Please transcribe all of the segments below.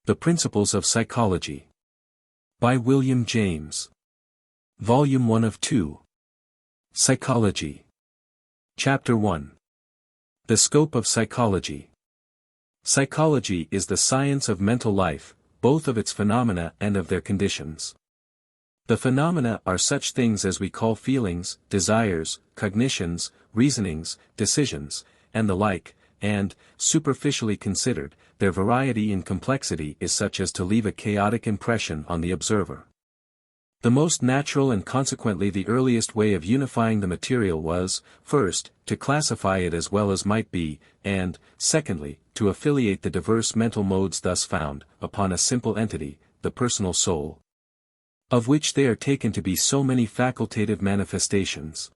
The Principles of Psychology. By William James. Volume 1 of 2. Psychology. Chapter 1. The Scope of Psychology. Psychology is the science of mental life, both of its phenomena and of their conditions. The phenomena are such things as we call feelings, desires, cognitions, reasonings, decisions, and the like, and, superficially considered, their variety and complexity is such as to leave a chaotic impression on the observer. The most natural and consequently the earliest way of unifying the material was, first, to classify it as well as might be, and, secondly, to affiliate the diverse mental modes thus found, upon a simple entity, the personal soul, of which they are taken to be so many facultative manifestations.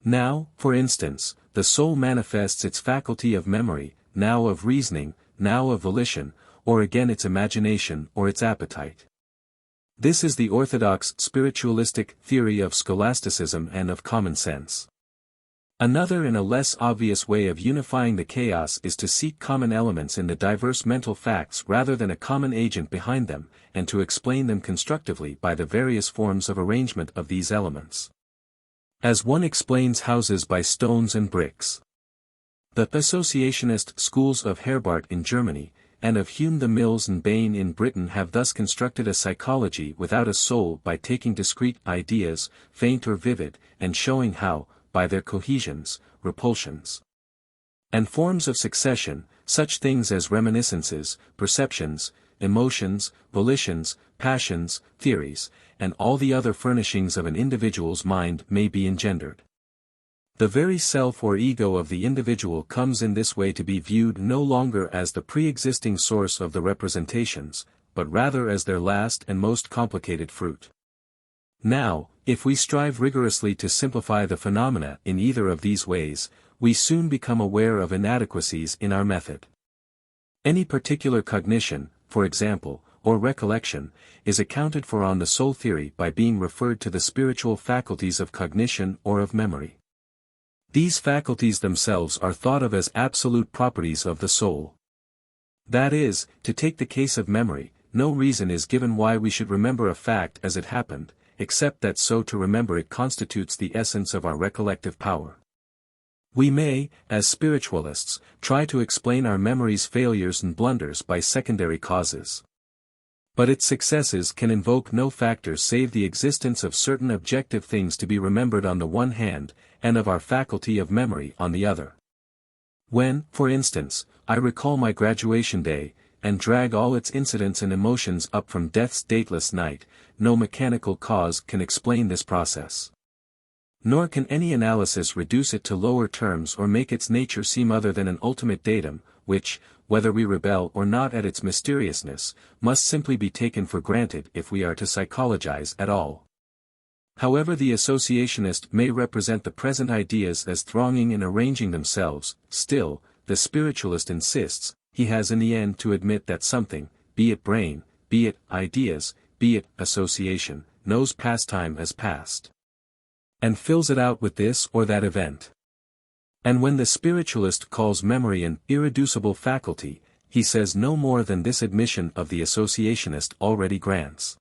Now, for instance, the soul manifests its faculty of memory, now of reasoning, now of volition, or again its imagination or its appetite. This is the orthodox spiritualistic theory of scholasticism and of common sense. Another and a less obvious way of unifying the chaos is to seek common elements in the diverse mental facts rather than a common agent behind them, and to explain them constructively by the various forms of arrangement of these elements. As one explains houses by stones and bricks. The associationist schools of Herbart in Germany, and of Hume the Mills and Bain in Britain have thus constructed a psychology without a soul by taking discrete ideas, faint or vivid, and showing how, by their cohesions, repulsions, and forms of succession, such things as reminiscences, perceptions, emotions, volitions, passions, theories, and all the other furnishings of an individual's mind may be engendered. The very self or ego of the individual comes in this way to be viewed no longer as the pre-existing source of the representations, but rather as their last and most complicated fruit. Now, if we strive rigorously to simplify the phenomena in either of these ways, we soon become aware of inadequacies in our method. Any particular cognition, for example, or recollection, is accounted for on the soul theory by being referred to the spiritual faculties of cognition or of memory. These faculties themselves are thought of as absolute properties of the soul. That is, to take the case of memory, no reason is given why we should remember a fact as it happened, except that so to remember it constitutes the essence of our recollective power. We may, as spiritualists, try to explain our memory's failures and blunders by secondary causes. But its successes can invoke no factors save the existence of certain objective things to be remembered on the one hand, and of our faculty of memory on the other. When, for instance, I recall my graduation day, and drag all its incidents and emotions up from death's dateless night, no mechanical cause can explain this process. Nor can any analysis reduce it to lower terms or make its nature seem other than an ultimate datum, which, whether we rebel or not at its mysteriousness, must simply be taken for granted if we are to psychologize at all. However the associationist may represent the present ideas as thronging and arranging themselves, still, the spiritualist insists, he has in the end to admit that something, be it brain, be it ideas, be it association, knows pastime as past, and fills it out with this or that event. And when the spiritualist calls memory an irreducible faculty, he says no more than this admission of the associationist already grants.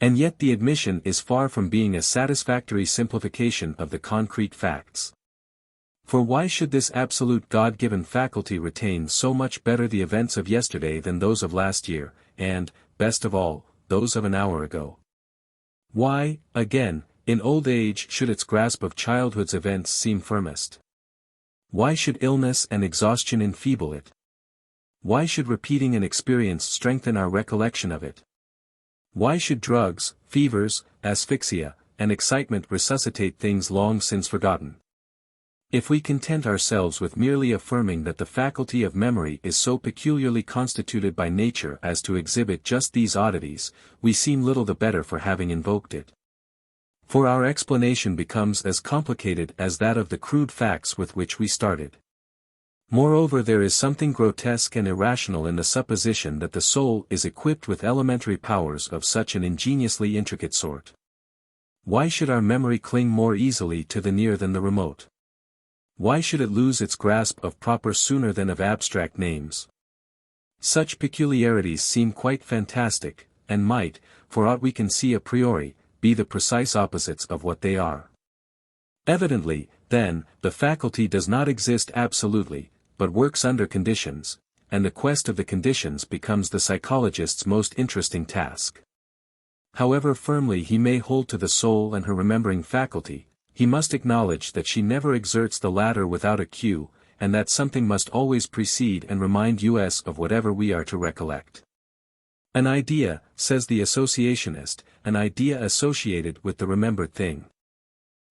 And yet the admission is far from being a satisfactory simplification of the concrete facts. For why should this absolute God-given faculty retain so much better the events of yesterday than those of last year, and, best of all, those of an hour ago? Why, again, in old age should its grasp of childhood's events seem firmest? Why should illness and exhaustion enfeeble it? Why should repeating an experience strengthen our recollection of it? Why should drugs, fevers, asphyxia, and excitement resuscitate things long since forgotten? If we content ourselves with merely affirming that the faculty of memory is so peculiarly constituted by nature as to exhibit just these oddities, we seem little the better for having invoked it. For our explanation becomes as complicated as that of the crude facts with which we started. Moreover, there is something grotesque and irrational in the supposition that the soul is equipped with elementary powers of such an ingeniously intricate sort. Why should our memory cling more easily to the near than the remote? Why should it lose its grasp of proper sooner than of abstract names? Such peculiarities seem quite fantastic, and might, for aught we can see a priori, be the precise opposites of what they are. Evidently, then, the faculty does not exist absolutely, but works under conditions, and the quest of the conditions becomes the psychologist's most interesting task. However firmly he may hold to the soul and her remembering faculty, he must acknowledge that she never exerts the latter without a cue, and that something must always precede and remind us of whatever we are to recollect. An idea, says the associationist, an idea associated with the remembered thing.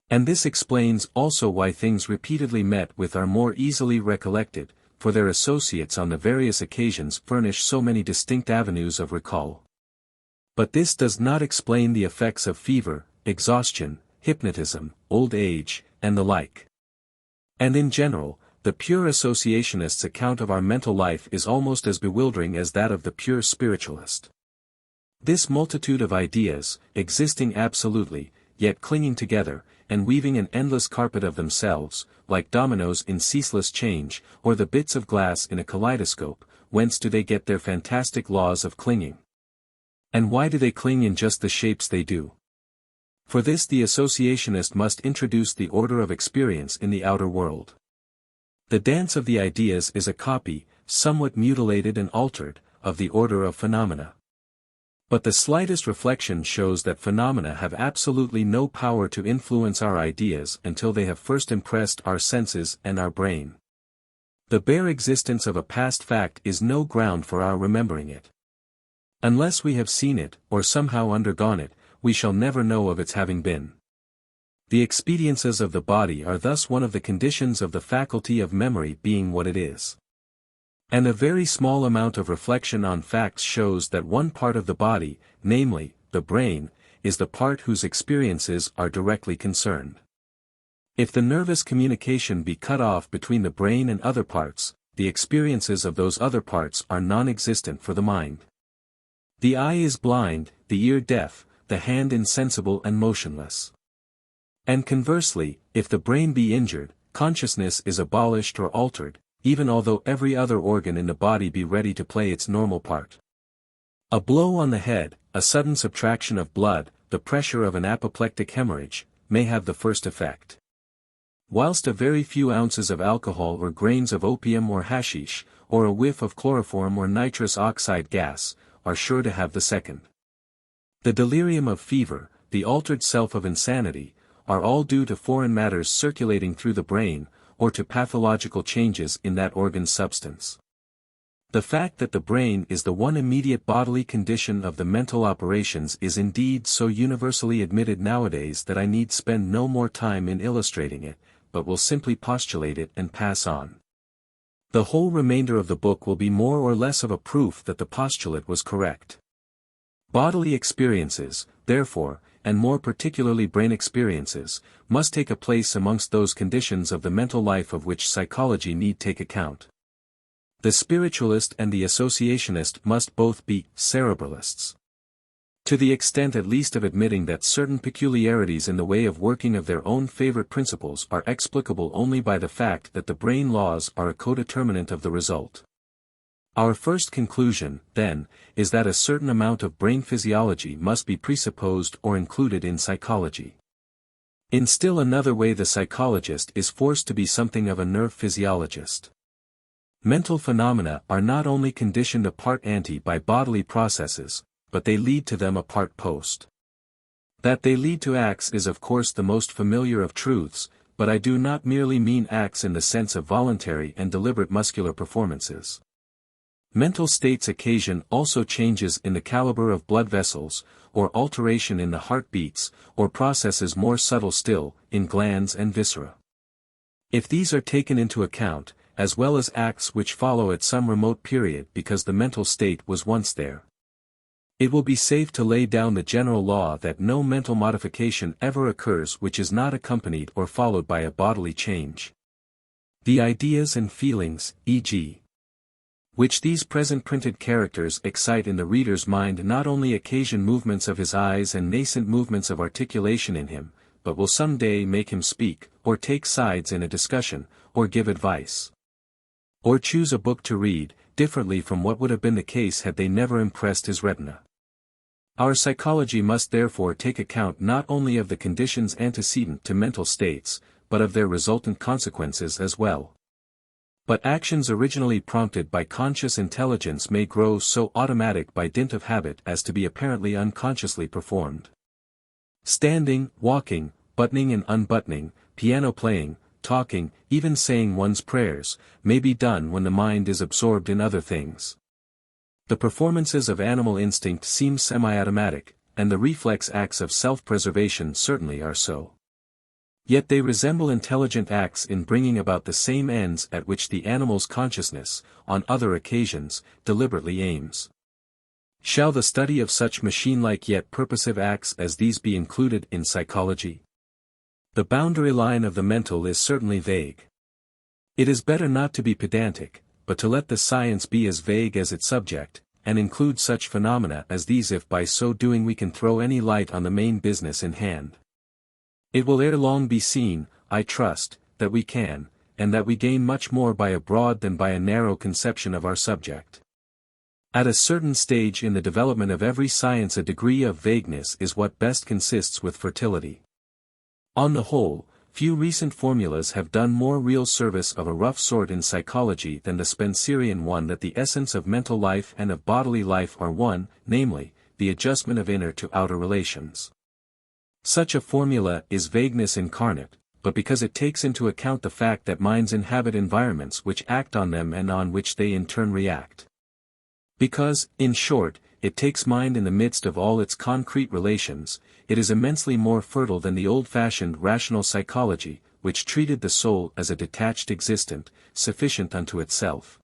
And this explains also why things repeatedly met with are more easily recollected, for their associates on the various occasions furnish so many distinct avenues of recall. But this does not explain the effects of fever, exhaustion, hypnotism, old age, and the like. And in general, the pure associationist's account of our mental life is almost as bewildering as that of the pure spiritualist. This multitude of ideas, existing absolutely, yet clinging together, and weaving an endless carpet of themselves, like dominoes in ceaseless change, or the bits of glass in a kaleidoscope, whence do they get their fantastic laws of clinging? And why do they cling in just the shapes they do? For this the associationist must introduce the order of experience in the outer world. The dance of the ideas is a copy, somewhat mutilated and altered, of the order of phenomena. But the slightest reflection shows that phenomena have absolutely no power to influence our ideas until they have first impressed our senses and our brain. The bare existence of a past fact is no ground for our remembering it. Unless we have seen it, or somehow undergone it, we shall never know of its having been. The expediences of the body are thus one of the conditions of the faculty of memory being what it is. And a very small amount of reflection on facts shows that one part of the body, namely, the brain, is the part whose experiences are directly concerned. If the nervous communication be cut off between the brain and other parts, the experiences of those other parts are non-existent for the mind. The eye is blind, the ear deaf, the hand insensible and motionless. And conversely, if the brain be injured, consciousness is abolished or altered, even although every other organ in the body be ready to play its normal part. A blow on the head, a sudden subtraction of blood, the pressure of an apoplectic hemorrhage, may have the first effect. Whilst a very few ounces of alcohol or grains of opium or hashish, or a whiff of chloroform or nitrous oxide gas, are sure to have the second. The delirium of fever, the altered self of insanity, are all due to foreign matters circulating through the brain, or to pathological changes in that organ's substance. The fact that the brain is the one immediate bodily condition of the mental operations is indeed so universally admitted nowadays that I need spend no more time in illustrating it, but will simply postulate it and pass on. The whole remainder of the book will be more or less of a proof that the postulate was correct. Bodily experiences, therefore, and more particularly brain experiences, must take a place amongst those conditions of the mental life of which psychology need take account. The spiritualist and the associationist must both be cerebralists. To the extent at least of admitting that certain peculiarities in the way of working of their own favorite principles are explicable only by the fact that the brain laws are a codeterminant of the result. Our first conclusion, then, is that a certain amount of brain physiology must be presupposed or included in psychology. In still another way the psychologist is forced to be something of a nerve physiologist. Mental phenomena are not only conditioned a part ante by bodily processes, but they lead to them a part post. That they lead to acts is of course the most familiar of truths, but I do not merely mean acts in the sense of voluntary and deliberate muscular performances. Mental states occasion also changes in the caliber of blood vessels, or alteration in the heartbeats, or processes more subtle still, in glands and viscera. If these are taken into account, as well as acts which follow at some remote period because the mental state was once there, it will be safe to lay down the general law that no mental modification ever occurs which is not accompanied or followed by a bodily change. The ideas and feelings, e.g., which these present printed characters excite in the reader's mind not only occasion movements of his eyes and nascent movements of articulation in him, but will some day make him speak, or take sides in a discussion, or give advice, or choose a book to read, differently from what would have been the case had they never impressed his retina. Our psychology must therefore take account not only of the conditions antecedent to mental states, but of their resultant consequences as well. But actions originally prompted by conscious intelligence may grow so automatic by dint of habit as to be apparently unconsciously performed. Standing, walking, buttoning and unbuttoning, piano playing, talking, even saying one's prayers, may be done when the mind is absorbed in other things. The performances of animal instinct seem semi-automatic, and the reflex acts of self-preservation certainly are so. Yet they resemble intelligent acts in bringing about the same ends at which the animal's consciousness, on other occasions, deliberately aims. Shall the study of such machine-like yet purposive acts as these be included in psychology? The boundary line of the mental is certainly vague. It is better not to be pedantic, but to let the science be as vague as its subject, and include such phenomena as these if by so doing we can throw any light on the main business in hand. It will ere long be seen, I trust, that we can, and that we gain much more by a broad than by a narrow conception of our subject. At a certain stage in the development of every science a degree of vagueness is what best consists with fertility. On the whole, few recent formulas have done more real service of a rough sort in psychology than the Spencerian one that the essence of mental life and of bodily life are one, namely, the adjustment of inner to outer relations. Such a formula is vagueness incarnate, but because it takes into account the fact that minds inhabit environments which act on them and on which they in turn react. Because, in short, it takes mind in the midst of all its concrete relations, it is immensely more fertile than the old-fashioned rational psychology, which treated the soul as a detached existent, sufficient unto itself,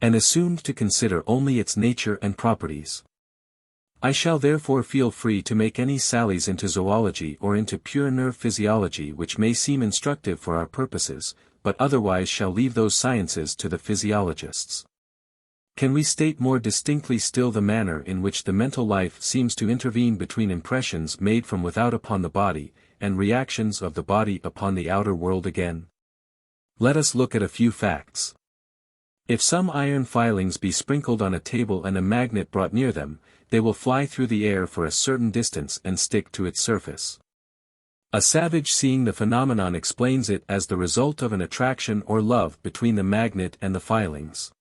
and assumed to consider only its nature and properties. I shall therefore feel free to make any sallies into zoology or into pure nerve physiology which may seem instructive for our purposes, but otherwise shall leave those sciences to the physiologists. Can we state more distinctly still the manner in which the mental life seems to intervene between impressions made from without upon the body, and reactions of the body upon the outer world again? Let us look at a few facts. If some iron filings be sprinkled on a table and a magnet brought near them, they will fly through the air for a certain distance and stick to its surface. A savage seeing the phenomenon explains it as the result of an attraction or love between the magnet and the filings.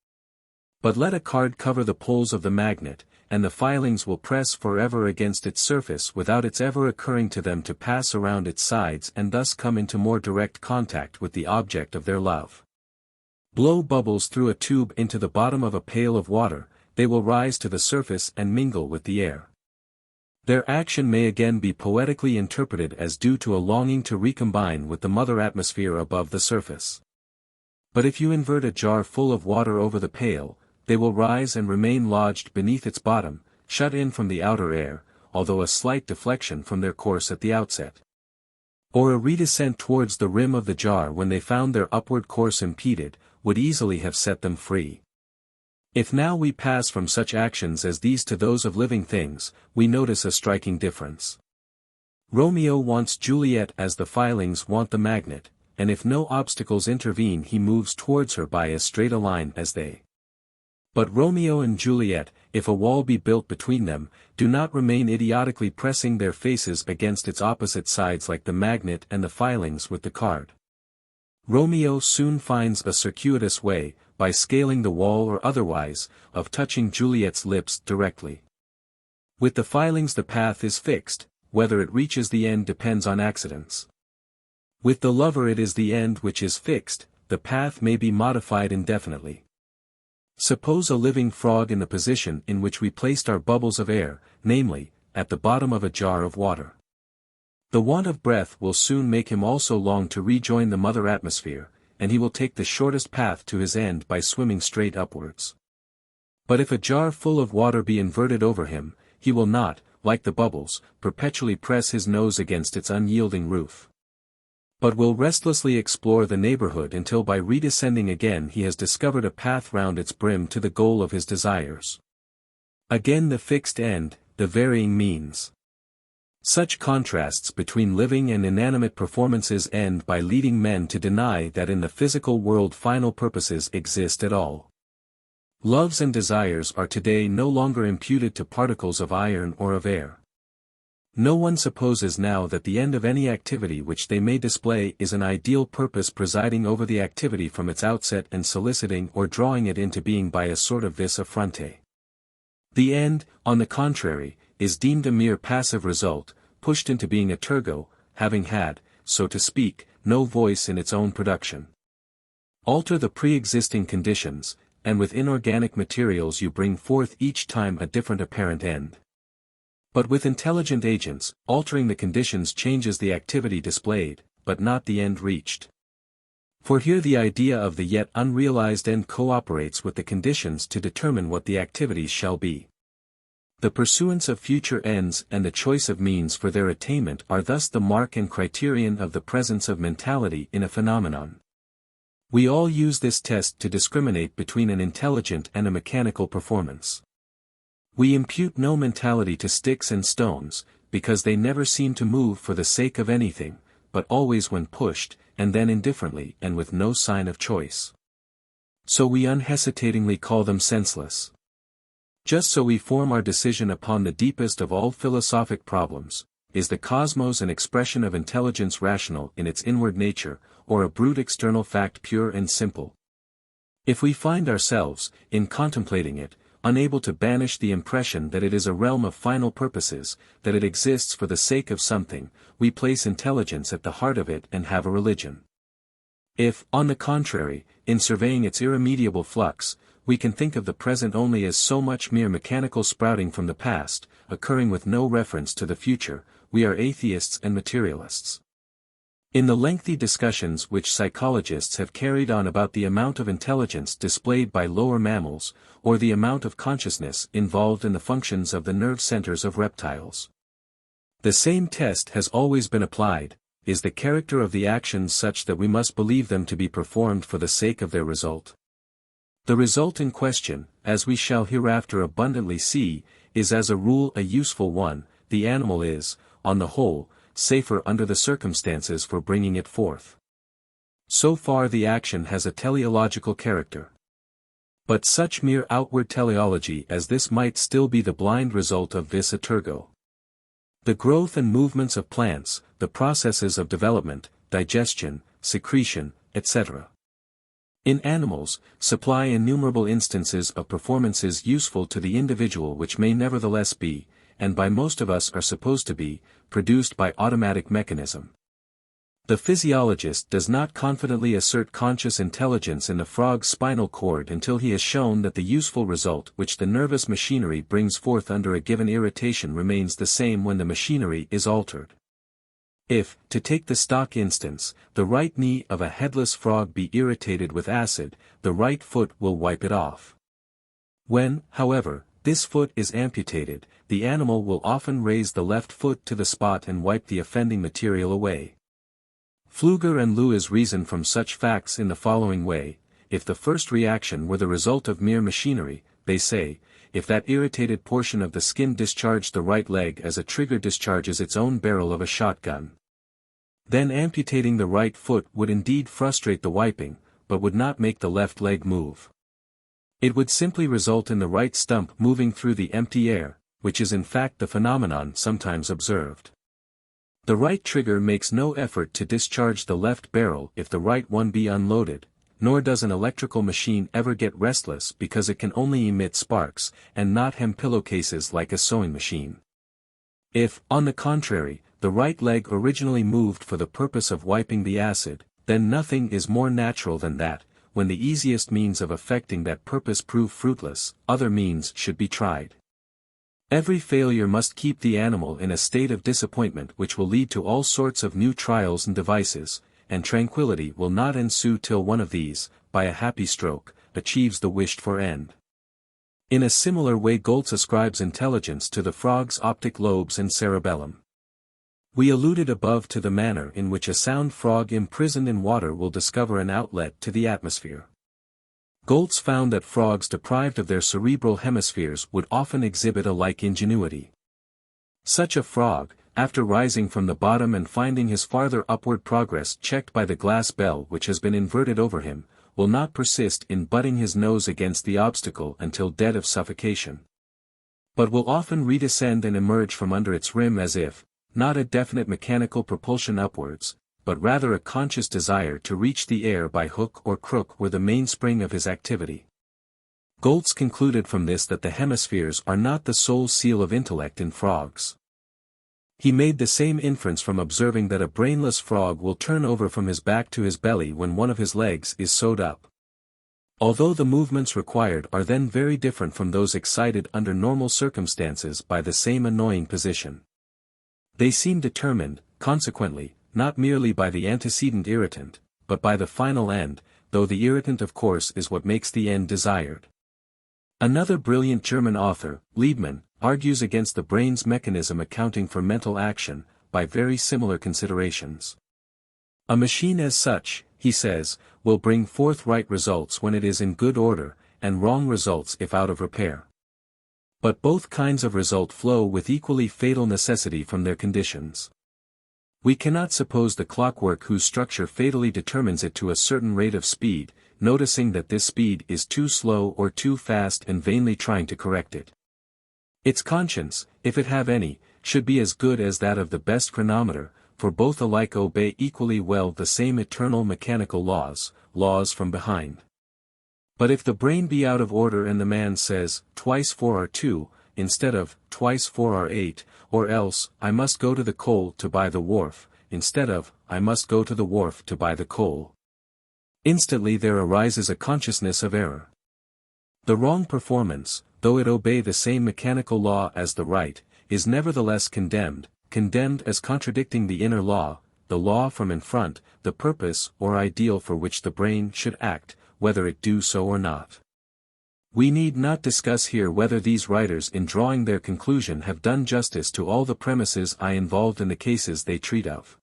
But let a card cover the poles of the magnet, and the filings will press forever against its surface without its ever occurring to them to pass around its sides and thus come into more direct contact with the object of their love. Blow bubbles through a tube into the bottom of a pail of water, they will rise to the surface and mingle with the air. Their action may again be poetically interpreted as due to a longing to recombine with the mother atmosphere above the surface. But if you invert a jar full of water over the pail, they will rise and remain lodged beneath its bottom, shut in from the outer air, although a slight deflection from their course at the outset, or a redescent towards the rim of the jar when they found their upward course impeded, would easily have set them free. If now we pass from such actions as these to those of living things, we notice a striking difference. Romeo wants Juliet as the filings want the magnet, and if no obstacles intervene he moves towards her by as straight a line as they. But Romeo and Juliet, if a wall be built between them, do not remain idiotically pressing their faces against its opposite sides like the magnet and the filings with the card. Romeo soon finds a circuitous way, by scaling the wall or otherwise, of touching Juliet's lips directly. With the filings the path is fixed, whether it reaches the end depends on accidents. With the lover it is the end which is fixed, the path may be modified indefinitely. Suppose a living frog in the position in which we placed our bubbles of air, namely, at the bottom of a jar of water. The want of breath will soon make him also long to rejoin the mother atmosphere, and he will take the shortest path to his end by swimming straight upwards. But if a jar full of water be inverted over him, he will not, like the bubbles, perpetually press his nose against its unyielding roof, but will restlessly explore the neighborhood until by redescending again he has discovered a path round its brim to the goal of his desires. Again the fixed end, the varying means. Such contrasts between living and inanimate performances end by leading men to deny that in the physical world final purposes exist at all. Loves and desires are today no longer imputed to particles of iron or of air. No one supposes now that the end of any activity which they may display is an ideal purpose presiding over the activity from its outset and soliciting or drawing it into being by a sort of vis affronte. The end, on the contrary, is deemed a mere passive result, pushed into being a tergo, having had, so to speak, no voice in its own production. Alter the pre-existing conditions, and with inorganic materials you bring forth each time a different apparent end. But with intelligent agents, altering the conditions changes the activity displayed, but not the end reached. For here the idea of the yet unrealized end cooperates with the conditions to determine what the activities shall be. The pursuance of future ends and the choice of means for their attainment are thus the mark and criterion of the presence of mentality in a phenomenon. We all use this test to discriminate between an intelligent and a mechanical performance. We impute no mentality to sticks and stones, because they never seem to move for the sake of anything, but always when pushed, and then indifferently and with no sign of choice. So we unhesitatingly call them senseless. Just so we form our decision upon the deepest of all philosophic problems: is the cosmos an expression of intelligence rational in its inward nature, or a brute external fact pure and simple? If we find ourselves, in contemplating it, unable to banish the impression that it is a realm of final purposes, that it exists for the sake of something, we place intelligence at the heart of it and have a religion. If, on the contrary, in surveying its irremediable flux, we can think of the present only as so much mere mechanical sprouting from the past, occurring with no reference to the future, we are atheists and materialists. In the lengthy discussions which psychologists have carried on about the amount of intelligence displayed by lower mammals, or the amount of consciousness involved in the functions of the nerve centers of reptiles, the same test has always been applied: is the character of the actions such that we must believe them to be performed for the sake of their result? The result in question, as we shall hereafter abundantly see, is as a rule a useful one. The animal is, on the whole, safer under the circumstances for bringing it forth. So far the action has a teleological character. But such mere outward teleology as this might still be the blind result of vis a tergo. The growth and movements of plants, the processes of development, digestion, secretion, etc., in animals, supply innumerable instances of performances useful to the individual which may nevertheless be, and by most of us are supposed to be, produced by automatic mechanism. The physiologist does not confidently assert conscious intelligence in the frog's spinal cord until he has shown that the useful result which the nervous machinery brings forth under a given irritation remains the same when the machinery is altered. If, to take the stock instance, the right knee of a headless frog be irritated with acid, the right foot will wipe it off. When, however, this foot is amputated, the animal will often raise the left foot to the spot and wipe the offending material away. Pfluger and Lewis reason from such facts in the following way: if the first reaction were the result of mere machinery, they say, if that irritated portion of the skin discharged the right leg as a trigger discharges its own barrel of a shotgun, then amputating the right foot would indeed frustrate the wiping, but would not make the left leg move. It would simply result in the right stump moving through the empty air, which is in fact the phenomenon sometimes observed. The right trigger makes no effort to discharge the left barrel if the right one be unloaded, nor does an electrical machine ever get restless because it can only emit sparks, and not hem pillowcases like a sewing machine. If, on the contrary, the right leg originally moved for the purpose of wiping the acid, then nothing is more natural than that, when the easiest means of effecting that purpose prove fruitless, other means should be tried. Every failure must keep the animal in a state of disappointment which will lead to all sorts of new trials and devices, and tranquility will not ensue till one of these, by a happy stroke, achieves the wished-for end. In a similar way Goltz ascribes intelligence to the frog's optic lobes and cerebellum. We alluded above to the manner in which a sound frog imprisoned in water will discover an outlet to the atmosphere. Goltz found that frogs deprived of their cerebral hemispheres would often exhibit a like ingenuity. Such a frog, after rising from the bottom and finding his farther upward progress checked by the glass bell which has been inverted over him, will not persist in butting his nose against the obstacle until dead of suffocation, but will often redescend and emerge from under its rim as if, not a definite mechanical propulsion upwards, but rather a conscious desire to reach the air by hook or crook were the mainspring of his activity. Goltz concluded from this that the hemispheres are not the sole seal of intellect in frogs. He made the same inference from observing that a brainless frog will turn over from his back to his belly when one of his legs is sewed up. Although the movements required are then very different from those excited under normal circumstances by the same annoying position. They seem determined, consequently, not merely by the antecedent irritant, but by the final end, though the irritant of course is what makes the end desired. Another brilliant German author, Liebmann, argues against the brain's mechanism accounting for mental action, by very similar considerations. A machine as such, he says, will bring forth right results when it is in good order, and wrong results if out of repair. But both kinds of result flow with equally fatal necessity from their conditions. We cannot suppose the clockwork whose structure fatally determines it to a certain rate of speed, noticing that this speed is too slow or too fast and vainly trying to correct it. Its conscience, if it have any, should be as good as that of the best chronometer, for both alike obey equally well the same eternal mechanical laws from behind. But if the brain be out of order and the man says, twice 4 are 2, instead of, twice 4 are 8, or else, I must go to the coal to buy the wharf, instead of, I must go to the wharf to buy the coal. Instantly there arises a consciousness of error. The wrong performance, though it obey the same mechanical law as the right, is nevertheless condemned as contradicting the inner law, the law from in front, the purpose or ideal for which the brain should act, whether it do so or not. We need not discuss here whether these writers in drawing their conclusion have done justice to all the premises involved in the cases they treat of.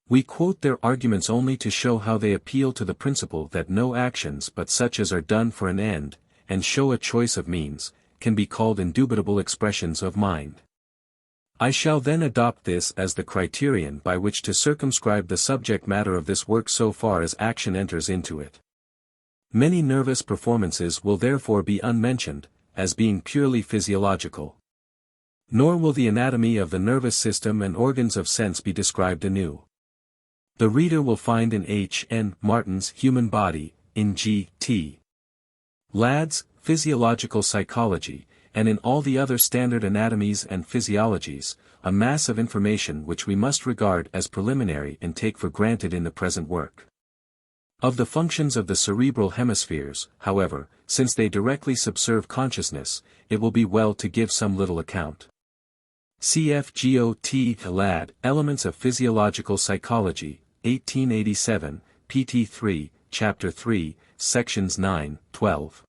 We quote their arguments only to show how they appeal to the principle that no actions but such as are done for an end, and show a choice of means, can be called indubitable expressions of mind. I shall then adopt this as the criterion by which to circumscribe the subject matter of this work so far as action enters into it. Many nervous performances will therefore be unmentioned, as being purely physiological. Nor will the anatomy of the nervous system and organs of sense be described anew. The reader will find in H. N. Martin's Human Body, in G. T. Ladd's Physiological Psychology, and in all the other standard anatomies and physiologies, a mass of information which we must regard as preliminary and take for granted in the present work. Of the functions of the cerebral hemispheres, however, since they directly subserve consciousness, it will be well to give some little account. Cf. G.O.T. Ladd, Elements of Physiological Psychology, 1887, pt. 3, Chapter 3, Sections 9, 12.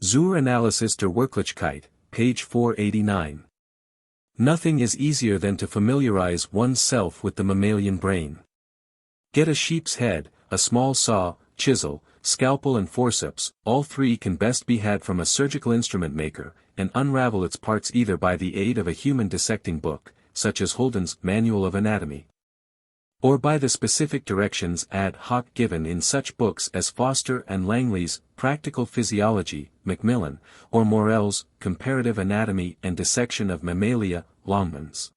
Zur Analysis der Wirklichkeit, page 489. Nothing is easier than to familiarize one's self with the mammalian brain. Get a sheep's head, a small saw, chisel, scalpel and forceps, all three can best be had from a surgical instrument maker, and unravel its parts either by the aid of a human dissecting book, such as Holden's Manual of Anatomy, or by the specific directions ad hoc given in such books as Foster and Langley's Practical Physiology, Macmillan, or Morell's Comparative Anatomy and Dissection of Mammalia, Longmans.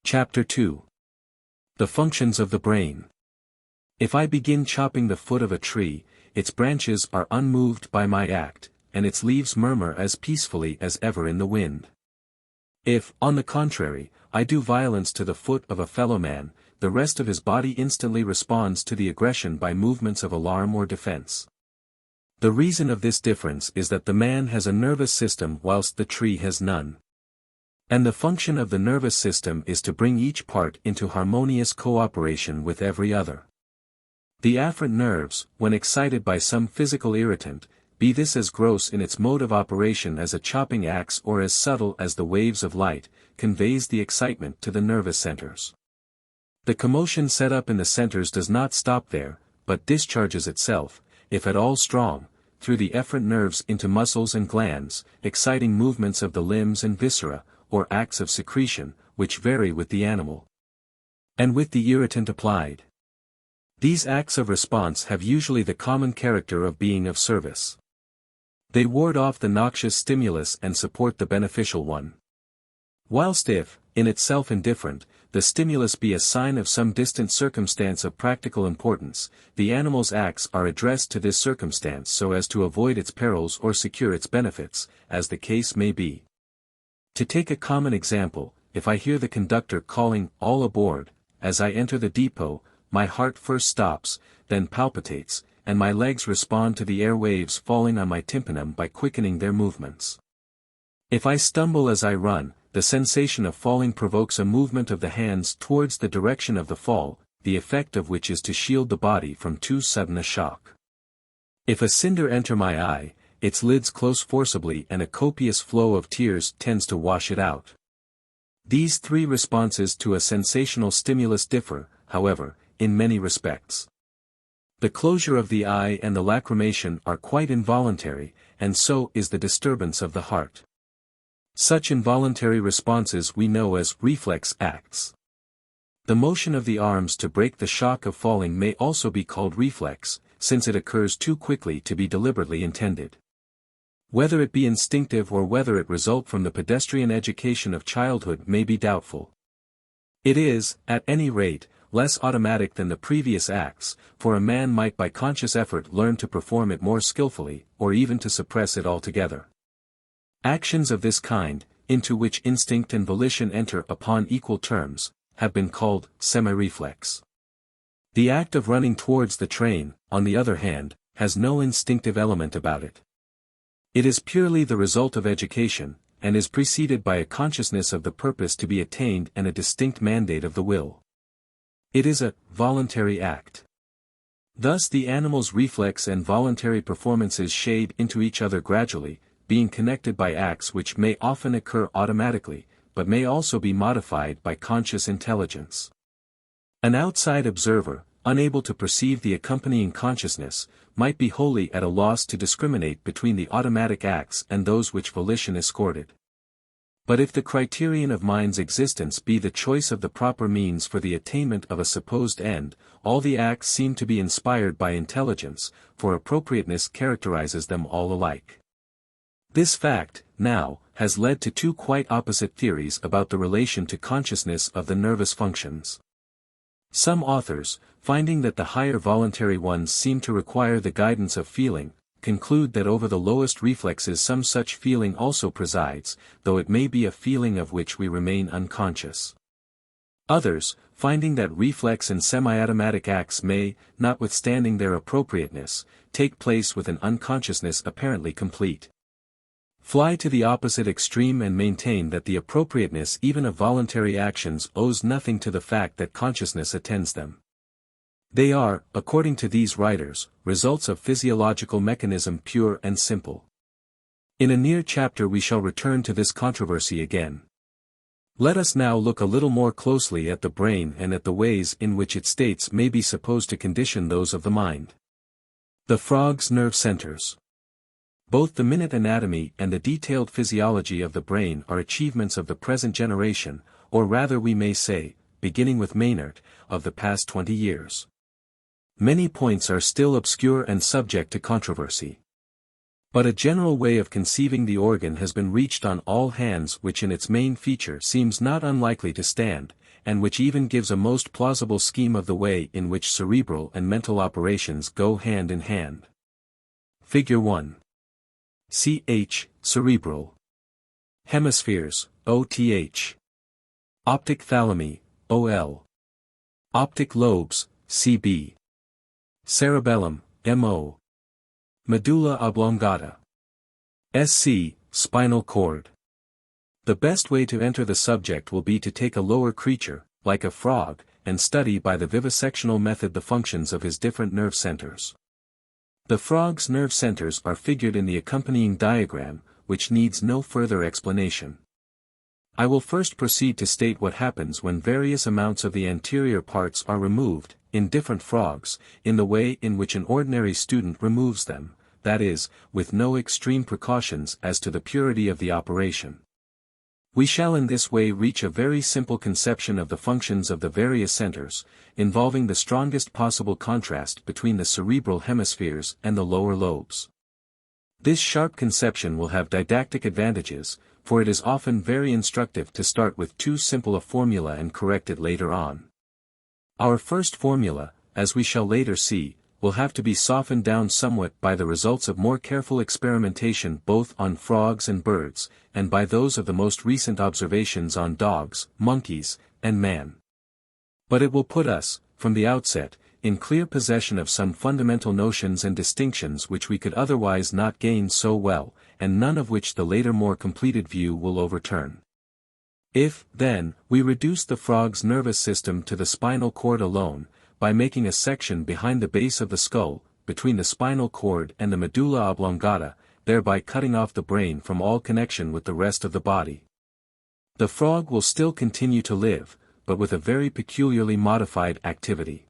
Chapter 2. The Functions of the Brain. If I begin chopping the foot of a tree, its branches are unmoved by my act, and its leaves murmur as peacefully as ever in the wind. If, on the contrary, I do violence to the foot of a fellow man, the rest of his body instantly responds to the aggression by movements of alarm or defense. The reason of this difference is that the man has a nervous system whilst the tree has none. And the function of the nervous system is to bring each part into harmonious cooperation with every other. The afferent nerves, when excited by some physical irritant, be this as gross in its mode of operation as a chopping axe or as subtle as the waves of light, conveys the excitement to the nervous centers. The commotion set up in the centers does not stop there, but discharges itself, if at all strong, through the efferent nerves into muscles and glands, exciting movements of the limbs and viscera, or acts of secretion, which vary with the animal, and with the irritant applied. These acts of response have usually the common character of being of service. They ward off the noxious stimulus and support the beneficial one. Whilst if, in itself indifferent, the stimulus be a sign of some distant circumstance of practical importance, the animal's acts are addressed to this circumstance so as to avoid its perils or secure its benefits, as the case may be. To take a common example, if I hear the conductor calling, "All aboard," as I enter the depot, my heart first stops, then palpitates, and my legs respond to the air waves falling on my tympanum by quickening their movements. If I stumble as I run, the sensation of falling provokes a movement of the hands towards the direction of the fall, the effect of which is to shield the body from too sudden a shock. If a cinder enter my eye, its lids close forcibly and a copious flow of tears tends to wash it out. These three responses to a sensational stimulus differ, however, in many respects. The closure of the eye and the lacrimation are quite involuntary, and so is the disturbance of the heart. Such involuntary responses we know as reflex acts. The motion of the arms to break the shock of falling may also be called reflex, since it occurs too quickly to be deliberately intended. Whether it be instinctive or whether it result from the pedestrian education of childhood may be doubtful. It is, at any rate, less automatic than the previous acts, for a man might by conscious effort learn to perform it more skillfully, or even to suppress it altogether. Actions of this kind, into which instinct and volition enter upon equal terms, have been called semi-reflex. The act of running towards the train, on the other hand, has no instinctive element about it. It is purely the result of education, and is preceded by a consciousness of the purpose to be attained and a distinct mandate of the will. It is a voluntary act. Thus the animal's reflex and voluntary performances shade into each other gradually, being connected by acts which may often occur automatically, but may also be modified by conscious intelligence. An outside observer, unable to perceive the accompanying consciousness, might be wholly at a loss to discriminate between the automatic acts and those which volition escorted. But if the criterion of mind's existence be the choice of the proper means for the attainment of a supposed end, all the acts seem to be inspired by intelligence, for appropriateness characterizes them all alike. This fact, now, has led to two quite opposite theories about the relation to consciousness of the nervous functions. Some authors, finding that the higher voluntary ones seem to require the guidance of feeling, conclude that over the lowest reflexes some such feeling also presides, though it may be a feeling of which we remain unconscious. Others, finding that reflex and semi-automatic acts may, notwithstanding their appropriateness, take place with an unconsciousness apparently complete, fly to the opposite extreme and maintain that the appropriateness even of voluntary actions owes nothing to the fact that consciousness attends them. They are, according to these writers, results of physiological mechanism pure and simple. In a near chapter we shall return to this controversy again. Let us now look a little more closely at the brain and at the ways in which its states may be supposed to condition those of the mind. The frog's nerve centers. Both the minute anatomy and the detailed physiology of the brain are achievements of the present generation, or rather we may say, beginning with Maynard, of the past 20 years. Many points are still obscure and subject to controversy. But a general way of conceiving the organ has been reached on all hands which in its main feature seems not unlikely to stand, and which even gives a most plausible scheme of the way in which cerebral and mental operations go hand in hand. Figure 1. Ch. Cerebral. Hemispheres, OTH. Optic thalami, OL. Optic lobes, CB. Cerebellum, MO. Medulla oblongata. SC, spinal cord. The best way to enter the subject will be to take a lower creature, like a frog, and study by the vivisectional method the functions of his different nerve centers. The frog's nerve centers are figured in the accompanying diagram, which needs no further explanation. I will first proceed to state what happens when various amounts of the anterior parts are removed, in different frogs, in the way in which an ordinary student removes them, that is, with no extreme precautions as to the purity of the operation. We shall in this way reach a very simple conception of the functions of the various centers, involving the strongest possible contrast between the cerebral hemispheres and the lower lobes. This sharp conception will have didactic advantages, for it is often very instructive to start with too simple a formula and correct it later on. Our first formula, as we shall later see, will have to be softened down somewhat by the results of more careful experimentation both on frogs and birds, and by those of the most recent observations on dogs, monkeys, and man. But it will put us, from the outset, in clear possession of some fundamental notions and distinctions which we could otherwise not gain so well, and none of which the later more completed view will overturn. If, then, we reduce the frog's nervous system to the spinal cord alone, by making a section behind the base of the skull, between the spinal cord and the medulla oblongata, thereby cutting off the brain from all connection with the rest of the body, the frog will still continue to live, but with a very peculiarly modified activity.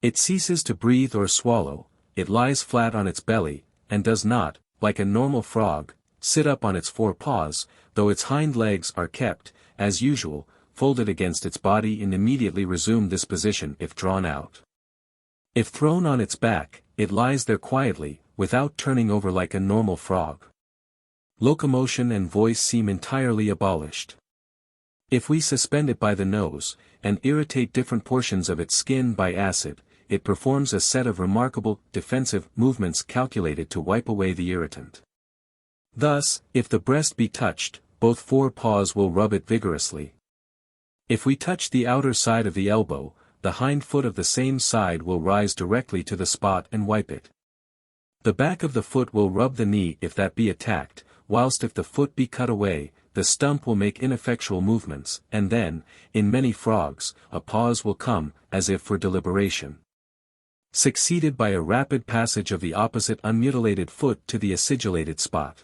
It ceases to breathe or swallow, it lies flat on its belly, and does not, like a normal frog, sit up on its four paws, though its hind legs are kept, as usual, folded against its body and immediately resume this position if drawn out. If thrown on its back, it lies there quietly, without turning over like a normal frog. Locomotion and voice seem entirely abolished. If we suspend it by the nose, and irritate different portions of its skin by acid, it performs a set of remarkable, defensive movements calculated to wipe away the irritant. Thus, if the breast be touched, both fore paws will rub it vigorously. If we touch the outer side of the elbow, the hind foot of the same side will rise directly to the spot and wipe it. The back of the foot will rub the knee if that be attacked, whilst if the foot be cut away, the stump will make ineffectual movements, and then, in many frogs, a pause will come, as if for deliberation, succeeded by a rapid passage of the opposite unmutilated foot to the acidulated spot.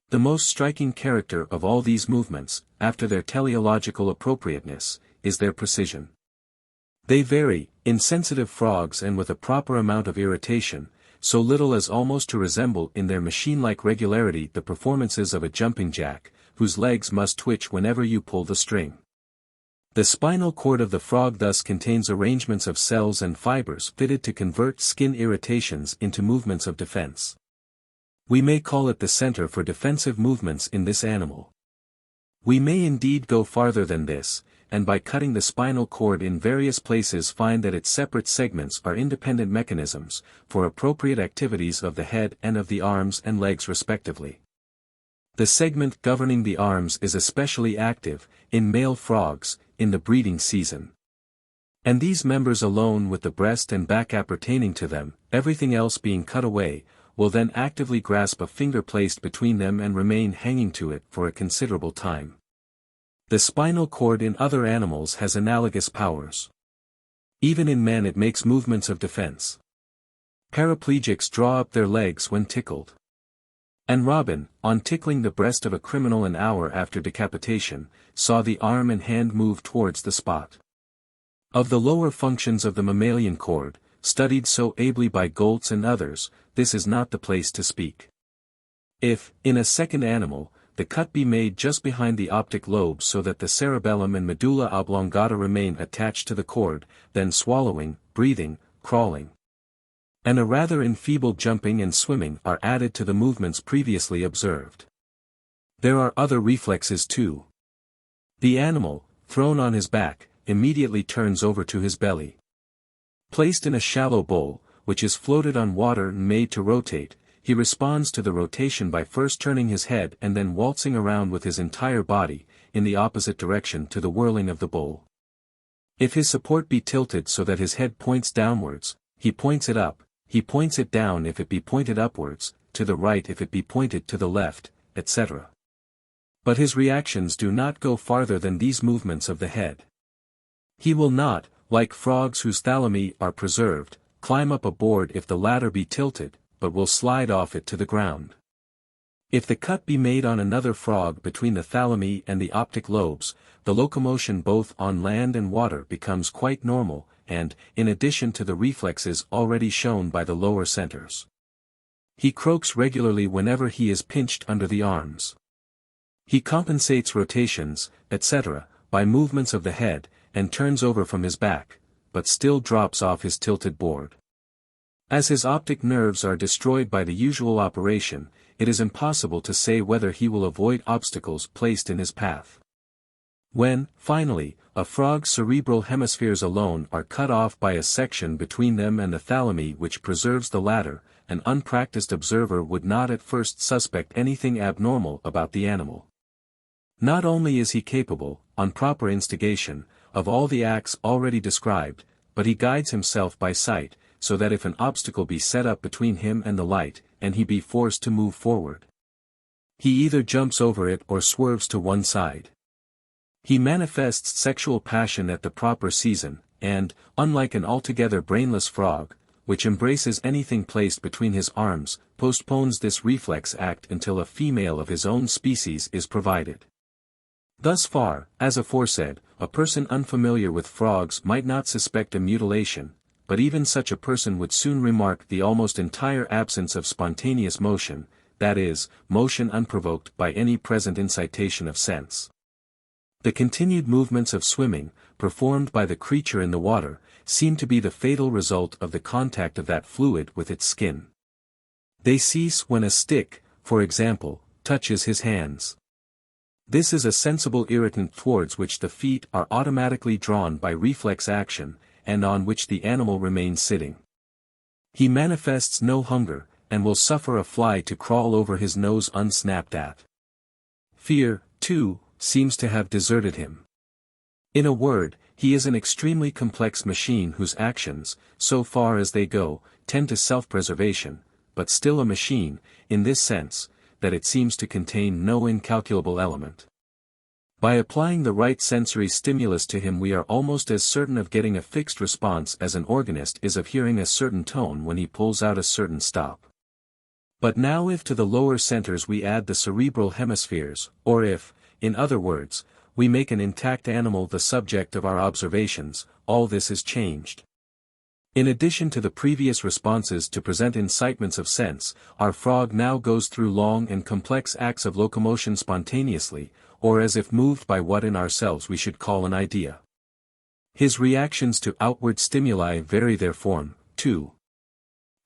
The most striking character of all these movements, after their teleological appropriateness, is their precision. They vary, in sensitive frogs and with a proper amount of irritation, so little as almost to resemble in their machine-like regularity the performances of a jumping jack, whose legs must twitch whenever you pull the string. The spinal cord of the frog thus contains arrangements of cells and fibers fitted to convert skin irritations into movements of defense. We may call it the center for defensive movements in this animal. We may indeed go farther than this, and by cutting the spinal cord in various places find that its separate segments are independent mechanisms, for appropriate activities of the head and of the arms and legs respectively. The segment governing the arms is especially active, in male frogs, in the breeding season. And these members alone with the breast and back appertaining to them, everything else being cut away, will then actively grasp a finger placed between them and remain hanging to it for a considerable time. The spinal cord in other animals has analogous powers. Even in men it makes movements of defense. Paraplegics draw up their legs when tickled. And Robin, on tickling the breast of a criminal an hour after decapitation, saw the arm and hand move towards the spot. Of the lower functions of the mammalian cord, studied so ably by Goltz and others, this is not the place to speak. If, in a second animal, the cut be made just behind the optic lobes so that the cerebellum and medulla oblongata remain attached to the cord, then swallowing, breathing, crawling, and a rather enfeebled jumping and swimming are added to the movements previously observed. There are other reflexes too. The animal, thrown on his back, immediately turns over to his belly. Placed in a shallow bowl, which is floated on water and made to rotate, he responds to the rotation by first turning his head and then waltzing around with his entire body, in the opposite direction to the whirling of the bowl. If his support be tilted so that his head points downwards, he points it up, he points it down if it be pointed upwards, to the right if it be pointed to the left, etc. But his reactions do not go farther than these movements of the head. He will not, like frogs whose thalami are preserved, climb up a board if the latter be tilted, but will slide off it to the ground. If the cut be made on another frog between the thalami and the optic lobes, the locomotion both on land and water becomes quite normal, and, in addition to the reflexes already shown by the lower centers, he croaks regularly whenever he is pinched under the arms. He compensates rotations, etc., by movements of the head, and turns over from his back, but still drops off his tilted board. As his optic nerves are destroyed by the usual operation, it is impossible to say whether he will avoid obstacles placed in his path. When, finally, a frog's cerebral hemispheres alone are cut off by a section between them and the thalami which preserves the latter, an unpracticed observer would not at first suspect anything abnormal about the animal. Not only is he capable, on proper instigation, of all the acts already described, but he guides himself by sight, so that if an obstacle be set up between him and the light, and he be forced to move forward, he either jumps over it or swerves to one side. He manifests sexual passion at the proper season, and, unlike an altogether brainless frog, which embraces anything placed between his arms, postpones this reflex act until a female of his own species is provided. Thus far, as aforesaid, a person unfamiliar with frogs might not suspect a mutilation, but even such a person would soon remark the almost entire absence of spontaneous motion, that is, motion unprovoked by any present incitation of sense. The continued movements of swimming, performed by the creature in the water, seem to be the fatal result of the contact of that fluid with its skin. They cease when a stick, for example, touches his hands. This is a sensible irritant towards which the feet are automatically drawn by reflex action, and on which the animal remains sitting. He manifests no hunger, and will suffer a fly to crawl over his nose unsnapped at. Fear, too, seems to have deserted him. In a word, he is an extremely complex machine whose actions, so far as they go, tend to self-preservation, but still a machine, in this sense, that it seems to contain no incalculable element. By applying the right sensory stimulus to him we are almost as certain of getting a fixed response as an organist is of hearing a certain tone when he pulls out a certain stop. But now if to the lower centers we add the cerebral hemispheres, or if, in other words, we make an intact animal the subject of our observations, all this is changed. In addition to the previous responses to present incitements of sense, our frog now goes through long and complex acts of locomotion spontaneously, or as if moved by what in ourselves we should call an idea. His reactions to outward stimuli vary their form, too.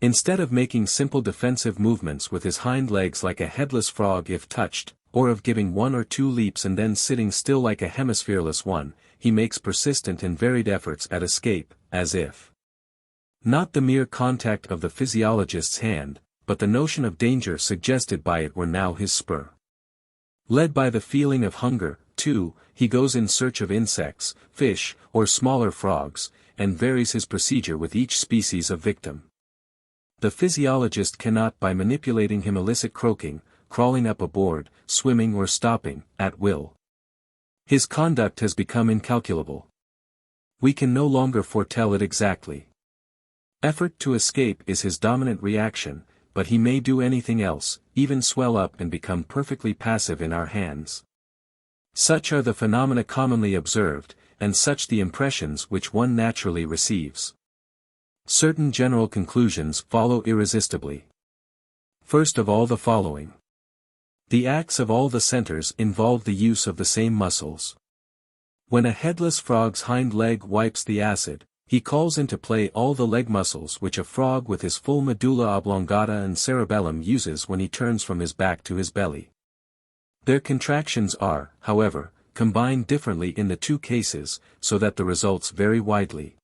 Instead of making simple defensive movements with his hind legs like a headless frog if touched, or of giving one or two leaps and then sitting still like a hemisphereless one, he makes persistent and varied efforts at escape, as if not the mere contact of the physiologist's hand, but the notion of danger suggested by it were now his spur. Led by the feeling of hunger, too, he goes in search of insects, fish, or smaller frogs, and varies his procedure with each species of victim. The physiologist cannot by manipulating him elicit croaking, crawling up a board, swimming or stopping, at will. His conduct has become incalculable. We can no longer foretell it exactly. Effort to escape is his dominant reaction, but he may do anything else, even swell up and become perfectly passive in our hands. Such are the phenomena commonly observed, and such the impressions which one naturally receives. Certain general conclusions follow irresistibly. First of all the following. The acts of all the centers involve the use of the same muscles. When a headless frog's hind leg wipes the acid, he calls into play all the leg muscles which a frog with his full medulla oblongata and cerebellum uses when he turns from his back to his belly. Their contractions are, however, combined differently in the two cases, so that the results vary widely.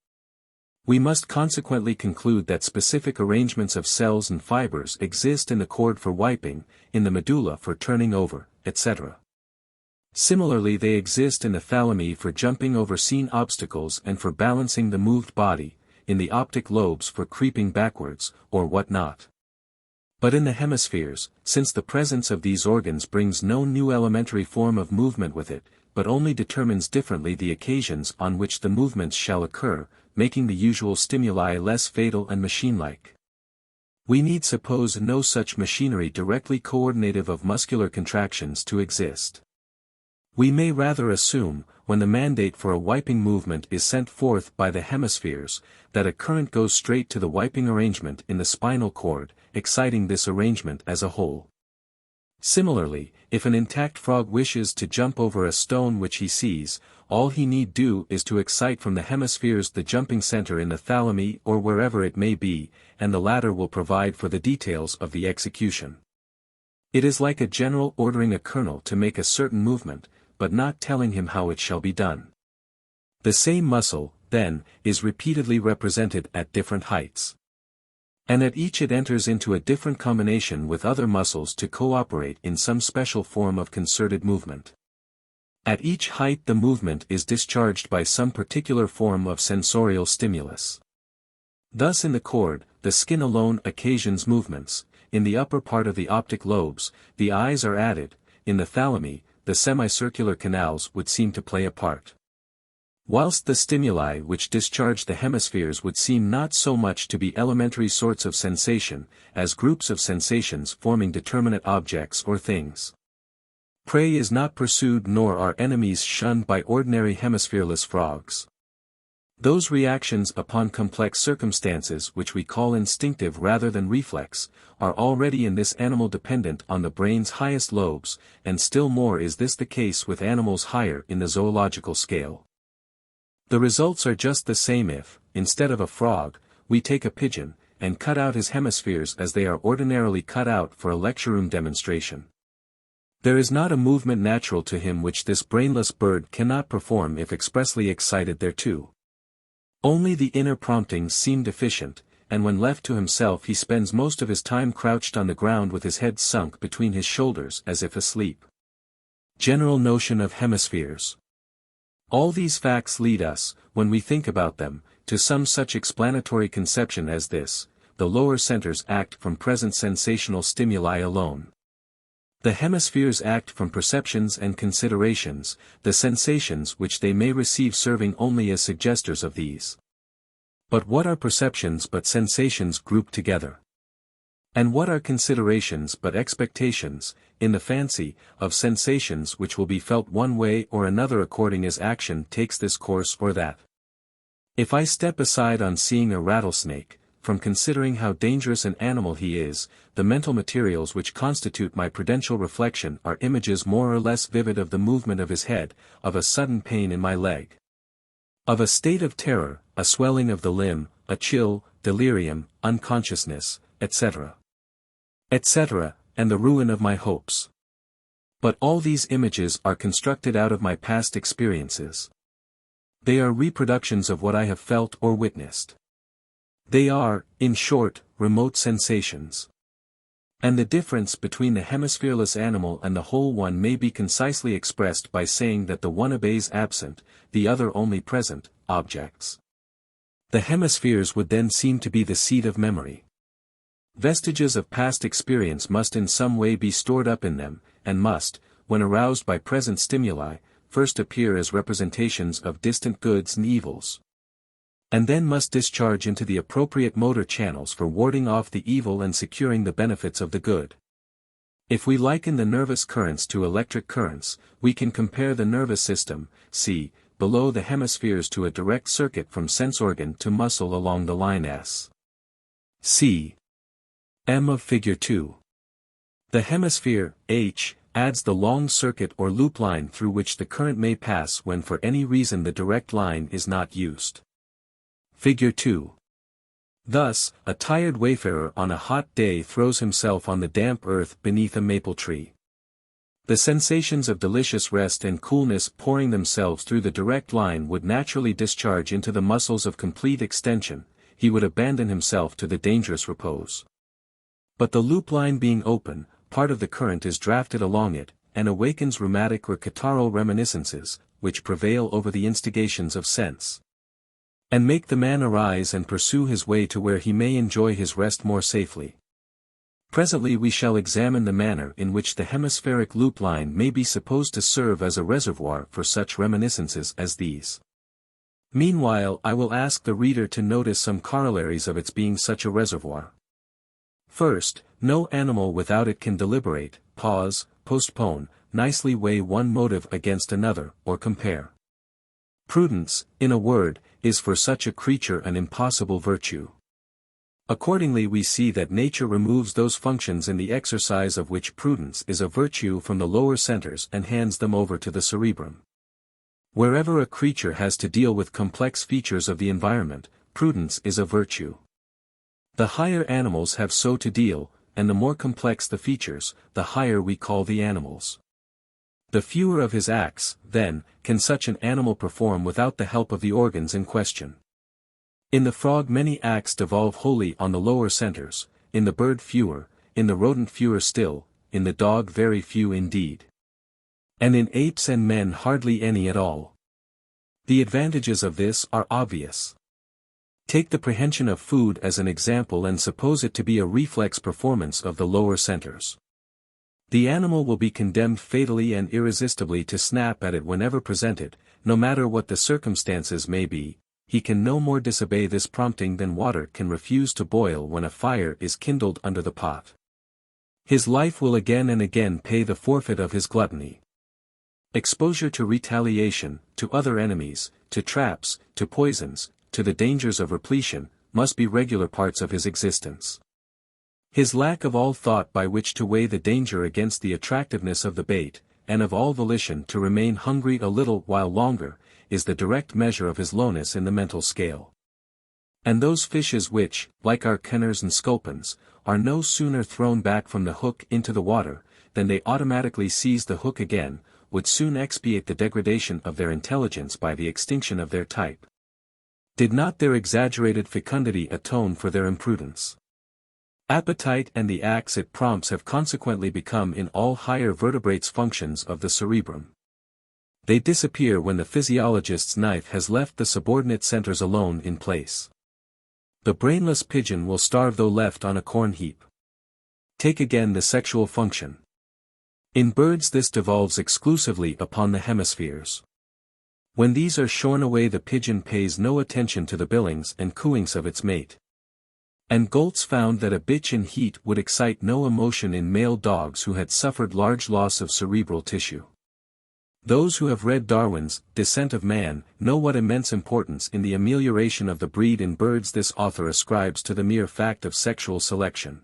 We must consequently conclude that specific arrangements of cells and fibers exist in the cord for wiping, in the medulla for turning over, etc. Similarly they exist in the thalami for jumping over seen obstacles and for balancing the moved body, in the optic lobes for creeping backwards, or what not. But in the hemispheres, since the presence of these organs brings no new elementary form of movement with it, but only determines differently the occasions on which the movements shall occur, making the usual stimuli less fatal and machine-like. We need suppose no such machinery directly coordinative of muscular contractions to exist. We may rather assume, when the mandate for a wiping movement is sent forth by the hemispheres, that a current goes straight to the wiping arrangement in the spinal cord, exciting this arrangement as a whole. Similarly, if an intact frog wishes to jump over a stone which he sees, all he need do is to excite from the hemispheres the jumping center in the thalami or wherever it may be, and the latter will provide for the details of the execution. It is like a general ordering a colonel to make a certain movement, but not telling him how it shall be done. The same muscle, then, is repeatedly represented at different heights. And at each it enters into a different combination with other muscles to cooperate in some special form of concerted movement. At each height the movement is discharged by some particular form of sensorial stimulus. Thus in the cord, the skin alone occasions movements, in the upper part of the optic lobes, the eyes are added, in the thalami, the semicircular canals would seem to play a part. Whilst the stimuli which discharge the hemispheres would seem not so much to be elementary sorts of sensation, as groups of sensations forming determinate objects or things. Prey is not pursued nor are enemies shunned by ordinary hemisphereless frogs. Those reactions upon complex circumstances which we call instinctive rather than reflex, are already in this animal dependent on the brain's highest lobes, and still more is this the case with animals higher in the zoological scale. The results are just the same if, instead of a frog, we take a pigeon, and cut out his hemispheres as they are ordinarily cut out for a lecture room demonstration. There is not a movement natural to him which this brainless bird cannot perform if expressly excited thereto. Only the inner promptings seem deficient, and when left to himself he spends most of his time crouched on the ground with his head sunk between his shoulders as if asleep. General notion of hemispheres. All these facts lead us, when we think about them, to some such explanatory conception as this: the lower centers act from present sensational stimuli alone. The hemispheres act from perceptions and considerations, the sensations which they may receive serving only as suggestors of these. But what are perceptions but sensations grouped together? And what are considerations but expectations, in the fancy, of sensations which will be felt one way or another according as action takes this course or that? If I step aside on seeing a rattlesnake, from considering how dangerous an animal he is, the mental materials which constitute my prudential reflection are images more or less vivid of the movement of his head, of a sudden pain in my leg, of a state of terror, a swelling of the limb, a chill, delirium, unconsciousness, etc. etc., and the ruin of my hopes. But all these images are constructed out of my past experiences. They are reproductions of what I have felt or witnessed. They are, in short, remote sensations. And the difference between the hemisphereless animal and the whole one may be concisely expressed by saying that the one obeys absent, the other only present, objects. The hemispheres would then seem to be the seat of memory. Vestiges of past experience must in some way be stored up in them, and must, when aroused by present stimuli, first appear as representations of distant goods and evils, and then must discharge into the appropriate motor channels for warding off the evil and securing the benefits of the good. If we liken the nervous currents to electric currents, we can compare the nervous system, c, below the hemispheres to a direct circuit from sense organ to muscle along the line S. C. M of Figure 2. The hemisphere, H, adds the long circuit or loop line through which the current may pass when for any reason the direct line is not used. Figure 2. Thus, a tired wayfarer on a hot day throws himself on the damp earth beneath a maple tree. The sensations of delicious rest and coolness pouring themselves through the direct line would naturally discharge into the muscles of complete extension, he would abandon himself to the dangerous repose. But the loop line being open, part of the current is drafted along it, and awakens rheumatic or catarrhal reminiscences, which prevail over the instigations of sense, and make the man arise and pursue his way to where he may enjoy his rest more safely. Presently we shall examine the manner in which the hemispheric loop line may be supposed to serve as a reservoir for such reminiscences as these. Meanwhile I will ask the reader to notice some corollaries of its being such a reservoir. First, no animal without it can deliberate, pause, postpone, nicely weigh one motive against another, or compare. Prudence, in a word, is for such a creature an impossible virtue. Accordingly we see that nature removes those functions in the exercise of which prudence is a virtue from the lower centers and hands them over to the cerebrum. Wherever a creature has to deal with complex features of the environment, prudence is a virtue. The higher animals have so to deal, and the more complex the features, the higher we call the animals. The fewer of his acts, then, can such an animal perform without the help of the organs in question. In the frog many acts devolve wholly on the lower centers, in the bird fewer, in the rodent fewer still, in the dog very few indeed. And in apes and men hardly any at all. The advantages of this are obvious. Take the prehension of food as an example and suppose it to be a reflex performance of the lower centers. The animal will be condemned fatally and irresistibly to snap at it whenever presented, no matter what the circumstances may be. He can no more disobey this prompting than water can refuse to boil when a fire is kindled under the pot. His life will again and again pay the forfeit of his gluttony. Exposure to retaliation, to other enemies, to traps, to poisons, to the dangers of repletion, must be regular parts of his existence. His lack of all thought by which to weigh the danger against the attractiveness of the bait, and of all volition to remain hungry a little while longer, is the direct measure of his lowness in the mental scale. And those fishes which, like our kenners and sculpins, are no sooner thrown back from the hook into the water, than they automatically seize the hook again, would soon expiate the degradation of their intelligence by the extinction of their type. Did not their exaggerated fecundity atone for their imprudence? Appetite and the acts it prompts have consequently become in all higher vertebrates functions of the cerebrum. They disappear when the physiologist's knife has left the subordinate centers alone in place. The brainless pigeon will starve though left on a corn heap. Take again the sexual function. In birds this devolves exclusively upon the hemispheres. When these are shorn away the pigeon pays no attention to the billings and cooings of its mate. And Goltz found that a bitch in heat would excite no emotion in male dogs who had suffered large loss of cerebral tissue. Those who have read Darwin's Descent of Man know what immense importance in the amelioration of the breed in birds this author ascribes to the mere fact of sexual selection.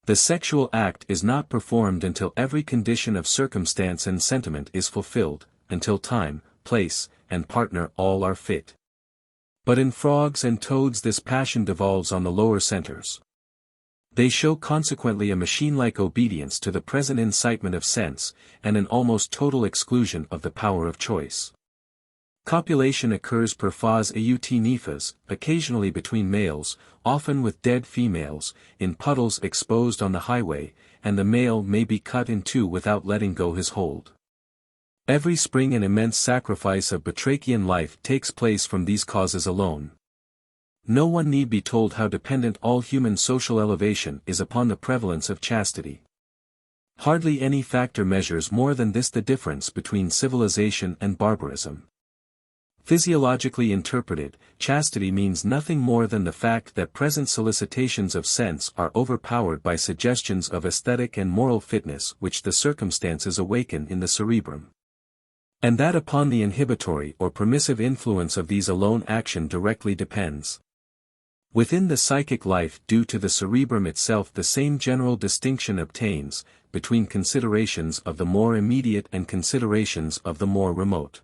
The sexual act is not performed until every condition of circumstance and sentiment is fulfilled, until time, place, and partner all are fit. But in frogs and toads this passion devolves on the lower centers. They show consequently a machine-like obedience to the present incitement of sense, and an almost total exclusion of the power of choice. Copulation occurs per fas aut nifas, occasionally between males, often with dead females, in puddles exposed on the highway, and the male may be cut in two without letting go his hold. Every spring an immense sacrifice of batrachian life takes place from these causes alone. No one need be told how dependent all human social elevation is upon the prevalence of chastity. Hardly any factor measures more than this the difference between civilization and barbarism. Physiologically interpreted, chastity means nothing more than the fact that present solicitations of sense are overpowered by suggestions of aesthetic and moral fitness which the circumstances awaken in the cerebrum. And that upon the inhibitory or permissive influence of these alone action directly depends. Within the psychic life due to the cerebrum itself the same general distinction obtains, between considerations of the more immediate and considerations of the more remote.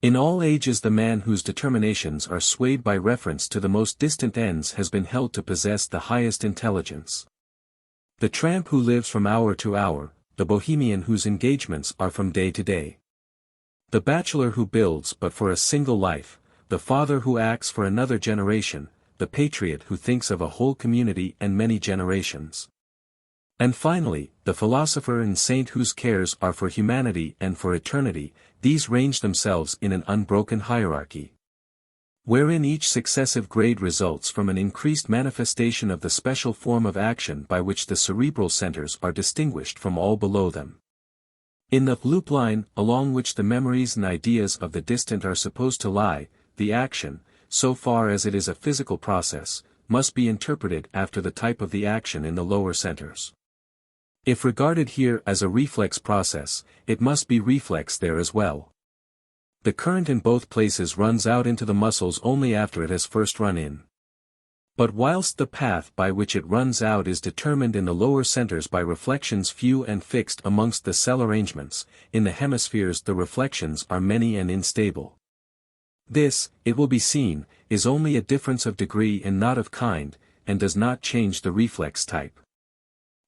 In all ages the man whose determinations are swayed by reference to the most distant ends has been held to possess the highest intelligence. The tramp who lives from hour to hour, the bohemian whose engagements are from day to day. The bachelor who builds but for a single life, the father who acts for another generation, the patriot who thinks of a whole community and many generations. And finally, the philosopher and saint whose cares are for humanity and for eternity, these range themselves in an unbroken hierarchy, wherein each successive grade results from an increased manifestation of the special form of action by which the cerebral centers are distinguished from all below them. In the loop line, along which the memories and ideas of the distant are supposed to lie, the action, so far as it is a physical process, must be interpreted after the type of the action in the lower centers. If regarded here as a reflex process, it must be reflex there as well. The current in both places runs out into the muscles only after it has first run in. But whilst the path by which it runs out is determined in the lower centers by reflections few and fixed amongst the cell arrangements, in the hemispheres the reflections are many and unstable. This, it will be seen, is only a difference of degree and not of kind, and does not change the reflex type.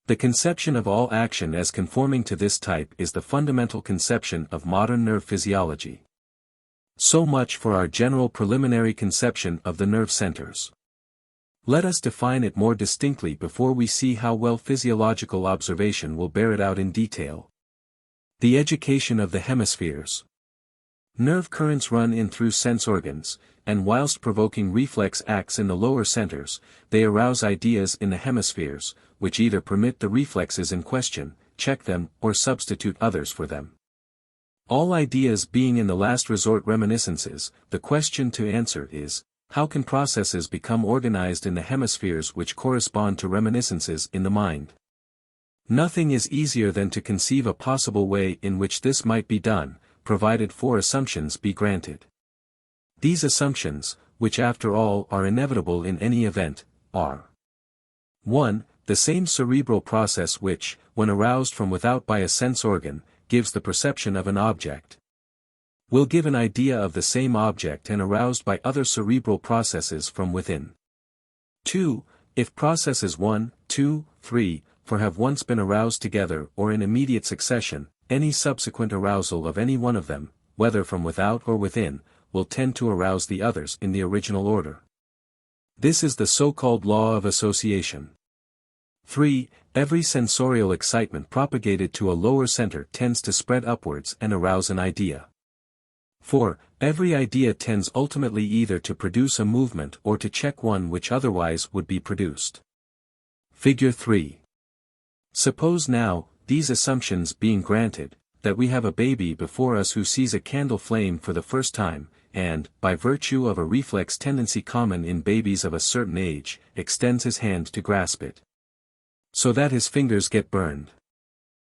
The conception of all action as conforming to this type is the fundamental conception of modern nerve physiology. So much for our general preliminary conception of the nerve centers. Let us define it more distinctly before we see how well physiological observation will bear it out in detail. The education of the hemispheres. Nerve currents run in through sense organs, and whilst provoking reflex acts in the lower centers, they arouse ideas in the hemispheres, which either permit the reflexes in question, check them, or substitute others for them. All ideas being in the last resort reminiscences, the question to answer is, how can processes become organized in the hemispheres which correspond to reminiscences in the mind? Nothing is easier than to conceive a possible way in which this might be done, provided four assumptions be granted. These assumptions, which after all are inevitable in any event, are 1. The same cerebral process which, when aroused from without by a sense organ, gives the perception of an object, will give an idea of the same object and aroused by other cerebral processes from within. 2. If processes 1, 2, 3, 4 have once been aroused together or in immediate succession, any subsequent arousal of any one of them, whether from without or within, will tend to arouse the others in the original order. This is the so-called law of association. 3. Every sensorial excitement propagated to a lower center tends to spread upwards and arouse an idea. 4. Every idea tends ultimately either to produce a movement or to check one which otherwise would be produced. Figure 3. Suppose now, these assumptions being granted, that we have a baby before us who sees a candle flame for the first time, and, by virtue of a reflex tendency common in babies of a certain age, extends his hand to grasp it, so that his fingers get burned.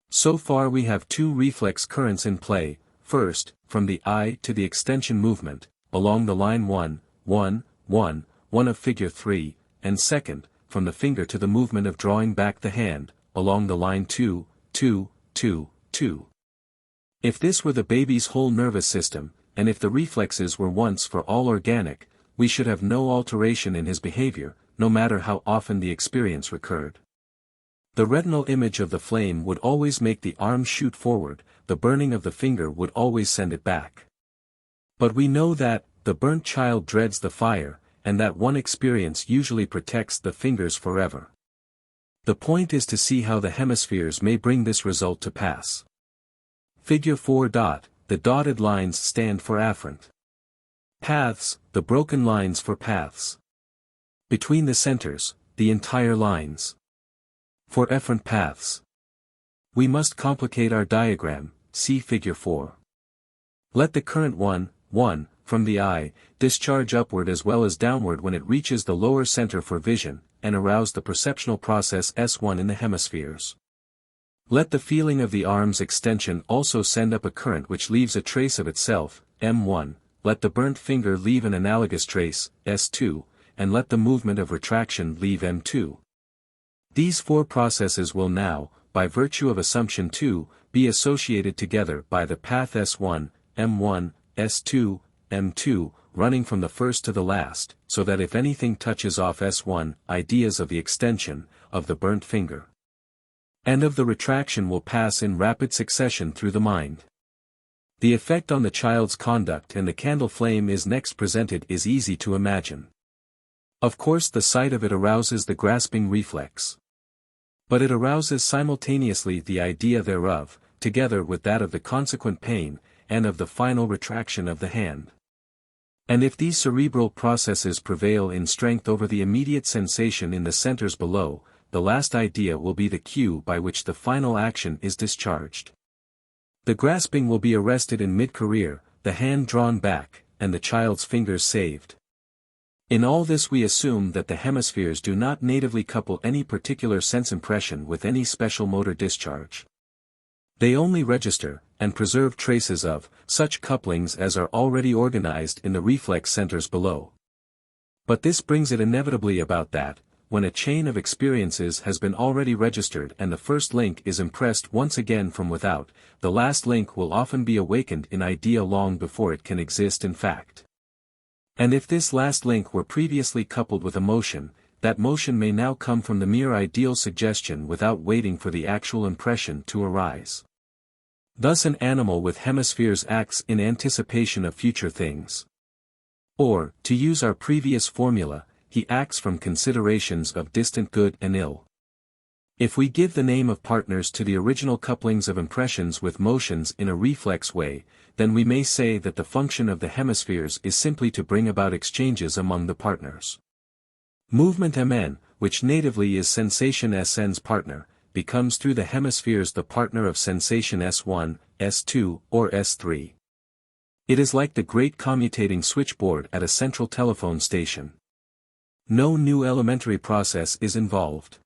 So far we have two reflex currents in play. First, from the eye to the extension movement, along the line 1, 1, 1, 1 of figure 3, and second, from the finger to the movement of drawing back the hand, along the line 2, 2, 2, 2. If this were the baby's whole nervous system, and if the reflexes were once for all organic, we should have no alteration in his behavior, no matter how often the experience recurred. The retinal image of the flame would always make the arm shoot forward, the burning of the finger would always send it back. But we know that, the burnt child dreads the fire, and that one experience usually protects the fingers forever. The point is to see how the hemispheres may bring this result to pass. Figure 4. The dotted lines stand for afferent paths, the broken lines for paths. Between the centers, the entire lines for efferent paths. We must complicate our diagram, see figure 4. Let the current 1, 1, from the eye, discharge upward as well as downward when it reaches the lower center for vision, and arouse the perceptional process S1 in the hemispheres. Let the feeling of the arm's extension also send up a current which leaves a trace of itself, M1, let the burnt finger leave an analogous trace, S2, and let the movement of retraction leave M2. These four processes will now, by virtue of assumption 2, be associated together by the path S1, M1, S2, M2, running from the first to the last, so that if anything touches off S1, ideas of the extension, of the burnt finger, and of the retraction will pass in rapid succession through the mind. The effect on the child's conduct and the candle flame is next presented is easy to imagine. Of course the sight of it arouses the grasping reflex. But it arouses simultaneously the idea thereof, together with that of the consequent pain, and of the final retraction of the hand. And if these cerebral processes prevail in strength over the immediate sensation in the centers below, the last idea will be the cue by which the final action is discharged. The grasping will be arrested in mid-career, the hand drawn back, and the child's fingers saved. In all this we assume that the hemispheres do not natively couple any particular sense impression with any special motor discharge. They only register, and preserve traces of, such couplings as are already organized in the reflex centers below. But this brings it inevitably about that, when a chain of experiences has been already registered and the first link is impressed once again from without, the last link will often be awakened in idea long before it can exist in fact. And if this last link were previously coupled with emotion, that motion may now come from the mere ideal suggestion without waiting for the actual impression to arise. Thus an animal with hemispheres acts in anticipation of future things. Or, to use our previous formula, he acts from considerations of distant good and ill. If we give the name of partners to the original couplings of impressions with motions in a reflex way, then we may say that the function of the hemispheres is simply to bring about exchanges among the partners. Movement Mn, which natively is sensation Sn's partner, becomes through the hemispheres the partner of sensation S1, S2, or S3. It is like the great commutating switchboard at a central telephone station. No new elementary process is involved.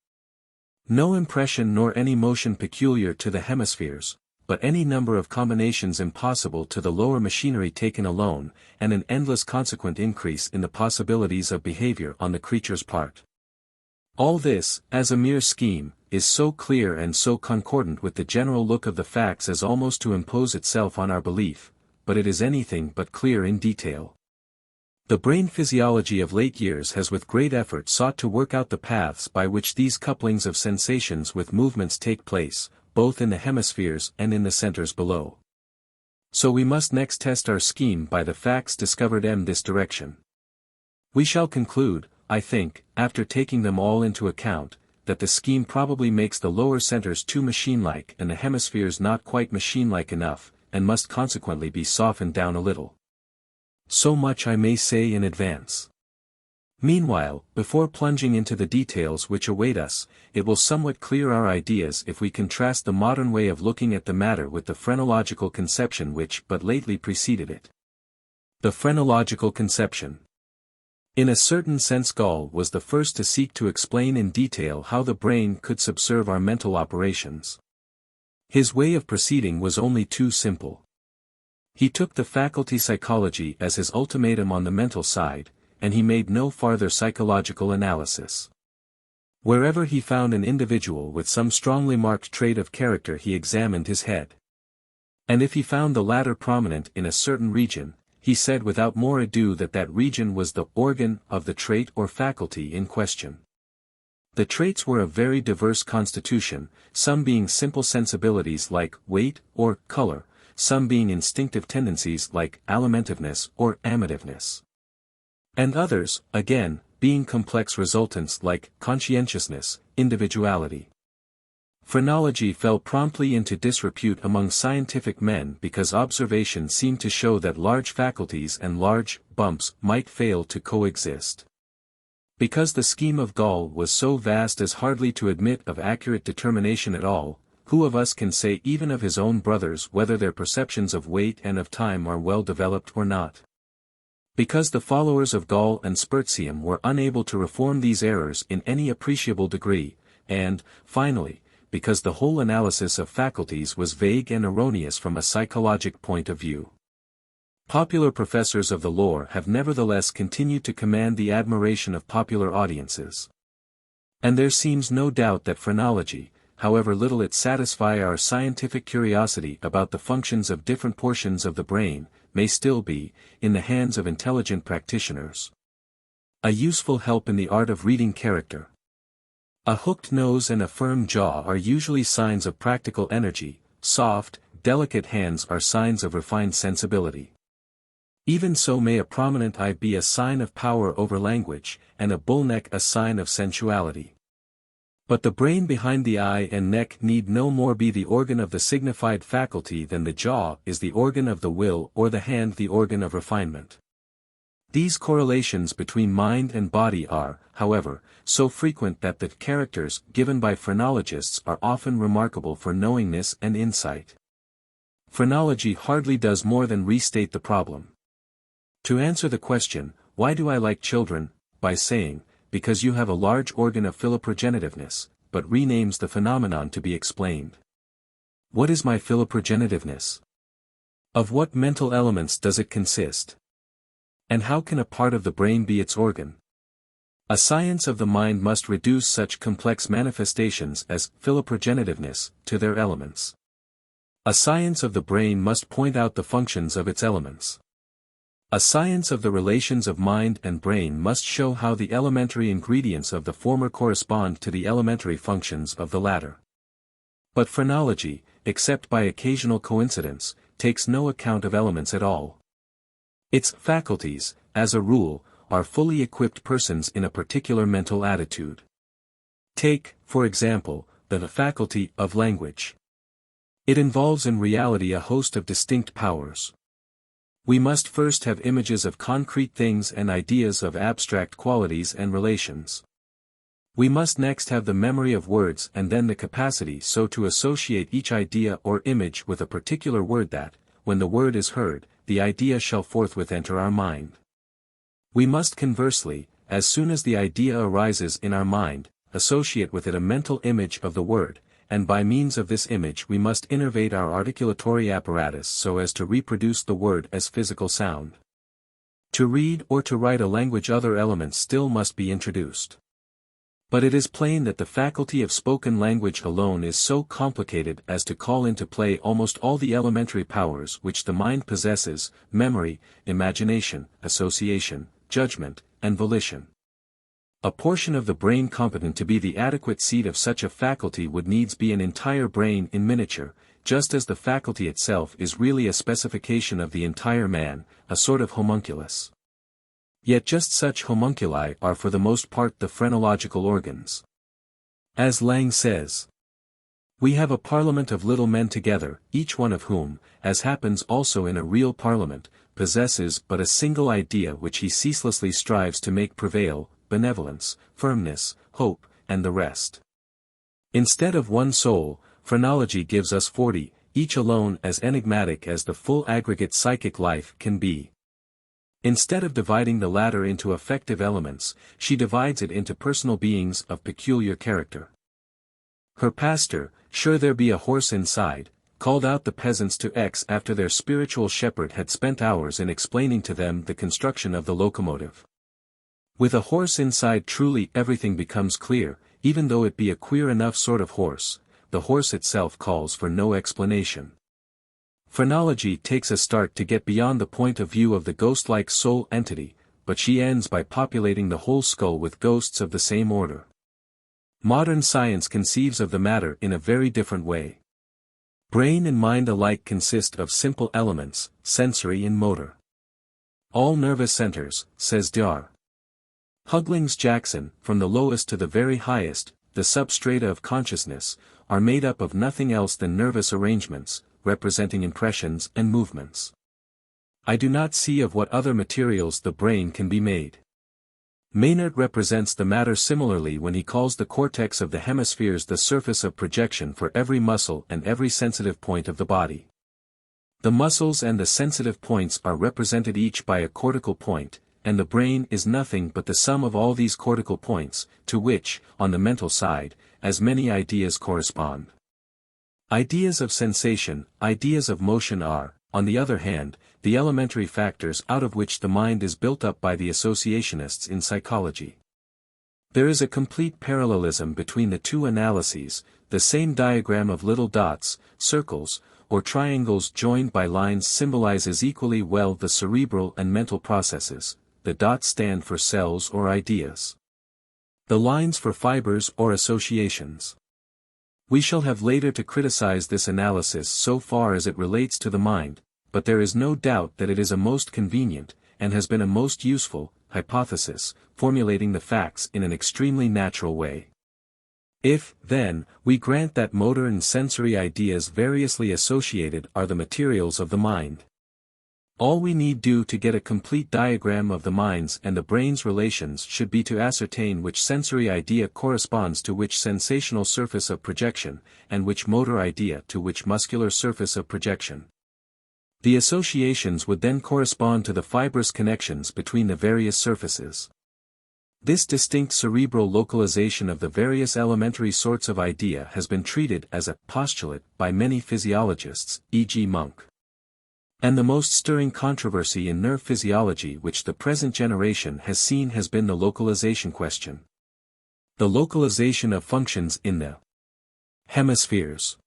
No impression nor any motion peculiar to the hemispheres, but any number of combinations impossible to the lower machinery taken alone, and an endless consequent increase in the possibilities of behavior on the creature's part. All this, as a mere scheme, is so clear and so concordant with the general look of the facts as almost to impose itself on our belief, but it is anything but clear in detail. The brain physiology of late years has with great effort sought to work out the paths by which these couplings of sensations with movements take place, both in the hemispheres and in the centers below. So we must next test our scheme by the facts discovered in this direction. We shall conclude, I think, after taking them all into account, that the scheme probably makes the lower centers too machine-like and the hemispheres not quite machine-like enough, and must consequently be softened down a little. So much I may say in advance. Meanwhile, before plunging into the details which await us, it will somewhat clear our ideas if we contrast the modern way of looking at the matter with the phrenological conception which but lately preceded it. The phrenological conception. In a certain sense Gall was the first to seek to explain in detail how the brain could subserve our mental operations. His way of proceeding was only too simple. He took the faculty psychology as his ultimatum on the mental side, and he made no farther psychological analysis. Wherever he found an individual with some strongly marked trait of character he examined his head. And if he found the latter prominent in a certain region, he said without more ado that that region was the organ of the trait or faculty in question. The traits were of very diverse constitution, some being simple sensibilities like weight or color, some being instinctive tendencies like alimentiveness or amativeness. And others, again, being complex resultants like conscientiousness, individuality. Phrenology fell promptly into disrepute among scientific men because observation seemed to show that large faculties and large bumps might fail to coexist. Because the scheme of Gall was so vast as hardly to admit of accurate determination at all, who of us can say even of his own brothers whether their perceptions of weight and of time are well developed or not? Because the followers of Gall and Spurzheim were unable to reform these errors in any appreciable degree, and, finally, because the whole analysis of faculties was vague and erroneous from a psychologic point of view. Popular professors of the lore have nevertheless continued to command the admiration of popular audiences. And there seems no doubt that phrenology, however little it satisfy our scientific curiosity about the functions of different portions of the brain, may still be, in the hands of intelligent practitioners, a useful help in the art of reading character. A hooked nose and a firm jaw are usually signs of practical energy, soft, delicate hands are signs of refined sensibility. Even so may a prominent eye be a sign of power over language, and a bull neck a sign of sensuality. But the brain behind the eye and neck need no more be the organ of the signified faculty than the jaw is the organ of the will or the hand the organ of refinement. These correlations between mind and body are, however, so frequent that the characters given by phrenologists are often remarkable for knowingness and insight. Phrenology hardly does more than restate the problem. To answer the question, why do I like children, by saying, because you have a large organ of philoprogenitiveness, but renames the phenomenon to be explained. What is my philoprogenitiveness? Of what mental elements does it consist? And how can a part of the brain be its organ? A science of the mind must reduce such complex manifestations as philoprogenitiveness to their elements. A science of the brain must point out the functions of its elements. A science of the relations of mind and brain must show how the elementary ingredients of the former correspond to the elementary functions of the latter. But phrenology, except by occasional coincidence, takes no account of elements at all. Its faculties, as a rule, are fully equipped persons in a particular mental attitude. Take, for example, the faculty of language. It involves in reality a host of distinct powers. We must first have images of concrete things and ideas of abstract qualities and relations. We must next have the memory of words and then the capacity so to associate each idea or image with a particular word that, when the word is heard, the idea shall forthwith enter our mind. We must conversely, as soon as the idea arises in our mind, associate with it a mental image of the word, and by means of this image we must innervate our articulatory apparatus so as to reproduce the word as physical sound. To read or to write a language other elements still must be introduced. But it is plain that the faculty of spoken language alone is so complicated as to call into play almost all the elementary powers which the mind possesses: memory, imagination, association, judgment, and volition. A portion of the brain competent to be the adequate seat of such a faculty would needs be an entire brain in miniature, just as the faculty itself is really a specification of the entire man, a sort of homunculus. Yet just such homunculi are for the most part the phrenological organs. As Lang says, "We have a parliament of little men together, each one of whom, as happens also in a real parliament, possesses but a single idea which he ceaselessly strives to make prevail, benevolence, firmness, hope, and the rest." Instead of one soul, phrenology gives us 40, each alone as enigmatic as the full aggregate psychic life can be. Instead of dividing the latter into affective elements, she divides it into personal beings of peculiar character. Her pastor, sure there be a horse inside, called out the peasants to X after their spiritual shepherd had spent hours in explaining to them the construction of the locomotive. With a horse inside truly everything becomes clear, even though it be a queer enough sort of horse. The horse itself calls for no explanation. Phrenology takes a start to get beyond the point of view of the ghost-like soul entity, but she ends by populating the whole skull with ghosts of the same order. Modern science conceives of the matter in a very different way. Brain and mind alike consist of simple elements, sensory and motor. All nervous centers, says Dar. Huglings Jackson, from the lowest to the very highest, the substrata of consciousness, are made up of nothing else than nervous arrangements, representing impressions and movements. I do not see of what other materials the brain can be made. Maynard represents the matter similarly when he calls the cortex of the hemispheres the surface of projection for every muscle and every sensitive point of the body. The muscles and the sensitive points are represented each by a cortical point, and the brain is nothing but the sum of all these cortical points, to which, on the mental side, as many ideas correspond. Ideas of sensation, ideas of motion are, on the other hand, the elementary factors out of which the mind is built up by the associationists in psychology. There is a complete parallelism between the two analyses. The same diagram of little dots, circles, or triangles joined by lines symbolizes equally well the cerebral and mental processes. The dots stand for cells or ideas. The lines for fibers or associations. We shall have later to criticize this analysis so far as it relates to the mind, but there is no doubt that it is a most convenient, and has been a most useful, hypothesis, formulating the facts in an extremely natural way. If, then, we grant that motor and sensory ideas variously associated are the materials of the mind, all we need do to get a complete diagram of the mind's and the brain's relations should be to ascertain which sensory idea corresponds to which sensational surface of projection, and which motor idea to which muscular surface of projection. The associations would then correspond to the fibrous connections between the various surfaces. This distinct cerebral localization of the various elementary sorts of idea has been treated as a postulate by many physiologists, e.g. Monk. And the most stirring controversy in nerve physiology which the present generation has seen has been the localization question. The localization of functions in the hemispheres.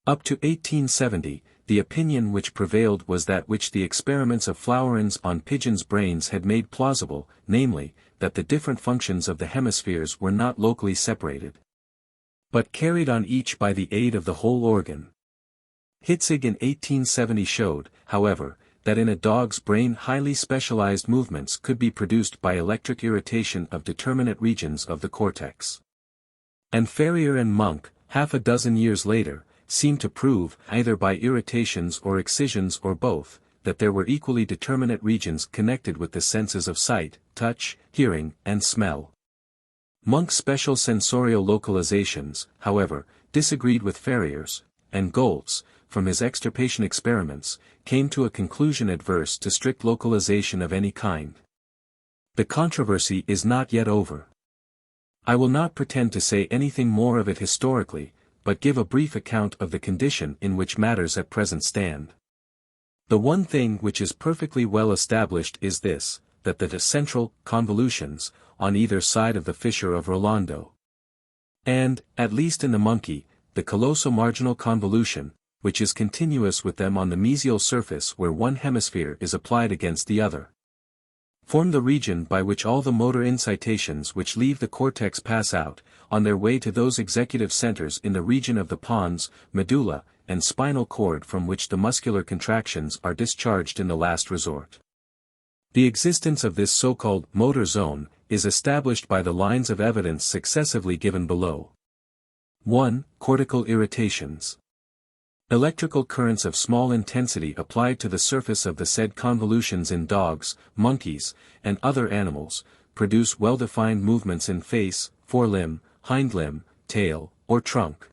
Up to 1870, the opinion which prevailed was that which the experiments of Flowerens on pigeons' brains had made plausible, namely, that the different functions of the hemispheres were not locally separated, but carried on each by the aid of the whole organ. Hitzig in 1870 showed, however, that in a dog's brain highly specialized movements could be produced by electric irritation of determinate regions of the cortex. And Ferrier and Munk, half a dozen years later, seemed to prove, either by irritations or excisions or both, that there were equally determinate regions connected with the senses of sight, touch, hearing, and smell. Munk's special sensorial localizations, however, disagreed with Ferrier's, and Goltz, from his extirpation experiments, came to a conclusion adverse to strict localization of any kind. The controversy is not yet over. I will not pretend to say anything more of it historically, but give a brief account of the condition in which matters at present stand. The one thing which is perfectly well established is this, that the central convolutions, on either side of the fissure of Rolando, and, at least in the monkey, the colloso-marginal convolution, which is continuous with them on the mesial surface where one hemisphere is applied against the other, form the region by which all the motor incitations which leave the cortex pass out, on their way to those executive centers in the region of the pons, medulla, and spinal cord from which the muscular contractions are discharged in the last resort. The existence of this so-called motor zone is established by the lines of evidence successively given below. 1. Cortical irritations. Electrical currents of small intensity applied to the surface of the said convolutions in dogs, monkeys, and other animals, produce well-defined movements in face, forelimb, hindlimb, tail, or trunk,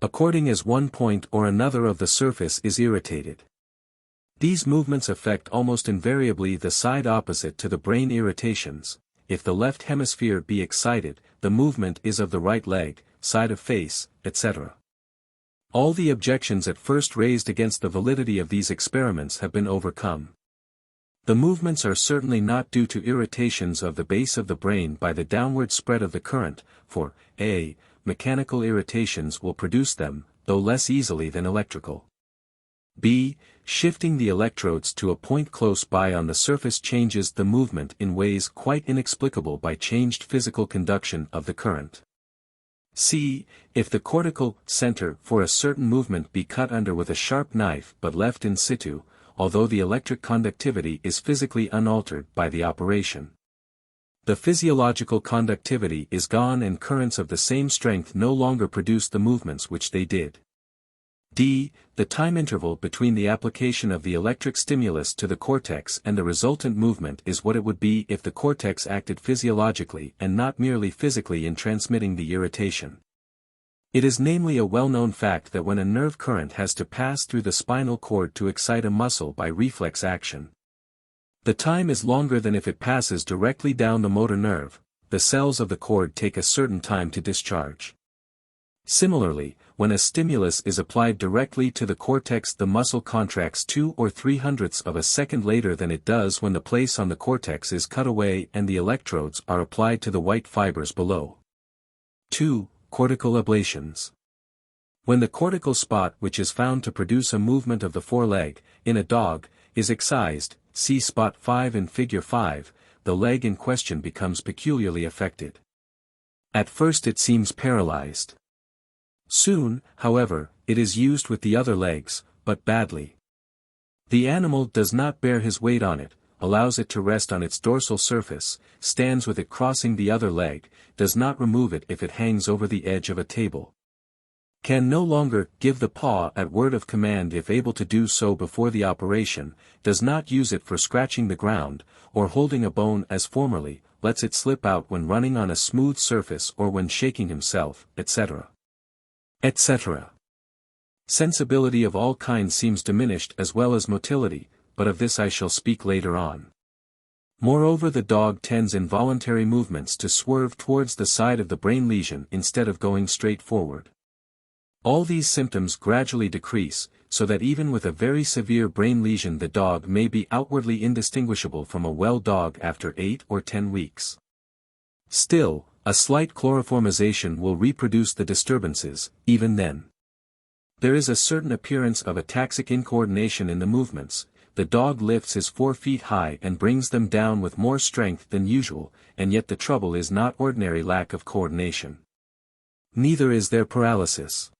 according as one point or another of the surface is irritated. These movements affect almost invariably the side opposite to the brain irritations. If the left hemisphere be excited, the movement is of the right leg, side of face, etc. All the objections at first raised against the validity of these experiments have been overcome. The movements are certainly not due to irritations of the base of the brain by the downward spread of the current, for, a. mechanical irritations will produce them, though less easily than electrical. b. Shifting the electrodes to a point close by on the surface changes the movement in ways quite inexplicable by changed physical conduction of the current. c. If the cortical center for a certain movement be cut under with a sharp knife but left in situ, although the electric conductivity is physically unaltered by the operation, the physiological conductivity is gone and currents of the same strength no longer produce the movements which they did. d. The time interval between the application of the electric stimulus to the cortex and the resultant movement is what it would be if the cortex acted physiologically and not merely physically in transmitting the irritation. It is namely a well-known fact that when a nerve current has to pass through the spinal cord to excite a muscle by reflex action, the time is longer than if it passes directly down the motor nerve. The cells of the cord take a certain time to discharge. Similarly, when a stimulus is applied directly to the cortex, the muscle contracts 2 or 3/100ths of a second later than it does when the place on the cortex is cut away and the electrodes are applied to the white fibers below. 2. Cortical ablations. When the cortical spot which is found to produce a movement of the foreleg, in a dog, is excised, see spot 5 in figure 5, the leg in question becomes peculiarly affected. At first it seems paralyzed. Soon, however, it is used with the other legs, but badly. The animal does not bear his weight on it, allows it to rest on its dorsal surface, stands with it crossing the other leg, does not remove it if it hangs over the edge of a table, can no longer give the paw at word of command if able to do so before the operation, does not use it for scratching the ground, or holding a bone as formerly, lets it slip out when running on a smooth surface or when shaking himself, etc. etc. Sensibility of all kinds seems diminished as well as motility, but of this I shall speak later on. Moreover, the dog tends in voluntary movements to swerve towards the side of the brain lesion instead of going straight forward. All these symptoms gradually decrease, so that even with a very severe brain lesion the dog may be outwardly indistinguishable from a well dog after 8 or 10 weeks. Still, a slight chloroformization will reproduce the disturbances, even then. There is a certain appearance of ataxic incoordination in the movements. The dog lifts his 4 feet high and brings them down with more strength than usual, and yet the trouble is not ordinary lack of coordination. Neither is there paralysis.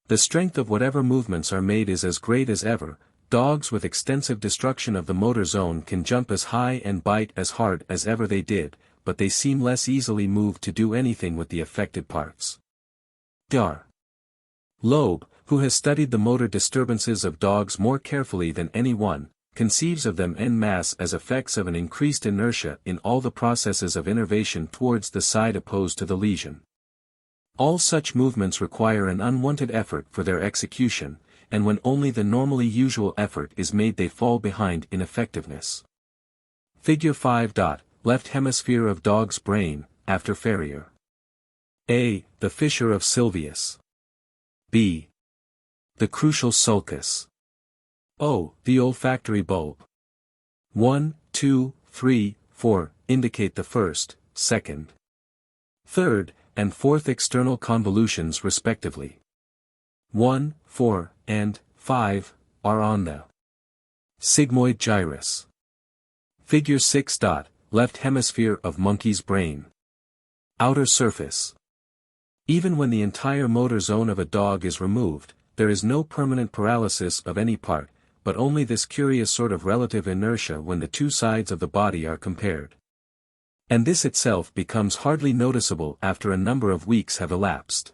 The strength of whatever movements are made is as great as ever. Dogs with extensive destruction of the motor zone can jump as high and bite as hard as ever they did, but they seem less easily moved to do anything with the affected parts. Dr. Loeb, who has studied the motor disturbances of dogs more carefully than anyone, conceives of them en masse as effects of an increased inertia in all the processes of innervation towards the side opposed to the lesion. All such movements require an unwanted effort for their execution, and when only the normally usual effort is made they fall behind in effectiveness. Figure 5. Left hemisphere of dog's brain, after Ferrier. A. The fissure of Sylvius. B. The crucial sulcus. O. The olfactory bulb. 1, 2, 3, 4 indicate the first, second, third, and fourth external convolutions respectively. 1, 4, and 5 are on the sigmoid gyrus. Figure 6. Left hemisphere of monkey's brain. Outer surface. Even when the entire motor zone of a dog is removed, there is no permanent paralysis of any part, but only this curious sort of relative inertia when the two sides of the body are compared. And this itself becomes hardly noticeable after a number of weeks have elapsed.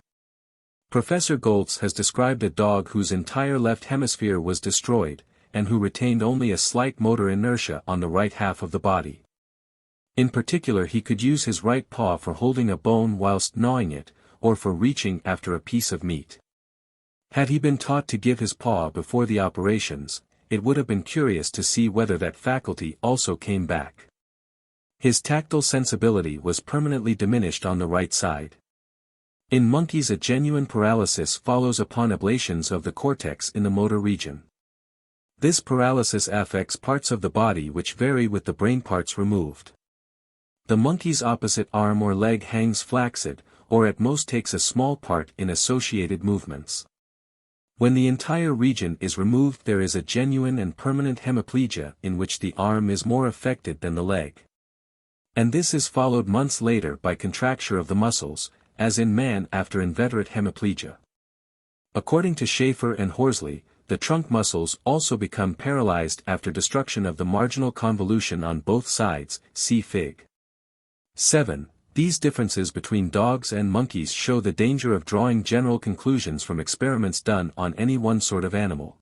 Professor Goltz has described a dog whose entire left hemisphere was destroyed, and who retained only a slight motor inertia on the right half of the body. In particular he could use his right paw for holding a bone whilst gnawing it, or for reaching after a piece of meat. Had he been taught to give his paw before the operations, it would have been curious to see whether that faculty also came back. His tactile sensibility was permanently diminished on the right side. In monkeys a genuine paralysis follows upon ablations of the cortex in the motor region. This paralysis affects parts of the body which vary with the brain parts removed. The monkey's opposite arm or leg hangs flaccid, or at most takes a small part in associated movements. When the entire region is removed there is a genuine and permanent hemiplegia in which the arm is more affected than the leg. And this is followed months later by contracture of the muscles, as in man after inveterate hemiplegia. According to Schaefer and Horsley, the trunk muscles also become paralyzed after destruction of the marginal convolution on both sides, see Fig. 7. These differences between dogs and monkeys show the danger of drawing general conclusions from experiments done on any one sort of animal.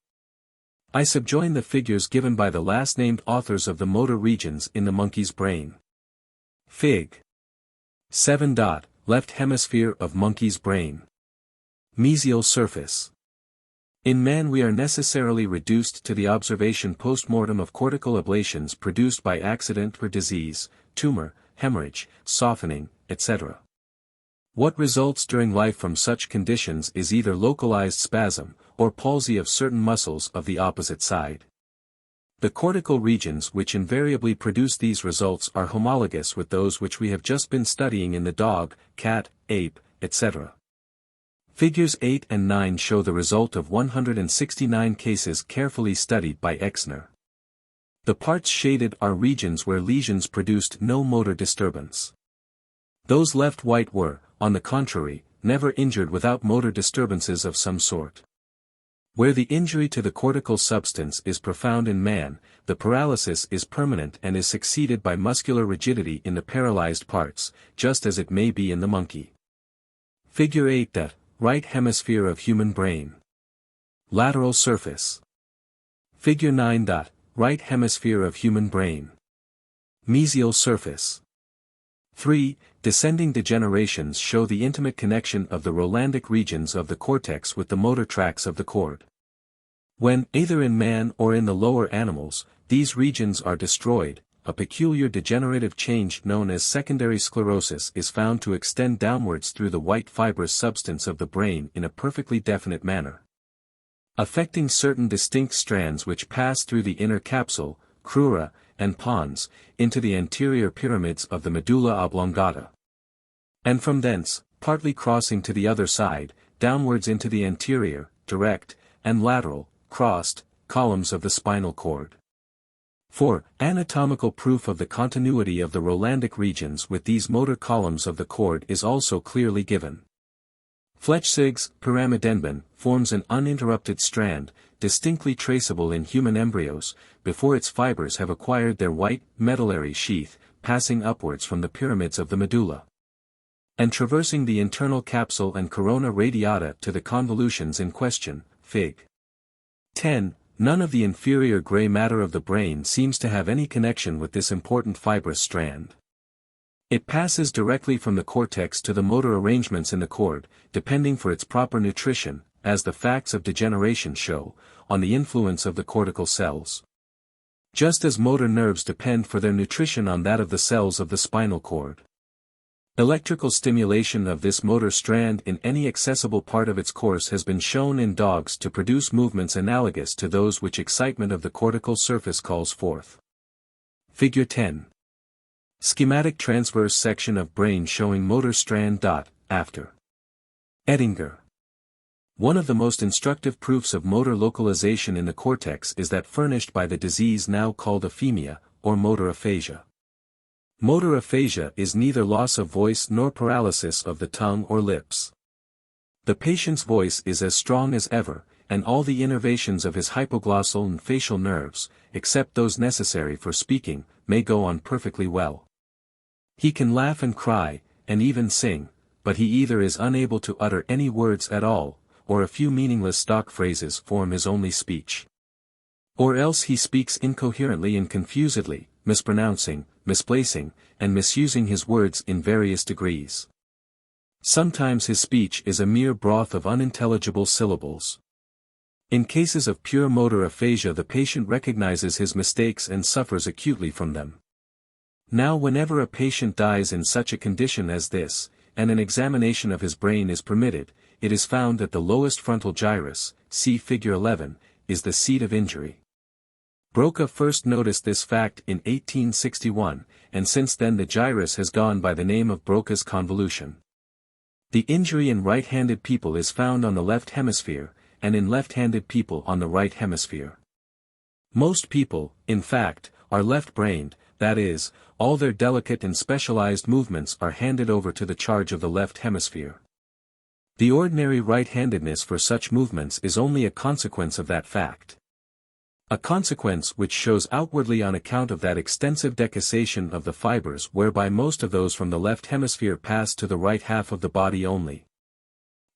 I subjoin the figures given by the last-named authors of the motor regions in the monkey's brain. Fig. 7. Left hemisphere of monkey's brain. Mesial surface. In man we are necessarily reduced to the observation post-mortem of cortical ablations produced by accident or disease, tumor, hemorrhage, softening, etc. What results during life from such conditions is either localized spasm, or palsy of certain muscles of the opposite side. The cortical regions which invariably produce these results are homologous with those which we have just been studying in the dog, cat, ape, etc. Figures 8 and 9 show the result of 169 cases carefully studied by Exner. The parts shaded are regions where lesions produced no motor disturbance. Those left white were, on the contrary, never injured without motor disturbances of some sort. Where the injury to the cortical substance is profound in man, the paralysis is permanent and is succeeded by muscular rigidity in the paralyzed parts, just as it may be in the monkey. Figure 8. Right hemisphere of human brain. Lateral surface. Figure 9. Right hemisphere of human brain. Mesial surface. 3. Descending degenerations show the intimate connection of the Rolandic regions of the cortex with the motor tracts of the cord. When, either in man or in the lower animals, these regions are destroyed, a peculiar degenerative change known as secondary sclerosis is found to extend downwards through the white fibrous substance of the brain in a perfectly definite manner, affecting certain distinct strands which pass through the inner capsule, crura, and pons, into the anterior pyramids of the medulla oblongata. And from thence, partly crossing to the other side, downwards into the anterior, direct, and lateral, crossed, columns of the spinal cord. 4. Anatomical proof of the continuity of the Rolandic regions with these motor columns of the cord is also clearly given. Flechsig's pyramidenbon forms an uninterrupted strand, distinctly traceable in human embryos, before its fibers have acquired their white, medullary sheath, passing upwards from the pyramids of the medulla, and traversing the internal capsule and corona radiata to the convolutions in question, Fig. 10. None of the inferior gray matter of the brain seems to have any connection with this important fibrous strand. It passes directly from the cortex to the motor arrangements in the cord, depending for its proper nutrition, as the facts of degeneration show, on the influence of the cortical cells. Just as motor nerves depend for their nutrition on that of the cells of the spinal cord. Electrical stimulation of this motor strand in any accessible part of its course has been shown in dogs to produce movements analogous to those which excitement of the cortical surface calls forth. Figure 10. Schematic transverse section of brain showing motor strand. After Ettinger. One of the most instructive proofs of motor localization in the cortex is that furnished by the disease now called aphemia, or motor aphasia. Motor aphasia is neither loss of voice nor paralysis of the tongue or lips. The patient's voice is as strong as ever, and all the innervations of his hypoglossal and facial nerves, except those necessary for speaking, may go on perfectly well. He can laugh and cry, and even sing, but he either is unable to utter any words at all, or a few meaningless stock phrases form his only speech. Or else he speaks incoherently and confusedly, mispronouncing, misplacing, and misusing his words in various degrees. Sometimes his speech is a mere broth of unintelligible syllables. In cases of pure motor aphasia the patient recognizes his mistakes and suffers acutely from them. Now whenever a patient dies in such a condition as this, and an examination of his brain is permitted, it is found that the lowest frontal gyrus, see Figure 11, is the seat of injury. Broca first noticed this fact in 1861, and since then the gyrus has gone by the name of Broca's convolution. The injury in right-handed people is found on the left hemisphere, and in left-handed people on the right hemisphere. Most people, in fact, are left-brained, that is, all their delicate and specialized movements are handed over to the charge of the left hemisphere. The ordinary right-handedness for such movements is only a consequence of that fact. A consequence which shows outwardly on account of that extensive decussation of the fibers whereby most of those from the left hemisphere pass to the right half of the body only.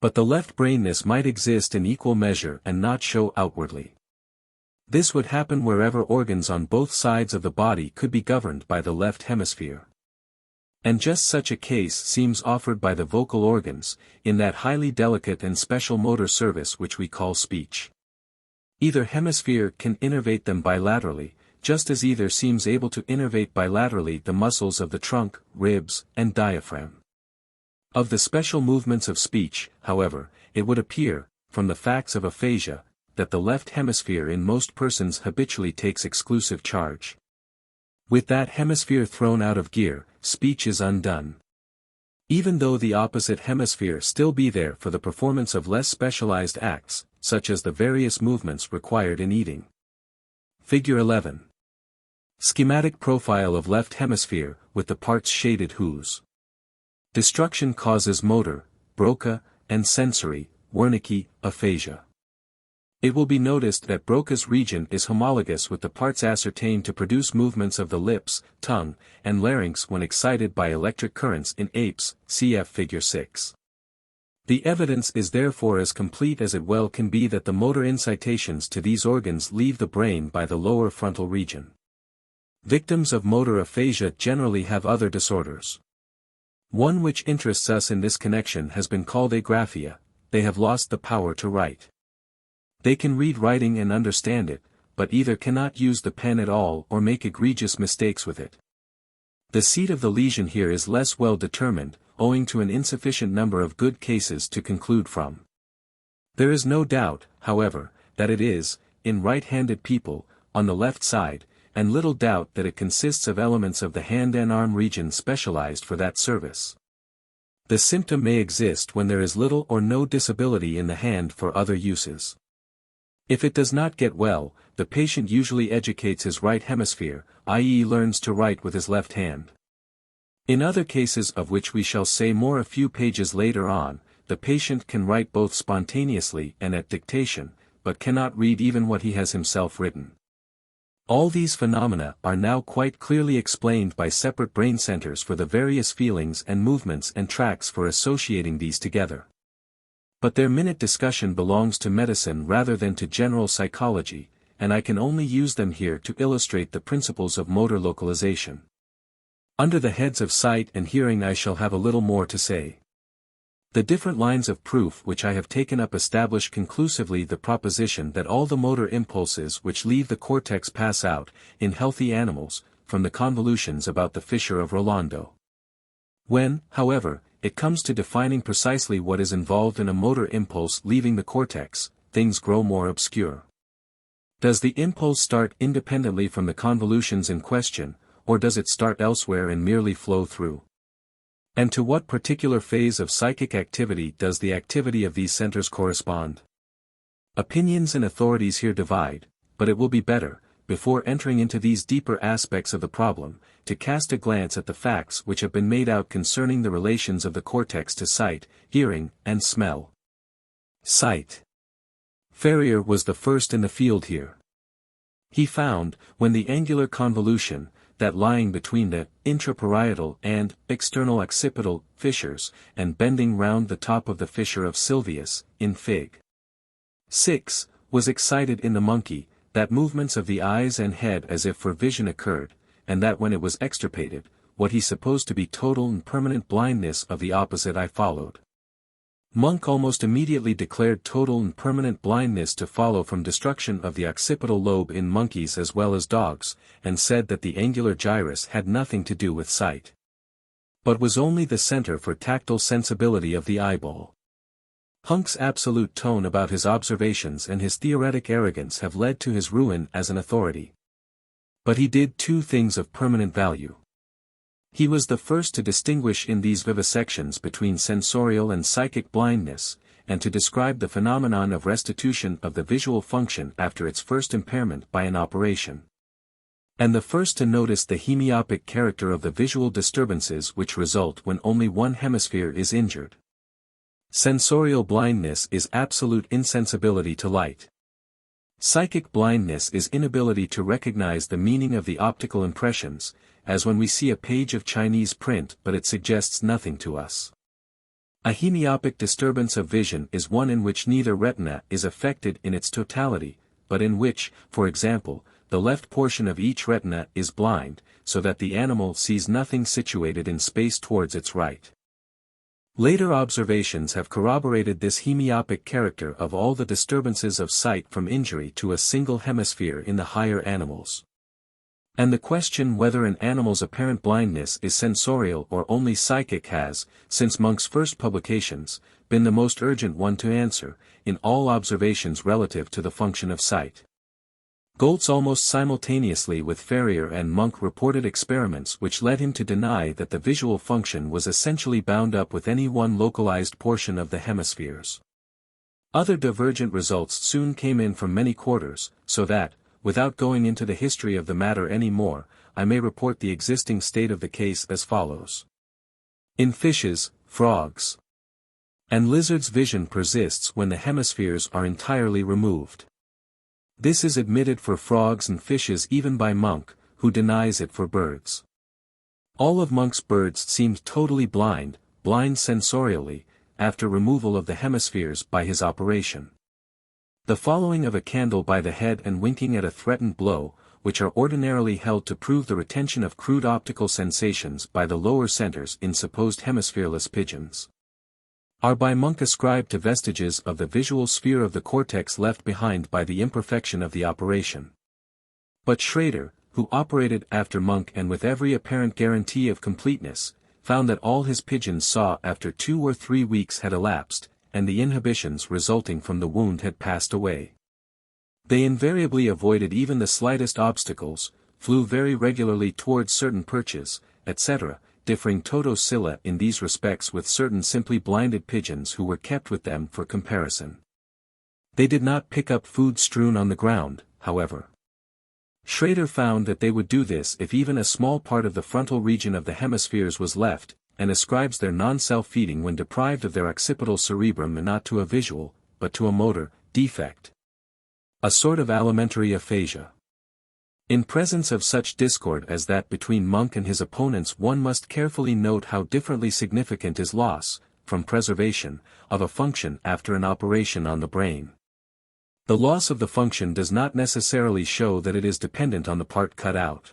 But the left-brainedness might exist in equal measure and not show outwardly. This would happen wherever organs on both sides of the body could be governed by the left hemisphere. And just such a case seems offered by the vocal organs, in that highly delicate and special motor service which we call speech. Either hemisphere can innervate them bilaterally, just as either seems able to innervate bilaterally the muscles of the trunk, ribs, and diaphragm. Of the special movements of speech, however, it would appear, from the facts of aphasia, that the left hemisphere in most persons habitually takes exclusive charge. With that hemisphere thrown out of gear, speech is undone. Even though the opposite hemisphere still be there for the performance of less specialized acts, such as the various movements required in eating. Figure 11. Schematic profile of left hemisphere, with the parts shaded whose destruction causes motor, Broca, and sensory, Wernicke, aphasia. It will be noticed that Broca's region is homologous with the parts ascertained to produce movements of the lips, tongue, and larynx when excited by electric currents in apes, cf. Figure 6. The evidence is therefore as complete as it well can be that the motor incitations to these organs leave the brain by the lower frontal region. Victims of motor aphasia generally have other disorders. One which interests us in this connection has been called agraphia. They have lost the power to write. They can read writing and understand it, but either cannot use the pen at all or make egregious mistakes with it. The seat of the lesion here is less well determined, owing to an insufficient number of good cases to conclude from. There is no doubt, however, that it is, in right-handed people, on the left side, and little doubt that it consists of elements of the hand and arm region specialized for that service. The symptom may exist when there is little or no disability in the hand for other uses. If it does not get well, the patient usually educates his right hemisphere, i.e. learns to write with his left hand. In other cases of which we shall say more a few pages later on, the patient can write both spontaneously and at dictation, but cannot read even what he has himself written. All these phenomena are now quite clearly explained by separate brain centers for the various feelings and movements and tracts for associating these together. But their minute discussion belongs to medicine rather than to general psychology, and I can only use them here to illustrate the principles of motor localization. Under the heads of sight and hearing I shall have a little more to say. The different lines of proof which I have taken up establish conclusively the proposition that all the motor impulses which leave the cortex pass out, in healthy animals, from the convolutions about the fissure of Rolando. When, however, it comes to defining precisely what is involved in a motor impulse leaving the cortex, things grow more obscure. Does the impulse start independently from the convolutions in question, or does it start elsewhere and merely flow through? And to what particular phase of psychic activity does the activity of these centers correspond? Opinions and authorities here divide, but it will be better, before entering into these deeper aspects of the problem, to cast a glance at the facts which have been made out concerning the relations of the cortex to sight, hearing, and smell. Sight. Ferrier was the first in the field here. He found, when the angular convolution, that lying between the intraparietal and external occipital fissures, and bending round the top of the fissure of Sylvius, in Fig. 6, was excited in the monkey, that movements of the eyes and head as if for vision occurred, and that when it was extirpated, what he supposed to be total and permanent blindness of the opposite eye followed. Munk almost immediately declared total and permanent blindness to follow from destruction of the occipital lobe in monkeys as well as dogs, and said that the angular gyrus had nothing to do with sight, but was only the center for tactile sensibility of the eyeball. Hunk's absolute tone about his observations and his theoretic arrogance have led to his ruin as an authority. But he did two things of permanent value. He was the first to distinguish in these vivisections between sensorial and psychic blindness, and to describe the phenomenon of restitution of the visual function after its first impairment by an operation. And the first to notice the hemiopic character of the visual disturbances which result when only one hemisphere is injured. Sensorial blindness is absolute insensibility to light. Psychic blindness is inability to recognize the meaning of the optical impressions, as when we see a page of Chinese print but it suggests nothing to us. A hemiopic disturbance of vision is one in which neither retina is affected in its totality, but in which, for example, the left portion of each retina is blind, so that the animal sees nothing situated in space towards its right. Later observations have corroborated this hemiopic character of all the disturbances of sight from injury to a single hemisphere in the higher animals. And the question whether an animal's apparent blindness is sensorial or only psychic has, since Munk's first publications, been the most urgent one to answer, in all observations relative to the function of sight. Goltz almost simultaneously with Ferrier and Munk reported experiments which led him to deny that the visual function was essentially bound up with any one localized portion of the hemispheres. Other divergent results soon came in from many quarters, so that, without going into the history of the matter any more, I may report the existing state of the case as follows. In fishes, frogs, and lizards vision persists when the hemispheres are entirely removed. This is admitted for frogs and fishes even by Munk, who denies it for birds. All of Munk's birds seemed totally blind sensorially, after removal of the hemispheres by his operation. The following of a candle by the head and winking at a threatened blow, which are ordinarily held to prove the retention of crude optical sensations by the lower centers in supposed hemisphereless pigeons, are by Munk ascribed to vestiges of the visual sphere of the cortex left behind by the imperfection of the operation. But Schrader, who operated after Monk and with every apparent guarantee of completeness, found that all his pigeons saw after 2 or 3 weeks had elapsed, and the inhibitions resulting from the wound had passed away. They invariably avoided even the slightest obstacles, flew very regularly towards certain perches, etc., differing toto scilla in these respects with certain simply blinded pigeons who were kept with them for comparison. They did not pick up food strewn on the ground, however. Schrader found that they would do this if even a small part of the frontal region of the hemispheres was left, and ascribes their non-self-feeding when deprived of their occipital cerebrum not to a visual, but to a motor, defect. A sort of alimentary aphasia. In presence of such discord as that between Monk and his opponents, one must carefully note how differently significant is loss, from preservation, of a function after an operation on the brain. The loss of the function does not necessarily show that it is dependent on the part cut out.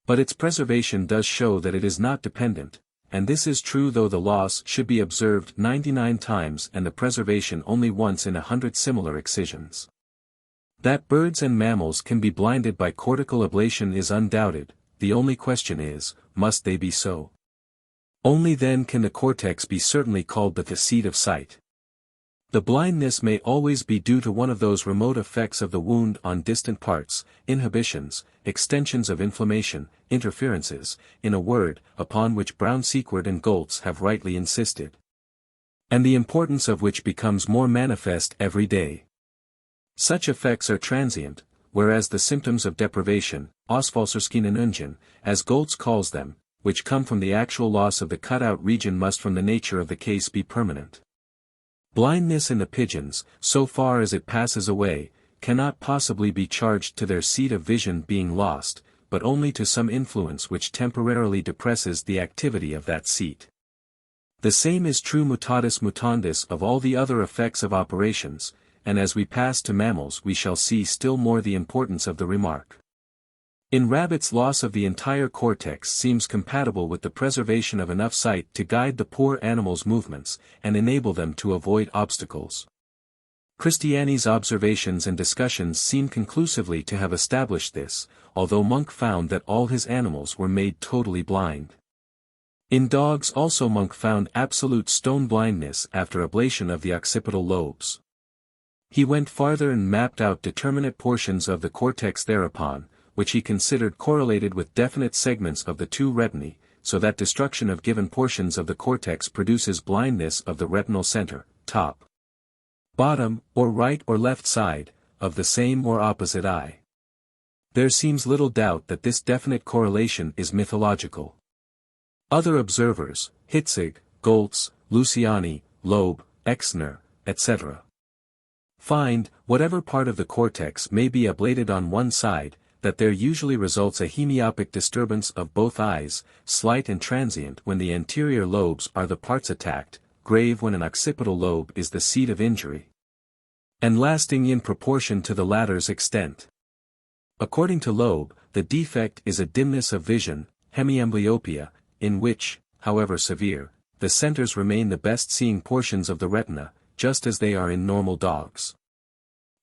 But its preservation does show that it is not dependent, and this is true though the loss should be observed 99 times and the preservation only once in 100 similar excisions. That birds and mammals can be blinded by cortical ablation is undoubted, the only question is, must they be so? Only then can the cortex be certainly called the seat of sight. The blindness may always be due to one of those remote effects of the wound on distant parts, inhibitions, extensions of inflammation, interferences, in a word, upon which Brown Sequard and Goltz have rightly insisted. And the importance of which becomes more manifest every day. Such effects are transient, whereas the symptoms of deprivation, Ausfallserscheinungen, as Goltz calls them, which come from the actual loss of the cut-out region must from the nature of the case be permanent. Blindness in the pigeons, so far as it passes away, cannot possibly be charged to their seat of vision being lost, but only to some influence which temporarily depresses the activity of that seat. The same is true mutatis mutandis of all the other effects of operations, and as we pass to mammals we shall see still more the importance of the remark. In rabbits, loss of the entire cortex seems compatible with the preservation of enough sight to guide the poor animal's movements, and enable them to avoid obstacles. Christiani's observations and discussions seem conclusively to have established this, although Monk found that all his animals were made totally blind. In dogs also Monk found absolute stone blindness after ablation of the occipital lobes. He went farther and mapped out determinate portions of the cortex thereupon, which he considered correlated with definite segments of the 2 retinae, so that destruction of given portions of the cortex produces blindness of the retinal center, top, bottom, or right or left side, of the same or opposite eye. There seems little doubt that this definite correlation is mythological. Other observers, Hitzig, Goltz, Luciani, Loeb, Exner, etc., find, whatever part of the cortex may be ablated on one side, that there usually results a hemiopic disturbance of both eyes, slight and transient when the anterior lobes are the parts attacked, grave when an occipital lobe is the seat of injury, and lasting in proportion to the latter's extent. According to Loeb, the defect is a dimness of vision, hemiamblyopia, in which, however severe, the centers remain the best-seeing portions of the retina, just as they are in normal dogs.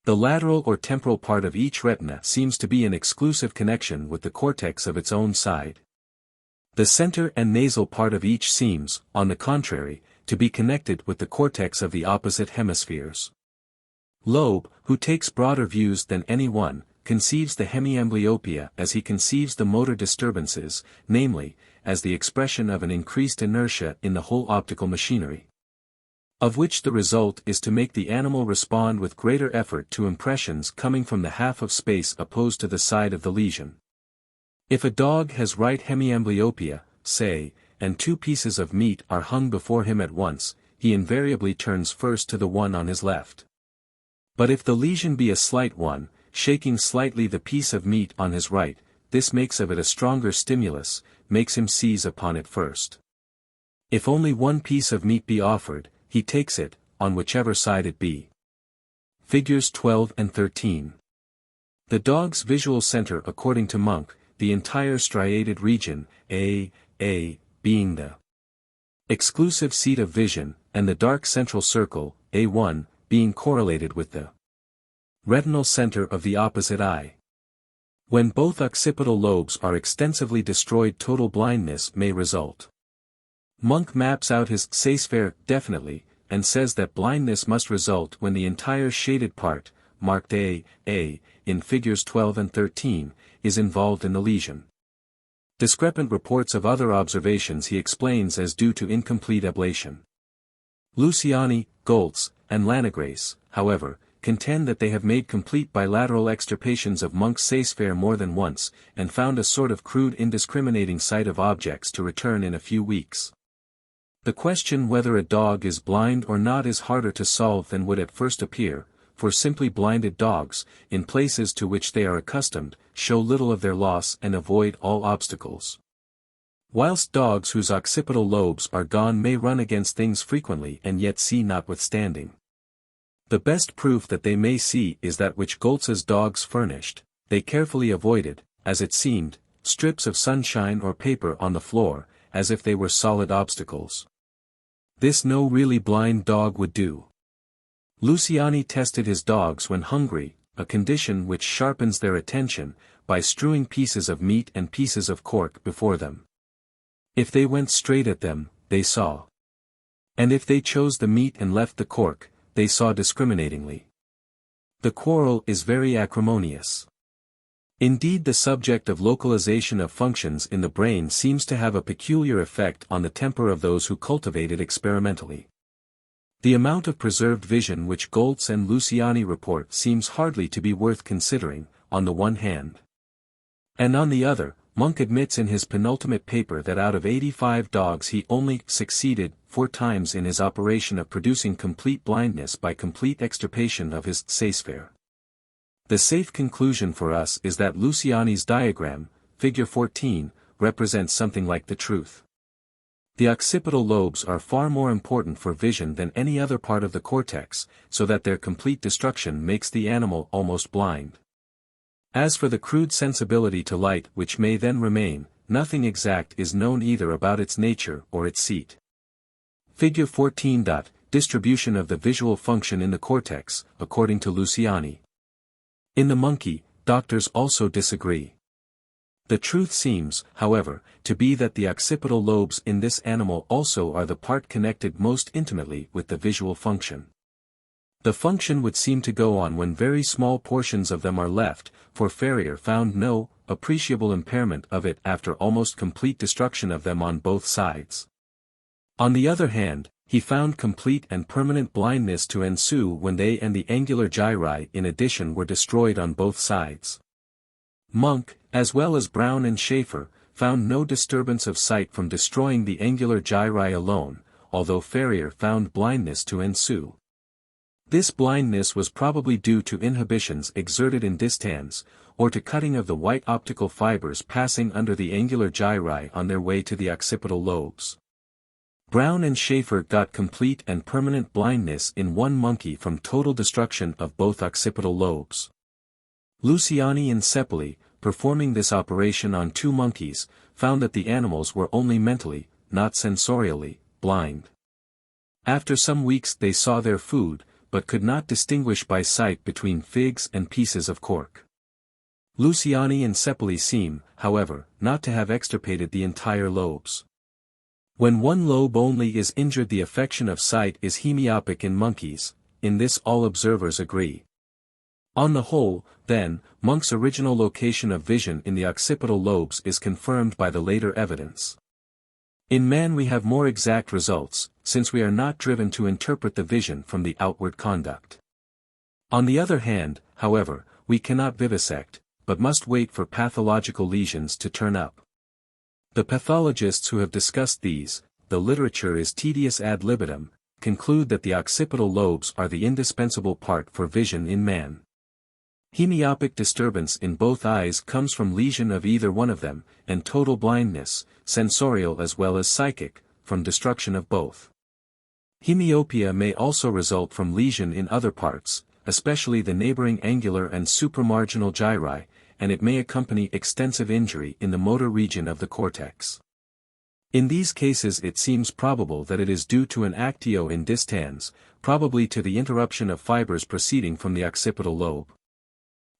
The lateral or temporal part of each retina seems to be in exclusive connection with the cortex of its own side. The center and nasal part of each seems, on the contrary, to be connected with the cortex of the opposite hemispheres. Loeb, who takes broader views than any one, conceives the hemiamblyopia as he conceives the motor disturbances, namely, as the expression of an increased inertia in the whole optical machinery, of which the result is to make the animal respond with greater effort to impressions coming from the half of space opposed to the side of the lesion. If a dog has right hemiamblyopia, say, and 2 pieces of meat are hung before him at once, he invariably turns first to the one on his left. But if the lesion be a slight one, shaking slightly the piece of meat on his right, this makes of it a stronger stimulus, makes him seize upon it first. If only one piece of meat be offered, he takes it, on whichever side it be. Figures 12 and 13. The dog's visual center according to Monk, the entire striated region, A, being the exclusive seat of vision, and the dark central circle, A1, being correlated with the retinal center of the opposite eye. When both occipital lobes are extensively destroyed, total blindness may result. Monk maps out his saisfare definitely, and says that blindness must result when the entire shaded part, marked A, in figures 12 and 13, is involved in the lesion. Discrepant reports of other observations he explains as due to incomplete ablation. Luciani, Goltz, and Landgrace, however, contend that they have made complete bilateral extirpations of Monk's saisfare more than once, and found a sort of crude indiscriminating sight of objects to return in a few weeks. The question whether a dog is blind or not is harder to solve than would at first appear, for simply blinded dogs, in places to which they are accustomed, show little of their loss and avoid all obstacles. Whilst dogs whose occipital lobes are gone may run against things frequently and yet see notwithstanding. The best proof that they may see is that which Goltz's dogs furnished. They carefully avoided, as it seemed, strips of sunshine or paper on the floor, as if they were solid obstacles. This no really blind dog would do. Luciani tested his dogs when hungry, a condition which sharpens their attention, by strewing pieces of meat and pieces of cork before them. If they went straight at them, they saw. And if they chose the meat and left the cork, they saw discriminatingly. The quarrel is very acrimonious. Indeed, the subject of localization of functions in the brain seems to have a peculiar effect on the temper of those who cultivate it experimentally. The amount of preserved vision which Goltz and Luciani report seems hardly to be worth considering, on the one hand. And on the other, Monk admits in his penultimate paper that out of 85 dogs he only succeeded 4 times in his operation of producing complete blindness by complete extirpation of his saisfare. The safe conclusion for us is that Luciani's diagram, figure 14, represents something like the truth. The occipital lobes are far more important for vision than any other part of the cortex, so that their complete destruction makes the animal almost blind. As for the crude sensibility to light which may then remain, nothing exact is known either about its nature or its seat. Figure 14. Distribution of the visual function in the cortex, according to Luciani. In the monkey, doctors also disagree. The truth seems, however, to be that the occipital lobes in this animal also are the part connected most intimately with the visual function. The function would seem to go on when very small portions of them are left, for Ferrier found no appreciable impairment of it after almost complete destruction of them on both sides. On the other hand, he found complete and permanent blindness to ensue when they and the angular gyri in addition were destroyed on both sides. Monk, as well as Brown and Schaefer, found no disturbance of sight from destroying the angular gyri alone, although Ferrier found blindness to ensue. This blindness was probably due to inhibitions exerted in distans, or to cutting of the white optical fibers passing under the angular gyri on their way to the occipital lobes. Brown and Schaefer got complete and permanent blindness in one monkey from total destruction of both occipital lobes. Luciani and Sepeli, performing this operation on 2 monkeys, found that the animals were only mentally, not sensorially, blind. After some weeks they saw their food, but could not distinguish by sight between figs and pieces of cork. Luciani and Sepeli seem, however, not to have extirpated the entire lobes. When one lobe only is injured, the affection of sight is hemiopic in monkeys. In this all observers agree. On the whole, then, Monk's original location of vision in the occipital lobes is confirmed by the later evidence. In man we have more exact results, since we are not driven to interpret the vision from the outward conduct. On the other hand, however, we cannot vivisect, but must wait for pathological lesions to turn up. The pathologists who have discussed these, the literature is tedious ad libitum, conclude that the occipital lobes are the indispensable part for vision in man. Hemiopic disturbance in both eyes comes from lesion of either one of them, and total blindness, sensorial as well as psychic, from destruction of both. Hemiopia may also result from lesion in other parts, especially the neighboring angular and supramarginal gyri, and it may accompany extensive injury in the motor region of the cortex. In these cases it seems probable that it is due to an actio in distans, probably to the interruption of fibers proceeding from the occipital lobe.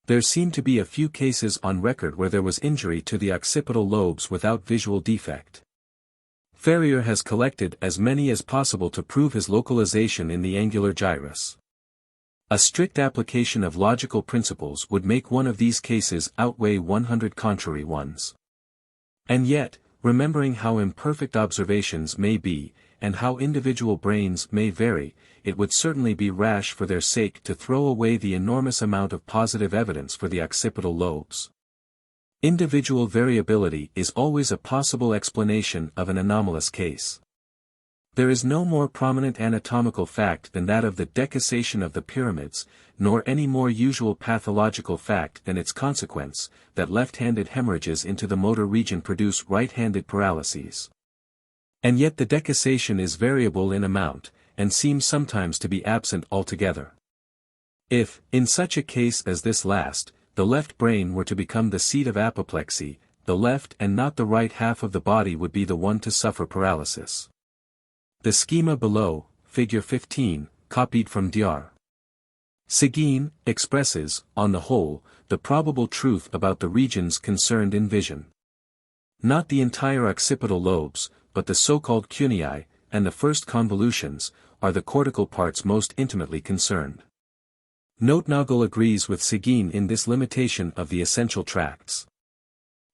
There seem to be a few cases on record where there was injury to the occipital lobes without visual defect. Ferrier has collected as many as possible to prove his localization in the angular gyrus. A strict application of logical principles would make one of these cases outweigh 100 contrary ones. And yet, remembering how imperfect observations may be, and how individual brains may vary, it would certainly be rash for their sake to throw away the enormous amount of positive evidence for the occipital lobes. Individual variability is always a possible explanation of an anomalous case. There is no more prominent anatomical fact than that of the decussation of the pyramids, nor any more usual pathological fact than its consequence, that left-handed hemorrhages into the motor region produce right-handed paralyses. And yet the decussation is variable in amount, and seems sometimes to be absent altogether. If, in such a case as this last, the left brain were to become the seat of apoplexy, the left and not the right half of the body would be the one to suffer paralysis. The schema below, figure 15, copied from Dr. Seguin, expresses, on the whole, the probable truth about the regions concerned in vision. Not the entire occipital lobes, but the so-called cunei, and the first convolutions, are the cortical parts most intimately concerned. Notnagel agrees with Seguin in this limitation of the essential tracts.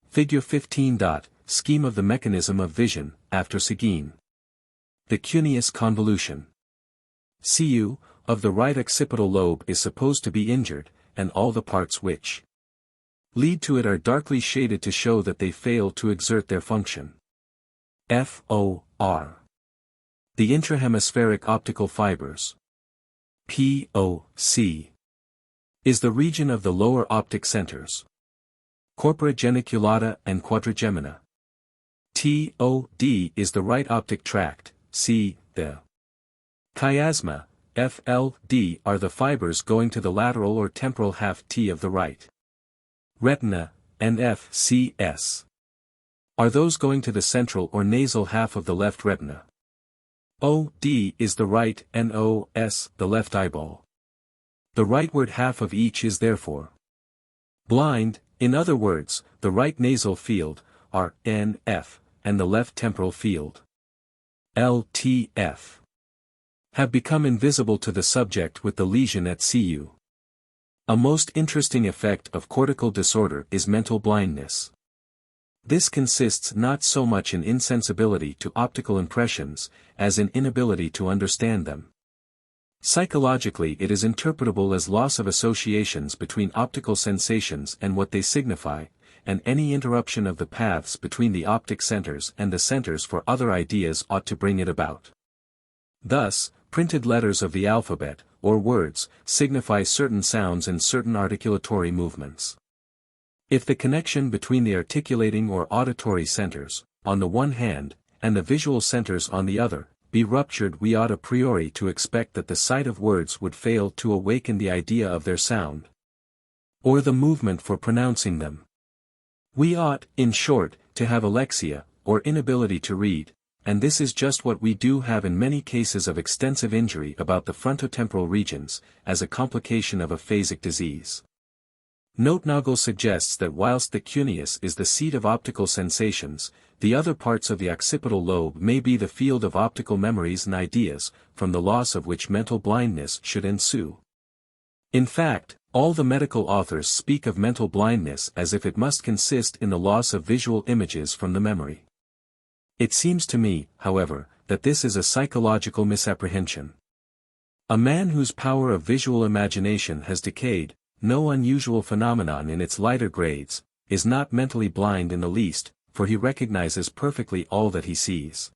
Figure 15. Scheme of the mechanism of vision, after Seguin. The cuneus convolution. Cu, of the right occipital lobe is supposed to be injured, and all the parts which lead to it are darkly shaded to show that they fail to exert their function. FOR. The intrahemispheric optical fibers. POC. Is the region of the lower optic centers. Corpora geniculata and quadrigemina. TOD is the right optic tract. C. The chiasma, FLD are the fibers going to the lateral or temporal half T of the right retina, and FCS are those going to the central or nasal half of the left retina. OD is the right and OS the left eyeball. The rightward half of each is therefore blind, in other words, the right nasal field, RNF, and the left temporal field, LTF, have become invisible to the subject with the lesion at Cu. A most interesting effect of cortical disorder is mental blindness. This consists not so much in insensibility to optical impressions, as in inability to understand them. Psychologically it is interpretable as loss of associations between optical sensations and what they signify, and any interruption of the paths between the optic centers and the centers for other ideas ought to bring it about. Thus, printed letters of the alphabet, or words, signify certain sounds and certain articulatory movements. If the connection between the articulating or auditory centers, on the one hand, and the visual centers on the other, be ruptured, we ought a priori to expect that the sight of words would fail to awaken the idea of their sound, or the movement for pronouncing them. We ought, in short, to have alexia, or inability to read, and this is just what we do have in many cases of extensive injury about the frontotemporal regions, as a complication of a phasic disease. Notnagel suggests that whilst the cuneus is the seat of optical sensations, the other parts of the occipital lobe may be the field of optical memories and ideas, from the loss of which mental blindness should ensue. In fact, all the medical authors speak of mental blindness as if it must consist in the loss of visual images from the memory. It seems to me, however, that this is a psychological misapprehension. A man whose power of visual imagination has decayed, no unusual phenomenon in its lighter grades, is not mentally blind in the least, for he recognizes perfectly all that he sees.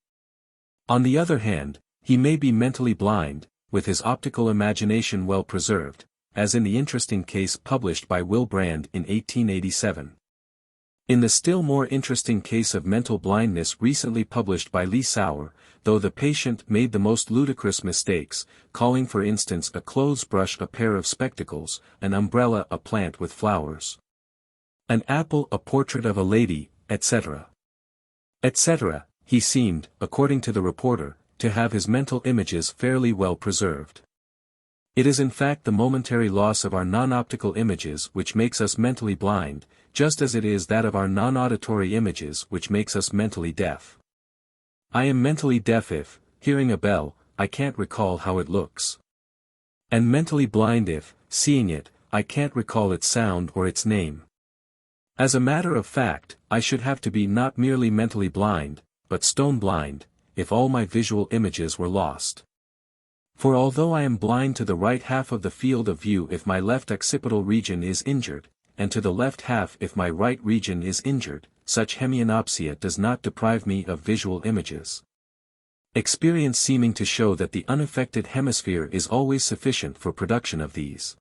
On the other hand, he may be mentally blind, with his optical imagination well preserved, as in the interesting case published by Will Brand in 1887. In the still more interesting case of mental blindness recently published by Lee Sauer, though the patient made the most ludicrous mistakes, calling for instance a clothes brush a pair of spectacles, an umbrella a plant with flowers, an apple a portrait of a lady, etc. etc., he seemed, according to the reporter, to have his mental images fairly well preserved. It is in fact the momentary loss of our non-optical images which makes us mentally blind, just as it is that of our non-auditory images which makes us mentally deaf. I am mentally deaf if, hearing a bell, I can't recall how it looks. And mentally blind if, seeing it, I can't recall its sound or its name. As a matter of fact, I should have to be not merely mentally blind, but stone blind, if all my visual images were lost. For although I am blind to the right half of the field of view if my left occipital region is injured, and to the left half if my right region is injured, such hemianopsia does not deprive me of visual images. Experience seeming to show that the unaffected hemisphere is always sufficient for production of these.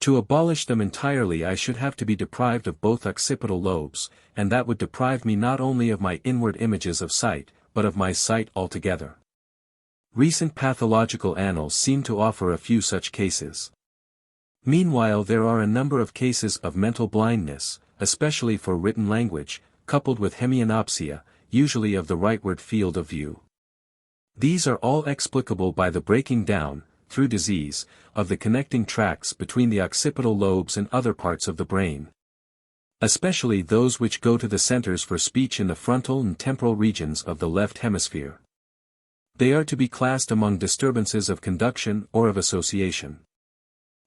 To abolish them entirely I should have to be deprived of both occipital lobes, and that would deprive me not only of my inward images of sight, but of my sight altogether. Recent pathological annals seem to offer a few such cases. Meanwhile there are a number of cases of mental blindness, especially for written language, coupled with hemianopsia, usually of the rightward field of view. These are all explicable by the breaking down, through disease, of the connecting tracts between the occipital lobes and other parts of the brain. Especially those which go to the centers for speech in the frontal and temporal regions of the left hemisphere. They are to be classed among disturbances of conduction or of association.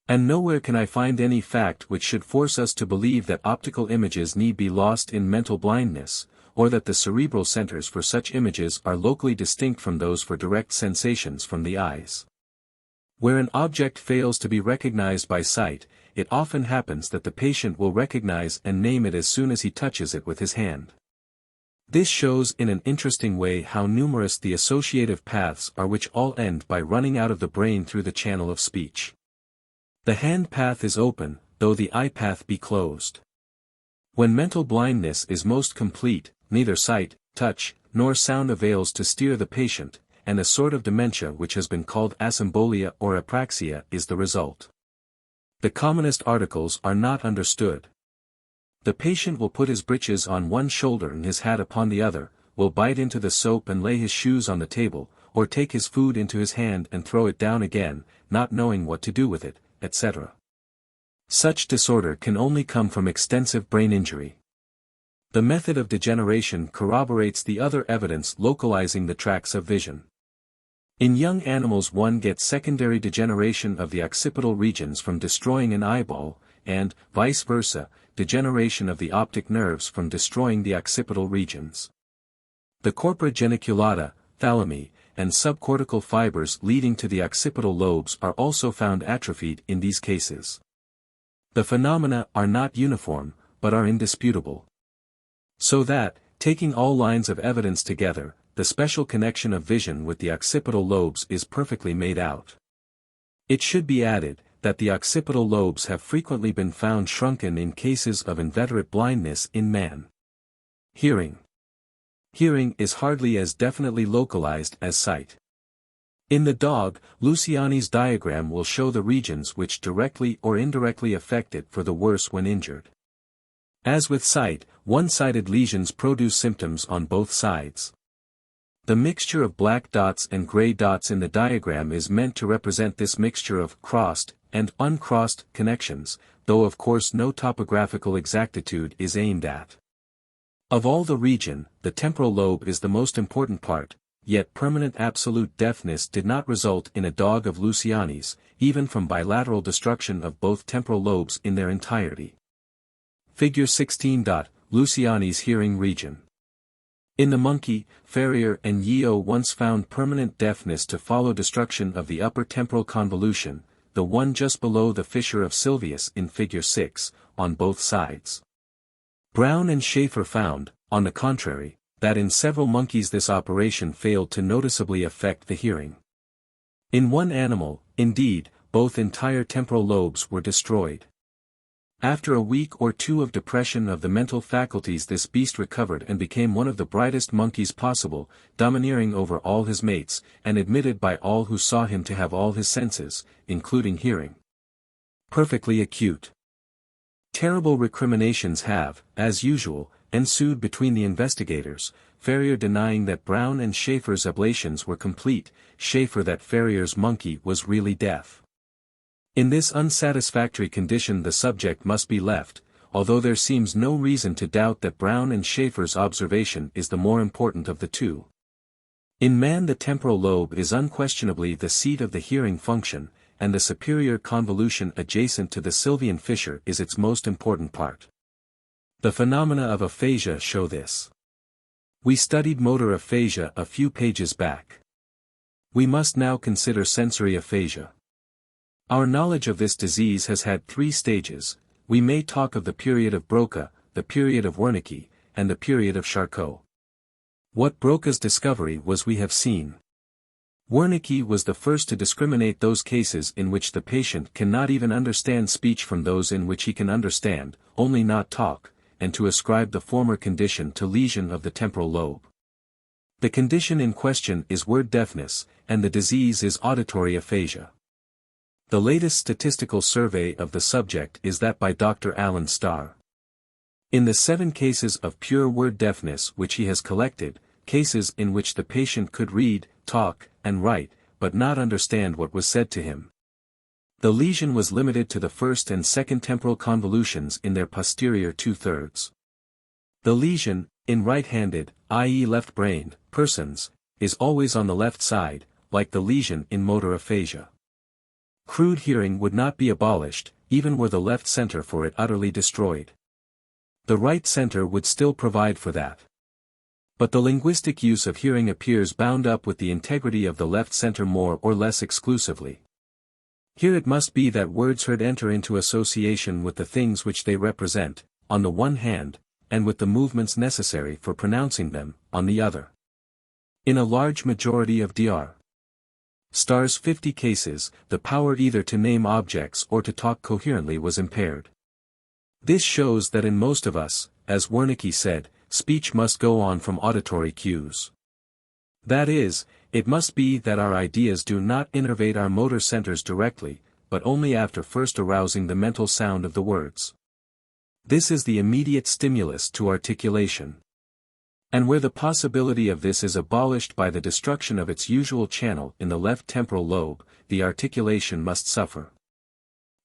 And nowhere can I find any fact which should force us to believe that optical images need be lost in mental blindness, or that the cerebral centers for such images are locally distinct from those for direct sensations from the eyes. Where an object fails to be recognized by sight, it often happens that the patient will recognize and name it as soon as he touches it with his hand. This shows in an interesting way how numerous the associative paths are which all end by running out of the brain through the channel of speech. The hand path is open, though the eye path be closed. When mental blindness is most complete, neither sight, touch, nor sound avails to steer the patient, and a sort of dementia which has been called asymbolia or apraxia is the result. The commonest articles are not understood. The patient will put his breeches on one shoulder and his hat upon the other, will bite into the soap and lay his shoes on the table, or take his food into his hand and throw it down again, not knowing what to do with it, etc. Such disorder can only come from extensive brain injury. The method of degeneration corroborates the other evidence localizing the tracts of vision. In young animals one gets secondary degeneration of the occipital regions from destroying an eyeball, and, vice versa, degeneration of the optic nerves from destroying the occipital regions. The corpora geniculata, thalami, and subcortical fibers leading to the occipital lobes are also found atrophied in these cases. The phenomena are not uniform, but are indisputable. So that, taking all lines of evidence together, the special connection of vision with the occipital lobes is perfectly made out. It should be added, that the occipital lobes have frequently been found shrunken in cases of inveterate blindness in man. Hearing. Hearing is hardly as definitely localized as sight. In the dog, Luciani's diagram will show the regions which directly or indirectly affect it for the worse when injured. As with sight, one-sided lesions produce symptoms on both sides. The mixture of black dots and gray dots in the diagram is meant to represent this mixture of crossed and uncrossed connections, though of course no topographical exactitude is aimed at. Of all the region, the temporal lobe is the most important part, yet permanent absolute deafness did not result in a dog of Luciani's, even from bilateral destruction of both temporal lobes in their entirety. Figure 16. Luciani's hearing region. In the monkey, Ferrier and Yeo once found permanent deafness to follow destruction of the upper temporal convolution, the one just below the fissure of Sylvius in Figure 6, on both sides. Brown and Schaefer found, on the contrary, that in several monkeys this operation failed to noticeably affect the hearing. In one animal, indeed, both entire temporal lobes were destroyed. After a week or two of depression of the mental faculties this beast recovered and became one of the brightest monkeys possible, domineering over all his mates, and admitted by all who saw him to have all his senses, including hearing, perfectly acute. Terrible recriminations have, as usual, ensued between the investigators, Ferrier denying that Brown and Schaefer's ablations were complete, Schaefer that Ferrier's monkey was really deaf. In this unsatisfactory condition the subject must be left, although there seems no reason to doubt that Brown and Schaeffer's observation is the more important of the two. In man the temporal lobe is unquestionably the seat of the hearing function, and the superior convolution adjacent to the Sylvian fissure is its most important part. The phenomena of aphasia show this. We studied motor aphasia a few pages back. We must now consider sensory aphasia. Our knowledge of this disease has had 3 stages. We may talk of the period of Broca, the period of Wernicke, and the period of Charcot. What Broca's discovery was we have seen. Wernicke was the first to discriminate those cases in which the patient cannot even understand speech from those in which he can understand, only not talk, and to ascribe the former condition to lesion of the temporal lobe. The condition in question is word deafness, and the disease is auditory aphasia. The latest statistical survey of the subject is that by Dr. Alan Starr. In the 7 cases of pure word deafness which he has collected, cases in which the patient could read, talk, and write, but not understand what was said to him. The lesion was limited to the first and second temporal convolutions in their posterior 2/3. The lesion, in right-handed, i.e. left-brained, persons, is always on the left side, like the lesion in motor aphasia. Crude hearing would not be abolished, even were the left center for it utterly destroyed. The right center would still provide for that. But the linguistic use of hearing appears bound up with the integrity of the left center more or less exclusively. Here it must be that words heard enter into association with the things which they represent, on the one hand, and with the movements necessary for pronouncing them, on the other. In a large majority of Dr. Starr's 50 cases, the power either to name objects or to talk coherently was impaired. This shows that in most of us, as Wernicke said, speech must go on from auditory cues. That is, it must be that our ideas do not innervate our motor centers directly, but only after first arousing the mental sound of the words. This is the immediate stimulus to articulation. And where the possibility of this is abolished by the destruction of its usual channel in the left temporal lobe, the articulation must suffer.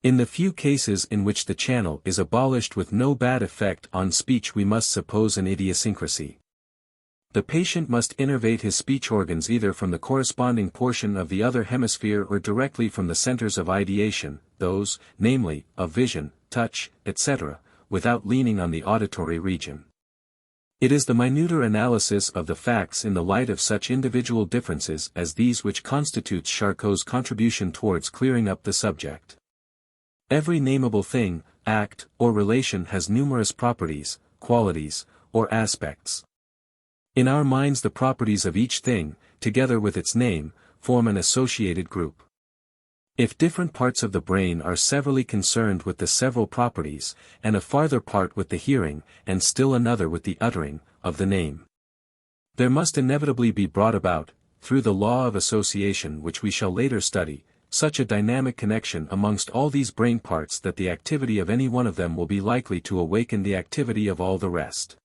In the few cases in which the channel is abolished with no bad effect on speech we must suppose an idiosyncrasy. The patient must innervate his speech organs either from the corresponding portion of the other hemisphere or directly from the centers of ideation, those, namely, of vision, touch, etc., without leaning on the auditory region. It is the minuter analysis of the facts in the light of such individual differences as these which constitutes Charcot's contribution towards clearing up the subject. Every nameable thing, act, or relation has numerous properties, qualities, or aspects. In our minds the properties of each thing, together with its name, form an associated group. If different parts of the brain are severally concerned with the several properties, and a farther part with the hearing, and still another with the uttering, of the name, there must inevitably be brought about, through the law of association which we shall later study, such a dynamic connection amongst all these brain parts that the activity of any one of them will be likely to awaken the activity of all the rest.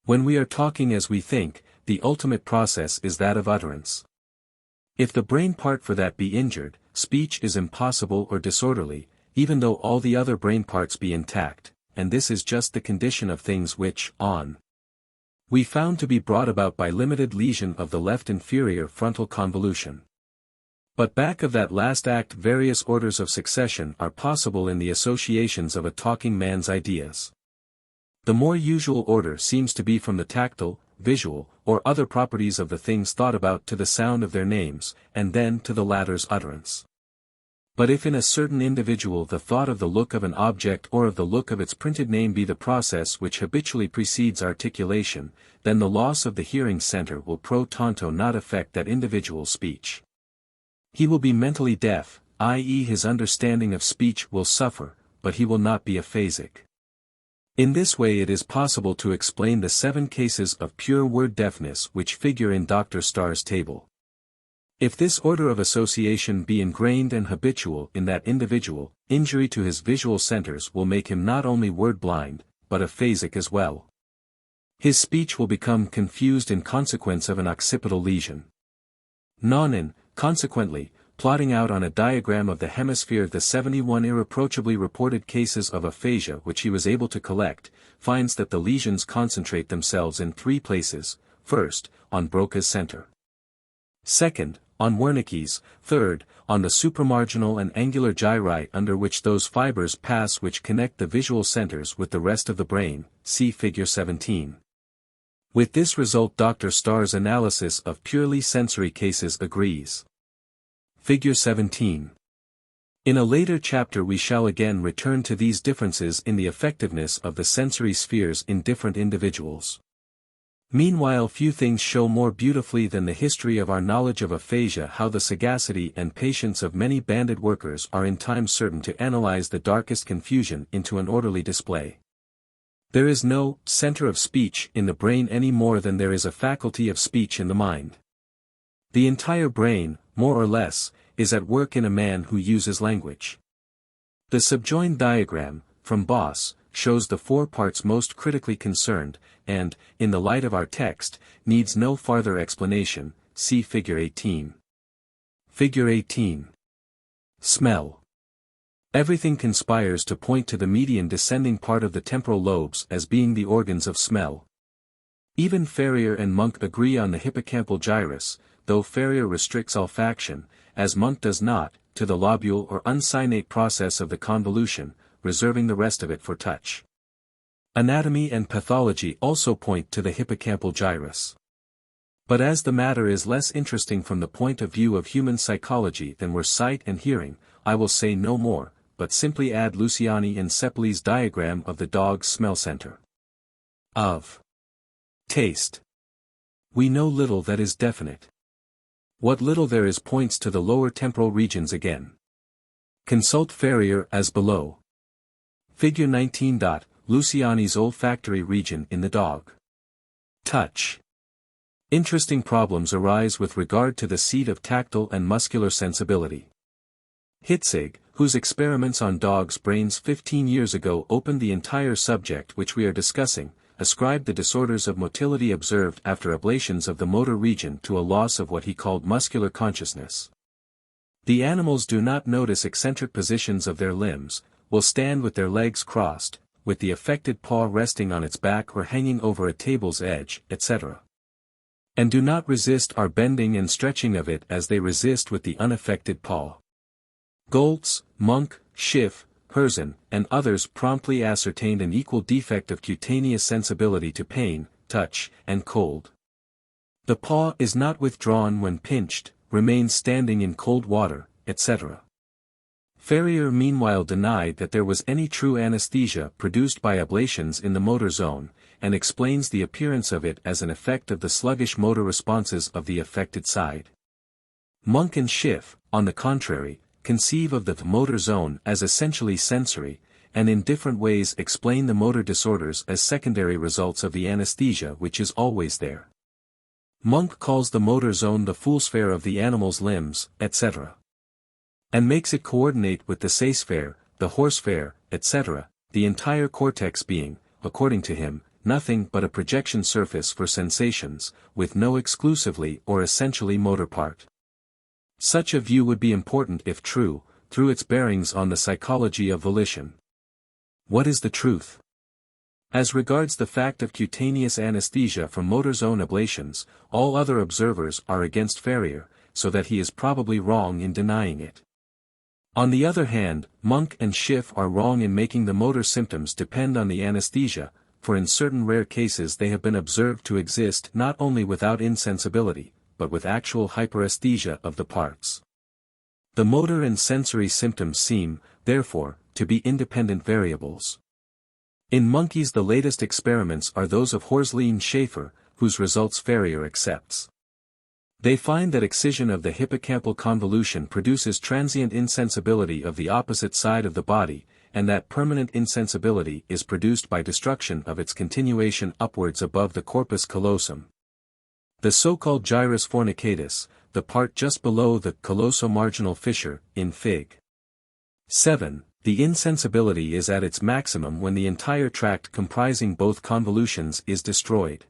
When we are talking as we think, the ultimate process is that of utterance. If the brain part for that be injured, speech is impossible or disorderly, even though all the other brain parts be intact, and this is just the condition of things which, we found to be brought about by limited lesion of the left inferior frontal convolution. But back of that last act various orders of succession are possible in the associations of a talking man's ideas. The more usual order seems to be from the tactile, visual, or other properties of the things thought about to the sound of their names, and then to the latter's utterance. But if in a certain individual the thought of the look of an object or of the look of its printed name be the process which habitually precedes articulation, then the loss of the hearing center will pro tanto not affect that individual's speech. He will be mentally deaf, i.e. his understanding of speech will suffer, but he will not be aphasic. In this way it is possible to explain the 7 cases of pure word deafness which figure in Dr. Starr's table. If this order of association be ingrained and habitual in that individual, injury to his visual centers will make him not only word blind, but aphasic as well. His speech will become confused in consequence of an occipital lesion. Nonin, consequently, plotting out on a diagram of the hemisphere the 71 irreproachably reported cases of aphasia which he was able to collect, finds that the lesions concentrate themselves in 3 places: first, on Broca's center; second, on Wernicke's; third, on the supramarginal and angular gyri under which those fibers pass which connect the visual centers with the rest of the brain, see figure 17. With this result Dr. Starr's analysis of purely sensory cases agrees. Figure 17. In a later chapter we shall again return to these differences in the effectiveness of the sensory spheres in different individuals. Meanwhile, few things show more beautifully than the history of our knowledge of aphasia how the sagacity and patience of many banded workers are in time certain to analyze the darkest confusion into an orderly display. There is no center of speech in the brain any more than there is a faculty of speech in the mind. The entire brain, more or less, is at work in a man who uses language. The subjoined diagram, from Boss, shows the 4 parts most critically concerned, and, in the light of our text, needs no farther explanation, see figure 18. Figure 18. Smell. Everything conspires to point to the median descending part of the temporal lobes as being the organs of smell. Even Ferrier and Monk agree on the hippocampal gyrus, though Ferrier restricts olfaction, as Monk does not, to the lobule or uncinate process of the convolution, reserving the rest of it for touch. Anatomy and pathology also point to the hippocampal gyrus. But as the matter is less interesting from the point of view of human psychology than were sight and hearing, I will say no more, but simply add Luciani and Seppeli's diagram of the dog's smell center. Of taste. We know little that is definite. What little there is points to the lower temporal regions again. Consult Ferrier as below. Figure 19. Luciani's olfactory region in the dog. Touch. Interesting problems arise with regard to the seat of tactile and muscular sensibility. Hitzig, whose experiments on dogs' brains 15 years ago opened the entire subject which we are discussing, ascribed the disorders of motility observed after ablations of the motor region to a loss of what he called muscular consciousness. The animals do not notice eccentric positions of their limbs, will stand with their legs crossed, with the affected paw resting on its back or hanging over a table's edge, etc. And do not resist our bending and stretching of it as they resist with the unaffected paw. Goltz, Monk, Schiff, Herzen, and others promptly ascertained an equal defect of cutaneous sensibility to pain, touch, and cold. The paw is not withdrawn when pinched, remains standing in cold water, etc. Ferrier meanwhile denied that there was any true anesthesia produced by ablations in the motor zone, and explains the appearance of it as an effect of the sluggish motor responses of the affected side. Monk and Schiff, on the contrary, conceive of the motor zone as essentially sensory, and in different ways explain the motor disorders as secondary results of the anesthesia which is always there. Monk calls the motor zone the foolsphere of the animal's limbs, etc. and makes it coordinate with the seisphere, the horsephere, etc., the entire cortex being, according to him, nothing but a projection surface for sensations, with no exclusively or essentially motor part. Such a view would be important if true, through its bearings on the psychology of volition. What is the truth? As regards the fact of cutaneous anesthesia from motor zone ablations, all other observers are against Ferrier, so that he is probably wrong in denying it. On the other hand, Monk and Schiff are wrong in making the motor symptoms depend on the anesthesia, for in certain rare cases they have been observed to exist not only without insensibility, but with actual hyperesthesia of the parts. The motor and sensory symptoms seem, therefore, to be independent variables. In monkeys the latest experiments are those of Horsley and Schaefer, whose results Ferrier accepts. They find that excision of the hippocampal convolution produces transient insensibility of the opposite side of the body, and that permanent insensibility is produced by destruction of its continuation upwards above the corpus callosum. The so-called gyrus fornicatus, the part just below the colloso-marginal fissure, in Fig. 7, the insensibility is at its maximum when the entire tract comprising both convolutions is destroyed.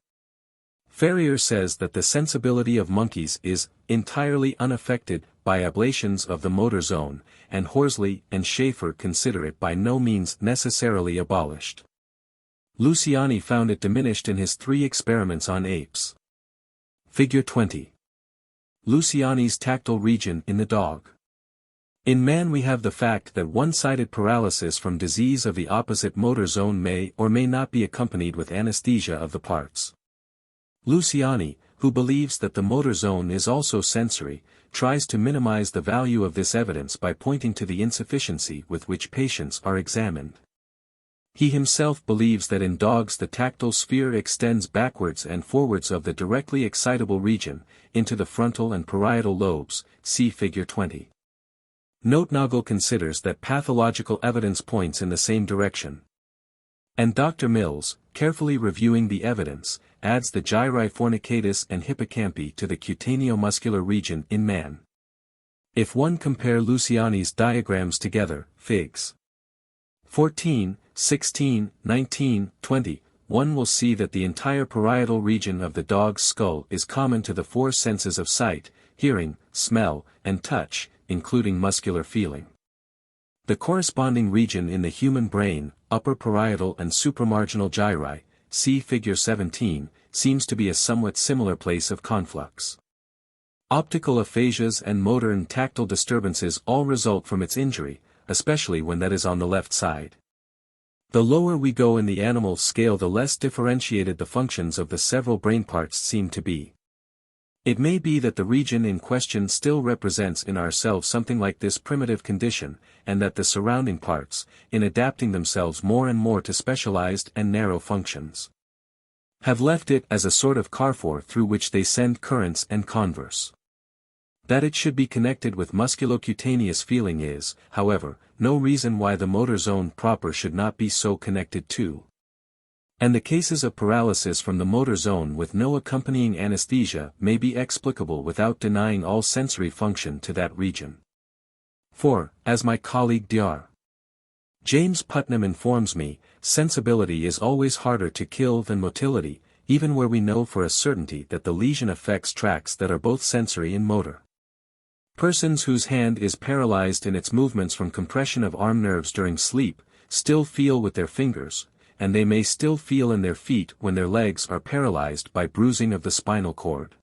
Ferrier says that the sensibility of monkeys is entirely unaffected by ablations of the motor zone, and Horsley and Schaefer consider it by no means necessarily abolished. Luciani found it diminished in his 3 experiments on apes. Figure 20. Luciani's tactile region in the dog. In man we have the fact that one-sided paralysis from disease of the opposite motor zone may or may not be accompanied with anesthesia of the parts. Luciani, who believes that the motor zone is also sensory, tries to minimize the value of this evidence by pointing to the insufficiency with which patients are examined. He himself believes that in dogs the tactile sphere extends backwards and forwards of the directly excitable region, into the frontal and parietal lobes, see figure 20. Notnagel considers that pathological evidence points in the same direction. And Dr. Mills, carefully reviewing the evidence, adds the gyri fornicatus and hippocampi to the cutaneomuscular region in man. If one compare Luciani's diagrams together, figs. 14, 16, 19, 20, one will see that the entire parietal region of the dog's skull is common to the 4 senses of sight, hearing, smell, and touch, including muscular feeling. The corresponding region in the human brain, upper parietal and supramarginal gyri, see figure 17, seems to be a somewhat similar place of conflux. Optical aphasias and motor and tactile disturbances all result from its injury, especially when that is on the left side. The lower we go in the animal scale the less differentiated the functions of the several brain parts seem to be. It may be that the region in question still represents in ourselves something like this primitive condition, and that the surrounding parts, in adapting themselves more and more to specialized and narrow functions, have left it as a sort of carrefour through which they send currents and converse. That it should be connected with musculocutaneous feeling is, however, no reason why the motor zone proper should not be so connected too. And the cases of paralysis from the motor zone with no accompanying anesthesia may be explicable without denying all sensory function to that region. For, as my colleague Dr. James Putnam informs me, sensibility is always harder to kill than motility, even where we know for a certainty that the lesion affects tracts that are both sensory and motor. Persons whose hand is paralyzed in its movements from compression of arm nerves during sleep, still feel with their fingers, and they may still feel in their feet when their legs are paralyzed by bruising of the spinal cord.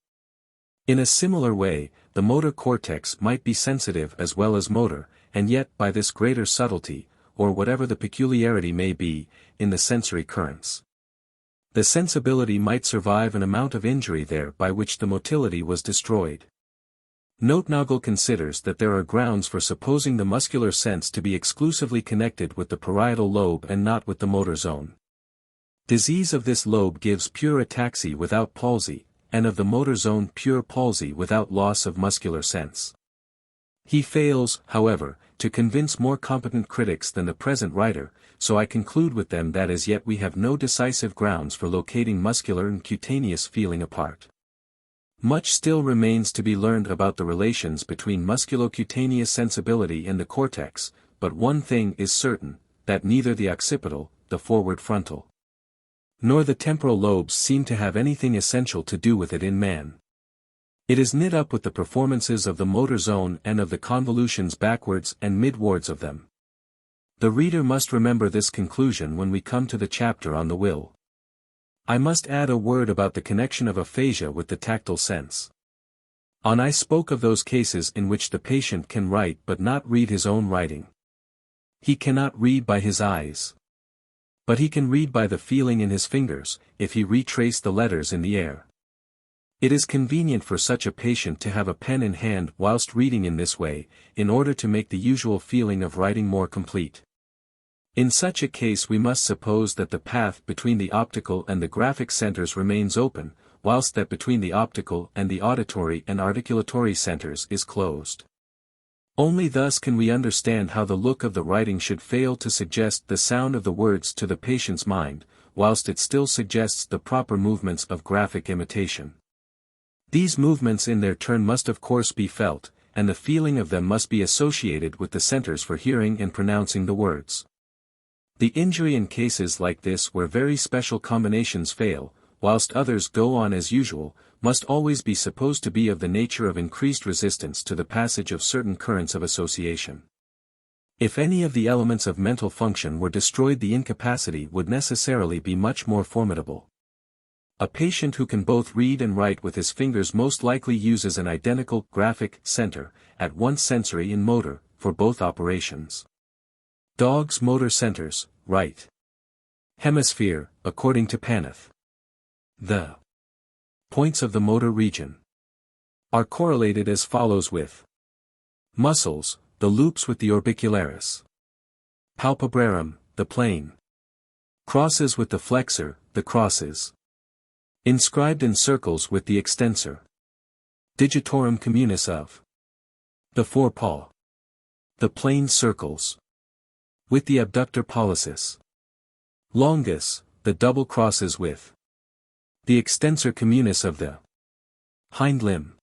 In a similar way, the motor cortex might be sensitive as well as motor, and yet by this greater subtlety, or whatever the peculiarity may be, in the sensory currents. The sensibility might survive an amount of injury there by which the motility was destroyed. Notnagel considers that there are grounds for supposing the muscular sense to be exclusively connected with the parietal lobe and not with the motor zone. Disease of this lobe gives pure ataxy without palsy, and of the motor zone pure palsy without loss of muscular sense. He fails, however, to convince more competent critics than the present writer, so I conclude with them that as yet we have no decisive grounds for locating muscular and cutaneous feeling apart. Much still remains to be learned about the relations between musculocutaneous sensibility and the cortex, but one thing is certain, that neither the occipital, the forward frontal, nor the temporal lobes seem to have anything essential to do with it in man. It is knit up with the performances of the motor zone and of the convolutions backwards and midwards of them. The reader must remember this conclusion when we come to the chapter on the will. I must add a word about the connection of aphasia with the tactile sense. I spoke of those cases in which the patient can write but not read his own writing. He cannot read by his eyes. But he can read by the feeling in his fingers, if he retrace the letters in the air. It is convenient for such a patient to have a pen in hand whilst reading in this way, in order to make the usual feeling of writing more complete. In such a case we must suppose that the path between the optical and the graphic centers remains open, whilst that between the optical and the auditory and articulatory centers is closed. Only thus can we understand how the look of the writing should fail to suggest the sound of the words to the patient's mind, whilst it still suggests the proper movements of graphic imitation. These movements in their turn must of course be felt, and the feeling of them must be associated with the centers for hearing and pronouncing the words. The injury in cases like this where very special combinations fail, whilst others go on as usual, must always be supposed to be of the nature of increased resistance to the passage of certain currents of association. If any of the elements of mental function were destroyed, the incapacity would necessarily be much more formidable. A patient who can both read and write with his fingers most likely uses an identical graphic center, at once sensory and motor, for both operations. Dogs' motor centers, right hemisphere, according to Paneth. The points of the motor region are correlated as follows with muscles, the loops with the orbicularis. Palpebrarum, the plane. Crosses with the flexor, the crosses. Inscribed in circles with the extensor. Digitorum communis of the forepaw. The plane circles with the abductor pollicis. Longus, the double crosses with the extensor communis of the hind limb.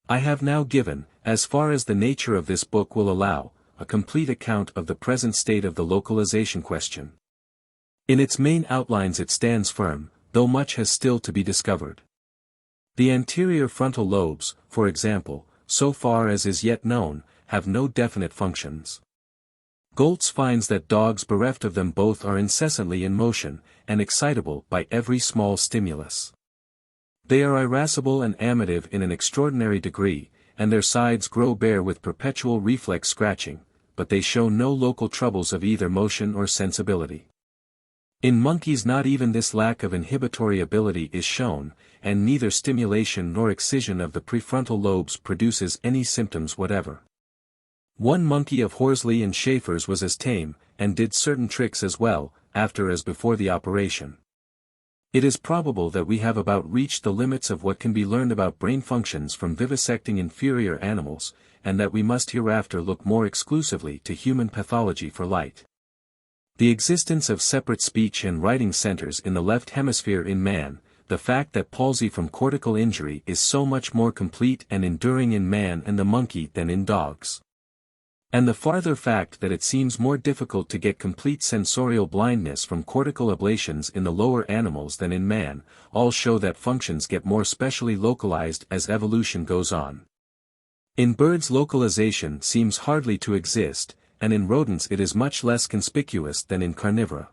I have now given, as far as the nature of this book will allow, a complete account of the present state of the localization question. In its main outlines it stands firm, though much has still to be discovered. The anterior frontal lobes, for example, so far as is yet known, have no definite functions. Goltz finds that dogs bereft of them both are incessantly in motion, and excitable by every small stimulus. They are irascible and amative in an extraordinary degree, and their sides grow bare with perpetual reflex scratching, but they show no local troubles of either motion or sensibility. In monkeys not even this lack of inhibitory ability is shown, and neither stimulation nor excision of the prefrontal lobes produces any symptoms whatever. One monkey of Horsley and Schaefer's was as tame, and did certain tricks as well, after as before the operation. It is probable that we have about reached the limits of what can be learned about brain functions from vivisecting inferior animals, and that we must hereafter look more exclusively to human pathology for light. The existence of separate speech and writing centers in the left hemisphere in man, the fact that palsy from cortical injury is so much more complete and enduring in man and the monkey than in dogs. And the farther fact that it seems more difficult to get complete sensorial blindness from cortical ablations in the lower animals than in man, all show that functions get more specially localized as evolution goes on. In birds localization seems hardly to exist, and in rodents it is much less conspicuous than in carnivora.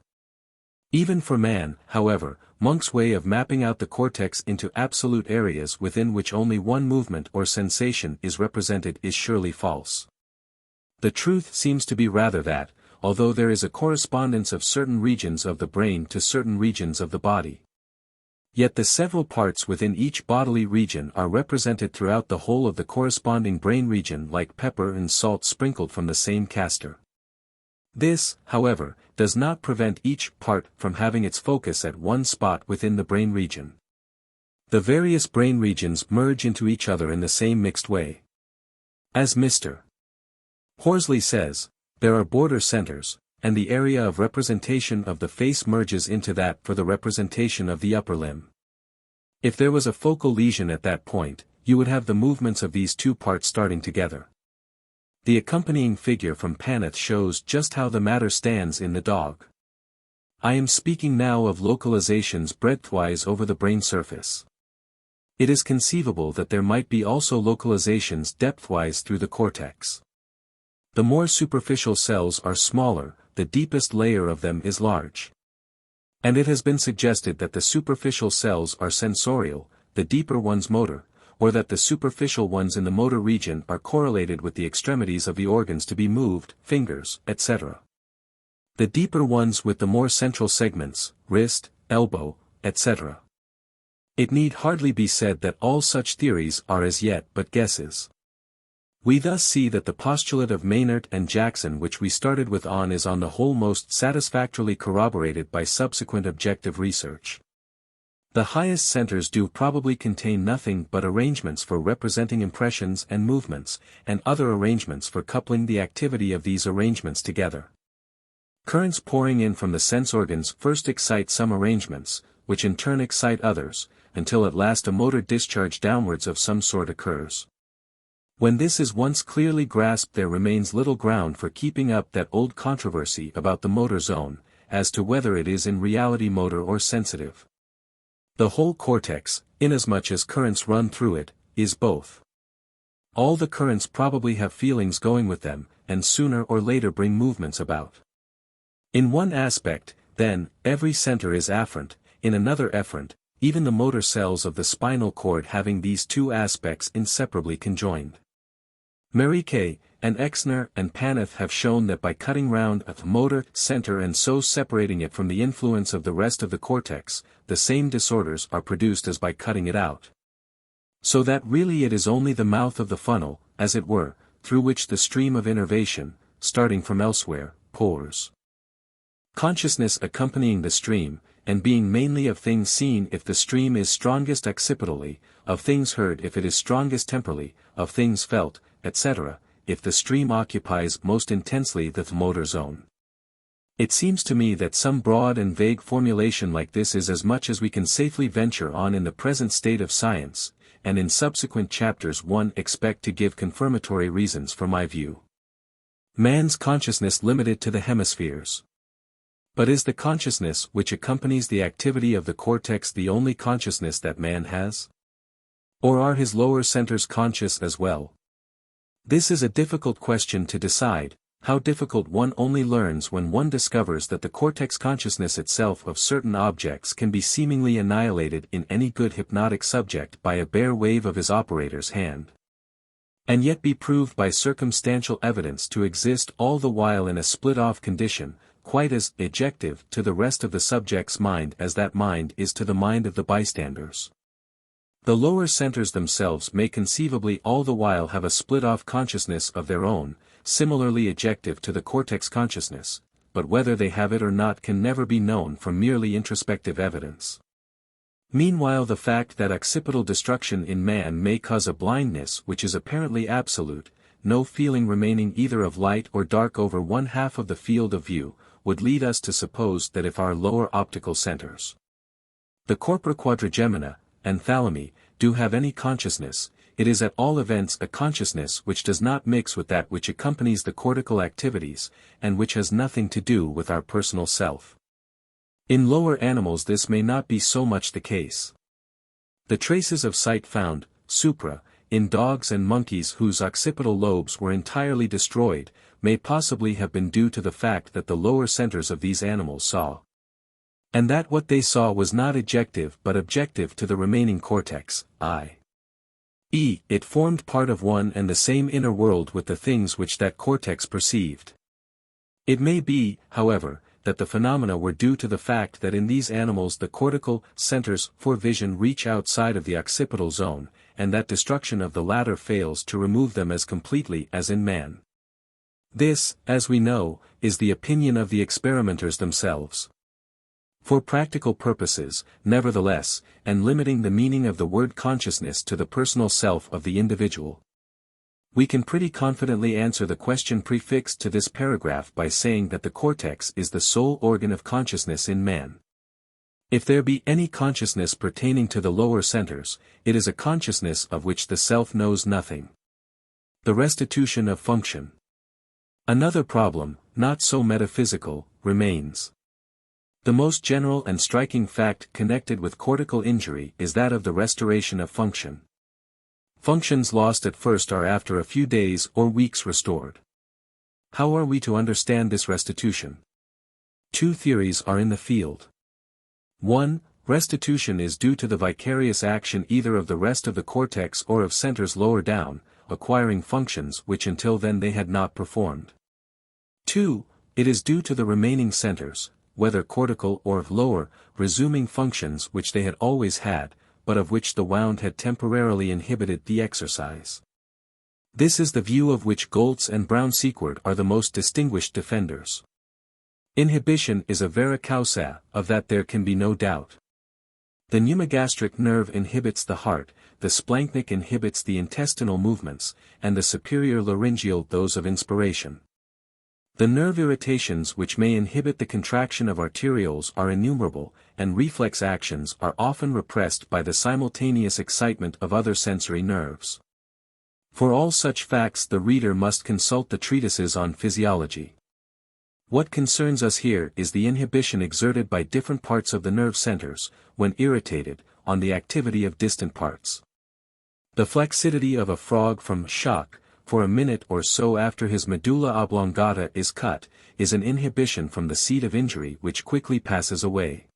Even for man, however, Munk's way of mapping out the cortex into absolute areas within which only one movement or sensation is represented is surely false. The truth seems to be rather that, although there is a correspondence of certain regions of the brain to certain regions of the body, yet the several parts within each bodily region are represented throughout the whole of the corresponding brain region like pepper and salt sprinkled from the same castor. This, however, does not prevent each part from having its focus at one spot within the brain region. The various brain regions merge into each other in the same mixed way. As Mr. Horsley says, there are border centers, and the area of representation of the face merges into that for the representation of the upper limb. If there was a focal lesion at that point, you would have the movements of these two parts starting together. The accompanying figure from Paneth shows just how the matter stands in the dog. I am speaking now of localizations breadthwise over the brain surface. It is conceivable that there might be also localizations depthwise through the cortex. The more superficial cells are smaller, the deepest layer of them is large. And it has been suggested that the superficial cells are sensorial, the deeper ones motor, or that the superficial ones in the motor region are correlated with the extremities of the organs to be moved, fingers, etc. The deeper ones with the more central segments, wrist, elbow, etc. It need hardly be said that all such theories are as yet but guesses. We thus see that the postulate of Maynard and Jackson which we started with is on the whole most satisfactorily corroborated by subsequent objective research. The highest centers do probably contain nothing but arrangements for representing impressions and movements, and other arrangements for coupling the activity of these arrangements together. Currents pouring in from the sense organs first excite some arrangements, which in turn excite others, until at last a motor discharge downwards of some sort occurs. When this is once clearly grasped, there remains little ground for keeping up that old controversy about the motor zone, as to whether it is in reality motor or sensitive. The whole cortex, inasmuch as currents run through it, is both. All the currents probably have feelings going with them, and sooner or later bring movements about. In one aspect, then, every center is afferent, in another efferent, even the motor cells of the spinal cord having these two aspects inseparably conjoined. Merique, and Exner and Paneth have shown that by cutting round a motor center and so separating it from the influence of the rest of the cortex, the same disorders are produced as by cutting it out. So that really it is only the mouth of the funnel, as it were, through which the stream of innervation, starting from elsewhere, pours. Consciousness accompanying the stream, and being mainly of things seen if the stream is strongest occipitally, of things heard if it is strongest temporally, of things felt, etc., if the stream occupies most intensely the motor zone. It seems to me that some broad and vague formulation like this is as much as we can safely venture on in the present state of science, and in subsequent chapters one expect to give confirmatory reasons for my view. Man's consciousness limited to the hemispheres. But is the consciousness which accompanies the activity of the cortex the only consciousness that man has? Or are his lower centers conscious as well? This is a difficult question to decide, how difficult one only learns when one discovers that the cortex consciousness itself of certain objects can be seemingly annihilated in any good hypnotic subject by a bare wave of his operator's hand. And yet be proved by circumstantial evidence to exist all the while in a split-off condition, quite as ejective to the rest of the subject's mind as that mind is to the mind of the bystanders. The lower centers themselves may conceivably all the while have a split-off consciousness of their own, similarly ejective to the cortex consciousness, but whether they have it or not can never be known from merely introspective evidence. Meanwhile the fact that occipital destruction in man may cause a blindness which is apparently absolute, no feeling remaining either of light or dark over one half of the field of view, would lead us to suppose that if our lower optical centers, the corpora quadrigemina, and thalami, do have any consciousness, it is at all events a consciousness which does not mix with that which accompanies the cortical activities, and which has nothing to do with our personal self. In lower animals this may not be so much the case. The traces of sight found, supra, in dogs and monkeys whose occipital lobes were entirely destroyed, may possibly have been due to the fact that the lower centers of these animals saw. And that what they saw was not ejective but objective to the remaining cortex, i.e., it formed part of one and the same inner world with the things which that cortex perceived. It may be, however, that the phenomena were due to the fact that in these animals the cortical centers for vision reach outside of the occipital zone, and that destruction of the latter fails to remove them as completely as in man. This, as we know, is the opinion of the experimenters themselves. For practical purposes, nevertheless, and limiting the meaning of the word consciousness to the personal self of the individual, we can pretty confidently answer the question prefixed to this paragraph by saying that the cortex is the sole organ of consciousness in man. If there be any consciousness pertaining to the lower centers, it is a consciousness of which the self knows nothing. The restitution of function. Another problem, not so metaphysical, remains. The most general and striking fact connected with cortical injury is that of the restoration of function. Functions lost at first are after a few days or weeks restored. How are we to understand this restitution? Two theories are in the field. 1. Restitution is due to the vicarious action either of the rest of the cortex or of centers lower down, acquiring functions which until then they had not performed. 2. It is due to the remaining centers, whether cortical or lower, resuming functions which they had always had, but of which the wound had temporarily inhibited the exercise. This is the view of which Goltz and Brown-Sequard are the most distinguished defenders. Inhibition is a vera causa, of that there can be no doubt. The pneumogastric nerve inhibits the heart, the splanchnic inhibits the intestinal movements, and the superior laryngeal those of inspiration. The nerve irritations which may inhibit the contraction of arterioles are innumerable, and reflex actions are often repressed by the simultaneous excitement of other sensory nerves. For all such facts the reader must consult the treatises on physiology. What concerns us here is the inhibition exerted by different parts of the nerve centers, when irritated, on the activity of distant parts. The flaccidity of a frog from shock, for a minute or so after his medulla oblongata is cut, is an inhibition from the seat of injury which quickly passes away.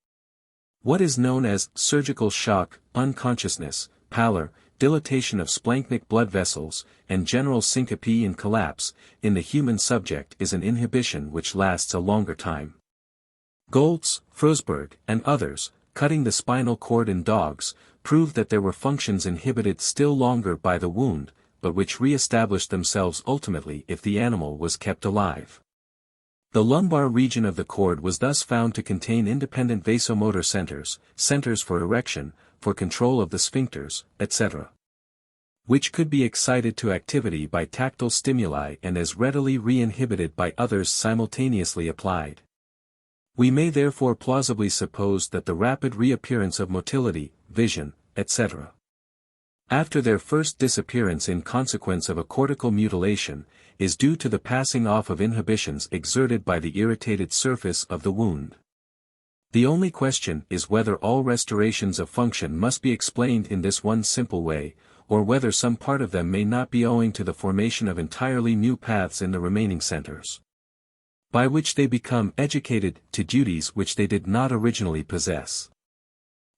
What is known as surgical shock, unconsciousness, pallor, dilatation of splanchnic blood vessels, and general syncope and collapse, in the human subject is an inhibition which lasts a longer time. Goltz, Frosberg, and others, cutting the spinal cord in dogs, proved that there were functions inhibited still longer by the wound, but which re-established themselves ultimately if the animal was kept alive. The lumbar region of the cord was thus found to contain independent vasomotor centers, centers for erection, for control of the sphincters, etc., which could be excited to activity by tactile stimuli and as readily re-inhibited by others simultaneously applied. We may therefore plausibly suppose that the rapid reappearance of motility, vision, etc., after their first disappearance in consequence of a cortical mutilation, is due to the passing off of inhibitions exerted by the irritated surface of the wound. The only question is whether all restorations of function must be explained in this one simple way, or whether some part of them may not be owing to the formation of entirely new paths in the remaining centers, by which they become educated to duties which they did not originally possess.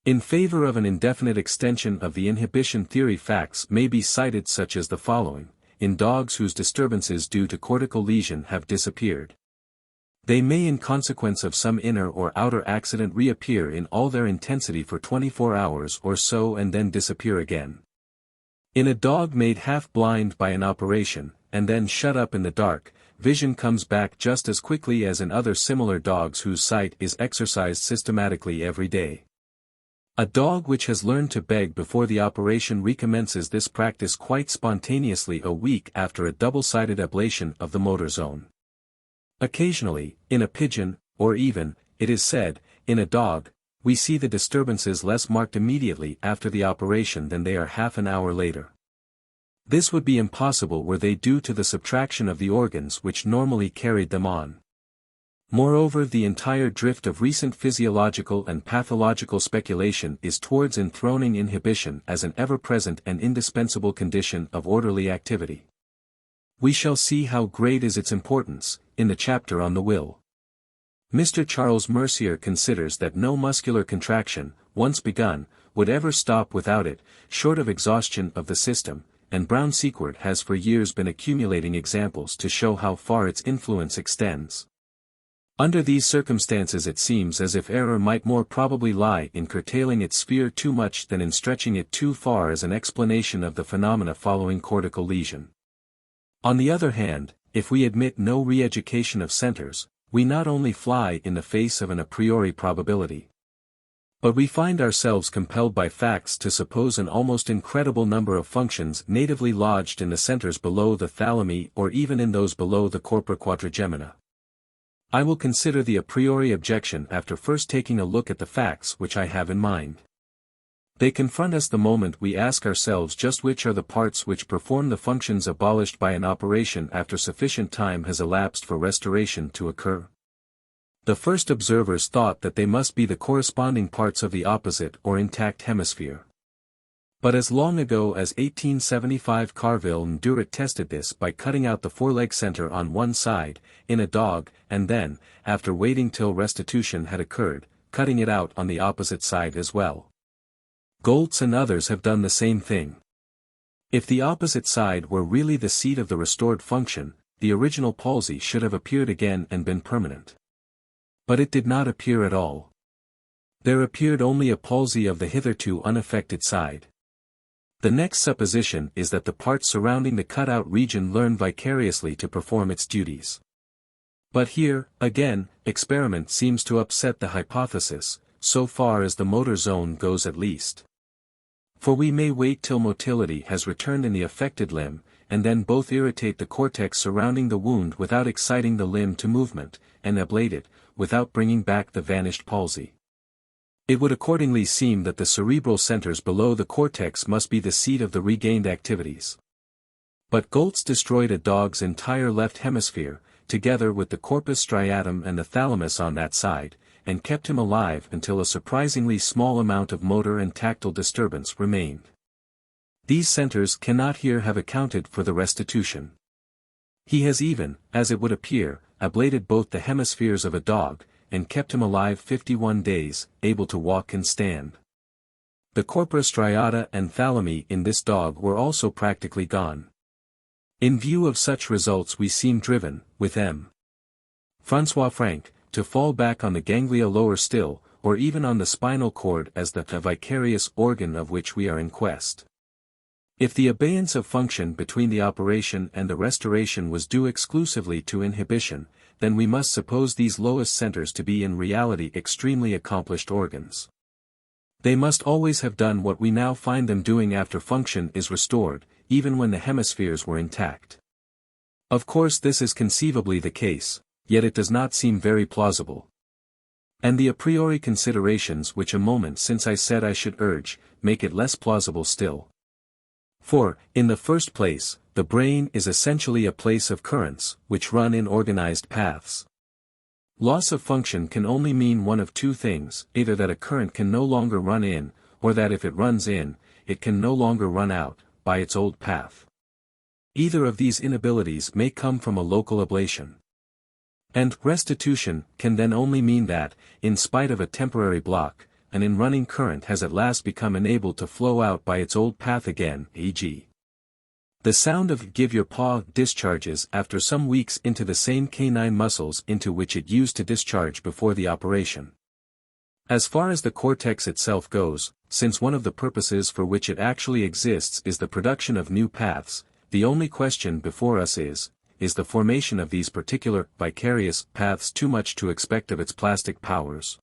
In favor of an indefinite extension of the inhibition theory, facts may be cited such as the following: in dogs whose disturbances due to cortical lesion have disappeared, they may in consequence of some inner or outer accident reappear in all their intensity for 24 hours or so and then disappear again. In a dog made half-blind by an operation, and then shut up in the dark, vision comes back just as quickly as in other similar dogs whose sight is exercised systematically every day. A dog which has learned to beg before the operation recommences this practice quite spontaneously a week after a double-sided ablation of the motor zone. Occasionally, in a pigeon, or even, it is said, in a dog, we see the disturbances less marked immediately after the operation than they are half an hour later. This would be impossible were they due to the subtraction of the organs which normally carried them on. Moreover, the entire drift of recent physiological and pathological speculation is towards enthroning inhibition as an ever-present and indispensable condition of orderly activity. We shall see how great is its importance, in the chapter on the will. Mr. Charles Mercier considers that no muscular contraction, once begun, would ever stop without it, short of exhaustion of the system, and Brown-Sequard has for years been accumulating examples to show how far its influence extends. Under these circumstances it seems as if error might more probably lie in curtailing its sphere too much than in stretching it too far as an explanation of the phenomena following cortical lesion. On the other hand, if we admit no re-education of centers, we not only fly in the face of an a priori probability, but we find ourselves compelled by facts to suppose an almost incredible number of functions natively lodged in the centers below the thalami or even in those below the corpora quadrigemina. I will consider the a priori objection after first taking a look at the facts which I have in mind. They confront us the moment we ask ourselves just which are the parts which perform the functions abolished by an operation after sufficient time has elapsed for restoration to occur. The first observers thought that they must be the corresponding parts of the opposite or intact hemisphere. But as long ago as 1875 Carville and Duret tested this by cutting out the foreleg center on one side, in a dog, and then, after waiting till restitution had occurred, cutting it out on the opposite side as well. Goltz and others have done the same thing. If the opposite side were really the seat of the restored function, the original palsy should have appeared again and been permanent. But it did not appear at all. There appeared only a palsy of the hitherto unaffected side. The next supposition is that the parts surrounding the cut-out region learn vicariously to perform its duties. But here, again, experiment seems to upset the hypothesis, so far as the motor zone goes at least. For we may wait till motility has returned in the affected limb, and then both irritate the cortex surrounding the wound without exciting the limb to movement, and ablate it, without bringing back the vanished palsy. It would accordingly seem that the cerebral centers below the cortex must be the seat of the regained activities. But Goltz destroyed a dog's entire left hemisphere, together with the corpus striatum and the thalamus on that side, and kept him alive until a surprisingly small amount of motor and tactile disturbance remained. These centers cannot here have accounted for the restitution. He has even, as it would appear, ablated both the hemispheres of a dog, and kept him alive 51 days, able to walk and stand. The corpora striata and thalami in this dog were also practically gone. In view of such results we seem driven, with M. François Frank, to fall back on the ganglia lower still, or even on the spinal cord as the vicarious organ of which we are in quest. If the abeyance of function between the operation and the restoration was due exclusively to inhibition, then we must suppose these lowest centers to be in reality extremely accomplished organs. They must always have done what we now find them doing after function is restored, even when the hemispheres were intact. Of course this is conceivably the case, yet it does not seem very plausible. And the a priori considerations which a moment since I said I should urge, make it less plausible still. For, in the first place, the brain is essentially a place of currents, which run in organized paths. Loss of function can only mean one of two things, either that a current can no longer run in, or that if it runs in, it can no longer run out, by its old path. Either of these inabilities may come from a local ablation. And restitution can then only mean that, in spite of a temporary block, an in-running current has at last become enabled to flow out by its old path again, e.g. the sound of "give your paw" discharges after some weeks into the same canine muscles into which it used to discharge before the operation. As far as the cortex itself goes, since one of the purposes for which it actually exists is the production of new paths, the only question before us is the formation of these particular, vicarious, paths too much to expect of its plastic powers?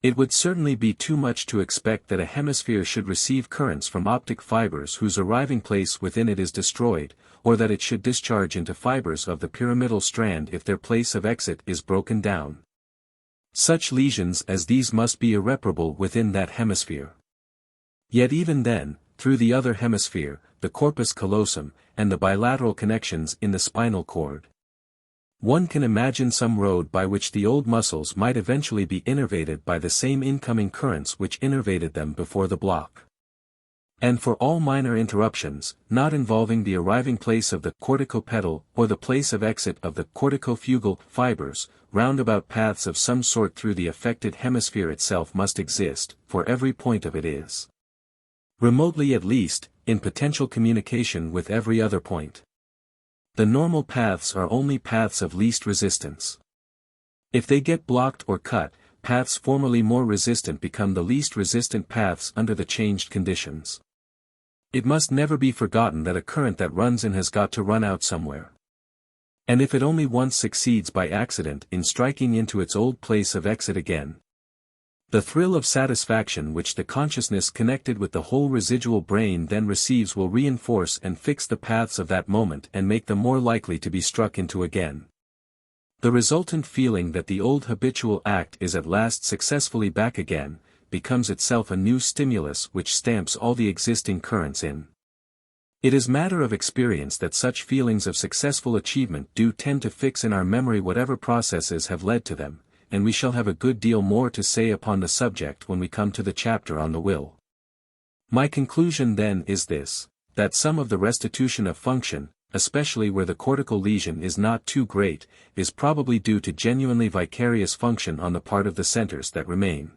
It would certainly be too much to expect that a hemisphere should receive currents from optic fibers whose arriving place within it is destroyed, or that it should discharge into fibers of the pyramidal strand if their place of exit is broken down. Such lesions as these must be irreparable within that hemisphere. Yet even then, through the other hemisphere, the corpus callosum, and the bilateral connections in the spinal cord, one can imagine some road by which the old muscles might eventually be innervated by the same incoming currents which innervated them before the block. And for all minor interruptions, not involving the arriving place of the corticopedal or the place of exit of the corticofugal fibers, roundabout paths of some sort through the affected hemisphere itself must exist, for every point of it is, remotely at least, in potential communication with every other point. The normal paths are only paths of least resistance. If they get blocked or cut, paths formerly more resistant become the least resistant paths under the changed conditions. It must never be forgotten that a current that runs in has got to run out somewhere. And if it only once succeeds by accident in striking into its old place of exit again, the thrill of satisfaction which the consciousness connected with the whole residual brain then receives will reinforce and fix the paths of that moment and make them more likely to be struck into again. The resultant feeling that the old habitual act is at last successfully back again, becomes itself a new stimulus which stamps all the existing currents in. It is matter of experience that such feelings of successful achievement do tend to fix in our memory whatever processes have led to them, and we shall have a good deal more to say upon the subject when we come to the chapter on the will. My conclusion then is this, that some of the restitution of function, especially where the cortical lesion is not too great, is probably due to genuinely vicarious function on the part of the centers that remain,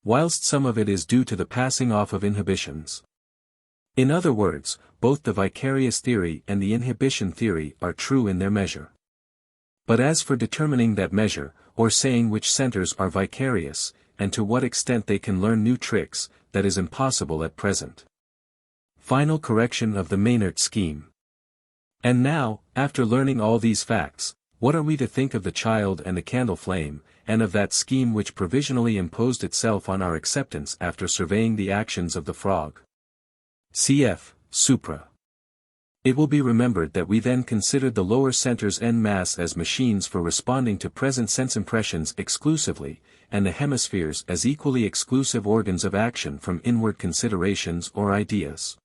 whilst some of it is due to the passing off of inhibitions. In other words, both the vicarious theory and the inhibition theory are true in their measure. But as for determining that measure, or saying which centers are vicarious, and to what extent they can learn new tricks, that is impossible at present. Final correction of the Maynard scheme. And now, after learning all these facts, what are we to think of the child and the candle flame, and of that scheme which provisionally imposed itself on our acceptance after surveying the actions of the frog? Cf. Supra. It will be remembered that we then considered the lower centers en masse as machines for responding to present sense impressions exclusively, and the hemispheres as equally exclusive organs of action from inward considerations or ideas.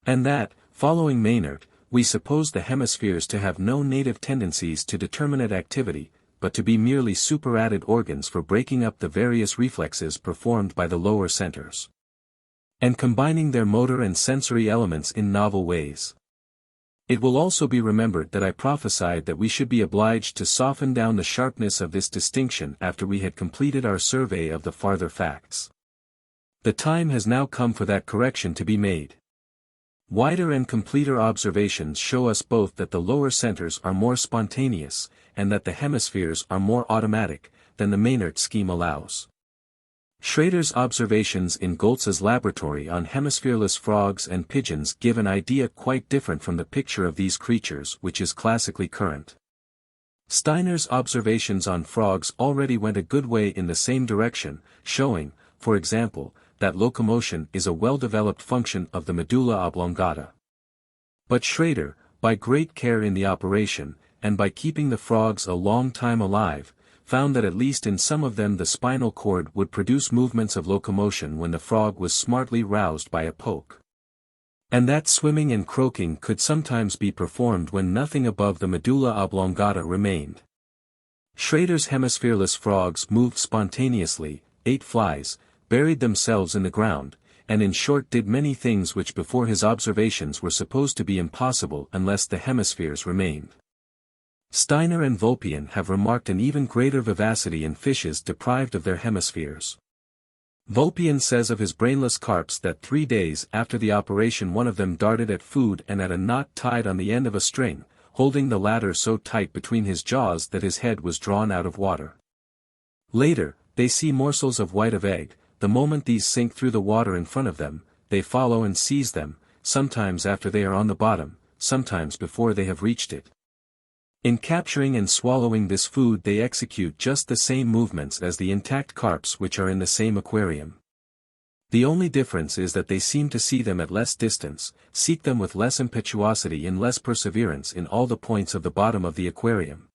And that, following Maynard, we supposed the hemispheres to have no native tendencies to determinate activity, but to be merely superadded organs for breaking up the various reflexes performed by the lower centers, and combining their motor and sensory elements in novel ways. It will also be remembered that I prophesied that we should be obliged to soften down the sharpness of this distinction after we had completed our survey of the farther facts. The time has now come for that correction to be made. Wider and completer observations show us both that the lower centers are more spontaneous, and that the hemispheres are more automatic, than the Maynard scheme allows. Schrader's observations in Goltz's laboratory on hemisphereless frogs and pigeons give an idea quite different from the picture of these creatures which is classically current. Steiner's observations on frogs already went a good way in the same direction, showing, for example, that locomotion is a well-developed function of the medulla oblongata. But Schrader, by great care in the operation, and by keeping the frogs a long time alive, found that at least in some of them the spinal cord would produce movements of locomotion when the frog was smartly roused by a poke. And that swimming and croaking could sometimes be performed when nothing above the medulla oblongata remained. Schrader's hemisphereless frogs moved spontaneously, ate flies, buried themselves in the ground, and in short did many things which before his observations were supposed to be impossible unless the hemispheres remained. Steiner and Vulpian have remarked an even greater vivacity in fishes deprived of their hemispheres. Vulpian says of his brainless carps that 3 days after the operation one of them darted at food and at a knot tied on the end of a string, holding the latter so tight between his jaws that his head was drawn out of water. Later, they see morsels of white of egg. The moment these sink through the water in front of them, they follow and seize them, sometimes after they are on the bottom, sometimes before they have reached it. In capturing and swallowing this food they execute just the same movements as the intact carps which are in the same aquarium. The only difference is that they seem to see them at less distance, seek them with less impetuosity and less perseverance in all the points of the bottom of the aquarium.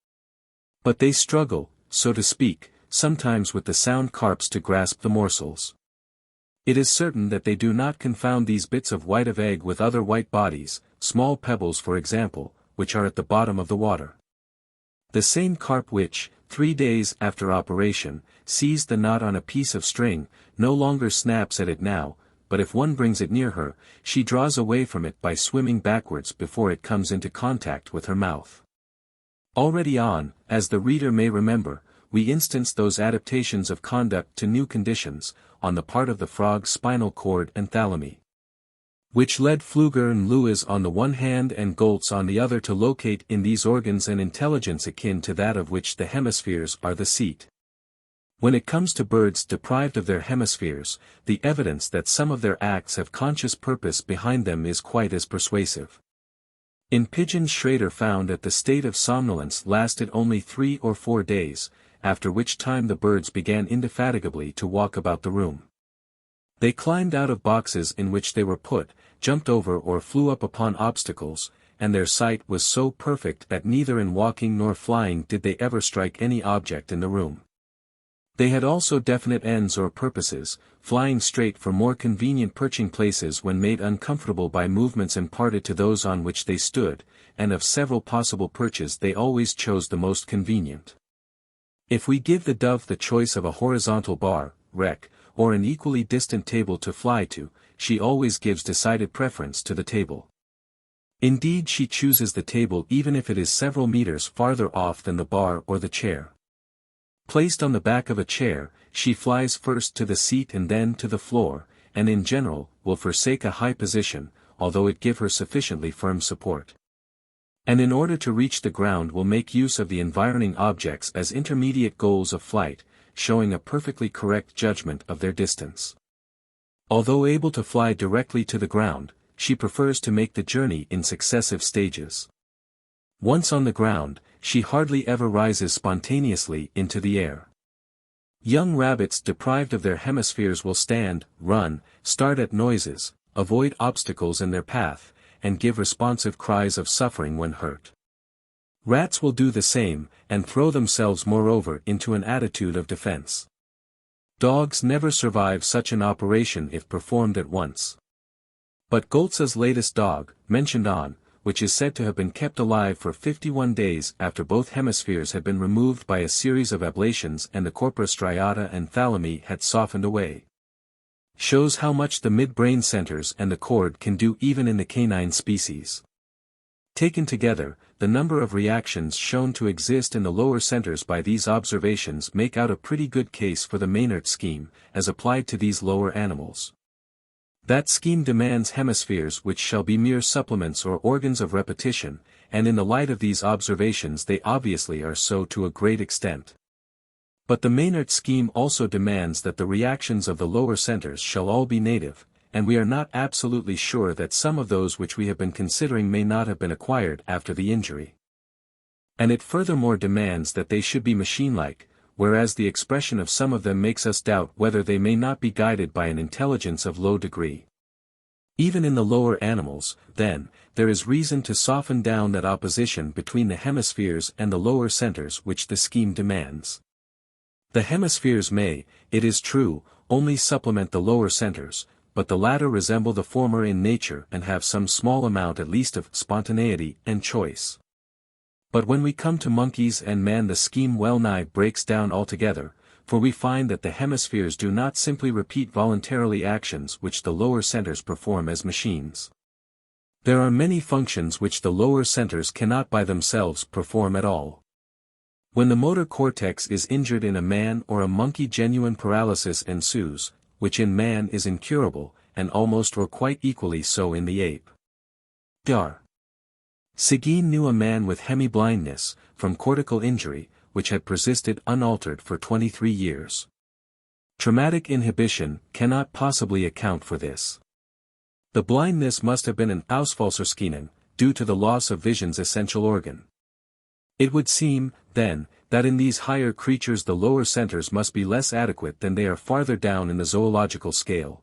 But they struggle, so to speak, sometimes with the sound carps to grasp the morsels. It is certain that they do not confound these bits of white of egg with other white bodies, small pebbles for example, which are at the bottom of the water. The same carp which, 3 days after operation, seized the knot on a piece of string, no longer snaps at it now, but if one brings it near her, she draws away from it by swimming backwards before it comes into contact with her mouth. Already on, as the reader may remember, we instance those adaptations of conduct to new conditions, on the part of the frog's spinal cord and thalami, which led Pfluger and Lewis on the one hand and Goltz on the other to locate in these organs an intelligence akin to that of which the hemispheres are the seat. When it comes to birds deprived of their hemispheres, the evidence that some of their acts have conscious purpose behind them is quite as persuasive. In pigeons Schrader found that the state of somnolence lasted only 3 or 4 days, after which time the birds began indefatigably to walk about the room. They climbed out of boxes in which they were put, jumped over or flew up upon obstacles, and their sight was so perfect that neither in walking nor flying did they ever strike any object in the room. They had also definite ends or purposes, flying straight for more convenient perching places when made uncomfortable by movements imparted to those on which they stood, and of several possible perches they always chose the most convenient. If we give the dove the choice of a horizontal bar, wreck, or an equally distant table to fly to, she always gives decided preference to the table. Indeed, she chooses the table even if it is several meters farther off than the bar or the chair. Placed on the back of a chair, she flies first to the seat and then to the floor, and in general, will forsake a high position, although it give her sufficiently firm support. And in order to reach the ground will make use of the environing objects as intermediate goals of flight, showing a perfectly correct judgment of their distance. Although able to fly directly to the ground, she prefers to make the journey in successive stages. Once on the ground, she hardly ever rises spontaneously into the air. Young rabbits deprived of their hemispheres will stand, run, start at noises, avoid obstacles in their path, and give responsive cries of suffering when hurt. Rats will do the same, and throw themselves moreover into an attitude of defense. Dogs never survive such an operation if performed at once. But Goltz's latest dog, mentioned on, which is said to have been kept alive for 51 days after both hemispheres had been removed by a series of ablations and the corpora striata and thalami had softened away. Shows how much the midbrain centers and the cord can do even in the canine species. Taken together, the number of reactions shown to exist in the lower centers by these observations make out a pretty good case for the Maynard scheme, as applied to these lower animals. That scheme demands hemispheres which shall be mere supplements or organs of repetition, and in the light of these observations they obviously are so to a great extent. But the Maynard scheme also demands that the reactions of the lower centers shall all be native, and we are not absolutely sure that some of those which we have been considering may not have been acquired after the injury. And it furthermore demands that they should be machine-like, whereas the expression of some of them makes us doubt whether they may not be guided by an intelligence of low degree. Even in the lower animals, then, there is reason to soften down that opposition between the hemispheres and the lower centers which the scheme demands. The hemispheres may, it is true, only supplement the lower centers, but the latter resemble the former in nature and have some small amount at least of spontaneity and choice. But when we come to monkeys and man the scheme well-nigh breaks down altogether, for we find that the hemispheres do not simply repeat voluntarily actions which the lower centers perform as machines. There are many functions which the lower centers cannot by themselves perform at all. When the motor cortex is injured in a man or a monkey, genuine paralysis ensues, which in man is incurable, and almost or quite equally so in the ape. Dar. Seguin knew a man with hemi-blindness, from cortical injury, which had persisted unaltered for 23 years. Traumatic inhibition cannot possibly account for this. The blindness must have been an Ausfallserscheinung, due to the loss of vision's essential organ. It would seem, then, that in these higher creatures the lower centers must be less adequate than they are farther down in the zoological scale.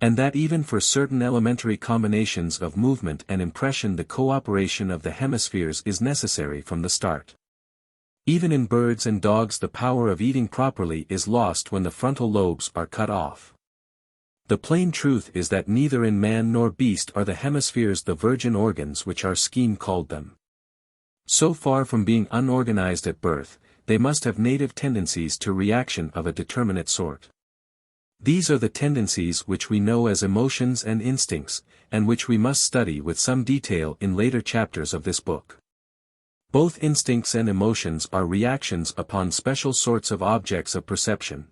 And that even for certain elementary combinations of movement and impression the cooperation of the hemispheres is necessary from the start. Even in birds and dogs the power of eating properly is lost when the frontal lobes are cut off. The plain truth is that neither in man nor beast are the hemispheres the virgin organs which our scheme called them. So far from being unorganized at birth, they must have native tendencies to reaction of a determinate sort. These are the tendencies which we know as emotions and instincts, and which we must study with some detail in later chapters of this book. Both instincts and emotions are reactions upon special sorts of objects of perception.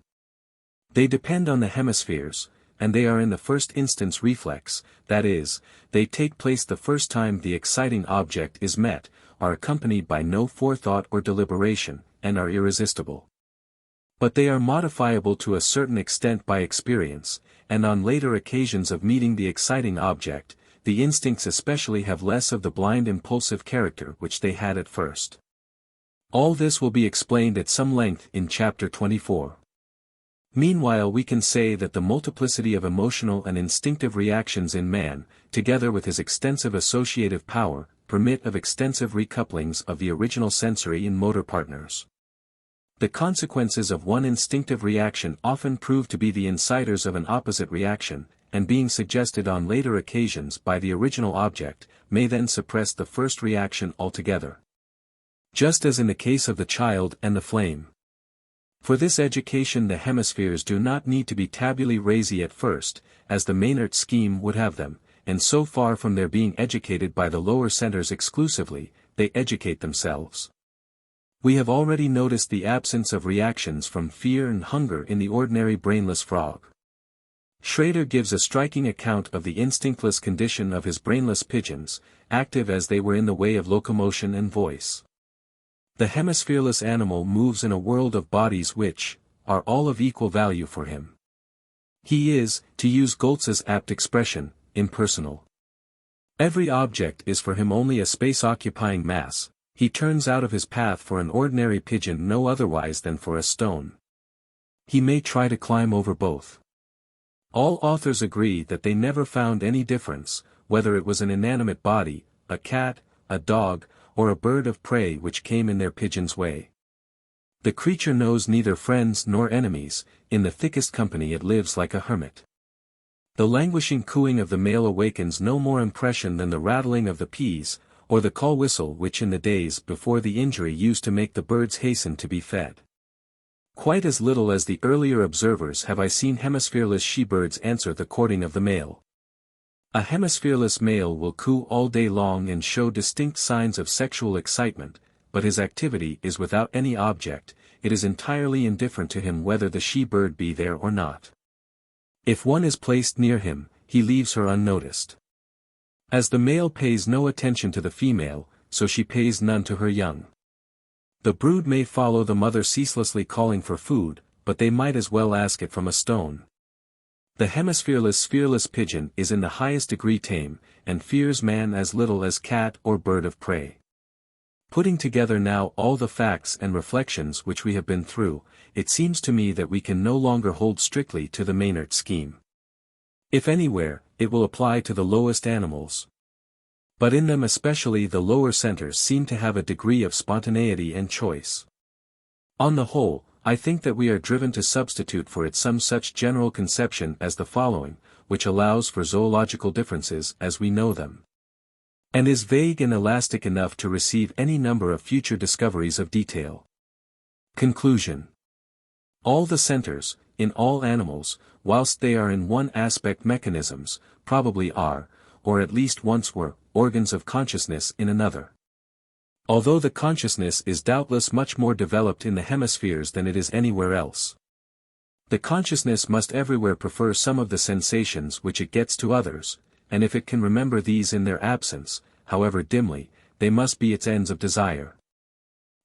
They depend on the hemispheres, and they are in the first instance reflex, that is, they take place the first time the exciting object is met, are accompanied by no forethought or deliberation, and are irresistible. But they are modifiable to a certain extent by experience, and on later occasions of meeting the exciting object, the instincts especially have less of the blind impulsive character which they had at first. All this will be explained at some length in chapter 24. Meanwhile we can say that the multiplicity of emotional and instinctive reactions in man, together with his extensive associative power, permit of extensive recouplings of the original sensory and motor partners. The consequences of one instinctive reaction often prove to be the inciters of an opposite reaction, and being suggested on later occasions by the original object, may then suppress the first reaction altogether. Just as in the case of the child and the flame. For this education the hemispheres do not need to be tabulae rasa at first, as the Maynard scheme would have them, and so far from their being educated by the lower centers exclusively, they educate themselves. We have already noticed the absence of reactions from fear and hunger in the ordinary brainless frog. Schrader gives a striking account of the instinctless condition of his brainless pigeons, active as they were in the way of locomotion and voice. The hemisphereless animal moves in a world of bodies which are all of equal value for him. He is, to use Goltz's apt expression, impersonal. Every object is for him only a space-occupying mass. He turns out of his path for an ordinary pigeon no otherwise than for a stone. He may try to climb over both. All authors agree that they never found any difference, whether it was an inanimate body, a cat, a dog, or a bird of prey which came in their pigeon's way. The creature knows neither friends nor enemies, in the thickest company it lives like a hermit. The languishing cooing of the male awakens no more impression than the rattling of the peas, or the call whistle which in the days before the injury used to make the birds hasten to be fed. Quite as little as the earlier observers have I seen hemisphereless she-birds answer the courting of the male. A hemisphereless male will coo all day long and show distinct signs of sexual excitement, but his activity is without any object. It is entirely indifferent to him whether the she-bird be there or not. If one is placed near him, he leaves her unnoticed. As the male pays no attention to the female, so she pays none to her young. The brood may follow the mother ceaselessly calling for food, but they might as well ask it from a stone. The hemisphereless sphereless pigeon is in the highest degree tame, and fears man as little as cat or bird of prey. Putting together now all the facts and reflections which we have been through, it seems to me that we can no longer hold strictly to the Maynard scheme. If anywhere, it will apply to the lowest animals. But in them especially the lower centers seem to have a degree of spontaneity and choice. On the whole, I think that we are driven to substitute for it some such general conception as the following, which allows for zoological differences as we know them, and is vague and elastic enough to receive any number of future discoveries of detail. Conclusion. All the centers, in all animals, whilst they are in one aspect mechanisms, probably are, or at least once were, organs of consciousness in another. Although the consciousness is doubtless much more developed in the hemispheres than it is anywhere else. The consciousness must everywhere prefer some of the sensations which it gets to others, and if it can remember these in their absence, however dimly, they must be its ends of desire.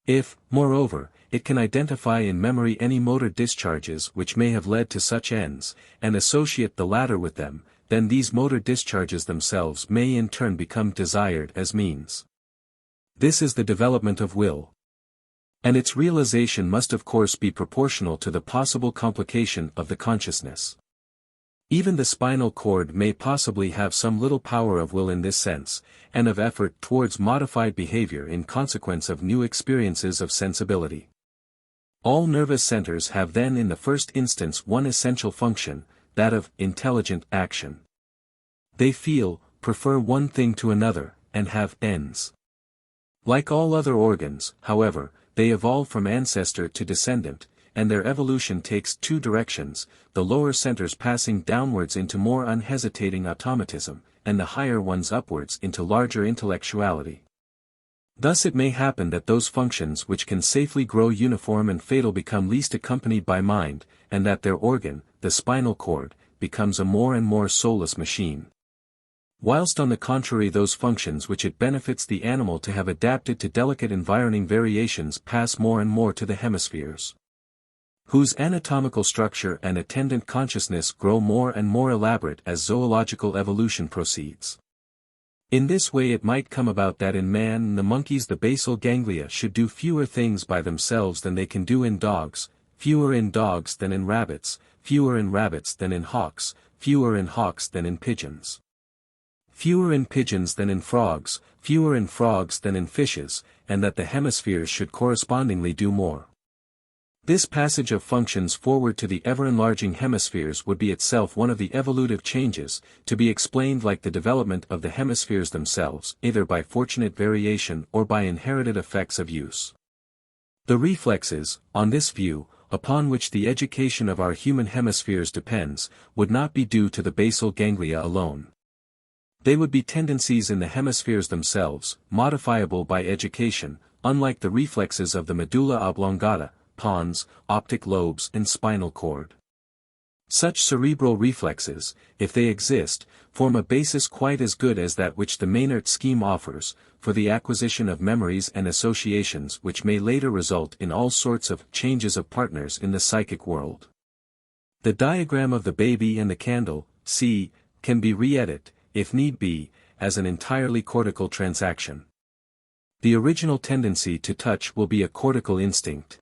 If, moreover, it can identify in memory any motor discharges which may have led to such ends, and associate the latter with them, then these motor discharges themselves may in turn become desired as means. This is the development of will. And its realization must of course be proportional to the possible complication of the consciousness. Even the spinal cord may possibly have some little power of will in this sense, and of effort towards modified behavior in consequence of new experiences of sensibility. All nervous centers have then in the first instance one essential function, that of intelligent action. They feel, prefer one thing to another, and have ends. Like all other organs, however, they evolve from ancestor to descendant, and their evolution takes two directions, the lower centers passing downwards into more unhesitating automatism, and the higher ones upwards into larger intellectuality. Thus it may happen that those functions which can safely grow uniform and fatal become least accompanied by mind, and that their organ, the spinal cord, becomes a more and more soulless machine. Whilst on the contrary those functions which it benefits the animal to have adapted to delicate environing variations pass more and more to the hemispheres, whose anatomical structure and attendant consciousness grow more and more elaborate as zoological evolution proceeds. In this way it might come about that in man and the monkeys the basal ganglia should do fewer things by themselves than they can do in dogs, fewer in dogs than in rabbits, fewer in rabbits than in hawks, fewer in hawks than in pigeons, fewer in pigeons than in frogs, fewer in frogs than in fishes, and that the hemispheres should correspondingly do more. This passage of functions forward to the ever-enlarging hemispheres would be itself one of the evolutive changes, to be explained like the development of the hemispheres themselves, either by fortunate variation or by inherited effects of use. The reflexes, on this view, upon which the education of our human hemispheres depends, would not be due to the basal ganglia alone. They would be tendencies in the hemispheres themselves, modifiable by education, unlike the reflexes of the medulla oblongata, pons, optic lobes and spinal cord. Such cerebral reflexes, if they exist, form a basis quite as good as that which the Maynard scheme offers, for the acquisition of memories and associations which may later result in all sorts of changes of partners in the psychic world. The diagram of the baby and the candle, c, can be re-edited, if need be, as an entirely cortical transaction. The original tendency to touch will be a cortical instinct.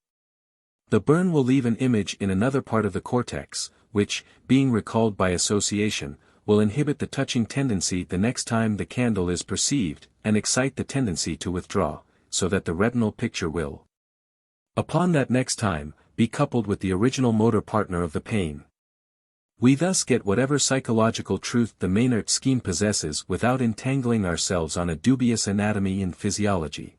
The burn will leave an image in another part of the cortex, which, being recalled by association, will inhibit the touching tendency the next time the candle is perceived, and excite the tendency to withdraw, so that the retinal picture will, upon that next time, be coupled with the original motor partner of the pain. We thus get whatever psychological truth the Maynard scheme possesses without entangling ourselves on a dubious anatomy and physiology.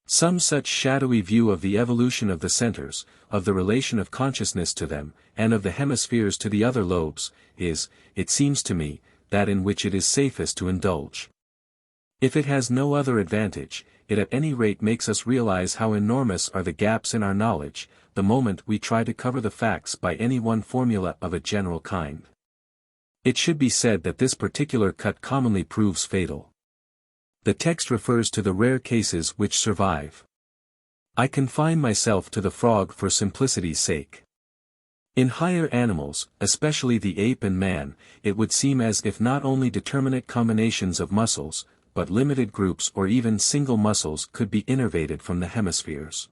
Some such shadowy view of the evolution of the centers, of the relation of consciousness to them, and of the hemispheres to the other lobes, is, it seems to me, that in which it is safest to indulge. If it has no other advantage, it at any rate makes us realize how enormous are the gaps in our knowledge, the moment we try to cover the facts by any one formula of a general kind. It should be said that this particular cut commonly proves fatal. The text refers to the rare cases which survive. I confine myself to the frog for simplicity's sake. In higher animals, especially the ape and man, it would seem as if not only determinate combinations of muscles, but limited groups or even single muscles could be innervated from the hemispheres.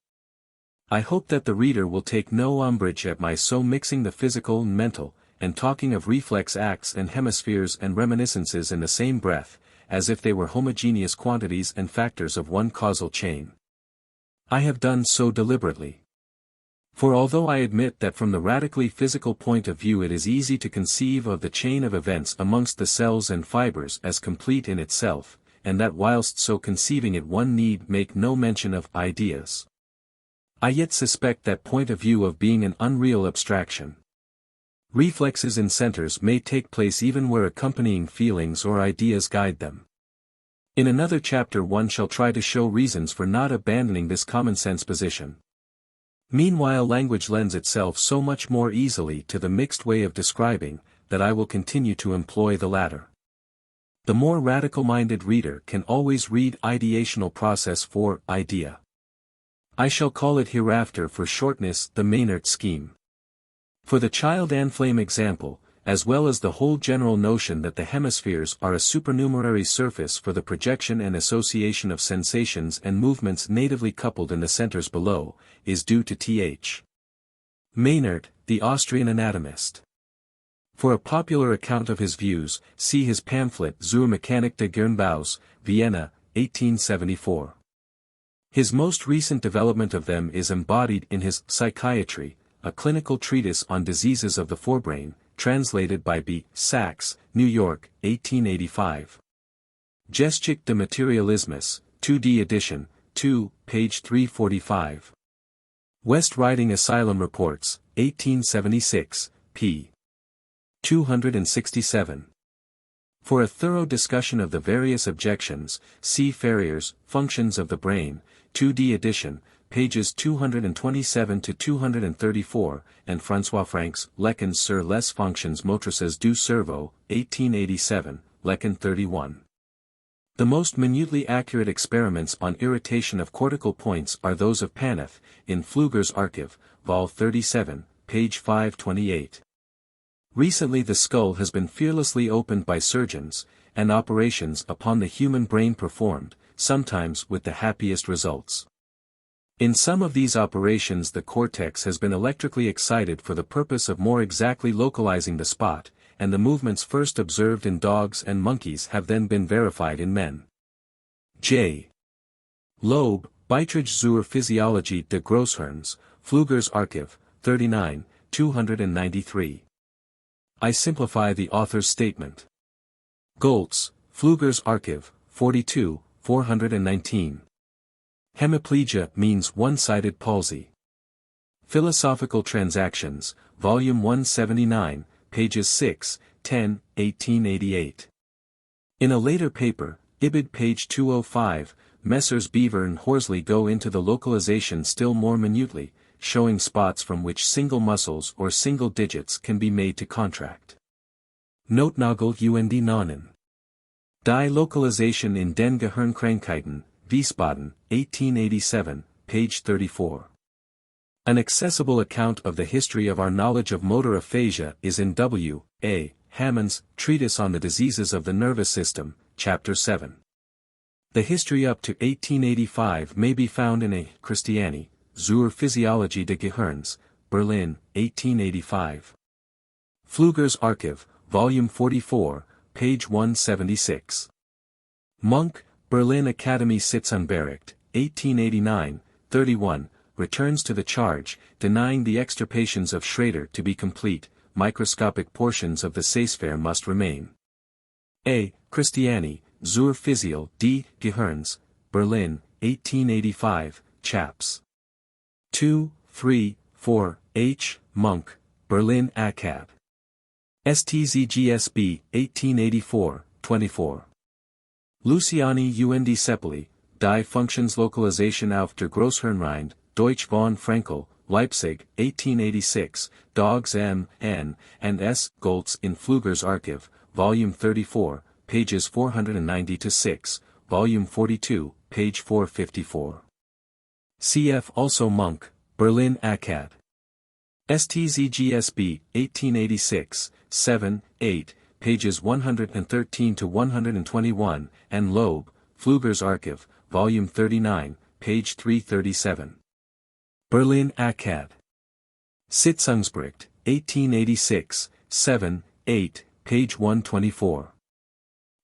I hope that the reader will take no umbrage at my so mixing the physical and mental, and talking of reflex acts and hemispheres and reminiscences in the same breath, as if they were homogeneous quantities and factors of one causal chain. I have done so deliberately. For although I admit that from the radically physical point of view it is easy to conceive of the chain of events amongst the cells and fibers as complete in itself, and that whilst so conceiving it one need make no mention of ideas, I yet suspect that point of view of being an unreal abstraction. Reflexes in centers may take place even where accompanying feelings or ideas guide them. In another chapter one shall try to show reasons for not abandoning this common-sense position. Meanwhile language lends itself so much more easily to the mixed way of describing, that I will continue to employ the latter. The more radical-minded reader can always read ideational process for idea. I shall call it hereafter for shortness the Maynard scheme. For the child and flame example, as well as the whole general notion that the hemispheres are a supernumerary surface for the projection and association of sensations and movements natively coupled in the centers below, is due to Th. Maynard, the Austrian anatomist. For a popular account of his views, see his pamphlet Zur Mechanik des Gehirnbaus, Vienna, 1874. His most recent development of them is embodied in his Psychiatry, a clinical treatise on diseases of the forebrain, translated by B. Sachs, New York, 1885. Geschichte de Materialismus, 2d edition, 2, page 345. West Riding Asylum Reports, 1876, p. 267. For a thorough discussion of the various objections, see Ferrier's Functions of the Brain, 2d edition, pages 227 to 234, and François Frank's Lecken sur les fonctions motrices du cerveau, 1887, Lecken 31. The most minutely accurate experiments on irritation of cortical points are those of Paneth, in Pfluger's Archive, vol. 37, page 528. Recently the skull has been fearlessly opened by surgeons, and operations upon the human brain performed, sometimes with the happiest results. In some of these operations the cortex has been electrically excited for the purpose of more exactly localizing the spot, and the movements first observed in dogs and monkeys have then been verified in men. J. Loeb, Beitrag zur Physiologie des Großhirns, Pfluger's Archive, 39, 293. I simplify the author's statement. Goltz, Pfluger's Archive, 42, 419. Hemiplegia means one-sided palsy. Philosophical Transactions, Volume 179, pages 6, 10, 1888. In a later paper, Ibid page 205, Messrs. Beaver and Horsley go into the localization still more minutely, showing spots from which single muscles or single digits can be made to contract. Notnagel und Nonnen. Die Lokalisation in den Gehirnkrankheiten, Wiesbaden, 1887, page 34. An accessible account of the history of our knowledge of motor aphasia is in W. A. Hammond's Treatise on the Diseases of the Nervous System, Chapter 7. The history up to 1885 may be found in a Christiani, zur Physiologie des Gehirns, Berlin, 1885. Pfluger's Archive, Volume 44, page 176. Monk, Berlin Academy Sitzunbericht, 1889, 31, returns to the charge, denying the extirpations of Schrader to be complete, microscopic portions of the Seysphere must remain. A. Christiani, zur Physio d. Gehirns, Berlin, 1885, chaps. 2, 3, 4, H. Monk, Berlin Acad. STZGSB, 1884, 24. Luciani und Seppeli, Die Funktionslokalisation auf der Großhirnrinde, Deutsch von Frankel, Leipzig, 1886, Dogs M. N. and S. Goltz in Pfluger's Archive, Volume 34, pages 490-6, Volume 42, page 454. Cf. also Monk, Berlin Acad. STZGSB, 1886, 7, 8, pages 113-121, and Loeb, Pfluger's Archive, Volume 39, page 337. Berlin Acad. Sitzungsbericht, 1886, 7, 8, page 124.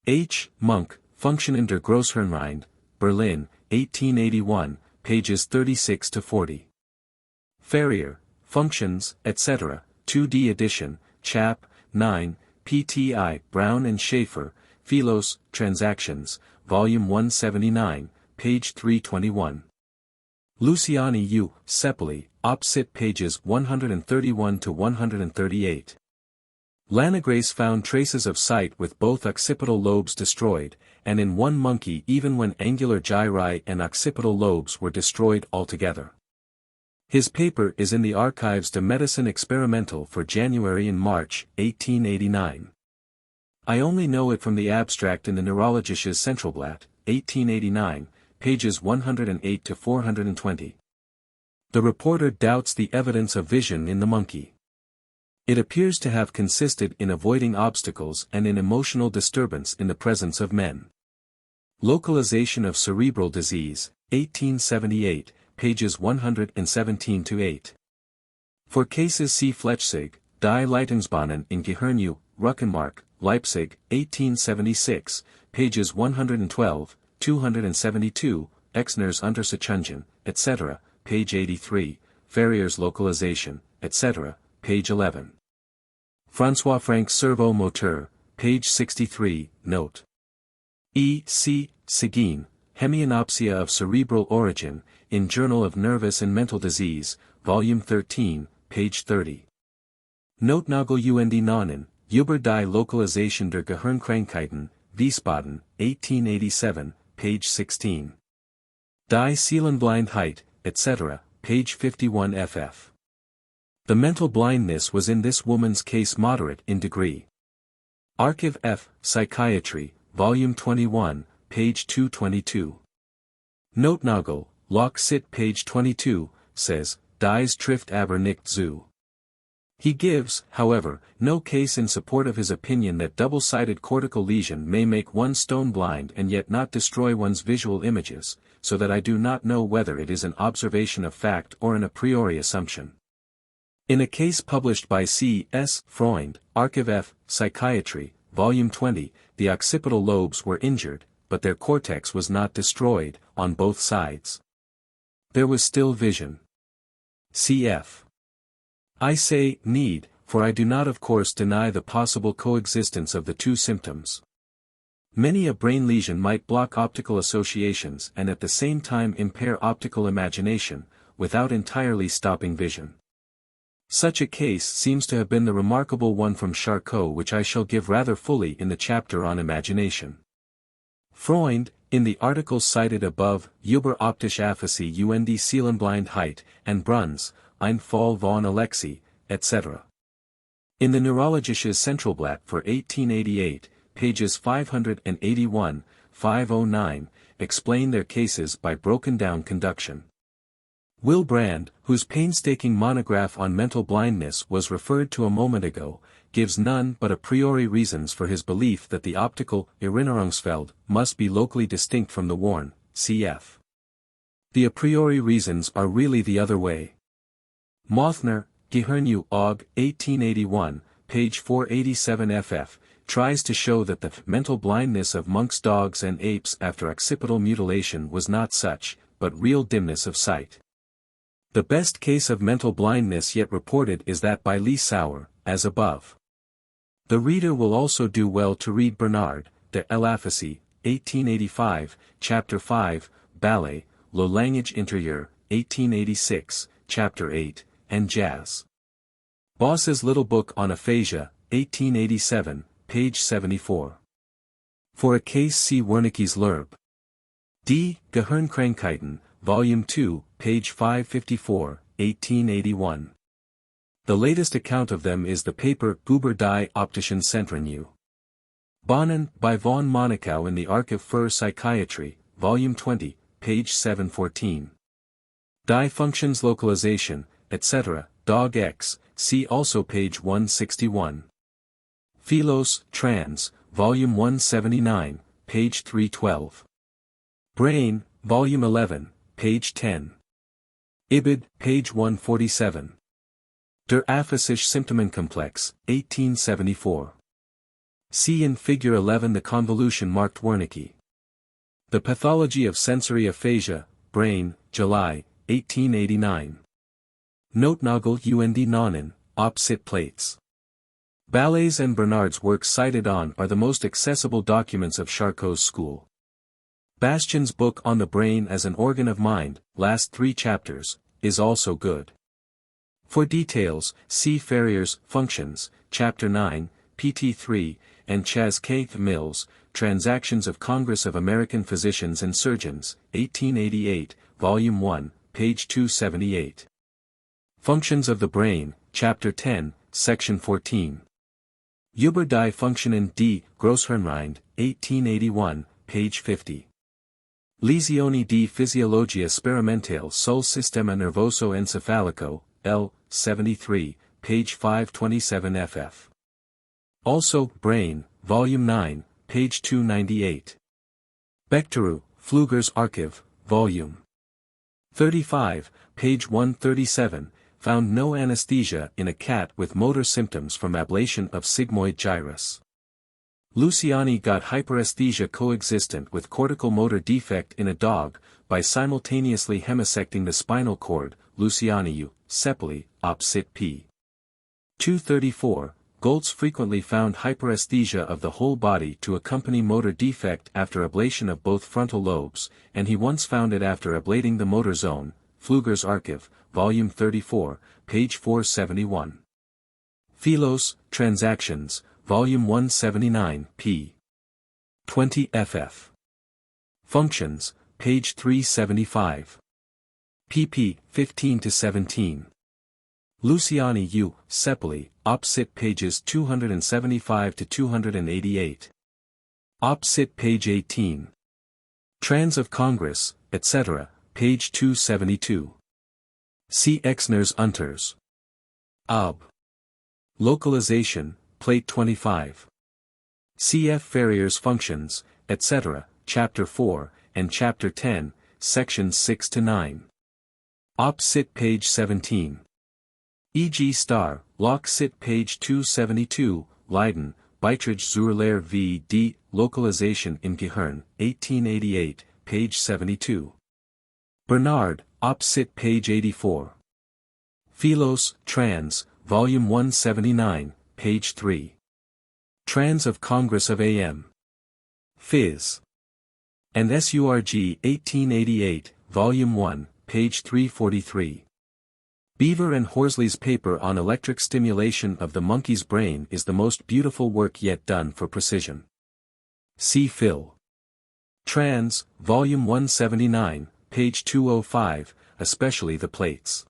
H. Monk, Funktionen der Großhirnrinde, Berlin, 1881, pages 36-40. Ferrier, Functions, etc., 2D edition, Chap. 9, PTI, Brown and Schaefer, Philos, Transactions, Volume 179, page 321. Luciani U. Seppeli, Opsit pages 131-138. Lanigres found traces of sight with both occipital lobes destroyed, and in one monkey even when angular gyri and occipital lobes were destroyed altogether. His paper is in the Archives de Médecine Experimentale for January and March, 1889. I only know it from the abstract in the Neurologisches Centralblatt, 1889, pages 108-420. The reporter doubts the evidence of vision in the monkey. It appears to have consisted in avoiding obstacles and in emotional disturbance in the presence of men. Localization of cerebral disease, 1878, pages 117-8. For cases see Flechsig, Die Leitungsbahnen in Gehirnu, Rückenmark, Leipzig, 1876, pages 112, 272, Exner's Untersuchungen, etc., page 83, Ferrier's localization, etc., page 11. François Franck's Cerveau Moteur, page 63, note. E. C. Seguin, Hemianopsia of Cerebral Origin, in Journal of Nervous and Mental Disease, Volume 13, page 30. Notnagel und Namen, über die Lokalisation der Gehirnkrankheiten, Wiesbaden, 1887, page 16. Die Seelenblindheit, etc., page 51 ff. The mental blindness was in this woman's case moderate in degree. Archive F. Psychiatry, Volume 21, page 222. Notnagel, Lock Sit page 22, says, Dies trifft aber nicht zu. He gives, however, no case in support of his opinion that double-sided cortical lesion may make one stone blind and yet not destroy one's visual images, so that I do not know whether it is an observation of fact or an a priori assumption. In a case published by C. S. Freund, Archive F. Psychiatry, Volume 20, the occipital lobes were injured, but their cortex was not destroyed, on both sides. There was still vision. Cf. I say, need, for I do not of course deny the possible coexistence of the two symptoms. Many a brain lesion might block optical associations and at the same time impair optical imagination, without entirely stopping vision. Such a case seems to have been the remarkable one from Charcot which I shall give rather fully in the chapter on imagination. Freund, in the articles cited above, über optische Aphasie und Seelenblindheit, and Bruns, ein Fall von Alexei, etc. In the Neurologisches Centralblatt for 1888, pages 581, 509, explain their cases by broken-down conduction. Wilbrand, whose painstaking monograph on mental blindness was referred to a moment ago, gives none but a priori reasons for his belief that the optical Erinnerungsfeld must be locally distinct from the worn, cf. The a priori reasons are really the other way. Mothner, Gehirnu Aug, 1881, page 487 ff, tries to show that the mental blindness of monks' dogs and apes after occipital mutilation was not such, but real dimness of sight. The best case of mental blindness yet reported is that by Lee Sauer, as above. The reader will also do well to read Bernard, de l'Aphasie, 1885, Chapter 5, Ballet, Le Langage Intérieur, 1886, Chapter 8, and Jazz. Boss's Little Book on Aphasia, 1887, page 74. For a case see Wernicke's Lerb. Die Gehirnkrankheiten, Volume 2, page 554, 1881. The latest account of them is the paper Über die optischen Zentren. Bahnen, by von Monaco in the Archiv für Psychiatry, Volume 20, page 714. Die Funktionslokalisation, etc., Dog X, see also page 161. Philos, Trans, Volume 179, page 312. Brain, Volume 11, page 10. Ibid, page 147. Der Aphasische Symptomenkomplex, 1874. See in Figure 11 the convolution marked Wernicke. The Pathology of Sensory Aphasia, Brain, July, 1889. Notnagel und Nonnen, op. Sit plates. Ballet's and Bernard's works cited on are the most accessible documents of Charcot's school. Bastian's book on the brain as an organ of mind, last 3 chapters, is also good. For details, see Ferrier's Functions, Chapter 9, pt 3, and Chas K. Mills, Transactions of Congress of American Physicians and Surgeons, 1888, Volume 1, page 278. Functions of the Brain, Chapter 10, Section 14. Über die Funktionen des Großhirnrind, 1881, page 50. Lesioni di Fisiologia Sperimentale sul Sistema Nervoso Encefalico, L. 73, page 527 ff. Also, Brain, Volume 9, page 298. Bechterew, Pfluger's Archive, Volume 35, page 137, found no anesthesia in a cat with motor symptoms from ablation of sigmoid gyrus. Luciani got hyperesthesia coexistent with cortical motor defect in a dog, by simultaneously hemisecting the spinal cord, Luciani U. Sepali, op. Sit p. 234, Goltz frequently found hyperesthesia of the whole body to accompany motor defect after ablation of both frontal lobes, and he once found it after ablating the motor zone, Pfluger's Archive, Volume 34, page 471. Philos, Transactions, Volume 179, p. 20 ff. Functions, page 375. pp. 15-17. Luciani U. Sepali, op. Sit pages 275-288. Op. Sit page 18. Trans of Congress, etc., page 272. See Exner's Unters. Ob. Localization, plate 25. Cf. Ferrier's Functions, etc., chapter 4, and chapter 10, sections 6-9. Op. Sit page 17. E.G. Star, Lock Sit page 272, Leiden, Beiträge zur Lehre v. die Lokalisation im Gehirn, 1888, page 72. Bernard, Op. Sit page 84. Philos, Trans, Volume 179, page 3. Trans of Congress of A.M. Phys. And SURG 1888, Volume 1, page 343. Beaver and Horsley's paper on electric stimulation of the monkey's brain is the most beautiful work yet done for precision. See Phil. Trans, Volume 179, page 205, especially the plates.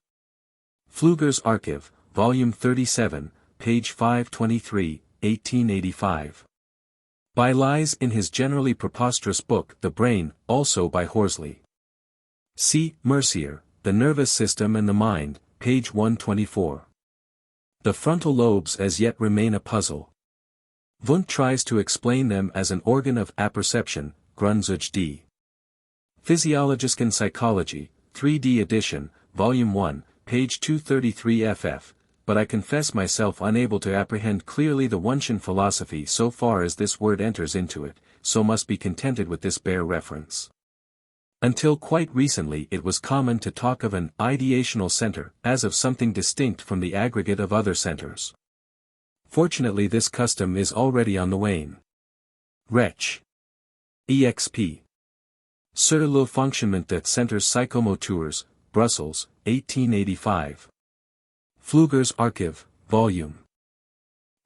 Pfluger's Archive, Volume 37, page 523, 1885. By Lies in his generally preposterous book The Brain, also by Horsley. See Mercier, The Nervous System and the Mind, page 124. The frontal lobes as yet remain a puzzle. Wundt tries to explain them as an organ of apperception, Grundzüge d. Physiologische Psychology, 3D edition, volume 1, page 233 ff, but I confess myself unable to apprehend clearly the Wundtian philosophy so far as this word enters into it, so must be contented with this bare reference. Until quite recently it was common to talk of an ideational center as of something distinct from the aggregate of other centers. Fortunately this custom is already on the wane. Rech. Exp. Sur le fonctionnement des centres psychomoteurs, Brussels, 1885. Pfluger's Archive, Volume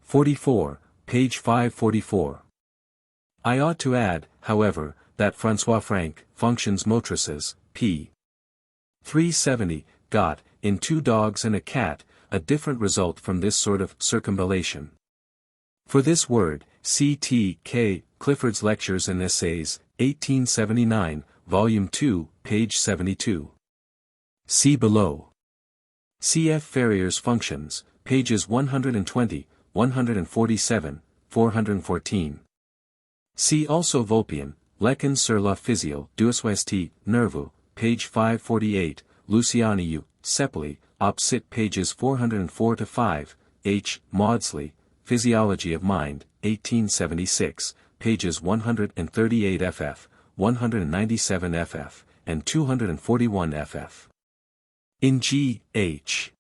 44, page 544. I ought to add, however, that François Frank, Fonctions Motrices, p. 370, got, in Two Dogs and a Cat, a different result from this sort of circumvallation. For this word, C. T. K. Clifford's Lectures and Essays, 1879, Volume 2, page 72. See below. C. F. Ferrier's Functions, pages 120, 147, 414. See also Vulpian, Leçons sur la physio d'Ouest Nerveux, page 548, Luciani Sepeli, op. Cit. pages 404 to 5, H. Maudsley, Physiology of Mind, 1876, pages 138 ff, 197 ff, and 241 ff. In G. H.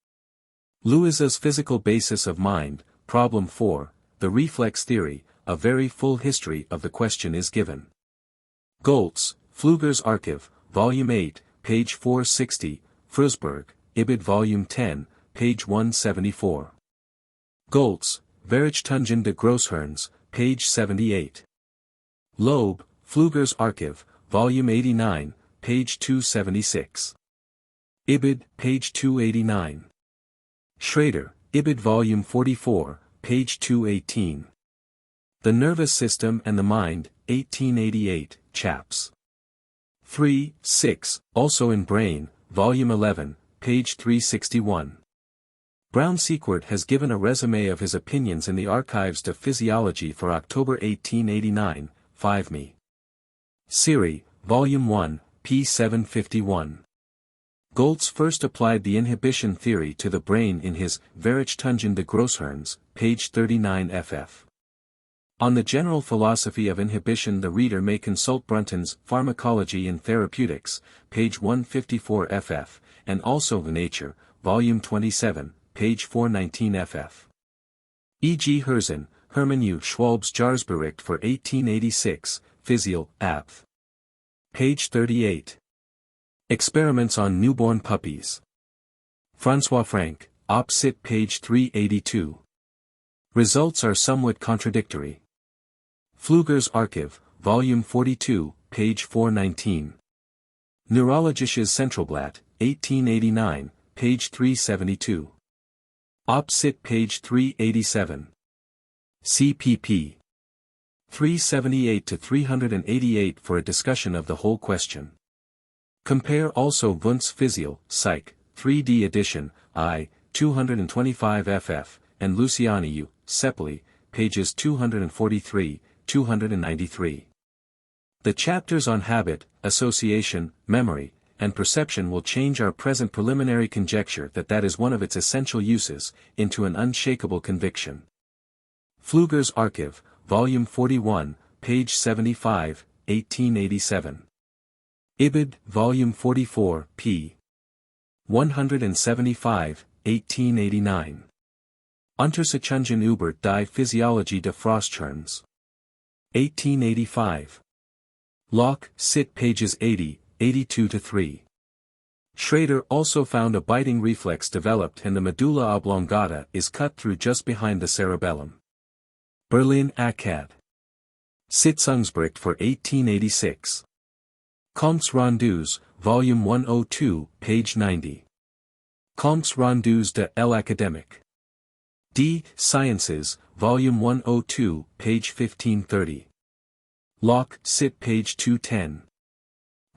Lewis's Physical Basis of Mind, Problem 4, the reflex theory, a very full history of the question is given. Goltz, Pfluger's Archive, Volume 8, page 460, Frusberg, Ibid Volume 10, page 174. Goltz, Verrichtungen de Grossherns, page 78. Loeb, Pfluger's Archive, Volume 89, page 276. Ibid, page 289. Schrader, Ibid Volume 44, page 218. The Nervous System and the Mind, 1888, chaps. 3, 6, also in Brain, Volume 11, page 361. Brown-Sequard has given a resume of his opinions in the Archives de Physiologie for October 1889, 5 me. Siri, Volume 1, p. 751. Goltz first applied the inhibition theory to the brain in his Verrichtungen de Grossherns, page 39 ff. On the general philosophy of inhibition the reader may consult Brunton's Pharmacology in Therapeutics, page 154 ff, and also The Nature, volume 27, page 419 ff. E. G. Herzen, Hermann U. Schwalb's Jahresbericht for 1886, Physio, Apth. Page 38. Experiments on Newborn Puppies. François Frank, op. Cit. page 382. Results are somewhat contradictory. Pfluger's Archive, volume 42, page 419. Neurologisches Centralblatt, 1889, page 372. Op. Cit. page 387. CPP 378 to 388 for a discussion of the whole question. Compare also Wundt's Physio, Psych, 3D edition, I, 225 ff, and Luciani U. Sepeli, pages 243, 293. The chapters on habit, association, memory, and perception will change our present preliminary conjecture that is one of its essential uses, into an unshakable conviction. Pfluger's Archive, volume 41, page 75, 1887. Ibid, volume 44, p. 175, 1889. Untersuchungen über die Physiologie des Frosthirns. 1885. Locke, Cit. pages 80, 82-3. Schrader also found a biting reflex developed and the medulla oblongata is cut through just behind the cerebellum. Berlin Acad. Sitzungsbericht for 1886. Comptes Rendus, volume 102, page 90. Comptes Rendus de l'Académique. D. Sciences, volume 102, page 1530. Locke, Cit. page 210.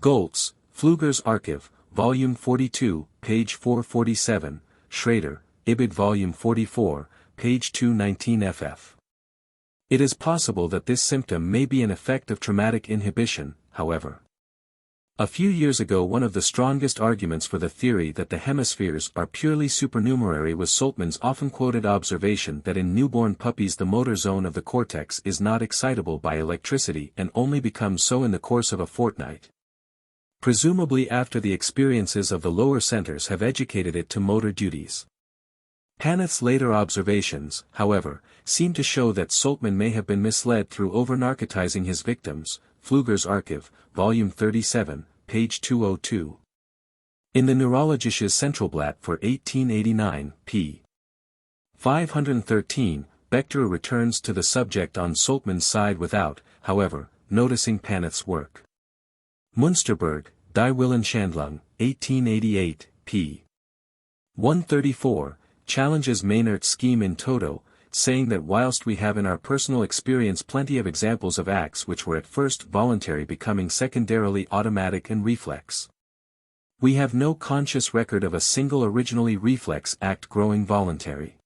Goltz, Pfluger's Archive, volume 42, page 447, Schrader, Ibid volume 44, page 219 ff. It is possible that this symptom may be an effect of traumatic inhibition, however. A few years ago one of the strongest arguments for the theory that the hemispheres are purely supernumerary was Soltmann's often quoted observation that in newborn puppies the motor zone of the cortex is not excitable by electricity and only becomes so in the course of a fortnight. Presumably after the experiences of the lower centers have educated it to motor duties. Paneth's later observations, however, seem to show that Soltmann may have been misled through over-narcotizing his victims. Pfluger's Archiv, Volume 37, page 202. In the Neurologisches Centralblatt for 1889, p. 513, Bechter returns to the subject on Soltmann's side without, however, noticing Paneth's work. Münsterberg, Die Willenschandlung, 1888, p. 134, challenges Meinert's scheme in toto, saying that whilst we have in our personal experience plenty of examples of acts which were at first voluntary becoming secondarily automatic and reflex, we have no conscious record of a single originally reflex act growing voluntary.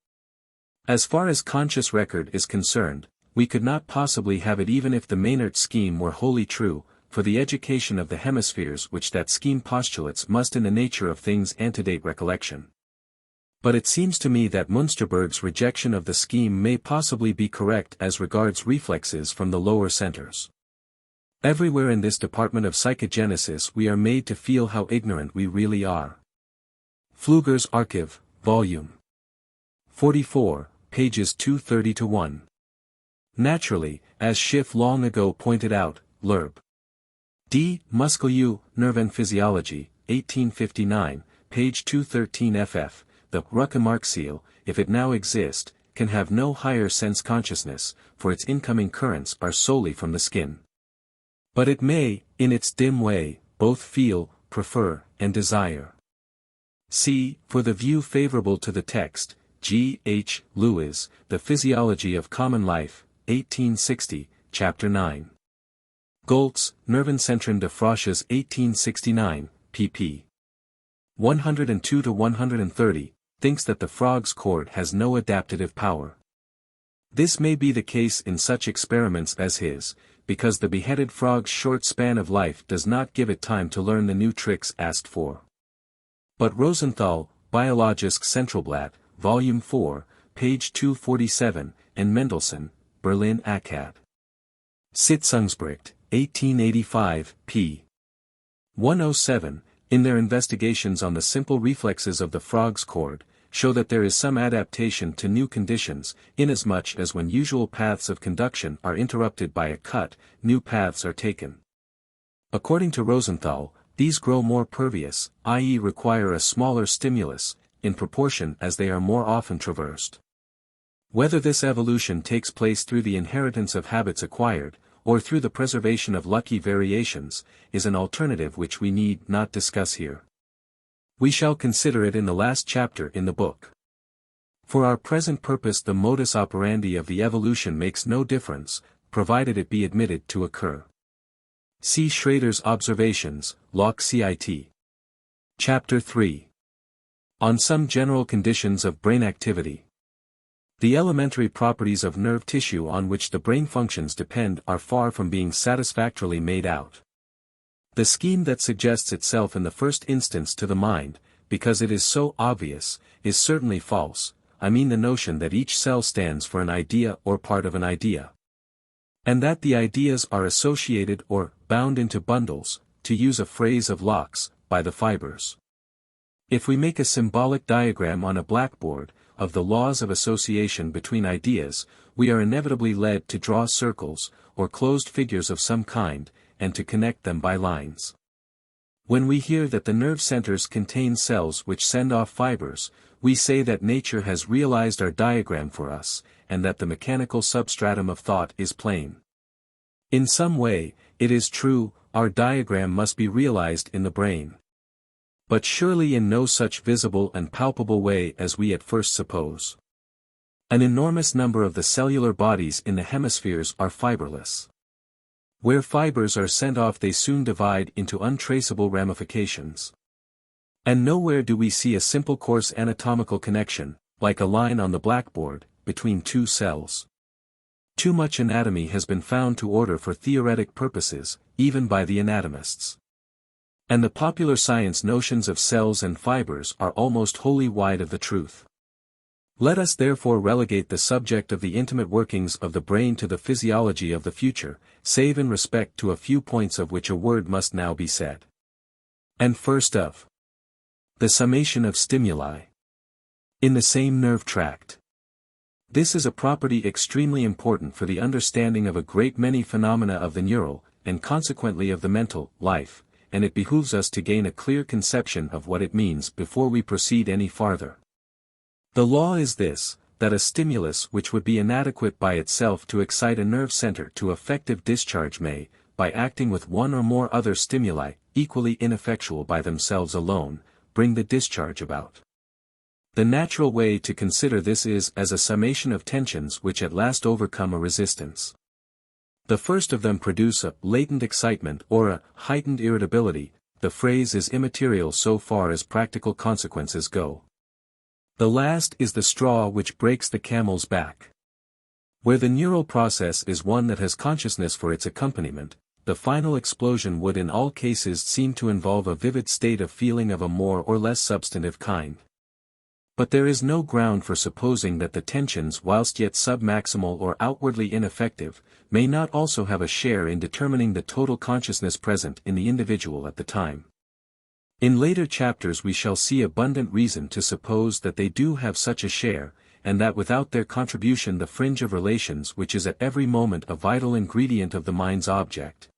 As far as conscious record is concerned, we could not possibly have it even if the Meinert scheme were wholly true, for the education of the hemispheres which that scheme postulates must in the nature of things antedate recollection. But it seems to me that Münsterberg's rejection of the scheme may possibly be correct as regards reflexes from the lower centers. Everywhere in this department of psychogenesis we are made to feel how ignorant we really are. Pfluger's Archiv, Volume 44, pages 230-1. Naturally, as Schiff long ago pointed out, Lerb. D. Musculue, Nervenphysiology, 1859, page 213 ff. The Rückenmarkseele, if it now exist, can have no higher sense consciousness, for its incoming currents are solely from the skin. But it may, in its dim way, both feel, prefer, and desire. See, for the view favorable to the text, G. H. Lewis, The Physiology of Common Life, 1860, Chapter 9. Goltz, Nervenzentren des Frosches 1869, pp. 102-130, thinks that the frog's cord has no adaptative power. This may be the case in such experiments as his, because the beheaded frog's short span of life does not give it time to learn the new tricks asked for. But Rosenthal, Biologisches Centralblatt, Volume 4, page 247, and Mendelssohn, Berlin Akad. Sitzungsbericht, 1885, p. 107, in their investigations on the simple reflexes of the frog's cord, show that there is some adaptation to new conditions, inasmuch as when usual paths of conduction are interrupted by a cut, new paths are taken. According to Rosenthal, these grow more pervious, i.e. require a smaller stimulus, in proportion as they are more often traversed. Whether this evolution takes place through the inheritance of habits acquired, or through the preservation of lucky variations, is an alternative which we need not discuss here. We shall consider it in the last chapter in the book. For our present purpose the modus operandi of the evolution makes no difference, provided it be admitted to occur. See Schrader's Observations, Locke Cit. Chapter 3. On some general conditions of brain activity. The elementary properties of nerve tissue on which the brain functions depend are far from being satisfactorily made out. The scheme that suggests itself in the first instance to the mind, because it is so obvious, is certainly false. I mean the notion that each cell stands for an idea or part of an idea. And that the ideas are associated or bound into bundles, to use a phrase of Locke's, by the fibers. If we make a symbolic diagram on a blackboard, of the laws of association between ideas, we are inevitably led to draw circles, or closed figures of some kind, and to connect them by lines. When we hear that the nerve centers contain cells which send off fibers, we say that nature has realized our diagram for us, and that the mechanical substratum of thought is plain. In some way, it is true, our diagram must be realized in the brain. But surely in no such visible and palpable way as we at first suppose. An enormous number of the cellular bodies in the hemispheres are fiberless. Where fibers are sent off they soon divide into untraceable ramifications. And nowhere do we see a simple coarse anatomical connection, like a line on the blackboard, between two cells. Too much anatomy has been found to order for theoretic purposes, even by the anatomists. And the popular science notions of cells and fibers are almost wholly wide of the truth. Let us therefore relegate the subject of the intimate workings of the brain to the physiology of the future, save in respect to a few points of which a word must now be said. And first of the summation of stimuli. in the same nerve tract. This is a property extremely important for the understanding of a great many phenomena of the neural, and consequently of the mental, life, and it behooves us to gain a clear conception of what it means before we proceed any farther. The law is this, that a stimulus which would be inadequate by itself to excite a nerve center to effective discharge may, by acting with one or more other stimuli, equally ineffectual by themselves alone, bring the discharge about. The natural way to consider this is as a summation of tensions which at last overcome a resistance. The first of them produce a latent excitement or a heightened irritability. The phrase is immaterial so far as practical consequences go. The last is the straw which breaks the camel's back. Where the neural process is one that has consciousness for its accompaniment, the final explosion would in all cases seem to involve a vivid state of feeling of a more or less substantive kind. But there is no ground for supposing that the tensions, whilst yet submaximal or outwardly ineffective, may not also have a share in determining the total consciousness present in the individual at the time. In later chapters we shall see abundant reason to suppose that they do have such a share, and that without their contribution the fringe of relations which is at every moment a vital ingredient of the mind's object,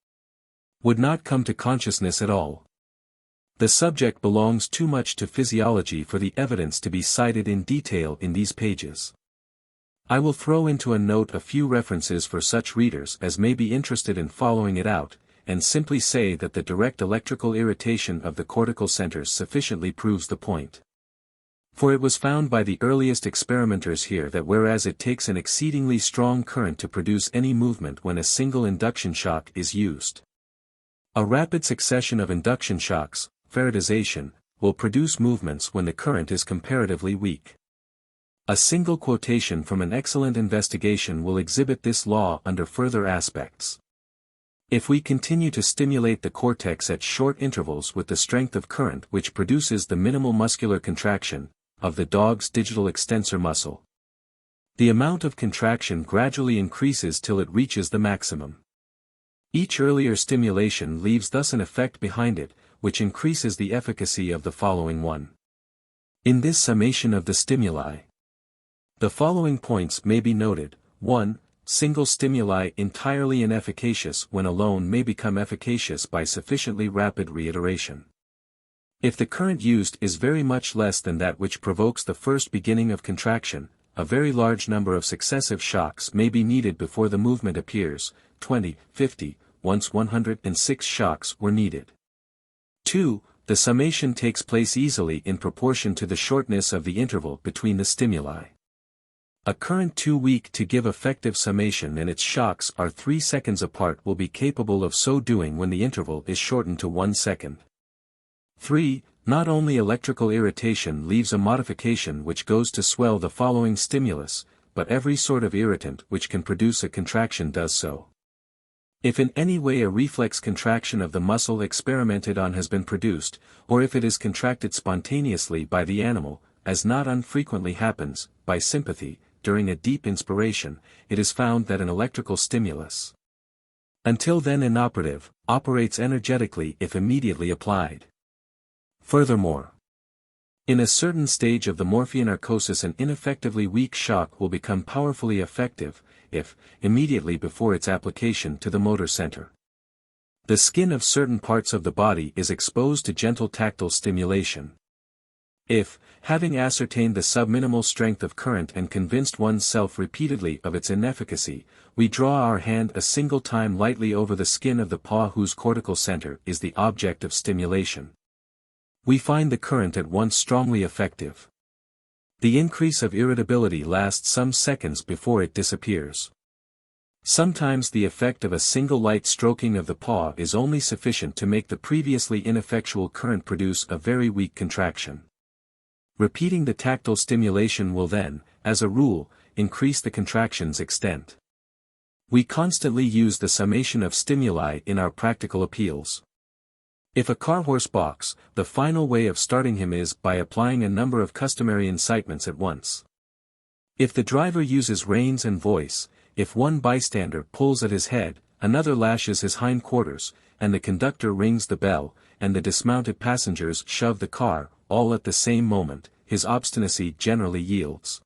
would not come to consciousness at all. The subject belongs too much to physiology for the evidence to be cited in detail in these pages. I will throw into a note a few references for such readers as may be interested in following it out, and simply say that the direct electrical irritation of the cortical centers sufficiently proves the point. For it was found by the earliest experimenters here that whereas it takes an exceedingly strong current to produce any movement when a single induction shock is used, a rapid succession of induction shocks, Faradayization, will produce movements when the current is comparatively weak. A single quotation from an excellent investigation will exhibit this law under further aspects. If we continue to stimulate the cortex at short intervals with the strength of current which produces the minimal muscular contraction, of the dog's digital extensor muscle, the amount of contraction gradually increases till it reaches the maximum. Each earlier stimulation leaves thus an effect behind it, which increases the efficacy of the following one. In this summation of the stimuli, the following points may be noted. 1. Single stimuli entirely inefficacious when alone may become efficacious by sufficiently rapid reiteration. If the current used is very much less than that which provokes the first beginning of contraction, a very large number of successive shocks may be needed before the movement appears. 20, 50, once 106 shocks were needed. 2. The summation takes place easily in proportion to the shortness of the interval between the stimuli. A current too weak to give effective summation and its shocks are 3 seconds apart will be capable of so doing when the interval is shortened to 1 second. 3. Not only electrical irritation leaves a modification which goes to swell the following stimulus, but every sort of irritant which can produce a contraction does so. If in any way a reflex contraction of the muscle experimented on has been produced, or if it is contracted spontaneously by the animal, as not unfrequently happens, by sympathy, during a deep inspiration, it is found that an electrical stimulus, until then inoperative, operates energetically if immediately applied. Furthermore, in a certain stage of the morphinarcosis an ineffectively weak shock will become powerfully effective, if, immediately before its application to the motor center, the skin of certain parts of the body is exposed to gentle tactile stimulation. If, having ascertained the subminimal strength of current and convinced oneself repeatedly of its inefficacy, we draw our hand a single time lightly over the skin of the paw whose cortical center is the object of stimulation, we find the current at once strongly effective. The increase of irritability lasts some seconds before it disappears. Sometimes the effect of a single light stroking of the paw is only sufficient to make the previously ineffectual current produce a very weak contraction. Repeating the tactile stimulation will then, as a rule, increase the contraction's extent. We constantly use the summation of stimuli in our practical appeals. If a car horse balks, the final way of starting him is by applying a number of customary incitements at once. If the driver uses reins and voice, if one bystander pulls at his head, another lashes his hindquarters, and the conductor rings the bell, and the dismounted passengers shove the car, all at the same moment, his obstinacy generally yields.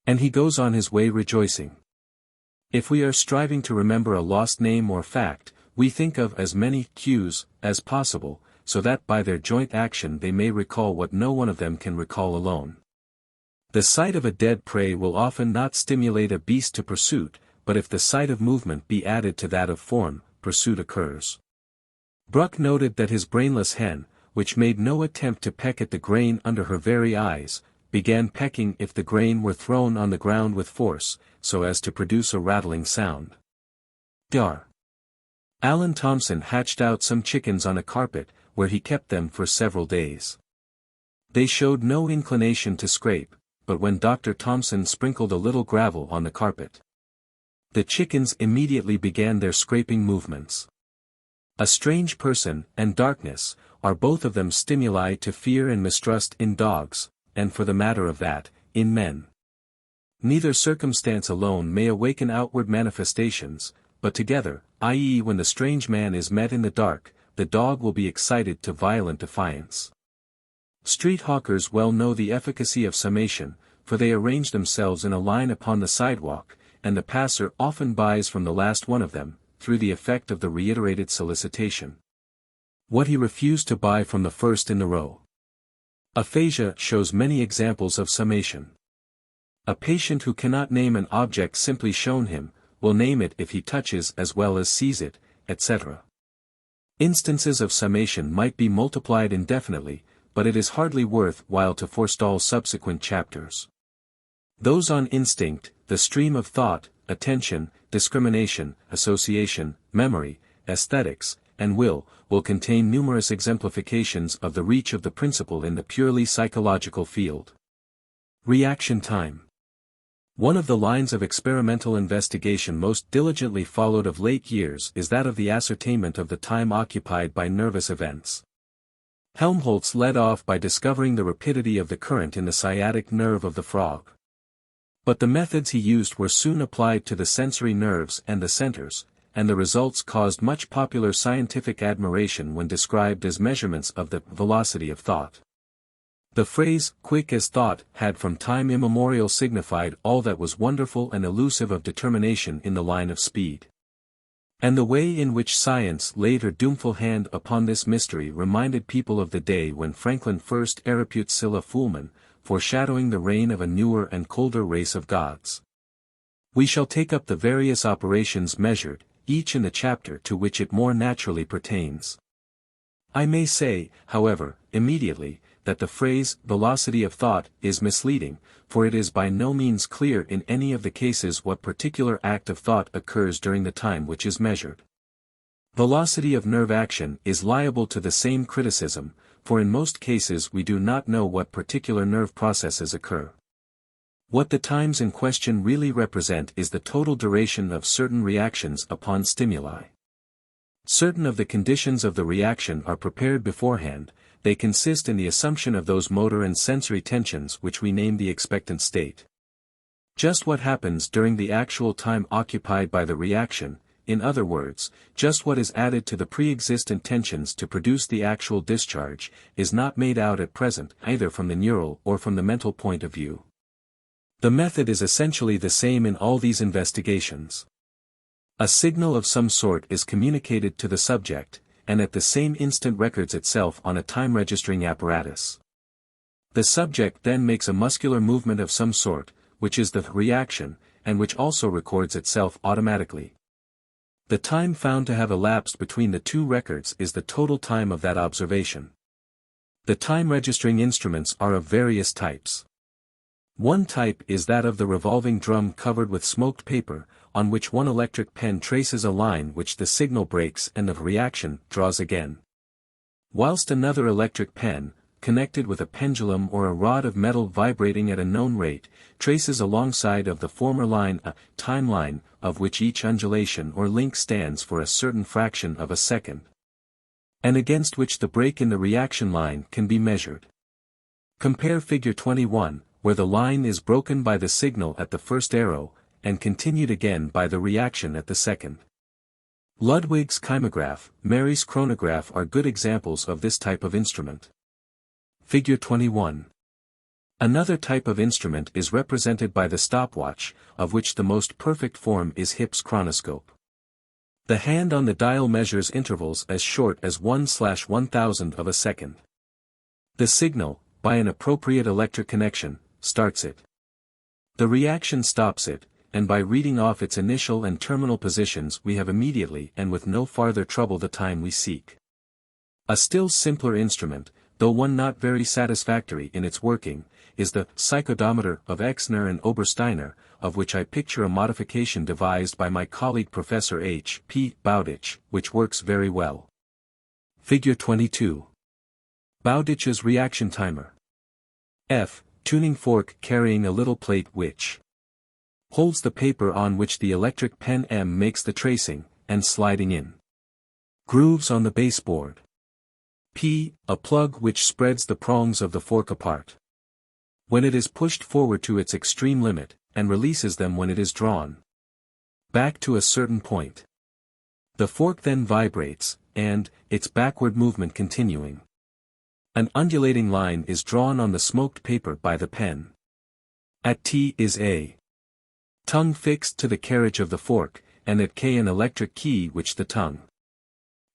And he goes on his way rejoicing. If we are striving to remember a lost name or fact, we think of as many cues as possible, so that by their joint action they may recall what no one of them can recall alone. The sight of a dead prey will often not stimulate a beast to pursuit, but if the sight of movement be added to that of form, pursuit occurs. Bruck noted that his brainless hen, which made no attempt to peck at the grain under her very eyes, began pecking if the grain were thrown on the ground with force, so as to produce a rattling sound. Dr. Alan Thompson hatched out some chickens on a carpet, where he kept them for several days. They showed no inclination to scrape, but when Dr. Thompson sprinkled a little gravel on the carpet, the chickens immediately began their scraping movements. A strange person and darkness are both of them stimuli to fear and mistrust in dogs, and for the matter of that, in men. Neither circumstance alone may awaken outward manifestations, but together, i.e. when the strange man is met in the dark, the dog will be excited to violent defiance. Street hawkers well know the efficacy of summation, for they arrange themselves in a line upon the sidewalk, and the passer often buys from the last one of them, through the effect of the reiterated solicitation, what he refused to buy from the first in the row. Aphasia shows many examples of summation. A patient who cannot name an object simply shown him, will name it if he touches as well as sees it, etc. Instances of summation might be multiplied indefinitely, but it is hardly worth while to forestall subsequent chapters. Those on instinct, the stream of thought, attention, discrimination, association, memory, aesthetics, and will contain numerous exemplifications of the reach of the principle in the purely psychological field. Reaction time. One of the lines of experimental investigation most diligently followed of late years is that of the ascertainment of the time occupied by nervous events. Helmholtz led off by discovering the rapidity of the current in the sciatic nerve of the frog. But the methods he used were soon applied to the sensory nerves and the centers, and the results caused much popular scientific admiration when described as measurements of the velocity of thought. The phrase, quick as thought, had from time immemorial signified all that was wonderful and elusive of determination in the line of speed. And the way in which science laid her doomful hand upon this mystery reminded people of the day when Franklin first erepute Scylla Fulmen, foreshadowing the reign of a newer and colder race of gods. We shall take up the various operations measured, each in the chapter to which it more naturally pertains. I may say, however, immediately, that the phrase, velocity of thought, is misleading, for it is by no means clear in any of the cases what particular act of thought occurs during the time which is measured. Velocity of nerve action is liable to the same criticism, for in most cases we do not know what particular nerve processes occur. What the times in question really represent is the total duration of certain reactions upon stimuli. Certain of the conditions of the reaction are prepared beforehand. They consist in the assumption of those motor and sensory tensions which we name the expectant state. Just what happens during the actual time occupied by the reaction, in other words, just what is added to the pre-existent tensions to produce the actual discharge, is not made out at present either from the neural or from the mental point of view. The method is essentially the same in all these investigations. A signal of some sort is communicated to the subject, and at the same instant records itself on a time-registering apparatus. The subject then makes a muscular movement of some sort, which is the reaction, and which also records itself automatically. The time found to have elapsed between the two records is the total time of that observation. The time-registering instruments are of various types. One type is that of the revolving drum covered with smoked paper, on which one electric pen traces a line which the signal breaks and the reaction draws again. Whilst another electric pen, connected with a pendulum or a rod of metal vibrating at a known rate, traces alongside of the former line a timeline, of which each undulation or link stands for a certain fraction of a second, and against which the break in the reaction line can be measured. Compare Figure 21, where the line is broken by the signal at the first arrow, and continued again by the reaction at the second. Ludwig's kymograph, Mary's chronograph are good examples of this type of instrument. Figure 21. Another type of instrument is represented by the stopwatch, of which the most perfect form is Hipp's chronoscope. The hand on the dial measures intervals as short as 1/1000 of a second. The signal, by an appropriate electric connection, starts it. The reaction stops it, and by reading off its initial and terminal positions we have immediately and with no farther trouble the time we seek. A still simpler instrument, though one not very satisfactory in its working, is the psychodometer of Exner and Obersteiner, of which I picture a modification devised by my colleague Professor H. P. Bowditch, which works very well. Figure 22. Bowditch's reaction timer. F. Tuning fork carrying a little plate which holds the paper on which the electric pen M makes the tracing, and sliding in grooves on the baseboard. P. A plug which spreads the prongs of the fork apart when it is pushed forward to its extreme limit, and releases them when it is drawn back to a certain point. The fork then vibrates, and, its backward movement continuing, an undulating line is drawn on the smoked paper by the pen. At T is a tongue fixed to the carriage of the fork, and at K an electric key which the tongue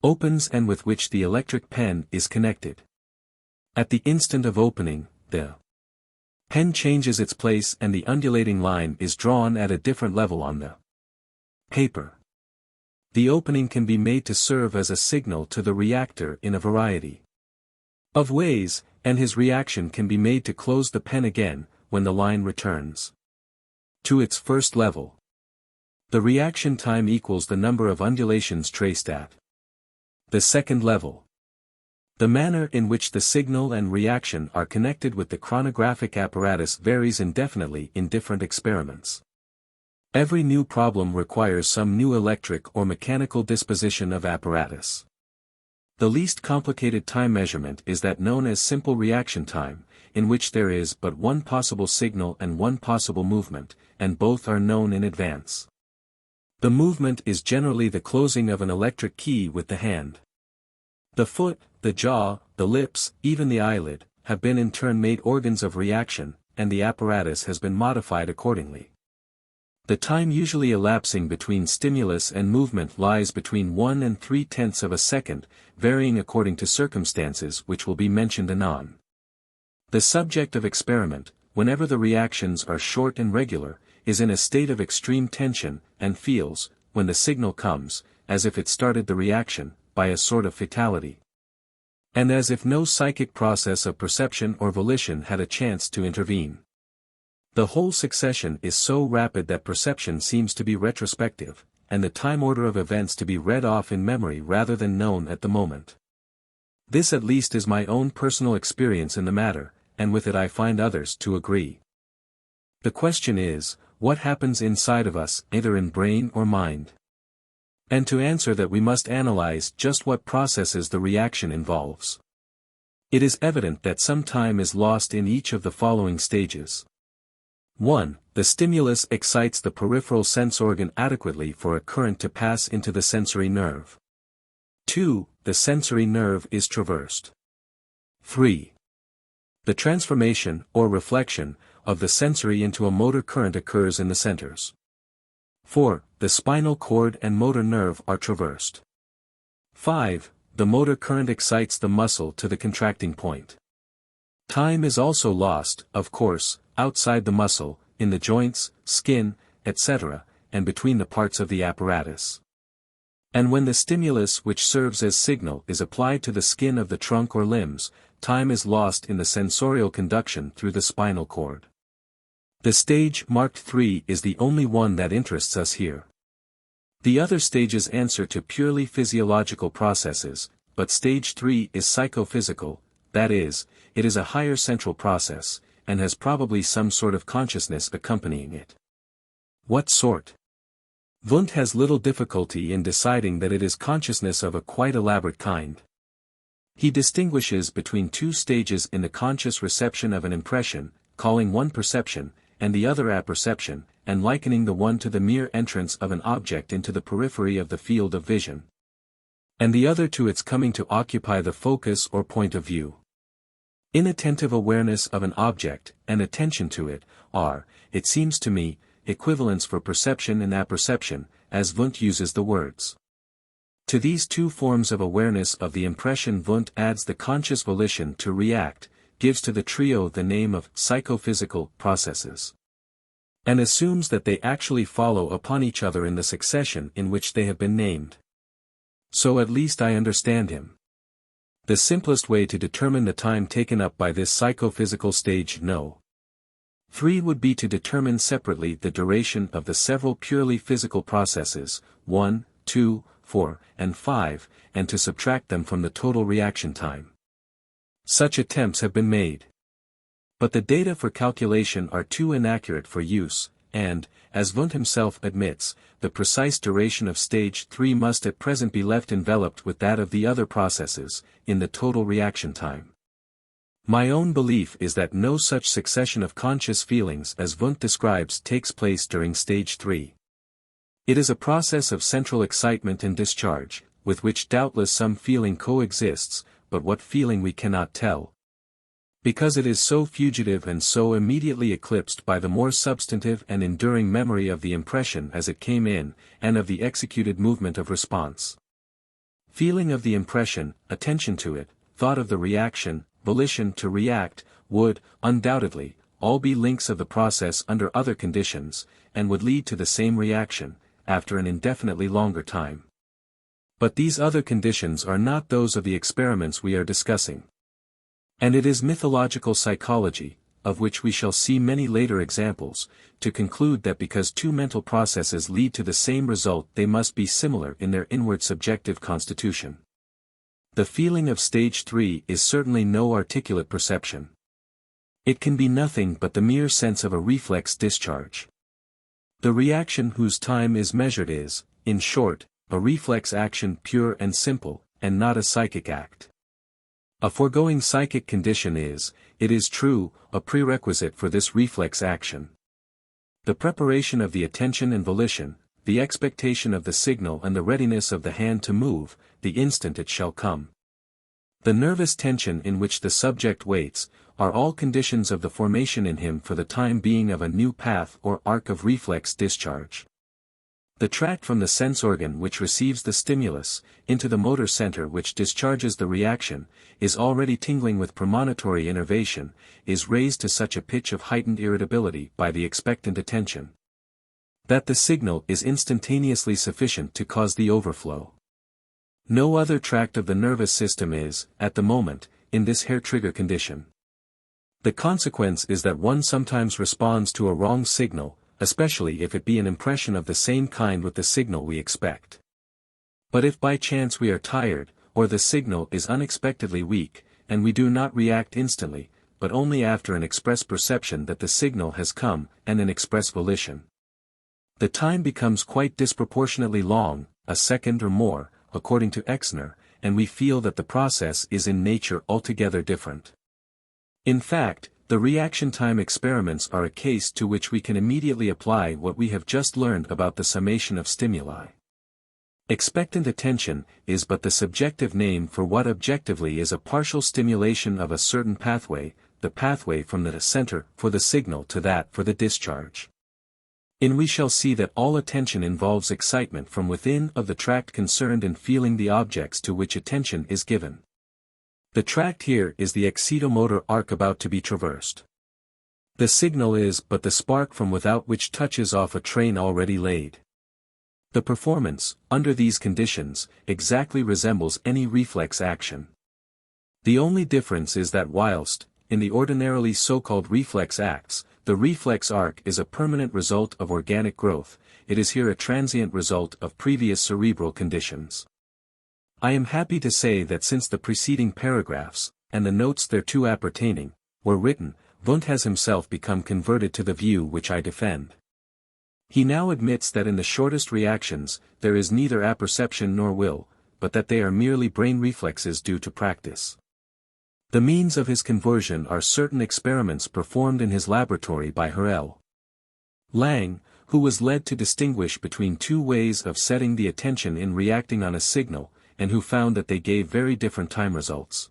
opens and with which the electric pen is connected. At the instant of opening, the pen changes its place and the undulating line is drawn at a different level on the paper. The opening can be made to serve as a signal to the reactor in a variety of ways, and his reaction can be made to close the pen again, when the line returns to its first level. The reaction time equals the number of undulations traced at the second level. The manner in which the signal and reaction are connected with the chronographic apparatus varies indefinitely in different experiments. Every new problem requires some new electric or mechanical disposition of apparatus. The least complicated time measurement is that known as simple reaction time, in which there is but one possible signal and one possible movement, and both are known in advance. The movement is generally the closing of an electric key with the hand. The foot, the jaw, the lips, even the eyelid, have been in turn made organs of reaction, and the apparatus has been modified accordingly. The time usually elapsing between stimulus and movement lies between 1 and 3/10 of a second, varying according to circumstances which will be mentioned anon. The subject of experiment, whenever the reactions are short and regular, is in a state of extreme tension, and feels, when the signal comes, as if it started the reaction, by a sort of fatality, and as if no psychic process of perception or volition had a chance to intervene. The whole succession is so rapid that perception seems to be retrospective, and the time order of events to be read off in memory rather than known at the moment. This at least is my own personal experience in the matter, and with it I find others to agree. The question is, what happens inside of us, either in brain or mind? And to answer that we must analyze just what processes the reaction involves. It is evident that some time is lost in each of the following stages. 1. The stimulus excites the peripheral sense organ adequately for a current to pass into the sensory nerve. 2. The sensory nerve is traversed. 3. The transformation, or reflection, of the sensory into a motor current occurs in the centers. 4. The spinal cord and motor nerve are traversed. 5. The motor current excites the muscle to the contracting point. Time is also lost, of course, outside the muscle, in the joints, skin, etc., and between the parts of the apparatus. And when the stimulus which serves as signal is applied to the skin of the trunk or limbs, time is lost in the sensorial conduction through the spinal cord. The stage marked 3 is the only one that interests us here. The other stages answer to purely physiological processes, but stage 3 is psychophysical, that is, it is a higher central process, and has probably some sort of consciousness accompanying it. What sort? Wundt has little difficulty in deciding that it is consciousness of a quite elaborate kind. He distinguishes between two stages in the conscious reception of an impression, calling one perception, and the other apperception, and likening the one to the mere entrance of an object into the periphery of the field of vision, and the other to its coming to occupy the focus or point of view. Inattentive awareness of an object, and attention to it, are, it seems to me, equivalents for perception and apperception, as Wundt uses the words. To these two forms of awareness of the impression Wundt adds the conscious volition to react, gives to the trio the name of psychophysical processes, and assumes that they actually follow upon each other in the succession in which they have been named. So at least I understand him. The simplest way to determine the time taken up by this psychophysical stage No. 3 would be to determine separately the duration of the several purely physical processes, 1, 2, 4, and 5, and to subtract them from the total reaction time. Such attempts have been made. But the data for calculation are too inaccurate for use, and, as Wundt himself admits, the precise duration of stage 3 must at present be left enveloped with that of the other processes, in the total reaction time. My own belief is that no such succession of conscious feelings as Wundt describes takes place during stage 3. It is a process of central excitement and discharge, with which doubtless some feeling coexists, but what feeling we cannot tell. Because it is so fugitive and so immediately eclipsed by the more substantive and enduring memory of the impression as it came in, and of the executed movement of response. Feeling of the impression, attention to it, thought of the reaction, volition to react, would, undoubtedly, all be links of the process under other conditions, and would lead to the same reaction, after an indefinitely longer time. But these other conditions are not those of the experiments we are discussing. And it is mythological psychology, of which we shall see many later examples, to conclude that because two mental processes lead to the same result they must be similar in their inward subjective constitution. The feeling of stage 3 is certainly no articulate perception. It can be nothing but the mere sense of a reflex discharge. The reaction whose time is measured is, in short, a reflex action pure and simple, and not a psychic act. A foregoing psychic condition is, it is true, a prerequisite for this reflex action. The preparation of the attention and volition, the expectation of the signal and the readiness of the hand to move, the instant it shall come. The nervous tension in which the subject waits, are all conditions of the formation in him for the time being of a new path or arc of reflex discharge. The tract from the sense organ which receives the stimulus, into the motor center which discharges the reaction, is already tingling with premonitory innervation, is raised to such a pitch of heightened irritability by the expectant attention, that the signal is instantaneously sufficient to cause the overflow. No other tract of the nervous system is, at the moment, in this hair-trigger condition. The consequence is that one sometimes responds to a wrong signal, especially if it be an impression of the same kind with the signal we expect. But if by chance we are tired, or the signal is unexpectedly weak, and we do not react instantly, but only after an express perception that the signal has come, and an express volition, the time becomes quite disproportionately long, a second or more, according to Exner, and we feel that the process is in nature altogether different. In fact, the reaction time experiments are a case to which we can immediately apply what we have just learned about the summation of stimuli. Expectant attention is but the subjective name for what objectively is a partial stimulation of a certain pathway, the pathway from the center for the signal to that for the discharge. We shall see that all attention involves excitement from within of the tract concerned in feeling the objects to which attention is given. The tract here is the excitomotor arc about to be traversed. The signal is but the spark from without which touches off a train already laid. The performance, under these conditions, exactly resembles any reflex action. The only difference is that whilst, in the ordinarily so-called reflex acts, the reflex arc is a permanent result of organic growth, it is here a transient result of previous cerebral conditions. I am happy to say that since the preceding paragraphs, and the notes thereto appertaining, were written, Wundt has himself become converted to the view which I defend. He now admits that in the shortest reactions, there is neither apperception nor will, but that they are merely brain reflexes due to practice. The means of his conversion are certain experiments performed in his laboratory by Hurrell Lang, who was led to distinguish between two ways of setting the attention in reacting on a signal, and who found that they gave very different time results.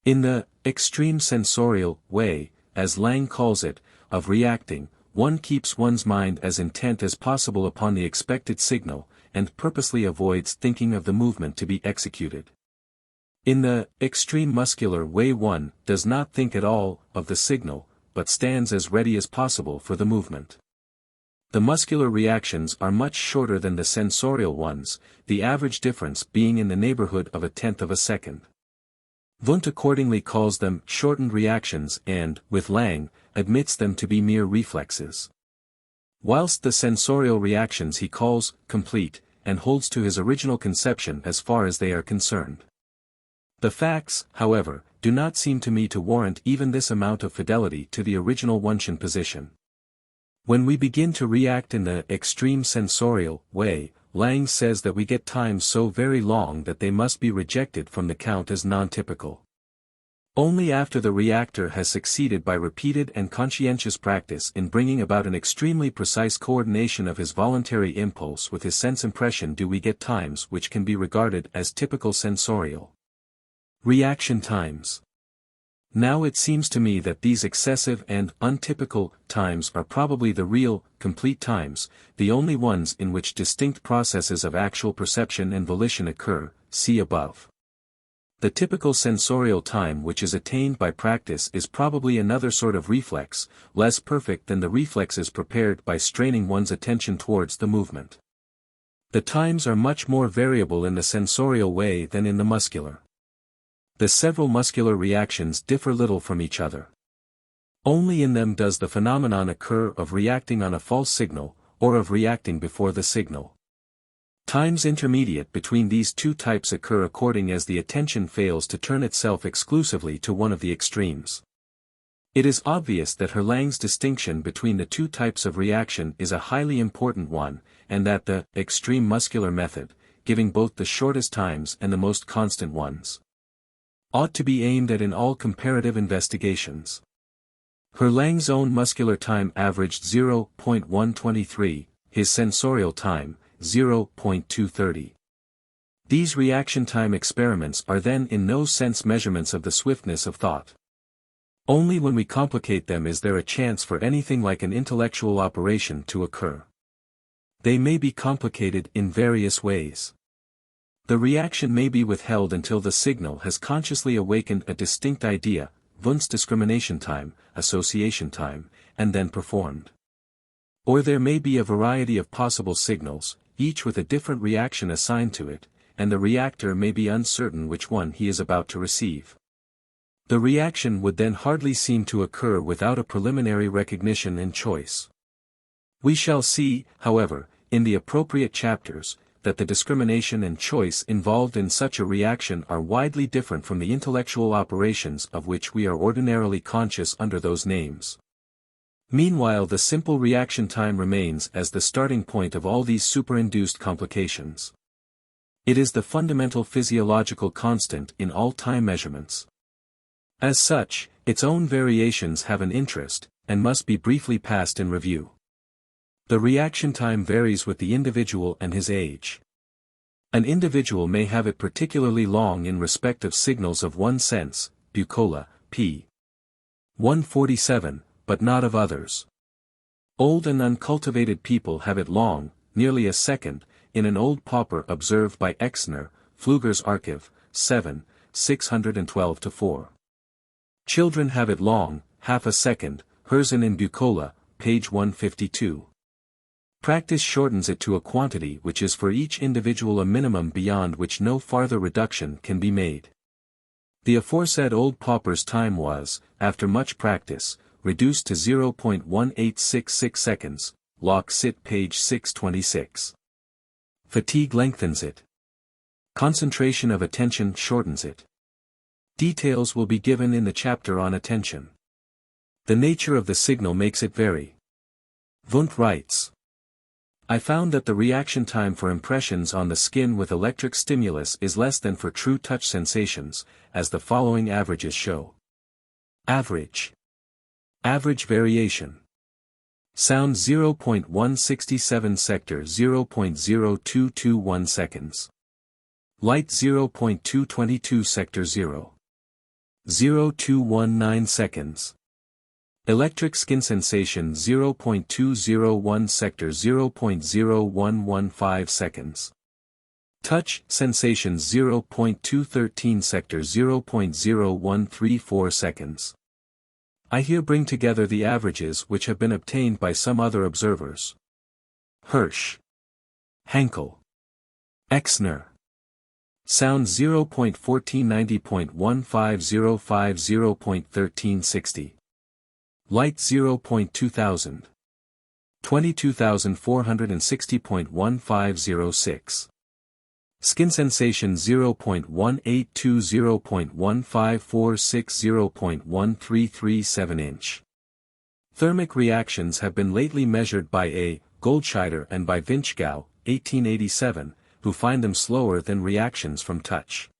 In the extreme sensorial way, as Lang calls it, of reacting, one keeps one's mind as intent as possible upon the expected signal, and purposely avoids thinking of the movement to be executed. In the extreme muscular way one does not think at all of the signal, but stands as ready as possible for the movement. The muscular reactions are much shorter than the sensorial ones, the average difference being in the neighborhood of 1/10 of a second. Wundt accordingly calls them shortened reactions and, with Lang, admits them to be mere reflexes. Whilst the sensorial reactions he calls complete, and holds to his original conception as far as they are concerned. The facts, however, do not seem to me to warrant even this amount of fidelity to the original Wundtian position. When we begin to react in the extreme sensorial way, Lang says that we get times so very long that they must be rejected from the count as non-typical. Only after the reactor has succeeded by repeated and conscientious practice in bringing about an extremely precise coordination of his voluntary impulse with his sense impression do we get times which can be regarded as typical sensorial reaction times. Now it seems to me that these excessive and untypical times are probably the real, complete times, the only ones in which distinct processes of actual perception and volition occur, see above. The typical sensorial time which is attained by practice is probably another sort of reflex, less perfect than the reflexes prepared by straining one's attention towards the movement. The times are much more variable in the sensorial way than in the muscular. The several muscular reactions differ little from each other. Only in them does the phenomenon occur of reacting on a false signal, or of reacting before the signal. Times intermediate between these two types occur according as the attention fails to turn itself exclusively to one of the extremes. It is obvious that Lang's distinction between the two types of reaction is a highly important one, and that the extreme muscular method, giving both the shortest times and the most constant ones, ought to be aimed at in all comparative investigations. Lang's own muscular time averaged 0.123, his sensorial time, 0.230. These reaction time experiments are then in no sense measurements of the swiftness of thought. Only when we complicate them is there a chance for anything like an intellectual operation to occur. They may be complicated in various ways. The reaction may be withheld until the signal has consciously awakened a distinct idea, Wundt's discrimination time, association time, and then performed. Or there may be a variety of possible signals, each with a different reaction assigned to it, and the reactor may be uncertain which one he is about to receive. The reaction would then hardly seem to occur without a preliminary recognition and choice. We shall see, however, in the appropriate chapters, that the discrimination and choice involved in such a reaction are widely different from the intellectual operations of which we are ordinarily conscious under those names. Meanwhile the simple reaction time remains as the starting point of all these superinduced complications. It is the fundamental physiological constant in all time measurements. As such, its own variations have an interest, and must be briefly passed in review. The reaction time varies with the individual and his age. An individual may have it particularly long in respect of signals of one sense, Bucola, p. 147, but not of others. Old and uncultivated people have it long, nearly a second, in an old pauper observed by Exner, Pfluger's Archiv, 7, 612-4. Children have it long, half a second, Herzen in Bucola, page 152. Practice shortens it to a quantity which is for each individual a minimum beyond which no farther reduction can be made. The aforesaid old pauper's time was, after much practice, reduced to 0.1866 seconds, Locke Sit page 626. Fatigue lengthens it. Concentration of attention shortens it. Details will be given in the chapter on attention. The nature of the signal makes it vary. Wundt writes, I found that the reaction time for impressions on the skin with electric stimulus is less than for true touch sensations, as the following averages show. Average variation. Sound 0.167 sector 0.0221 seconds. Light 0.222 sector 0. 0.219 seconds. Electric skin sensation 0.201 sector 0.0115 seconds. Touch sensation 0.213 sector 0.0134 seconds. I here bring together the averages which have been obtained by some other observers. Hirsch, Hankel, Exner. Sound 0.1490.1505 0.1360. Light 0.2000. 22,460.1506. Skin sensation 0.182 0.1546 0.1337 inch. Thermic reactions have been lately measured by A. Goldscheider and by Vinchgau, 1887, who find them slower than reactions from touch.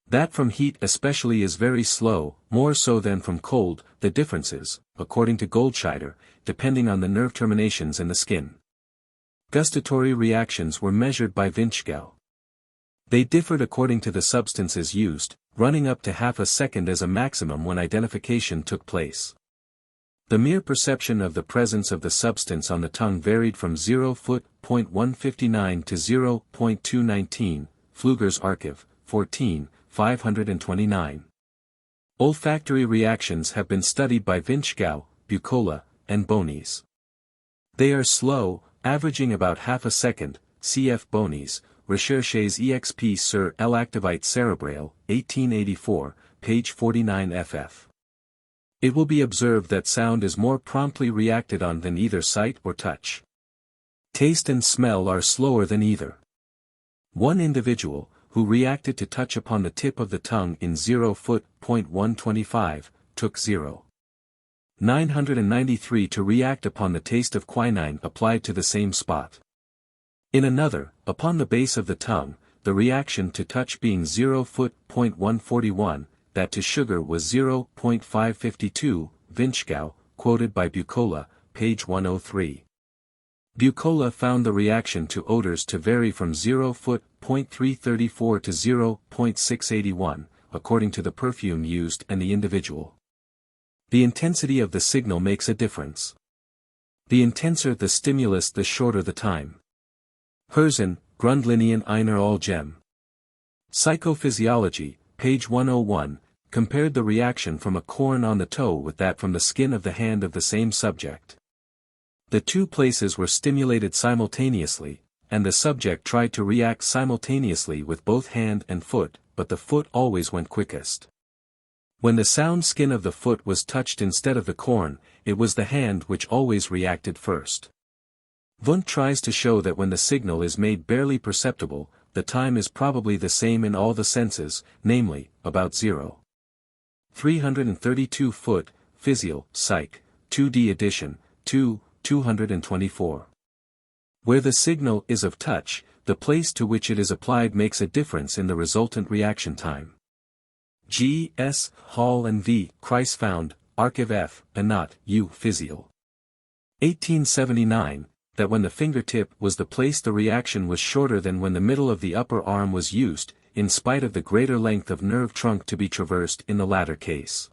That from heat especially is very slow, more so than from cold, the differences, according to Goldscheider, depending on the nerve terminations in the skin. Gustatory reactions were measured by Vinchgau. They differed according to the substances used, running up to half a second as a maximum when identification took place. The mere perception of the presence of the substance on the tongue varied from 0.159 to 0.219, Pfluger's Archive, 14, 529. Olfactory reactions have been studied by Vinchgau, Bucola, and Bonis. They are slow, averaging about half a second, cf. Bonis, Recherches exp sur l'activité cérébrale, 1884, page 49 ff. It will be observed that sound is more promptly reacted on than either sight or touch. Taste and smell are slower than either. One individual, who reacted to touch upon the tip of the tongue in 0.125, took 0.993 to react upon the taste of quinine applied to the same spot. In another, upon the base of the tongue, the reaction to touch being 0.141, that to sugar was 0.552, Vinchgau, quoted by Bucola, page 103. Bucola found the reaction to odors to vary from 0.334 to 0.681, according to the perfume used and the individual. The intensity of the signal makes a difference. The intenser the stimulus, the shorter the time. Herzen, Grundlinien einer Allgem. Psychophysiology, page 101, compared the reaction from a corn on the toe with that from the skin of the hand of the same subject. The two places were stimulated simultaneously, and the subject tried to react simultaneously with both hand and foot, but the foot always went quickest. When the sound skin of the foot was touched instead of the corn, it was the hand which always reacted first. Wundt tries to show that when the signal is made barely perceptible, the time is probably the same in all the senses, namely, about 0.332 foot, Physial, Psych, 2d edition, 224. Where the signal is of touch, the place to which it is applied makes a difference in the resultant reaction time. G. S. Hall and V. Kreis found, Archiv F. Anat, U. Physial. 1879, that when the fingertip was the place the reaction was shorter than when the middle of the upper arm was used, in spite of the greater length of nerve trunk to be traversed in the latter case.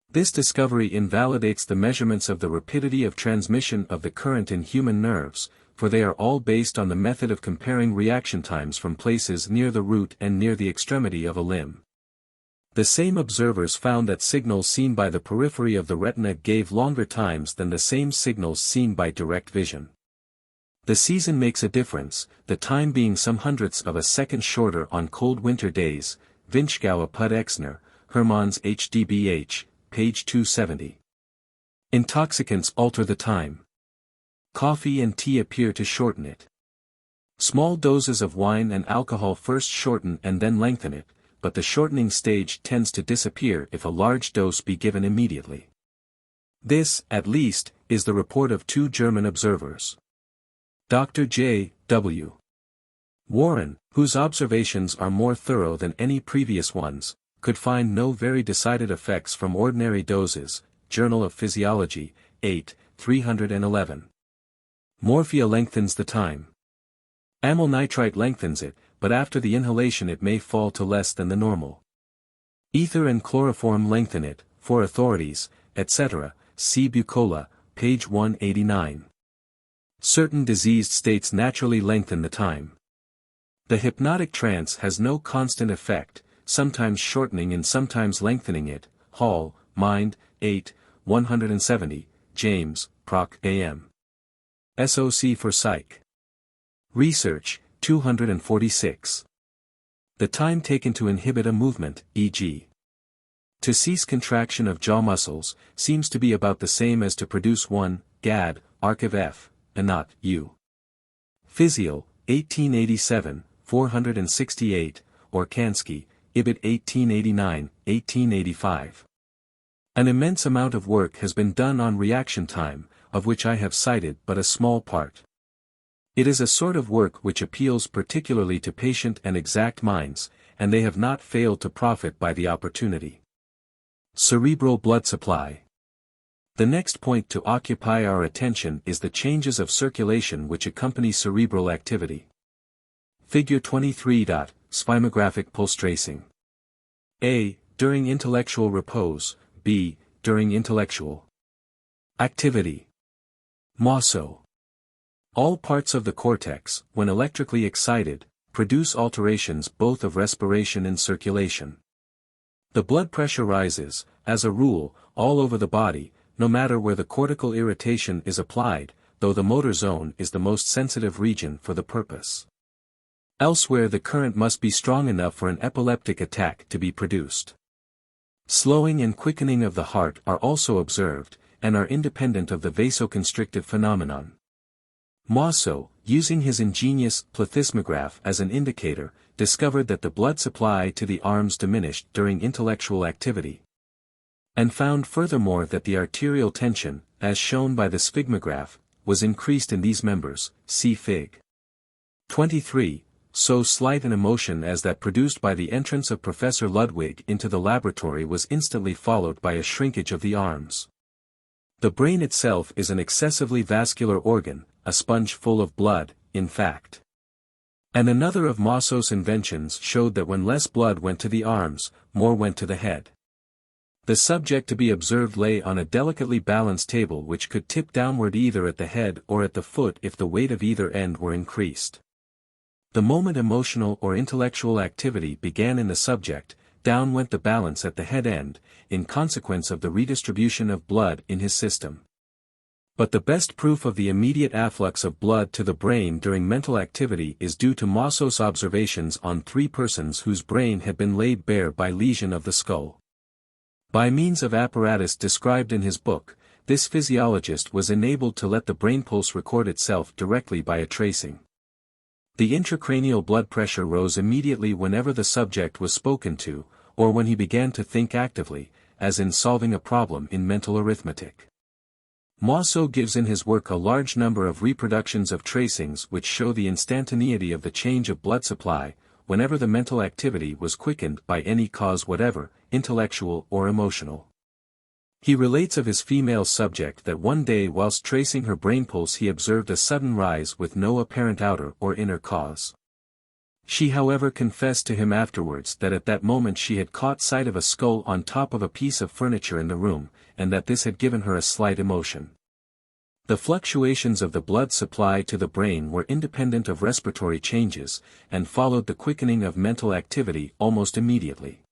This discovery invalidates the measurements of the rapidity of transmission of the current in human nerves, for they are all based on the method of comparing reaction times from places near the root and near the extremity of a limb. The same observers found that signals seen by the periphery of the retina gave longer times than the same signals seen by direct vision. The season makes a difference, the time being some hundredths of a second shorter on cold winter days, Vinchgau apud Exner, Hermanns HDBH, page 270. Intoxicants alter the time. Coffee and tea appear to shorten it. Small doses of wine and alcohol first shorten and then lengthen it, but the shortening stage tends to disappear if a large dose be given immediately. This, at least, is the report of two German observers. Dr. J. W. Warren, whose observations are more thorough than any previous ones, could find no very decided effects from ordinary doses, Journal of Physiology, 8, 311. Morphia lengthens the time. Amyl nitrite lengthens it, but after the inhalation it may fall to less than the normal. Ether and chloroform lengthen it, for authorities, etc., see Bucola, page 189. Certain diseased states naturally lengthen the time. The hypnotic trance has no constant effect, sometimes shortening and sometimes lengthening it. Hall, Mind, 8, 170, James, Proc. A.M. SOC for Psych. Research, 246. The time taken to inhibit a movement, e.g. to cease contraction of jaw muscles, seems to be about the same as to produce one, Gad, Archive F, and not U. Physial, 1887, 468, or Kansky, Ibid 1889, 1885. An immense amount of work has been done on reaction time, of which I have cited but a small part. It is a sort of work which appeals particularly to patient and exact minds, and they have not failed to profit by the opportunity. Cerebral blood supply. The next point to occupy our attention is the changes of circulation which accompany cerebral activity. Figure 23. Sphygmographic pulse tracing. A. During intellectual repose, B. During intellectual activity. Mosso. All parts of the cortex, when electrically excited, produce alterations both of respiration and circulation. The blood pressure rises, as a rule, all over the body, no matter where the cortical irritation is applied, though the motor zone is the most sensitive region for the purpose. Elsewhere the current must be strong enough for an epileptic attack to be produced. Slowing and quickening of the heart are also observed, and are independent of the vasoconstrictive phenomenon. Mosso, using his ingenious plethysmograph as an indicator, discovered that the blood supply to the arms diminished during intellectual activity. And found furthermore that the arterial tension, as shown by the sphygmograph, was increased in these members, see Fig. 23, so slight an emotion as that produced by the entrance of Professor Ludwig into the laboratory was instantly followed by a shrinkage of the arms. The brain itself is an excessively vascular organ, a sponge full of blood, in fact. And another of Mosso's inventions showed that when less blood went to the arms, more went to the head. The subject to be observed lay on a delicately balanced table which could tip downward either at the head or at the foot if the weight of either end were increased. The moment emotional or intellectual activity began in the subject, down went the balance at the head end, in consequence of the redistribution of blood in his system. But the best proof of the immediate afflux of blood to the brain during mental activity is due to Mosso's observations on 3 persons whose brain had been laid bare by lesion of the skull. By means of apparatus described in his book, this physiologist was enabled to let the brain pulse record itself directly by a tracing. The intracranial blood pressure rose immediately whenever the subject was spoken to, or when he began to think actively, as in solving a problem in mental arithmetic. Mosso gives in his work a large number of reproductions of tracings which show the instantaneity of the change of blood supply, whenever the mental activity was quickened by any cause whatever, intellectual or emotional. He relates of his female subject that one day whilst tracing her brain pulse he observed a sudden rise with no apparent outer or inner cause. She however confessed to him afterwards that at that moment she had caught sight of a skull on top of a piece of furniture in the room, and that this had given her a slight emotion. The fluctuations of the blood supply to the brain were independent of respiratory changes, and followed the quickening of mental activity almost immediately.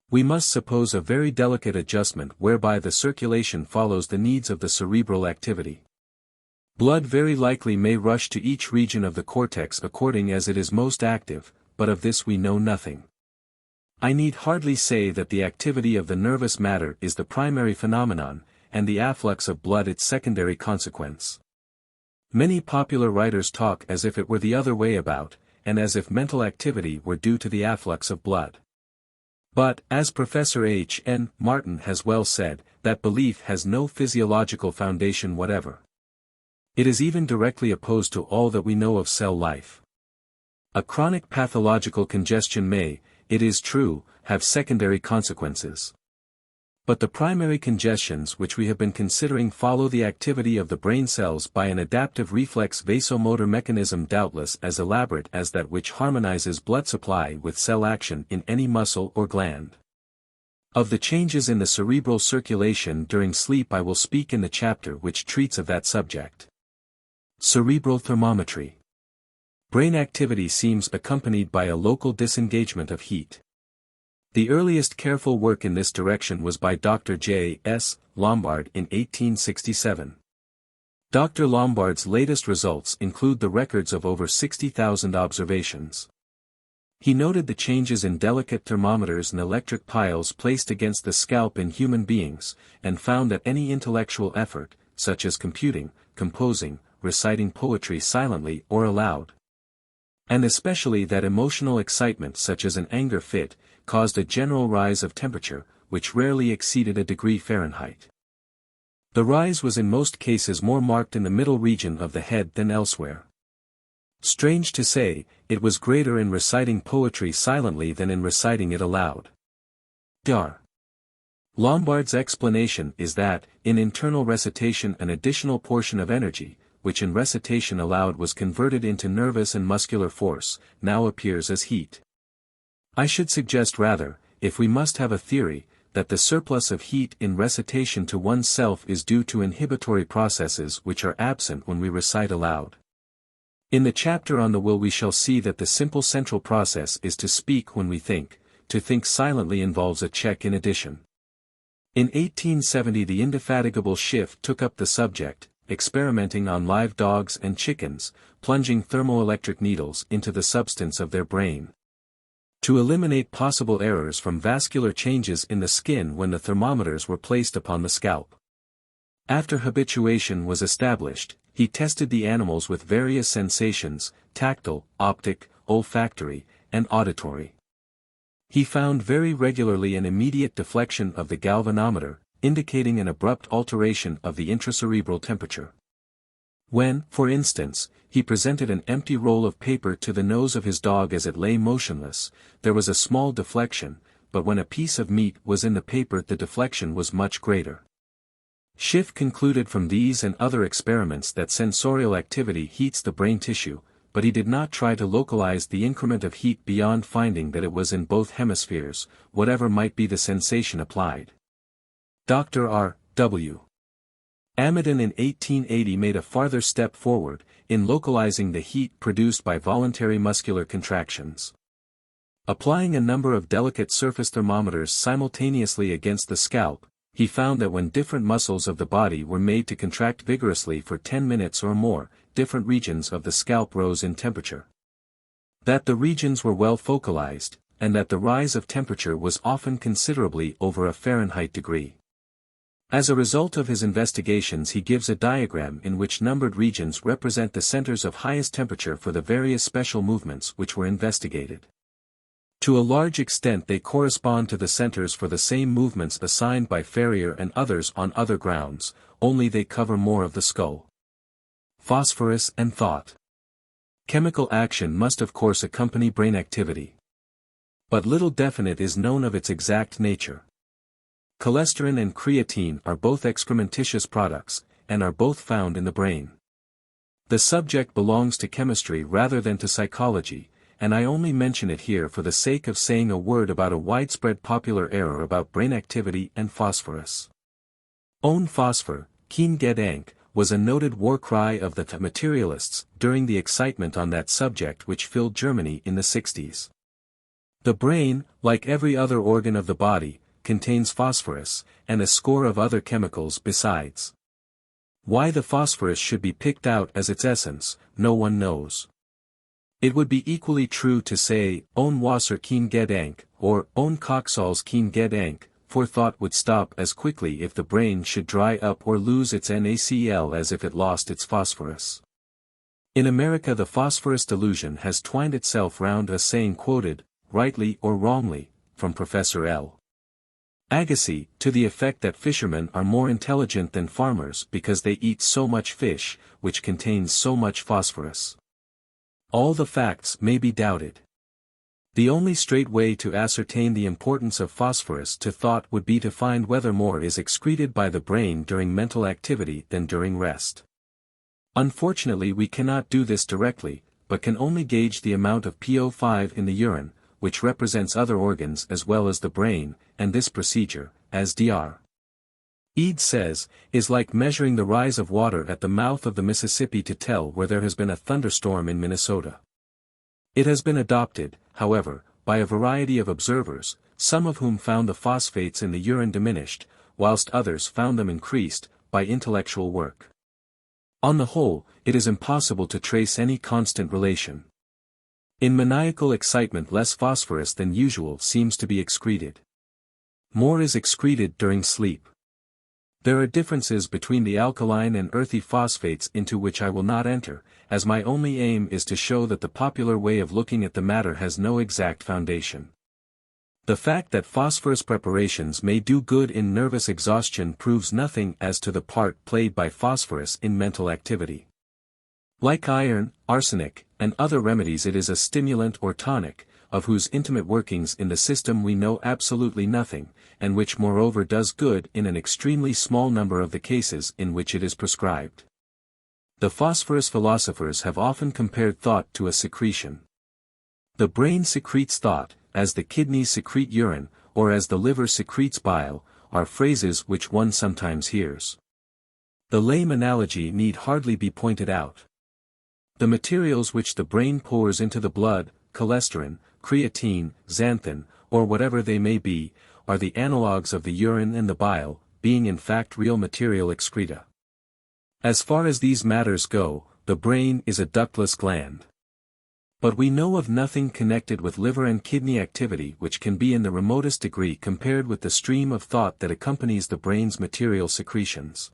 We must suppose a very delicate adjustment whereby the circulation follows the needs of the cerebral activity. Blood very likely may rush to each region of the cortex according as it is most active, but of this we know nothing. I need hardly say that the activity of the nervous matter is the primary phenomenon, and the afflux of blood its secondary consequence. Many popular writers talk as if it were the other way about, and as if mental activity were due to the afflux of blood. But, as Professor H. N. Martin has well said, that belief has no physiological foundation whatever. It is even directly opposed to all that we know of cell life. A chronic pathological congestion may, it is true, have secondary consequences. But the primary congestions which we have been considering follow the activity of the brain cells by an adaptive reflex vasomotor mechanism doubtless as elaborate as that which harmonizes blood supply with cell action in any muscle or gland. Of the changes in the cerebral circulation during sleep I will speak in the chapter which treats of that subject. Cerebral thermometry. Brain activity seems accompanied by a local disengagement of heat. The earliest careful work in this direction was by Dr. J. S. Lombard in 1867. Dr. Lombard's latest results include the records of over 60,000 observations. He noted the changes in delicate thermometers and electric piles placed against the scalp in human beings, and found that any intellectual effort, such as computing, composing, reciting poetry silently or aloud, and especially that emotional excitement such as an anger fit, caused a general rise of temperature, which rarely exceeded a degree Fahrenheit. The rise was in most cases more marked in the middle region of the head than elsewhere. Strange to say, it was greater in reciting poetry silently than in reciting it aloud. Dr. Lombard's explanation is that, in internal recitation an additional portion of energy, which in recitation aloud was converted into nervous and muscular force, now appears as heat. I should suggest rather, if we must have a theory, that the surplus of heat in recitation to oneself is due to inhibitory processes which are absent when we recite aloud. In the chapter on the will we shall see that the simple central process is to speak when we think. To think silently involves a check in addition. In 1870 the indefatigable Schiff took up the subject, experimenting on live dogs and chickens, plunging thermoelectric needles into the substance of their brain, to eliminate possible errors from vascular changes in the skin when the thermometers were placed upon the scalp. After habituation was established, he tested the animals with various sensations, tactile, optic, olfactory, and auditory. He found very regularly an immediate deflection of the galvanometer, indicating an abrupt alteration of the intracerebral temperature. When, for instance, he presented an empty roll of paper to the nose of his dog as it lay motionless, there was a small deflection, but when a piece of meat was in the paper the deflection was much greater. Schiff concluded from these and other experiments that sensorial activity heats the brain tissue, but he did not try to localize the increment of heat beyond finding that it was in both hemispheres, whatever might be the sensation applied. Dr. R. W. Amidon in 1880 made a farther step forward, in localizing the heat produced by voluntary muscular contractions. Applying a number of delicate surface thermometers simultaneously against the scalp, he found that when different muscles of the body were made to contract vigorously for 10 minutes or more, different regions of the scalp rose in temperature. That the regions were well focalized, and that the rise of temperature was often considerably over a Fahrenheit degree. As a result of his investigations he gives a diagram in which numbered regions represent the centers of highest temperature for the various special movements which were investigated. To a large extent they correspond to the centers for the same movements assigned by Ferrier and others on other grounds, only they cover more of the skull. Phosphorus and thought. Chemical action must of course accompany brain activity. But little definite is known of its exact nature. Cholesterol and creatine are both excrementitious products, and are both found in the brain. The subject belongs to chemistry rather than to psychology, and I only mention it here for the sake of saying a word about a widespread popular error about brain activity and phosphorus. Ohne Phosphor, kein Gedanke, was a noted war cry of the materialists during the excitement on that subject which filled Germany in the 60s. The brain, like every other organ of the body, contains phosphorus, and a score of other chemicals besides. Why the phosphorus should be picked out as its essence, no one knows. It would be equally true to say, ohne Wasser kein Gedanke, or ohne Kochsalz kein Gedanke, for thought would stop as quickly if the brain should dry up or lose its NaCl as if it lost its phosphorus. In America the phosphorus delusion has twined itself round a saying quoted, rightly or wrongly, from Professor L. Agassiz, to the effect that fishermen are more intelligent than farmers because they eat so much fish, which contains so much phosphorus. All the facts may be doubted. The only straight way to ascertain the importance of phosphorus to thought would be to find whether more is excreted by the brain during mental activity than during rest. Unfortunately we cannot do this directly, but can only gauge the amount of PO5 in the urine, which represents other organs as well as the brain, and this procedure, as Dr. Eade says, is like measuring the rise of water at the mouth of the Mississippi to tell where there has been a thunderstorm in Minnesota. It has been adopted, however, by a variety of observers, some of whom found the phosphates in the urine diminished, whilst others found them increased, by intellectual work. On the whole, it is impossible to trace any constant relation. In maniacal excitement less phosphorus than usual seems to be excreted. More is excreted during sleep. There are differences between the alkaline and earthy phosphates into which I will not enter, as my only aim is to show that the popular way of looking at the matter has no exact foundation. The fact that phosphorus preparations may do good in nervous exhaustion proves nothing as to the part played by phosphorus in mental activity. Like iron, arsenic, and other remedies, it is a stimulant or tonic, of whose intimate workings in the system we know absolutely nothing, and which moreover does good in an extremely small number of the cases in which it is prescribed. The phosphorus philosophers have often compared thought to a secretion. The brain secretes thought, as the kidneys secrete urine, or as the liver secretes bile, are phrases which one sometimes hears. The lame analogy need hardly be pointed out. The materials which the brain pours into the blood, cholesterol, creatine, xanthin, or whatever they may be, are the analogues of the urine and the bile, being in fact real material excreta. As far as these matters go, the brain is a ductless gland. But we know of nothing connected with liver and kidney activity which can be in the remotest degree compared with the stream of thought that accompanies the brain's material secretions.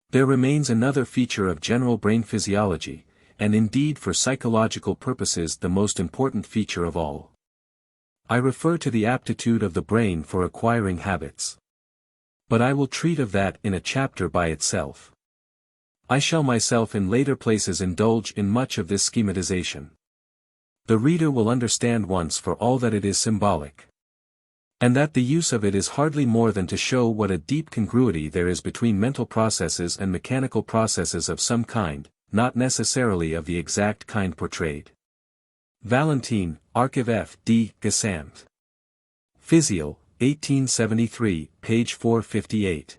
There remains another feature of general brain physiology, and indeed for psychological purposes the most important feature of all. I refer to the aptitude of the brain for acquiring habits. But I will treat of that in a chapter by itself. I shall myself in later places indulge in much of this schematization. The reader will understand once for all that it is symbolic. And that the use of it is hardly more than to show what a deep congruity there is between mental processes and mechanical processes of some kind, not necessarily of the exact kind portrayed. Valentine, Archiv F. D. Gassant. Physio, 1873, page 458.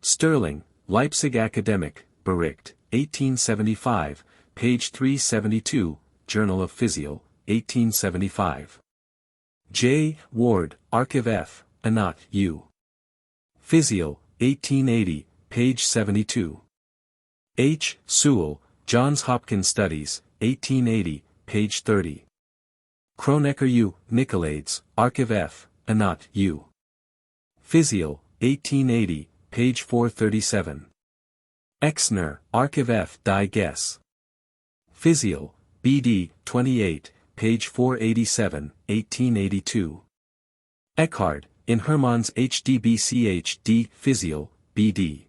Sterling, Leipzig Academic, Bericht, 1875, page 372, Journal of Physio, 1875. J. Ward, Archiv F. Anat, U. Physio, 1880, page 72. H. Sewell, Johns Hopkins Studies, 1880, page 30. Kronecker U. Nicolaides, Archiv F. Anat, U. Physio, 1880, page 437. Exner, Archiv F. Die Gess. Physio, BD, 28, page 487, 1882. Eckhard, in Hermann's HDBCH-D, Physio, BD.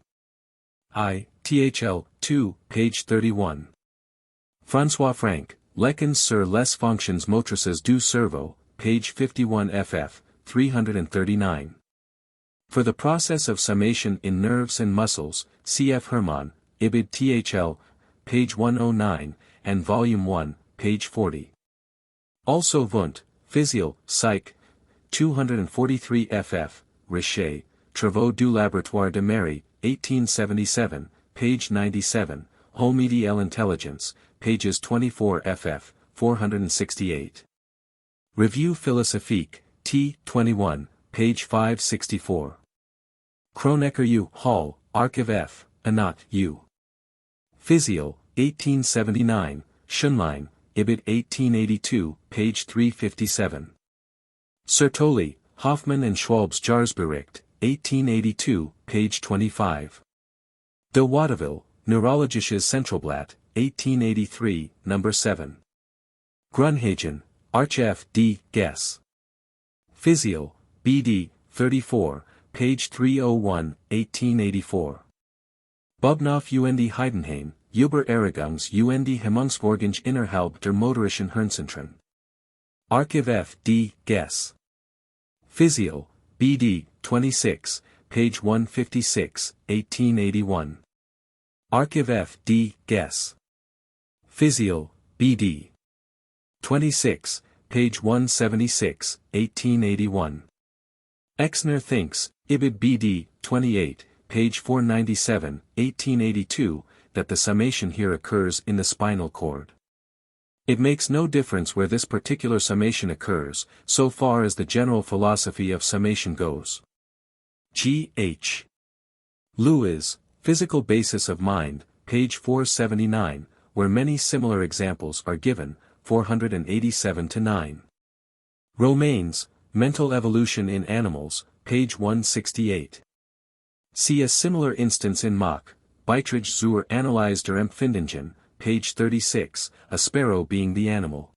I, THL, 2, page 31. François Frank, Lekens sur les fonctions motrices du cerveau, page 51 ff, 339. For the process of summation in nerves and muscles, cf. Hermann, Ibid THL, page 109, and volume 1, page 40. Also Wundt, Physio, Psych, 243 ff, Richer, Travaux du Laboratoire de Mary, 1877, page 97, Homedie l'Intelligence, pages 24 ff, 468. Revue Philosophique, t. 21, page 564. Kronecker U. Hall, Archiv F. Anat, U. Physio, 1879, Schönlein, Ibid 1882, page 357. Sertoli, Hoffmann and Schwab's Jahresbericht, 1882, page 25. De Watteville, Neurologisches Centralblatt, 1883, number 7. Grunhagen, Arch F. D. Guess. Physio, BD, 34, page 301, 1884. Bubnoff und Heidenheim, Über Erregungs und Hemmungsvorgänge innerhalb der motorischen Hirnzentren. Archiv F. D. Guess. Physio, BD, 26, page 156, 1881. Archiv F. D. Guess. Physio, BD. 26, page 176, 1881. Exner thinks, Ibid BD, 28, page 497, 1882, that the summation here occurs in the spinal cord. It makes no difference where this particular summation occurs, so far as the general philosophy of summation goes. G. H. Lewis, Physical Basis of Mind, page 479, where many similar examples are given, 487-9. Romanes, Mental Evolution in Animals, page 168. See a similar instance in Mach, Beiträge zur Analyse der Empfindungen, page 36, a sparrow being the animal.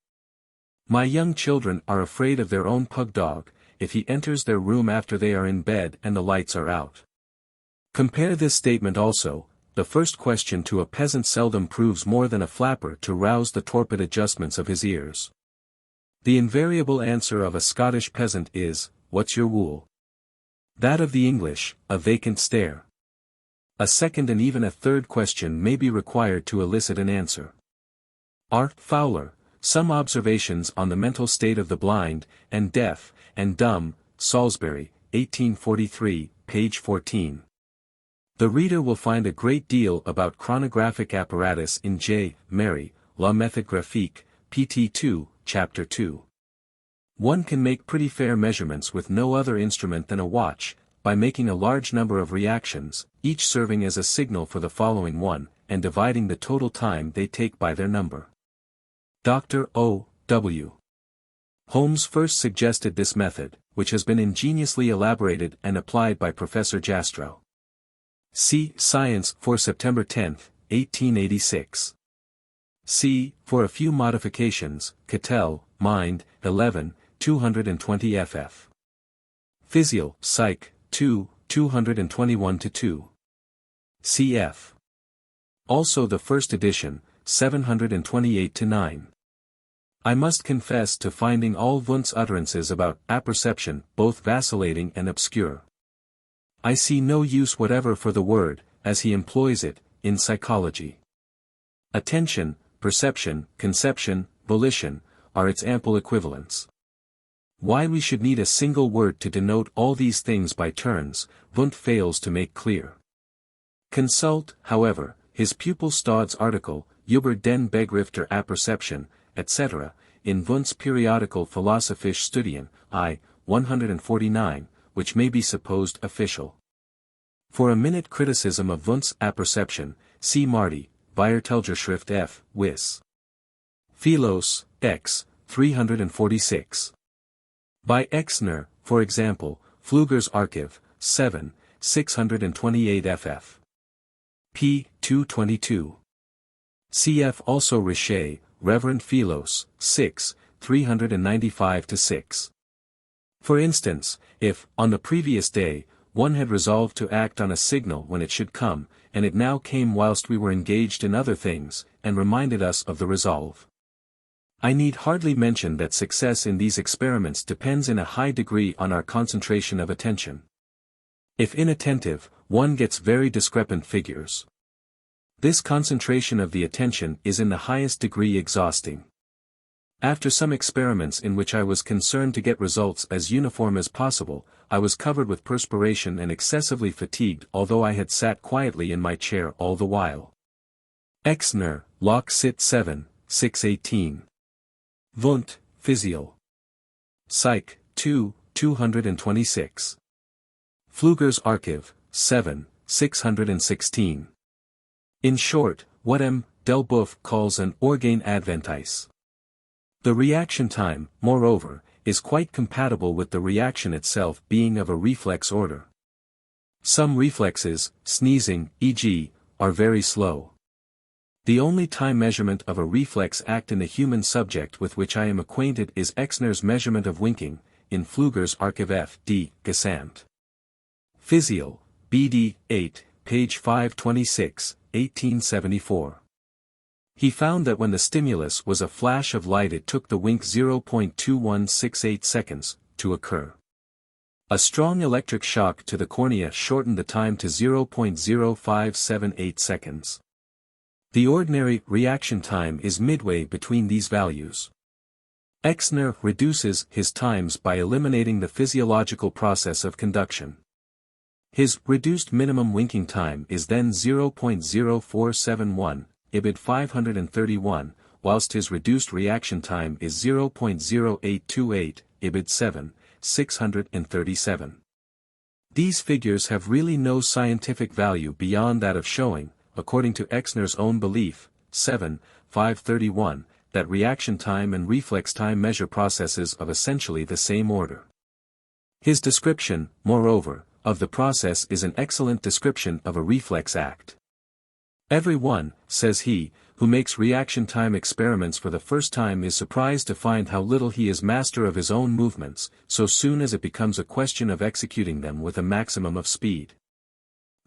My young children are afraid of their own pug dog, if he enters their room after they are in bed and the lights are out. Compare this statement also, the first question to a peasant seldom proves more than a flapper to rouse the torpid adjustments of his ears. The invariable answer of a Scottish peasant is, "What's your wool?" That of the English, a vacant stare. A second and even a third question may be required to elicit an answer. R. Fowler, Some Observations on the Mental State of the Blind, and Deaf, and Dumb, Salisbury, 1843, page 14. The reader will find a great deal about chronographic apparatus in J. Mary, La Méthode Graphique, pt 2, chapter 2. One can make pretty fair measurements with no other instrument than a watch, by making a large number of reactions, each serving as a signal for the following one, and dividing the total time they take by their number. Dr. O. W. Holmes first suggested this method, which has been ingeniously elaborated and applied by Professor Jastrow. See Science for September 10, 1886. See, for a few modifications, Cattell, Mind, 11, 220 ff. Physial, Psych, 2, 221-2. Cf. Also the first edition, 728-9. I must confess to finding all Wundt's utterances about apperception both vacillating and obscure. I see no use whatever for the word, as he employs it, in psychology. Attention, perception, conception, volition, are its ample equivalents. Why we should need a single word to denote all these things by turns, Wundt fails to make clear. Consult, however, his pupil Stodd's article, Über den Begriff der Apperception, etc., in Wundt's periodical Philosophische Studien, I. 149, which may be supposed official. For a minute criticism of Wundt's apperception, see Marty, Viertelgeschrift F. Wis. Philos, X. 346. By Exner, for example, Pfluger's Archiv, 7, 628 ff. p. 222. Cf. also Richer, Reverend Philos, 6, 395-6. For instance, if, on the previous day, one had resolved to act on a signal when it should come, and it now came whilst we were engaged in other things, and reminded us of the resolve. I need hardly mention that success in these experiments depends in a high degree on our concentration of attention. If inattentive, one gets very discrepant figures. This concentration of the attention is in the highest degree exhausting. After some experiments in which I was concerned to get results as uniform as possible, I was covered with perspiration and excessively fatigued although I had sat quietly in my chair all the while. Exner, Locke Cit 7, 618. Wundt, Physial. Psych, 2, 226. Pfluger's Archiv, 7, 616. In short, what M. Delboeuf calls an organe adventice. The reaction time, moreover, is quite compatible with the reaction itself being of a reflex order. Some reflexes, sneezing, e.g., are very slow. The only time measurement of a reflex act in the human subject with which I am acquainted is Exner's measurement of winking, in Pfluger's Archiv F. D. Gesamt. Physial, BD, 8, page 526, 1874. He found that when the stimulus was a flash of light it took the wink 0.2168 seconds to occur. A strong electric shock to the cornea shortened the time to 0.0578 seconds. The ordinary reaction time is midway between these values. Exner reduces his times by eliminating the physiological process of conduction. His reduced minimum winking time is then 0.0471, IBID 531, whilst his reduced reaction time is 0.0828, IBID 7, 637. These figures have really no scientific value beyond that of showing, according to Exner's own belief, 7, 531, that reaction time and reflex time measure processes of essentially the same order. His description, moreover, of the process is an excellent description of a reflex act. Everyone, says he, who makes reaction time experiments for the first time is surprised to find how little he is master of his own movements, so soon as it becomes a question of executing them with a maximum of speed.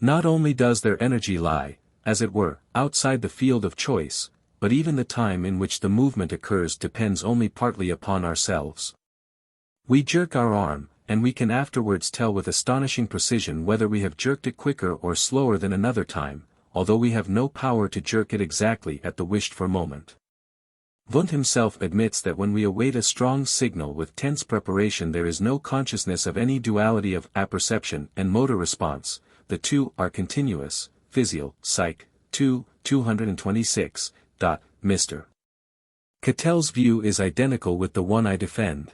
Not only does their energy lie, as it were, outside the field of choice, but even the time in which the movement occurs depends only partly upon ourselves. We jerk our arm, and we can afterwards tell with astonishing precision whether we have jerked it quicker or slower than another time, although we have no power to jerk it exactly at the wished-for moment. Wundt himself admits that when we await a strong signal with tense preparation there is no consciousness of any duality of apperception and motor response, the two are continuous, Physio, Psych, 2, 226. Mr. Cattell's view is identical with the one I defend.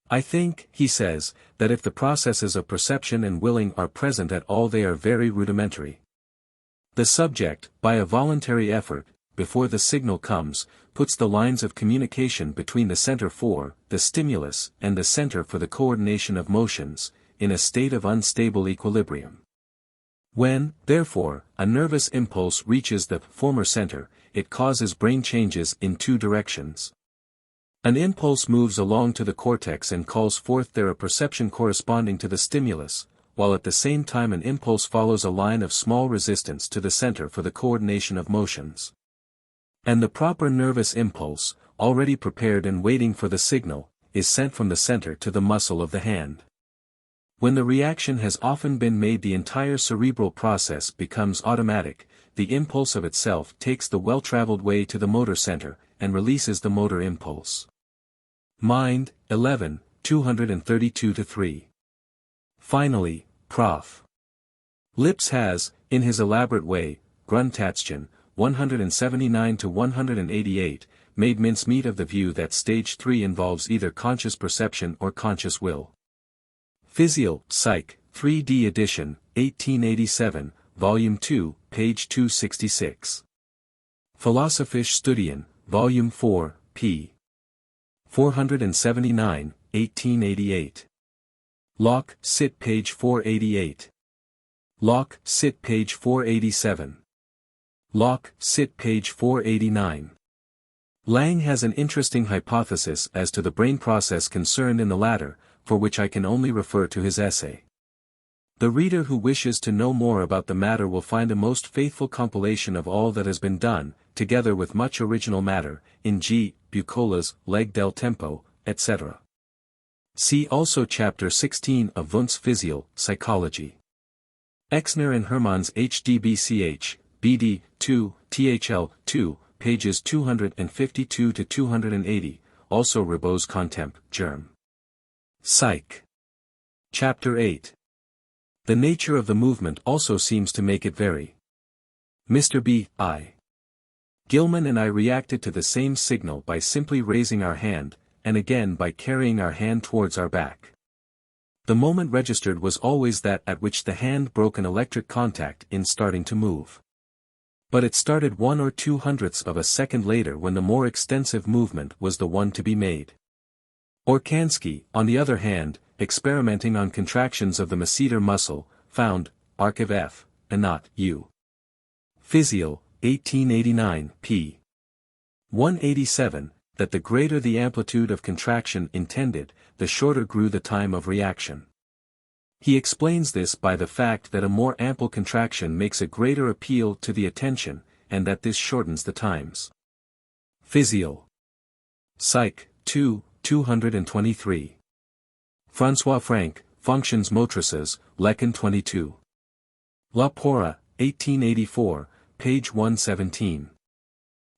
I think, he says, that if the processes of perception and willing are present at all they are very rudimentary. The subject, by a voluntary effort, before the signal comes, puts the lines of communication between the center for the stimulus and the center for the coordination of motions, in a state of unstable equilibrium. When, therefore, a nervous impulse reaches the former center, it causes brain changes in two directions. An impulse moves along to the cortex and calls forth there a perception corresponding to the stimulus, while at the same time an impulse follows a line of small resistance to the center for the coordination of motions. And the proper nervous impulse, already prepared and waiting for the signal, is sent from the center to the muscle of the hand. When the reaction has often been made the entire cerebral process becomes automatic, the impulse of itself takes the well-traveled way to the motor center, and releases the motor impulse. Mind, 11, 232-3. Finally, Prof. Lipps has, in his elaborate way, Grundtatchen, 179-188, made mincemeat of the view that stage 3 involves either conscious perception or conscious will. Physio, Psych, 3D edition, 1887, Volume 2, page 266. Philosophische Studien, Volume 4, p. 479, 1888. Locke, Sit page 488. Locke, Sit page 487. Locke, Sit page 489. Lang has an interesting hypothesis as to the brain process concerned in the latter, for which I can only refer to his essay. The reader who wishes to know more about the matter will find a most faithful compilation of all that has been done, together with much original matter, in G. Bucola's Leg del Tempo, etc. See also Chapter 16 of Wundt's Physio, Psychology. Exner and Hermann's HDBCH, BD, 2, THL, 2, pages 252-280, also Ribot's Contempt, Germ. Psych. Chapter 8. The nature of the movement also seems to make it vary. Mr. B. I. Gilman and I reacted to the same signal by simply raising our hand, and again by carrying our hand towards our back. The moment registered was always that at which the hand broke an electric contact in starting to move. But it started 1 or 2/100ths of a second later when the more extensive movement was the one to be made. Orkansky, on the other hand, experimenting on contractions of the masseter muscle, found, Archive F, Anat, U. Physio, 1889, p. 187, that the greater the amplitude of contraction intended, the shorter grew the time of reaction. He explains this by the fact that a more ample contraction makes a greater appeal to the attention, and that this shortens the times. Physio. Psych, 2, 223. François Franck, Fonctions Motrices, Leçon 22. La Porra, 1884, page 117.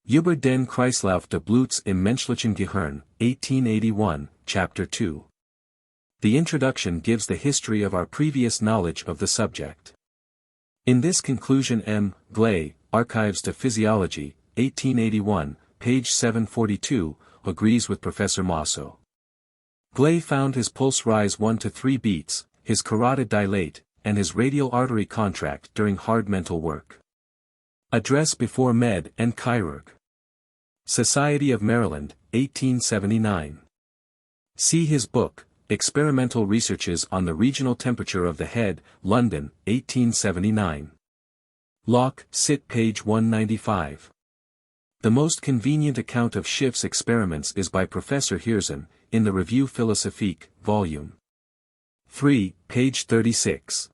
Über den Kreislauf des Bluts im menschlichen Gehirn, 1881, Chapter 2. The introduction gives the history of our previous knowledge of the subject. In this conclusion M. Gley, Archives de Physiology, 1881, page 742, agrees with Professor Mosso. Gley found his pulse rise 1 to 3 beats, his carotid dilate, and his radial artery contract during hard mental work. Address before Med and Chirurg. Society of Maryland, 1879. See his book, Experimental Researches on the Regional Temperature of the Head, London, 1879. Locke, Sit page 195. The most convenient account of Schiff's experiments is by Professor Heersen, in the Revue Philosophique, Volume 3, page 36.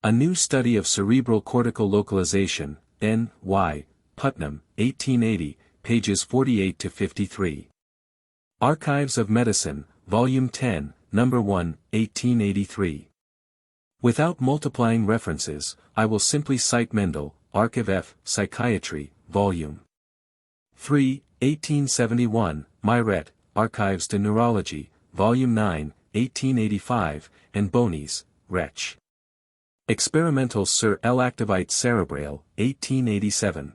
A New Study of Cerebral Cortical Localization, N. Y. Putnam, 1880, pages 48 to 53. Archives of Medicine, Volume 10, Number 1, 1883. Without multiplying references, I will simply cite Mendel, Archive F. Psychiatry, Volume 3, 1871, Myret, Archives de Neurology, Volume 9, 1885, and Bonis, Rech. Experimental sur l'activité cérébrale, 1887.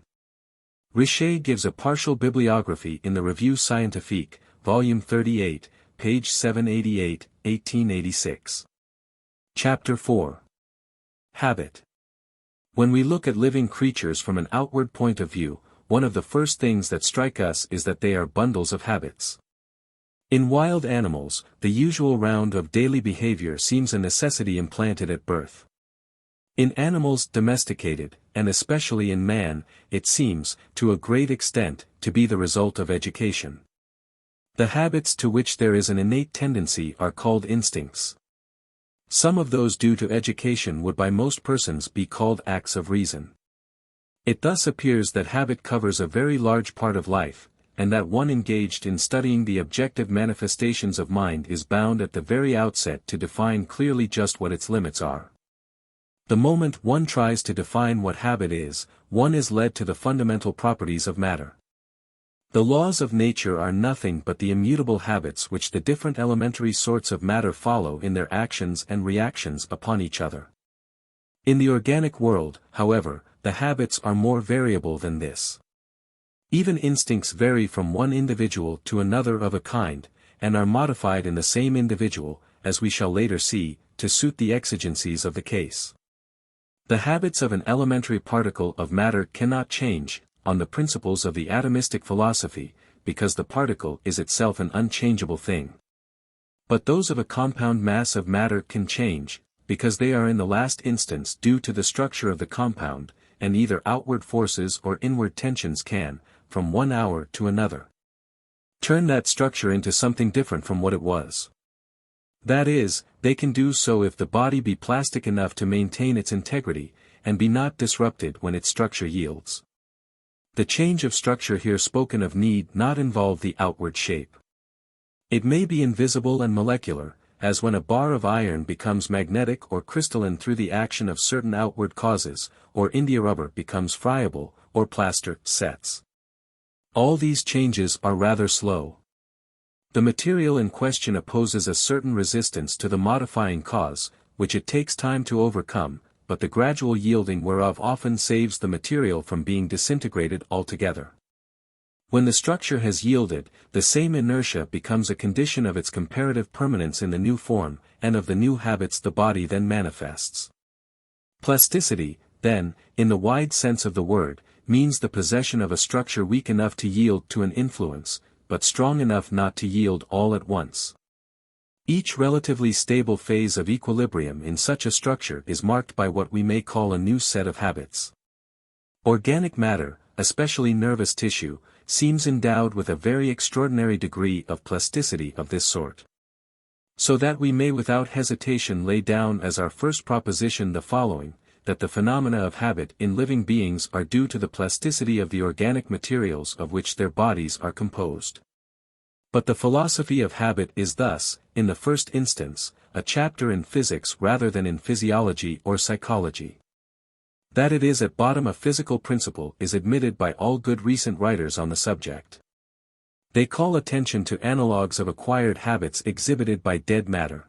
Richer gives a partial bibliography in the Revue Scientifique, Volume 38, page 788, 1886. Chapter 4. Habit. When we look at living creatures from an outward point of view, one of the first things that strike us is that they are bundles of habits. In wild animals, the usual round of daily behavior seems a necessity implanted at birth. In animals domesticated, and especially in man, it seems, to a great extent, to be the result of education. The habits to which there is an innate tendency are called instincts. Some of those due to education would by most persons be called acts of reason. It thus appears that habit covers a very large part of life, and that one engaged in studying the objective manifestations of mind is bound at the very outset to define clearly just what its limits are. The moment one tries to define what habit is, one is led to the fundamental properties of matter. The laws of nature are nothing but the immutable habits which the different elementary sorts of matter follow in their actions and reactions upon each other. In the organic world, however, the habits are more variable than this. Even instincts vary from one individual to another of a kind, and are modified in the same individual, as we shall later see, to suit the exigencies of the case. The habits of an elementary particle of matter cannot change, on the principles of the atomistic philosophy, because the particle is itself an unchangeable thing. But those of a compound mass of matter can change, because they are in the last instance due to the structure of the compound, and either outward forces or inward tensions can, from one hour to another, turn that structure into something different from what it was. That is, they can do so if the body be plastic enough to maintain its integrity, and be not disrupted when its structure yields. The change of structure here spoken of need not involve the outward shape. It may be invisible and molecular, as when a bar of iron becomes magnetic or crystalline through the action of certain outward causes, or India rubber becomes friable, or plaster sets. All these changes are rather slow. The material in question opposes a certain resistance to the modifying cause, which it takes time to overcome, but the gradual yielding whereof often saves the material from being disintegrated altogether. When the structure has yielded, the same inertia becomes a condition of its comparative permanence in the new form, and of the new habits the body then manifests. Plasticity, then, in the wide sense of the word, means the possession of a structure weak enough to yield to an influence, but strong enough not to yield all at once. Each relatively stable phase of equilibrium in such a structure is marked by what we may call a new set of habits. Organic matter, especially nervous tissue, seems endowed with a very extraordinary degree of plasticity of this sort. So that we may without hesitation lay down as our first proposition the following, that the phenomena of habit in living beings are due to the plasticity of the organic materials of which their bodies are composed. But the philosophy of habit is thus, in the first instance, a chapter in physics rather than in physiology or psychology. That it is at bottom a physical principle is admitted by all good recent writers on the subject. They call attention to analogues of acquired habits exhibited by dead matter.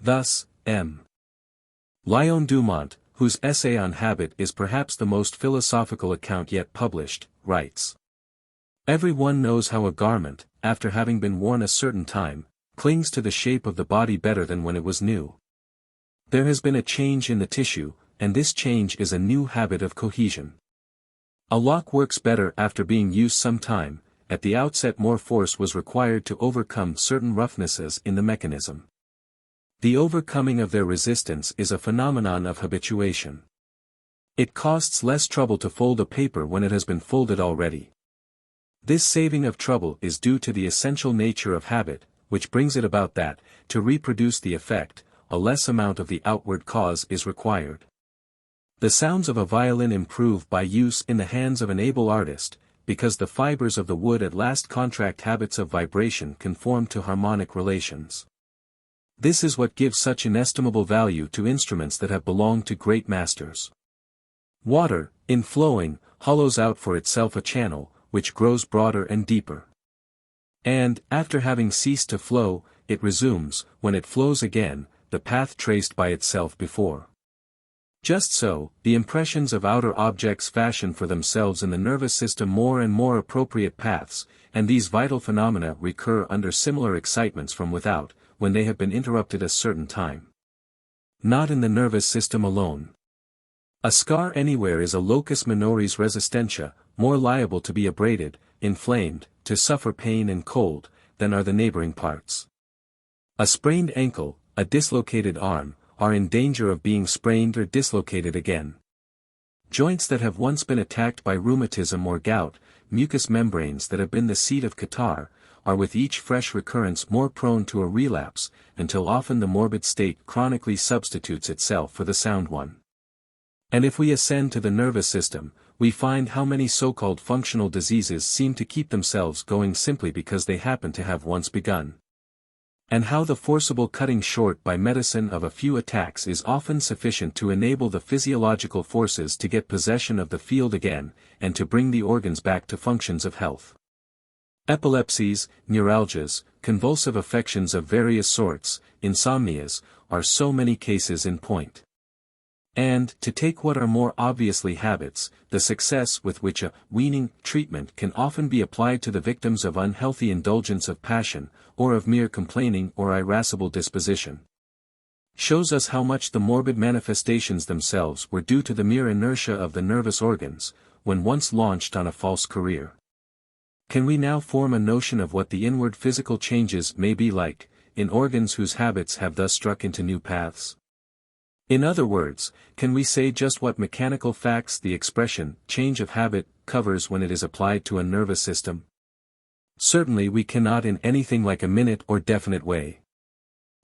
Thus, M. Léon Dumont, whose essay on habit is perhaps the most philosophical account yet published, writes: "Every one knows how a garment, after having been worn a certain time, clings to the shape of the body better than when it was new. There has been a change in the tissue, and this change is a new habit of cohesion. A lock works better after being used some time. At the outset more force was required to overcome certain roughnesses in the mechanism. The overcoming of their resistance is a phenomenon of habituation. It costs less trouble to fold a paper when it has been folded already. This saving of trouble is due to the essential nature of habit, which brings it about that, to reproduce the effect, a less amount of the outward cause is required. The sounds of a violin improve by use in the hands of an able artist, because the fibers of the wood at last contract habits of vibration conform to harmonic relations. This is what gives such inestimable value to instruments that have belonged to great masters. Water, in flowing, hollows out for itself a channel, which grows broader and deeper. And, after having ceased to flow, it resumes, when it flows again, the path traced by itself before. Just so, the impressions of outer objects fashion for themselves in the nervous system more and more appropriate paths, and these vital phenomena recur under similar excitements from without, when they have been interrupted a certain time. Not in the nervous system alone. A scar anywhere is a locus minoris resistentia, more liable to be abraded, inflamed, to suffer pain and cold, than are the neighboring parts. A sprained ankle, a dislocated arm, are in danger of being sprained or dislocated again. Joints that have once been attacked by rheumatism or gout, mucous membranes that have been the seat of catarrh, are with each fresh recurrence more prone to a relapse, until often the morbid state chronically substitutes itself for the sound one. And if we ascend to the nervous system, we find how many so-called functional diseases seem to keep themselves going simply because they happen to have once begun. And how the forcible cutting short by medicine of a few attacks is often sufficient to enable the physiological forces to get possession of the field again, and to bring the organs back to functions of health. Epilepsies, neuralgias, convulsive affections of various sorts, insomnias, are so many cases in point. And, to take what are more obviously habits, the success with which a weaning treatment can often be applied to the victims of unhealthy indulgence of passion, or of mere complaining or irascible disposition, shows us how much the morbid manifestations themselves were due to the mere inertia of the nervous organs, when once launched on a false career. Can we now form a notion of what the inward physical changes may be like, in organs whose habits have thus struck into new paths? In other words, can we say just what mechanical facts the expression, change of habit, covers when it is applied to a nervous system? Certainly we cannot in anything like a minute or definite way.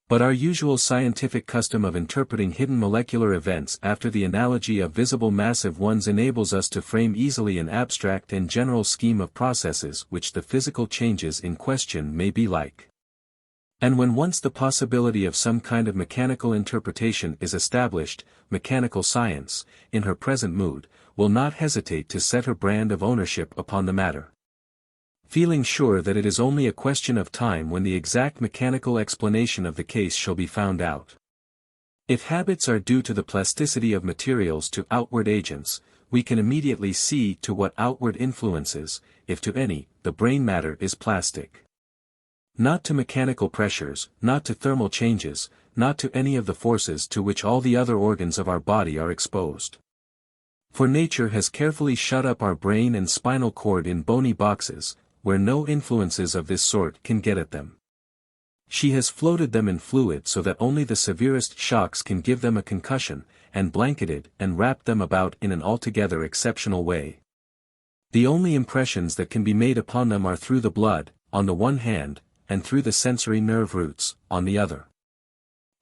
But our usual scientific custom of interpreting hidden molecular events after the analogy of visible massive ones enables us to frame easily an abstract and general scheme of processes which the physical changes in question may be like. And when once the possibility of some kind of mechanical interpretation is established, mechanical science, in her present mood, will not hesitate to set her brand of ownership upon the matter, feeling sure that it is only a question of time when the exact mechanical explanation of the case shall be found out. If habits are due to the plasticity of materials to outward agents, we can immediately see to what outward influences, if to any, the brain matter is plastic. Not to mechanical pressures, not to thermal changes, not to any of the forces to which all the other organs of our body are exposed. For nature has carefully shut up our brain and spinal cord in bony boxes, where no influences of this sort can get at them. She has floated them in fluid so that only the severest shocks can give them a concussion, and blanketed and wrapped them about in an altogether exceptional way. The only impressions that can be made upon them are through the blood, on the one hand, and through the sensory nerve roots, on the other.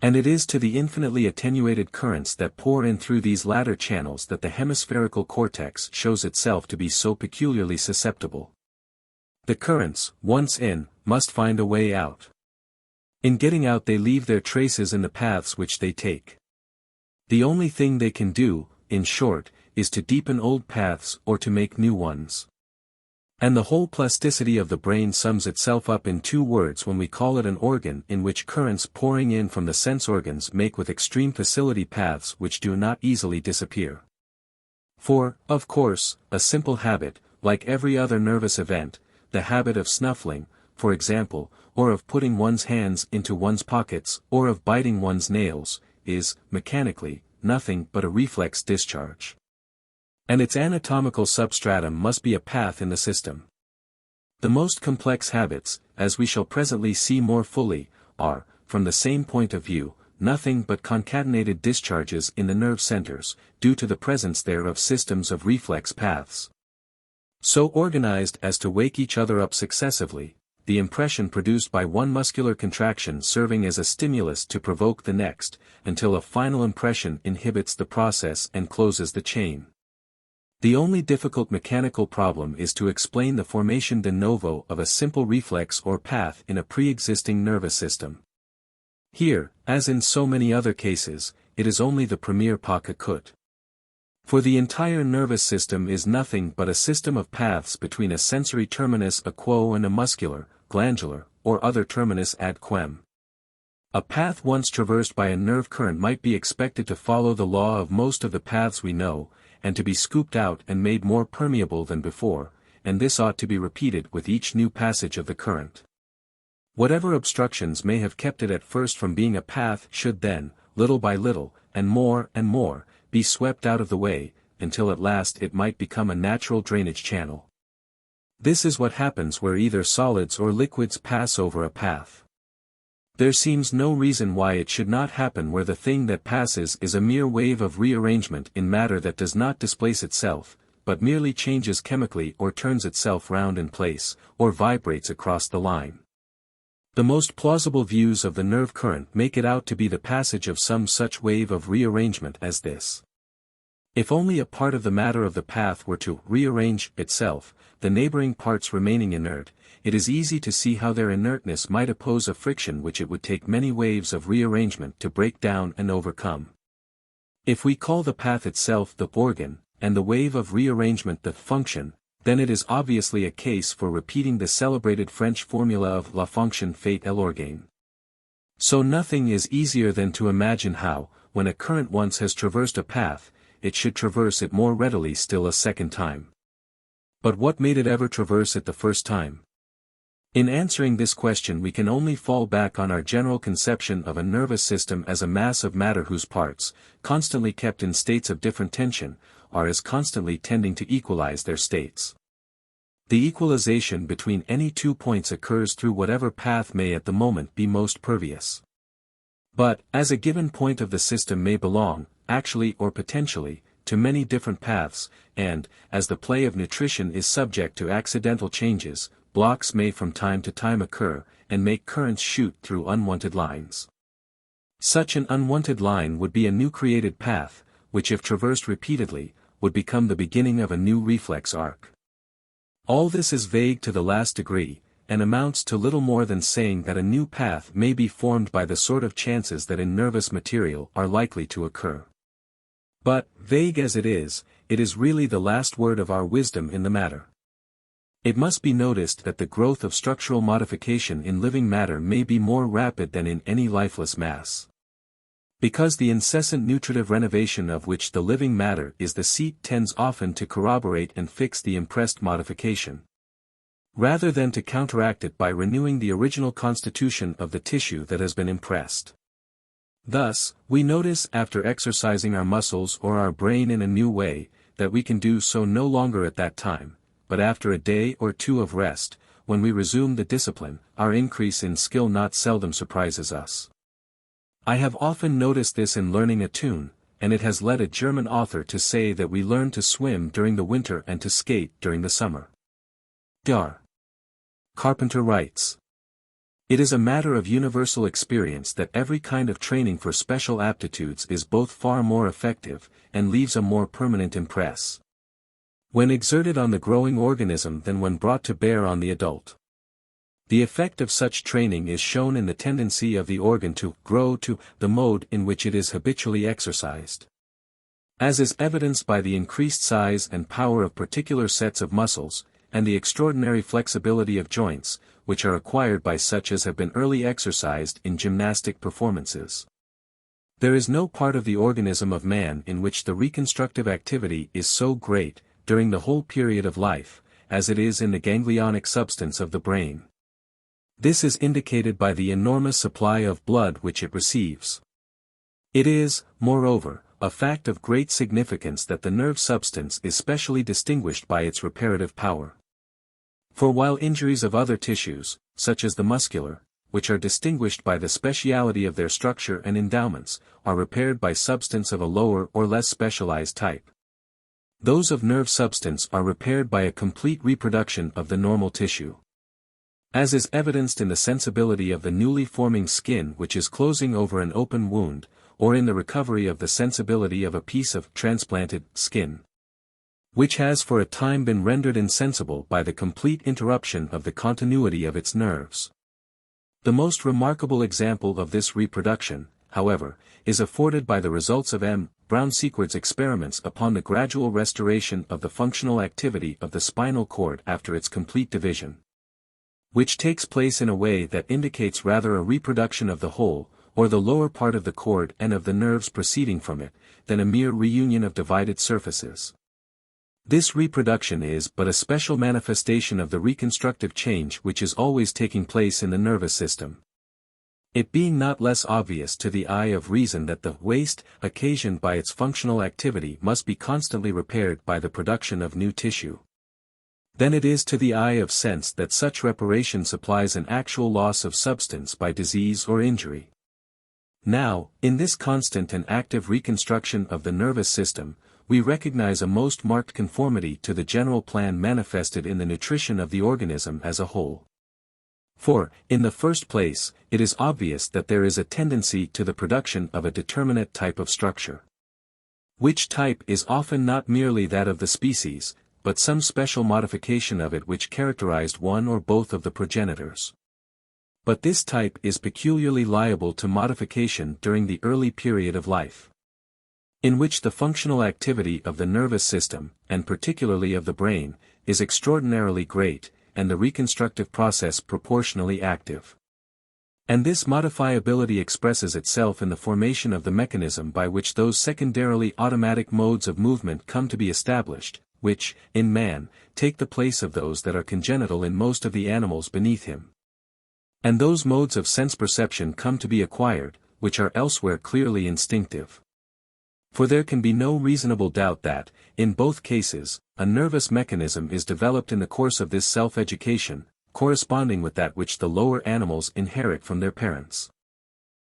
And it is to the infinitely attenuated currents that pour in through these latter channels that the hemispherical cortex shows itself to be so peculiarly susceptible. The currents, once in, must find a way out. In getting out they leave their traces in the paths which they take. The only thing they can do, in short, is to deepen old paths or to make new ones. And the whole plasticity of the brain sums itself up in two words when we call it an organ in which currents pouring in from the sense organs make with extreme facility paths which do not easily disappear. For, of course, a simple habit, like every other nervous event, the habit of snuffling, for example, or of putting one's hands into one's pockets, or of biting one's nails, is, mechanically, nothing but a reflex discharge. And its anatomical substratum must be a path in the system. The most complex habits, as we shall presently see more fully, are, from the same point of view, nothing but concatenated discharges in the nerve centers, due to the presence there of systems of reflex paths. So organized as to wake each other up successively, the impression produced by one muscular contraction serving as a stimulus to provoke the next, until a final impression inhibits the process and closes the chain. The only difficult mechanical problem is to explain the formation de novo of a simple reflex or path in a pre-existing nervous system. Here, as in so many other cases, it is only the premier pas que coûte. For the entire nervous system is nothing but a system of paths between a sensory terminus a quo and a muscular, glandular, or other terminus ad quem. A path once traversed by a nerve current might be expected to follow the law of most of the paths we know, and to be scooped out and made more permeable than before, and this ought to be repeated with each new passage of the current. Whatever obstructions may have kept it at first from being a path should then, little by little, and more, be swept out of the way, until at last it might become a natural drainage channel. This is what happens where either solids or liquids pass over a path. There seems no reason why it should not happen where the thing that passes is a mere wave of rearrangement in matter that does not displace itself, but merely changes chemically or turns itself round in place, or vibrates across the line. The most plausible views of the nerve current make it out to be the passage of some such wave of rearrangement as this. If only a part of the matter of the path were to rearrange itself, the neighboring parts remaining inert, it is easy to see how their inertness might oppose a friction which it would take many waves of rearrangement to break down and overcome. If we call the path itself the organ, and the wave of rearrangement the function, then it is obviously a case for repeating the celebrated French formula of la fonction fait l'organe. So nothing is easier than to imagine how, when a current once has traversed a path, it should traverse it more readily still a second time. But what made it ever traverse it the first time? In answering this question we can only fall back on our general conception of a nervous system as a mass of matter whose parts, constantly kept in states of different tension, are as constantly tending to equalize their states. The equalization between any 2 points occurs through whatever path may at the moment be most pervious. But, as a given point of the system may belong, actually or potentially, to many different paths, and, as the play of nutrition is subject to accidental changes, blocks may from time to time occur, and make currents shoot through unwanted lines. Such an unwanted line would be a new created path, which if traversed repeatedly, would become the beginning of a new reflex arc. All this is vague to the last degree, and amounts to little more than saying that a new path may be formed by the sort of chances that in nervous material are likely to occur. But, vague as it is really the last word of our wisdom in the matter. It must be noticed that the growth of structural modification in living matter may be more rapid than in any lifeless mass. Because the incessant nutritive renovation of which the living matter is the seat tends often to corroborate and fix the impressed modification, rather than to counteract it by renewing the original constitution of the tissue that has been impressed. Thus, we notice after exercising our muscles or our brain in a new way, that we can do so no longer at that time, but after a day or two of rest, when we resume the discipline, our increase in skill not seldom surprises us. I have often noticed this in learning a tune, and it has led a German author to say that we learn to swim during the winter and to skate during the summer. Dar. Carpenter writes, "It is a matter of universal experience that every kind of training for special aptitudes is both far more effective, and leaves a more permanent impress, when exerted on the growing organism than when brought to bear on the adult. The effect of such training is shown in the tendency of the organ to grow to the mode in which it is habitually exercised. As is evidenced by the increased size and power of particular sets of muscles, and the extraordinary flexibility of joints, which are acquired by such as have been early exercised in gymnastic performances. There is no part of the organism of man in which the reconstructive activity is so great, during the whole period of life, as it is in the ganglionic substance of the brain. This is indicated by the enormous supply of blood which it receives. It is, moreover, a fact of great significance that the nerve substance is specially distinguished by its reparative power. For while injuries of other tissues, such as the muscular, which are distinguished by the speciality of their structure and endowments, are repaired by substance of a lower or less specialized type, those of nerve substance are repaired by a complete reproduction of the normal tissue. As is evidenced in the sensibility of the newly forming skin which is closing over an open wound, or in the recovery of the sensibility of a piece of transplanted skin, which has for a time been rendered insensible by the complete interruption of the continuity of its nerves. The most remarkable example of this reproduction, however, is afforded by the results of M. Brown-Sequard's experiments upon the gradual restoration of the functional activity of the spinal cord after its complete division, which takes place in a way that indicates rather a reproduction of the whole, or the lower part of the cord and of the nerves proceeding from it, than a mere reunion of divided surfaces. This reproduction is but a special manifestation of the reconstructive change which is always taking place in the nervous system. It being not less obvious to the eye of reason that the waste occasioned by its functional activity must be constantly repaired by the production of new tissue, then it is to the eye of sense that such reparation supplies an actual loss of substance by disease or injury. Now, in this constant and active reconstruction of the nervous system, we recognize a most marked conformity to the general plan manifested in the nutrition of the organism as a whole. For, in the first place, it is obvious that there is a tendency to the production of a determinate type of structure, which type is often not merely that of the species, but some special modification of it which characterized one or both of the progenitors. But this type is peculiarly liable to modification during the early period of life, in which the functional activity of the nervous system, and particularly of the brain, is extraordinarily great, and the reconstructive process proportionally active. And this modifiability expresses itself in the formation of the mechanism by which those secondarily automatic modes of movement come to be established, which, in man, take the place of those that are congenital in most of the animals beneath him. And those modes of sense perception come to be acquired, which are elsewhere clearly instinctive. For there can be no reasonable doubt that, in both cases, a nervous mechanism is developed in the course of this self-education, corresponding with that which the lower animals inherit from their parents.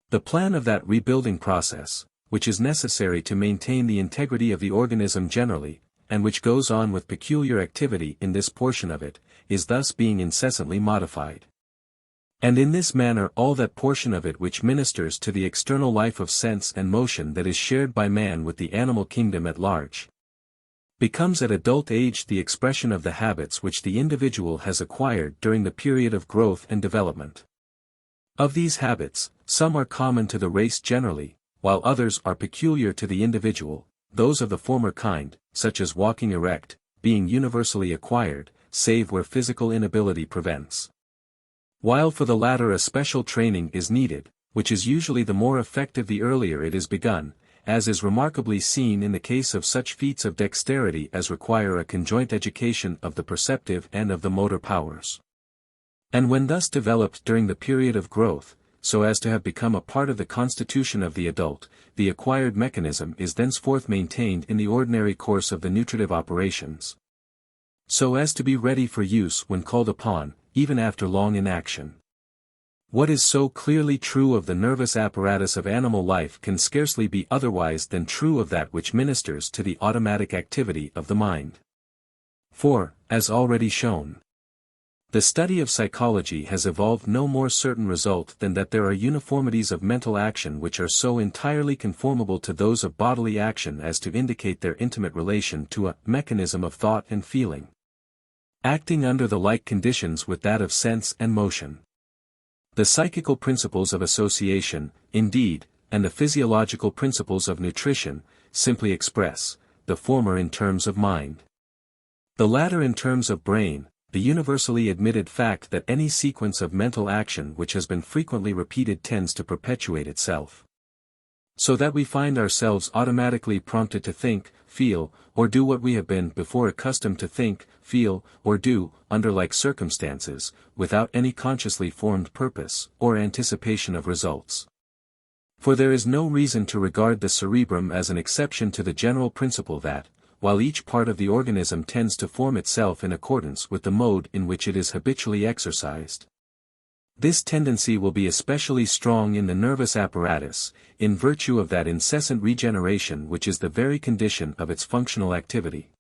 The plan of that rebuilding process, which is necessary to maintain the integrity of the organism generally, and which goes on with peculiar activity in this portion of it, is thus being incessantly modified. And in this manner all that portion of it which ministers to the external life of sense and motion that is shared by man with the animal kingdom at large, becomes at adult age the expression of the habits which the individual has acquired during the period of growth and development. Of these habits, some are common to the race generally, while others are peculiar to the individual, those of the former kind, such as walking erect, being universally acquired, save where physical inability prevents. While for the latter a special training is needed, which is usually the more effective the earlier it is begun, as is remarkably seen in the case of such feats of dexterity as require a conjoint education of the perceptive and of the motor powers. And when thus developed during the period of growth, so as to have become a part of the constitution of the adult, the acquired mechanism is thenceforth maintained in the ordinary course of the nutritive operations, so as to be ready for use when called upon, even after long inaction. What is so clearly true of the nervous apparatus of animal life can scarcely be otherwise than true of that which ministers to the automatic activity of the mind. For, as already shown, the study of psychology has evolved no more certain result than that there are uniformities of mental action which are so entirely conformable to those of bodily action as to indicate their intimate relation to a mechanism of thought and feeling, acting under the like conditions with that of sense and motion. The psychical principles of association, indeed, and the physiological principles of nutrition, simply express, the former in terms of mind. The latter in terms of brain, the universally admitted fact that any sequence of mental action which has been frequently repeated tends to perpetuate itself. So that we find ourselves automatically prompted to think, feel, or do what we have been before accustomed to think, feel, or do, under like circumstances, without any consciously formed purpose, or anticipation of results. For there is no reason to regard the cerebrum as an exception to the general principle that, while each part of the organism tends to form itself in accordance with the mode in which it is habitually exercised, this tendency will be especially strong in the nervous apparatus, in virtue of that incessant regeneration which is the very condition of its functional activity.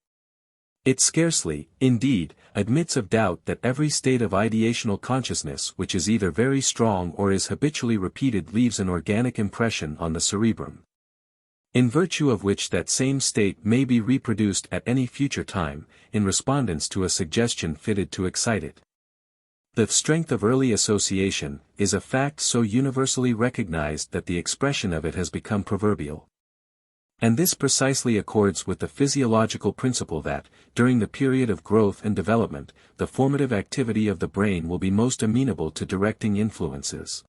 It scarcely, indeed, admits of doubt that every state of ideational consciousness which is either very strong or is habitually repeated leaves an organic impression on the cerebrum, in virtue of which that same state may be reproduced at any future time, in respondence to a suggestion fitted to excite it. The strength of early association is a fact so universally recognized that the expression of it has become proverbial. And this precisely accords with the physiological principle that, during the period of growth and development, the formative activity of the brain will be most amenable to directing influences.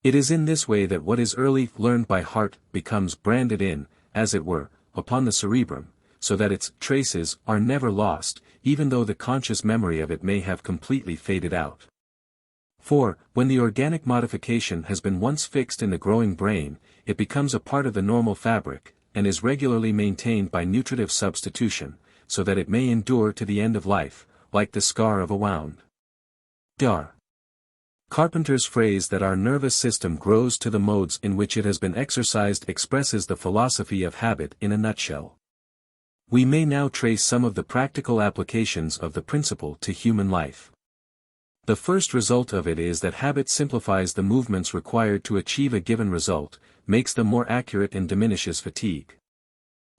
It is in this way that what is early learned by heart becomes branded in, as it were, upon the cerebrum, so that its traces are never lost, even though the conscious memory of it may have completely faded out. For, when the organic modification has been once fixed in the growing brain, it becomes a part of the normal fabric, and is regularly maintained by nutritive substitution, so that it may endure to the end of life, like the scar of a wound. Dar. Carpenter's phrase that our nervous system grows to the modes in which it has been exercised expresses the philosophy of habit in a nutshell. We may now trace some of the practical applications of the principle to human life. The first result of it is that habit simplifies the movements required to achieve a given result, makes them more accurate and diminishes fatigue.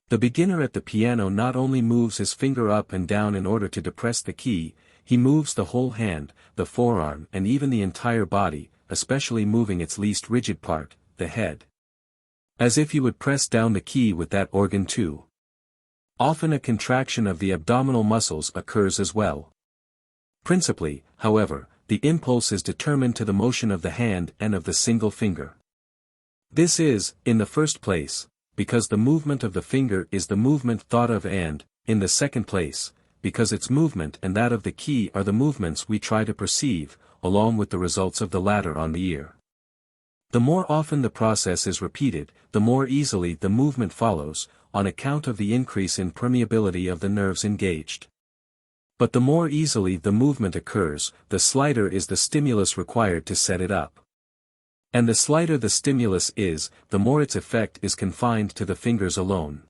The beginner at the piano not only moves his finger up and down in order to depress the key, he moves the whole hand, the forearm and even the entire body, especially moving its least rigid part, the head. As if he would press down the key with that organ too. Often a contraction of the abdominal muscles occurs as well. Principally, however, the impulse is determined to the motion of the hand and of the single finger. This is, in the first place, because the movement of the finger is the movement thought of and, in the second place, because its movement and that of the key are the movements we try to perceive, along with the results of the latter on the ear. The more often the process is repeated, the more easily the movement follows, on account of the increase in permeability of the nerves engaged. But the more easily the movement occurs, the slighter is the stimulus required to set it up. And the slighter the stimulus is, the more its effect is confined to the fingers alone.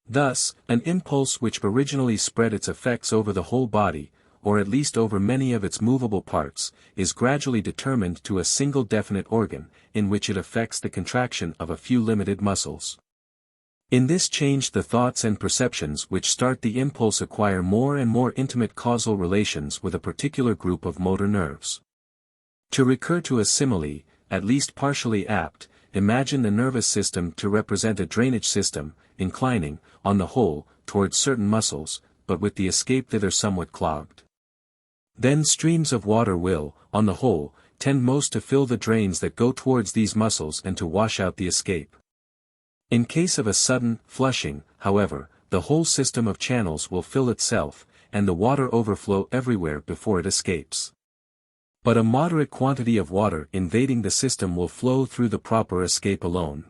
Thus, an impulse which originally spread its effects over the whole body, or at least over many of its movable parts, is gradually determined to a single definite organ, in which it affects the contraction of a few limited muscles. In this change the thoughts and perceptions which start the impulse acquire more and more intimate causal relations with a particular group of motor nerves. To recur to a simile, at least partially apt, imagine the nervous system to represent a drainage system, inclining, on the whole, towards certain muscles, but with the escape thither somewhat clogged. Then streams of water will, on the whole, tend most to fill the drains that go towards these muscles and to wash out the escape. In case of a sudden flushing, however, the whole system of channels will fill itself, and the water overflow everywhere before it escapes. But a moderate quantity of water invading the system will flow through the proper escape alone.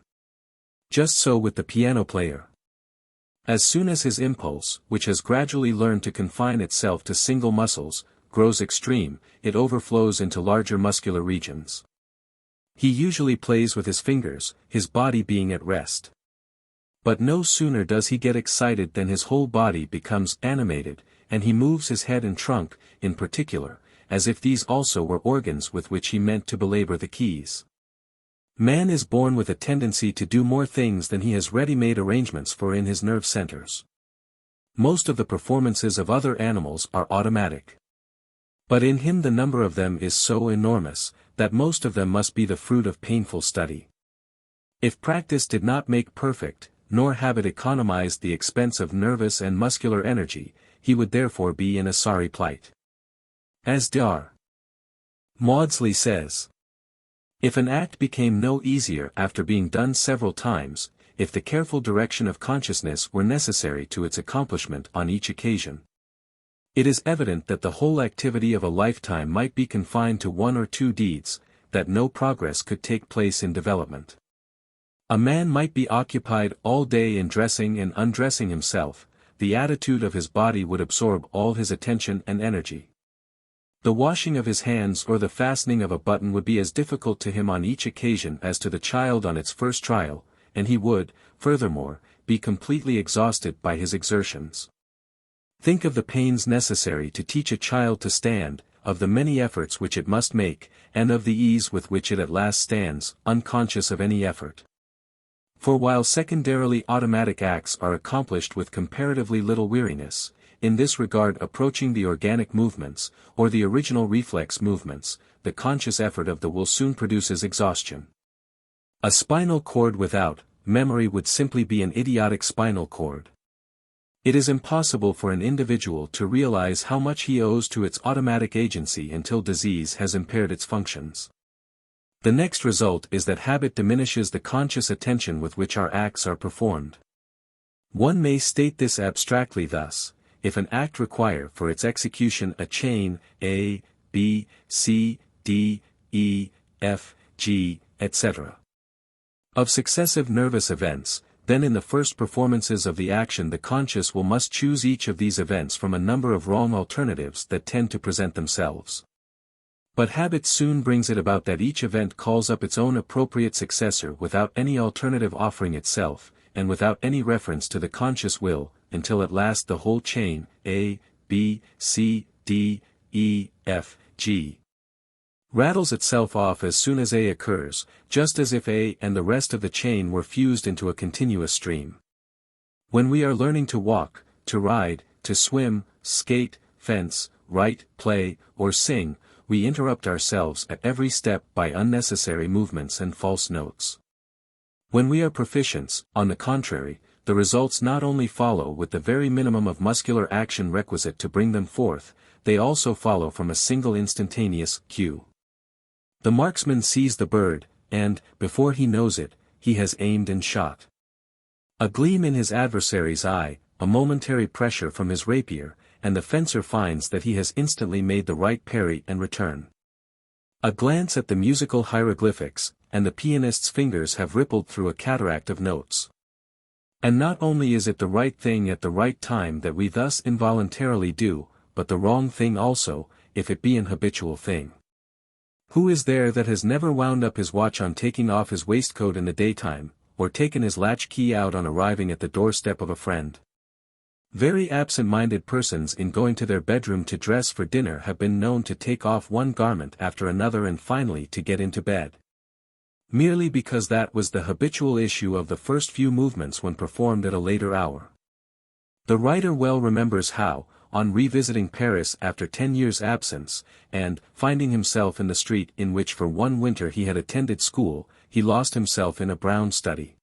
Just so with the piano player. As soon as his impulse, which has gradually learned to confine itself to single muscles, grows extreme, it overflows into larger muscular regions. He usually plays with his fingers, his body being at rest. But no sooner does he get excited than his whole body becomes animated, and he moves his head and trunk, in particular, as if these also were organs with which he meant to belabor the keys. Man is born with a tendency to do more things than he has ready-made arrangements for in his nerve centers. Most of the performances of other animals are automatic. But in him the number of them is so enormous, that most of them must be the fruit of painful study. If practice did not make perfect, nor habit economized the expense of nervous and muscular energy, he would therefore be in a sorry plight. As Dr. Maudsley says, if an act became no easier after being done several times, if the careful direction of consciousness were necessary to its accomplishment on each occasion, it is evident that the whole activity of a lifetime might be confined to one or two deeds, that no progress could take place in development. A man might be occupied all day in dressing and undressing himself, the attitude of his body would absorb all his attention and energy. The washing of his hands or the fastening of a button would be as difficult to him on each occasion as to the child on its first trial, and he would, furthermore, be completely exhausted by his exertions. Think of the pains necessary to teach a child to stand, of the many efforts which it must make, and of the ease with which it at last stands, unconscious of any effort. For while secondarily automatic acts are accomplished with comparatively little weariness, in this regard approaching the organic movements, or the original reflex movements, the conscious effort of the will soon produces exhaustion. A spinal cord without memory would simply be an idiotic spinal cord. It is impossible for an individual to realize how much he owes to its automatic agency until disease has impaired its functions. The next result is that habit diminishes the conscious attention with which our acts are performed. One may state this abstractly thus: if an act require for its execution a chain, A, B, C, D, E, F, G, etc. of successive nervous events, then in the first performances of the action the conscious will must choose each of these events from a number of wrong alternatives that tend to present themselves. But habit soon brings it about that each event calls up its own appropriate successor without any alternative offering itself, and without any reference to the conscious will, until at last the whole chain, A, B, C, D, E, F, G, rattles itself off as soon as A occurs, just as if A and the rest of the chain were fused into a continuous stream. When we are learning to walk, to ride, to swim, skate, fence, write, play, or sing, we interrupt ourselves at every step by unnecessary movements and false notes. When we are proficients, on the contrary, the results not only follow with the very minimum of muscular action requisite to bring them forth, they also follow from a single instantaneous cue. The marksman sees the bird, and, before he knows it, he has aimed and shot. A gleam in his adversary's eye, a momentary pressure from his rapier, and the fencer finds that he has instantly made the right parry and return. A glance at the musical hieroglyphics, and the pianist's fingers have rippled through a cataract of notes. And not only is it the right thing at the right time that we thus involuntarily do, but the wrong thing also, if it be an habitual thing. Who is there that has never wound up his watch on taking off his waistcoat in the daytime, or taken his latch-key out on arriving at the doorstep of a friend? Very absent-minded persons in going to their bedroom to dress for dinner have been known to take off one garment after another and finally to get into bed. Merely because that was the habitual issue of the first few movements when performed at a later hour. The writer well remembers how, on revisiting Paris after 10 years' absence, and, finding himself in the street in which for one winter he had attended school, he lost himself in a brown study,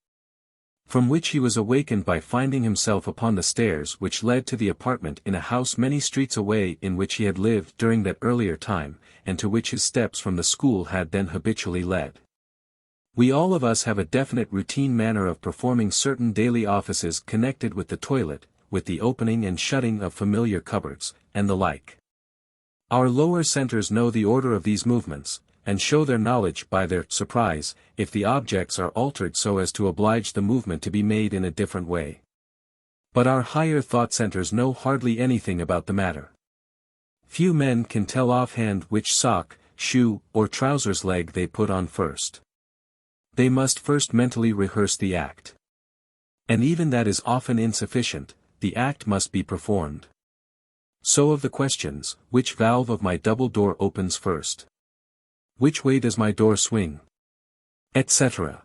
from which he was awakened by finding himself upon the stairs which led to the apartment in a house many streets away in which he had lived during that earlier time, and to which his steps from the school had then habitually led. We all of us have a definite routine manner of performing certain daily offices connected with the toilet, with the opening and shutting of familiar cupboards, and the like. Our lower centers know the order of these movements, and show their knowledge by their surprise, if the objects are altered so as to oblige the movement to be made in a different way. But our higher thought centers know hardly anything about the matter. Few men can tell offhand which sock, shoe, or trousers leg they put on first. They must first mentally rehearse the act. And even that is often insufficient, the act must be performed. So of the questions, which valve of my double door opens first? Which way does my door swing? Etc.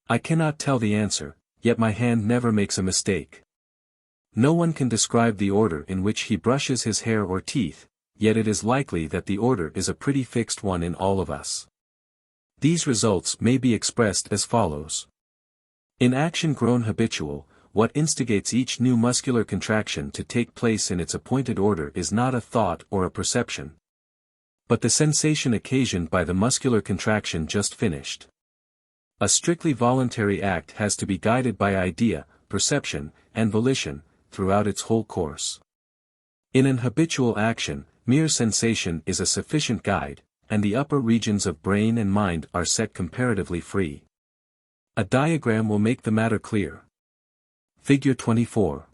I cannot tell the answer, yet my hand never makes a mistake. No one can describe the order in which he brushes his hair or teeth, yet it is likely that the order is a pretty fixed one in all of us. These results may be expressed as follows. In action grown habitual, what instigates each new muscular contraction to take place in its appointed order is not a thought or a perception, but the sensation occasioned by the muscular contraction just finished. A strictly voluntary act has to be guided by idea, perception, and volition, throughout its whole course. In an habitual action, mere sensation is a sufficient guide, and the upper regions of brain and mind are set comparatively free. A diagram will make the matter clear. Figure 24.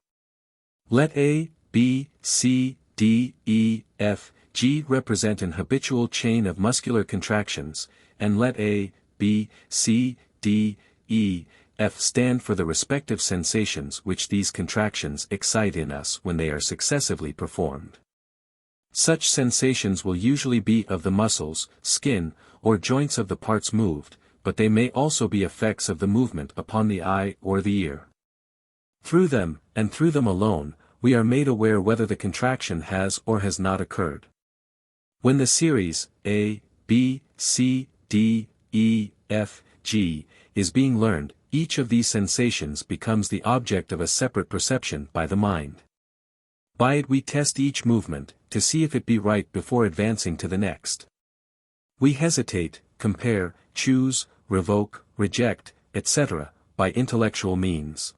Let A, B, C, D, E, F, G represent an habitual chain of muscular contractions, and let A, B, C, D, E, F stand for the respective sensations which these contractions excite in us when they are successively performed. Such sensations will usually be of the muscles, skin, or joints of the parts moved, but they may also be effects of the movement upon the eye or the ear. Through them, and through them alone, we are made aware whether the contraction has or has not occurred. When the series, A, B, C, D, E, F, G, is being learned, each of these sensations becomes the object of a separate perception by the mind. By it we test each movement, to see if it be right before advancing to the next. We hesitate, compare, choose, revoke, reject, etc., by intellectual means.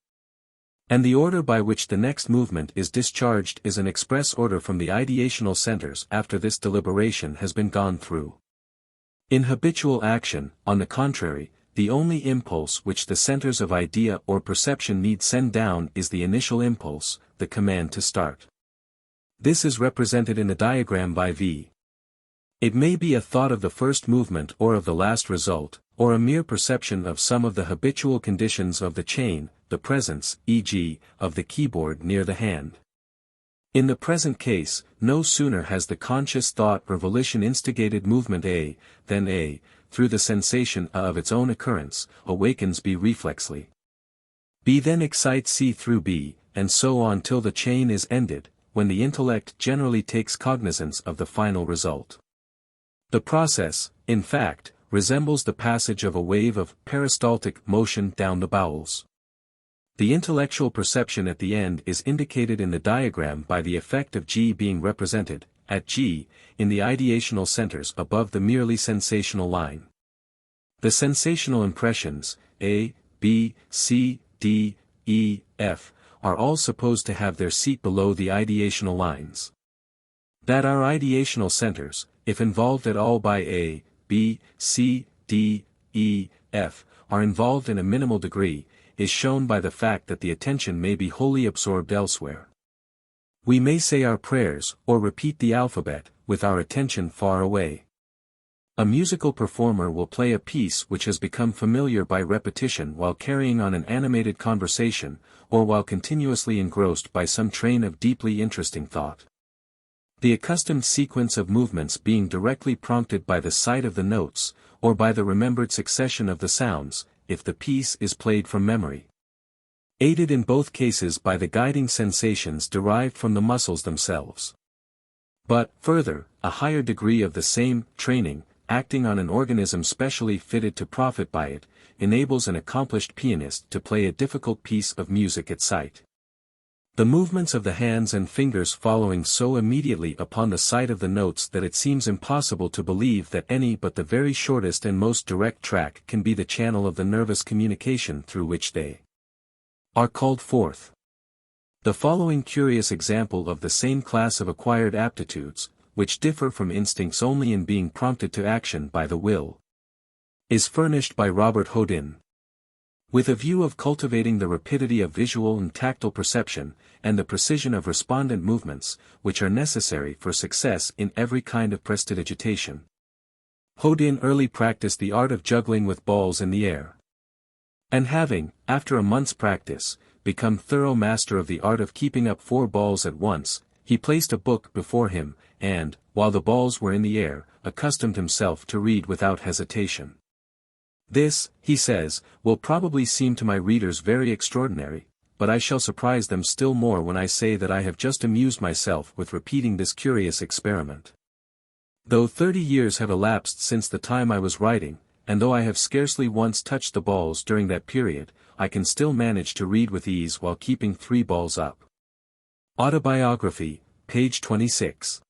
And the order by which the next movement is discharged is an express order from the ideational centers after this deliberation has been gone through. In habitual action, on the contrary, the only impulse which the centers of idea or perception need send down is the initial impulse, the command to start. This is represented in the diagram by V. It may be a thought of the first movement or of the last result, or a mere perception of some of the habitual conditions of the chain, the presence, e.g., of the keyboard near the hand. In the present case, no sooner has the conscious thought or volition instigated movement A, than A, through the sensation of its own occurrence, awakens B reflexly. B then excites C through B, and so on till the chain is ended, when the intellect generally takes cognizance of the final result. The process, in fact, resembles the passage of a wave of peristaltic motion down the bowels. The intellectual perception at the end is indicated in the diagram by the effect of G being represented, at G, in the ideational centers above the merely sensational line. The sensational impressions, A, B, C, D, E, F, are all supposed to have their seat below the ideational lines. That our ideational centers, if involved at all by A, B, C, D, E, F, are involved in a minimal degree, is shown by the fact that the attention may be wholly absorbed elsewhere. We may say our prayers, or repeat the alphabet, with our attention far away. A musical performer will play a piece which has become familiar by repetition while carrying on an animated conversation, or while continuously engrossed by some train of deeply interesting thought. The accustomed sequence of movements being directly prompted by the sight of the notes, or by the remembered succession of the sounds, if the piece is played from memory. Aided in both cases by the guiding sensations derived from the muscles themselves. But, further, a higher degree of the same training, acting on an organism specially fitted to profit by it, enables an accomplished pianist to play a difficult piece of music at sight. The movements of the hands and fingers following so immediately upon the sight of the notes that it seems impossible to believe that any but the very shortest and most direct track can be the channel of the nervous communication through which they are called forth. The following curious example of the same class of acquired aptitudes, which differ from instincts only in being prompted to action by the will, is furnished by Robert Houdin. With a view of cultivating the rapidity of visual and tactile perception, and the precision of respondent movements, which are necessary for success in every kind of prestidigitation, Houdin early practiced the art of juggling with balls in the air. And having, after a month's practice, become thorough master of the art of keeping up 4 balls at once, he placed a book before him, and, while the balls were in the air, accustomed himself to read without hesitation. This, he says, will probably seem to my readers very extraordinary, but I shall surprise them still more when I say that I have just amused myself with repeating this curious experiment. Though 30 years have elapsed since the time I was writing, and though I have scarcely once touched the balls during that period, I can still manage to read with ease while keeping 3 balls up. Autobiography, page 26.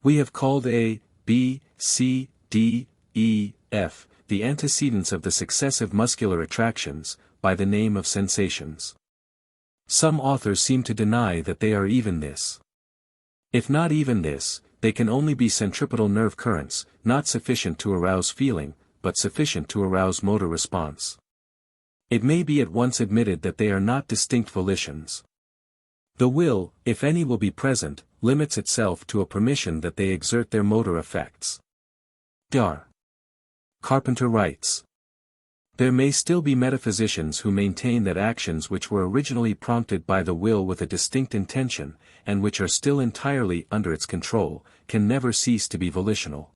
We have called A, B, C, D, E, F, the antecedents of the successive muscular attractions, by the name of sensations. Some authors seem to deny that they are even this. If not even this, they can only be centripetal nerve currents, not sufficient to arouse feeling, but sufficient to arouse motor response. It may be at once admitted that they are not distinct volitions. The will, if any will be present, limits itself to a permission that they exert their motor effects. D.R. Carpenter writes, there may still be metaphysicians who maintain that actions which were originally prompted by the will with a distinct intention, and which are still entirely under its control, can never cease to be volitional.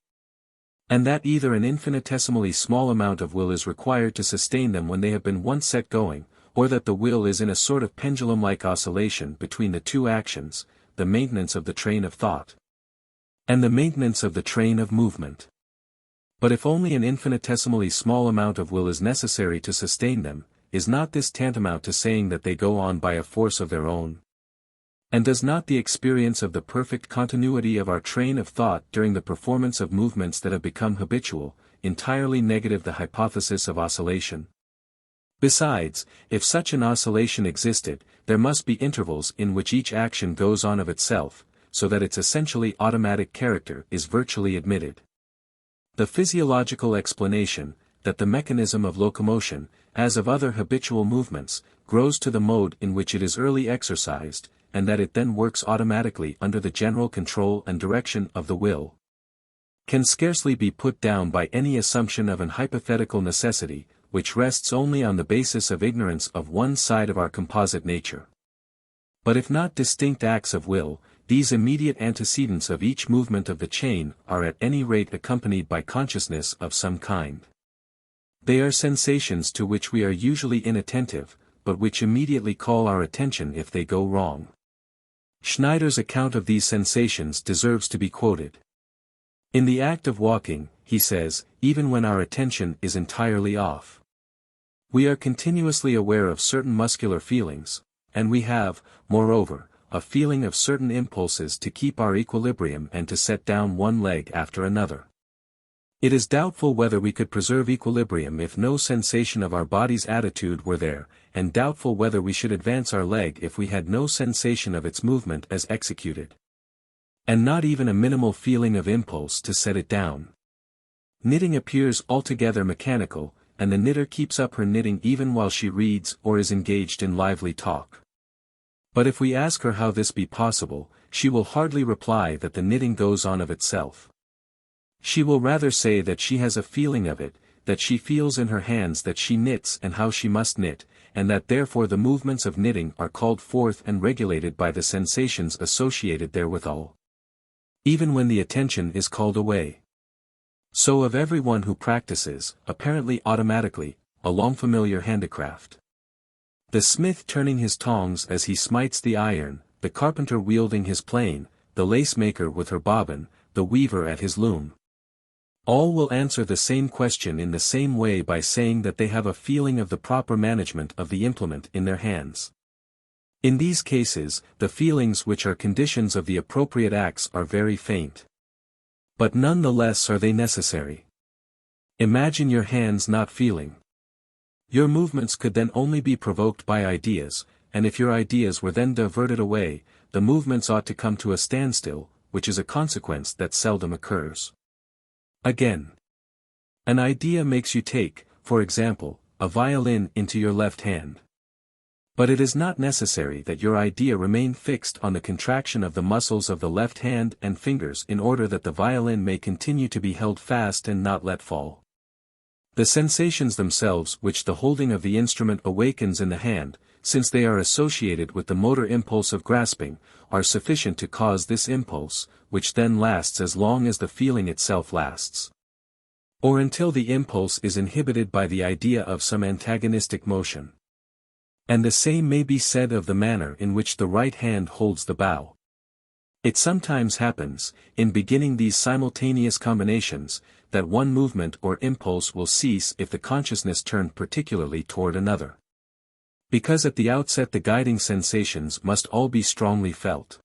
And that either an infinitesimally small amount of will is required to sustain them when they have been once set going, or that the will is in a sort of pendulum-like oscillation between the two actions, the maintenance of the train of thought, and the maintenance of the train of movement. But if only an infinitesimally small amount of will is necessary to sustain them, is not this tantamount to saying that they go on by a force of their own? And does not the experience of the perfect continuity of our train of thought during the performance of movements that have become habitual, entirely negative the hypothesis of oscillation? Besides, if such an oscillation existed, there must be intervals in which each action goes on of itself, so that its essentially automatic character is virtually admitted. The physiological explanation, that the mechanism of locomotion, as of other habitual movements, grows to the mode in which it is early exercised, and that it then works automatically under the general control and direction of the will, can scarcely be put down by any assumption of an hypothetical necessity, which rests only on the basis of ignorance of one side of our composite nature. But if not distinct acts of will, these immediate antecedents of each movement of the chain are at any rate accompanied by consciousness of some kind. They are sensations to which we are usually inattentive, but which immediately call our attention if they go wrong. Schneider's account of these sensations deserves to be quoted. In the act of walking, he says, even when our attention is entirely off, we are continuously aware of certain muscular feelings, and we have, moreover, a feeling of certain impulses to keep our equilibrium and to set down one leg after another. It is doubtful whether we could preserve equilibrium if no sensation of our body's attitude were there, and doubtful whether we should advance our leg if we had no sensation of its movement as executed, and not even a minimal feeling of impulse to set it down. Knitting appears altogether mechanical, and the knitter keeps up her knitting even while she reads or is engaged in lively talk. But if we ask her how this be possible, she will hardly reply that the knitting goes on of itself. She will rather say that she has a feeling of it, that she feels in her hands that she knits and how she must knit, and that therefore the movements of knitting are called forth and regulated by the sensations associated therewithal, even when the attention is called away. So of every one who practices, apparently automatically, a long familiar handicraft. The smith turning his tongs as he smites the iron, the carpenter wielding his plane, the lace-maker with her bobbin, the weaver at his loom. All will answer the same question in the same way by saying that they have a feeling of the proper management of the implement in their hands. In these cases, the feelings which are conditions of the appropriate acts are very faint. But none the less are they necessary. Imagine your hands not feeling. Your movements could then only be provoked by ideas, and if your ideas were then diverted away, the movements ought to come to a standstill, which is a consequence that seldom occurs. Again, an idea makes you take, for example, a violin into your left hand. But it is not necessary that your idea remain fixed on the contraction of the muscles of the left hand and fingers in order that the violin may continue to be held fast and not let fall. The sensations themselves which the holding of the instrument awakens in the hand, since they are associated with the motor impulse of grasping, are sufficient to cause this impulse, which then lasts as long as the feeling itself lasts, or until the impulse is inhibited by the idea of some antagonistic motion. And the same may be said of the manner in which the right hand holds the bow. It sometimes happens, in beginning these simultaneous combinations, that one movement or impulse will cease if the consciousness turned particularly toward another. Because at the outset the guiding sensations must all be strongly felt.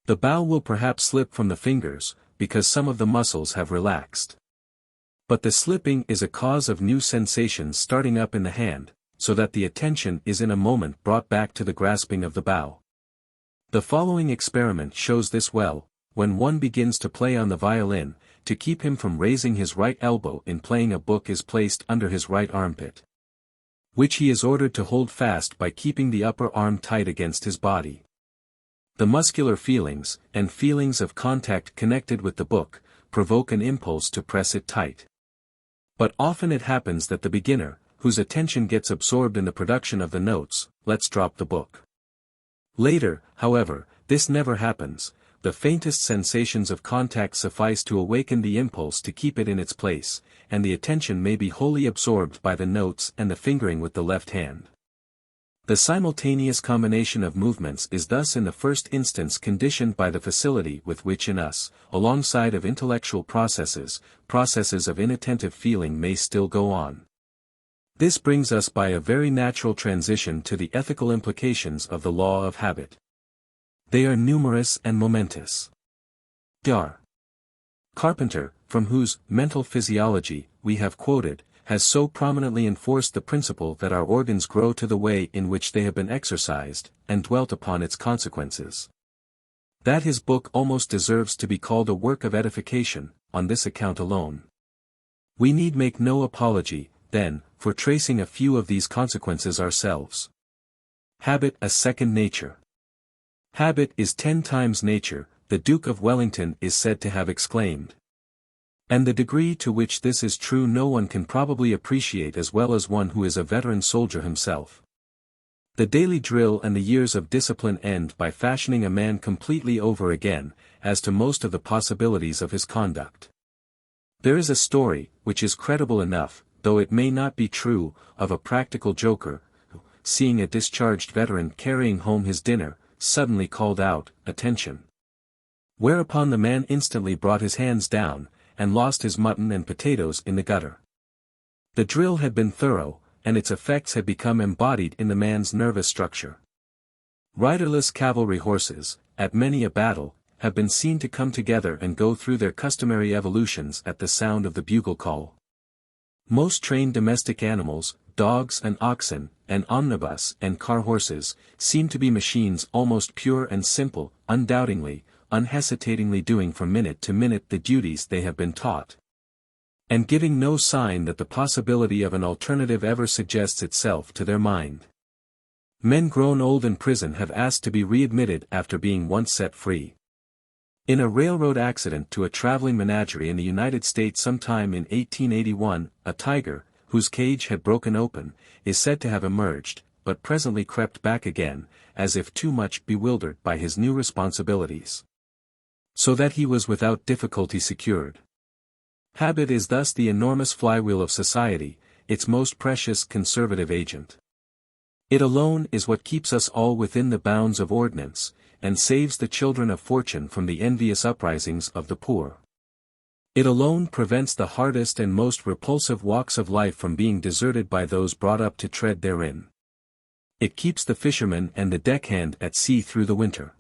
The bow will perhaps slip from the fingers, because some of the muscles have relaxed. But the slipping is a cause of new sensations starting up in the hand, so that the attention is in a moment brought back to the grasping of the bow. The following experiment shows this well. When one begins to play on the violin, to keep him from raising his right elbow in playing a book is placed under his right armpit, which he is ordered to hold fast by keeping the upper arm tight against his body. The muscular feelings, and feelings of contact connected with the book, provoke an impulse to press it tight. But often it happens that the beginner, whose attention gets absorbed in the production of the notes, lets drop the book. Later, however, this never happens. The faintest sensations of contact suffice to awaken the impulse to keep it in its place, and the attention may be wholly absorbed by the notes and the fingering with the left hand. The simultaneous combination of movements is thus in the first instance conditioned by the facility with which in us, alongside of intellectual processes, processes of inattentive feeling may still go on. This brings us by a very natural transition to the ethical implications of the law of habit. They are numerous and momentous. R. Carpenter, from whose mental physiology we have quoted, has so prominently enforced the principle that our organs grow to the way in which they have been exercised, and dwelt upon its consequences. That his book almost deserves to be called a work of edification, on this account alone. We need make no apology, then, for tracing a few of these consequences ourselves. Habit a second nature. Habit is 10 times nature, the Duke of Wellington is said to have exclaimed. And the degree to which this is true no one can probably appreciate as well as one who is a veteran soldier himself. The daily drill and the years of discipline end by fashioning a man completely over again, as to most of the possibilities of his conduct. There is a story, which is credible enough, though it may not be true, of a practical joker, who, seeing a discharged veteran carrying home his dinner, suddenly called out, "Attention!" Whereupon the man instantly brought his hands down, and lost his mutton and potatoes in the gutter. The drill had been thorough, and its effects had become embodied in the man's nervous structure. Riderless cavalry horses, at many a battle, have been seen to come together and go through their customary evolutions at the sound of the bugle call. Most trained domestic animals, dogs and oxen, and omnibus and car horses, seem to be machines almost pure and simple, undoubtingly, unhesitatingly doing from minute to minute the duties they have been taught, and giving no sign that the possibility of an alternative ever suggests itself to their mind. Men grown old in prison have asked to be readmitted after being once set free. In a railroad accident to a traveling menagerie in the United States sometime in 1881, a tiger, whose cage had broken open, is said to have emerged, but presently crept back again, as if too much bewildered by his new responsibilities, so that he was without difficulty secured. Habit is thus the enormous flywheel of society, its most precious conservative agent. It alone is what keeps us all within the bounds of ordinance, and saves the children of fortune from the envious uprisings of the poor. It alone prevents the hardest and most repulsive walks of life from being deserted by those brought up to tread therein. It keeps the fisherman and the deckhand at sea through the winter.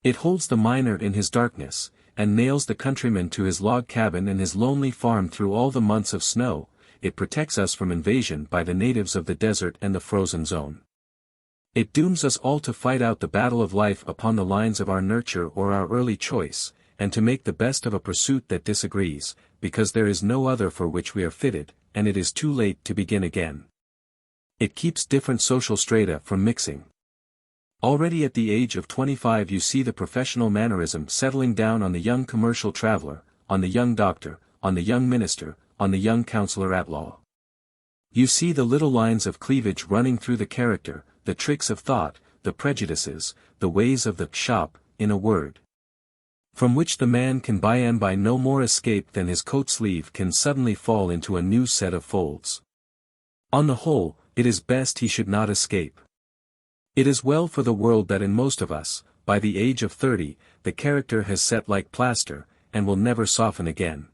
It holds the miner in his darkness, and nails the countryman to his log cabin and his lonely farm through all the months of snow. It protects us from invasion by the natives of the desert and the frozen zone. It dooms us all to fight out the battle of life upon the lines of our nurture or our early choice, and to make the best of a pursuit that disagrees, because there is no other for which we are fitted, and it is too late to begin again. It keeps different social strata from mixing. Already at the age of 25 you see the professional mannerism settling down on the young commercial traveler, on the young doctor, on the young minister, on the young counselor at law. You see the little lines of cleavage running through the character, the tricks of thought, the prejudices, the ways of the shop, in a word, from which the man can by no more escape than his coat sleeve can suddenly fall into a new set of folds. On the whole, it is best he should not escape. It is well for the world that in most of us, by the age of 30, the character has set like plaster, and will never soften again.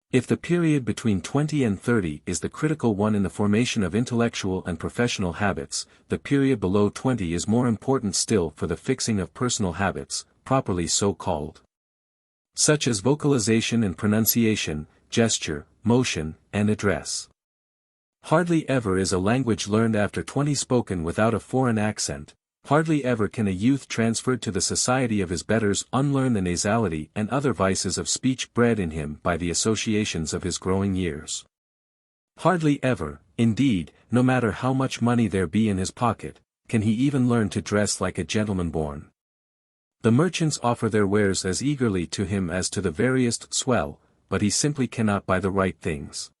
If the period between 20 and 30 is the critical one in the formation of intellectual and professional habits, the period below 20 is more important still for the fixing of personal habits, properly so called, such as vocalization and pronunciation, gesture, motion, and address. Hardly ever is a language learned after 20 spoken without a foreign accent. Hardly ever can a youth transferred to the society of his betters unlearn the nasality and other vices of speech bred in him by the associations of his growing years. Hardly ever, indeed, no matter how much money there be in his pocket, can he even learn to dress like a gentleman born. The merchants offer their wares as eagerly to him as to the veriest swell, but he simply cannot buy the right things.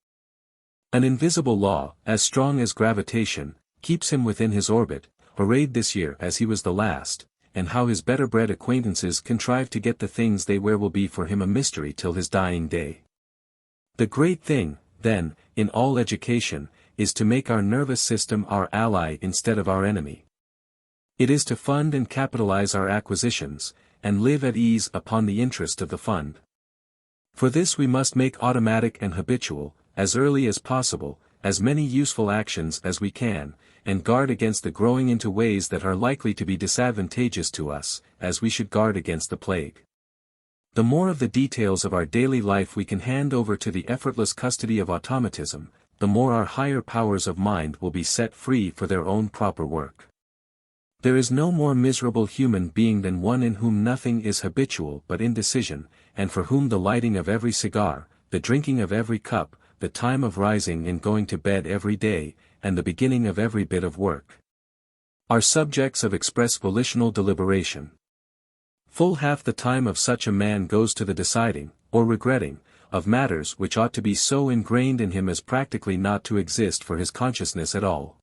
An invisible law, as strong as gravitation, keeps him within his orbit, arrayed this year as he was the last, and how his better-bred acquaintances contrive to get the things they wear will be for him a mystery till his dying day. The great thing, then, in all education, is to make our nervous system our ally instead of our enemy. It is to fund and capitalize our acquisitions, and live at ease upon the interest of the fund. For this we must make automatic and habitual, as early as possible, as many useful actions as we can, and guard against the growing into ways that are likely to be disadvantageous to us, as we should guard against the plague. The more of the details of our daily life we can hand over to the effortless custody of automatism, the more our higher powers of mind will be set free for their own proper work. There is no more miserable human being than one in whom nothing is habitual but indecision, and for whom the lighting of every cigar, the drinking of every cup, the time of rising and going to bed every day, and the beginning of every bit of work, are subjects of express volitional deliberation. Full half the time of such a man goes to the deciding, or regretting, of matters which ought to be so ingrained in him as practically not to exist for his consciousness at all.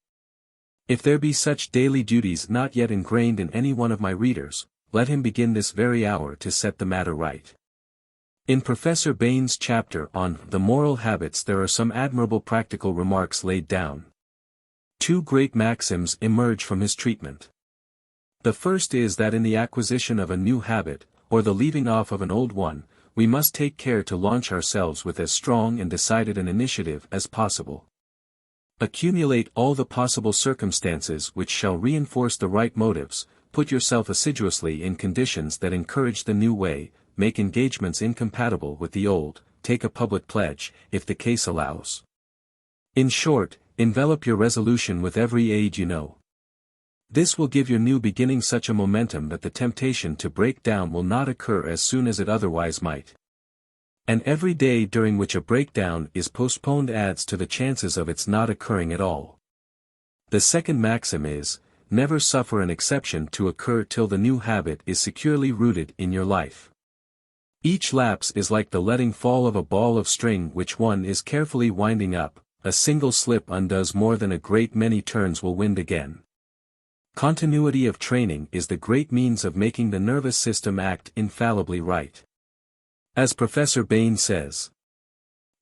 If there be such daily duties not yet ingrained in any one of my readers, let him begin this very hour to set the matter right. In Professor Bain's chapter on The Moral Habits there are some admirable practical remarks laid down. Two great maxims emerge from his treatment. The first is that in the acquisition of a new habit, or the leaving off of an old one, we must take care to launch ourselves with as strong and decided an initiative as possible. Accumulate all the possible circumstances which shall reinforce the right motives, put yourself assiduously in conditions that encourage the new way, make engagements incompatible with the old, take a public pledge, if the case allows. In short, envelop your resolution with every aid you know. This will give your new beginning such a momentum that the temptation to break down will not occur as soon as it otherwise might. And every day during which a breakdown is postponed adds to the chances of its not occurring at all. The second maxim is, never suffer an exception to occur till the new habit is securely rooted in your life. Each lapse is like the letting fall of a ball of string which one is carefully winding up, a single slip undoes more than a great many turns will wind again. Continuity of training is the great means of making the nervous system act infallibly right. As Professor Bain says,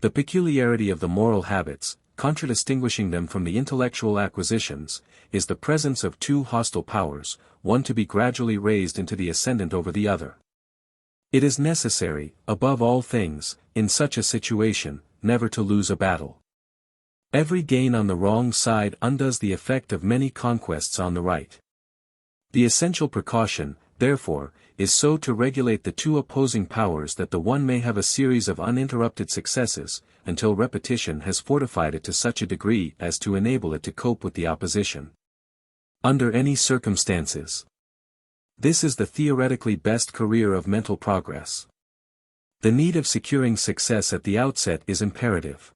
the peculiarity of the moral habits, contradistinguishing them from the intellectual acquisitions, is the presence of two hostile powers, one to be gradually raised into the ascendant over the other. It is necessary, above all things, in such a situation, never to lose a battle. Every gain on the wrong side undoes the effect of many conquests on the right. The essential precaution, therefore, is so to regulate the two opposing powers that the one may have a series of uninterrupted successes, until repetition has fortified it to such a degree as to enable it to cope with the opposition. Under any circumstances. This is the theoretically best career of mental progress. The need of securing success at the outset is imperative.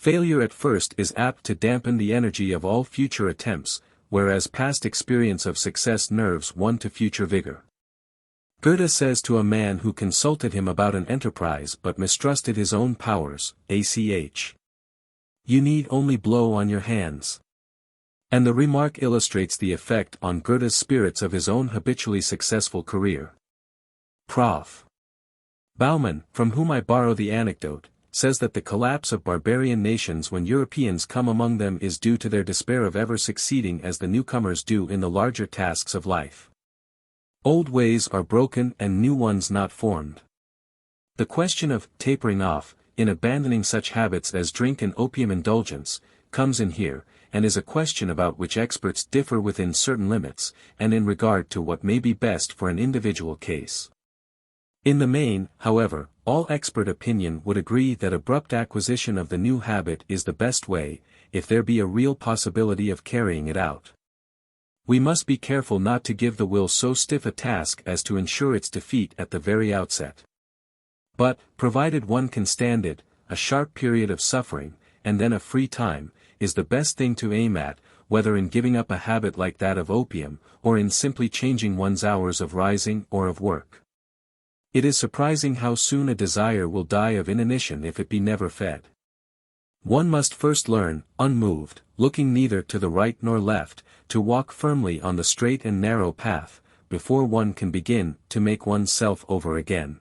Failure at first is apt to dampen the energy of all future attempts, whereas past experience of success nerves one to future vigor. Goethe says to a man who consulted him about an enterprise but mistrusted his own powers, ach. You need only blow on your hands. And the remark illustrates the effect on Goethe's spirits of his own habitually successful career. Prof. Baumann, from whom I borrow the anecdote, says that the collapse of barbarian nations when Europeans come among them is due to their despair of ever succeeding as the newcomers do in the larger tasks of life. Old ways are broken and new ones not formed. The question of tapering off in abandoning such habits as drink and opium indulgence, comes in here, and is a question about which experts differ within certain limits, and in regard to what may be best for an individual case. In the main, however, all expert opinion would agree that abrupt acquisition of the new habit is the best way, if there be a real possibility of carrying it out. We must be careful not to give the will so stiff a task as to ensure its defeat at the very outset. But, provided one can stand it, a sharp period of suffering, and then a free time, is the best thing to aim at, whether in giving up a habit like that of opium, or in simply changing one's hours of rising or of work. It is surprising how soon a desire will die of inanition if it be never fed. One must first learn, unmoved, looking neither to the right nor left, to walk firmly on the straight and narrow path, before one can begin to make oneself over again.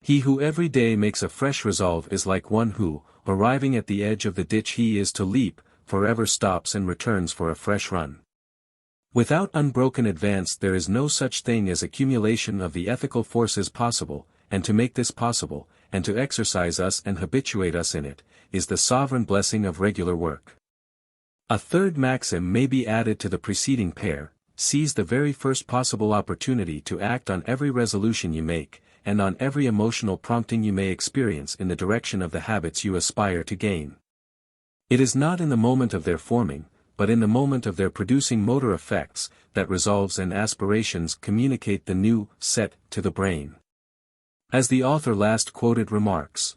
He who every day makes a fresh resolve is like one who, arriving at the edge of the ditch he is to leap, forever stops and returns for a fresh run. Without unbroken advance there is no such thing as accumulation of the ethical forces possible, and to make this possible, and to exercise us and habituate us in it, is the sovereign blessing of regular work. A third maxim may be added to the preceding pair: seize the very first possible opportunity to act on every resolution you make, and on every emotional prompting you may experience in the direction of the habits you aspire to gain. It is not in the moment of their forming, but in the moment of their producing motor effects, that resolves and aspirations communicate the new set to the brain. As the author last quoted remarks,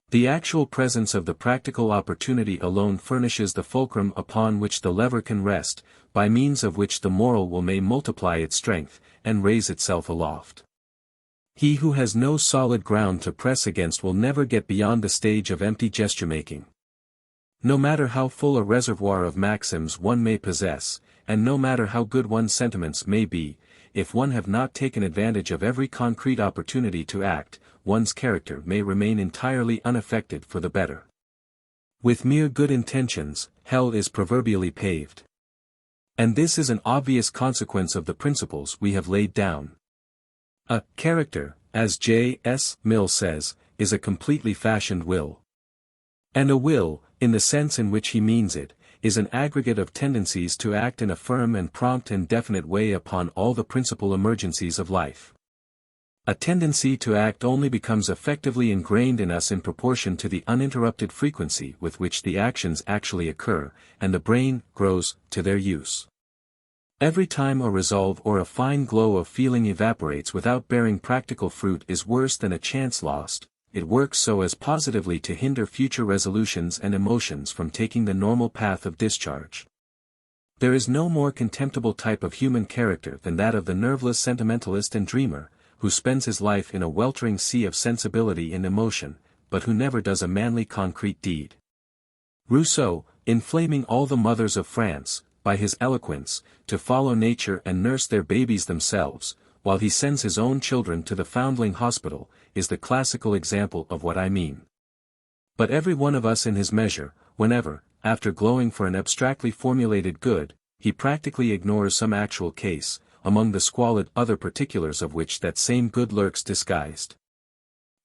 the actual presence of the practical opportunity alone furnishes the fulcrum upon which the lever can rest, by means of which the moral will may multiply its strength, and raise itself aloft. He who has no solid ground to press against will never get beyond the stage of empty gesture-making. No matter how full a reservoir of maxims one may possess, and no matter how good one's sentiments may be, if one have not taken advantage of every concrete opportunity to act, one's character may remain entirely unaffected for the better. With mere good intentions, hell is proverbially paved. And this is an obvious consequence of the principles we have laid down. A character, as J. S. Mill says, is a completely fashioned will. And a will, in the sense in which he means it, is an aggregate of tendencies to act in a firm and prompt and definite way upon all the principal emergencies of life. A tendency to act only becomes effectively ingrained in us in proportion to the uninterrupted frequency with which the actions actually occur, and the brain grows to their use. Every time a resolve or a fine glow of feeling evaporates without bearing practical fruit is worse than a chance lost. It works so as positively to hinder future resolutions and emotions from taking the normal path of discharge. There is no more contemptible type of human character than that of the nerveless sentimentalist and dreamer, who spends his life in a weltering sea of sensibility and emotion, but who never does a manly concrete deed. Rousseau, inflaming all the mothers of France, by his eloquence, to follow nature and nurse their babies themselves, while he sends his own children to the foundling hospital, is the classical example of what I mean. But every one of us in his measure, whenever, after glowing for an abstractly formulated good, he practically ignores some actual case, among the squalid other particulars of which that same good lurks disguised.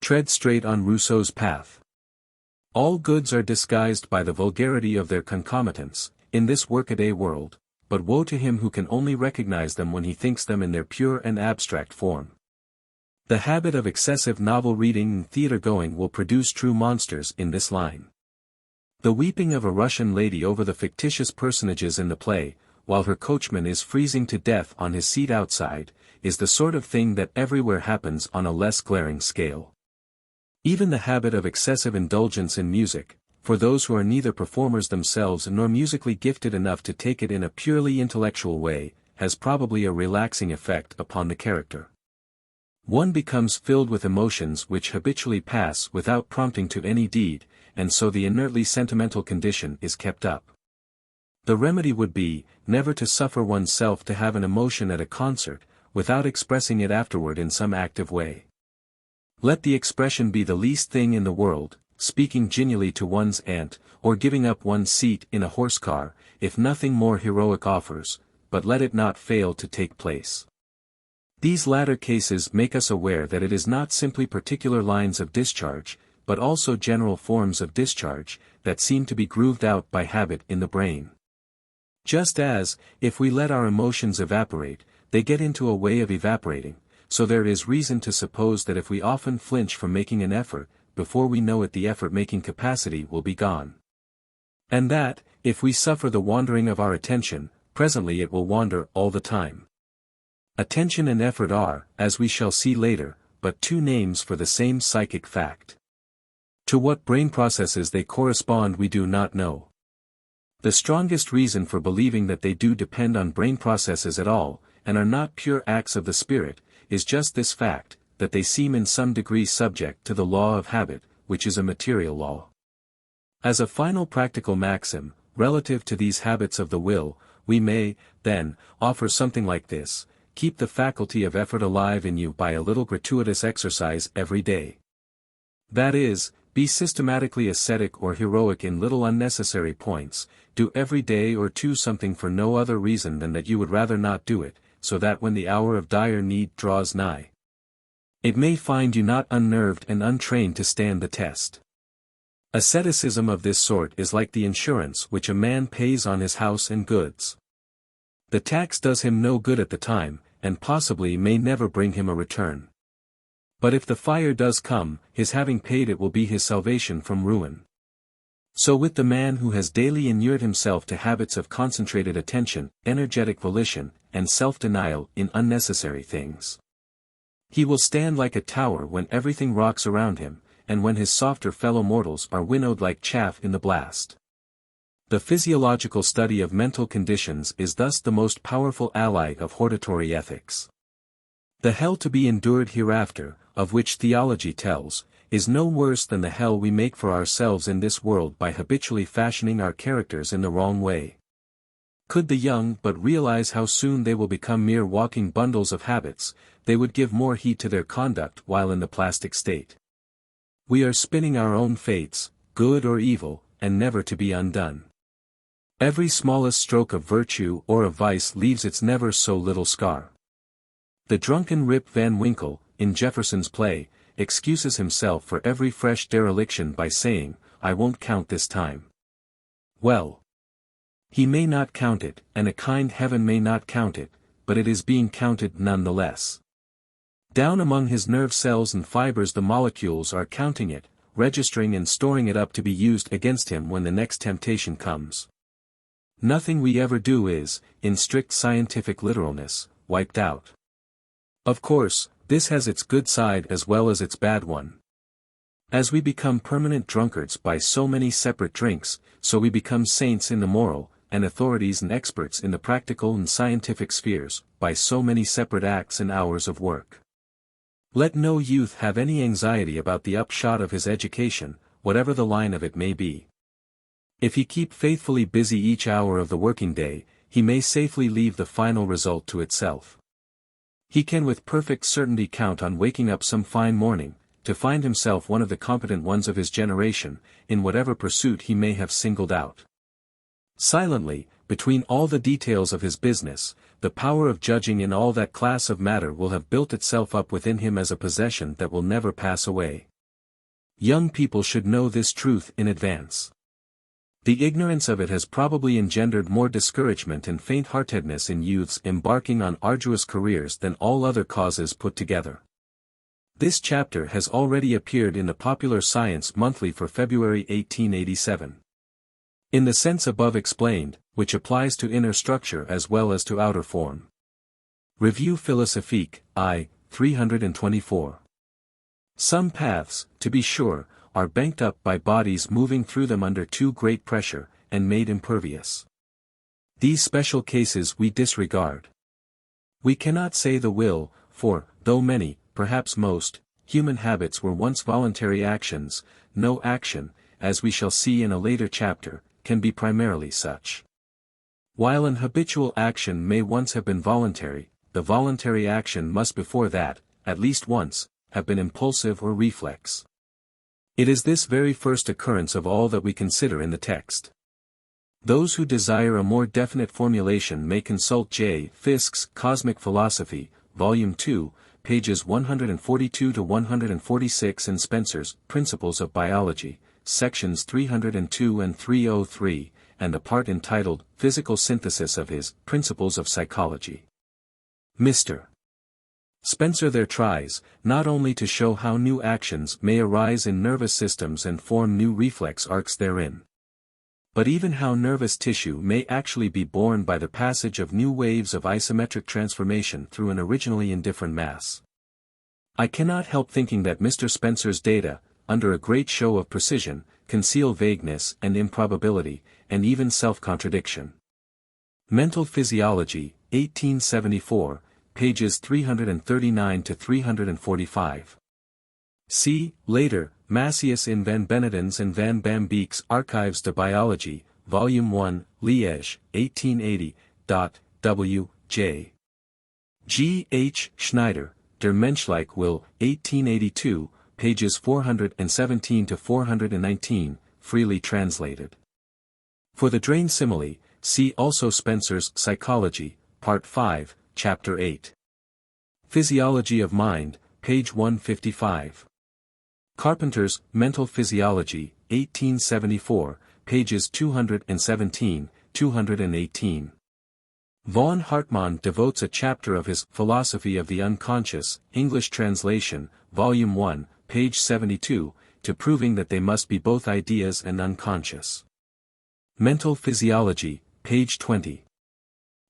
Tread straight on Rousseau's path. All goods are disguised by the vulgarity of their concomitants, in this workaday world, but woe to him who can only recognize them when he thinks them in their pure and abstract form. The habit of excessive novel reading and theatre-going will produce true monsters in this line. The weeping of a Russian lady over the fictitious personages in the play, while her coachman is freezing to death on his seat outside, is the sort of thing that everywhere happens on a less glaring scale. Even the habit of excessive indulgence in music, for those who are neither performers themselves nor musically gifted enough to take it in a purely intellectual way, has probably a relaxing effect upon the character. One becomes filled with emotions which habitually pass without prompting to any deed, and so the inertly sentimental condition is kept up. The remedy would be, never to suffer oneself to have an emotion at a concert, without expressing it afterward in some active way. Let the expression be the least thing in the world, speaking genially to one's aunt, or giving up one's seat in a horse-car, if nothing more heroic offers, but let it not fail to take place. These latter cases make us aware that it is not simply particular lines of discharge, but also general forms of discharge, that seem to be grooved out by habit in the brain. Just as, if we let our emotions evaporate, they get into a way of evaporating, so there is reason to suppose that if we often flinch from making an effort, before we know it the effort-making capacity will be gone. And that, if we suffer the wandering of our attention, presently it will wander all the time. Attention and effort are, as we shall see later, but two names for the same psychic fact. To what brain processes they correspond we do not know. The strongest reason for believing that they do depend on brain processes at all, and are not pure acts of the spirit, is just this fact, that they seem in some degree subject to the law of habit, which is a material law. As a final practical maxim, relative to these habits of the will, we may, then, offer something like this: keep the faculty of effort alive in you by a little gratuitous exercise every day. That is, be systematically ascetic or heroic in little unnecessary points, do every day or two something for no other reason than that you would rather not do it, so that when the hour of dire need draws nigh, it may find you not unnerved and untrained to stand the test. Asceticism of this sort is like the insurance which a man pays on his house and goods. The tax does him no good at the time, and possibly may never bring him a return. But if the fire does come, his having paid it will be his salvation from ruin. So with the man who has daily inured himself to habits of concentrated attention, energetic volition, and self-denial in unnecessary things. He will stand like a tower when everything rocks around him, and when his softer fellow mortals are winnowed like chaff in the blast. The physiological study of mental conditions is thus the most powerful ally of hortatory ethics. The hell to be endured hereafter, of which theology tells, is no worse than the hell we make for ourselves in this world by habitually fashioning our characters in the wrong way. Could the young but realize how soon they will become mere walking bundles of habits, they would give more heed to their conduct while in the plastic state. We are spinning our own fates, good or evil, and never to be undone. Every smallest stroke of virtue or of vice leaves its never so little scar. The drunken Rip Van Winkle, in Jefferson's play, excuses himself for every fresh dereliction by saying, "I won't count this time." Well, he may not count it, and a kind heaven may not count it, but it is being counted none the less. Down among his nerve cells and fibers the molecules are counting it, registering and storing it up to be used against him when the next temptation comes. Nothing we ever do is, in strict scientific literalness, wiped out. Of course, this has its good side as well as its bad one. As we become permanent drunkards by so many separate drinks, so we become saints in the moral, and authorities and experts in the practical and scientific spheres, by so many separate acts and hours of work. Let no youth have any anxiety about the upshot of his education, whatever the line of it may be. If he keep faithfully busy each hour of the working day, he may safely leave the final result to itself. He can with perfect certainty count on waking up some fine morning, to find himself one of the competent ones of his generation, in whatever pursuit he may have singled out. Silently, between all the details of his business, the power of judging in all that class of matter will have built itself up within him as a possession that will never pass away. Young people should know this truth in advance. The ignorance of it has probably engendered more discouragement and faint-heartedness in youths embarking on arduous careers than all other causes put together. This chapter has already appeared in the Popular Science Monthly for February 1887. In the sense above explained, which applies to inner structure as well as to outer form. Revue Philosophique, I, 324. Some paths, to be sure, are banked up by bodies moving through them under too great pressure, and made impervious. These special cases we disregard. We cannot say the will, for, though many, perhaps most, human habits were once voluntary actions, no action, as we shall see in a later chapter, can be primarily such. While an habitual action may once have been voluntary, the voluntary action must before that, at least once, have been impulsive or reflex. It is this very first occurrence of all that we consider in the text. Those who desire a more definite formulation may consult J. Fiske's Cosmic Philosophy, Volume 2, pages 142 to 146 and Spencer's Principles of Biology, sections 302 and 303, and a part entitled Physical Synthesis of his Principles of Psychology. Mr. Spencer there tries, not only to show how new actions may arise in nervous systems and form new reflex arcs therein, but even how nervous tissue may actually be born by the passage of new waves of isometric transformation through an originally indifferent mass. I cannot help thinking that Mr. Spencer's data, under a great show of precision, conceal vagueness and improbability, and even self-contradiction. Mental Physiology, 1874, pages 339 to 345. See, later, Massius in Van Beneden's and Van Bambeek's Archives de Biologie, Volume 1, Liège, 1880. W. J. G. H. Schneider, Der Menschliche Will, 1882, pages 417 to 419, freely translated. For the drain simile, see also Spencer's Psychology, Part 5, Chapter 8. Physiology of Mind, page 155. Carpenter's Mental Physiology, 1874, pages 217, 218. Von Hartmann devotes a chapter of his Philosophy of the Unconscious, English translation, Volume 1, page 72, to proving that they must be both ideas and unconscious. Mental Physiology, page 20.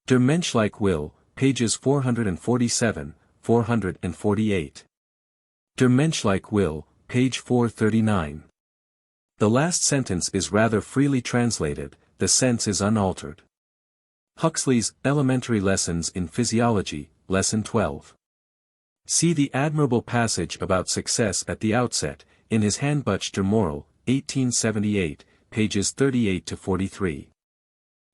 Der Menschliche Will, pages 447, 448. Der Menschliche Will, page 439. The last sentence is rather freely translated, the sense is unaltered. Huxley's Elementary Lessons in Physiology, Lesson 12. See the admirable passage about success at the outset, in his Handbuch der Moral, 1878, pages 38 to 43.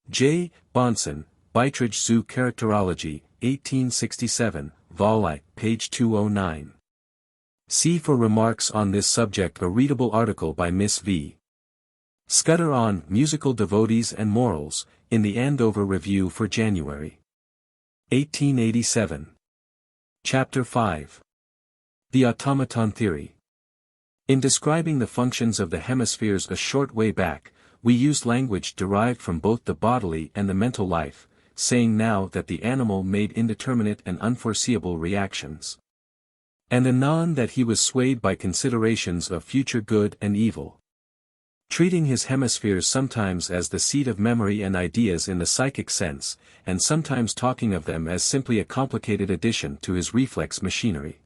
J. Bonson, Beitrag zu Charakterologie, 1867, Vol. I, page 209. See for remarks on this subject a readable article by Miss V. Scudder on Musical Devotees and Morals, in the Andover Review for January 1887. Chapter 5. The Automaton Theory. In describing the functions of the hemispheres a short way back, we used language derived from both the bodily and the mental life, saying now that the animal made indeterminate and unforeseeable reactions, and anon that he was swayed by considerations of future good and evil. Treating his hemispheres sometimes as the seat of memory and ideas in the psychic sense, and sometimes talking of them as simply a complicated addition to his reflex machinery.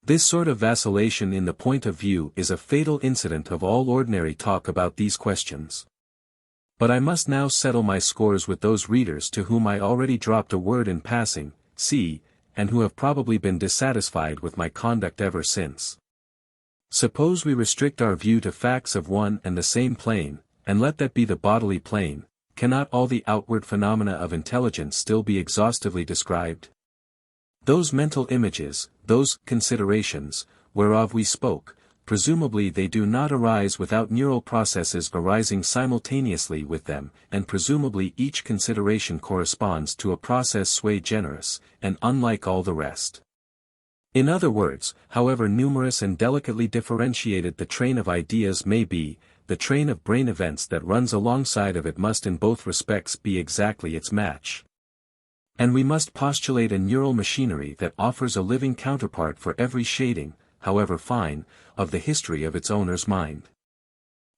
This sort of vacillation in the point of view is a fatal incident of all ordinary talk about these questions. But I must now settle my scores with those readers to whom I already dropped a word in passing, and who have probably been dissatisfied with my conduct ever since. Suppose we restrict our view to facts of one and the same plane, and let that be the bodily plane, cannot all the outward phenomena of intelligence still be exhaustively described? Those mental images, those considerations, whereof we spoke, presumably they do not arise without neural processes arising simultaneously with them, and presumably each consideration corresponds to a process sui generis, and unlike all the rest. In other words, however numerous and delicately differentiated the train of ideas may be, the train of brain events that runs alongside of it must in both respects be exactly its match. And we must postulate a neural machinery that offers a living counterpart for every shading, however fine, of the history of its owner's mind.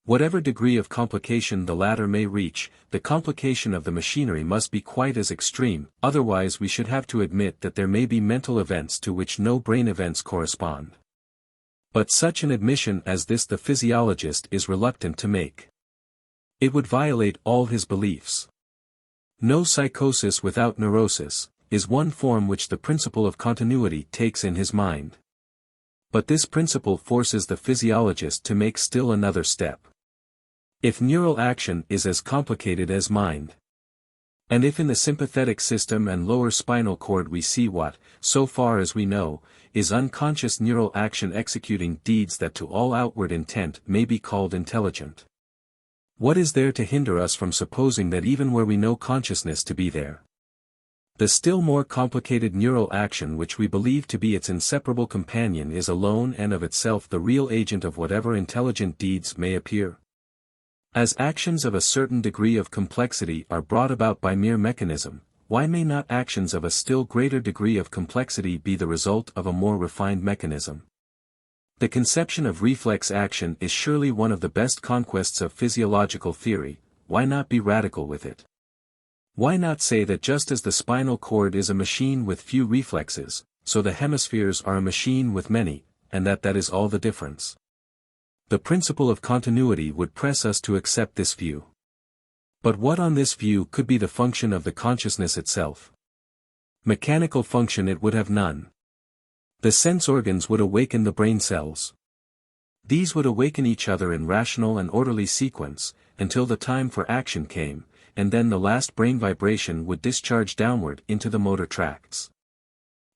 Whatever degree of complication the latter may reach, the complication of the machinery must be quite as extreme, otherwise we should have to admit that there may be mental events to which no brain events correspond. But such an admission as this the physiologist is reluctant to make. It would violate all his beliefs. No psychosis without neurosis, is one form which the principle of continuity takes in his mind. But this principle forces the physiologist to make still another step. If neural action is as complicated as mind, and if in the sympathetic system and lower spinal cord we see what, so far as we know, is unconscious neural action executing deeds that to all outward intent may be called intelligent, what is there to hinder us from supposing that even where we know consciousness to be there, The still more complicated neural action which we believe to be its inseparable companion is alone and of itself the real agent of whatever intelligent deeds may appear. As actions of a certain degree of complexity are brought about by mere mechanism, why may not actions of a still greater degree of complexity be the result of a more refined mechanism? The conception of reflex action is surely one of the best conquests of physiological theory. Why not be radical with it? Why not say that just as the spinal cord is a machine with few reflexes, so the hemispheres are a machine with many, and that is all the difference? The principle of continuity would press us to accept this view. But what on this view could be the function of the consciousness itself? Mechanical function it would have none. The sense organs would awaken the brain cells. These would awaken each other in rational and orderly sequence, until the time for action came, and then the last brain vibration would discharge downward into the motor tracts.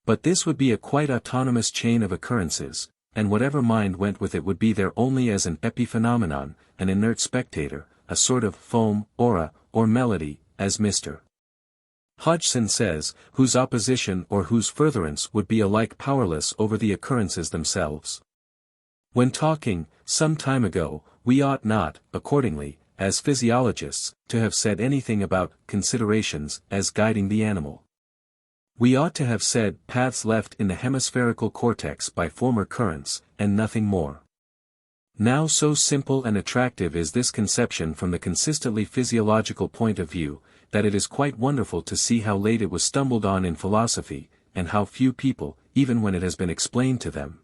But this would be a quite autonomous chain of occurrences, and whatever mind went with it would be there only as an epiphenomenon, an inert spectator, a sort of foam, aura, or melody, as Mr. Hodgson says, whose opposition or whose furtherance would be alike powerless over the occurrences themselves. When talking, some time ago, we ought not, accordingly, as physiologists, to have said anything about considerations as guiding the animal. We ought to have said paths left in the hemispherical cortex by former currents, and nothing more. Now so simple and attractive is this conception from the consistently physiological point of view, that it is quite wonderful to see how late it was stumbled on in philosophy, and how few people, even when it has been explained to them,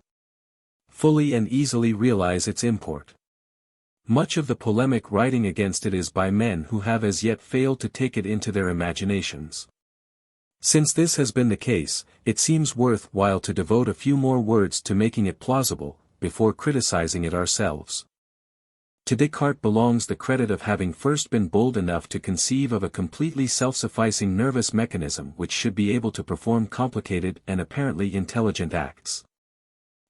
fully and easily realize its import. Much of the polemic writing against it is by men who have as yet failed to take it into their imaginations. Since this has been the case, it seems worth while to devote a few more words to making it plausible, before criticizing it ourselves. To Descartes belongs the credit of having first been bold enough to conceive of a completely self-sufficing nervous mechanism which should be able to perform complicated and apparently intelligent acts.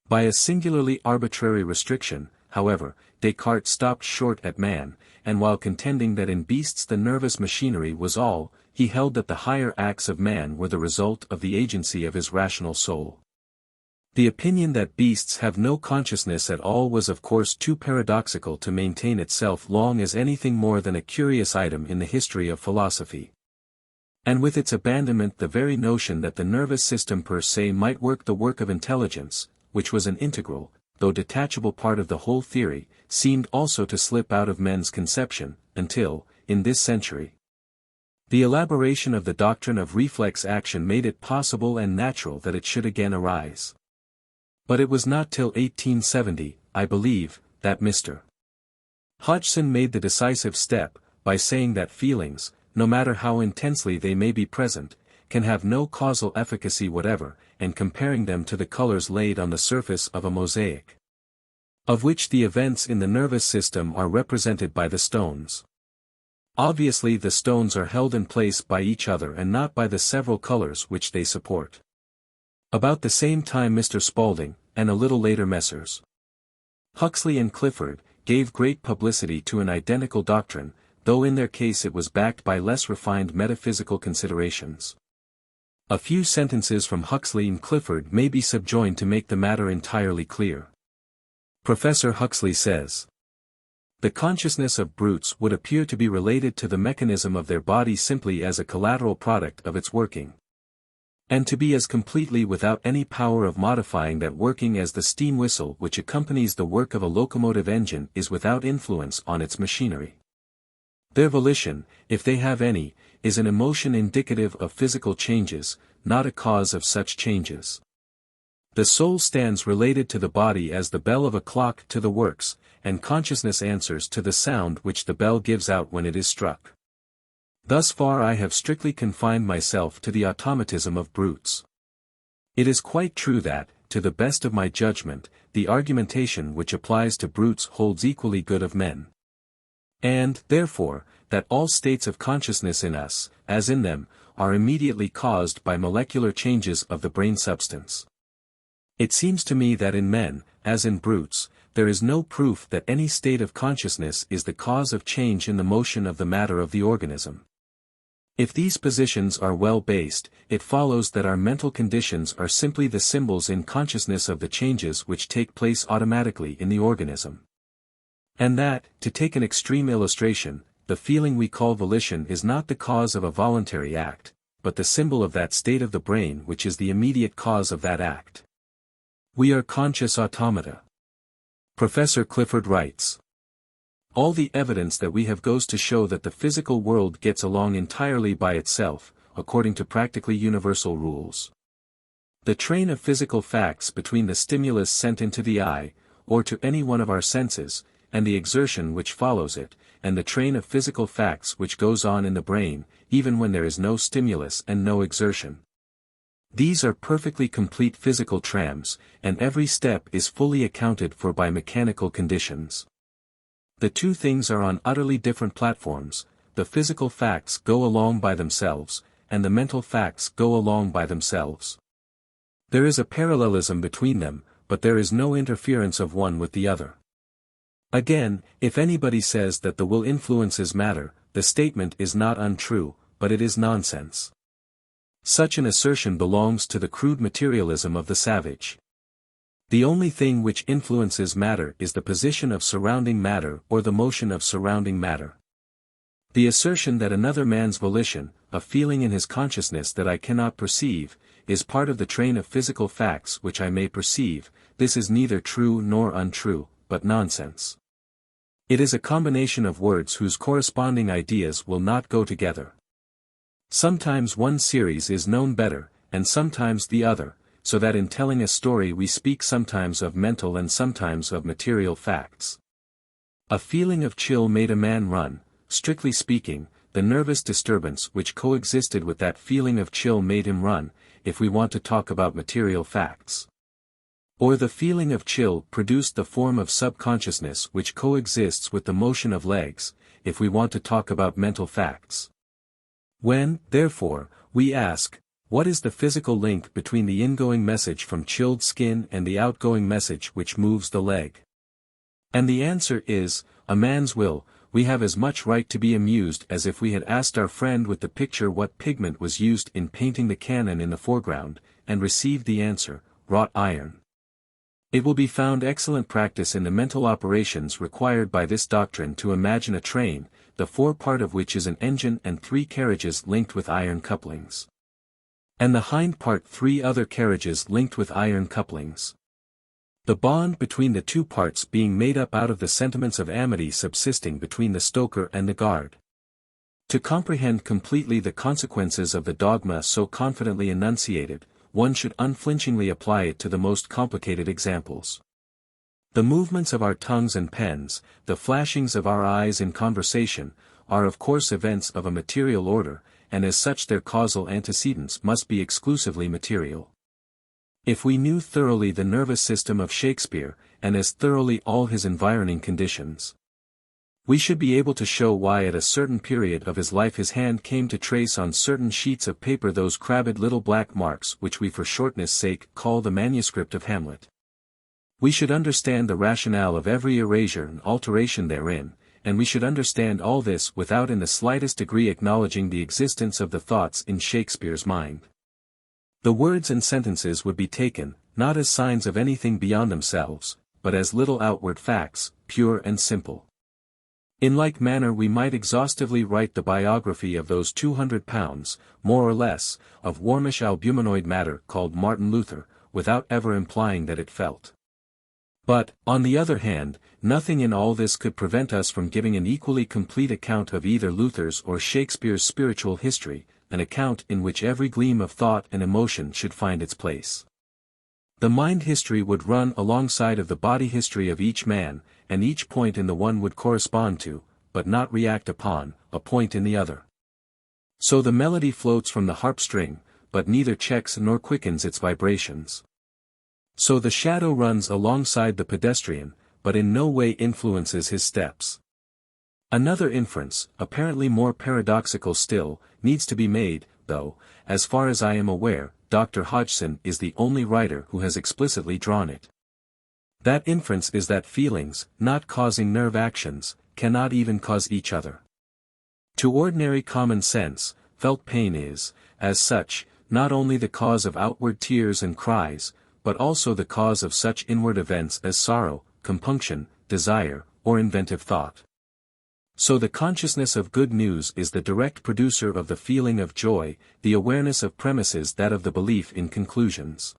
By a singularly arbitrary restriction, however, Descartes stopped short at man, and while contending that in beasts the nervous machinery was all, he held that the higher acts of man were the result of the agency of his rational soul. The opinion that beasts have no consciousness at all was of course too paradoxical to maintain itself long as anything more than a curious item in the history of philosophy. And with its abandonment the very notion that the nervous system per se might work the work of intelligence, which was an integral, though detachable part of the whole theory, seemed also to slip out of men's conception, until, in this century, the elaboration of the doctrine of reflex action made it possible and natural that it should again arise. But it was not till 1870, I believe, that Mr. Hodgson made the decisive step, by saying that feelings, no matter how intensely they may be present, can have no causal efficacy whatever, and comparing them to the colors laid on the surface of a mosaic, of which the events in the nervous system are represented by the stones. Obviously the stones are held in place by each other and not by the several colors which they support. About the same time Mr. Spaulding, and a little later Messrs. Huxley and Clifford, gave great publicity to an identical doctrine, though in their case it was backed by less refined metaphysical considerations. A few sentences from Huxley and Clifford may be subjoined to make the matter entirely clear. Professor Huxley says, "The consciousness of brutes would appear to be related to the mechanism of their body simply as a collateral product of its working, and to be as completely without any power of modifying that working as the steam whistle which accompanies the work of a locomotive engine is without influence on its machinery. Their volition, if they have any, is an emotion indicative of physical changes, not a cause of such changes. The soul stands related to the body as the bell of a clock to the works, and consciousness answers to the sound which the bell gives out when it is struck. Thus far I have strictly confined myself to the automatism of brutes. It is quite true that, to the best of my judgment, the argumentation which applies to brutes holds equally good of men. And, therefore, that all states of consciousness in us, as in them, are immediately caused by molecular changes of the brain substance. It seems to me that in men, as in brutes, there is no proof that any state of consciousness is the cause of change in the motion of the matter of the organism. If these positions are well based, it follows that our mental conditions are simply the symbols in consciousness of the changes which take place automatically in the organism. And that, to take an extreme illustration, the feeling we call volition is not the cause of a voluntary act, but the symbol of that state of the brain which is the immediate cause of that act. We are conscious automata. Professor Clifford writes. All the evidence that we have goes to show that the physical world gets along entirely by itself, according to practically universal rules. The train of physical facts between the stimulus sent into the eye, or to any one of our senses, and the exertion which follows it, and the train of physical facts which goes on in the brain, even when there is no stimulus and no exertion. These are perfectly complete physical trams, and every step is fully accounted for by mechanical conditions. The two things are on utterly different platforms. The physical facts go along by themselves, and the mental facts go along by themselves. There is a parallelism between them, but there is no interference of one with the other. Again, if anybody says that the will influences matter, the statement is not untrue, but it is nonsense. Such an assertion belongs to the crude materialism of the savage. The only thing which influences matter is the position of surrounding matter or the motion of surrounding matter. The assertion that another man's volition, a feeling in his consciousness that I cannot perceive, is part of the train of physical facts which I may perceive, this is neither true nor untrue, but nonsense. It is a combination of words whose corresponding ideas will not go together. Sometimes one series is known better, and sometimes the other, so that in telling a story we speak sometimes of mental and sometimes of material facts. A feeling of chill made a man run. Strictly speaking, the nervous disturbance which coexisted with that feeling of chill made him run, if we want to talk about material facts. Or the feeling of chill produced the form of subconsciousness which coexists with the motion of legs, if we want to talk about mental facts. When, therefore, we ask, what is the physical link between the ingoing message from chilled skin and the outgoing message which moves the leg? And the answer is, a man's will. We have as much right to be amused as if we had asked our friend with the picture what pigment was used in painting the cannon in the foreground, and received the answer, wrought iron. It will be found excellent practice in the mental operations required by this doctrine to imagine a train, the forepart of which is an engine and 3 carriages linked with iron couplings. And the hind part 3 other carriages linked with iron couplings. The bond between the 2 parts being made up out of the sentiments of amity subsisting between the stoker and the guard. To comprehend completely the consequences of the dogma so confidently enunciated, one should unflinchingly apply it to the most complicated examples. The movements of our tongues and pens, the flashings of our eyes in conversation, are of course events of a material order, and as such their causal antecedents must be exclusively material. If we knew thoroughly the nervous system of Shakespeare, and as thoroughly all his environing conditions, we should be able to show why at a certain period of his life his hand came to trace on certain sheets of paper those crabbed little black marks which we for shortness' sake call the manuscript of Hamlet. We should understand the rationale of every erasure and alteration therein, and we should understand all this without in the slightest degree acknowledging the existence of the thoughts in Shakespeare's mind. The words and sentences would be taken, not as signs of anything beyond themselves, but as little outward facts, pure and simple. In like manner we might exhaustively write the biography of those 200 pounds, more or less, of warmish albuminoid matter called Martin Luther, without ever implying that it felt. But, on the other hand, nothing in all this could prevent us from giving an equally complete account of either Luther's or Shakespeare's spiritual history, an account in which every gleam of thought and emotion should find its place. The mind history would run alongside of the body history of each man, and each point in the one would correspond to, but not react upon, a point in the other. So the melody floats from the harp string, but neither checks nor quickens its vibrations. So the shadow runs alongside the pedestrian, but in no way influences his steps. Another inference, apparently more paradoxical still, needs to be made, though, as far as I am aware, Dr. Hodgson is the only writer who has explicitly drawn it. That inference is that feelings, not causing nerve actions, cannot even cause each other. To ordinary common sense, felt pain is, as such, not only the cause of outward tears and cries, but also the cause of such inward events as sorrow, compunction, desire, or inventive thought. So the consciousness of good news is the direct producer of the feeling of joy, the awareness of premises that of the belief in conclusions.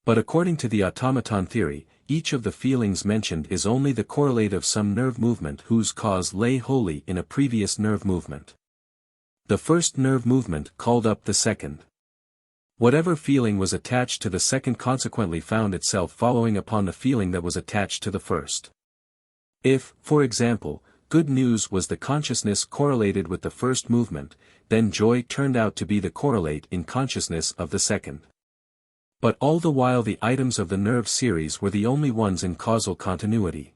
But according to the automaton theory, each of the feelings mentioned is only the correlate of some nerve movement whose cause lay wholly in a previous nerve movement. The first nerve movement called up the second. Whatever feeling was attached to the second consequently found itself following upon the feeling that was attached to the first. If, for example, good news was the consciousness correlated with the first movement, then joy turned out to be the correlate in consciousness of the second. But all the while the items of the nerve series were the only ones in causal continuity.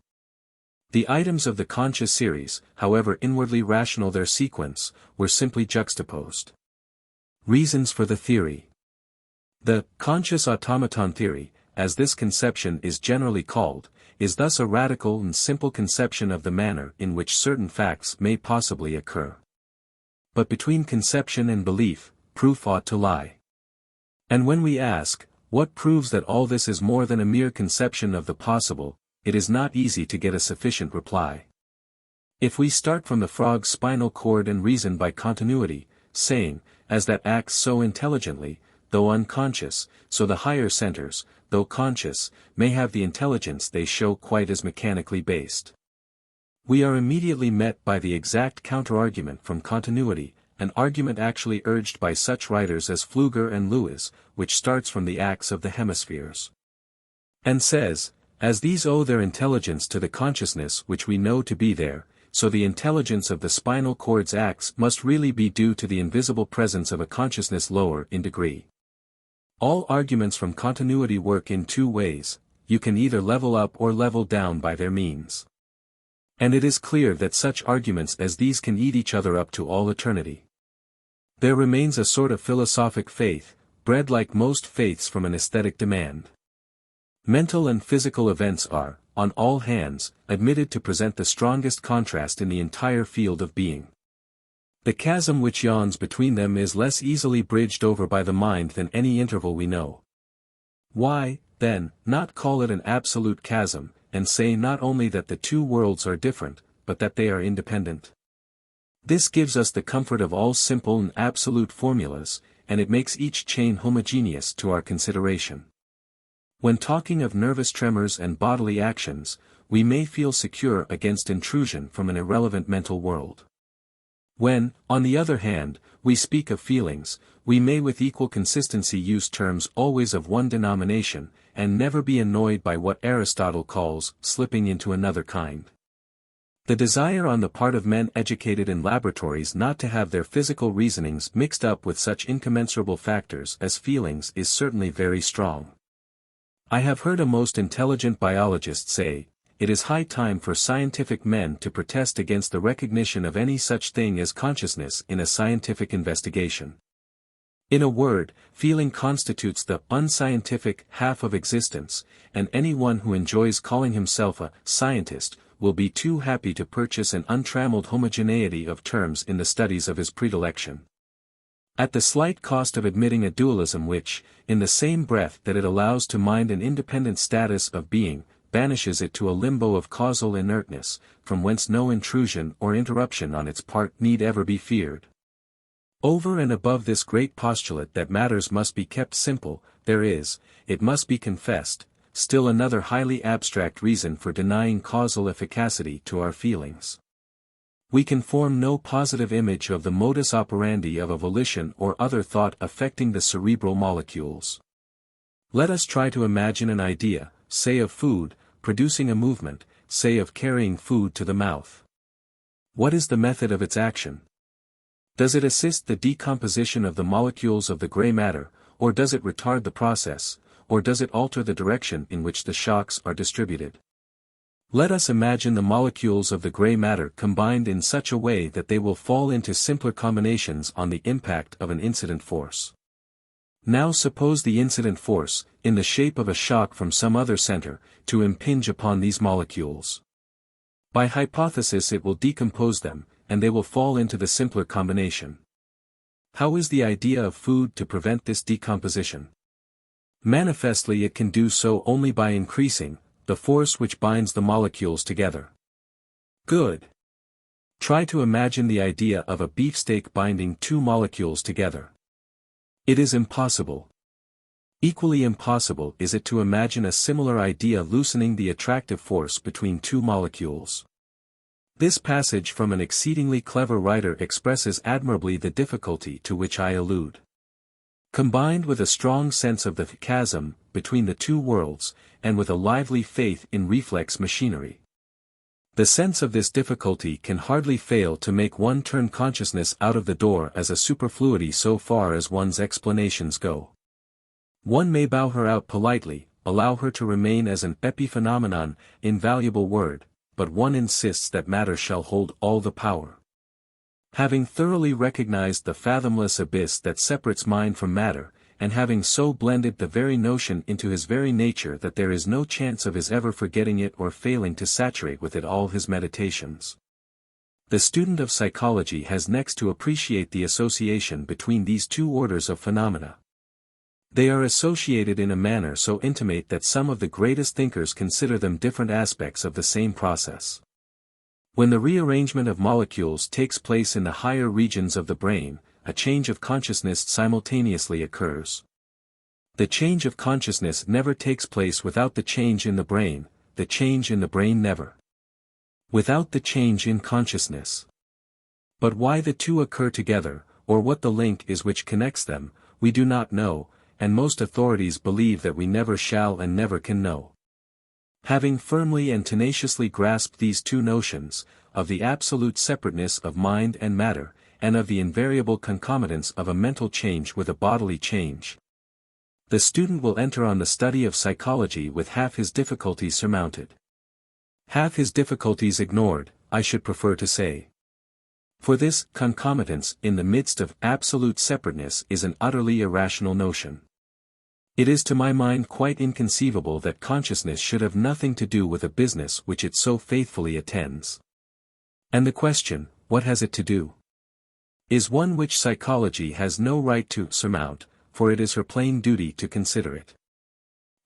The items of the conscious series, however inwardly rational their sequence, were simply juxtaposed. Reasons for the theory. The conscious automaton theory, as this conception is generally called, is thus a radical and simple conception of the manner in which certain facts may possibly occur. But between conception and belief, proof ought to lie. And when we ask, what proves that all this is more than a mere conception of the possible, it is not easy to get a sufficient reply. If we start from the frog's spinal cord and reason by continuity, saying, as that acts so intelligently, though unconscious, so the higher centers, though conscious, may have the intelligence they show quite as mechanically based. We are immediately met by the exact counter-argument from continuity, an argument actually urged by such writers as Pfluger and Lewis, which starts from the acts of the hemispheres. And says, as these owe their intelligence to the consciousness which we know to be there, so the intelligence of the spinal cord's acts must really be due to the invisible presence of a consciousness lower in degree. All arguments from continuity work in two ways, you can either level up or level down by their means. And it is clear that such arguments as these can eat each other up to all eternity. There remains a sort of philosophic faith, bred like most faiths from an aesthetic demand. Mental and physical events are, on all hands, admitted to present the strongest contrast in the entire field of being. The chasm which yawns between them is less easily bridged over by the mind than any interval we know. Why, then, not call it an absolute chasm, and say not only that the two worlds are different, but that they are independent? This gives us the comfort of all simple and absolute formulas, and it makes each chain homogeneous to our consideration. When talking of nervous tremors and bodily actions, we may feel secure against intrusion from an irrelevant mental world. When, on the other hand, we speak of feelings, we may with equal consistency use terms always of one denomination, and never be annoyed by what Aristotle calls slipping into another kind. The desire on the part of men educated in laboratories not to have their physical reasonings mixed up with such incommensurable factors as feelings is certainly very strong. I have heard a most intelligent biologist say, it is high time for scientific men to protest against the recognition of any such thing as consciousness in a scientific investigation. In a word, feeling constitutes the unscientific half of existence, and anyone who enjoys calling himself a scientist will be too happy to purchase an untrammeled homogeneity of terms in the studies of his predilection. At the slight cost of admitting a dualism which, in the same breath that it allows to mind an independent status of being, banishes it to a limbo of causal inertness, from whence no intrusion or interruption on its part need ever be feared. Over and above this great postulate that matters must be kept simple, there is, it must be confessed, still another highly abstract reason for denying causal efficacity to our feelings. We can form no positive image of the modus operandi of a volition or other thought affecting the cerebral molecules. Let us try to imagine an idea, say of food, producing a movement, say of carrying food to the mouth. What is the method of its action? Does it assist the decomposition of the molecules of the gray matter, or does it retard the process, or does it alter the direction in which the shocks are distributed? Let us imagine the molecules of the gray matter combined in such a way that they will fall into simpler combinations on the impact of an incident force. Now suppose the incident force, in the shape of a shock from some other center, to impinge upon these molecules. By hypothesis it will decompose them, and they will fall into the simpler combination. How is the idea of food to prevent this decomposition? Manifestly it can do so only by increasing the force which binds the molecules together. Good. Try to imagine the idea of a beefsteak binding two molecules together. It is impossible. Equally impossible is it to imagine a similar idea loosening the attractive force between two molecules. This passage from an exceedingly clever writer expresses admirably the difficulty to which I allude. Combined with a strong sense of the chasm between the two worlds, and with a lively faith in reflex machinery. The sense of this difficulty can hardly fail to make one turn consciousness out of the door as a superfluity so far as one's explanations go. One may bow her out politely, allow her to remain as an epiphenomenon, invaluable word, but one insists that matter shall hold all the power. Having thoroughly recognized the fathomless abyss that separates mind from matter, and having so blended the very notion into his very nature that there is no chance of his ever forgetting it or failing to saturate with it all his meditations. The student of psychology has next to appreciate the association between these two orders of phenomena. They are associated in a manner so intimate that some of the greatest thinkers consider them different aspects of the same process. When the rearrangement of molecules takes place in the higher regions of the brain, a change of consciousness simultaneously occurs. The change of consciousness never takes place without the change in the brain, the change in the brain never. Without the change in consciousness. But why the two occur together, or what the link is which connects them, we do not know, and most authorities believe that we never shall and never can know. Having firmly and tenaciously grasped these two notions, of the absolute separateness of mind and matter, and of the invariable concomitance of a mental change with a bodily change, the student will enter on the study of psychology with half his difficulties surmounted. Half his difficulties ignored, I should prefer to say. For this concomitance in the midst of absolute separateness is an utterly irrational notion. It is to my mind quite inconceivable that consciousness should have nothing to do with a business which it so faithfully attends. And the question, what has it to do? Is one which psychology has no right to surmount, for it is her plain duty to consider it.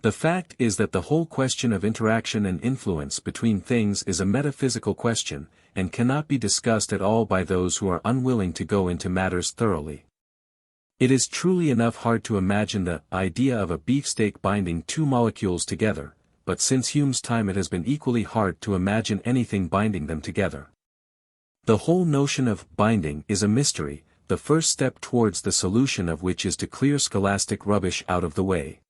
The fact is that the whole question of interaction and influence between things is a metaphysical question, and cannot be discussed at all by those who are unwilling to go into matters thoroughly. It is truly enough hard to imagine the idea of a beefsteak binding two molecules together, but since Hume's time it has been equally hard to imagine anything binding them together. The whole notion of binding is a mystery, the first step towards the solution of which is to clear scholastic rubbish out of the way.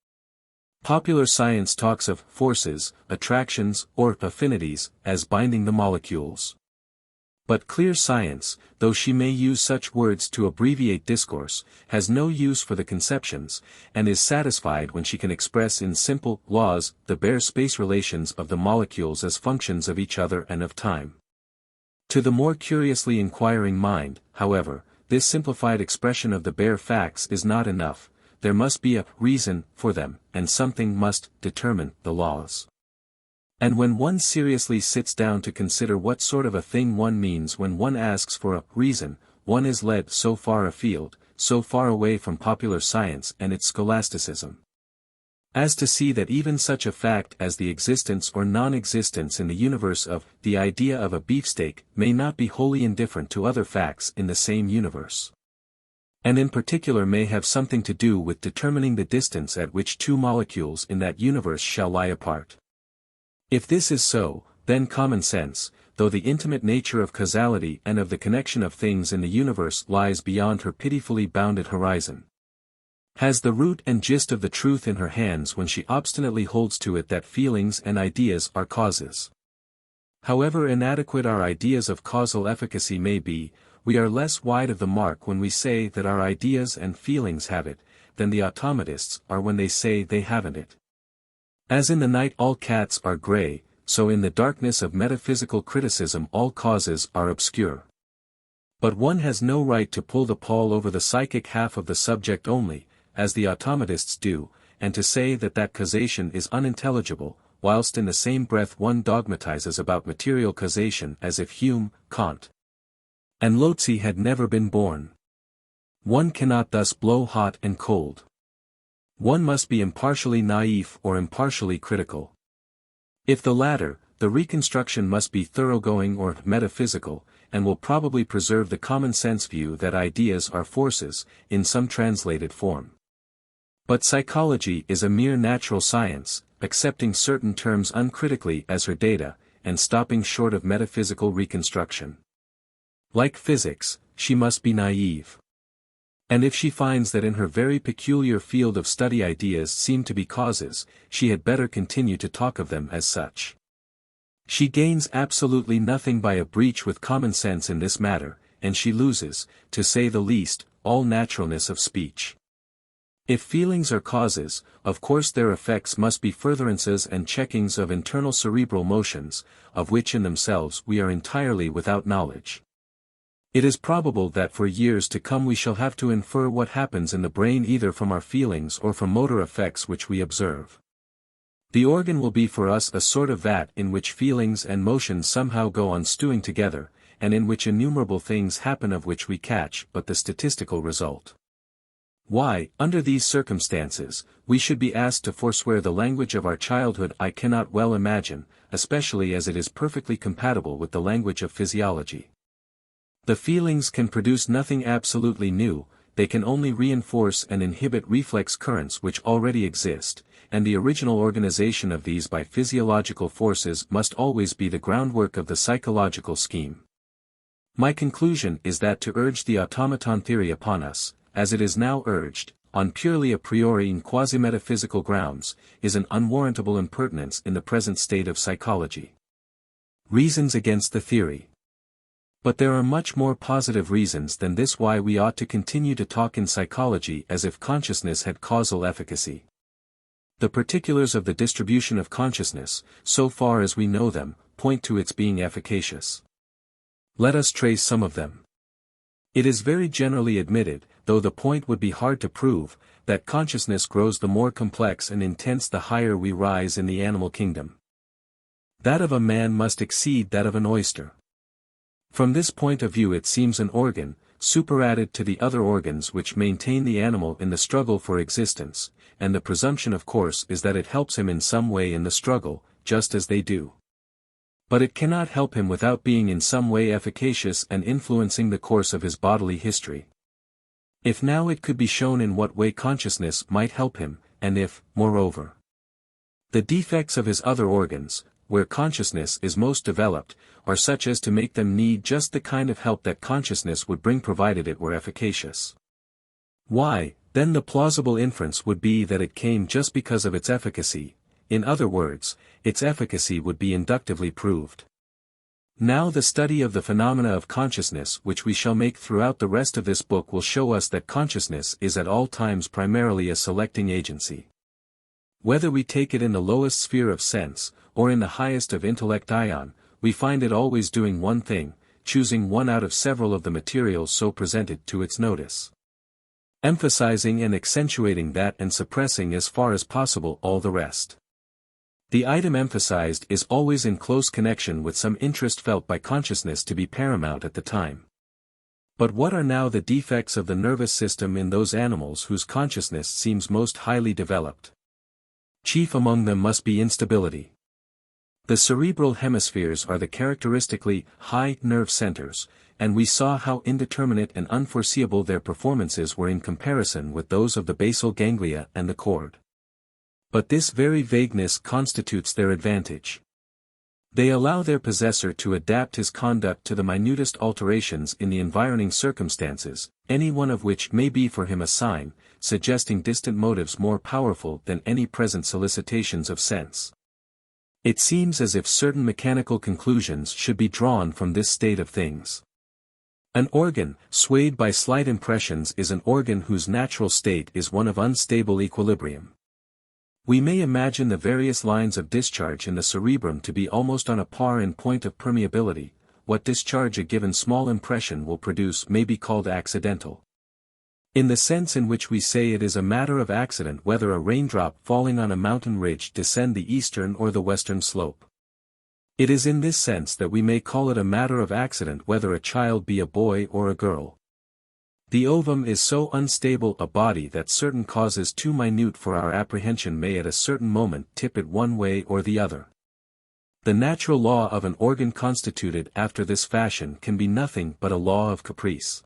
Popular science talks of forces, attractions, or affinities, as binding the molecules. But clear science, though she may use such words to abbreviate discourse, has no use for the conceptions, and is satisfied when she can express in simple laws the bare space relations of the molecules as functions of each other and of time. To the more curiously inquiring mind, however, this simplified expression of the bare facts is not enough, there must be a reason for them, and something must determine the laws. And when one seriously sits down to consider what sort of a thing one means when one asks for a reason, one is led so far afield, so far away from popular science and its scholasticism, as to see that even such a fact as the existence or non-existence in the universe of the idea of a beefsteak may not be wholly indifferent to other facts in the same universe, and in particular may have something to do with determining the distance at which two molecules in that universe shall lie apart. If this is so, then common sense, though the intimate nature of causality and of the connection of things in the universe lies beyond her pitifully bounded horizon, has the root and gist of the truth in her hands when she obstinately holds to it that feelings and ideas are causes. However inadequate our ideas of causal efficacy may be, we are less wide of the mark when we say that our ideas and feelings have it, than the automatists are when they say they haven't it. As in the night all cats are grey, so in the darkness of metaphysical criticism all causes are obscure. But one has no right to pull the pall over the psychic half of the subject only, as the automatists do, and to say that that causation is unintelligible, whilst in the same breath one dogmatizes about material causation as if Hume, Kant, and Lotze had never been born. One cannot thus blow hot and cold. One must be impartially naive or impartially critical. If the latter, the reconstruction must be thoroughgoing or metaphysical, and will probably preserve the common-sense view that ideas are forces, in some translated form. But psychology is a mere natural science, accepting certain terms uncritically as her data, and stopping short of metaphysical reconstruction. Like physics, she must be naive. And if she finds that in her very peculiar field of study ideas seem to be causes, she had better continue to talk of them as such. She gains absolutely nothing by a breach with common sense in this matter, and she loses, to say the least, all naturalness of speech. If feelings are causes, of course their effects must be furtherances and checkings of internal cerebral motions, of which in themselves we are entirely without knowledge. It is probable that for years to come we shall have to infer what happens in the brain either from our feelings or from motor effects which we observe. The organ will be for us a sort of vat in which feelings and motions somehow go on stewing together, and in which innumerable things happen of which we catch but the statistical result. Why, under these circumstances, we should be asked to forswear the language of our childhood I cannot well imagine, especially as it is perfectly compatible with the language of physiology. The feelings can produce nothing absolutely new, they can only reinforce and inhibit reflex currents which already exist, and the original organization of these by physiological forces must always be the groundwork of the psychological scheme. My conclusion is that to urge the automaton theory upon us, as it is now urged, on purely a priori and quasi-metaphysical grounds, is an unwarrantable impertinence in the present state of psychology. Reasons against the theory. But there are much more positive reasons than this why we ought to continue to talk in psychology as if consciousness had causal efficacy. The particulars of the distribution of consciousness, so far as we know them, point to its being efficacious. Let us trace some of them. It is very generally admitted, though the point would be hard to prove, that consciousness grows the more complex and intense the higher we rise in the animal kingdom. That of a man must exceed that of an oyster. From this point of view it seems an organ, superadded to the other organs which maintain the animal in the struggle for existence, and the presumption of course is that it helps him in some way in the struggle, just as they do. But it cannot help him without being in some way efficacious and influencing the course of his bodily history. If now it could be shown in what way consciousness might help him, and if, moreover, the defects of his other organs, where consciousness is most developed, are such as to make them need just the kind of help that consciousness would bring provided it were efficacious. Why, then the plausible inference would be that it came just because of its efficacy, in other words, its efficacy would be inductively proved. Now the study of the phenomena of consciousness which we shall make throughout the rest of this book will show us that consciousness is at all times primarily a selecting agency. Whether we take it in the lowest sphere of sense, or in the highest of intellect ion, we find it always doing one thing, choosing one out of several of the materials so presented to its notice, emphasizing and accentuating that and suppressing as far as possible all the rest. The item emphasized is always in close connection with some interest felt by consciousness to be paramount at the time. But what are now the defects of the nervous system in those animals whose consciousness seems most highly developed? Chief among them must be instability. The cerebral hemispheres are the characteristically high nerve centers, and we saw how indeterminate and unforeseeable their performances were in comparison with those of the basal ganglia and the cord. But this very vagueness constitutes their advantage. They allow their possessor to adapt his conduct to the minutest alterations in the environing circumstances, any one of which may be for him a sign, suggesting distant motives more powerful than any present solicitations of sense. It seems as if certain mechanical conclusions should be drawn from this state of things. An organ, swayed by slight impressions, is an organ whose natural state is one of unstable equilibrium. We may imagine the various lines of discharge in the cerebrum to be almost on a par in point of permeability. What discharge a given small impression will produce may be called accidental. In the sense in which we say it is a matter of accident whether a raindrop falling on a mountain ridge descend the eastern or the western slope. It is in this sense that we may call it a matter of accident whether a child be a boy or a girl. The ovum is so unstable a body that certain causes too minute for our apprehension may at a certain moment tip it one way or the other. The natural law of an organ constituted after this fashion can be nothing but a law of caprice.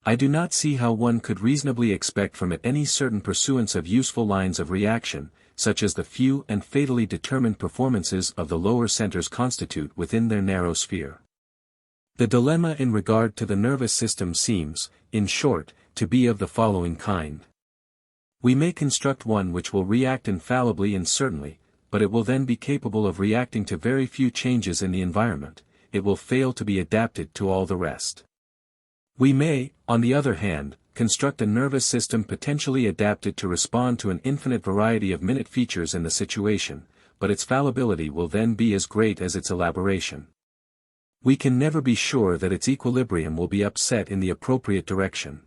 I do not see how one could reasonably expect from it any certain pursuance of useful lines of reaction, such as the few and fatally determined performances of the lower centers constitute within their narrow sphere. The dilemma in regard to the nervous system seems, in short, to be of the following kind. We may construct one which will react infallibly and certainly, but it will then be capable of reacting to very few changes in the environment, it will fail to be adapted to all the rest. We may, on the other hand, construct a nervous system potentially adapted to respond to an infinite variety of minute features in the situation, but its fallibility will then be as great as its elaboration. We can never be sure that its equilibrium will be upset in the appropriate direction.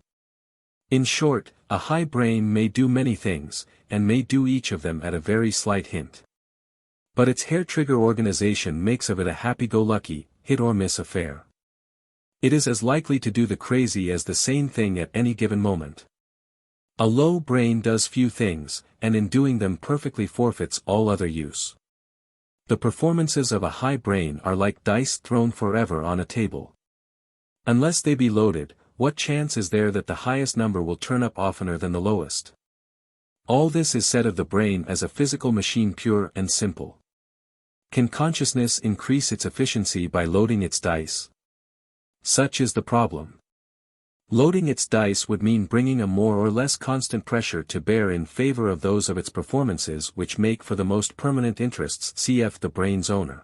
In short, a high brain may do many things, and may do each of them at a very slight hint. But its hair-trigger organization makes of it a happy-go-lucky, hit-or-miss affair. It is as likely to do the crazy as the sane thing at any given moment. A low brain does few things, and in doing them perfectly forfeits all other use. The performances of a high brain are like dice thrown forever on a table. Unless they be loaded, what chance is there that the highest number will turn up oftener than the lowest? All this is said of the brain as a physical machine pure and simple. Can consciousness increase its efficiency by loading its dice? Such is the problem. Loading its dice would mean bringing a more or less constant pressure to bear in favor of those of its performances which make for the most permanent interests, cf. the brain's owner.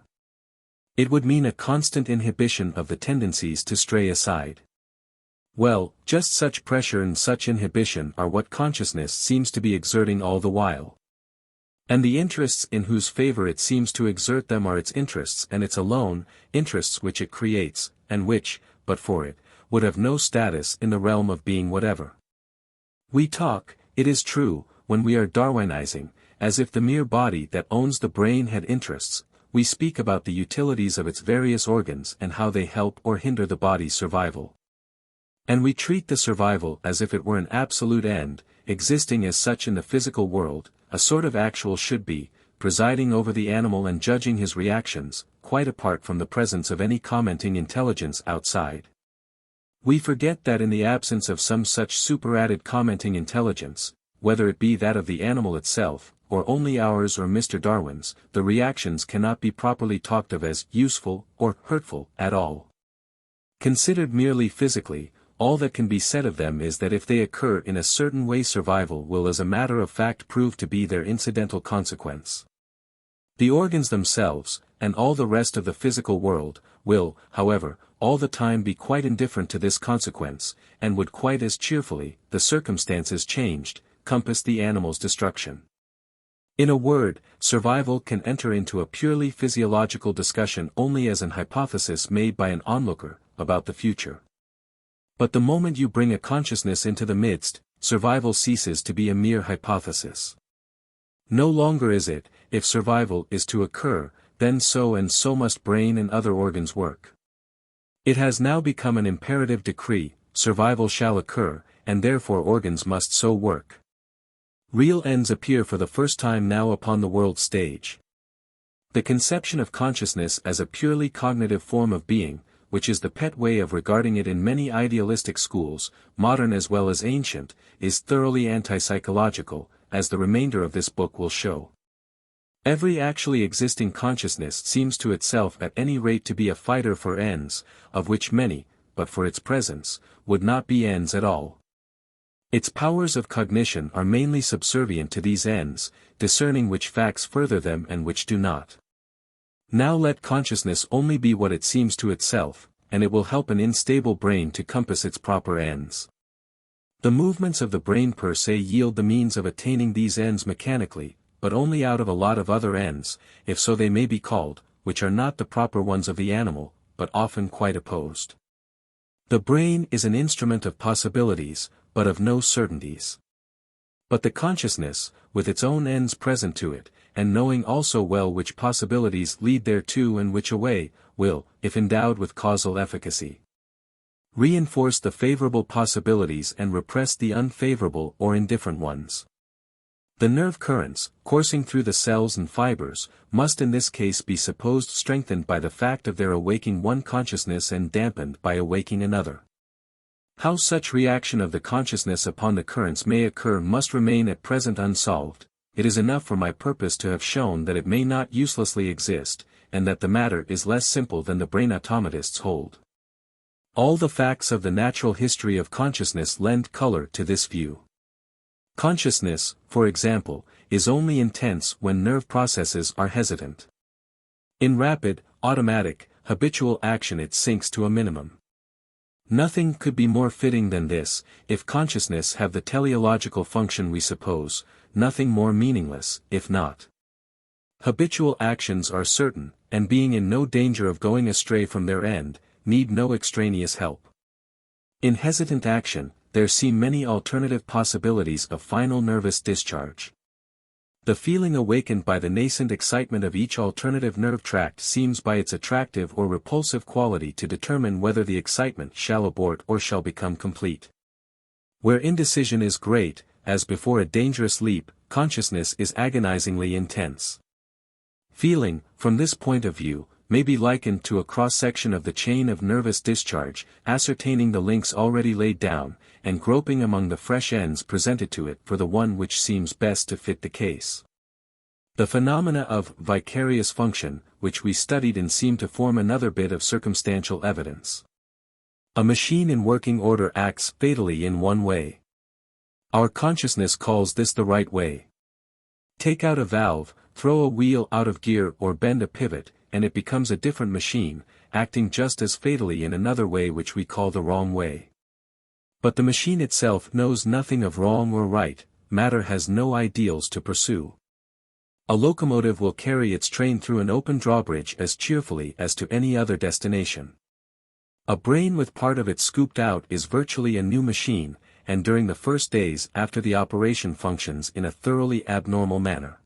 It would mean a constant inhibition of the tendencies to stray aside. Well, just such pressure and such inhibition are what consciousness seems to be exerting all the while. And the interests in whose favor it seems to exert them are its interests and its alone, interests which it creates, and which, but for it, would have no status in the realm of being whatever. We talk, it is true, when we are Darwinizing, as if the mere body that owns the brain had interests. We speak about the utilities of its various organs and how they help or hinder the body's survival. And we treat the survival as if it were an absolute end, existing as such in the physical world, a sort of actual should be, presiding over the animal and judging his reactions, quite apart from the presence of any commenting intelligence outside. We forget that in the absence of some such superadded commenting intelligence, whether it be that of the animal itself, or only ours or Mr. Darwin's, the reactions cannot be properly talked of as useful or hurtful at all. Considered merely physically, all that can be said of them is that if they occur in a certain way survival will as a matter of fact prove to be their incidental consequence. The organs themselves, and all the rest of the physical world, will, however, all the time be quite indifferent to this consequence, and would quite as cheerfully, the circumstances changed, compass the animal's destruction. In a word, survival can enter into a purely physiological discussion only as an hypothesis made by an onlooker, about the future. But the moment you bring a consciousness into the midst, survival ceases to be a mere hypothesis. No longer is it, if survival is to occur, then so and so must brain and other organs work. It has now become an imperative decree, survival shall occur, and therefore organs must so work. Real ends appear for the first time now upon the world stage. The conception of consciousness as a purely cognitive form of being, which is the pet way of regarding it in many idealistic schools, modern as well as ancient, is thoroughly anti-psychological, as the remainder of this book will show. Every actually existing consciousness seems to itself at any rate to be a fighter for ends, of which many, but for its presence, would not be ends at all. Its powers of cognition are mainly subservient to these ends, discerning which facts further them and which do not. Now let consciousness only be what it seems to itself, and it will help an unstable brain to compass its proper ends. The movements of the brain per se yield the means of attaining these ends mechanically, but only out of a lot of other ends, if so they may be called, which are not the proper ones of the animal, but often quite opposed. The brain is an instrument of possibilities, but of no certainties. But the consciousness, with its own ends present to it, and knowing also well which possibilities lead thereto and which away, will, if endowed with causal efficacy, reinforce the favorable possibilities and repress the unfavorable or indifferent ones. The nerve currents, coursing through the cells and fibers, must in this case be supposed strengthened by the fact of their awaking one consciousness and dampened by awaking another. How such reaction of the consciousness upon the currents may occur must remain at present unsolved. It is enough for my purpose to have shown that it may not uselessly exist, and that the matter is less simple than the brain automatists hold. All the facts of the natural history of consciousness lend color to this view. Consciousness, for example, is only intense when nerve processes are hesitant. In rapid, automatic, habitual action it sinks to a minimum. Nothing could be more fitting than this. If consciousness have the teleological function we suppose, nothing more meaningless, if not. Habitual actions are certain, and being in no danger of going astray from their end, need no extraneous help. In hesitant action, there seem many alternative possibilities of final nervous discharge. The feeling awakened by the nascent excitement of each alternative nerve tract seems by its attractive or repulsive quality to determine whether the excitement shall abort or shall become complete. Where indecision is great, as before a dangerous leap, consciousness is agonizingly intense. Feeling, from this point of view, may be likened to a cross-section of the chain of nervous discharge, ascertaining the links already laid down, and groping among the fresh ends presented to it for the one which seems best to fit the case. The phenomena of vicarious function, which we studied in seem to form another bit of circumstantial evidence. A machine in working order acts fatally in one way. Our consciousness calls this the right way. Take out a valve, throw a wheel out of gear or bend a pivot, and it becomes a different machine, acting just as fatally in another way which we call the wrong way. But the machine itself knows nothing of wrong or right, matter has no ideals to pursue. A locomotive will carry its train through an open drawbridge as cheerfully as to any other destination. A brain with part of it scooped out is virtually a new machine, and during the first days after the operation functions in a thoroughly abnormal manner.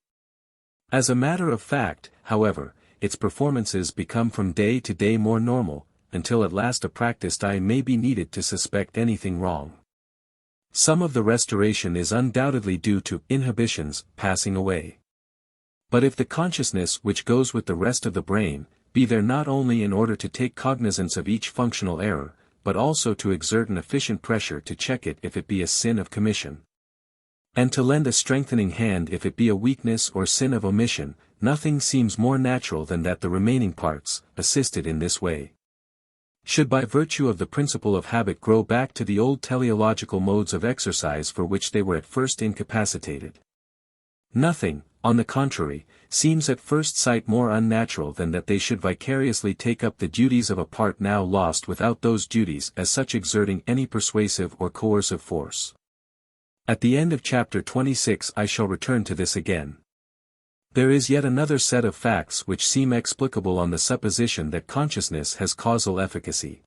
As a matter of fact, however, its performances become from day to day more normal, until at last a practiced eye may be needed to suspect anything wrong. Some of the restoration is undoubtedly due to inhibitions passing away. But if the consciousness which goes with the rest of the brain, be there not only in order to take cognizance of each functional error, but also to exert an efficient pressure to check it if it be a sin of commission, and to lend a strengthening hand if it be a weakness or sin of omission, nothing seems more natural than that the remaining parts, assisted in this way, should by virtue of the principle of habit grow back to the old teleological modes of exercise for which they were at first incapacitated. Nothing, on the contrary, seems at first sight more unnatural than that they should vicariously take up the duties of a part now lost without those duties as such exerting any persuasive or coercive force. At the end of chapter 26 I shall return to this again. There is yet another set of facts which seem explicable on the supposition that consciousness has causal efficacy.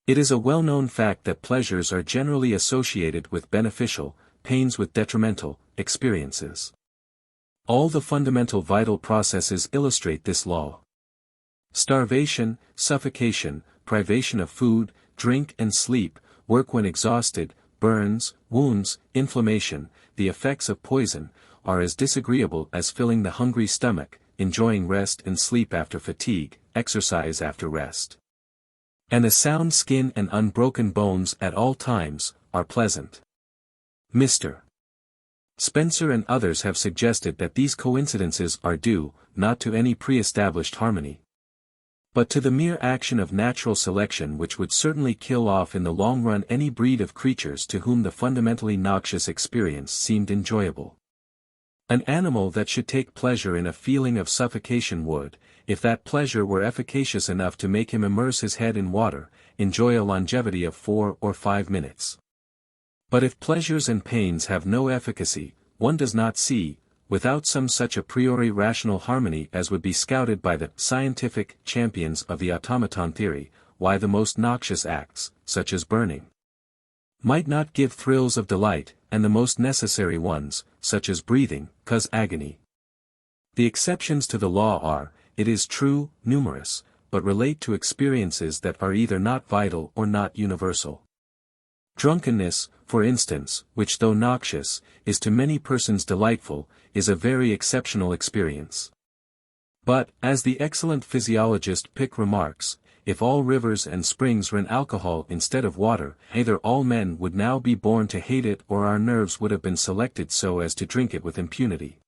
It is a well-known fact that pleasures are generally associated with beneficial, pains with detrimental, experiences. All the fundamental vital processes illustrate this law. Starvation, suffocation, privation of food, drink and sleep, work when exhausted, burns, wounds, inflammation, the effects of poison, are as disagreeable as filling the hungry stomach, enjoying rest and sleep after fatigue, exercise after rest. And a sound skin and unbroken bones at all times, are pleasant. Mr. Spencer and others have suggested that these coincidences are due, not to any pre-established harmony, but to the mere action of natural selection which would certainly kill off in the long run any breed of creatures to whom the fundamentally noxious experience seemed enjoyable. An animal that should take pleasure in a feeling of suffocation would, if that pleasure were efficacious enough to make him immerse his head in water, enjoy a longevity of 4 or 5 minutes. But if pleasures and pains have no efficacy, one does not see, without some such a priori rational harmony as would be scouted by the scientific champions of the automaton theory, why the most noxious acts, such as burning, might not give thrills of delight, and the most necessary ones, such as breathing, cause agony. The exceptions to the law are, it is true, numerous, but relate to experiences that are either not vital or not universal. Drunkenness, for instance, which though noxious, is to many persons delightful, is a very exceptional experience. But, as the excellent physiologist Pick remarks, if all rivers and springs ran alcohol instead of water, either all men would now be born to hate it or our nerves would have been selected so as to drink it with impunity.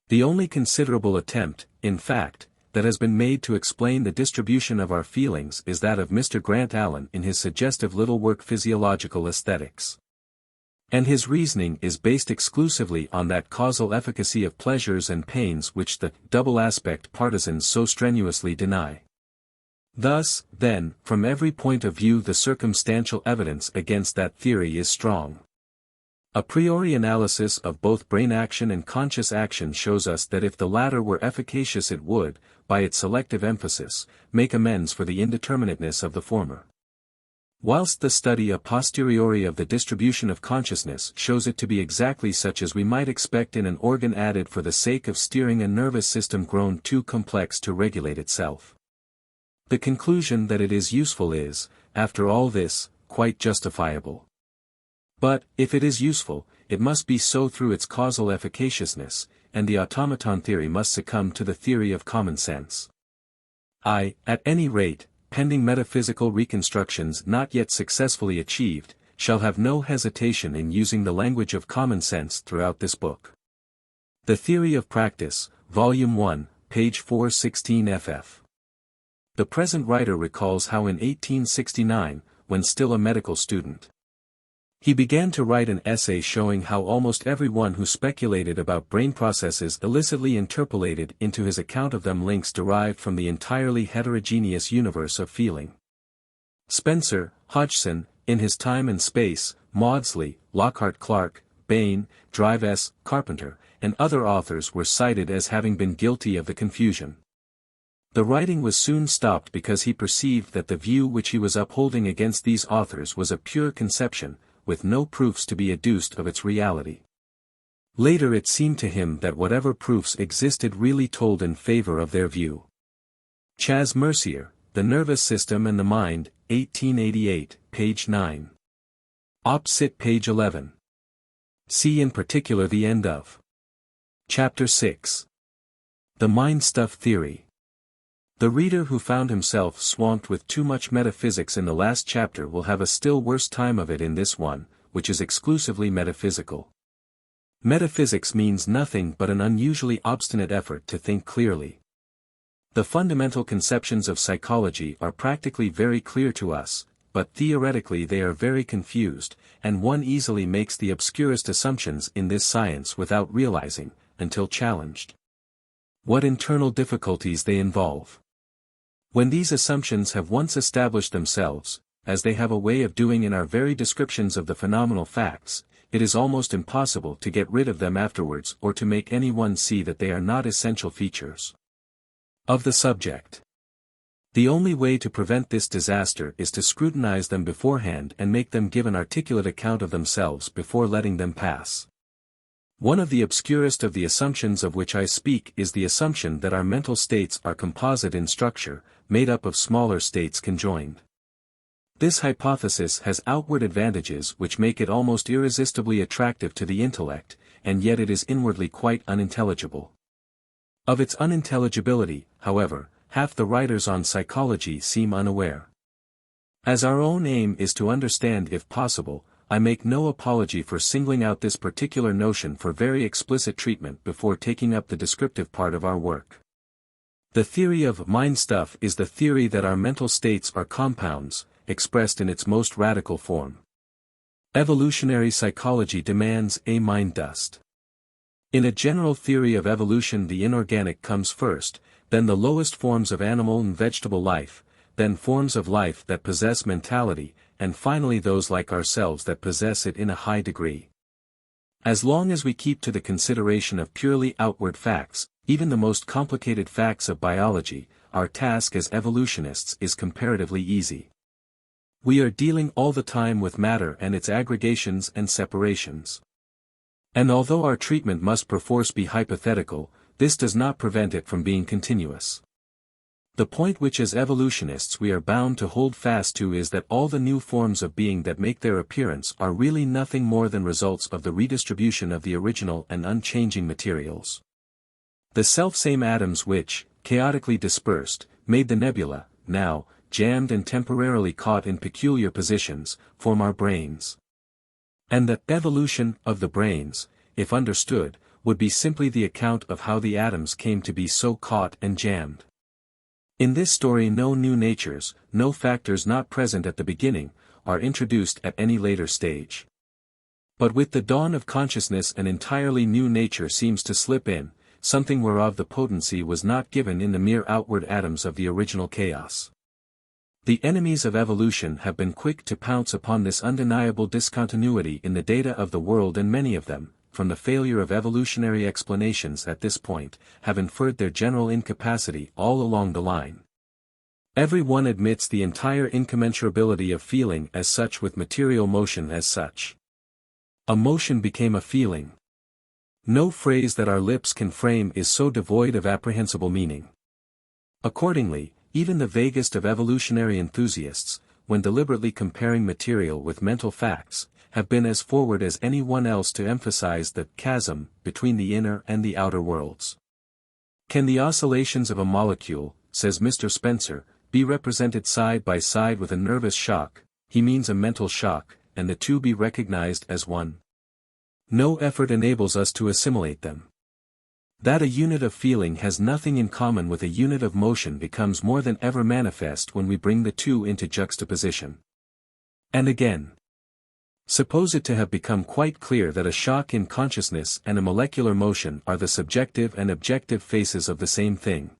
The only considerable attempt, in fact, that has been made to explain the distribution of our feelings is that of Mr. Grant Allen in his suggestive little work Physiological Aesthetics. And his reasoning is based exclusively on that causal efficacy of pleasures and pains which the double-aspect partisans so strenuously deny. Thus, then, from every point of view the circumstantial evidence against that theory is strong. A priori analysis of both brain action and conscious action shows us that if the latter were efficacious it would, by its selective emphasis, make amends for the indeterminateness of the former. Whilst the study a posteriori of the distribution of consciousness shows it to be exactly such as we might expect in an organ added for the sake of steering a nervous system grown too complex to regulate itself. The conclusion that it is useful is, after all this, quite justifiable. But, if it is useful, it must be so through its causal efficaciousness, and the automaton theory must succumb to the theory of common sense. At any rate, pending metaphysical reconstructions not yet successfully achieved, shall have no hesitation in using the language of common sense throughout this book. The Theory of Practice, Volume 1, page 416 ff. The present writer recalls how in 1869, when still a medical student, he began to write an essay showing how almost everyone who speculated about brain processes illicitly interpolated into his account of them links derived from the entirely heterogeneous universe of feeling. Spencer, Hodgson, In His Time and Space, Maudsley, Lockhart Clark, Bain, Drive S., Carpenter, and other authors were cited as having been guilty of the confusion. The writing was soon stopped because he perceived that the view which he was upholding against these authors was a pure conception, with no proofs to be adduced of its reality. Later it seemed to him that whatever proofs existed really told in favor of their view. Chas Mercier, The Nervous System and the Mind, 1888, page 9. Op. Cit. page 11. See in particular the end of Chapter 6. The Mind Stuff Theory. The reader who found himself swamped with too much metaphysics in the last chapter will have a still worse time of it in this one, which is exclusively metaphysical. Metaphysics means nothing but an unusually obstinate effort to think clearly. The fundamental conceptions of psychology are practically very clear to us, but theoretically they are very confused, and one easily makes the obscurest assumptions in this science without realizing, until challenged, what internal difficulties they involve. When these assumptions have once established themselves, as they have a way of doing in our very descriptions of the phenomenal facts, it is almost impossible to get rid of them afterwards or to make anyone see that they are not essential features of the subject. The only way to prevent this disaster is to scrutinize them beforehand and make them give an articulate account of themselves before letting them pass. One of the obscurest of the assumptions of which I speak is the assumption that our mental states are composite in structure, made up of smaller states conjoined. This hypothesis has outward advantages which make it almost irresistibly attractive to the intellect, and yet it is inwardly quite unintelligible. Of its unintelligibility, however, half the writers on psychology seem unaware. As our own aim is to understand if possible, I make no apology for singling out this particular notion for very explicit treatment before taking up the descriptive part of our work. The theory of mind stuff is the theory that our mental states are compounds, expressed in its most radical form. Evolutionary psychology demands a mind dust. In a general theory of evolution the inorganic comes first, then the lowest forms of animal and vegetable life, then forms of life that possess mentality, and finally those like ourselves that possess it in a high degree. As long as we keep to the consideration of purely outward facts, even the most complicated facts of biology, our task as evolutionists is comparatively easy. We are dealing all the time with matter and its aggregations and separations. And although our treatment must perforce be hypothetical, this does not prevent it from being continuous. The point which as evolutionists we are bound to hold fast to is that all the new forms of being that make their appearance are really nothing more than results of the redistribution of the original and unchanging materials. The selfsame atoms which, chaotically dispersed, made the nebula, now, jammed and temporarily caught in peculiar positions, form our brains. And the evolution of the brains, if understood, would be simply the account of how the atoms came to be so caught and jammed. In this story no new natures, no factors not present at the beginning, are introduced at any later stage. But with the dawn of consciousness an entirely new nature seems to slip in, something whereof the potency was not given in the mere outward atoms of the original chaos. The enemies of evolution have been quick to pounce upon this undeniable discontinuity in the data of the world, and many of them, from the failure of evolutionary explanations at this point, have inferred their general incapacity all along the line. Every one admits the entire incommensurability of feeling as such with material motion as such. A motion became a feeling. No phrase that our lips can frame is so devoid of apprehensible meaning. Accordingly, even the vaguest of evolutionary enthusiasts, when deliberately comparing material with mental facts, have been as forward as anyone else to emphasize the chasm between the inner and the outer worlds. Can the oscillations of a molecule, says Mr. Spencer, be represented side by side with a nervous shock, he means a mental shock, and the two be recognized as one? No effort enables us to assimilate them. That a unit of feeling has nothing in common with a unit of motion becomes more than ever manifest when we bring the two into juxtaposition. And again, suppose it to have become quite clear that a shock in consciousness and a molecular motion are the subjective and objective faces of the same thing.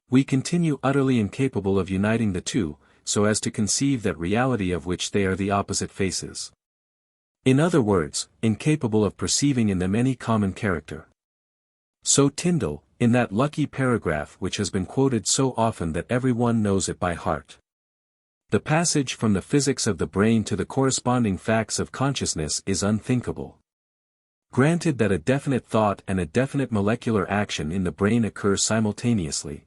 We continue utterly incapable of uniting the two, so as to conceive that reality of which they are the opposite faces. In other words, incapable of perceiving in them any common character. So Tyndall, in that lucky paragraph which has been quoted so often that everyone knows it by heart. The passage from the physics of the brain to the corresponding facts of consciousness is unthinkable. Granted that a definite thought and a definite molecular action in the brain occur simultaneously.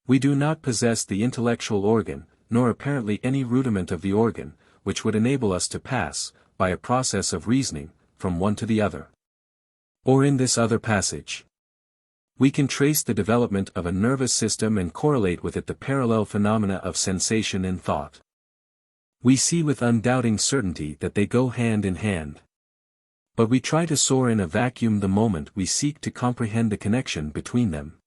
We do not possess the intellectual organ, nor apparently any rudiment of the organ, which would enable us to pass, by a process of reasoning, from one to the other. Or in this other passage, we can trace the development of a nervous system and correlate with it the parallel phenomena of sensation and thought. We see with undoubting certainty that they go hand in hand. But we try to soar in a vacuum the moment we seek to comprehend the connection between them.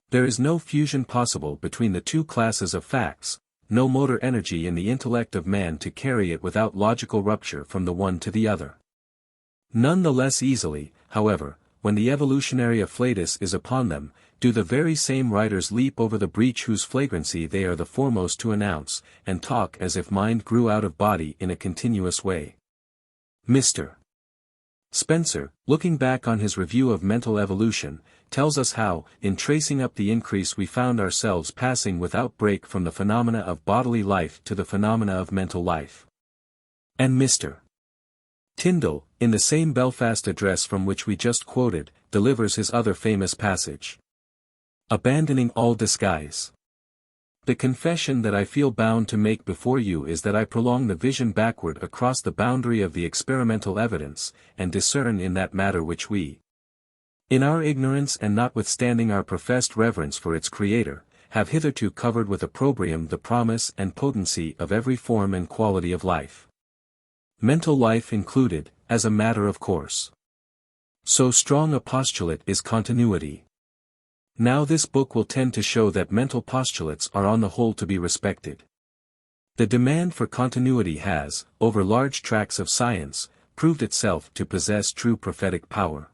There is no fusion possible between the two classes of facts, no motor energy in the intellect of man to carry it without logical rupture from the one to the other. None the less easily, however, when the evolutionary afflatus is upon them, do the very same writers leap over the breach whose flagrancy they are the foremost to announce, and talk as if mind grew out of body in a continuous way. Mr. Spencer, looking back on his review of mental evolution, tells us how, in tracing up the increase we found ourselves passing without break from the phenomena of bodily life to the phenomena of mental life. And Mr. Tyndall, in the same Belfast address from which we just quoted, delivers his other famous passage. Abandoning all disguise. The confession that I feel bound to make before you is that I prolong the vision backward across the boundary of the experimental evidence, and discern in that matter which we, in our ignorance and notwithstanding our professed reverence for its Creator, have hitherto covered with opprobrium the promise and potency of every form and quality of life. Mental life included, as a matter of course. So strong a postulate is continuity. Now this book will tend to show that mental postulates are on the whole to be respected. The demand for continuity has, over large tracts of science, proved itself to possess true prophetic power.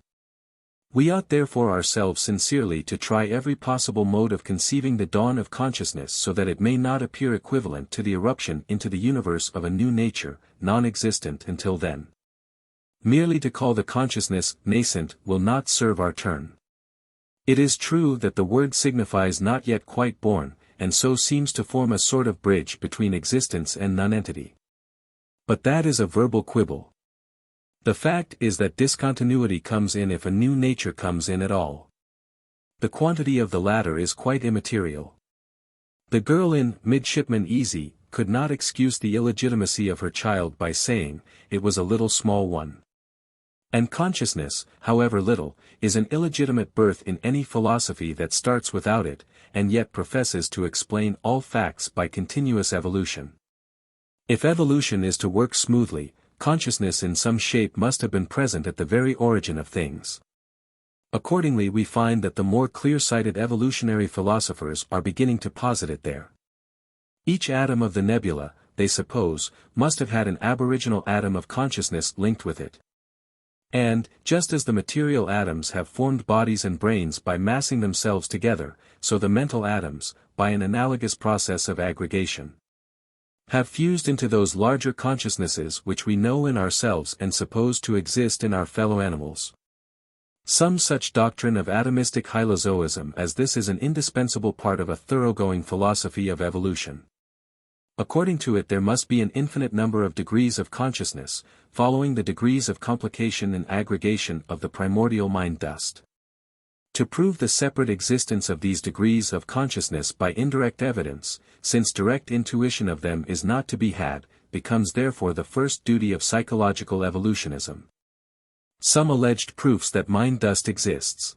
We ought therefore ourselves sincerely to try every possible mode of conceiving the dawn of consciousness so that it may not appear equivalent to the eruption into the universe of a new nature, non-existent until then. Merely to call the consciousness nascent will not serve our turn. It is true that the word signifies not yet quite born, and so seems to form a sort of bridge between existence and nonentity. But that is a verbal quibble. The fact is that discontinuity comes in if a new nature comes in at all. The quantity of the latter is quite immaterial. The girl in Midshipman Easy could not excuse the illegitimacy of her child by saying, it was a little small one. And consciousness, however little, is an illegitimate birth in any philosophy that starts without it, and yet professes to explain all facts by continuous evolution. If evolution is to work smoothly, consciousness in some shape must have been present at the very origin of things. Accordingly, we find that the more clear-sighted evolutionary philosophers are beginning to posit it there. Each atom of the nebula, they suppose, must have had an aboriginal atom of consciousness linked with it. And, just as the material atoms have formed bodies and brains by massing themselves together, so the mental atoms, by an analogous process of aggregation, have fused into those larger consciousnesses which we know in ourselves and suppose to exist in our fellow animals. Some such doctrine of atomistic hylozoism as this is an indispensable part of a thoroughgoing philosophy of evolution. According to it, there must be an infinite number of degrees of consciousness, following the degrees of complication and aggregation of the primordial mind dust. To prove the separate existence of these degrees of consciousness by indirect evidence, since direct intuition of them is not to be had, becomes therefore the first duty of psychological evolutionism. Some alleged proofs that mind dust exists.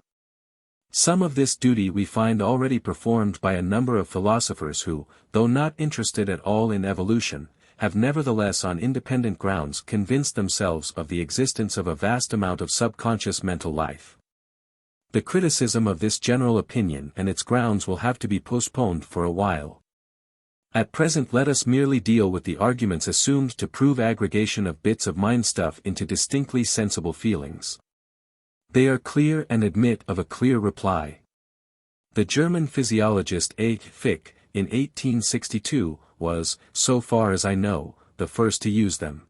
Some of this duty we find already performed by a number of philosophers who, though not interested at all in evolution, have nevertheless on independent grounds convinced themselves of the existence of a vast amount of subconscious mental life. The criticism of this general opinion and its grounds will have to be postponed for a while. At present let us merely deal with the arguments assumed to prove aggregation of bits of mind stuff into distinctly sensible feelings. They are clear and admit of a clear reply. The German physiologist A. Fick, in 1862, was, so far as I know, the first to use them.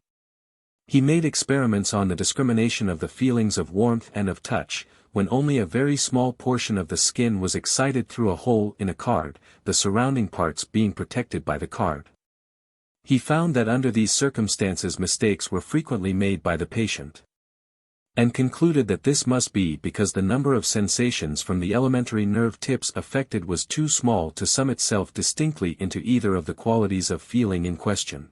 He made experiments on the discrimination of the feelings of warmth and of touch, when only a very small portion of the skin was excited through a hole in a card, the surrounding parts being protected by the card. He found that under these circumstances mistakes were frequently made by the patient, and concluded that this must be because the number of sensations from the elementary nerve tips affected was too small to sum itself distinctly into either of the qualities of feeling in question.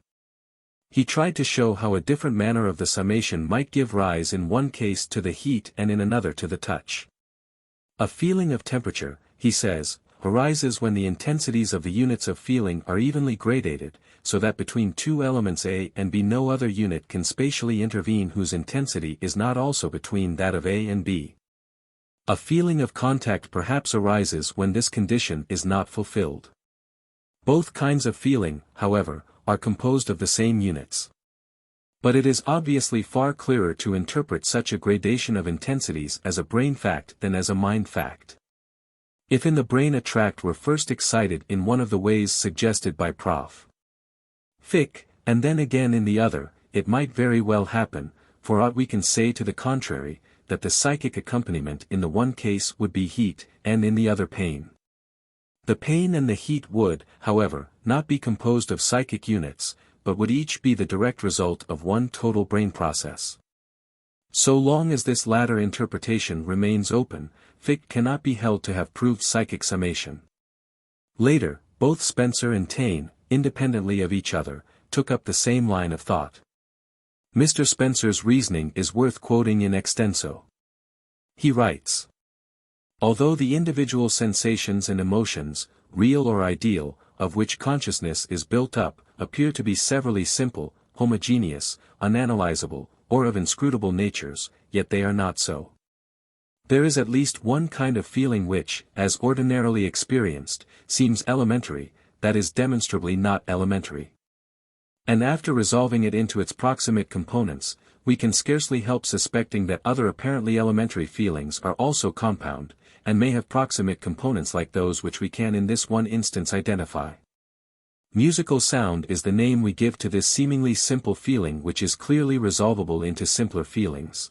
He tried to show how a different manner of the summation might give rise in one case to the heat and in another to the touch. A feeling of temperature, he says, arises when the intensities of the units of feeling are evenly gradated, so that between two elements A and B no other unit can spatially intervene whose intensity is not also between that of A and B. A feeling of contact perhaps arises when this condition is not fulfilled. Both kinds of feeling, however, are composed of the same units. But it is obviously far clearer to interpret such a gradation of intensities as a brain fact than as a mind fact. If in the brain a tract were first excited in one of the ways suggested by Prof. Fick, and then again in the other, it might very well happen, for aught we can say to the contrary, that the psychic accompaniment in the one case would be heat, and in the other pain. The pain and the heat would, however, not be composed of psychic units, but would each be the direct result of one total brain process. So long as this latter interpretation remains open, Fick cannot be held to have proved psychic summation. Later, both Spencer and Taine, independently of each other, took up the same line of thought. Mr. Spencer's reasoning is worth quoting in extenso. He writes, although the individual sensations and emotions, real or ideal, of which consciousness is built up, appear to be severally simple, homogeneous, unanalysable, or of inscrutable natures, yet they are not so. There is at least one kind of feeling which, as ordinarily experienced, seems elementary, that is demonstrably not elementary. And after resolving it into its proximate components, we can scarcely help suspecting that other apparently elementary feelings are also compound, and may have proximate components like those which we can in this one instance identify. Musical sound is the name we give to this seemingly simple feeling which is clearly resolvable into simpler feelings.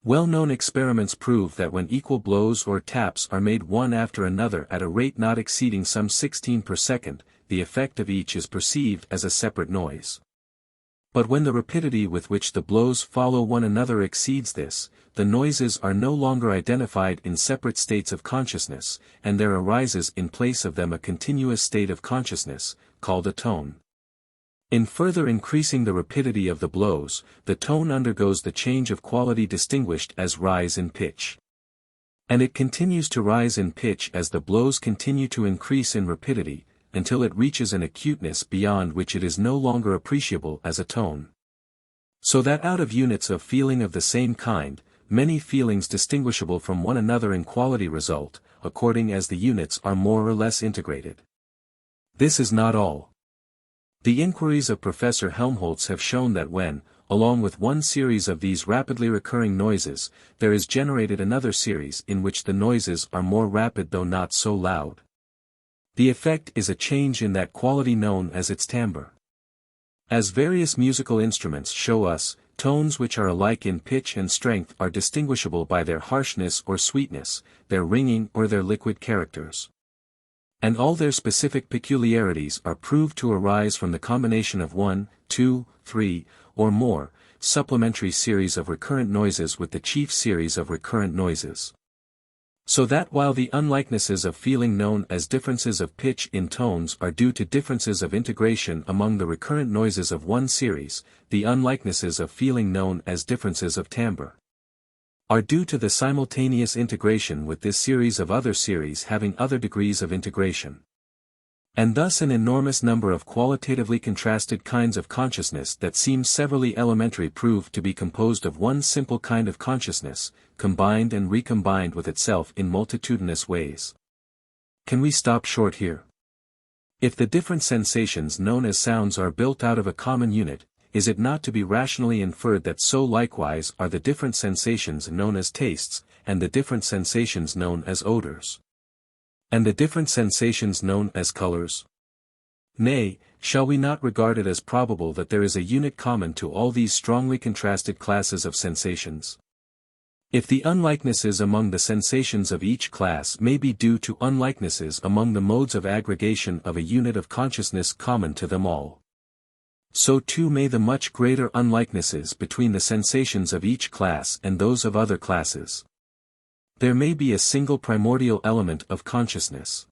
Well-known experiments prove that when equal blows or taps are made one after another at a rate not exceeding some 16 per second, the effect of each is perceived as a separate noise. But when the rapidity with which the blows follow one another exceeds this, the noises are no longer identified in separate states of consciousness, and there arises in place of them a continuous state of consciousness, called a tone. In further increasing the rapidity of the blows, the tone undergoes the change of quality distinguished as rise in pitch. And it continues to rise in pitch as the blows continue to increase in rapidity, until it reaches an acuteness beyond which it is no longer appreciable as a tone. So that out of units of feeling of the same kind, many feelings distinguishable from one another in quality result, according as the units are more or less integrated. This is not all. The inquiries of Professor Helmholtz have shown that when, along with one series of these rapidly recurring noises, there is generated another series in which the noises are more rapid though not so loud, the effect is a change in that quality known as its timbre. As various musical instruments show us, tones which are alike in pitch and strength are distinguishable by their harshness or sweetness, their ringing or their liquid characters. And all their specific peculiarities are proved to arise from the combination of 1, 2, 3, or more, supplementary series of recurrent noises with the chief series of recurrent noises. So that while the unlikenesses of feeling known as differences of pitch in tones are due to differences of integration among the recurrent noises of one series, the unlikenesses of feeling known as differences of timbre are due to the simultaneous integration with this series of other series having other degrees of integration. And thus an enormous number of qualitatively contrasted kinds of consciousness that seem severally elementary prove to be composed of one simple kind of consciousness, combined and recombined with itself in multitudinous ways. Can we stop short here? If the different sensations known as sounds are built out of a common unit, is it not to be rationally inferred that so likewise are the different sensations known as tastes, and the different sensations known as odors? And the different sensations known as colors? Nay, shall we not regard it as probable that there is a unit common to all these strongly contrasted classes of sensations? If the unlikenesses among the sensations of each class may be due to unlikenesses among the modes of aggregation of a unit of consciousness common to them all, so too may the much greater unlikenesses between the sensations of each class and those of other classes. There may be a single primordial element of consciousness.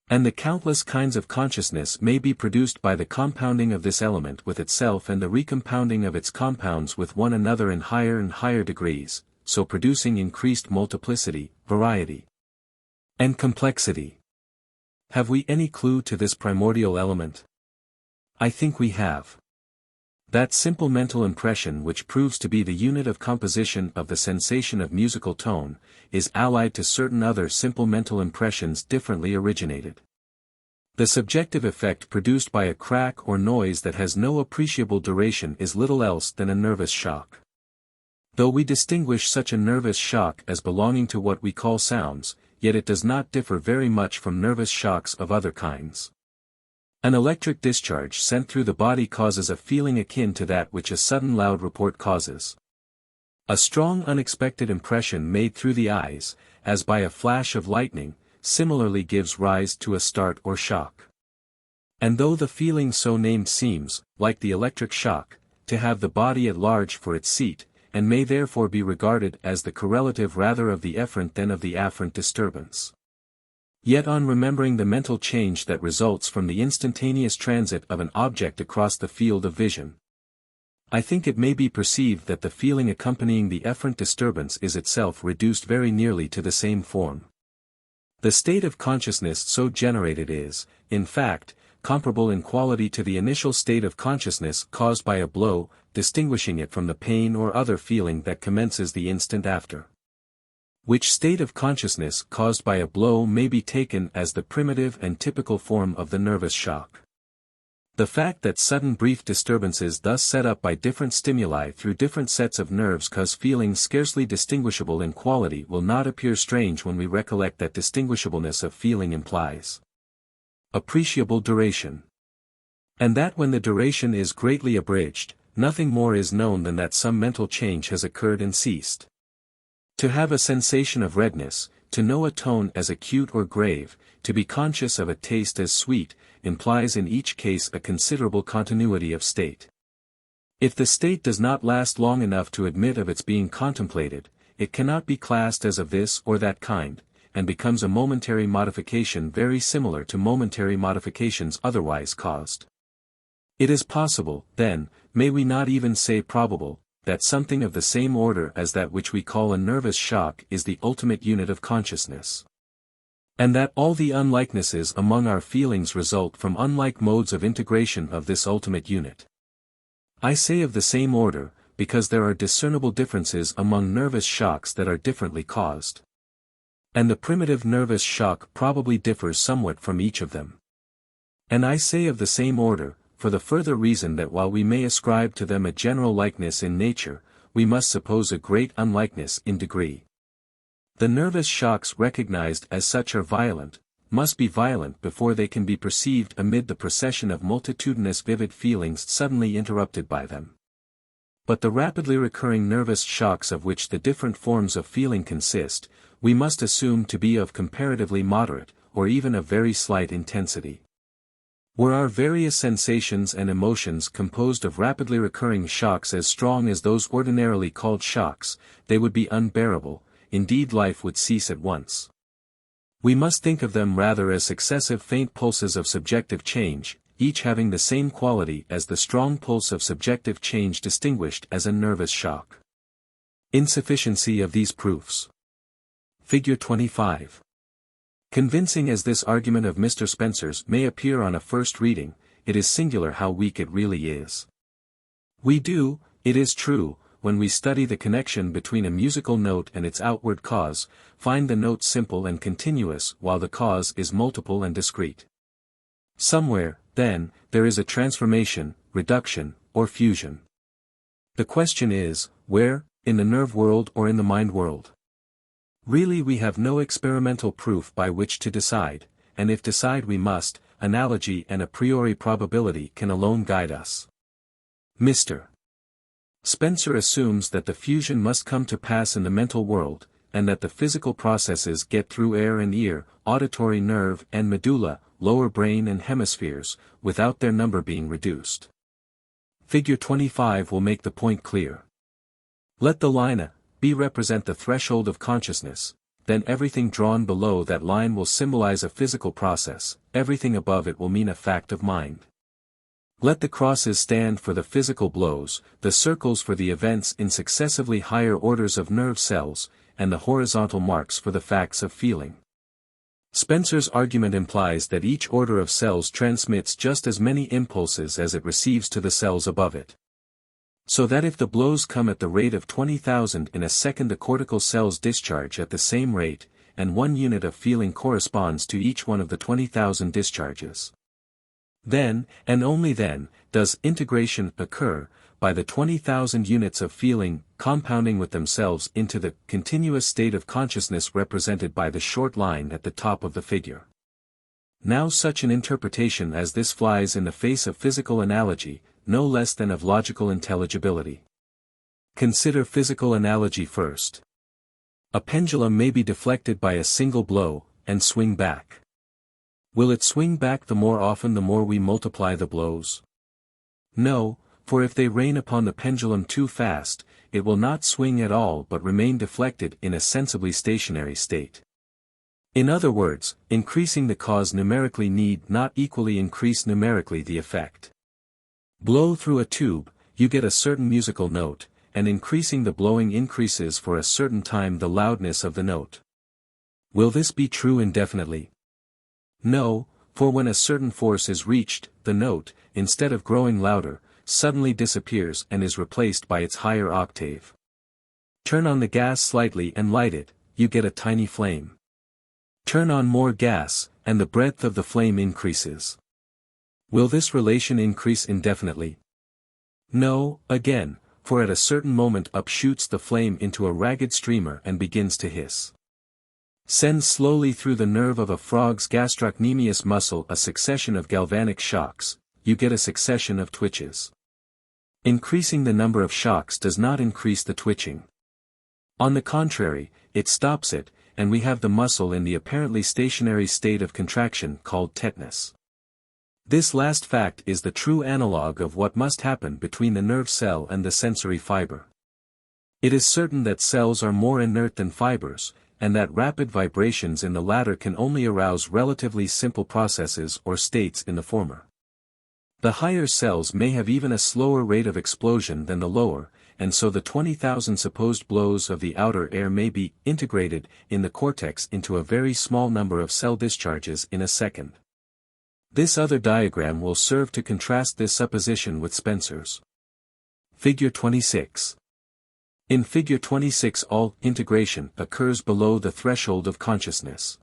And the countless kinds of consciousness may be produced by the compounding of this element with itself and the recompounding of its compounds with one another in higher and higher degrees, so producing increased multiplicity, variety, and complexity. Have we any clue to this primordial element? I think we have. That simple mental impression which proves to be the unit of composition of the sensation of musical tone, is allied to certain other simple mental impressions differently originated. The subjective effect produced by a crack or noise that has no appreciable duration is little else than a nervous shock. Though we distinguish such a nervous shock as belonging to what we call sounds, yet it does not differ very much from nervous shocks of other kinds. An electric discharge sent through the body causes a feeling akin to that which a sudden loud report causes. A strong unexpected impression made through the eyes, as by a flash of lightning, similarly gives rise to a start or shock. And though the feeling so named seems, like the electric shock, to have the body at large for its seat, and may therefore be regarded as the correlative rather of the efferent than of the afferent disturbance, yet on remembering the mental change that results from the instantaneous transit of an object across the field of vision, I think it may be perceived that the feeling accompanying the efferent disturbance is itself reduced very nearly to the same form. The state of consciousness so generated is, in fact, comparable in quality to the initial state of consciousness caused by a blow, distinguishing it from the pain or other feeling that commences the instant after. Which state of consciousness caused by a blow may be taken as the primitive and typical form of the nervous shock. The fact that sudden brief disturbances thus set up by different stimuli through different sets of nerves cause feelings scarcely distinguishable in quality will not appear strange when we recollect that distinguishableness of feeling implies appreciable duration. And that when the duration is greatly abridged, nothing more is known than that some mental change has occurred and ceased. To have a sensation of redness, to know a tone as acute or grave, to be conscious of a taste as sweet, implies in each case a considerable continuity of state. If the state does not last long enough to admit of its being contemplated, it cannot be classed as of this or that kind, and becomes a momentary modification very similar to momentary modifications otherwise caused. It is possible, then, may we not even say probable, that something of the same order as that which we call a nervous shock is the ultimate unit of consciousness. And that all the unlikenesses among our feelings result from unlike modes of integration of this ultimate unit. I say of the same order, because there are discernible differences among nervous shocks that are differently caused. And the primitive nervous shock probably differs somewhat from each of them. And I say of the same order, for the further reason that while we may ascribe to them a general likeness in nature, we must suppose a great unlikeness in degree. The nervous shocks recognized as such are violent, must be violent before they can be perceived amid the procession of multitudinous vivid feelings suddenly interrupted by them. But the rapidly recurring nervous shocks of which the different forms of feeling consist, we must assume to be of comparatively moderate, or even of very slight intensity. Were our various sensations and emotions composed of rapidly recurring shocks as strong as those ordinarily called shocks, they would be unbearable, indeed life would cease at once. We must think of them rather as successive faint pulses of subjective change, each having the same quality as the strong pulse of subjective change distinguished as a nervous shock. Insufficiency of these proofs. Figure 25. Convincing as this argument of Mr. Spencer's may appear on a first reading, it is singular how weak it really is. We do, it is true, when we study the connection between a musical note and its outward cause, find the note simple and continuous while the cause is multiple and discrete. Somewhere, then, there is a transformation, reduction, or fusion. The question is, where, in the nerve world or in the mind world? Really we have no experimental proof by which to decide, and if decide we must, analogy and a priori probability can alone guide us. Mr. Spencer assumes that the fusion must come to pass in the mental world, and that the physical processes get through air and ear, auditory nerve and medulla, lower brain and hemispheres, without their number being reduced. Figure 25 will make the point clear. Let the line A, B represent the threshold of consciousness, then everything drawn below that line will symbolize a physical process, everything above it will mean a fact of mind. Let the crosses stand for the physical blows, the circles for the events in successively higher orders of nerve cells, and the horizontal marks for the facts of feeling. Spencer's argument implies that each order of cells transmits just as many impulses as it receives to the cells above it. So that if the blows come at the rate of 20,000 in a second, the cortical cells discharge at the same rate, and one unit of feeling corresponds to each one of the 20,000 discharges. Then, and only then, does integration occur, by the 20,000 units of feeling compounding with themselves into the continuous state of consciousness represented by the short line at the top of the figure. Now such an interpretation as this flies in the face of physical analogy, no less than of logical intelligibility. Consider physical analogy first. A pendulum may be deflected by a single blow, and swing back. Will it swing back the more often the more we multiply the blows? No, for if they rain upon the pendulum too fast, it will not swing at all but remain deflected in a sensibly stationary state. In other words, increasing the cause numerically need not equally increase numerically the effect. Blow through a tube, you get a certain musical note, and increasing the blowing increases for a certain time the loudness of the note. Will this be true indefinitely? No, for when a certain force is reached, the note, instead of growing louder, suddenly disappears and is replaced by its higher octave. Turn on the gas slightly and light it, you get a tiny flame. Turn on more gas, and the breadth of the flame increases. Will this relation increase indefinitely? No, again, for at a certain moment up shoots the flame into a ragged streamer and begins to hiss. Send slowly through the nerve of a frog's gastrocnemius muscle a succession of galvanic shocks, you get a succession of twitches. Increasing the number of shocks does not increase the twitching. On the contrary, it stops it, and we have the muscle in the apparently stationary state of contraction called tetanus. This last fact is the true analog of what must happen between the nerve cell and the sensory fiber. It is certain that cells are more inert than fibers, and that rapid vibrations in the latter can only arouse relatively simple processes or states in the former. The higher cells may have even a slower rate of explosion than the lower, and so the 20,000 supposed blows of the outer air may be integrated in the cortex into a very small number of cell discharges in a second. This other diagram will serve to contrast this supposition with Spencer's. Figure 26. In Figure 26 all integration occurs below the threshold of consciousness.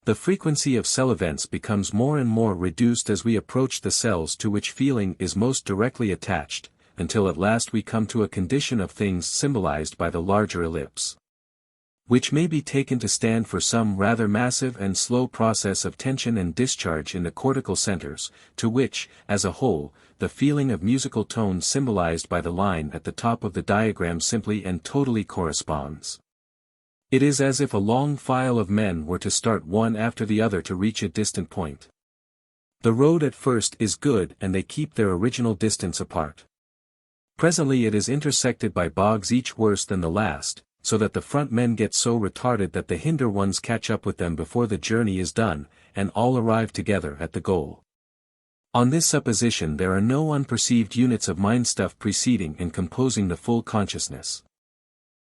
The frequency of cell events becomes more and more reduced as we approach the cells to which feeling is most directly attached, until at last we come to a condition of things symbolized by the larger ellipse, which may be taken to stand for some rather massive and slow process of tension and discharge in the cortical centers, to which, as a whole, the feeling of musical tone symbolized by the line at the top of the diagram simply and totally corresponds. It is as if a long file of men were to start one after the other to reach a distant point. The road at first is good and they keep their original distance apart. Presently it is intersected by bogs each worse than the last, so that the front men get so retarded that the hinder ones catch up with them before the journey is done, and all arrive together at the goal. On this supposition there are no unperceived units of mind stuff preceding and composing the full consciousness.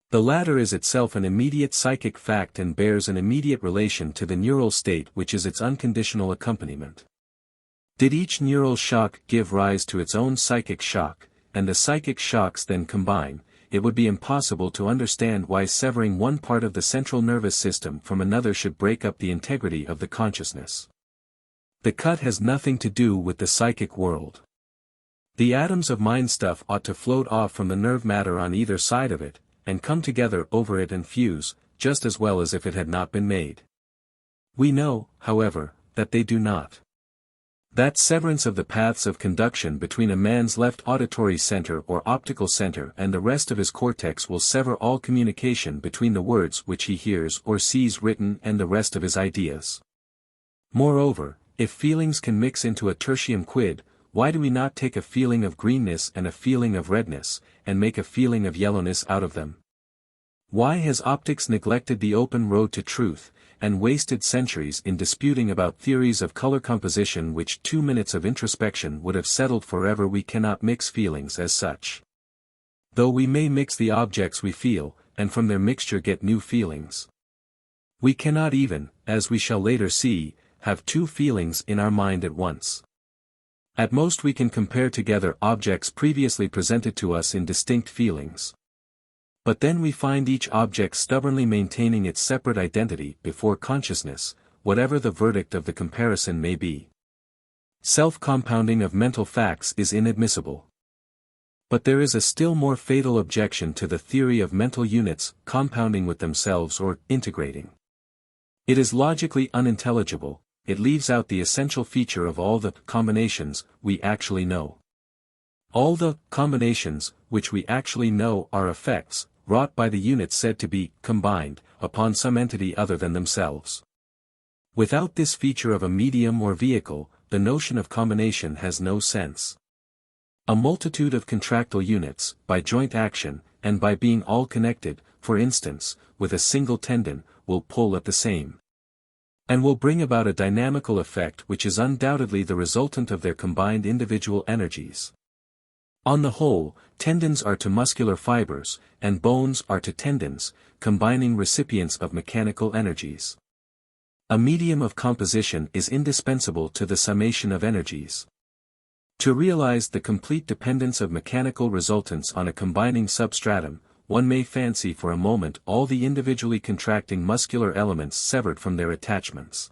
The latter is itself an immediate psychic fact and bears an immediate relation to the neural state which is its unconditional accompaniment. Did each neural shock give rise to its own psychic shock, and the psychic shocks then combine, it would be impossible to understand why severing one part of the central nervous system from another should break up the integrity of the consciousness. The cut has nothing to do with the psychic world. The atoms of mind stuff ought to float off from the nerve matter on either side of it, and come together over it and fuse, just as well as if it had not been made. We know, however, that they do not. That severance of the paths of conduction between a man's left auditory center or optical center and the rest of his cortex will sever all communication between the words which he hears or sees written and the rest of his ideas. Moreover, if feelings can mix into a tertium quid, why do we not take a feeling of greenness and a feeling of redness, and make a feeling of yellowness out of them? Why has optics neglected the open road to truth, and wasted centuries in disputing about theories of color composition which 2 minutes of introspection would have settled forever? We cannot mix feelings as such. Though we may mix the objects we feel, and from their mixture get new feelings. We cannot even, as we shall later see, have two feelings in our mind at once. At most we can compare together objects previously presented to us in distinct feelings. But then we find each object stubbornly maintaining its separate identity before consciousness, whatever the verdict of the comparison may be. Self-compounding of mental facts is inadmissible. But there is a still more fatal objection to the theory of mental units compounding with themselves or integrating. It is logically unintelligible. It leaves out the essential feature of all the combinations we actually know. All the combinations which we actually know are effects, wrought by the units said to be combined, upon some entity other than themselves. Without this feature of a medium or vehicle, the notion of combination has no sense. A multitude of contractile units, by joint action, and by being all connected, for instance, with a single tendon, will pull at the same, and will bring about a dynamical effect which is undoubtedly the resultant of their combined individual energies. On the whole, tendons are to muscular fibers, and bones are to tendons, combining recipients of mechanical energies. A medium of composition is indispensable to the summation of energies. To realize the complete dependence of mechanical resultants on a combining substratum, one may fancy for a moment all the individually contracting muscular elements severed from their attachments.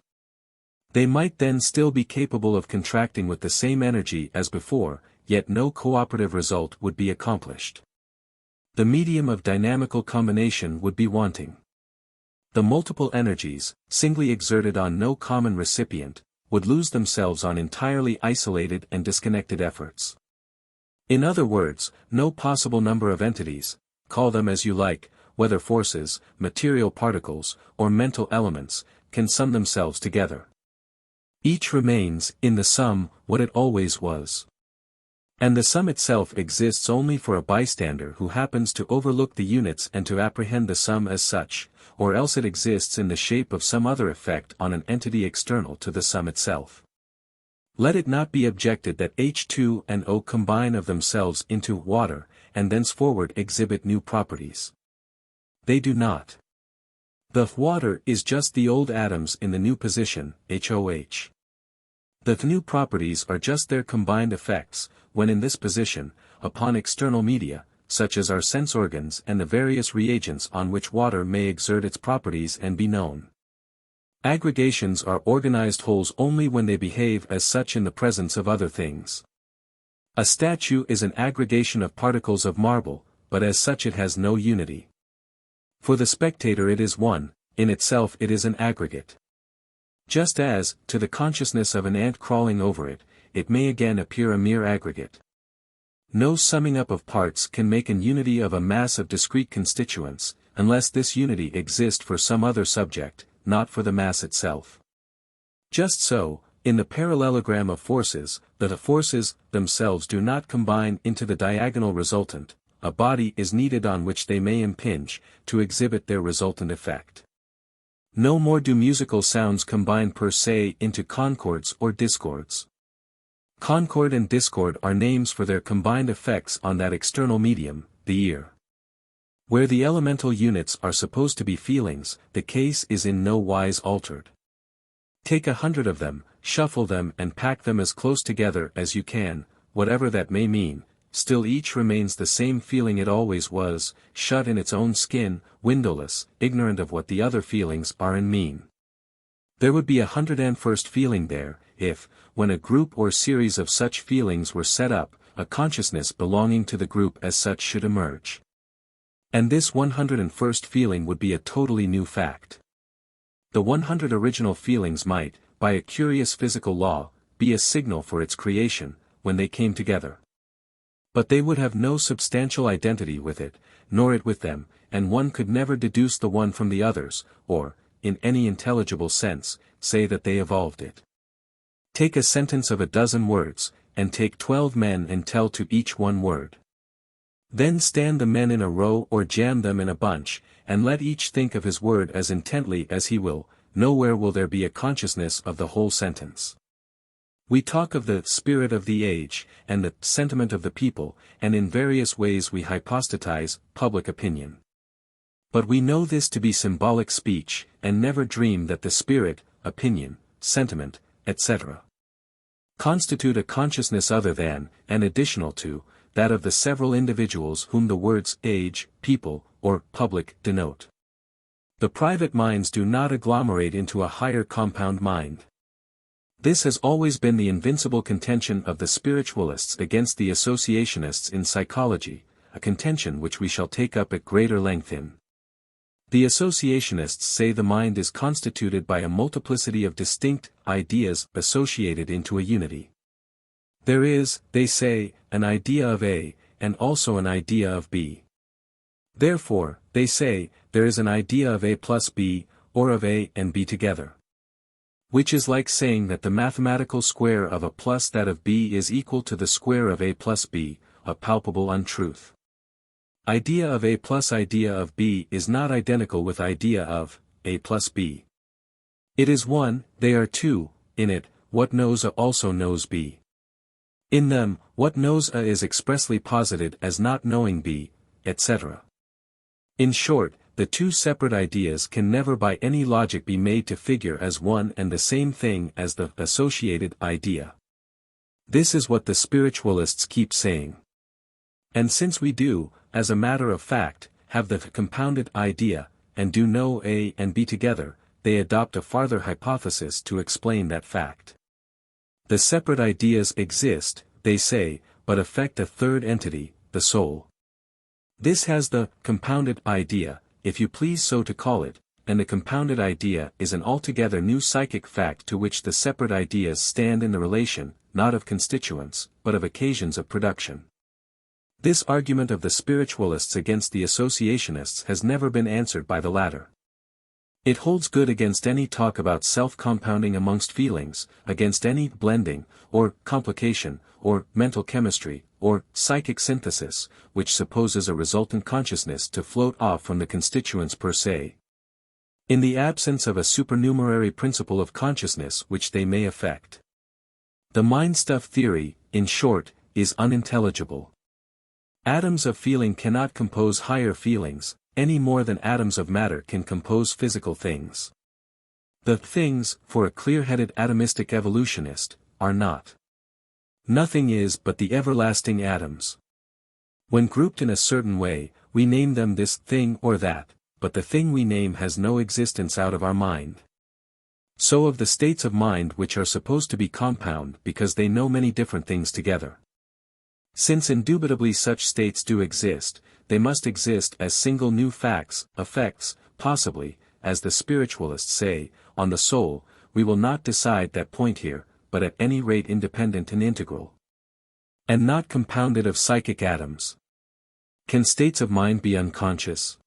They might then still be capable of contracting with the same energy as before, yet no cooperative result would be accomplished. The medium of dynamical combination would be wanting. The multiple energies, singly exerted on no common recipient, would lose themselves on entirely isolated and disconnected efforts. In other words, no possible number of entities, call them as you like, whether forces, material particles, or mental elements, can sum themselves together. Each remains, in the sum, what it always was. And the sum itself exists only for a bystander who happens to overlook the units and to apprehend the sum as such, or else it exists in the shape of some other effect on an entity external to the sum itself. Let it not be objected that H2 and O combine of themselves into water, and thenceforward exhibit new properties. They do not. The water is just the old atoms in the new position, HOH. The new properties are just their combined effects, when in this position, upon external media, such as our sense organs and the various reagents on which water may exert its properties and be known. Aggregations are organized wholes only when they behave as such in the presence of other things. A statue is an aggregation of particles of marble, but as such it has no unity. For the spectator it is one, in itself it is an aggregate. Just as, to the consciousness of an ant crawling over it, it may again appear a mere aggregate. No summing up of parts can make an unity of a mass of discrete constituents, unless this unity exist for some other subject, not for the mass itself. Just so, in the parallelogram of forces, the forces themselves do not combine into the diagonal resultant, a body is needed on which they may impinge, to exhibit their resultant effect. No more do musical sounds combine per se into concords or discords. Concord and discord are names for their combined effects on that external medium, the ear. Where the elemental units are supposed to be feelings, the case is in no wise altered. Take 100 of them, shuffle them and pack them as close together as you can, whatever that may mean, still each remains the same feeling it always was, shut in its own skin, windowless, ignorant of what the other feelings are and mean. There would be 101st feeling there, if, when a group or series of such feelings were set up, a consciousness belonging to the group as such should emerge. And this 101st feeling would be a totally new fact. The 100 original feelings might, by a curious physical law, be a signal for its creation, when they came together. But they would have no substantial identity with it, nor it with them, and one could never deduce the one from the others, or, in any intelligible sense, say that they evolved it. Take a sentence of a dozen words, and take 12 men and tell to each one word. Then stand the men in a row or jam them in a bunch, and let each think of his word as intently as he will, nowhere will there be a consciousness of the whole sentence. We talk of the spirit of the age, and the sentiment of the people, and in various ways we hypostatize public opinion. But we know this to be symbolic speech, and never dream that the spirit, opinion, sentiment, etc. constitute a consciousness other than, and additional to, that of the several individuals whom the words age, people, or public denote. The private minds do not agglomerate into a higher compound mind. This has always been the invincible contention of the spiritualists against the associationists in psychology, a contention which we shall take up at greater length in. The associationists say the mind is constituted by a multiplicity of distinct ideas associated into a unity. There is, they say, an idea of A, and also an idea of B. Therefore, they say, there is an idea of A plus B, or of A and B together. Which is like saying that the mathematical square of A plus that of B is equal to the square of A plus B, a palpable untruth. Idea of A plus idea of B is not identical with idea of A plus B. It is one, they are two, in it, what knows A also knows B. In them, what knows A is expressly posited as not knowing B, etc. In short, the two separate ideas can never by any logic be made to figure as one and the same thing as the associated idea. This is what the spiritualists keep saying. And since we do, as a matter of fact, have the compounded idea, and do know A and B together, they adopt a farther hypothesis to explain that fact. The separate ideas exist, they say, but affect a third entity, the soul. This has the compounded idea, if you please so to call it, and the compounded idea is an altogether new psychic fact to which the separate ideas stand in the relation, not of constituents, but of occasions of production. This argument of the spiritualists against the associationists has never been answered by the latter. It holds good against any talk about self-compounding amongst feelings, against any blending, or complication, or mental chemistry, or psychic synthesis, which supposes a resultant consciousness to float off from the constituents per se. In the absence of a supernumerary principle of consciousness which they may affect. The mind-stuff theory, in short, is unintelligible. Atoms of feeling cannot compose higher feelings, any more than atoms of matter can compose physical things. The things, for a clear-headed atomistic evolutionist, are not. Nothing is but the everlasting atoms. When grouped in a certain way, we name them this thing or that, but the thing we name has no existence out of our mind. So of the states of mind which are supposed to be compound because they know many different things together. Since indubitably such states do exist, they must exist as single new facts, effects, possibly, as the spiritualists say, on the soul, we will not decide that point here, but at any rate independent and integral. And not compounded of psychic atoms. Can states of mind be unconscious?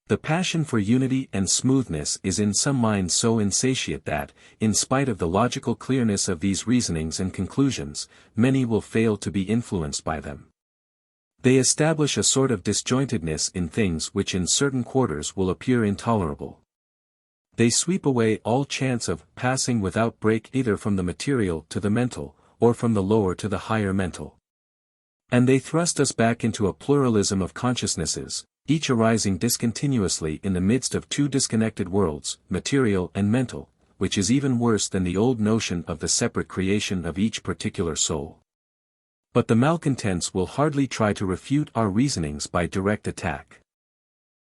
The passion for unity and smoothness is in some minds so insatiate that, in spite of the logical clearness of these reasonings and conclusions, many will fail to be influenced by them. They establish a sort of disjointedness in things which in certain quarters will appear intolerable. They sweep away all chance of passing without break either from the material to the mental, or from the lower to the higher mental. And they thrust us back into a pluralism of consciousnesses, each arising discontinuously in the midst of two disconnected worlds, material and mental, which is even worse than the old notion of the separate creation of each particular soul. But the malcontents will hardly try to refute our reasonings by direct attack.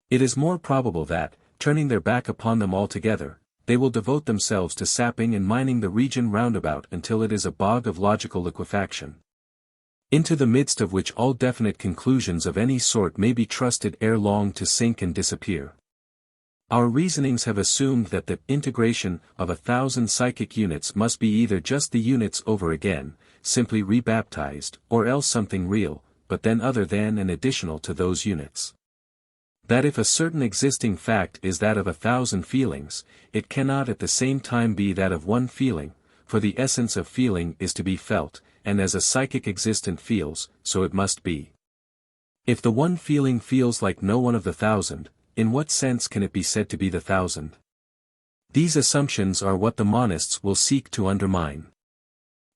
It is more probable that, turning their back upon them altogether, they will devote themselves to sapping and mining the region roundabout until it is a bog of logical liquefaction, into the midst of which all definite conclusions of any sort may be trusted ere long to sink and disappear. Our reasonings have assumed that the integration of 1,000 psychic units must be either just the units over again, simply rebaptized, or else something real, but then other than and additional to those units. That if a certain existing fact is that of 1,000 feelings, it cannot at the same time be that of one feeling, for the essence of feeling is to be felt, and as a psychic existent feels, so it must be. If the one feeling feels like no one of the 1,000, in what sense can it be said to be the 1,000? These assumptions are what the monists will seek to undermine.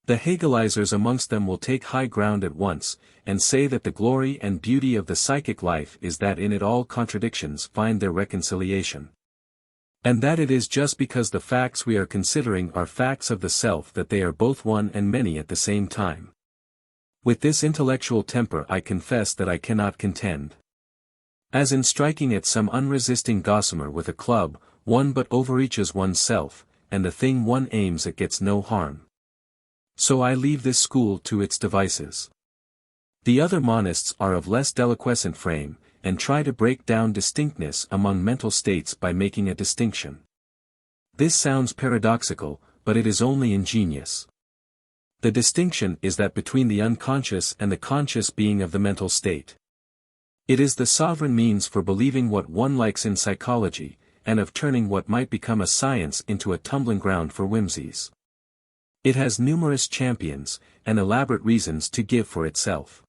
The Hegelizers amongst them will take high ground at once, and say that the glory and beauty of the psychic life is that in it all contradictions find their reconciliation. And that it is just because the facts we are considering are facts of the self that they are both one and many at the same time. With this intellectual temper I confess that I cannot contend. As in striking at some unresisting gossamer with a club, one but overreaches oneself, and the thing one aims at gets no harm. So I leave this school to its devices. The other monists are of less deliquescent frame, and try to break down distinctness among mental states by making a distinction. This sounds paradoxical, but it is only ingenious. The distinction is that between the unconscious and the conscious being of the mental state. It is the sovereign means for believing what one likes in psychology, and of turning what might become a science into a tumbling ground for whimsies. It has numerous champions, and elaborate reasons to give for itself.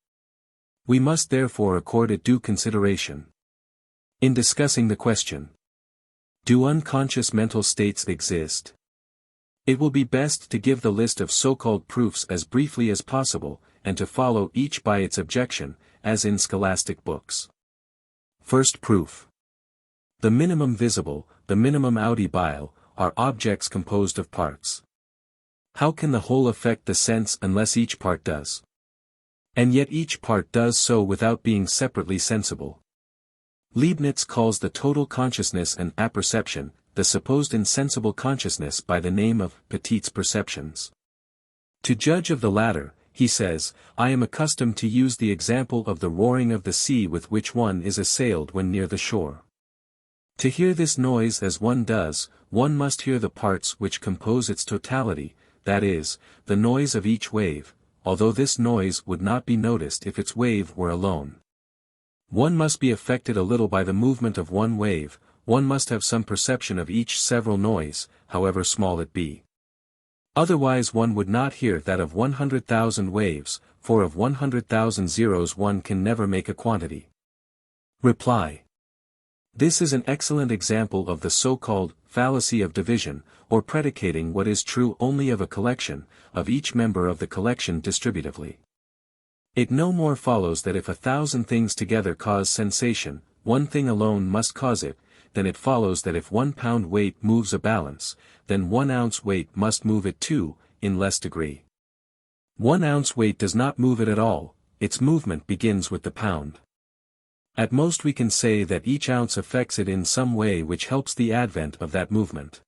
We must therefore accord it due consideration. In discussing the question, do unconscious mental states exist? It will be best to give the list of so-called proofs as briefly as possible, and to follow each by its objection, as in scholastic books. First proof. The minimum visible, the minimum audibile, are objects composed of parts. How can the whole affect the sense unless each part does? And yet each part does so without being separately sensible. Leibniz calls the total consciousness an apperception, the supposed insensible consciousness by the name of Petit's perceptions. To judge of the latter, he says, I am accustomed to use the example of the roaring of the sea with which one is assailed when near the shore. To hear this noise as one does, one must hear the parts which compose its totality, that is, the noise of each wave, although this noise would not be noticed if its wave were alone. One must be affected a little by the movement of one wave, one must have some perception of each several noise, however small it be. Otherwise one would not hear that of 100,000 waves, for of 100,000 zeros one can never make a quantity. Reply. This is an excellent example of the so-called fallacy of division, or predicating what is true only of a collection, of each member of the collection distributively. It no more follows that if 1,000 things together cause sensation, one thing alone must cause it, than it follows that if 1 pound weight moves a balance, then 1 ounce weight must move it too, in less degree. 1 ounce weight does not move it at all, its movement begins with the pound. At most we can say that each ounce affects it in some way which helps the advent of that movement.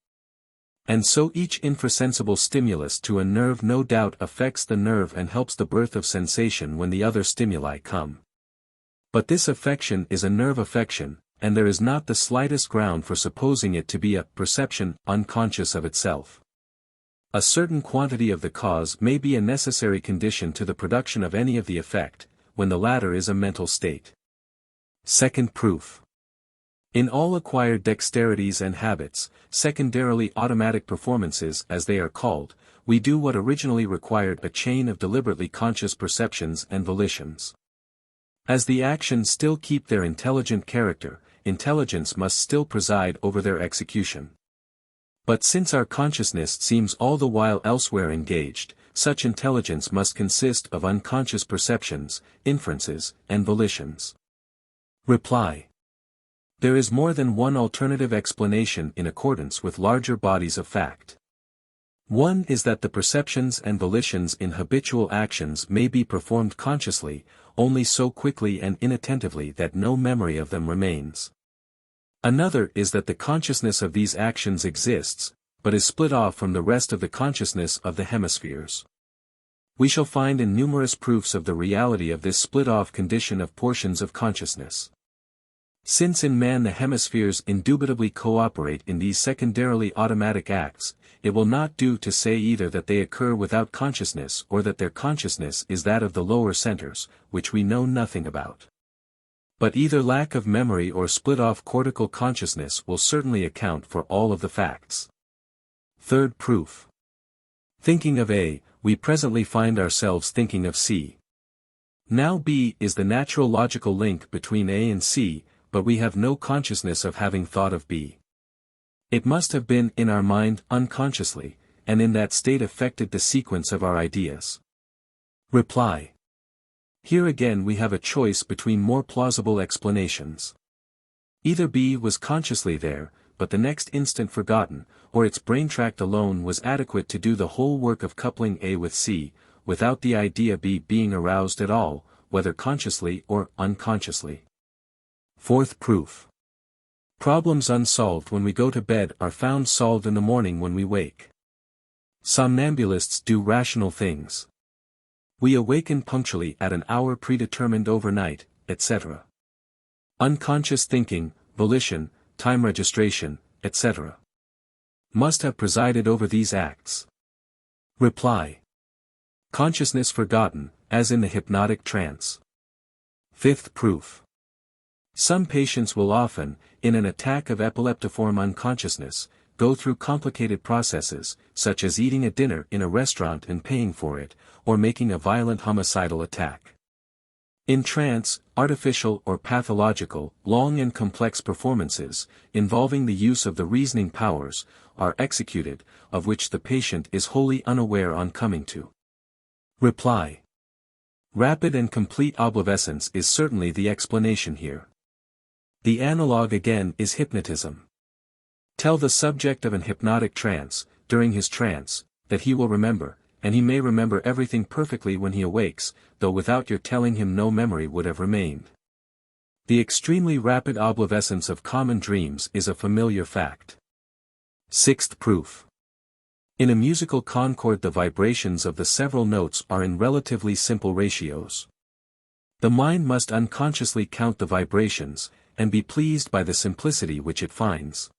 And so each infrasensible stimulus to a nerve no doubt affects the nerve and helps the birth of sensation when the other stimuli come. But this affection is a nerve affection, and there is not the slightest ground for supposing it to be a perception unconscious of itself. A certain quantity of the cause may be a necessary condition to the production of any of the effect, when the latter is a mental state. Second proof. In all acquired dexterities and habits, secondarily automatic performances as they are called, we do what originally required a chain of deliberately conscious perceptions and volitions. As the actions still keep their intelligent character, intelligence must still preside over their execution. But since our consciousness seems all the while elsewhere engaged, such intelligence must consist of unconscious perceptions, inferences, and volitions. Reply. There is more than one alternative explanation in accordance with larger bodies of fact. One is that the perceptions and volitions in habitual actions may be performed consciously, only so quickly and inattentively that no memory of them remains. Another is that the consciousness of these actions exists, but is split off from the rest of the consciousness of the hemispheres. We shall find in numerous proofs of the reality of this split-off condition of portions of consciousness. Since in man the hemispheres indubitably cooperate in these secondarily automatic acts, it will not do to say either that they occur without consciousness or that their consciousness is that of the lower centers, which we know nothing about. But either lack of memory or split-off cortical consciousness will certainly account for all of the facts. Third proof. Thinking of A, we presently find ourselves thinking of C. Now B is the natural logical link between A and C, but we have no consciousness of having thought of B. It must have been in our mind unconsciously, and in that state affected the sequence of our ideas. Reply. Here again we have a choice between more plausible explanations. Either B was consciously there, but the next instant forgotten, or its brain tract alone was adequate to do the whole work of coupling A with C, without the idea B being aroused at all, whether consciously or unconsciously. Fourth proof. Problems unsolved when we go to bed are found solved in the morning when we wake. Somnambulists do rational things. We awaken punctually at an hour predetermined overnight, etc. Unconscious thinking, volition, time registration, etc. must have presided over these acts. Reply. Consciousness forgotten, as in the hypnotic trance. Fifth proof. Some patients will often, in an attack of epileptiform unconsciousness, go through complicated processes, such as eating a dinner in a restaurant and paying for it, or making a violent homicidal attack. In trance, artificial or pathological, long and complex performances, involving the use of the reasoning powers, are executed, of which the patient is wholly unaware on coming to. Reply. Rapid and complete obliviscence is certainly the explanation here. The analogue again is hypnotism. Tell the subject of an hypnotic trance, during his trance, that he will remember, and he may remember everything perfectly when he awakes, though without your telling him no memory would have remained. The extremely rapid obliviscence of common dreams is a familiar fact. Sixth proof. In a musical concord the vibrations of the several notes are in relatively simple ratios. The mind must unconsciously count the vibrations, and be pleased by the simplicity which it finds.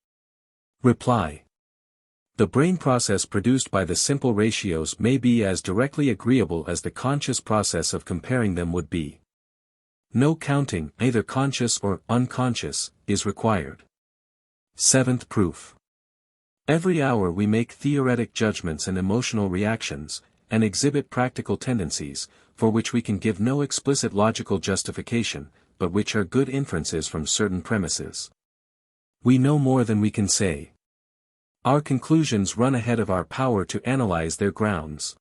Reply. The brain process produced by the simple ratios may be as directly agreeable as the conscious process of comparing them would be. No counting, either conscious or unconscious, is required. Seventh proof. Every hour we make theoretic judgments and emotional reactions, and exhibit practical tendencies, for which we can give no explicit logical justification, but which are good inferences from certain premises. We know more than we can say. Our conclusions run ahead of our power to analyze their grounds.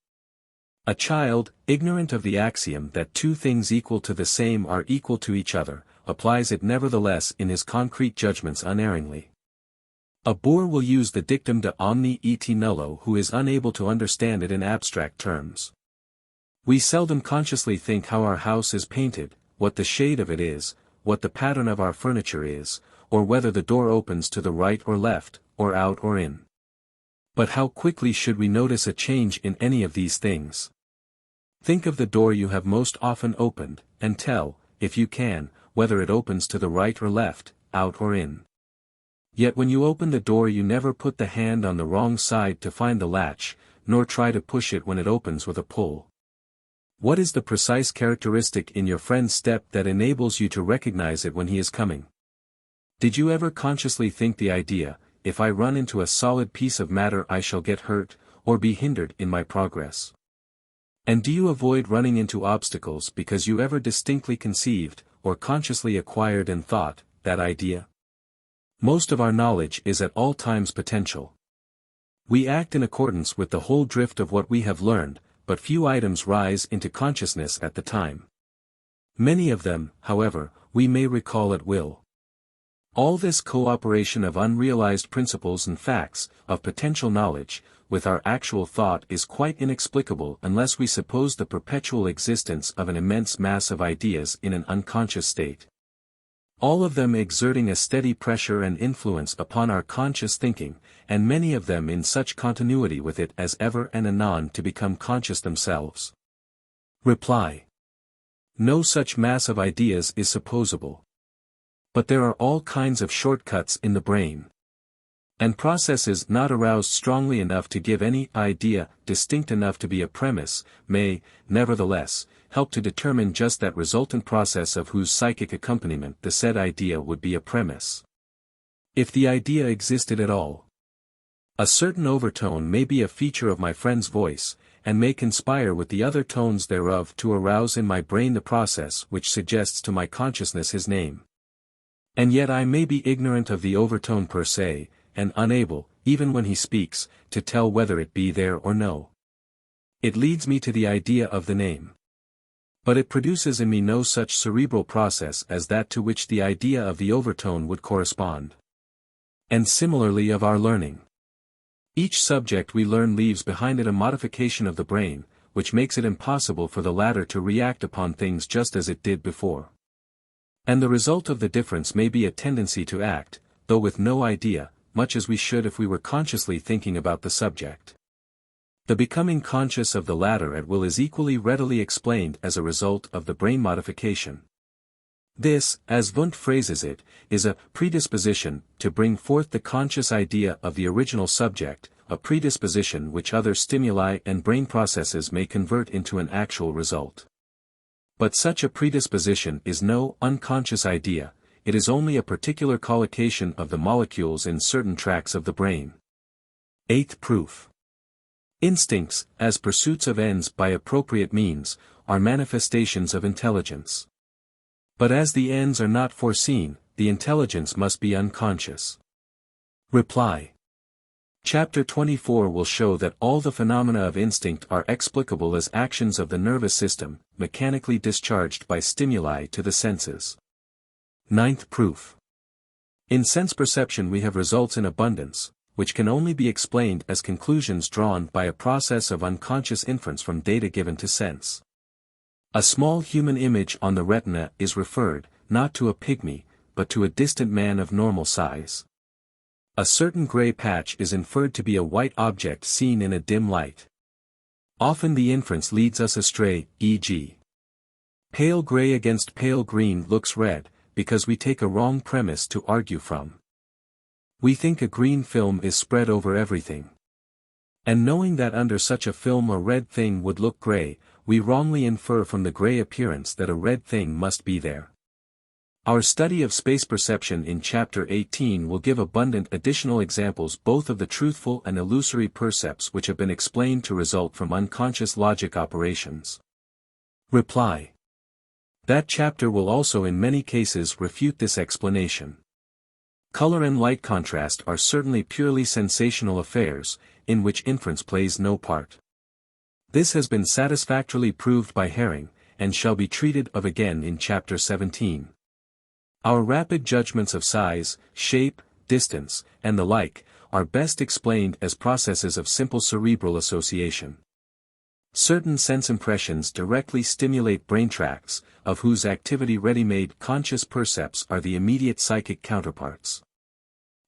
A child, ignorant of the axiom that two things equal to the same are equal to each other, applies it nevertheless in his concrete judgments unerringly. A boor will use the dictum de omni et nullo who is unable to understand it in abstract terms. We seldom consciously think how our house is painted, what the shade of it is, what the pattern of our furniture is, or whether the door opens to the right or left, or out or in. But how quickly should we notice a change in any of these things? Think of the door you have most often opened, and tell, if you can, whether it opens to the right or left, out or in. Yet when you open the door you never put the hand on the wrong side to find the latch, nor try to push it when it opens with a pull. What is the precise characteristic in your friend's step that enables you to recognize it when he is coming? Did you ever consciously think the idea, if I run into a solid piece of matter I shall get hurt, or be hindered in my progress? And do you avoid running into obstacles because you ever distinctly conceived, or consciously acquired and thought, that idea? Most of our knowledge is at all times potential. We act in accordance with the whole drift of what we have learned, but few items rise into consciousness at the time. Many of them, however, we may recall at will. All this cooperation of unrealized principles and facts, of potential knowledge, with our actual thought is quite inexplicable unless we suppose the perpetual existence of an immense mass of ideas in an unconscious state. All of them exerting a steady pressure and influence upon our conscious thinking, and many of them in such continuity with it as ever and anon to become conscious themselves. Reply. No such mass of ideas is supposable. But there are all kinds of shortcuts in the brain. And processes not aroused strongly enough to give any idea distinct enough to be a premise, may, nevertheless, help to determine just that resultant process of whose psychic accompaniment the said idea would be a premise. If the idea existed at all. A certain overtone may be a feature of my friend's voice, and may conspire with the other tones thereof to arouse in my brain the process which suggests to my consciousness his name. And yet I may be ignorant of the overtone per se, and unable, even when he speaks, to tell whether it be there or no. It leads me to the idea of the name. But it produces in me no such cerebral process as that to which the idea of the overtone would correspond. And similarly of our learning. Each subject we learn leaves behind it a modification of the brain, which makes it impossible for the latter to react upon things just as it did before. And the result of the difference may be a tendency to act, though with no idea, much as we should if we were consciously thinking about the subject. The becoming conscious of the latter at will is equally readily explained as a result of the brain modification. This, as Wundt phrases it, is a predisposition to bring forth the conscious idea of the original subject, a predisposition which other stimuli and brain processes may convert into an actual result. But such a predisposition is no unconscious idea, it is only a particular collocation of the molecules in certain tracts of the brain. Eighth proof. Instincts, as pursuits of ends by appropriate means, are manifestations of intelligence. But as the ends are not foreseen, the intelligence must be unconscious. Reply. Chapter 24 will show that all the phenomena of instinct are explicable as actions of the nervous system, mechanically discharged by stimuli to the senses. Ninth proof. In sense perception we have results in abundance, which can only be explained as conclusions drawn by a process of unconscious inference from data given to sense. A small human image on the retina is referred, not to a pygmy, but to a distant man of normal size. A certain gray patch is inferred to be a white object seen in a dim light. Often the inference leads us astray, e.g. pale gray against pale green looks red, because we take a wrong premise to argue from. We think a green film is spread over everything. And knowing that under such a film a red thing would look gray, we wrongly infer from the gray appearance that a red thing must be there. Our study of space perception in Chapter 18 will give abundant additional examples both of the truthful and illusory percepts which have been explained to result from unconscious logic operations. Reply. That chapter will also in many cases refute this explanation. Color and light contrast are certainly purely sensational affairs, in which inference plays no part. This has been satisfactorily proved by Herring, and shall be treated of again in Chapter 17. Our rapid judgments of size, shape, distance, and the like, are best explained as processes of simple cerebral association. Certain sense impressions directly stimulate brain tracts, of whose activity ready-made conscious percepts are the immediate psychic counterparts.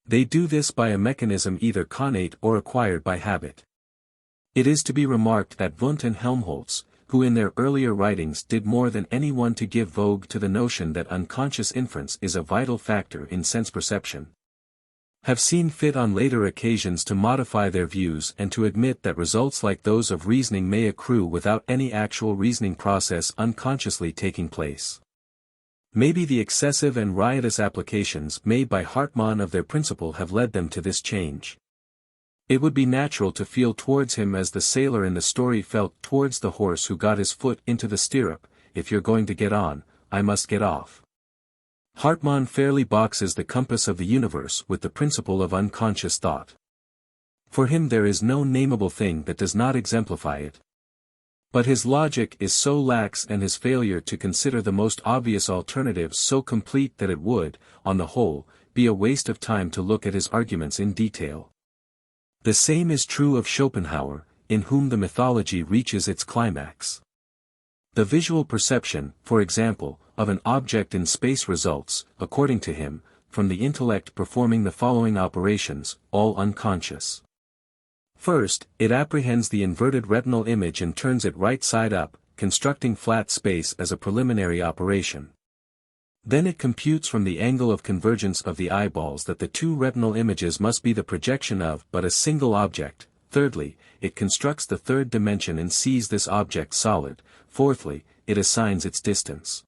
They do this by a mechanism either connate or acquired by habit. It is to be remarked that Wundt and Helmholtz, who in their earlier writings did more than anyone to give vogue to the notion that unconscious inference is a vital factor in sense perception, have seen fit on later occasions to modify their views and to admit that results like those of reasoning may accrue without any actual reasoning process unconsciously taking place. Maybe the excessive and riotous applications made by Hartmann of their principle have led them to this change. It would be natural to feel towards him as the sailor in the story felt towards the horse who got his foot into the stirrup. If you're going to get on, I must get off. Hartmann fairly boxes the compass of the universe with the principle of unconscious thought. For him there is no nameable thing that does not exemplify it. But his logic is so lax and his failure to consider the most obvious alternatives so complete that it would, on the whole, be a waste of time to look at his arguments in detail. The same is true of Schopenhauer, in whom the mythology reaches its climax. The visual perception, for example, of an object in space results, according to him, from the intellect performing the following operations, all unconscious. First, it apprehends the inverted retinal image and turns it right side up, constructing flat space as a preliminary operation. Then it computes from the angle of convergence of the eyeballs that the two retinal images must be the projection of but a single object. Thirdly, it constructs the third dimension and sees this object solid. Fourthly, it assigns its distance.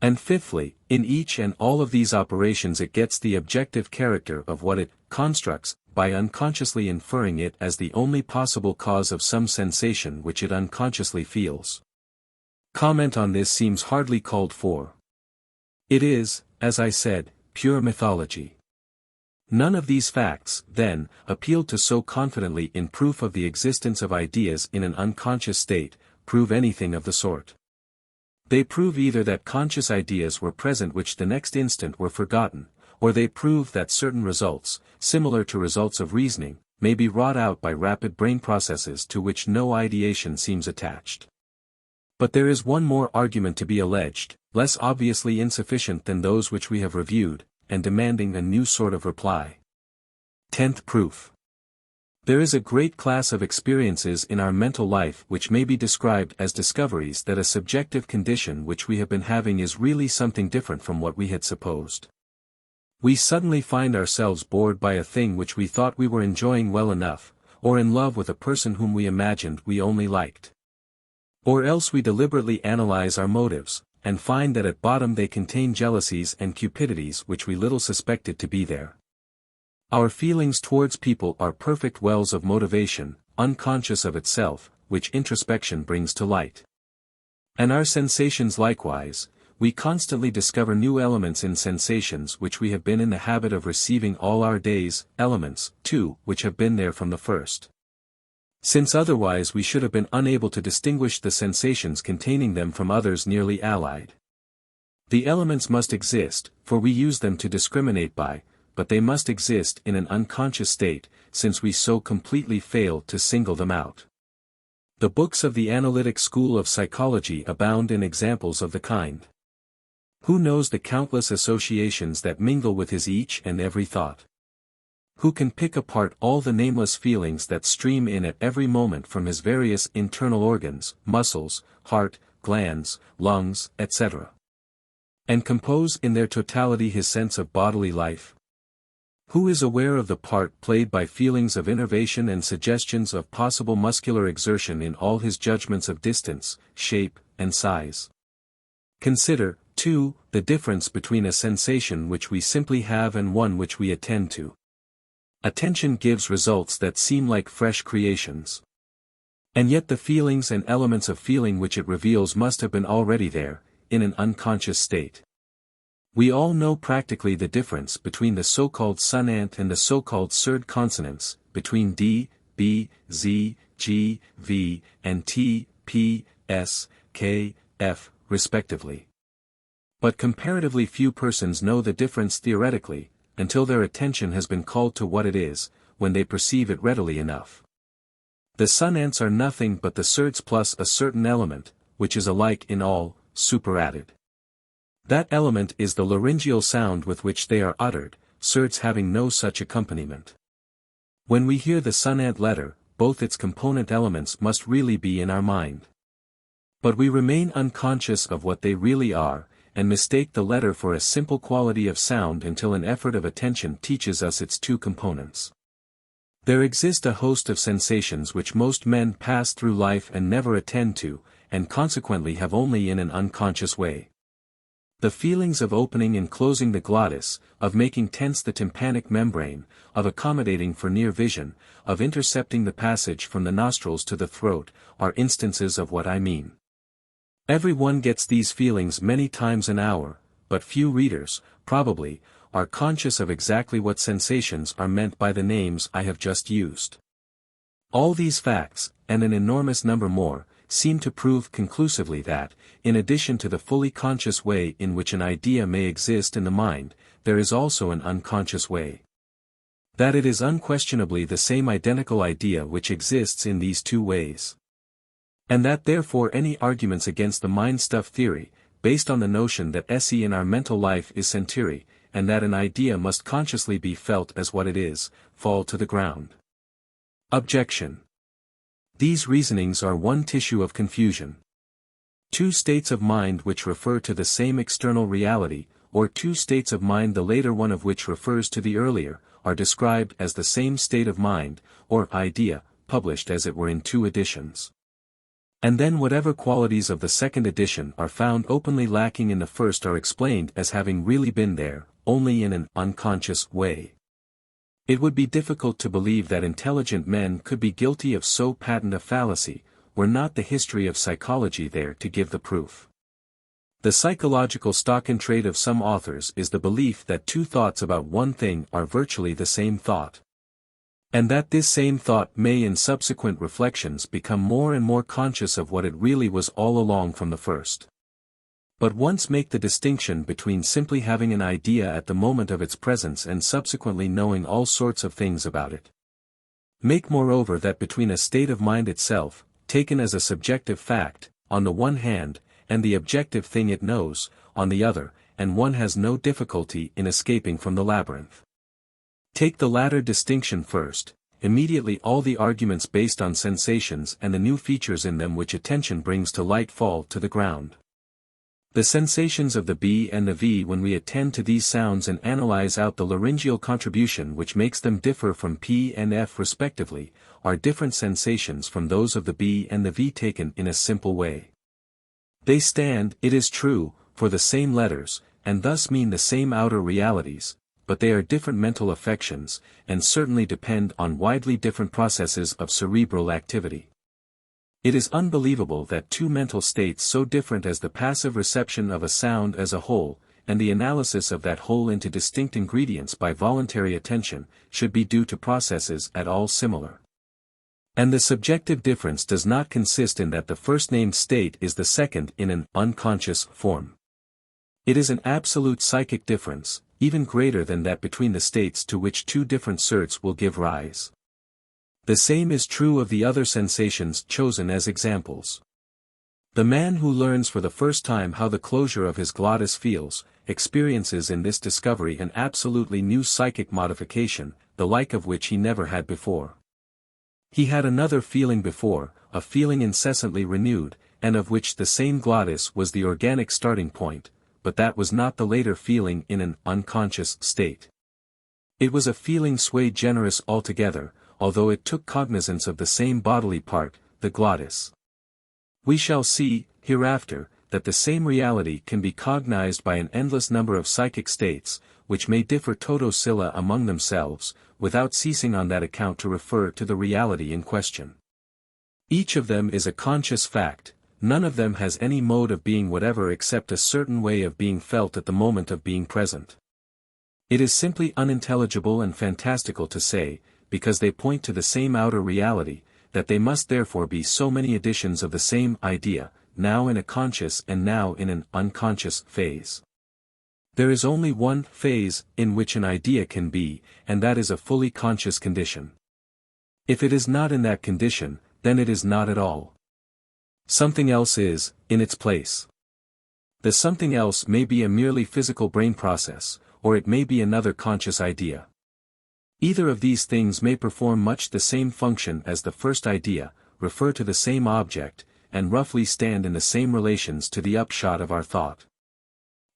And fifthly, in each and all of these operations it gets the objective character of what it constructs, by unconsciously inferring it as the only possible cause of some sensation which it unconsciously feels. Comment on this seems hardly called for. It is, as I said, pure mythology. None of these facts, then, appealed to so confidently in proof of the existence of ideas in an unconscious state, prove anything of the sort. They prove either that conscious ideas were present which the next instant were forgotten, or they prove that certain results, similar to results of reasoning, may be wrought out by rapid brain processes to which no ideation seems attached. But there is one more argument to be alleged, less obviously insufficient than those which we have reviewed, and demanding a new sort of reply. 10th proof. There is a great class of experiences in our mental life which may be described as discoveries that a subjective condition which we have been having is really something different from what we had supposed. We suddenly find ourselves bored by a thing which we thought we were enjoying well enough, or in love with a person whom we imagined we only liked. Or else we deliberately analyze our motives, and find that at bottom they contain jealousies and cupidities which we little suspected to be there. Our feelings towards people are perfect wells of motivation, unconscious of itself, which introspection brings to light. And our sensations likewise, we constantly discover new elements in sensations which we have been in the habit of receiving all our days, elements, too, which have been there from the first. Since otherwise we should have been unable to distinguish the sensations containing them from others nearly allied. The elements must exist, for we use them to discriminate by, but they must exist in an unconscious state, since we so completely fail to single them out. The books of the analytic school of psychology abound in examples of the kind. Who knows the countless associations that mingle with his each and every thought? Who can pick apart all the nameless feelings that stream in at every moment from his various internal organs, muscles, heart, glands, lungs, etc., and compose in their totality his sense of bodily life? Who is aware of the part played by feelings of innervation and suggestions of possible muscular exertion in all his judgments of distance, shape, and size? Consider, 2. The difference between a sensation which we simply have and one which we attend to. Attention gives results that seem like fresh creations. And yet the feelings and elements of feeling which it reveals must have been already there, in an unconscious state. We all know practically the difference between the so-called sonant and the so-called surd consonants, between D, B, Z, G, V, and T, P, S, K, F, respectively. But comparatively few persons know the difference theoretically, until their attention has been called to what it is, when they perceive it readily enough. The sonants are nothing but the surds plus a certain element, which is alike in all, superadded. That element is the laryngeal sound with which they are uttered, surds having no such accompaniment. When we hear the sonant letter, both its component elements must really be in our mind. But we remain unconscious of what they really are, and mistake the letter for a simple quality of sound until an effort of attention teaches us its two components. There exist a host of sensations which most men pass through life and never attend to, and consequently have only in an unconscious way. The feelings of opening and closing the glottis, of making tense the tympanic membrane, of accommodating for near vision, of intercepting the passage from the nostrils to the throat, are instances of what I mean. Every one gets these feelings many times an hour, but few readers, probably, are conscious of exactly what sensations are meant by the names I have just used. All these facts, and an enormous number more, seem to prove conclusively that, in addition to the fully conscious way in which an idea may exist in the mind, there is also an unconscious way. That it is unquestionably the same identical idea which exists in these two ways. And that therefore any arguments against the mind-stuff theory, based on the notion that SE in our mental life is sentiri, and that an idea must consciously be felt as what it is, fall to the ground. Objection. These reasonings are one tissue of confusion. Two states of mind which refer to the same external reality, or two states of mind the later one of which refers to the earlier, are described as the same state of mind, or idea, published as it were in two editions. And then whatever qualities of the second edition are found openly lacking in the first are explained as having really been there, only in an unconscious way. It would be difficult to believe that intelligent men could be guilty of so patent a fallacy, were not the history of psychology there to give the proof. The psychological stock in trade of some authors is the belief that two thoughts about one thing are virtually the same thought. And that this same thought may in subsequent reflections become more and more conscious of what it really was all along from the first. But once make the distinction between simply having an idea at the moment of its presence and subsequently knowing all sorts of things about it. Make moreover that between a state of mind itself, taken as a subjective fact, on the one hand, and the objective thing it knows, on the other, and one has no difficulty in escaping from the labyrinth. Take the latter distinction first, immediately all the arguments based on sensations and the new features in them which attention brings to light fall to the ground. The sensations of the B and the V when we attend to these sounds and analyze out the laryngeal contribution which makes them differ from P and F respectively, are different sensations from those of the B and the V taken in a simple way. They stand, it is true, for the same letters, and thus mean the same outer realities, but they are different mental affections, and certainly depend on widely different processes of cerebral activity. It is unbelievable that two mental states so different as the passive reception of a sound as a whole, and the analysis of that whole into distinct ingredients by voluntary attention, should be due to processes at all similar. And the subjective difference does not consist in that the first-named state is the second in an unconscious form. It is an absolute psychic difference, even greater than that between the states to which two different certs will give rise. The same is true of the other sensations chosen as examples. The man who learns for the first time how the closure of his glottis feels, experiences in this discovery an absolutely new psychic modification, the like of which he never had before. He had another feeling before, a feeling incessantly renewed, and of which the same glottis was the organic starting point, but that was not the later feeling in an unconscious state. It was a feeling sui generis altogether, although it took cognizance of the same bodily part, the glottis. We shall see, hereafter, that the same reality can be cognized by an endless number of psychic states, which may differ toto silla among themselves, without ceasing on that account to refer to the reality in question. Each of them is a conscious fact, none of them has any mode of being whatever except a certain way of being felt at the moment of being present. It is simply unintelligible and fantastical to say, because they point to the same outer reality, that they must therefore be so many editions of the same idea, now in a conscious and now in an unconscious phase. There is only one phase in which an idea can be, and that is a fully conscious condition. If it is not in that condition, then it is not at all. Something else is, in its place. The something else may be a merely physical brain process, or it may be another conscious idea. Either of these things may perform much the same function as the first idea, refer to the same object, and roughly stand in the same relations to the upshot of our thought.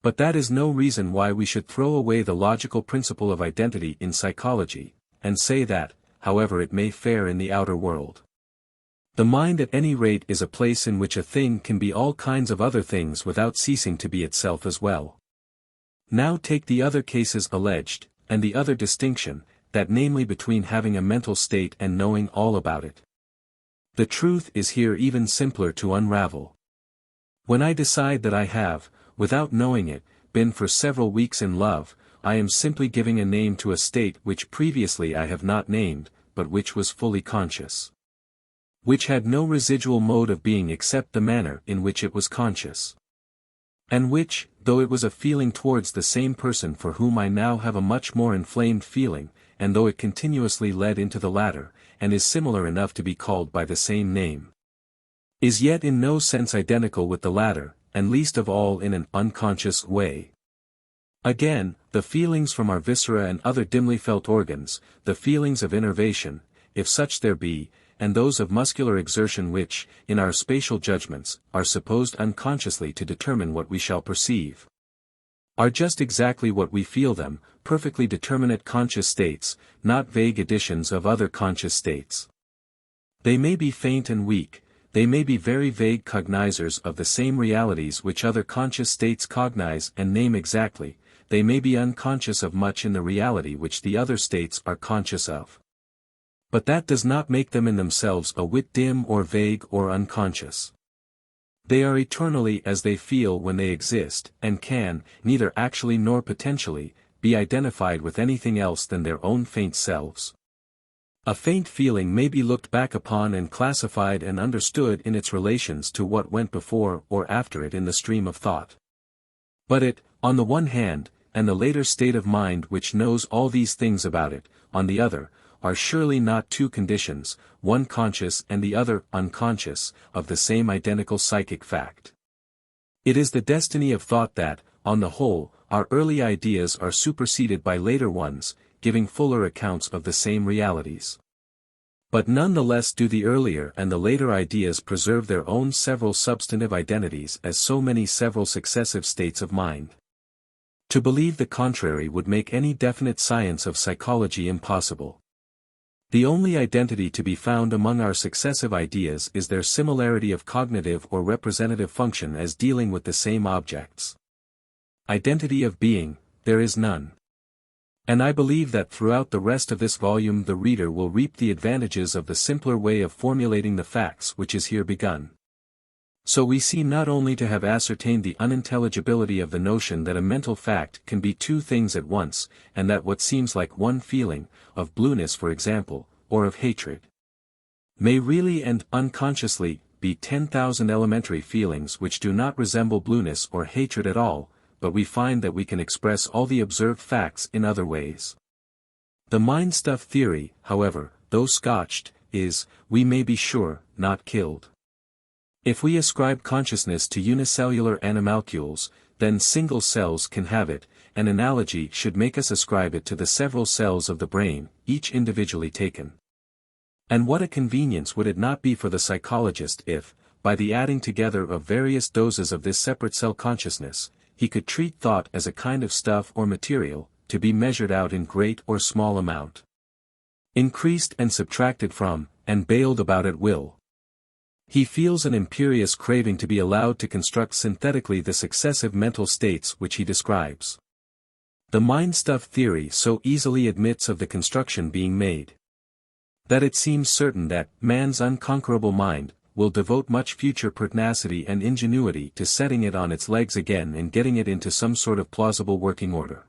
But that is no reason why we should throw away the logical principle of identity in psychology, and say that, however it may fare in the outer world, the mind at any rate is a place in which a thing can be all kinds of other things without ceasing to be itself as well. Now take the other cases alleged, and the other distinction, that namely between having a mental state and knowing all about it. The truth is here even simpler to unravel. When I decide that I have, without knowing it, been for several weeks in love, I am simply giving a name to a state which previously I have not named, but which was fully conscious. Which had no residual mode of being except the manner in which it was conscious. And which, though it was a feeling towards the same person for whom I now have a much more inflamed feeling, and though it continuously led into the latter, and is similar enough to be called by the same name, is yet in no sense identical with the latter, and least of all in an unconscious way. Again, the feelings from our viscera and other dimly felt organs, the feelings of innervation, if such there be, and those of muscular exertion which, in our spatial judgments, are supposed unconsciously to determine what we shall perceive, are just exactly what we feel them, perfectly determinate conscious states, not vague editions of other conscious states. They may be faint and weak, they may be very vague cognizers of the same realities which other conscious states cognize and name exactly, they may be unconscious of much in the reality which the other states are conscious of. But that does not make them in themselves a whit dim or vague or unconscious. They are eternally as they feel when they exist, and can, neither actually nor potentially, be identified with anything else than their own faint selves. A faint feeling may be looked back upon and classified and understood in its relations to what went before or after it in the stream of thought. But it, on the one hand, and the later state of mind which knows all these things about it, on the other, are surely not two conditions, one conscious and the other unconscious, of the same identical psychic fact. It is the destiny of thought that, on the whole, our early ideas are superseded by later ones, giving fuller accounts of the same realities. But none the less do the earlier and the later ideas preserve their own several substantive identities as so many several successive states of mind. To believe the contrary would make any definite science of psychology impossible. The only identity to be found among our successive ideas is their similarity of cognitive or representative function as dealing with the same objects. Identity of being, there is none. And I believe that throughout the rest of this volume the reader will reap the advantages of the simpler way of formulating the facts which is here begun. So we seem not only to have ascertained the unintelligibility of the notion that a mental fact can be two things at once, and that what seems like one feeling, of blueness for example, or of hatred, may really and unconsciously be 10,000 elementary feelings which do not resemble blueness or hatred at all, but we find that we can express all the observed facts in other ways. The mind-stuff theory, however, though scotched, is, we may be sure, not killed. If we ascribe consciousness to unicellular animalcules, then single cells can have it, an analogy should make us ascribe it to the several cells of the brain, each individually taken. And what a convenience would it not be for the psychologist if, by the adding together of various doses of this separate cell consciousness, he could treat thought as a kind of stuff or material, to be measured out in great or small amount, increased and subtracted from, and bailed about at will. He feels an imperious craving to be allowed to construct synthetically the successive mental states which he describes. The mind-stuff theory so easily admits of the construction being made, that it seems certain that man's unconquerable mind will devote much future pertinacity and ingenuity to setting it on its legs again and getting it into some sort of plausible working order.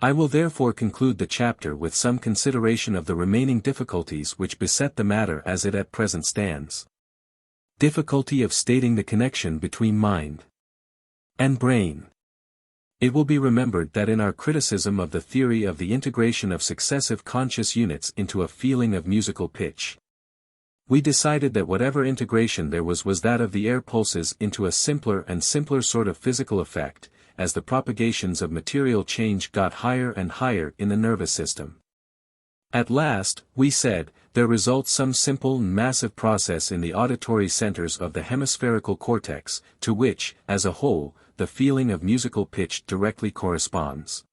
I will therefore conclude the chapter with some consideration of the remaining difficulties which beset the matter as it at present stands. Difficulty of stating the connection between mind and brain. It will be remembered that in our criticism of the theory of the integration of successive conscious units into a feeling of musical pitch, we decided that whatever integration there was that of the air pulses into a simpler and simpler sort of physical effect, as the propagations of material change got higher and higher in the nervous system. At last, we said, there results some simple and massive process in the auditory centers of the hemispherical cortex, to which, as a whole, the feeling of musical pitch directly corresponds.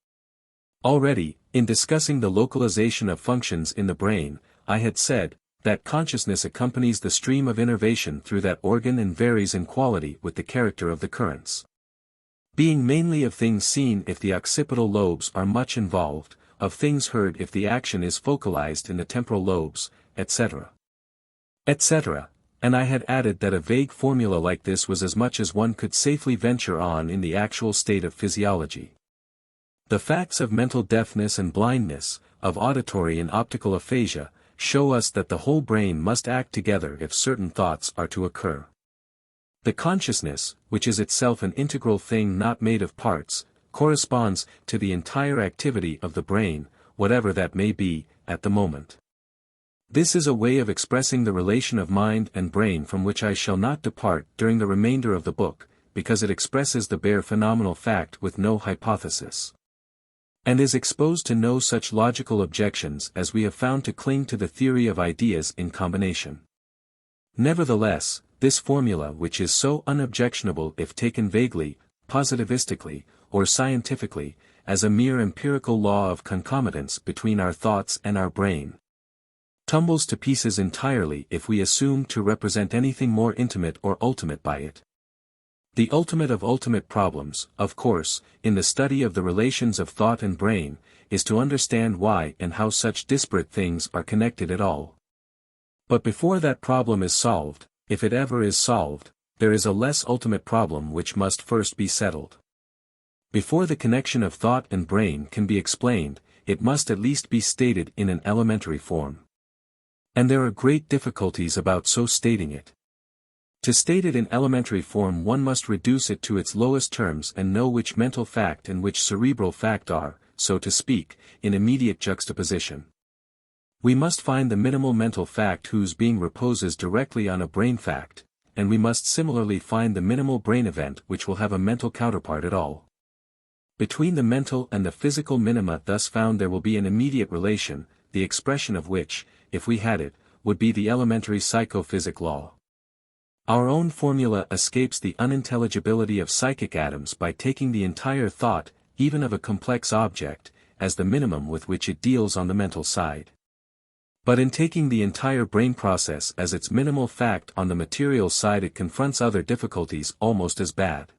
Already, in discussing the localization of functions in the brain, I had said, that consciousness accompanies the stream of innervation through that organ and varies in quality with the character of the currents. Being mainly of things seen if the occipital lobes are much involved, of things heard if the action is focalized in the temporal lobes, etc. etc. And I had added that a vague formula like this was as much as one could safely venture on in the actual state of physiology. The facts of mental deafness and blindness, of auditory and optical aphasia, show us that the whole brain must act together if certain thoughts are to occur. The consciousness, which is itself an integral thing not made of parts, corresponds to the entire activity of the brain, whatever that may be, at the moment. This is a way of expressing the relation of mind and brain from which I shall not depart during the remainder of the book, because it expresses the bare phenomenal fact with no hypothesis, and is exposed to no such logical objections as we have found to cling to the theory of ideas in combination. Nevertheless, this formula which is so unobjectionable if taken vaguely, positivistically, or scientifically, as a mere empirical law of concomitance between our thoughts and our brain, tumbles to pieces entirely if we assume to represent anything more intimate or ultimate by it. The ultimate of ultimate problems, of course, in the study of the relations of thought and brain, is to understand why and how such disparate things are connected at all. But before that problem is solved, if it ever is solved, there is a less ultimate problem which must first be settled. Before the connection of thought and brain can be explained, it must at least be stated in an elementary form. And there are great difficulties about so stating it. To state it in elementary form one must reduce it to its lowest terms and know which mental fact and which cerebral fact are, so to speak, in immediate juxtaposition. We must find the minimal mental fact whose being reposes directly on a brain fact, and we must similarly find the minimal brain event which will have a mental counterpart at all. Between the mental and the physical minima thus found there will be an immediate relation, the expression of which, if we had it, would be the elementary psychophysic law. Our own formula escapes the unintelligibility of psychic atoms by taking the entire thought, even of a complex object, as the minimum with which it deals on the mental side. But in taking the entire brain process as its minimal fact on the material side it confronts other difficulties almost as bad.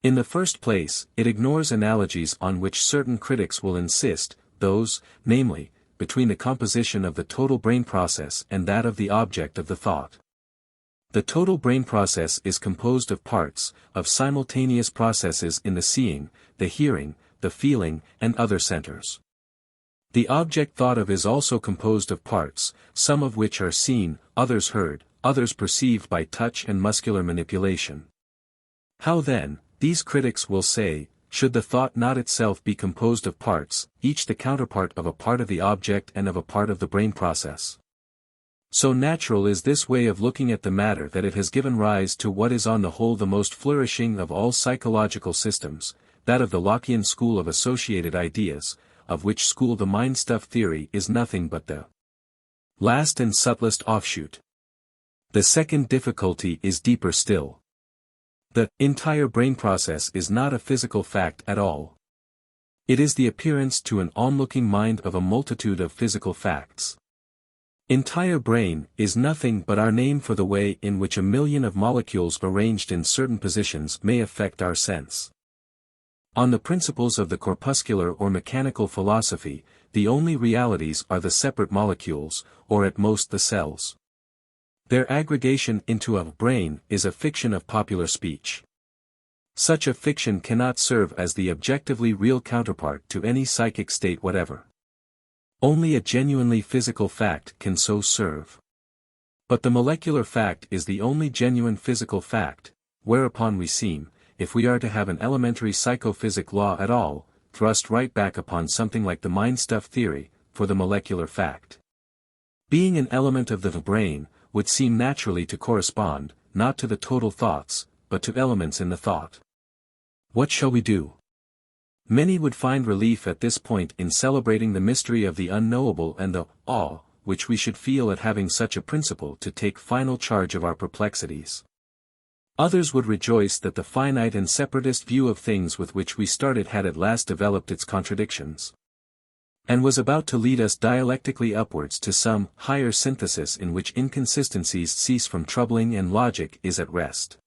In the first place, it ignores analogies on which certain critics will insist, those, namely, between the composition of the total brain process and that of the object of the thought. The total brain process is composed of parts, of simultaneous processes in the seeing, the hearing, the feeling, and other centers. The object thought of is also composed of parts, some of which are seen, others heard, others perceived by touch and muscular manipulation. How then, these critics will say, should the thought not itself be composed of parts, each the counterpart of a part of the object and of a part of the brain process? So natural is this way of looking at the matter that it has given rise to what is on the whole the most flourishing of all psychological systems, that of the Lockean school of associated ideas, of which school the mind-stuff theory is nothing but the last and subtlest offshoot. The second difficulty is deeper still. The entire brain process is not a physical fact at all. It is the appearance to an onlooking mind of a multitude of physical facts. Entire brain is nothing but our name for the way in which a million of molecules arranged in certain positions may affect our sense. On the principles of the corpuscular or mechanical philosophy, the only realities are the separate molecules, or at most the cells. Their aggregation into a brain is a fiction of popular speech. Such a fiction cannot serve as the objectively real counterpart to any psychic state whatever. Only a genuinely physical fact can so serve. But the molecular fact is the only genuine physical fact, whereupon we seem, if we are to have an elementary psychophysic law at all, thrust right back upon something like the mind-stuff theory, for the molecular fact. Being an element of the brain, would seem naturally to correspond, not to the total thoughts, but to elements in the thought. What shall we do? Many would find relief at this point in celebrating the mystery of the unknowable and the awe, which we should feel at having such a principle to take final charge of our perplexities. Others would rejoice that the finite and separatist view of things with which we started had at last developed its contradictions, and was about to lead us dialectically upwards to some higher synthesis in which inconsistencies cease from troubling and logic is at rest.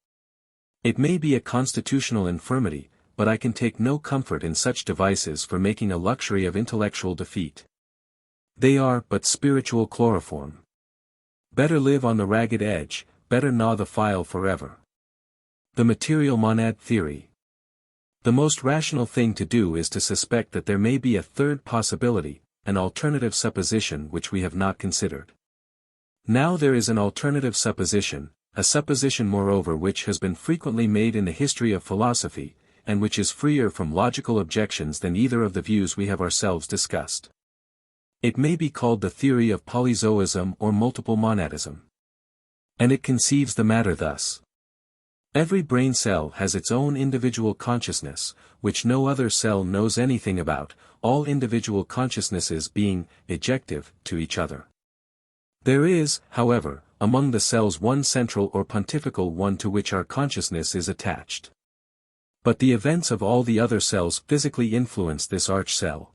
It may be a constitutional infirmity, but I can take no comfort in such devices for making a luxury of intellectual defeat. They are but spiritual chloroform. Better live on the ragged edge, better gnaw the file forever. The material monad theory. The most rational thing to do is to suspect that there may be a third possibility, an alternative supposition which we have not considered. Now there is an alternative supposition, a supposition moreover which has been frequently made in the history of philosophy, and which is freer from logical objections than either of the views we have ourselves discussed. It may be called the theory of polyzoism or multiple monadism. And it conceives the matter thus. Every brain cell has its own individual consciousness, which no other cell knows anything about, all individual consciousnesses being ejective to each other. There is, however, among the cells one central or pontifical one to which our consciousness is attached. But the events of all the other cells physically influence this arch cell.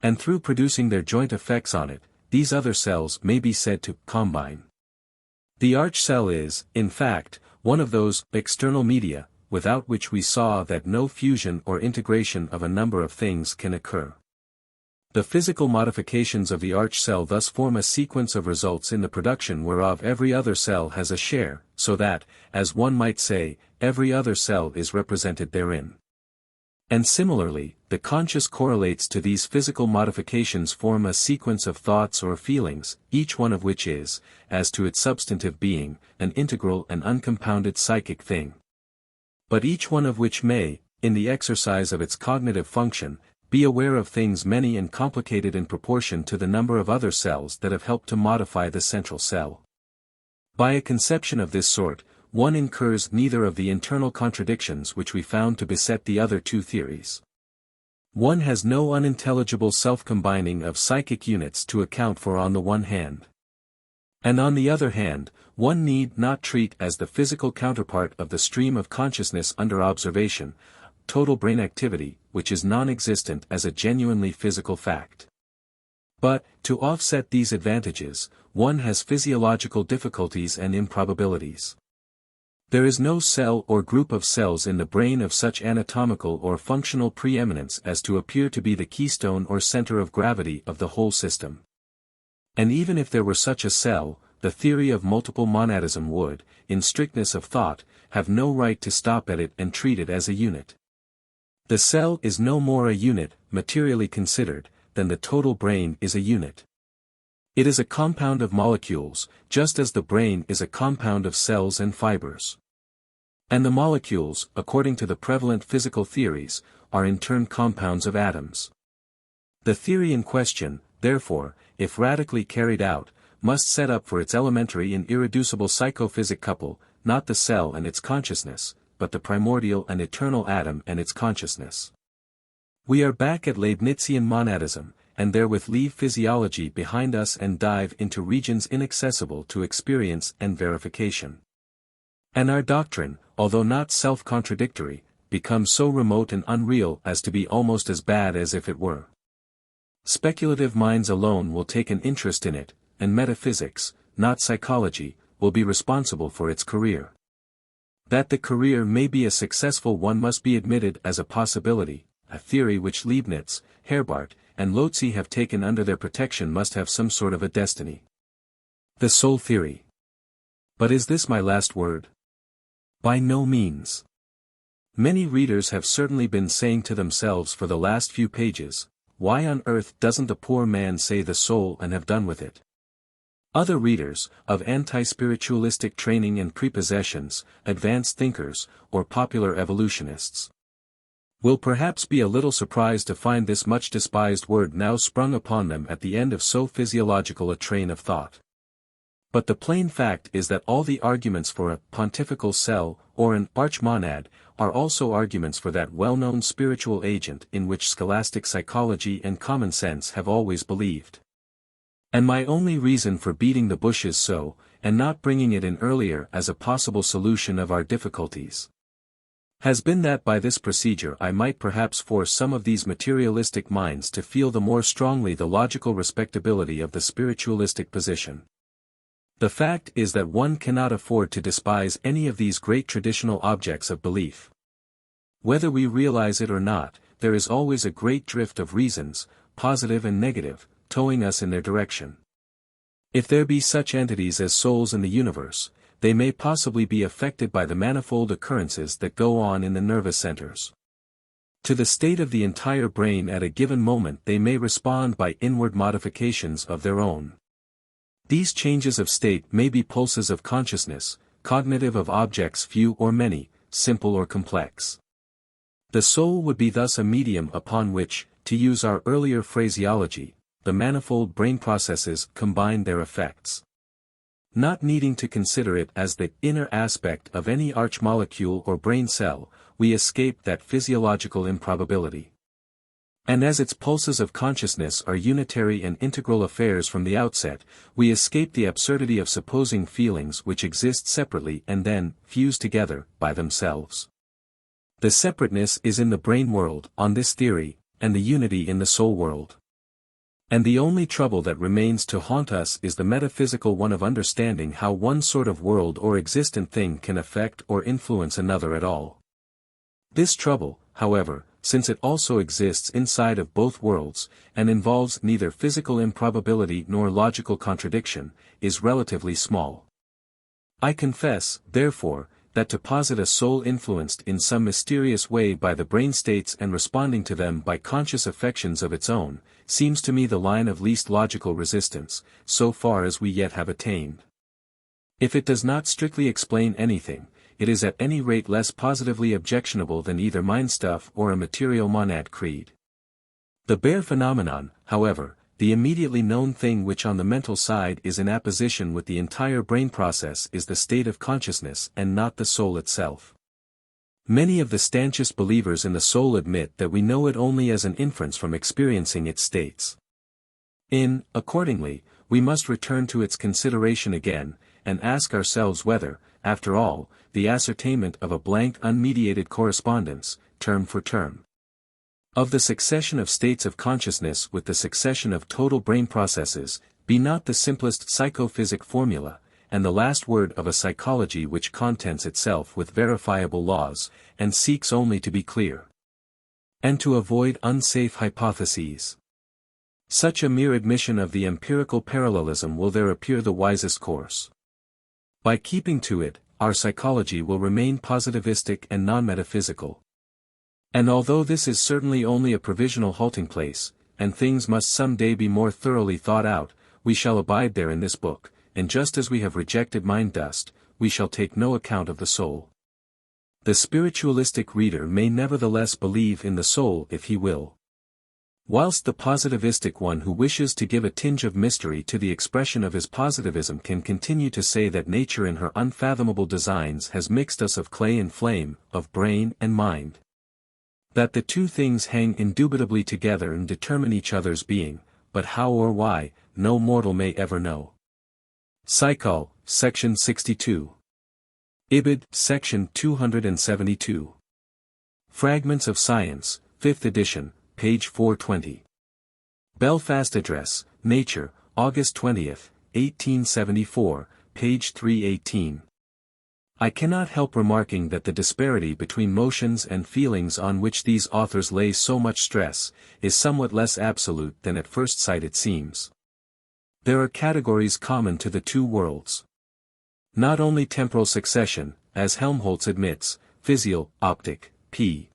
And through producing their joint effects on it, these other cells may be said to combine. The arch cell is, in fact, one of those external media, without which we saw that no fusion or integration of a number of things can occur. The physical modifications of the arch cell thus form a sequence of results in the production whereof every other cell has a share, so that, as one might say, every other cell is represented therein. And similarly, the conscious correlates to these physical modifications form a sequence of thoughts or feelings, each one of which is, as to its substantive being, an integral and uncompounded psychic thing. But each one of which may, in the exercise of its cognitive function, be aware of things many and complicated in proportion to the number of other cells that have helped to modify the central cell. By a conception of this sort, one incurs neither of the internal contradictions which we found to beset the other two theories. One has no unintelligible self-combining of psychic units to account for on the one hand. And on the other hand, one need not treat as the physical counterpart of the stream of consciousness under observation, total brain activity, which is non-existent as a genuinely physical fact. But, to offset these advantages, one has physiological difficulties and improbabilities. There is no cell or group of cells in the brain of such anatomical or functional preeminence as to appear to be the keystone or center of gravity of the whole system. And even if there were such a cell, the theory of multiple monadism would, in strictness of thought, have no right to stop at it and treat it as a unit. The cell is no more a unit, materially considered, than the total brain is a unit. It is a compound of molecules, just as the brain is a compound of cells and fibers. And the molecules, according to the prevalent physical theories, are in turn compounds of atoms. The theory in question, therefore, if radically carried out, must set up for its elementary and irreducible psychophysic couple, not the cell and its consciousness, but the primordial and eternal atom and its consciousness. We are back at Leibnizian monadism, and therewith leave physiology behind us and dive into regions inaccessible to experience and verification. And our doctrine, although not self-contradictory, becomes so remote and unreal as to be almost as bad as if it were. Speculative minds alone will take an interest in it, and metaphysics, not psychology, will be responsible for its career. That the career may be a successful one must be admitted as a possibility. A theory which Leibniz, Herbart, and Lotze have taken under their protection must have some sort of a destiny. The soul theory. But is this my last word? By no means. Many readers have certainly been saying to themselves for the last few pages, why on earth doesn't a poor man say the soul and have done with it? Other readers, of anti-spiritualistic training and prepossessions, advanced thinkers, or popular evolutionists, will perhaps be a little surprised to find this much despised word now sprung upon them at the end of so physiological a train of thought. But the plain fact is that all the arguments for a pontifical cell, or an archmonad, are also arguments for that well-known spiritual agent in which scholastic psychology and common sense have always believed. And my only reason for beating the bushes so, and not bringing it in earlier as a possible solution of our difficulties, has been that by this procedure I might perhaps force some of these materialistic minds to feel the more strongly the logical respectability of the spiritualistic position. The fact is that one cannot afford to despise any of these great traditional objects of belief. Whether we realize it or not, there is always a great drift of reasons, positive and negative, towing us in their direction. If there be such entities as souls in the universe, they may possibly be affected by the manifold occurrences that go on in the nervous centers. To the state of the entire brain at a given moment they may respond by inward modifications of their own. These changes of state may be pulses of consciousness, cognitive of objects few or many, simple or complex. The soul would be thus a medium upon which, to use our earlier phraseology, the manifold brain processes combine their effects. Not needing to consider it as the inner aspect of any arch molecule or brain cell, we escape that physiological improbability. And as its pulses of consciousness are unitary and integral affairs from the outset, we escape the absurdity of supposing feelings which exist separately and then, fuse together, by themselves. The separateness is in the brain world, on this theory, and the unity in the soul world. And the only trouble that remains to haunt us is the metaphysical one of understanding how one sort of world or existent thing can affect or influence another at all. This trouble, however, since it also exists inside of both worlds, and involves neither physical improbability nor logical contradiction, is relatively small. I confess, therefore, that to posit a soul influenced in some mysterious way by the brain states and responding to them by conscious affections of its own, seems to me the line of least logical resistance, so far as we yet have attained. If it does not strictly explain anything, it is at any rate less positively objectionable than either mind stuff or a material monad creed. The bare phenomenon, however, the immediately known thing which on the mental side is in apposition with the entire brain process is the state of consciousness and not the soul itself. Many of the stanchest believers in the soul admit that we know it only as an inference from experiencing its states. Accordingly, we must return to its consideration again, and ask ourselves whether, after all, the ascertainment of a blank unmediated correspondence, term for term, of the succession of states of consciousness with the succession of total brain processes, be not the simplest psychophysic formula, and the last word of a psychology which contents itself with verifiable laws, and seeks only to be clear, and to avoid unsafe hypotheses. Such a mere admission of the empirical parallelism will there appear the wisest course. By keeping to it, our psychology will remain positivistic and non-metaphysical. And although this is certainly only a provisional halting place, and things must some day be more thoroughly thought out, we shall abide there in this book, and just as we have rejected mind dust, we shall take no account of the soul. The spiritualistic reader may nevertheless believe in the soul if he will. Whilst the positivistic one who wishes to give a tinge of mystery to the expression of his positivism can continue to say that nature in her unfathomable designs has mixed us of clay and flame, of brain and mind. That the two things hang indubitably together and determine each other's being, but how or why, no mortal may ever know. Psychol, Section 62. Ibid, Section 272. Fragments of Science, 5th edition, page 420. Belfast Address, Nature, August 20, 1874, page 318. I cannot help remarking that the disparity between motions and feelings on which these authors lay so much stress, is somewhat less absolute than at first sight it seems. There are categories common to the two worlds. Not only temporal succession, as Helmholtz admits, physical, optic, p.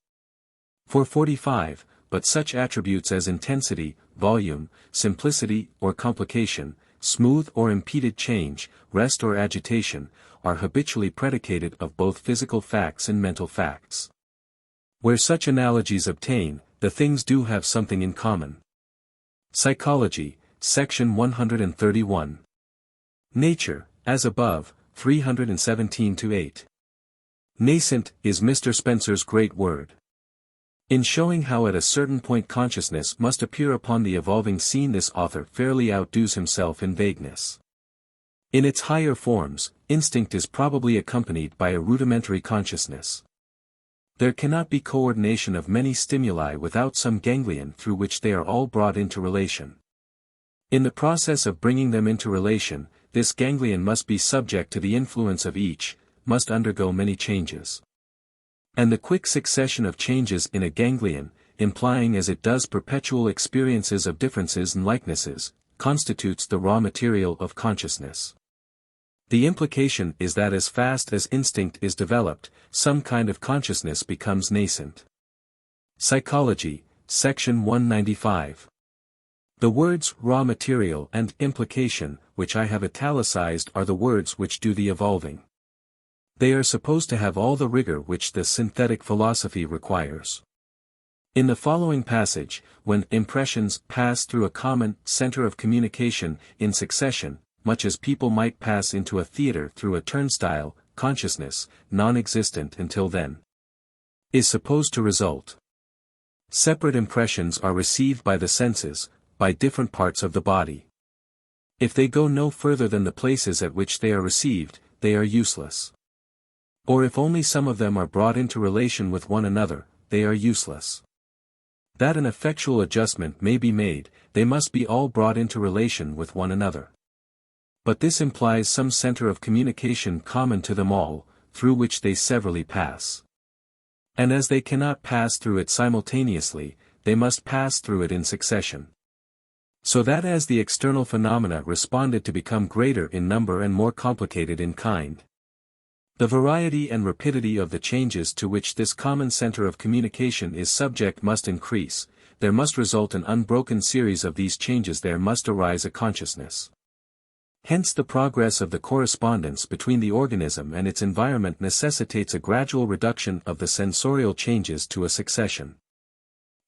445, but such attributes as intensity, volume, simplicity or complication, smooth or impeded change, rest or agitation, are habitually predicated of both physical facts and mental facts. Where such analogies obtain, the things do have something in common. Psychology, section 131. Nature, as above, 317-8. Nascent is Mr. Spencer's great word. In showing how at a certain point consciousness must appear upon the evolving scene, this author fairly outdoes himself in vagueness. In its higher forms, instinct is probably accompanied by a rudimentary consciousness. There cannot be coordination of many stimuli without some ganglion through which they are all brought into relation. In the process of bringing them into relation, this ganglion must be subject to the influence of each, must undergo many changes. And the quick succession of changes in a ganglion, implying as it does perpetual experiences of differences and likenesses, constitutes the raw material of consciousness. The implication is that as fast as instinct is developed, some kind of consciousness becomes nascent. Psychology, section 195. The words raw material and implication, which I have italicized, are the words which do the evolving. They are supposed to have all the rigor which the synthetic philosophy requires. In the following passage, when impressions pass through a common center of communication in succession, much as people might pass into a theater through a turnstile, consciousness, non-existent until then, is supposed to result. Separate impressions are received by the senses, by different parts of the body. If they go no further than the places at which they are received, they are useless. Or if only some of them are brought into relation with one another, they are useless. That an effectual adjustment may be made, they must be all brought into relation with one another. But this implies some center of communication common to them all, through which they severally pass. And as they cannot pass through it simultaneously, they must pass through it in succession. So that as the external phenomena responded to become greater in number and more complicated in kind, the variety and rapidity of the changes to which this common center of communication is subject must increase, there must result an unbroken series of these changes, there must arise a consciousness. Hence the progress of the correspondence between the organism and its environment necessitates a gradual reduction of the sensorial changes to a succession.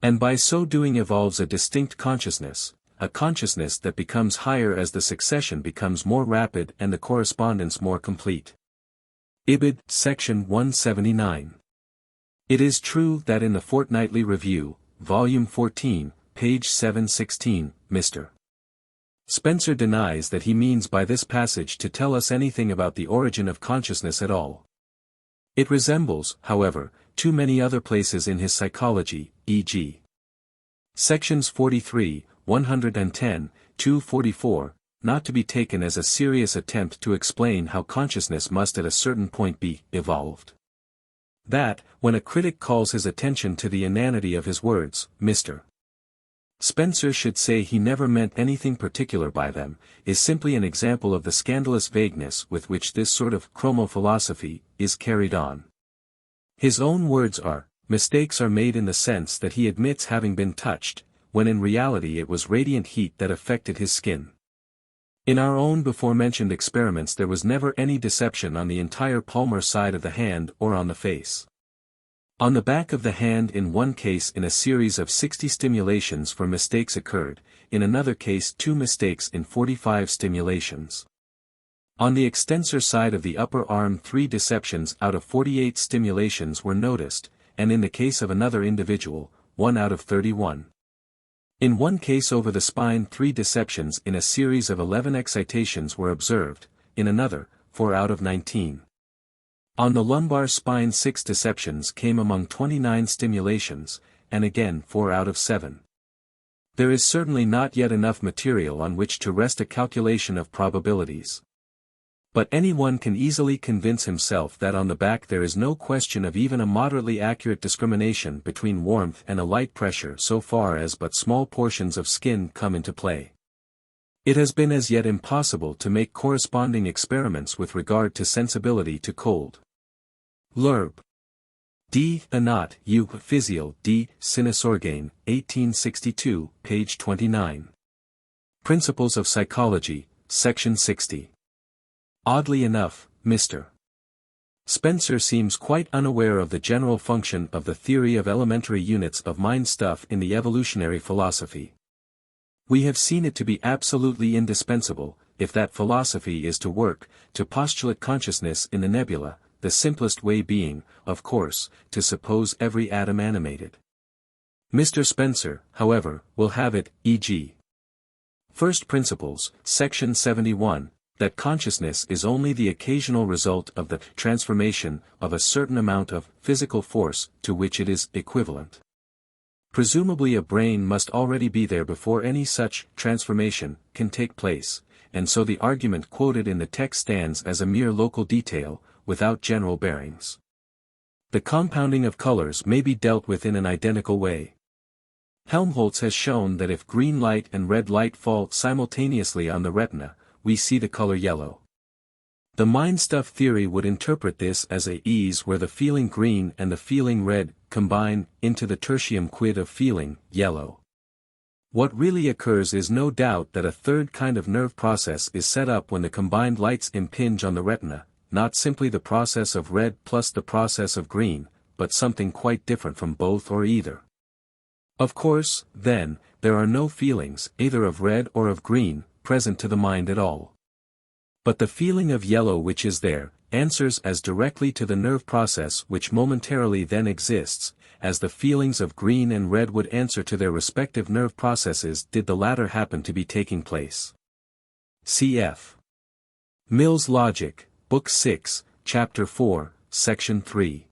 And by so doing evolves a distinct consciousness, a consciousness that becomes higher as the succession becomes more rapid and the correspondence more complete. Ibid, section 179. It is true that in the Fortnightly Review, volume 14, page 716, Mr. Spencer denies that he means by this passage to tell us anything about the origin of consciousness at all. It resembles, however, too many other places in his psychology, e.g. sections 43, 110, 244, not to be taken as a serious attempt to explain how consciousness must at a certain point be evolved. That, when a critic calls his attention to the inanity of his words, Mr. Spencer should say he never meant anything particular by them, is simply an example of the scandalous vagueness with which this sort of chromophilosophy is carried on. His own words are, mistakes are made in the sense that he admits having been touched, when in reality it was radiant heat that affected his skin. In our own before-mentioned experiments there was never any deception on the entire palmar side of the hand or on the face. On the back of the hand in one case in a series of 60 stimulations 4 mistakes occurred, in another case 2 mistakes in 45 stimulations. On the extensor side of the upper arm 3 deceptions out of 48 stimulations were noticed, and in the case of another individual, 1 out of 31. In one case over the spine 3 deceptions in a series of 11 excitations were observed, in another, 4 out of 19. On the lumbar spine 6 deceptions came among 29 stimulations, and again 4 out of 7. There is certainly not yet enough material on which to rest a calculation of probabilities. But anyone can easily convince himself that on the back there is no question of even a moderately accurate discrimination between warmth and a light pressure so far as but small portions of skin come into play. It has been as yet impossible to make corresponding experiments with regard to sensibility to cold. Lerb. D. Anat, U. Physial, D. Sinusorgain, 1862, page 29. Principles of Psychology, section 60. Oddly enough, Mr. Spencer seems quite unaware of the general function of the theory of elementary units of mind stuff in the evolutionary philosophy. We have seen it to be absolutely indispensable, if that philosophy is to work, to postulate consciousness in the nebula, the simplest way being, of course, to suppose every atom animated. Mr. Spencer, however, will have it, e.g. First Principles, section 71, that consciousness is only the occasional result of the transformation of a certain amount of physical force to which it is equivalent. Presumably a brain must already be there before any such transformation can take place, and so the argument quoted in the text stands as a mere local detail, without general bearings. The compounding of colors may be dealt with in an identical way. Helmholtz has shown that if green light and red light fall simultaneously on the retina, we see the color yellow. The mind stuff theory would interpret this as a ease where the feeling green and the feeling red combine into the tertium quid of feeling yellow. What really occurs is no doubt that a third kind of nerve process is set up when the combined lights impinge on the retina, not simply the process of red plus the process of green, but something quite different from both or either. Of course, then, there are no feelings, either of red or of green, present to the mind at all. But the feeling of yellow which is there, answers as directly to the nerve process which momentarily then exists, as the feelings of green and red would answer to their respective nerve processes did the latter happen to be taking place. Cf. Mill's Logic, Book 6, Chapter 4, Section 3.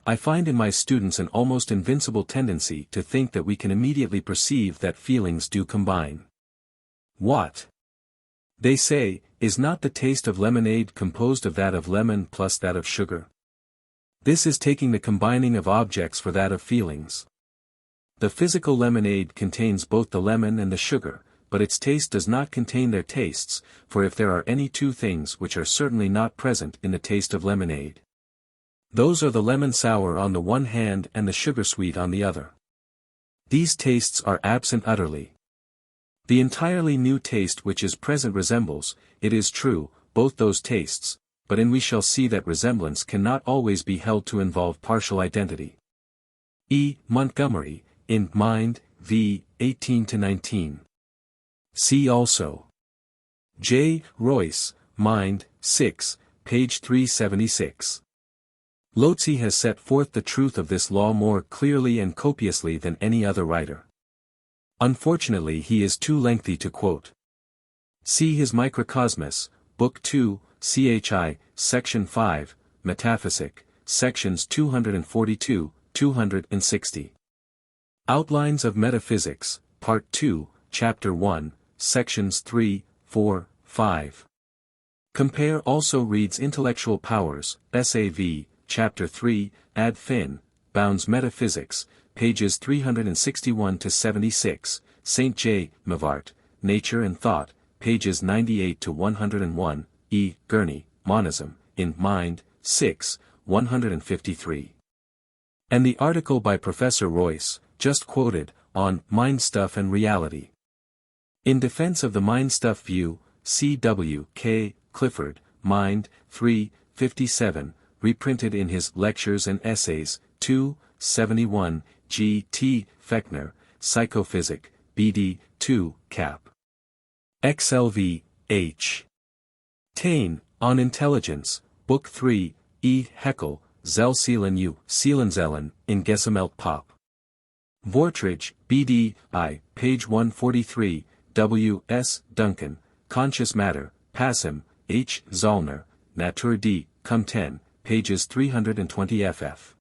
I find in my students an almost invincible tendency to think that we can immediately perceive that feelings do combine. What? They say, is not the taste of lemonade composed of that of lemon plus that of sugar? This is taking the combining of objects for that of feelings. The physical lemonade contains both the lemon and the sugar, but its taste does not contain their tastes, for if there are any two things which are certainly not present in the taste of lemonade, those are the lemon sour on the one hand and the sugar sweet on the other. These tastes are absent utterly. The entirely new taste which is present resembles, it is true, both those tastes, but in we shall see that resemblance cannot always be held to involve partial identity. E. Montgomery, in Mind, v. 18-19. See also. J. Royce, Mind, 6, page 376. Lotze has set forth the truth of this law more clearly and copiously than any other writer. Unfortunately he is too lengthy to quote. See his Microcosmos, Book 2, CHI, Section 5, Metaphysic, Sections 242, 260. Outlines of Metaphysics, Part 2, Chapter 1, Sections 3, 4, 5. Compare also Reed's Intellectual Powers, SAV, Chapter 3, Ad Fin, Bound's Metaphysics, pages 361-76, St. J. Mivart, Nature and Thought, pages 98-101, E. Gurney, Monism, in Mind, 6, 153. And the article by Professor Royce, just quoted, on Mind Stuff and Reality. In defense of the mind stuff view, C. W. K. Clifford, Mind, 3, 57, reprinted in his Lectures and Essays, 2, 71, G. T. Fechner, Psychophysic, B.D., 2, Cap. XLV, H. Taine, On Intelligence, Book 3, E. Heckel, Zellseelen U. Seelenzellen, in Gesamelt Pop. Vortridge, B.D., I, page 143, W. S. Duncan, Conscious Matter, Passim, H. Zollner, Natur D. Cum 10, pages 320 ff.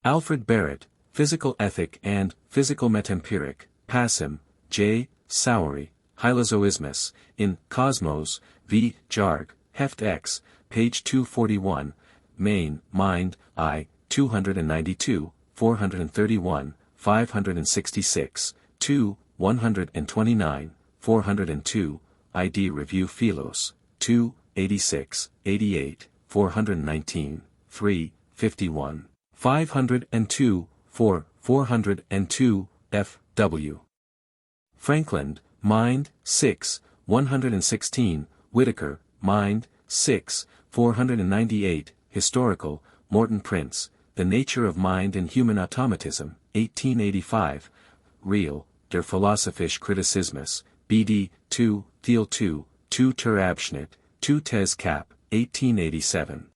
Alfred Barrett, Physical Ethic and Physical Metempiric, Passim, J. Sowery, Hylozoismus, in Cosmos, v. Jarg, Heft X, page 241, Main, Mind, I, 292, 431, 566, 2, 129, 402, ID Review Philos, 2, 86, 88, 419, 3, 51, 502, 4, 402, F. W. Frankland, Mind, 6, 116, Whitaker, Mind, 6, 498, Historical, Morton Prince, The Nature of Mind and Human Automatism, 1885, Real, Der Philosophische Kritisismus, BD, 2, Thiel 2, 2 Ter Abschnitt, 2 Tes Cap, 1887.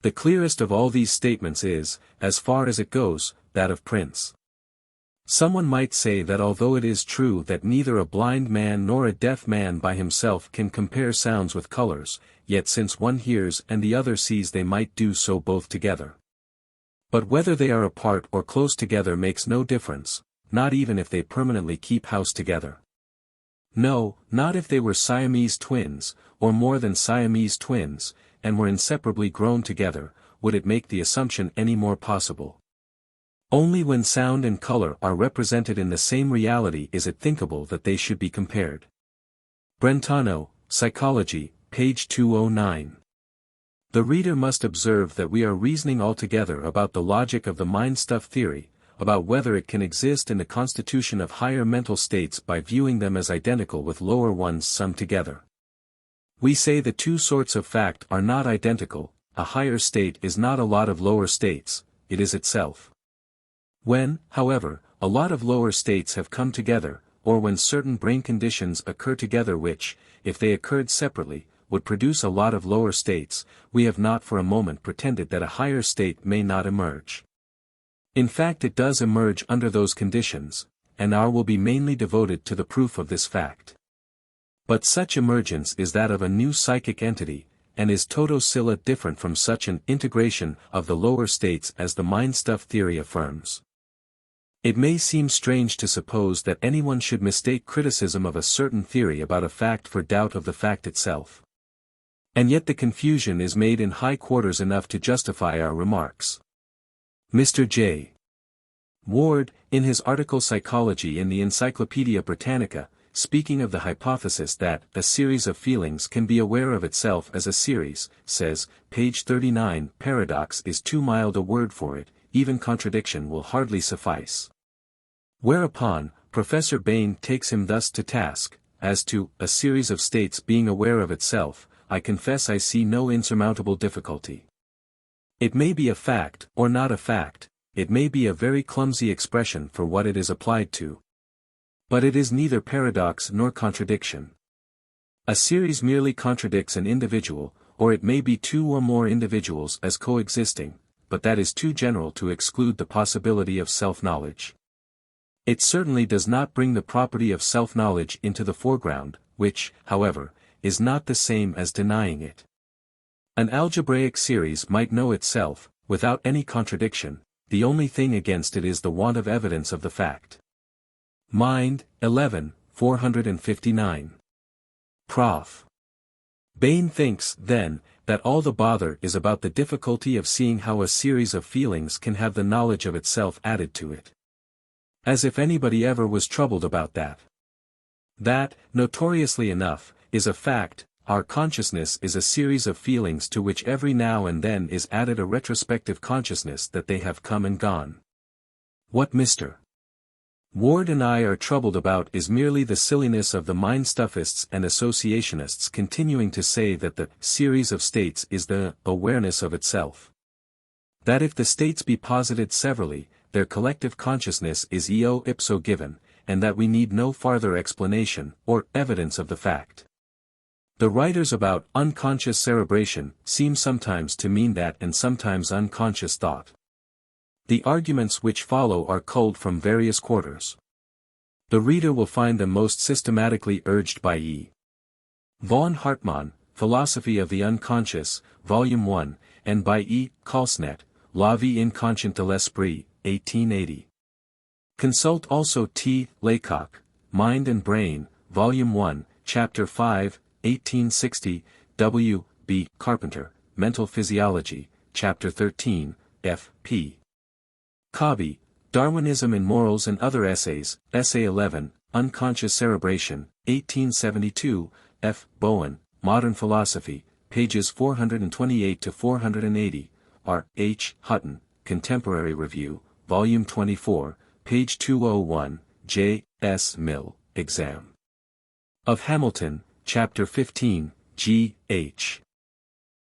The clearest of all these statements is, as far as it goes, that of Prince. Someone might say that although it is true that neither a blind man nor a deaf man by himself can compare sounds with colors, yet since one hears and the other sees they might do so both together. But whether they are apart or close together makes no difference, not even if they permanently keep house together. No, not if they were Siamese twins, or more than Siamese twins, and were inseparably grown together, would it make the assumption any more possible. Only when sound and color are represented in the same reality is it thinkable that they should be compared. Brentano, Psychology, page 209. The reader must observe that we are reasoning altogether about the logic of the mind-stuff theory, about whether it can exist in the constitution of higher mental states by viewing them as identical with lower ones summed together. We say the two sorts of fact are not identical, a higher state is not a lot of lower states, it is itself. When, however, a lot of lower states have come together, or when certain brain conditions occur together which, if they occurred separately, would produce a lot of lower states, we have not for a moment pretended that a higher state may not emerge. In fact it does emerge under those conditions, and our will be mainly devoted to the proof of this fact. But such emergence is that of a new psychic entity, and is toto silla different from such an integration of the lower states as the mind-stuff theory affirms. It may seem strange to suppose that anyone should mistake criticism of a certain theory about a fact for doubt of the fact itself. And yet the confusion is made in high quarters enough to justify our remarks. Mr. J. Ward, in his article Psychology in the Encyclopaedia Britannica, speaking of the hypothesis that a series of feelings can be aware of itself as a series, says, page 39, paradox is too mild a word for it, even contradiction will hardly suffice. Whereupon, Professor Bain takes him thus to task, as to a series of states being aware of itself, I confess I see no insurmountable difficulty. It may be a fact, or not a fact, it may be a very clumsy expression for what it is applied to. But it is neither paradox nor contradiction. A series merely contradicts an individual, or it may be two or more individuals as coexisting, but that is too general to exclude the possibility of self-knowledge. It certainly does not bring the property of self-knowledge into the foreground, which, however, is not the same as denying it. An algebraic series might know itself, without any contradiction, the only thing against it is the want of evidence of the fact. Mind, 11, 459. Prof. Bain thinks, then, that all the bother is about the difficulty of seeing how a series of feelings can have the knowledge of itself added to it. As if anybody ever was troubled about that. That, notoriously enough, is a fact. Our consciousness is a series of feelings to which every now and then is added a retrospective consciousness that they have come and gone. What Mr. Ward and I are troubled about is merely the silliness of the mind-stuffists and associationists continuing to say that the series of states is the awareness of itself. That if the states be posited severally, their collective consciousness is eo ipso given, and that we need no farther explanation or evidence of the fact. The writers about unconscious cerebration seem sometimes to mean that and sometimes unconscious thought. The arguments which follow are culled from various quarters. The reader will find them most systematically urged by E. Von Hartmann, Philosophy of the Unconscious, Volume 1, and by E. Kalsnet, La vie inconsciente de l'esprit, 1880. Consult also T. Laycock, Mind and Brain, Volume 1, Chapter 5, 1860, W. B. Carpenter, Mental Physiology, Chapter 13, F. P. Cobby, Darwinism in Morals and Other Essays, Essay 11, Unconscious Cerebration, 1872, F. Bowen, Modern Philosophy, pages 428 to 480, R. H. Hutton, Contemporary Review, Volume 24, page 201, J. S. Mill, Exam. Of Hamilton, Chapter 15, G. H.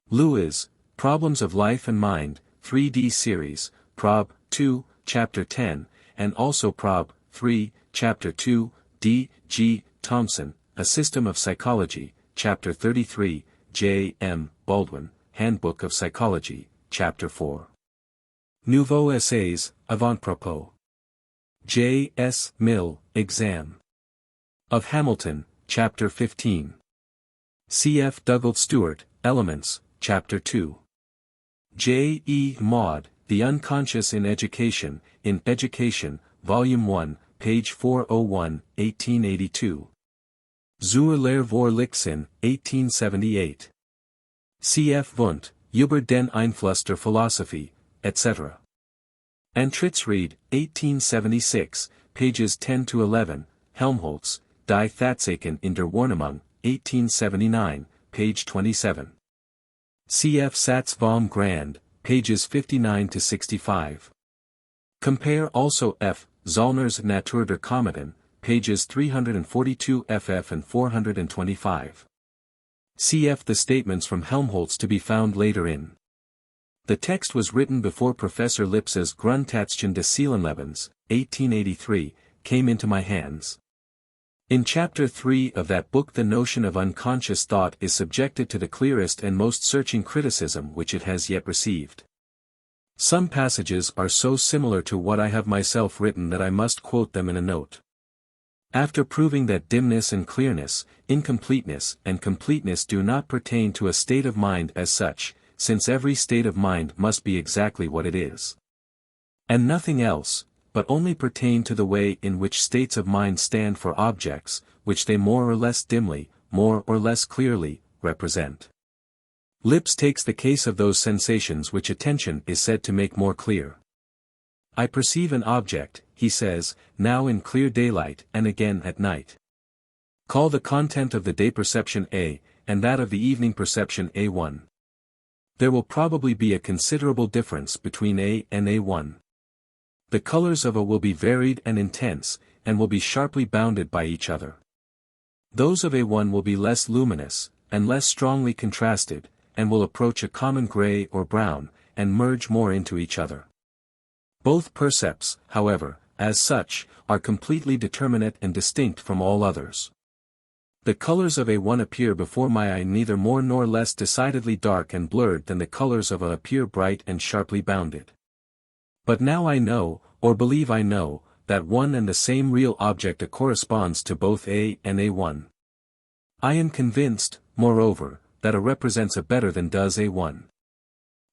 Lewis, Problems of Life and Mind, 3D Series, Prob. 2, Chapter 10, and also Prob. 3, Chapter 2, D. G. Thompson, A System of Psychology, Chapter 33, J. M. Baldwin, Handbook of Psychology, Chapter 4. Nouveaux Essays, Avant-propos. J. S. Mill, Exam. Of Hamilton, Chapter 15. C. F. Dougald Stewart, Elements, Chapter 2. J. E. Maud, The Unconscious in Education, Volume 1, page 401, 1882. Zur Lehrvorlixin, 1878. C. F. Wundt, Über den Einfluss der Philosophie, etc. Antrittsrede, 1876, pages 10 to 11, Helmholtz, Die Tatsachen in der Wahrnehmung, 1879, page 27. C. F. Satz vom Grand, pages 59 to 65. Compare also F. Zollner's Natur der Kometen, pages 342 ff and 425. Cf. The statements from Helmholtz to be found later in. The text was written before Professor Lipsa's Grundtatschen des Seelenlebens, 1883, came into my hands. In Chapter 3 of that book the notion of unconscious thought is subjected to the clearest and most searching criticism which it has yet received. Some passages are so similar to what I have myself written that I must quote them in a note. After proving that dimness and clearness, incompleteness and completeness do not pertain to a state of mind as such, since every state of mind must be exactly what it is, and nothing else, but only pertain to the way in which states of mind stand for objects, which they more or less dimly, more or less clearly, represent. Lips takes the case of those sensations which attention is said to make more clear. I perceive an object, he says, now in clear daylight and again at night. Call the content of the day perception A, and that of the evening perception A1. There will probably be a considerable difference between A and A1. The colors of A will be varied and intense, and will be sharply bounded by each other. Those of A1 will be less luminous, and less strongly contrasted, and will approach a common gray or brown, and merge more into each other. Both percepts, however, as such, are completely determinate and distinct from all others. The colors of A1 appear before my eye neither more nor less decidedly dark and blurred than the colors of A appear bright and sharply bounded. But now I know, or believe I know, that one and the same real object corresponds to both A and A1. I am convinced, moreover, that A represents A better than does A1.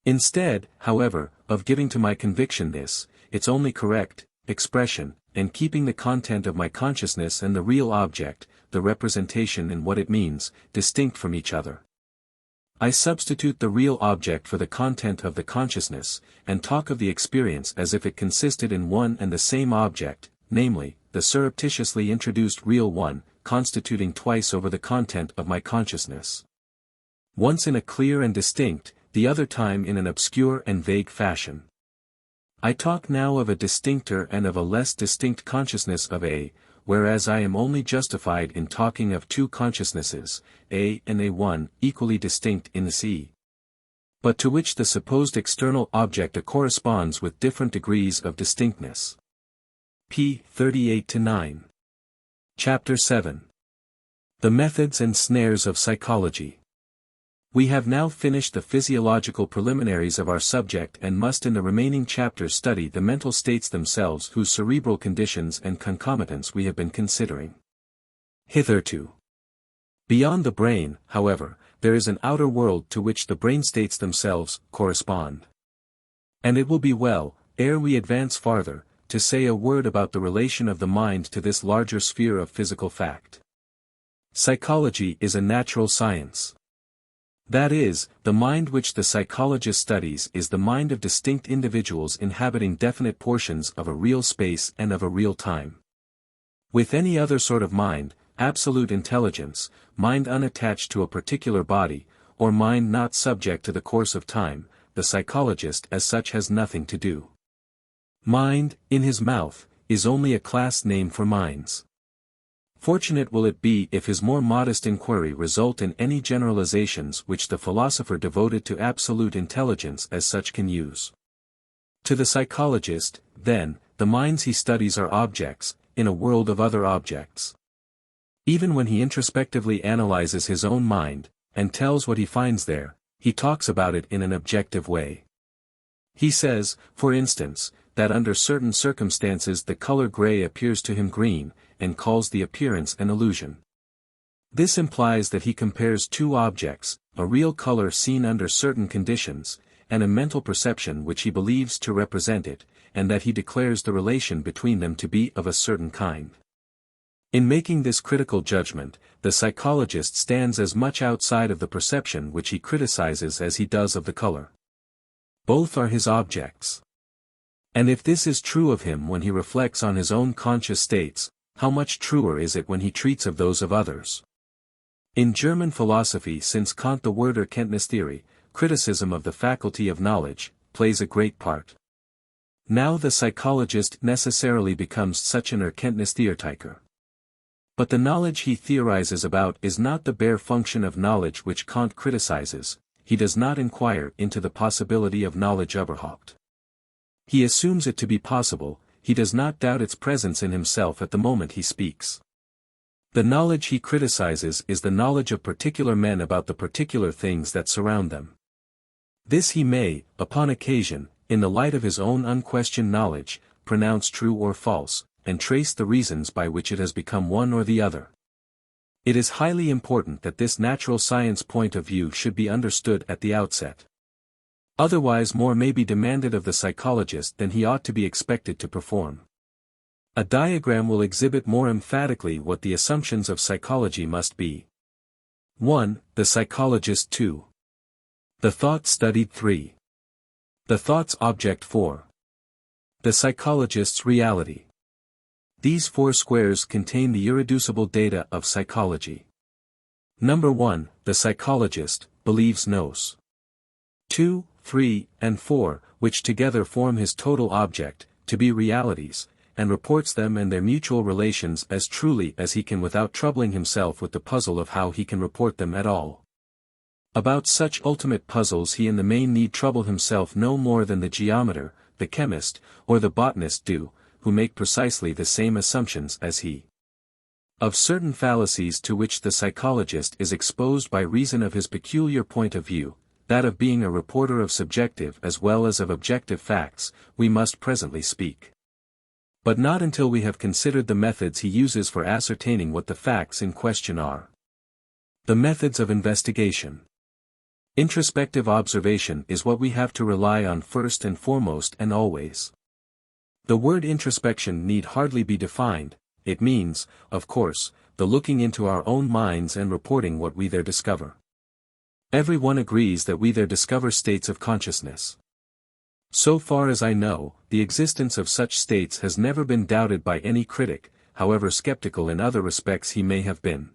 Instead, however, of giving to my conviction this, its only correct, expression, and keeping the content of my consciousness and the real object, the representation and what it means, distinct from each other. I substitute the real object for the content of the consciousness, and talk of the experience as if it consisted in one and the same object, namely, the surreptitiously introduced real one, constituting twice over the content of my consciousness. Once in a clear and distinct, the other time in an obscure and vague fashion. I talk now of a distincter and of a less distinct consciousness of A, whereas I am only justified in talking of two consciousnesses, A and A1, equally distinct in C, but to which the supposed external object corresponds with different degrees of distinctness. p. 38-9. Chapter 7. The Methods and Snares of Psychology. We have now finished the physiological preliminaries of our subject and must in the remaining chapters study the mental states themselves whose cerebral conditions and concomitants we have been considering hitherto. Beyond the brain, however, there is an outer world to which the brain states themselves correspond. And it will be well, ere we advance farther, to say a word about the relation of the mind to this larger sphere of physical fact. Psychology is a natural science. That is, the mind which the psychologist studies is the mind of distinct individuals inhabiting definite portions of a real space and of a real time. With any other sort of mind, absolute intelligence, mind unattached to a particular body, or mind not subject to the course of time, the psychologist as such has nothing to do. Mind, in his mouth, is only a class name for minds. Fortunate will it be if his more modest inquiry result in any generalizations which the philosopher devoted to absolute intelligence as such can use. To the psychologist, then, the minds he studies are objects, in a world of other objects. Even when he introspectively analyzes his own mind, and tells what he finds there, he talks about it in an objective way. He says, for instance, that under certain circumstances the color gray appears to him green, and calls the appearance an illusion. This implies that he compares two objects, a real color seen under certain conditions, and a mental perception which he believes to represent it, and that he declares the relation between them to be of a certain kind. In making this critical judgment, the psychologist stands as much outside of the perception which he criticizes as he does of the color. Both are his objects. And if this is true of him when he reflects on his own conscious states, how much truer is it when he treats of those of others? In German philosophy, since Kant, the word Erkenntnistheory, criticism of the faculty of knowledge, plays a great part. Now the psychologist necessarily becomes such an Erkenntnistheoretiker. But the knowledge he theorizes about is not the bare function of knowledge which Kant criticizes. He does not inquire into the possibility of knowledge überhaupt. He assumes it to be possible, he does not doubt its presence in himself at the moment he speaks. The knowledge he criticizes is the knowledge of particular men about the particular things that surround them. This he may, upon occasion, in the light of his own unquestioned knowledge, pronounce true or false, and trace the reasons by which it has become one or the other. It is highly important that this natural science point of view should be understood at the outset. Otherwise more may be demanded of the psychologist than he ought to be expected to perform. A diagram will exhibit more emphatically what the assumptions of psychology must be. 1. The psychologist 2. The thought studied 3. The thought's object 4. The psychologist's reality. These 4 squares contain the irreducible data of psychology. Number 1, the psychologist, believes nos. 2, 3, and 4, which together form his total object, to be realities, and reports them and their mutual relations as truly as he can without troubling himself with the puzzle of how he can report them at all. About such ultimate puzzles he in the main need trouble himself no more than the geometer, the chemist, or the botanist do, who make precisely the same assumptions as he. Of certain fallacies to which the psychologist is exposed by reason of his peculiar point of view, that of being a reporter of subjective as well as of objective facts, we must presently speak. But not until we have considered the methods he uses for ascertaining what the facts in question are. The methods of investigation. Introspective observation is what we have to rely on first and foremost and always. The word introspection need hardly be defined, it means, of course, the looking into our own minds and reporting what we there discover. Every one agrees that we there discover states of consciousness. So far as I know, the existence of such states has never been doubted by any critic, however skeptical in other respects he may have been.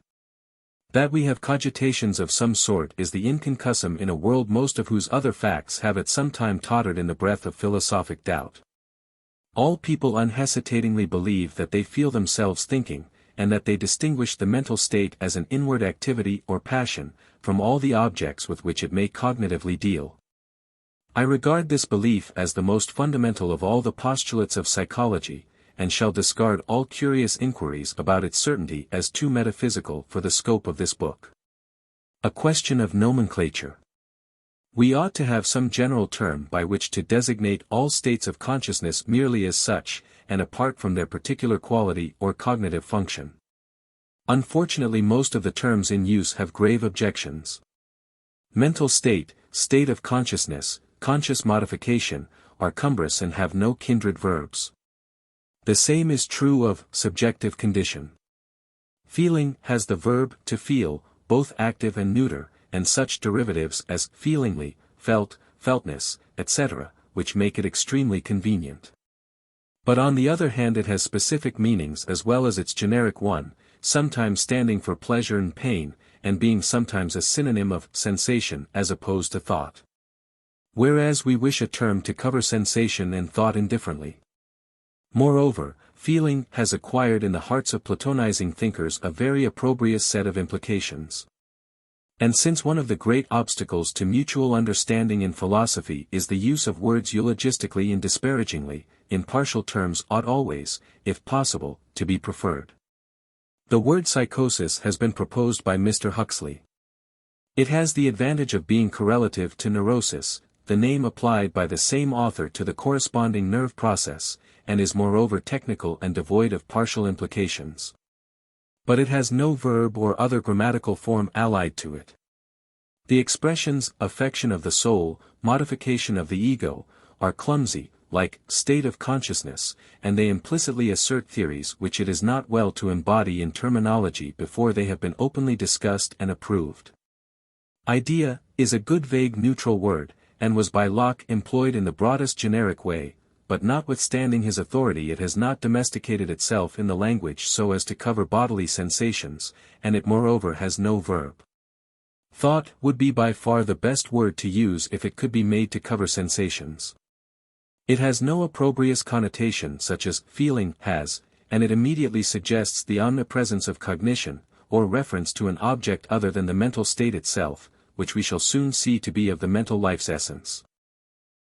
That we have cogitations of some sort is the inconcussum in a world most of whose other facts have at some time tottered in the breath of philosophic doubt. All people unhesitatingly believe that they feel themselves thinking, and that they distinguish the mental state as an inward activity or passion, from all the objects with which it may cognitively deal. I regard this belief as the most fundamental of all the postulates of psychology, and shall discard all curious inquiries about its certainty as too metaphysical for the scope of this book. A question of nomenclature. We ought to have some general term by which to designate all states of consciousness merely as such, and apart from their particular quality or cognitive function. Unfortunately, most of the terms in use have grave objections. Mental state, state of consciousness, conscious modification, are cumbrous and have no kindred verbs. The same is true of subjective condition. Feeling has the verb to feel, both active and neuter, and such derivatives as feelingly, felt, feltness, etc., which make it extremely convenient. But on the other hand it has specific meanings as well as its generic one, sometimes standing for pleasure and pain, and being sometimes a synonym of sensation as opposed to thought. Whereas we wish a term to cover sensation and thought indifferently. Moreover, feeling has acquired in the hearts of Platonizing thinkers a very opprobrious set of implications. And since one of the great obstacles to mutual understanding in philosophy is the use of words eulogistically and disparagingly, impartial terms ought always, if possible, to be preferred. The word psychosis has been proposed by Mr. Huxley. It has the advantage of being correlative to neurosis, the name applied by the same author to the corresponding nerve process, and is moreover technical and devoid of partial implications. But it has no verb or other grammatical form allied to it. The expressions affection of the soul, modification of the ego, are clumsy, like state of consciousness, and they implicitly assert theories which it is not well to embody in terminology before they have been openly discussed and approved. Idea is a good vague neutral word, and was by Locke employed in the broadest generic way, but notwithstanding his authority it has not domesticated itself in the language so as to cover bodily sensations, and it moreover has no verb. Thought would be by far the best word to use if it could be made to cover sensations. It has no opprobrious connotation such as feeling has, and it immediately suggests the omnipresence of cognition, or reference to an object other than the mental state itself, which we shall soon see to be of the mental life's essence.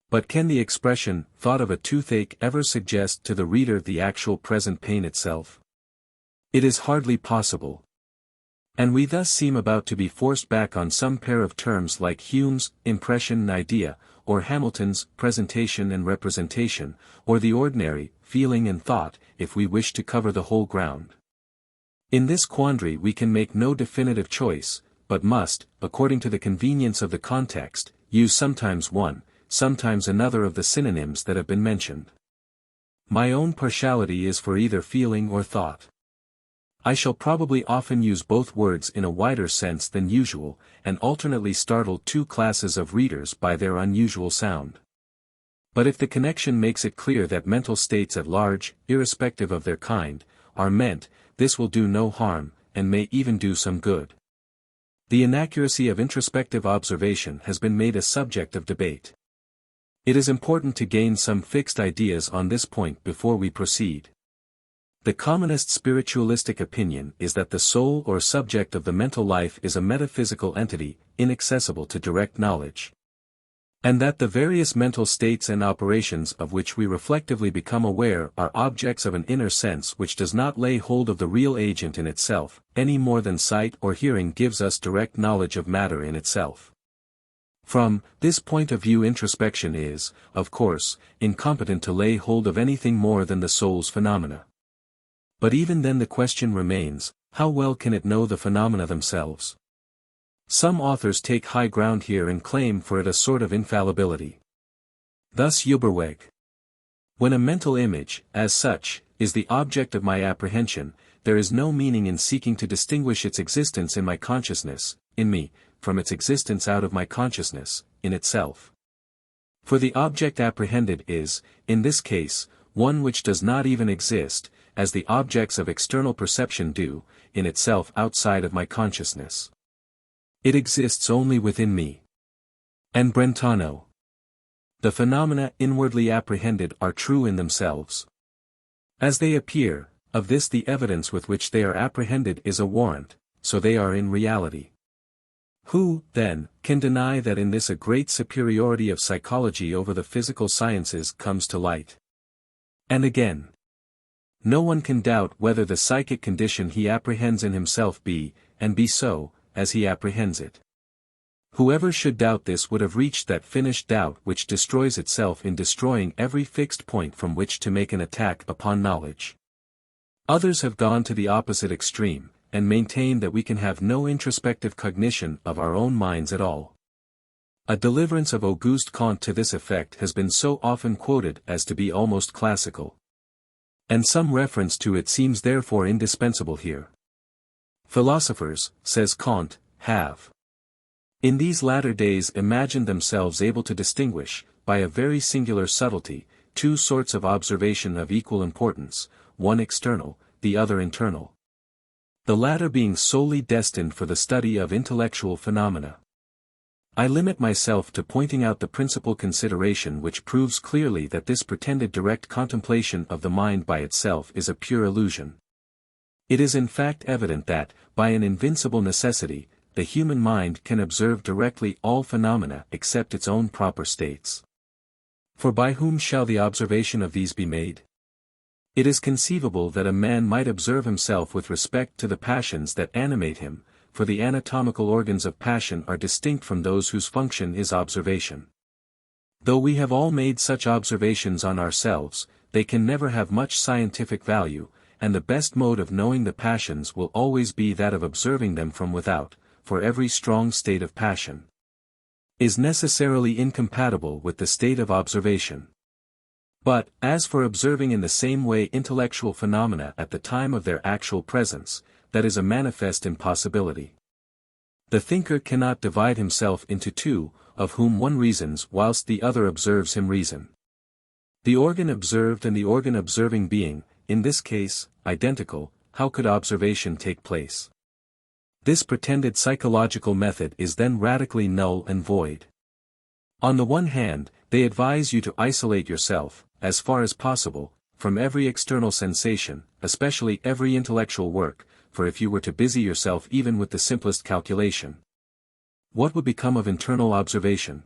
But can the expression, thought of a toothache, ever suggest to the reader the actual present pain itself? It is hardly possible. And we thus seem about to be forced back on some pair of terms like Hume's impression and idea, or Hamilton's presentation and representation, or the ordinary feeling and thought, if we wish to cover the whole ground. In this quandary we can make no definitive choice, but must, according to the convenience of the context, use sometimes one, sometimes another of the synonyms that have been mentioned. My own partiality is for either feeling or thought. I shall probably often use both words in a wider sense than usual, and alternately startle two classes of readers by their unusual sound. But if the connection makes it clear that mental states at large, irrespective of their kind, are meant, this will do no harm, and may even do some good. The inaccuracy of introspective observation has been made a subject of debate. It is important to gain some fixed ideas on this point before we proceed. The commonest spiritualistic opinion is that the soul or subject of the mental life is a metaphysical entity, inaccessible to direct knowledge. And that the various mental states and operations of which we reflectively become aware are objects of an inner sense which does not lay hold of the real agent in itself, any more than sight or hearing gives us direct knowledge of matter in itself. From this point of view introspection is, of course, incompetent to lay hold of anything more than the soul's phenomena. But even then the question remains, how well can it know the phenomena themselves? Some authors take high ground here and claim for it a sort of infallibility. Thus Uberweg. When a mental image, as such, is the object of my apprehension, there is no meaning in seeking to distinguish its existence in my consciousness, in me, from its existence out of my consciousness, in itself. For the object apprehended is, in this case, one which does not even exist, as the objects of external perception do, in itself outside of my consciousness. It exists only within me. And Brentano. The phenomena inwardly apprehended are true in themselves. As they appear, of this the evidence with which they are apprehended is a warrant, so they are in reality. Who, then, can deny that in this a great superiority of psychology over the physical sciences comes to light? And again, no one can doubt whether the psychic condition he apprehends in himself be, and be so, as he apprehends it. Whoever should doubt this would have reached that finished doubt which destroys itself in destroying every fixed point from which to make an attack upon knowledge. Others have gone to the opposite extreme, and maintain that we can have no introspective cognition of our own minds at all. A deliverance of Auguste Comte to this effect has been so often quoted as to be almost classical. And some reference to it seems therefore indispensable here. Philosophers, says Kant, have in these latter days imagined themselves able to distinguish, by a very singular subtlety, two sorts of observation of equal importance, one external, the other internal. The latter being solely destined for the study of intellectual phenomena. I limit myself to pointing out the principal consideration which proves clearly that this pretended direct contemplation of the mind by itself is a pure illusion. It is in fact evident that, by an invincible necessity, the human mind can observe directly all phenomena except its own proper states. For by whom shall the observation of these be made? It is conceivable that a man might observe himself with respect to the passions that animate him, for the anatomical organs of passion are distinct from those whose function is observation. Though we have all made such observations on ourselves, they can never have much scientific value, and the best mode of knowing the passions will always be that of observing them from without, for every strong state of passion is necessarily incompatible with the state of observation. But, as for observing in the same way intellectual phenomena at the time of their actual presence, that is a manifest impossibility. The thinker cannot divide himself into two, of whom one reasons whilst the other observes him reason. The organ observed and the organ observing being, in this case, identical, how could observation take place? This pretended psychological method is then radically null and void. On the one hand, they advise you to isolate yourself, as far as possible, from every external sensation, especially every intellectual work, for if you were to busy yourself even with the simplest calculation, what would become of internal observation?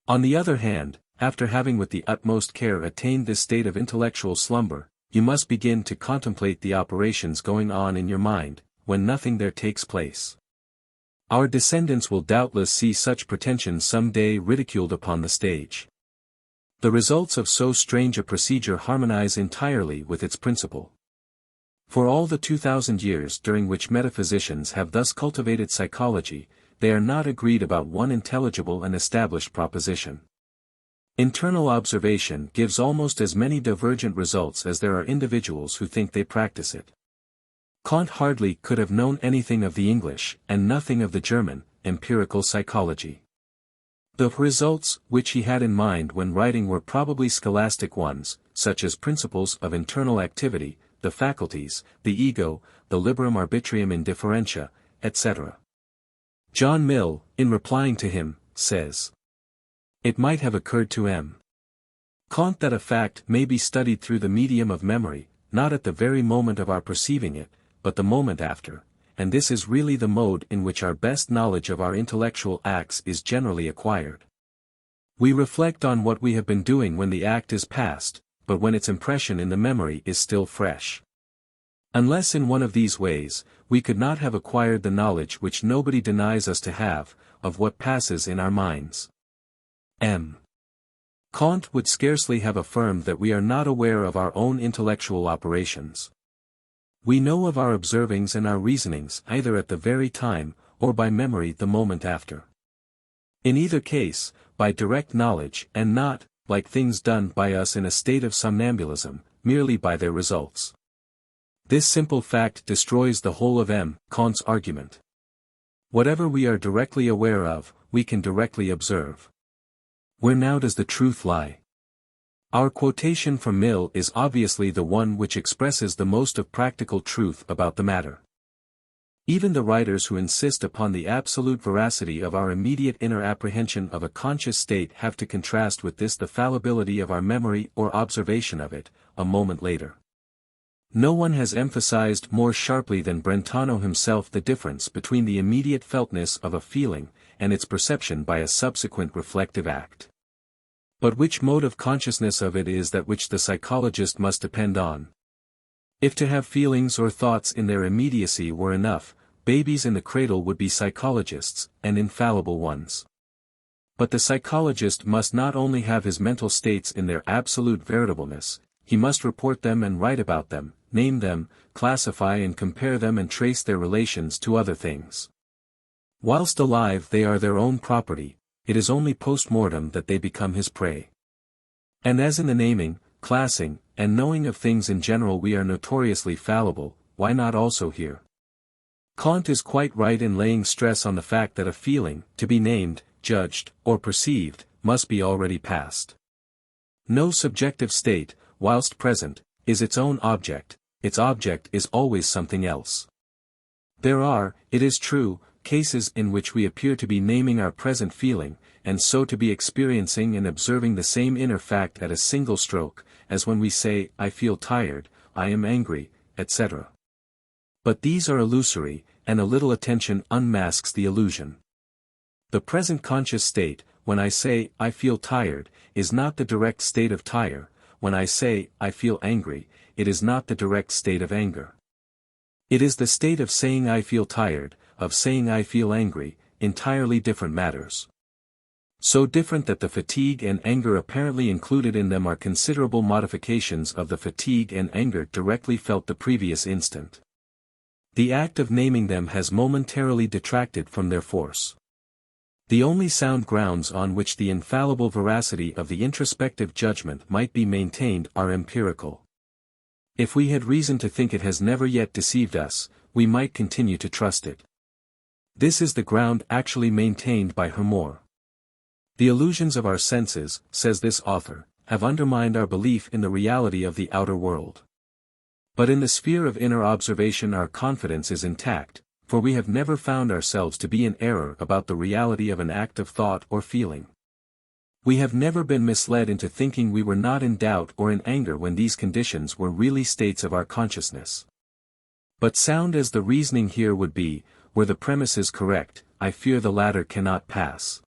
On the other hand, after having with the utmost care attained this state of intellectual slumber, you must begin to contemplate the operations going on in your mind, when nothing there takes place. Our descendants will doubtless see such pretensions some day ridiculed upon the stage. The results of so strange a procedure harmonize entirely with its principle. For all the 2000 years during which metaphysicians have thus cultivated psychology, they are not agreed about one intelligible and established proposition. Internal observation gives almost as many divergent results as there are individuals who think they practice it. Kant hardly could have known anything of the English, and nothing of the German, empirical psychology. The results which he had in mind when writing were probably scholastic ones, such as principles of internal activity, the faculties, the ego, the liberum arbitrium indifferentia, etc. John Mill, in replying to him, says, "It might have occurred to M. Kant that a fact may be studied through the medium of memory, not at the very moment of our perceiving it, but the moment after, and this is really the mode in which our best knowledge of our intellectual acts is generally acquired. We reflect on what we have been doing when the act is past, but when its impression in the memory is still fresh. Unless in one of these ways, we could not have acquired the knowledge which nobody denies us to have, of what passes in our minds." M. Kant would scarcely have affirmed that we are not aware of our own intellectual operations. We know of our observings and our reasonings either at the very time, or by memory the moment after. In either case, by direct knowledge and not, like things done by us in a state of somnambulism, merely by their results. This simple fact destroys the whole of M. Kant's argument. Whatever we are directly aware of, we can directly observe. Where now does the truth lie? Our quotation from Mill is obviously the one which expresses the most of practical truth about the matter. Even the writers who insist upon the absolute veracity of our immediate inner apprehension of a conscious state have to contrast with this the fallibility of our memory or observation of it, a moment later. No one has emphasized more sharply than Brentano himself the difference between the immediate feltness of a feeling, and its perception by a subsequent reflective act. But which mode of consciousness of it is that which the psychologist must depend on? If to have feelings or thoughts in their immediacy were enough, babies in the cradle would be psychologists, and infallible ones. But the psychologist must not only have his mental states in their absolute veritableness, he must report them and write about them, name them, classify and compare them and trace their relations to other things. Whilst alive they are their own property, it is only post mortem that they become his prey. And as in the naming, classing, and knowing of things in general we are notoriously fallible, why not also here? Kant is quite right in laying stress on the fact that a feeling, to be named, judged, or perceived, must be already past. No subjective state, whilst present, is its own object is always something else. There are, it is true, cases in which we appear to be naming our present feeling, and so to be experiencing and observing the same inner fact at a single stroke, as when we say, I feel tired, I am angry, etc. But these are illusory, and a little attention unmasks the illusion. The present conscious state, when I say, I feel tired, is not the direct state of tire, when I say, I feel angry, it is not the direct state of anger. It is the state of saying I feel tired, of saying I feel angry, entirely different matters. So different that the fatigue and anger apparently included in them are considerable modifications of the fatigue and anger directly felt the previous instant. The act of naming them has momentarily detracted from their force. The only sound grounds on which the infallible veracity of the introspective judgment might be maintained are empirical. If we had reason to think it has never yet deceived us, we might continue to trust it. This is the ground actually maintained by Hermor. The illusions of our senses, says this author, have undermined our belief in the reality of the outer world. But in the sphere of inner observation our confidence is intact, for we have never found ourselves to be in error about the reality of an act of thought or feeling. We have never been misled into thinking we were not in doubt or in anger when these conditions were really states of our consciousness. But sound as the reasoning here would be, were the premises correct, I fear the latter cannot pass.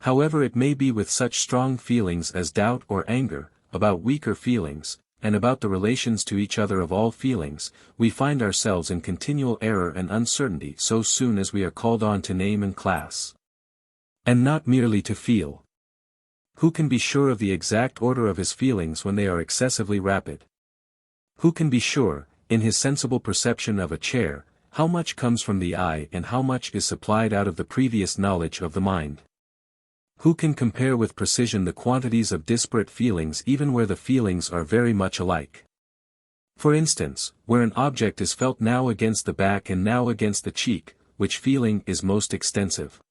However it may be with such strong feelings as doubt or anger, about weaker feelings, and about the relations to each other of all feelings, we find ourselves in continual error and uncertainty so soon as we are called on to name and class. And not merely to feel. Who can be sure of the exact order of his feelings when they are excessively rapid? Who can be sure, in his sensible perception of a chair, how much comes from the eye and how much is supplied out of the previous knowledge of the mind? Who can compare with precision the quantities of disparate feelings even where the feelings are very much alike? For instance, where an object is felt now against the back and now against the cheek, which feeling is most extensive?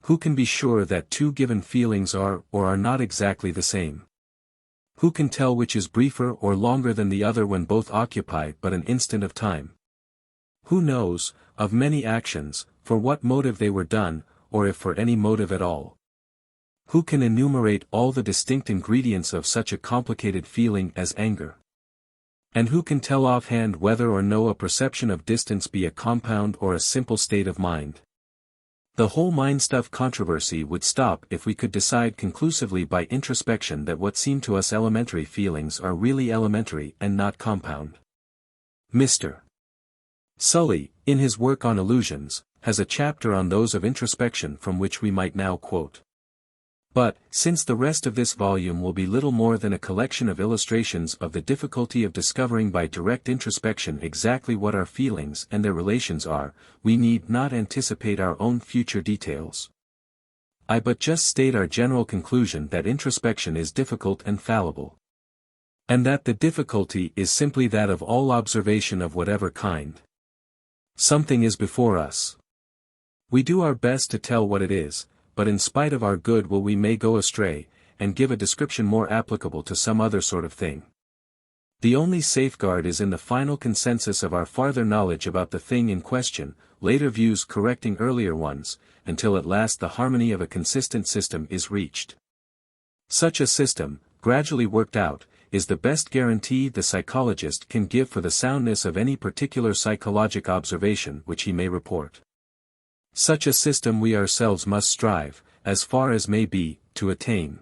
Who can be sure that two given feelings are or are not exactly the same? Who can tell which is briefer or longer than the other when both occupy but an instant of time? Who knows, of many actions, for what motive they were done, or if for any motive at all? Who can enumerate all the distinct ingredients of such a complicated feeling as anger? And who can tell offhand whether or no a perception of distance be a compound or a simple state of mind? The whole mind-stuff controversy would stop if we could decide conclusively by introspection that what seem to us elementary feelings are really elementary and not compound. Mr. Sully, in his work on illusions, has a chapter on those of introspection from which we might now quote. But, since the rest of this volume will be little more than a collection of illustrations of the difficulty of discovering by direct introspection exactly what our feelings and their relations are, we need not anticipate our own future details. I but just state our general conclusion that introspection is difficult and fallible. And that the difficulty is simply that of all observation of whatever kind. Something is before us. We do our best to tell what it is, but in spite of our good will we may go astray, and give a description more applicable to some other sort of thing. The only safeguard is in the final consensus of our farther knowledge about the thing in question, later views correcting earlier ones, until at last the harmony of a consistent system is reached. Such a system, gradually worked out, is the best guarantee the psychologist can give for the soundness of any particular psychologic observation which he may report. Such a system we ourselves must strive, as far as may be, to attain.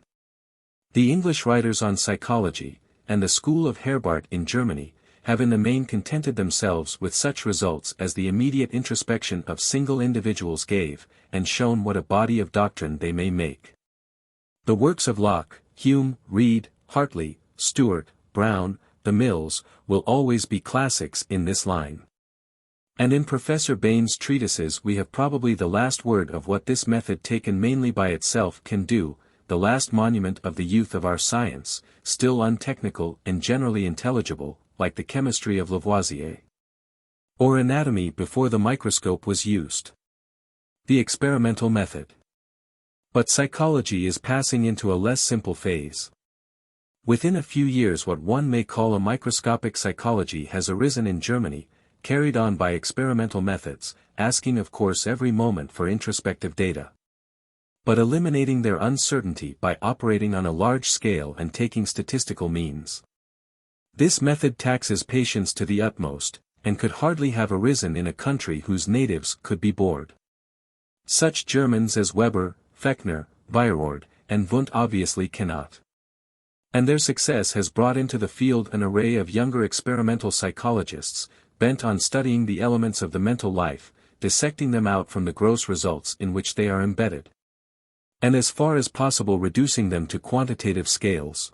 The English writers on psychology, and the school of Herbart in Germany, have in the main contented themselves with such results as the immediate introspection of single individuals gave, and shown what a body of doctrine they may make. The works of Locke, Hume, Reid, Hartley, Stewart, Brown, the Mills, will always be classics in this line. And in Professor Bain's treatises we have probably the last word of what this method taken mainly by itself can do, the last monument of the youth of our science, still untechnical and generally intelligible, like the chemistry of Lavoisier. Or anatomy before the microscope was used. The experimental method. But psychology is passing into a less simple phase. Within a few years what one may call a microscopic psychology has arisen in Germany, carried on by experimental methods, asking of course every moment for introspective data, but eliminating their uncertainty by operating on a large scale and taking statistical means. This method taxes patience to the utmost, and could hardly have arisen in a country whose natives could be bored. Such Germans as Weber, Fechner, Weyrauch, and Wundt obviously cannot. And their success has brought into the field an array of younger experimental psychologists, bent on studying the elements of the mental life, dissecting them out from the gross results in which they are embedded, and as far as possible reducing them to quantitative scales.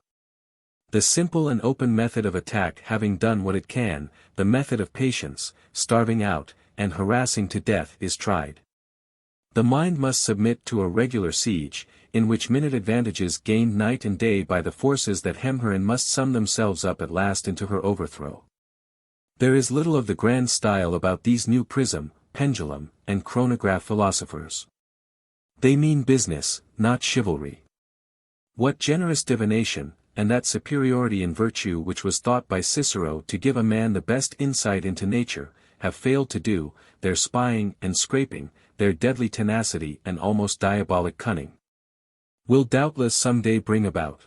The simple and open method of attack having done what it can, the method of patience, starving out, and harassing to death is tried. The mind must submit to a regular siege, in which minute advantages gained night and day by the forces that hem her in must sum themselves up at last into her overthrow. There is little of the grand style about these new prism, pendulum, and chronograph philosophers. They mean business, not chivalry. What generous divination, and that superiority in virtue which was thought by Cicero to give a man the best insight into nature, have failed to do, their spying and scraping, their deadly tenacity and almost diabolic cunning, will doubtless some day bring about.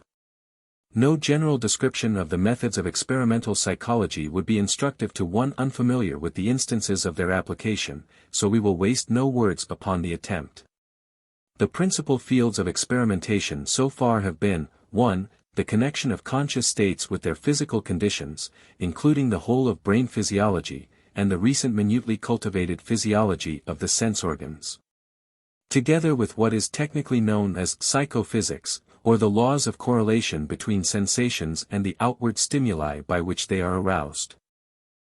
No general description of the methods of experimental psychology would be instructive to one unfamiliar with the instances of their application, so we will waste no words upon the attempt. The principal fields of experimentation so far have been, 1. The connection of conscious states with their physical conditions, including the whole of brain physiology, and the recent minutely cultivated physiology of the sense organs, together with what is technically known as psychophysics, or the laws of correlation between sensations and the outward stimuli by which they are aroused.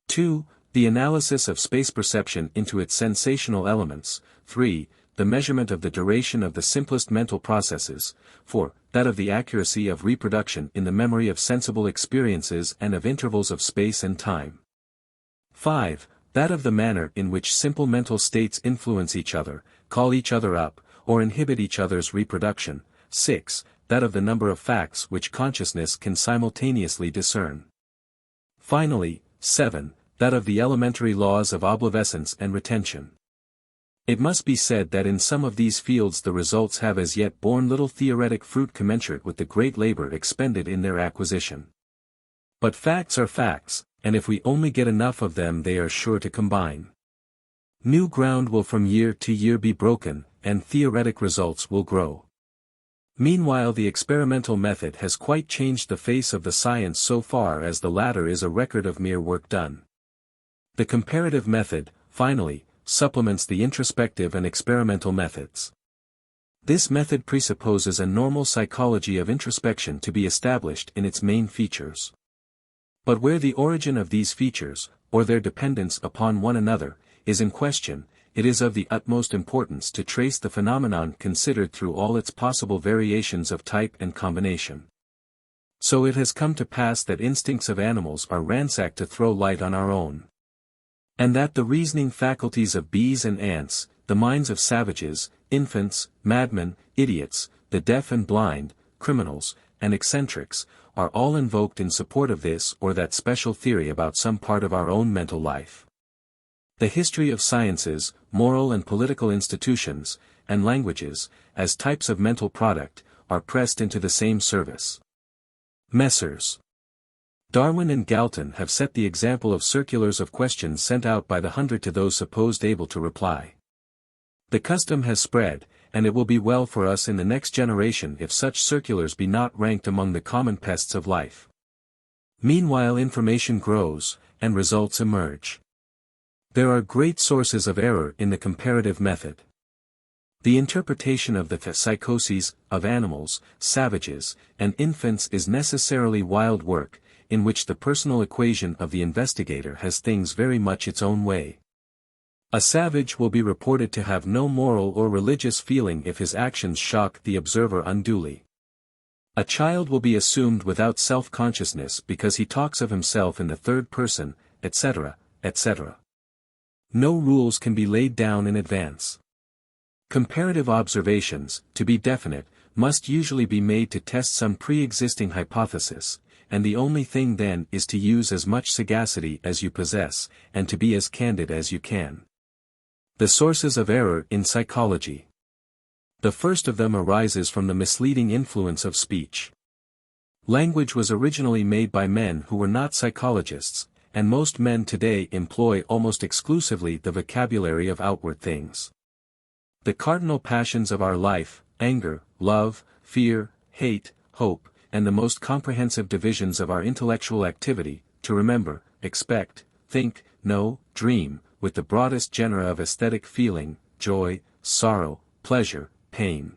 2. The analysis of space perception into its sensational elements. 3. The measurement of the duration of the simplest mental processes. 4. That of the accuracy of reproduction in the memory of sensible experiences and of intervals of space and time. 5. That of the manner in which simple mental states influence each other, call each other up, or inhibit each other's reproduction. 6. That of the number of facts which consciousness can simultaneously discern. Finally, 7. That of the elementary laws of obsolescence and retention. It must be said that in some of these fields the results have as yet borne little theoretic fruit commensurate with the great labor expended in their acquisition. But facts are facts, and if we only get enough of them they are sure to combine. New ground will from year to year be broken, and theoretic results will grow. Meanwhile the experimental method has quite changed the face of the science so far as the latter is a record of mere work done. The comparative method, finally, supplements the introspective and experimental methods. This method presupposes a normal psychology of introspection to be established in its main features. But where the origin of these features, or their dependence upon one another, is in question, it is of the utmost importance to trace the phenomenon considered through all its possible variations of type and combination. So it has come to pass that instincts of animals are ransacked to throw light on our own. And that the reasoning faculties of bees and ants, the minds of savages, infants, madmen, idiots, the deaf and blind, criminals, and eccentrics, are all invoked in support of this or that special theory about some part of our own mental life. The history of sciences, moral and political institutions, and languages, as types of mental product, are pressed into the same service. Messrs. Darwin and Galton have set the example of circulars of questions sent out by the hundred to those supposed able to reply. The custom has spread, and it will be well for us in the next generation if such circulars be not ranked among the common pests of life. Meanwhile information grows, and results emerge. There are great sources of error in the comparative method. The interpretation of the psychoses of animals, savages, and infants is necessarily wild work, in which the personal equation of the investigator has things very much its own way. A savage will be reported to have no moral or religious feeling if his actions shock the observer unduly. A child will be assumed without self-consciousness because he talks of himself in the third person, etc., etc. No rules can be laid down in advance. Comparative observations, to be definite, must usually be made to test some pre-existing hypothesis, and the only thing then is to use as much sagacity as you possess, and to be as candid as you can. The sources of error in psychology. The first of them arises from the misleading influence of speech. Language was originally made by men who were not psychologists, and most men today employ almost exclusively the vocabulary of outward things. The cardinal passions of our life, anger, love, fear, hate, hope, and the most comprehensive divisions of our intellectual activity, to remember, expect, think, know, dream, with the broadest genera of aesthetic feeling, joy, sorrow, pleasure, pain,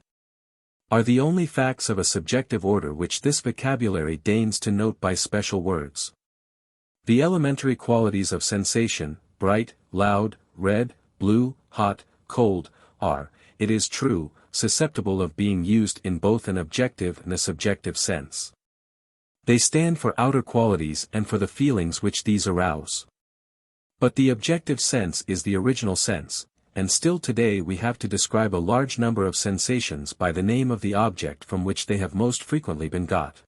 are the only facts of a subjective order which this vocabulary deigns to note by special words. The elementary qualities of sensation, bright, loud, red, blue, hot, cold, are, it is true, susceptible of being used in both an objective and a subjective sense. They stand for outer qualities and for the feelings which these arouse. But the objective sense is the original sense, and still today we have to describe a large number of sensations by the name of the object from which they have most frequently been got.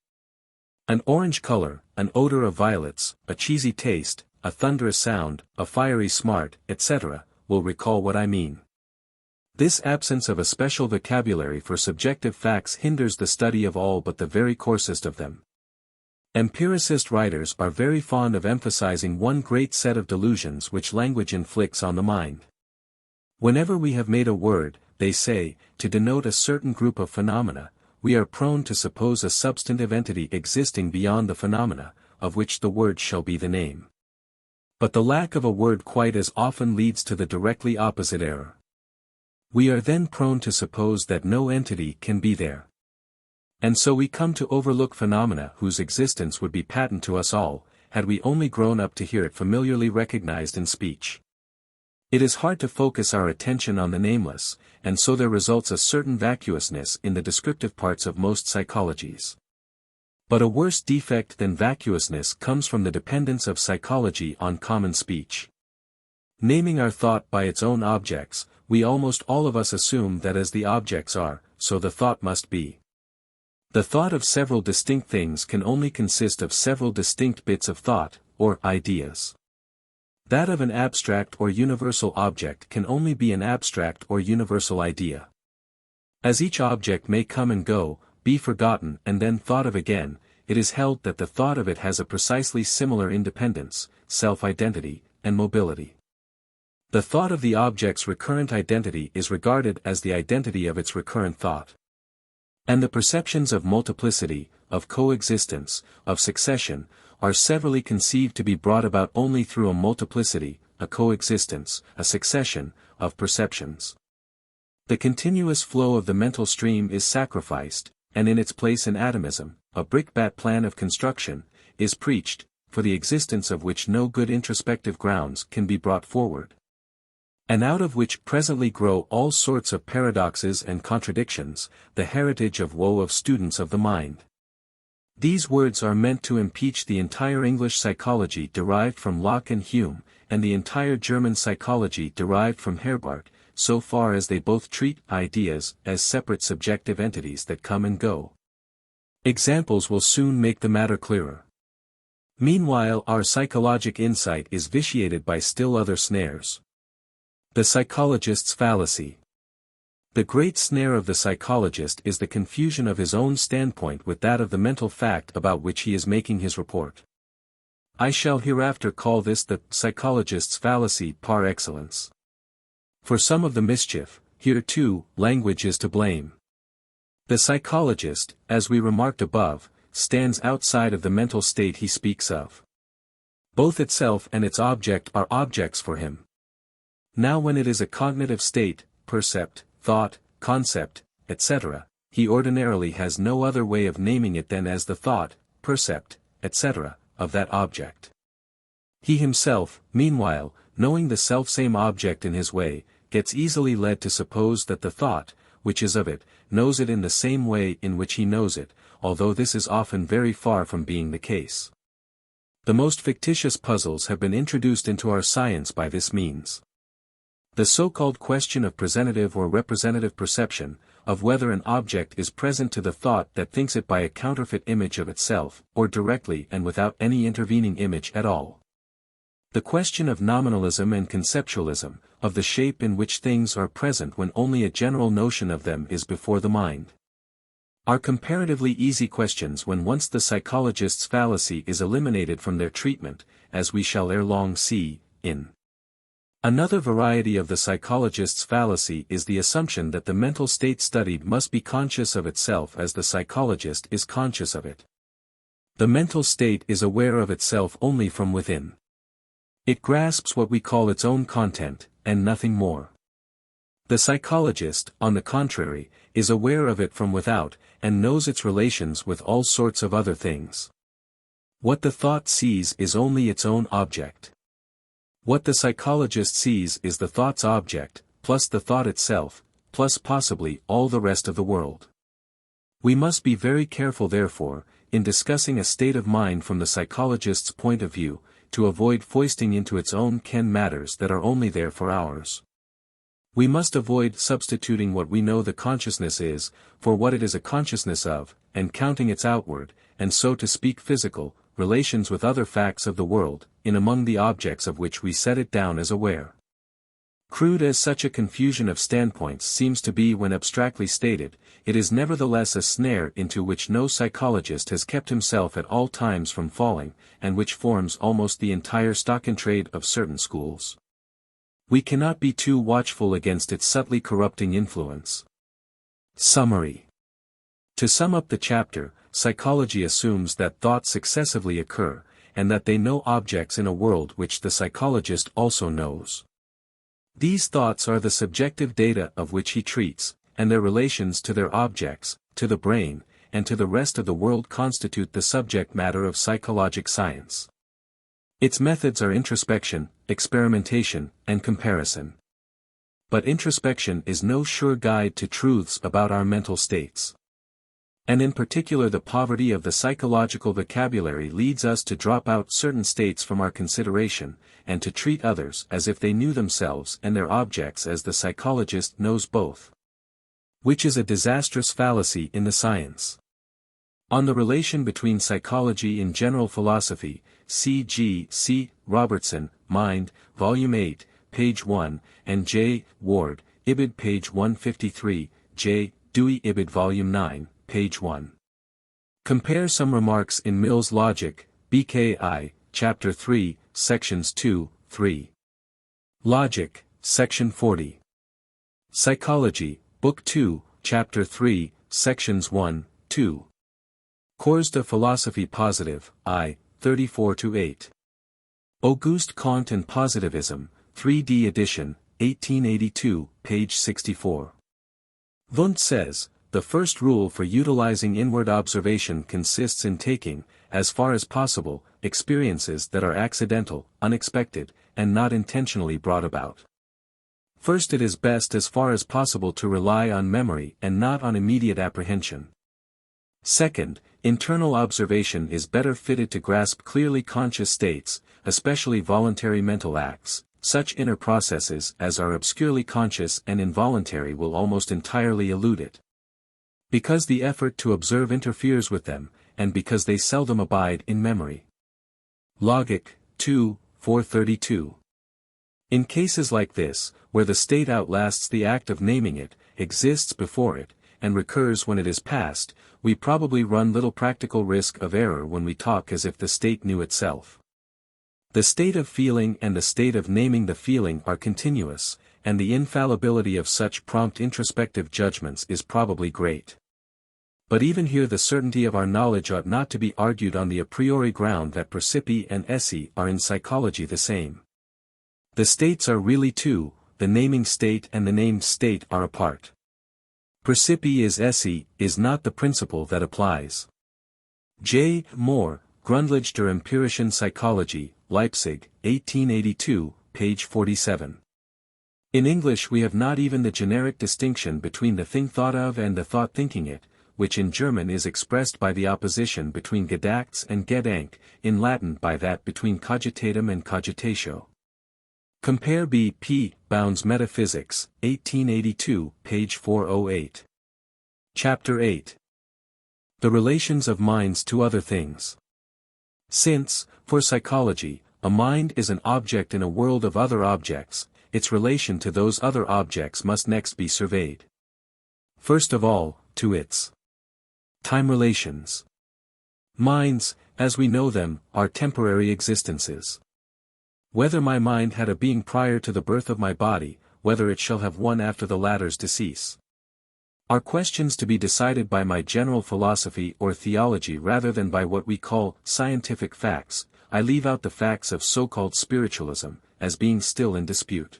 An orange color, an odor of violets, a cheesy taste, a thunderous sound, a fiery smart, etc., will recall what I mean. This absence of a special vocabulary for subjective facts hinders the study of all but the very coarsest of them. Empiricist writers are very fond of emphasizing one great set of delusions which language inflicts on the mind. Whenever we have made a word, they say, to denote a certain group of phenomena, we are prone to suppose a substantive entity existing beyond the phenomena, of which the word shall be the name. But the lack of a word quite as often leads to the directly opposite error. We are then prone to suppose that no entity can be there. And so we come to overlook phenomena whose existence would be patent to us all, had we only grown up to hear it familiarly recognized in speech. It is hard to focus our attention on the nameless, and so there results a certain vacuousness in the descriptive parts of most psychologies. But a worse defect than vacuousness comes from the dependence of psychology on common speech. Naming our thought by its own objects, we almost all of us assume that as the objects are, so the thought must be. The thought of several distinct things can only consist of several distinct bits of thought, or ideas. That of an abstract or universal object can only be an abstract or universal idea. As each object may come and go, be forgotten and then thought of again, it is held that the thought of it has a precisely similar independence, self-identity, and mobility. The thought of the object's recurrent identity is regarded as the identity of its recurrent thought. And the perceptions of multiplicity, of coexistence, of succession, are severally conceived to be brought about only through a multiplicity, a coexistence, a succession, of perceptions. The continuous flow of the mental stream is sacrificed, and in its place an atomism, a brickbat plan of construction, is preached, for the existence of which no good introspective grounds can be brought forward. And out of which presently grow all sorts of paradoxes and contradictions, the heritage of woe of students of the mind. These words are meant to impeach the entire English psychology derived from Locke and Hume, and the entire German psychology derived from Herbart, so far as they both treat ideas as separate subjective entities that come and go. Examples will soon make the matter clearer. Meanwhile, our psychologic insight is vitiated by still other snares. The psychologist's fallacy. The great snare of the psychologist is the confusion of his own standpoint with that of the mental fact about which he is making his report. I shall hereafter call this the psychologist's fallacy par excellence. For some of the mischief, here too, language is to blame. The psychologist, as we remarked above, stands outside of the mental state he speaks of. Both itself and its object are objects for him. Now when it is a cognitive state, percept, thought, concept, etc., he ordinarily has no other way of naming it than as the thought, percept, etc., of that object. He himself, meanwhile, knowing the selfsame object in his way, gets easily led to suppose that the thought, which is of it, knows it in the same way in which he knows it, although this is often very far from being the case. The most fictitious puzzles have been introduced into our science by this means. The so-called question of presentative or representative perception, of whether an object is present to the thought that thinks it by a counterfeit image of itself, or directly and without any intervening image at all. The question of nominalism and conceptualism, of the shape in which things are present when only a general notion of them is before the mind, are comparatively easy questions when once the psychologist's fallacy is eliminated from their treatment, as we shall ere long see, in. Another variety of the psychologist's fallacy is the assumption that the mental state studied must be conscious of itself as the psychologist is conscious of it. The mental state is aware of itself only from within. It grasps what we call its own content, and nothing more. The psychologist, on the contrary, is aware of it from without, and knows its relations with all sorts of other things. What the thought sees is only its own object. What the psychologist sees is the thought's object, plus the thought itself, plus possibly all the rest of the world. We must be very careful therefore, in discussing a state of mind from the psychologist's point of view, to avoid foisting into its own ken matters that are only there for ours. We must avoid substituting what we know the consciousness is, for what it is a consciousness of, and counting its outward, and so to speak physical, relations with other facts of the world, in among the objects of which we set it down as aware. Crude as such a confusion of standpoints seems to be when abstractly stated, it is nevertheless a snare into which no psychologist has kept himself at all times from falling, and which forms almost the entire stock-in-trade of certain schools. We cannot be too watchful against its subtly corrupting influence. Summary. To sum up the chapter, psychology assumes that thoughts successively occur, and that they know objects in a world which the psychologist also knows. These thoughts are the subjective data of which he treats, and their relations to their objects, to the brain, and to the rest of the world constitute the subject matter of psychologic science. Its methods are introspection, experimentation, and comparison. But introspection is no sure guide to truths about our mental states. And in particular the poverty of the psychological vocabulary leads us to drop out certain states from our consideration, and to treat others as if they knew themselves and their objects as the psychologist knows both. Which is a disastrous fallacy in the science. On the relation between psychology and general philosophy, C. Robertson, Mind, Volume 8, page 1, and J. Ward, Ibid page 153, J. Dewey Ibid Volume 9, page 1. Compare some remarks in Mill's Logic, BKI, Chapter 3, Sections 2, 3. Logic, Section 40. Psychology, Book 2, Chapter 3, Sections 1, 2. Cours de Philosophie Positive, I, 34-8. Auguste Comte and Positivism, 3D edition, 1882, page 64. Wundt says, the first rule for utilizing inward observation consists in taking, as far as possible, experiences that are accidental, unexpected, and not intentionally brought about. First, it is best as far as possible to rely on memory and not on immediate apprehension. Second, internal observation is better fitted to grasp clearly conscious states, especially voluntary mental acts. Such inner processes as are obscurely conscious and involuntary will almost entirely elude it. Because the effort to observe interferes with them, and because they seldom abide in memory. Logic, 2, 432. In cases like this, where the state outlasts the act of naming it, exists before it, and recurs when it is past, we probably run little practical risk of error when we talk as if the state knew itself. The state of feeling and the state of naming the feeling are continuous, and the infallibility of such prompt introspective judgments is probably great. But even here the certainty of our knowledge ought not to be argued on the a priori ground that percipi and esse are in psychology the same. The states are really two, the naming state and the named state are apart. Percipi is esse, is not the principle that applies. J. Moore, Grundlage der empirischen Psychologie, Leipzig, 1882, page 47. In English we have not even the generic distinction between the thing thought of and the thought thinking it, which in German is expressed by the opposition between gedachts and gedenk, in Latin by that between cogitatum and cogitatio. Compare B. P. Bound's Metaphysics, 1882, page 408. Chapter 8. The Relations of Minds to Other Things. Since, for psychology, a mind is an object in a world of other objects, its relation to those other objects must next be surveyed. First of all, to its time relations. Minds, as we know them, are temporary existences. Whether my mind had a being prior to the birth of my body, whether it shall have one after the latter's decease, are questions to be decided by my general philosophy or theology rather than by what we call scientific facts. I leave out the facts of so-called spiritualism, as being still in dispute.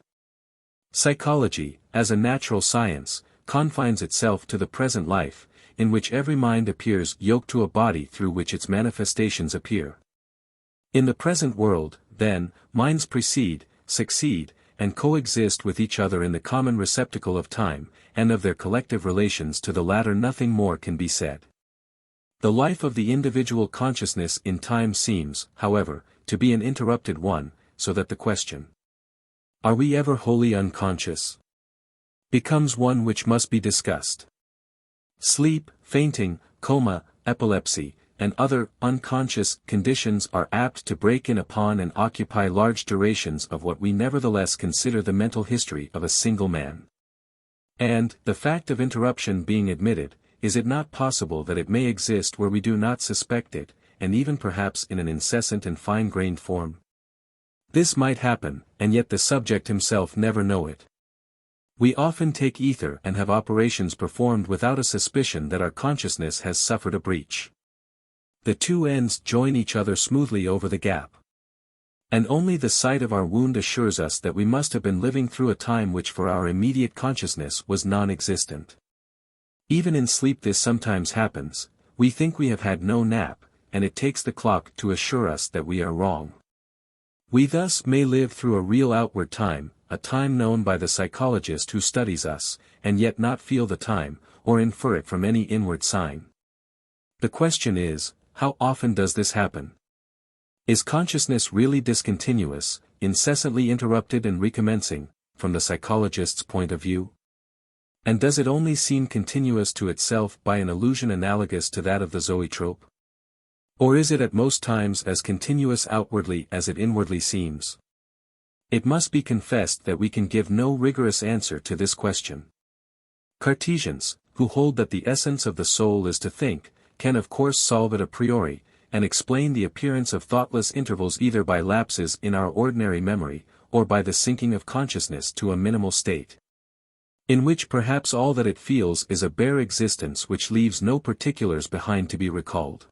Psychology, as a natural science, confines itself to the present life, in which every mind appears yoked to a body through which its manifestations appear. In the present world, then, minds precede, succeed, and coexist with each other in the common receptacle of time, and of their collective relations to the latter nothing more can be said. The life of the individual consciousness in time seems, however, to be an interrupted one, so that the question, "Are we ever wholly unconscious?" becomes one which must be discussed. Sleep, fainting, coma, epilepsy, and other unconscious conditions are apt to break in upon and occupy large durations of what we nevertheless consider the mental history of a single man. And, the fact of interruption being admitted, is it not possible that it may exist where we do not suspect it, and even perhaps in an incessant and fine-grained form? This might happen, and yet the subject himself never know it. We often take ether and have operations performed without a suspicion that our consciousness has suffered a breach. The two ends join each other smoothly over the gap. And only the sight of our wound assures us that we must have been living through a time which for our immediate consciousness was non-existent. Even in sleep this sometimes happens. We think we have had no nap, and it takes the clock to assure us that we are wrong. We thus may live through a real outward time, a time known by the psychologist who studies us, and yet not feel the time, or infer it from any inward sign. The question is, how often does this happen? Is consciousness really discontinuous, incessantly interrupted and recommencing, from the psychologist's point of view? And does it only seem continuous to itself by an illusion analogous to that of the zoetrope? Or is it at most times as continuous outwardly as it inwardly seems? It must be confessed that we can give no rigorous answer to this question. Cartesians, who hold that the essence of the soul is to think, can of course solve it a priori, and explain the appearance of thoughtless intervals either by lapses in our ordinary memory, or by the sinking of consciousness to a minimal state, in which perhaps all that it feels is a bare existence which leaves no particulars behind to be recalled.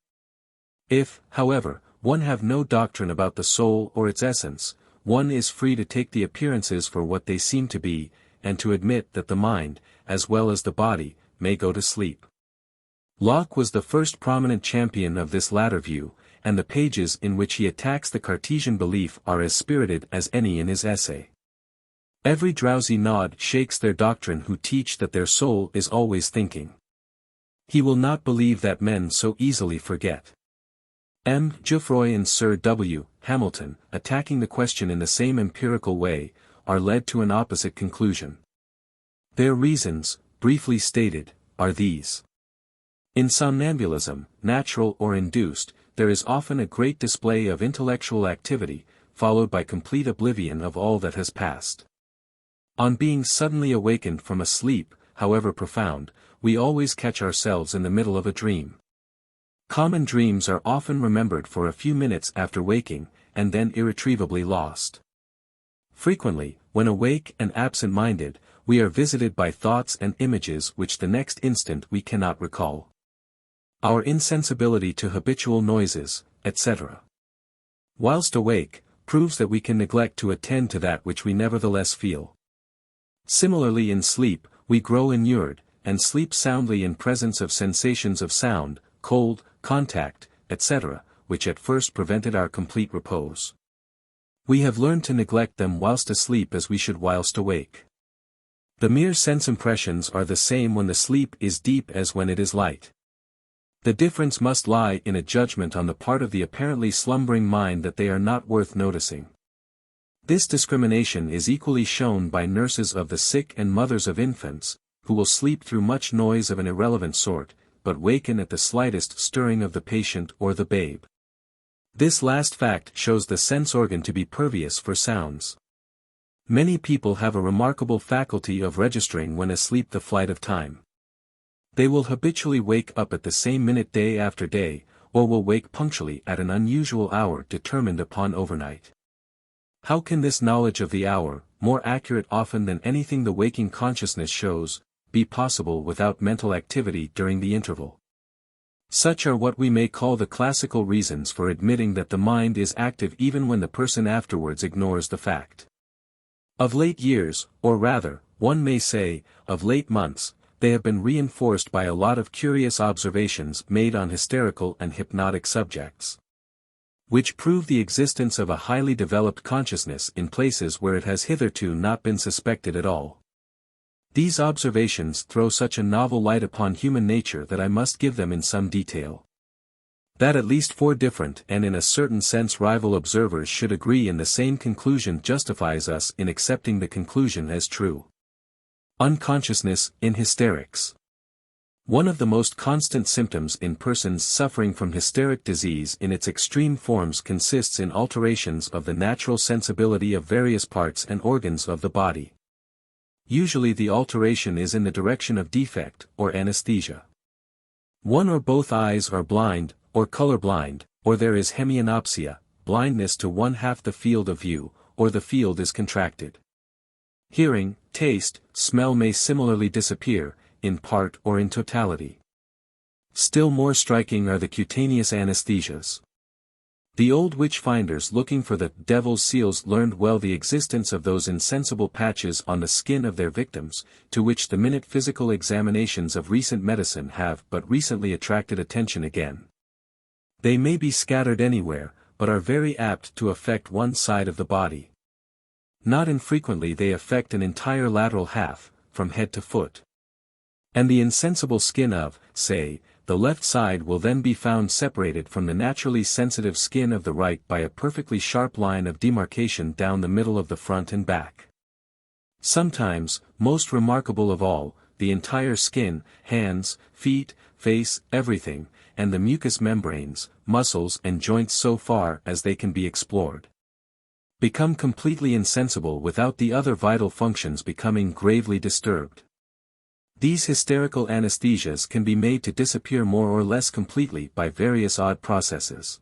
If, however, one have no doctrine about the soul or its essence, one is free to take the appearances for what they seem to be, and to admit that the mind, as well as the body, may go to sleep. Locke was the first prominent champion of this latter view, and the pages in which he attacks the Cartesian belief are as spirited as any in his essay. Every drowsy nod shakes their doctrine who teach that their soul is always thinking. He will not believe that men so easily forget. M. Geoffroy and Sir W. Hamilton, attacking the question in the same empirical way, are led to an opposite conclusion. Their reasons, briefly stated, are these. In somnambulism, natural or induced, there is often a great display of intellectual activity, followed by complete oblivion of all that has passed. On being suddenly awakened from a sleep, however profound, we always catch ourselves in the middle of a dream. Common dreams are often remembered for a few minutes after waking, and then irretrievably lost. Frequently, when awake and absent-minded, we are visited by thoughts and images which the next instant we cannot recall. Our insensibility to habitual noises, etc., whilst awake, proves that we can neglect to attend to that which we nevertheless feel. Similarly in sleep, we grow inured, and sleep soundly in presence of sensations of sound, cold, contact, etc., which at first prevented our complete repose. We have learned to neglect them whilst asleep as we should whilst awake. The mere sense impressions are the same when the sleep is deep as when it is light. The difference must lie in a judgment on the part of the apparently slumbering mind that they are not worth noticing. This discrimination is equally shown by nurses of the sick and mothers of infants, who will sleep through much noise of an irrelevant sort, but waken at the slightest stirring of the patient or the babe. This last fact shows the sense organ to be pervious for sounds. Many people have a remarkable faculty of registering when asleep the flight of time. They will habitually wake up at the same minute day after day, or will wake punctually at an unusual hour determined upon overnight. How can this knowledge of the hour, more accurate often than anything the waking consciousness shows, be possible without mental activity during the interval? Such are what we may call the classical reasons for admitting that the mind is active even when the person afterwards ignores the fact. Of late years, or rather, one may say, of late months, they have been reinforced by a lot of curious observations made on hysterical and hypnotic subjects, which prove the existence of a highly developed consciousness in places where it has hitherto not been suspected at all. These observations throw such a novel light upon human nature that I must give them in some detail. That at least 4 different and in a certain sense rival observers should agree in the same conclusion justifies us in accepting the conclusion as true. Unconsciousness in hysterics. One of the most constant symptoms in persons suffering from hysteric disease in its extreme forms consists in alterations of the natural sensibility of various parts and organs of the body. Usually the alteration is in the direction of defect or anesthesia. One or both eyes are blind, or colorblind, or there is hemianopsia, blindness to one half the field of view, or the field is contracted. Hearing, taste, smell may similarly disappear, in part or in totality. Still more striking are the cutaneous anesthesias. The old witch-finders looking for the devil's seals learned well the existence of those insensible patches on the skin of their victims, to which the minute physical examinations of recent medicine have but recently attracted attention again. They may be scattered anywhere, but are very apt to affect one side of the body. Not infrequently they affect an entire lateral half, from head to foot. And the insensible skin of, say, the left side will then be found separated from the naturally sensitive skin of the right by a perfectly sharp line of demarcation down the middle of the front and back. Sometimes, most remarkable of all, the entire skin, hands, feet, face, everything, and the mucous membranes, muscles and joints so far as they can be explored, become completely insensible without the other vital functions becoming gravely disturbed. These hysterical anesthesias can be made to disappear more or less completely by various odd processes.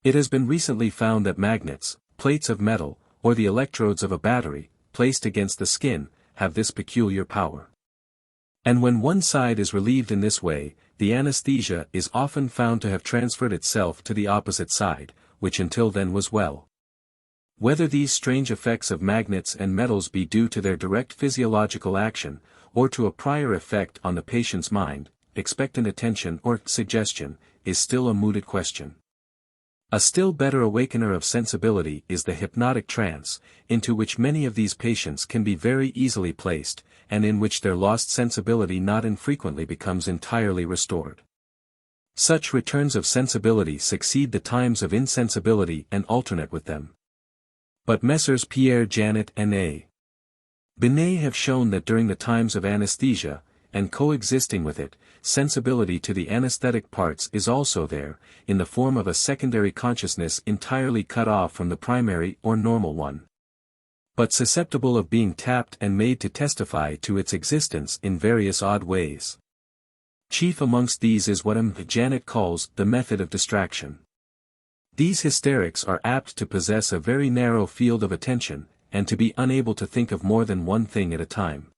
It has been recently found that magnets, plates of metal, or the electrodes of a battery, placed against the skin, have this peculiar power. And when one side is relieved in this way, the anesthesia is often found to have transferred itself to the opposite side, which until then was well. Whether these strange effects of magnets and metals be due to their direct physiological action, or to a prior effect on the patient's mind, expectant attention or suggestion, is still a mooted question. A still better awakener of sensibility is the hypnotic trance, into which many of these patients can be very easily placed, and in which their lost sensibility not infrequently becomes entirely restored. Such returns of sensibility succeed the times of insensibility and alternate with them. But Messrs. Pierre Janet and A. Binet have shown that during the times of anesthesia, and coexisting with it, sensibility to the anesthetic parts is also there, in the form of a secondary consciousness entirely cut off from the primary or normal one, but susceptible of being tapped and made to testify to its existence in various odd ways. Chief amongst these is what M. Janet calls the method of distraction. These hysterics are apt to possess a very narrow field of attention, and to be unable to think of more than one thing at a time.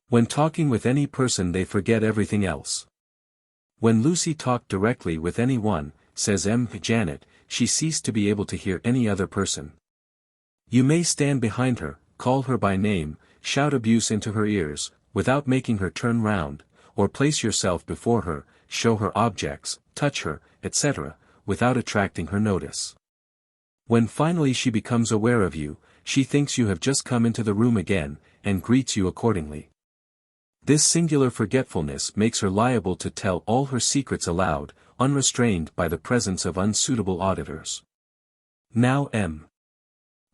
When talking with any person they forget everything else. When Lucy talked directly with any one, says M. Janet, she ceased to be able to hear any other person. You may stand behind her, call her by name, shout abuse into her ears, without making her turn round, or place yourself before her, show her objects, touch her, etc., without attracting her notice. When finally she becomes aware of you, she thinks you have just come into the room again, and greets you accordingly. This singular forgetfulness makes her liable to tell all her secrets aloud, unrestrained by the presence of unsuitable auditors. Now M.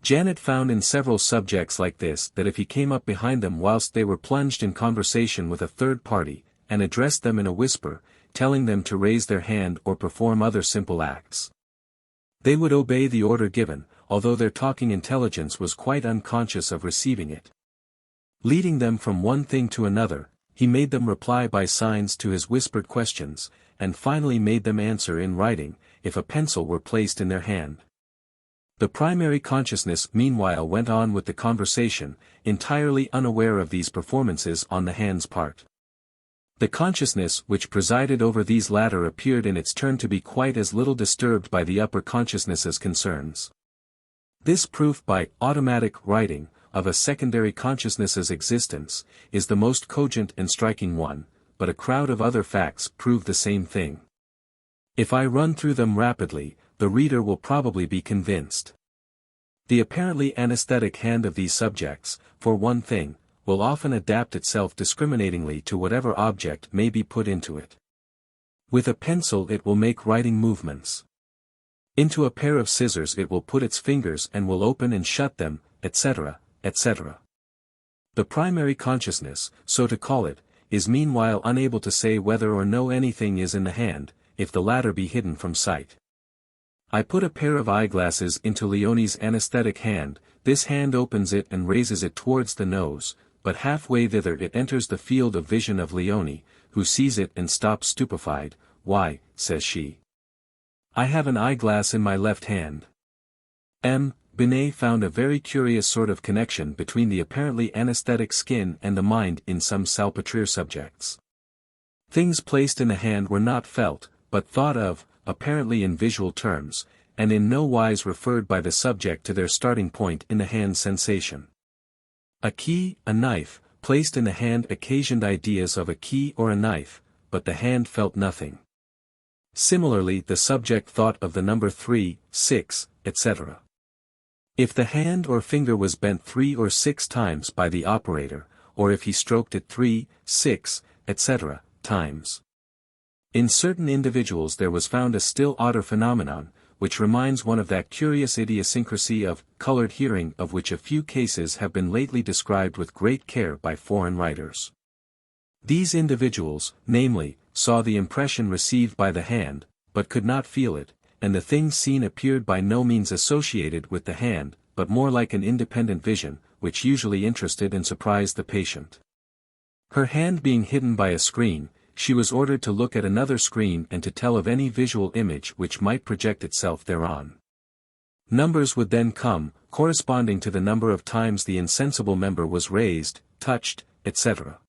Janet found in several subjects like this that if he came up behind them whilst they were plunged in conversation with a third party, and addressed them in a whisper, telling them to raise their hand or perform other simple acts, they would obey the order given, although their talking intelligence was quite unconscious of receiving it. Leading them from one thing to another, he made them reply by signs to his whispered questions, and finally made them answer in writing, if a pencil were placed in their hand. The primary consciousness meanwhile went on with the conversation, entirely unaware of these performances on the hand's part. The consciousness which presided over these latter appeared in its turn to be quite as little disturbed by the upper consciousness's concerns. This proof by automatic writing of a secondary consciousness's existence is the most cogent and striking one, but a crowd of other facts prove the same thing. If I run through them rapidly, the reader will probably be convinced. The apparently anesthetic hand of these subjects, for one thing, will often adapt itself discriminatingly to whatever object may be put into it. With a pencil it will make writing movements. Into a pair of scissors it will put its fingers and will open and shut them, etc., etc. The primary consciousness, so to call it, is meanwhile unable to say whether or no anything is in the hand, if the latter be hidden from sight. I put a pair of eyeglasses into Leonie's anesthetic hand, this hand opens it and raises it towards the nose, but halfway thither it enters the field of vision of Leonie, who sees it and stops stupefied. Why, says she, I have an eyeglass in my left hand. M. Binet found a very curious sort of connection between the apparently anesthetic skin and the mind in some Salpêtrière subjects. Things placed in the hand were not felt, but thought of, apparently in visual terms, and in no wise referred by the subject to their starting point in the hand's sensation. A key, a knife, placed in the hand occasioned ideas of a key or a knife, but the hand felt nothing. Similarly the subject thought of the number 3, 6, etc. If the hand or finger was bent 3 or 6 times by the operator, or if he stroked it 3, 6, etc., times. In certain individuals there was found a still odder phenomenon, which reminds one of that curious idiosyncrasy of colored hearing of which a few cases have been lately described with great care by foreign writers. These individuals, namely, saw the impression received by the hand, but could not feel it, and the thing seen appeared by no means associated with the hand, but more like an independent vision, which usually interested and surprised the patient. Her hand being hidden by a screen, she was ordered to look at another screen and to tell of any visual image which might project itself thereon. Numbers would then come, corresponding to the number of times the insensible member was raised, touched, etc.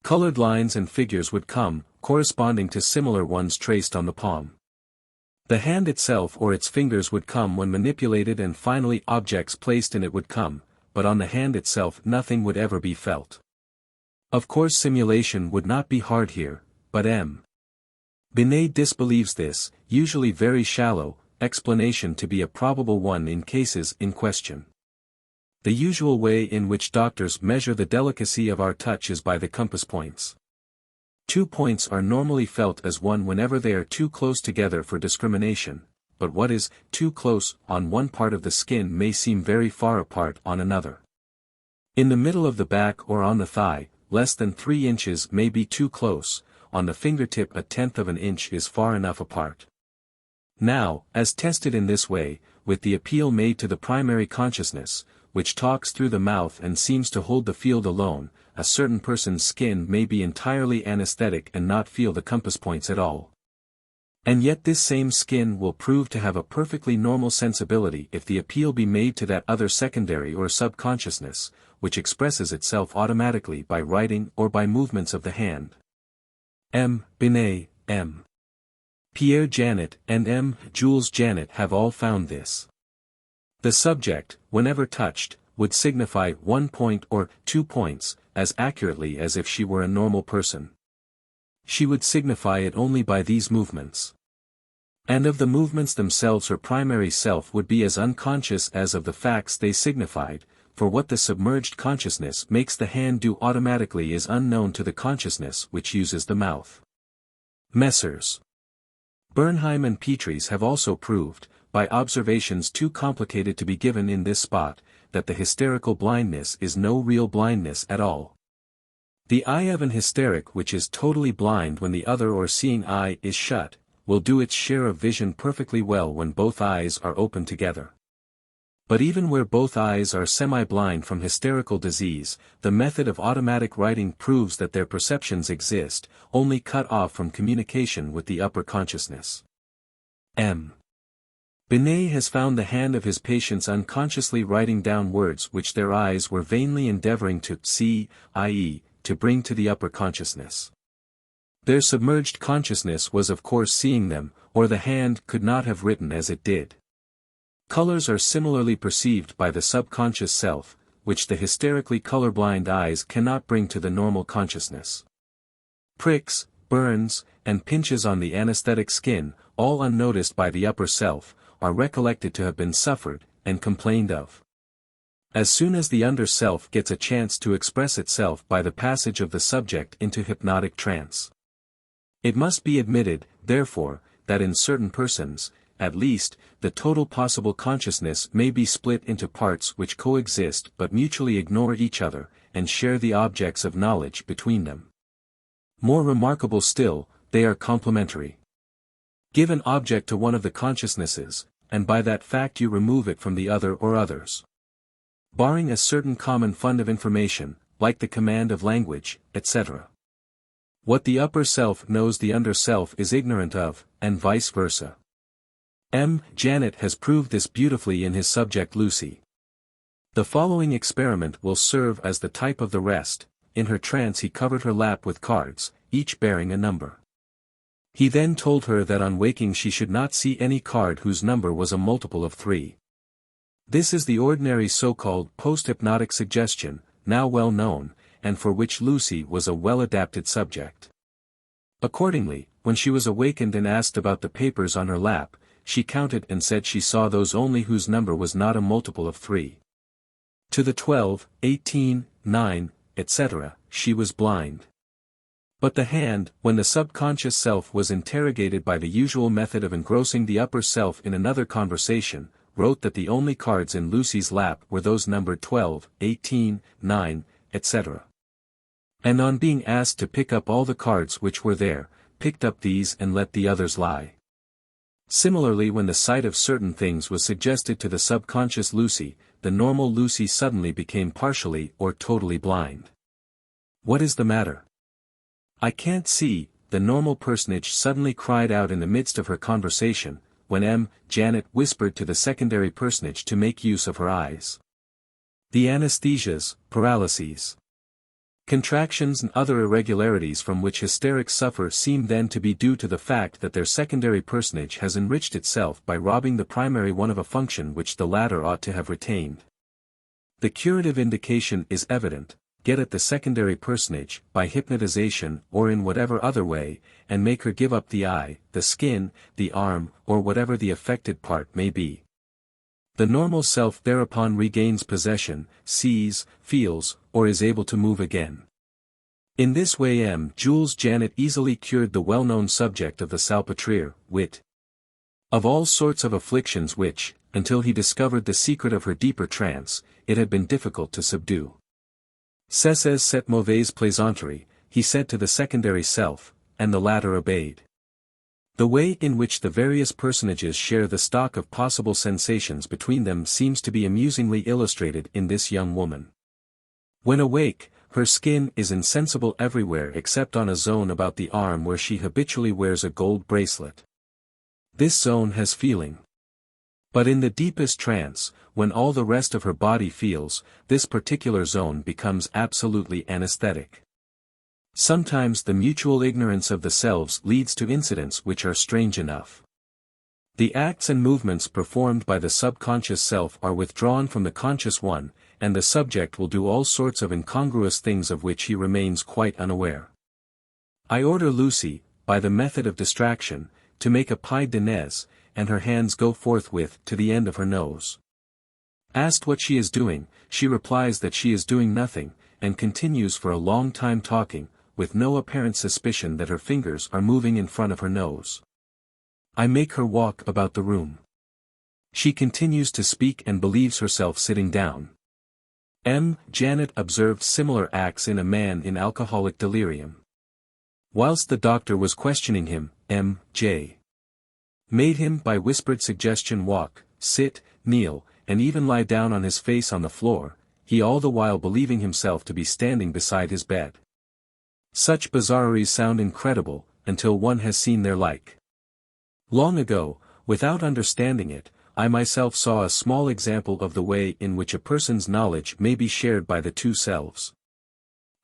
Colored lines and figures would come, corresponding to similar ones traced on the palm. The hand itself or its fingers would come when manipulated, and finally objects placed in it would come, but on the hand itself nothing would ever be felt. Of course simulation would not be hard here, but M. Binet disbelieves this, usually very shallow, explanation to be a probable one in cases in question. The usual way in which doctors measure the delicacy of our touch is by the compass points. 2 points are normally felt as one whenever they are too close together for discrimination, but what is too close on one part of the skin may seem very far apart on another. In the middle of the back or on the thigh, less than 3 inches may be too close, on the fingertip 1/10 of an inch is far enough apart. Now, as tested in this way, with the appeal made to the primary consciousness, which talks through the mouth and seems to hold the field alone, a certain person's skin may be entirely anesthetic and not feel the compass points at all. And yet this same skin will prove to have a perfectly normal sensibility if the appeal be made to that other secondary or subconsciousness, which expresses itself automatically by writing or by movements of the hand. M. Binet, M. Pierre Janet and M. Jules Janet have all found this. The subject, whenever touched, would signify 1 point or 2 points, as accurately as if she were a normal person. She would signify it only by these movements. And of the movements themselves her primary self would be as unconscious as of the facts they signified, for what the submerged consciousness makes the hand do automatically is unknown to the consciousness which uses the mouth. Messrs. Bernheim and Petries have also proved, by observations too complicated to be given in this spot, that the hysterical blindness is no real blindness at all. The eye of an hysteric which is totally blind when the other or seeing eye is shut, will do its share of vision perfectly well when both eyes are open together. But even where both eyes are semi-blind from hysterical disease, the method of automatic writing proves that their perceptions exist, only cut off from communication with the upper consciousness. M. Binet has found the hand of his patients unconsciously writing down words which their eyes were vainly endeavoring to see, i.e., to bring to the upper consciousness. Their submerged consciousness was of course seeing them, or the hand could not have written as it did. Colors are similarly perceived by the subconscious self, which the hysterically colorblind eyes cannot bring to the normal consciousness. Pricks, burns, and pinches on the anesthetic skin, all unnoticed by the upper self, are recollected to have been suffered, and complained of. As soon as the under self gets a chance to express itself by the passage of the subject into hypnotic trance. It must be admitted, therefore, that in certain persons, at least, the total possible consciousness may be split into parts which coexist but mutually ignore each other, and share the objects of knowledge between them. More remarkable still, they are complementary. Give an object to one of the consciousnesses, and by that fact you remove it from the other or others. Barring a certain common fund of information, like the command of language, etc. What the upper self knows the under self is ignorant of, and vice versa. M. Janet has proved this beautifully in his subject Lucy. The following experiment will serve as the type of the rest. In her trance he covered her lap with cards, each bearing a number. He then told her that on waking she should not see any card whose number was a multiple of 3. This is the ordinary so-called post-hypnotic suggestion, now well known, and for which Lucy was a well-adapted subject. Accordingly, when she was awakened and asked about the papers on her lap, she counted and said she saw those only whose number was not a multiple of 3. To the 12, 18, 9, etc., she was blind. But the hand, when the subconscious self was interrogated by the usual method of engrossing the upper self in another conversation, wrote that the only cards in Lucy's lap were those numbered 12, 18, 9, etc. And on being asked to pick up all the cards which were there, picked up these and let the others lie. Similarly, when the sight of certain things was suggested to the subconscious Lucy, the normal Lucy suddenly became partially or totally blind. What is the matter? I can't see, the normal personage suddenly cried out in the midst of her conversation, when M. Janet whispered to the secondary personage to make use of her eyes. The anesthesias, paralyses, contractions and other irregularities from which hysterics suffer seem then to be due to the fact that their secondary personage has enriched itself by robbing the primary one of a function which the latter ought to have retained. The curative indication is evident: get at the secondary personage, by hypnotization or in whatever other way, and make her give up the eye, the skin, the arm, or whatever the affected part may be. The normal self thereupon regains possession, sees, feels, or is able to move again. In this way M. Jules Janet easily cured the well-known subject of the Salpêtrière, wit. Of all sorts of afflictions which, until he discovered the secret of her deeper trance, it had been difficult to subdue. Cessez cette mauvaise plaisanterie, he said to the secondary self, and the latter obeyed. The way in which the various personages share the stock of possible sensations between them seems to be amusingly illustrated in this young woman. When awake, her skin is insensible everywhere except on a zone about the arm where she habitually wears a gold bracelet. This zone has feeling. But in the deepest trance, when all the rest of her body feels, this particular zone becomes absolutely anesthetic. Sometimes the mutual ignorance of the selves leads to incidents which are strange enough. The acts and movements performed by the subconscious self are withdrawn from the conscious one, and the subject will do all sorts of incongruous things of which he remains quite unaware. I order Lucy, by the method of distraction, to make a pied de nez, and her hands go forthwith to the end of her nose. Asked what she is doing, she replies that she is doing nothing, and continues for a long time talking, with no apparent suspicion that her fingers are moving in front of her nose. I make her walk about the room. She continues to speak and believes herself sitting down. Janet observed similar acts in a man in alcoholic delirium. Whilst the doctor was questioning him, J. made him by whispered suggestion walk, sit, kneel, and even lie down on his face on the floor, he all the while believing himself to be standing beside his bed. Such bizarreries sound incredible, until one has seen their like. Long ago, without understanding it, I myself saw a small example of the way in which a person's knowledge may be shared by the two selves.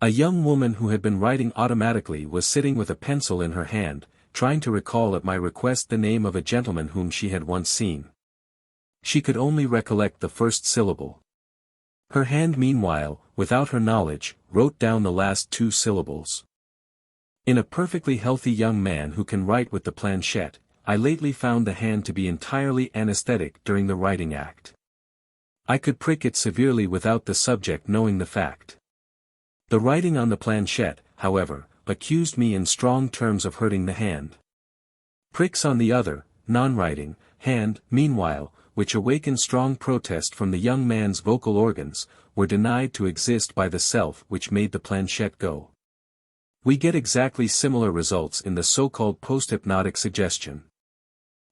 A young woman who had been writing automatically was sitting with a pencil in her hand, trying to recall at my request the name of a gentleman whom she had once seen. She could only recollect the first syllable. Her hand meanwhile, without her knowledge, wrote down the last two syllables. In a perfectly healthy young man who can write with the planchette, I lately found the hand to be entirely anesthetic during the writing act. I could prick it severely without the subject knowing the fact. The writing on the planchette, however, accused me in strong terms of hurting the hand. Pricks on the other, non-writing, hand, meanwhile, which awakened strong protest from the young man's vocal organs, were denied to exist by the self which made the planchette go. We get exactly similar results in the so-called post-hypnotic suggestion.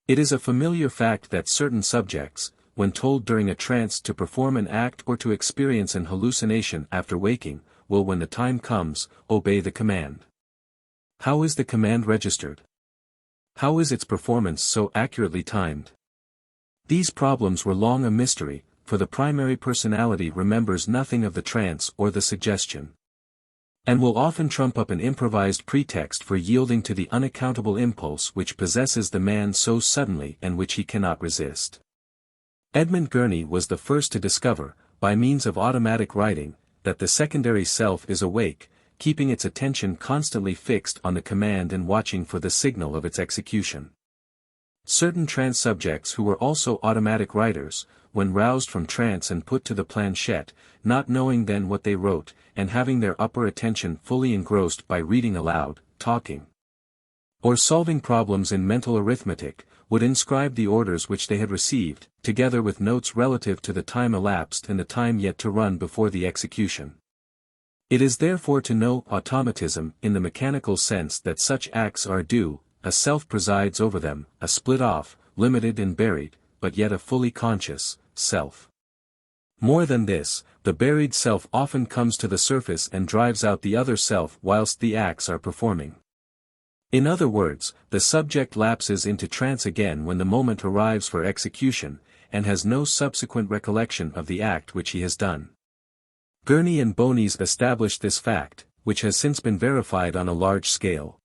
It is a familiar fact that certain subjects, when told during a trance to perform an act or to experience an hallucination after waking, will when the time comes, obey the command. How is the command registered? How is its performance so accurately timed? These problems were long a mystery, for the primary personality remembers nothing of the trance or the suggestion, and will often trump up an improvised pretext for yielding to the unaccountable impulse which possesses the man so suddenly and which he cannot resist. Edmund Gurney was the first to discover, by means of automatic writing, that the secondary self is awake, keeping its attention constantly fixed on the command and watching for the signal of its execution. Certain trance subjects who were also automatic writers, when roused from trance and put to the planchette, not knowing then what they wrote, and having their upper attention fully engrossed by reading aloud, talking, or solving problems in mental arithmetic, would inscribe the orders which they had received, together with notes relative to the time elapsed and the time yet to run before the execution. It is therefore to no automatism in the mechanical sense that such acts are due. A self presides over them, a split-off, limited and buried, but yet a fully conscious, self. More than this, the buried self often comes to the surface and drives out the other self whilst the acts are performing. In other words, the subject lapses into trance again when the moment arrives for execution, and has no subsequent recollection of the act which he has done. Gurney and Bonis established this fact, which has since been verified on a large scale.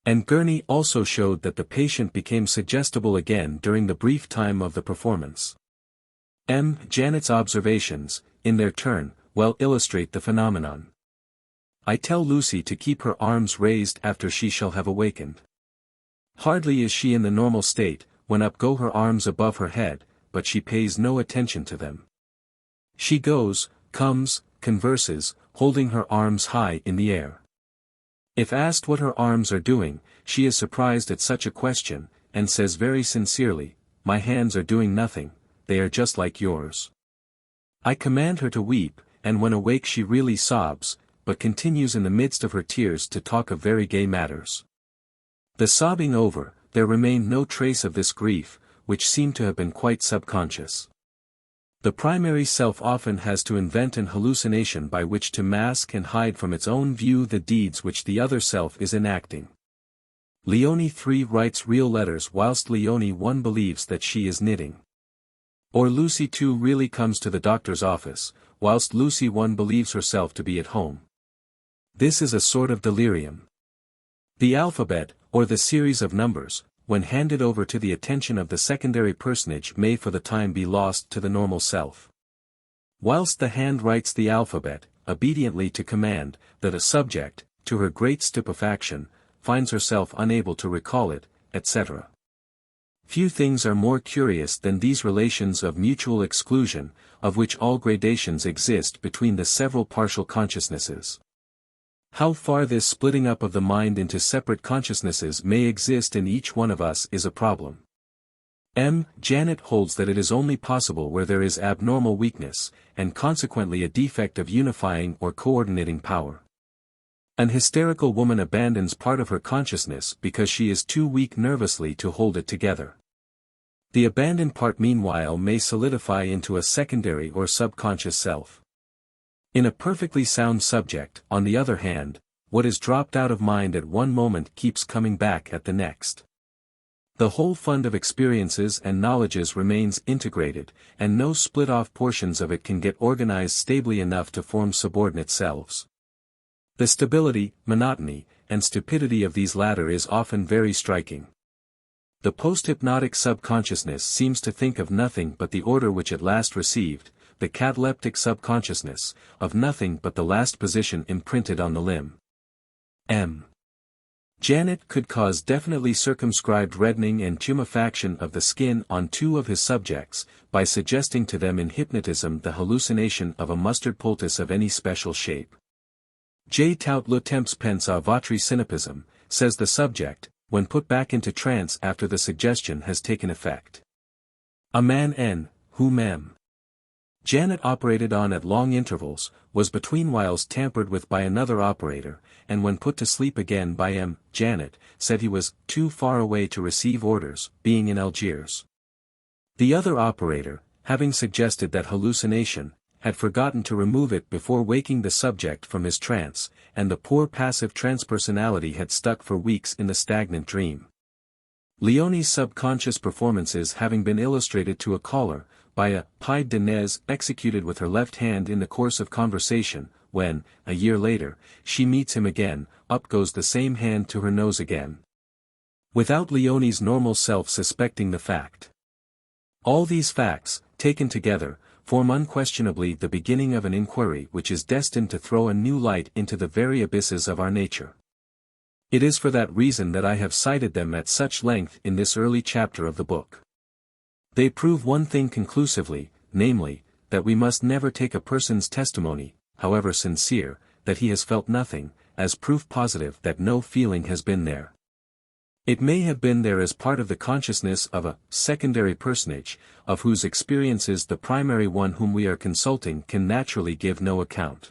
And Gurney also showed that the patient became suggestible again during the brief time of the performance. Janet's observations, in their turn, well illustrate the phenomenon. I tell Lucy to keep her arms raised after she shall have awakened. Hardly is she in the normal state, when up go her arms above her head, but she pays no attention to them. She goes, comes, converses, holding her arms high in the air. If asked what her arms are doing, she is surprised at such a question, and says very sincerely, "My hands are doing nothing, they are just like yours." I command her to weep, and when awake she really sobs, but continues in the midst of her tears to talk of very gay matters. The sobbing over, there remained no trace of this grief, which seemed to have been quite subconscious. The primary self often has to invent an hallucination by which to mask and hide from its own view the deeds which the other self is enacting. Leonie 3 writes real letters whilst Leonie 1 believes that she is knitting. Or Lucy 2 really comes to the doctor's office, whilst Lucy 1 believes herself to be at home. This is a sort of delirium. The alphabet, or the series of numbers, when handed over to the attention of the secondary personage may for the time be lost to the normal self. Whilst the hand writes the alphabet, obediently to command, that a subject, to her great stupefaction, finds herself unable to recall it, etc. Few things are more curious than these relations of mutual exclusion, of which all gradations exist between the several partial consciousnesses. How far this splitting up of the mind into separate consciousnesses may exist in each one of us is a problem. Janet holds that it is only possible where there is abnormal weakness, and consequently a defect of unifying or coordinating power. An hysterical woman abandons part of her consciousness because she is too weak nervously to hold it together. The abandoned part meanwhile may solidify into a secondary or subconscious self. In a perfectly sound subject, on the other hand, what is dropped out of mind at one moment keeps coming back at the next. The whole fund of experiences and knowledges remains integrated, and no split-off portions of it can get organized stably enough to form subordinate selves. The stability, monotony, and stupidity of these latter is often very striking. The post-hypnotic subconsciousness seems to think of nothing but the order which it last received, the cataleptic subconsciousness, of nothing but the last position imprinted on the limb. Janet could cause definitely circumscribed reddening and tumefaction of the skin on two of his subjects, by suggesting to them in hypnotism the hallucination of a mustard poultice of any special shape. J. Tout le temps pense à votre cynicisme, says the subject, when put back into trance after the suggestion has taken effect. A man N, whom Janet operated on at long intervals, was between whiles tampered with by another operator, and when put to sleep again by Janet, said he was too far away to receive orders, being in Algiers. The other operator, having suggested that hallucination, had forgotten to remove it before waking the subject from his trance, and the poor passive transpersonality had stuck for weeks in the stagnant dream. Leonie's subconscious performances having been illustrated to a caller, by a pied de nez executed with her left hand in the course of conversation, when, a year later, she meets him again, up goes the same hand to her nose again. Without Leonie's normal self suspecting the fact. All these facts, taken together, form unquestionably the beginning of an inquiry which is destined to throw a new light into the very abysses of our nature. It is for that reason that I have cited them at such length in this early chapter of the book. They prove one thing conclusively, namely, that we must never take a person's testimony, however sincere, that he has felt nothing, as proof positive that no feeling has been there. It may have been there as part of the consciousness of a secondary personage, of whose experiences the primary one whom we are consulting can naturally give no account.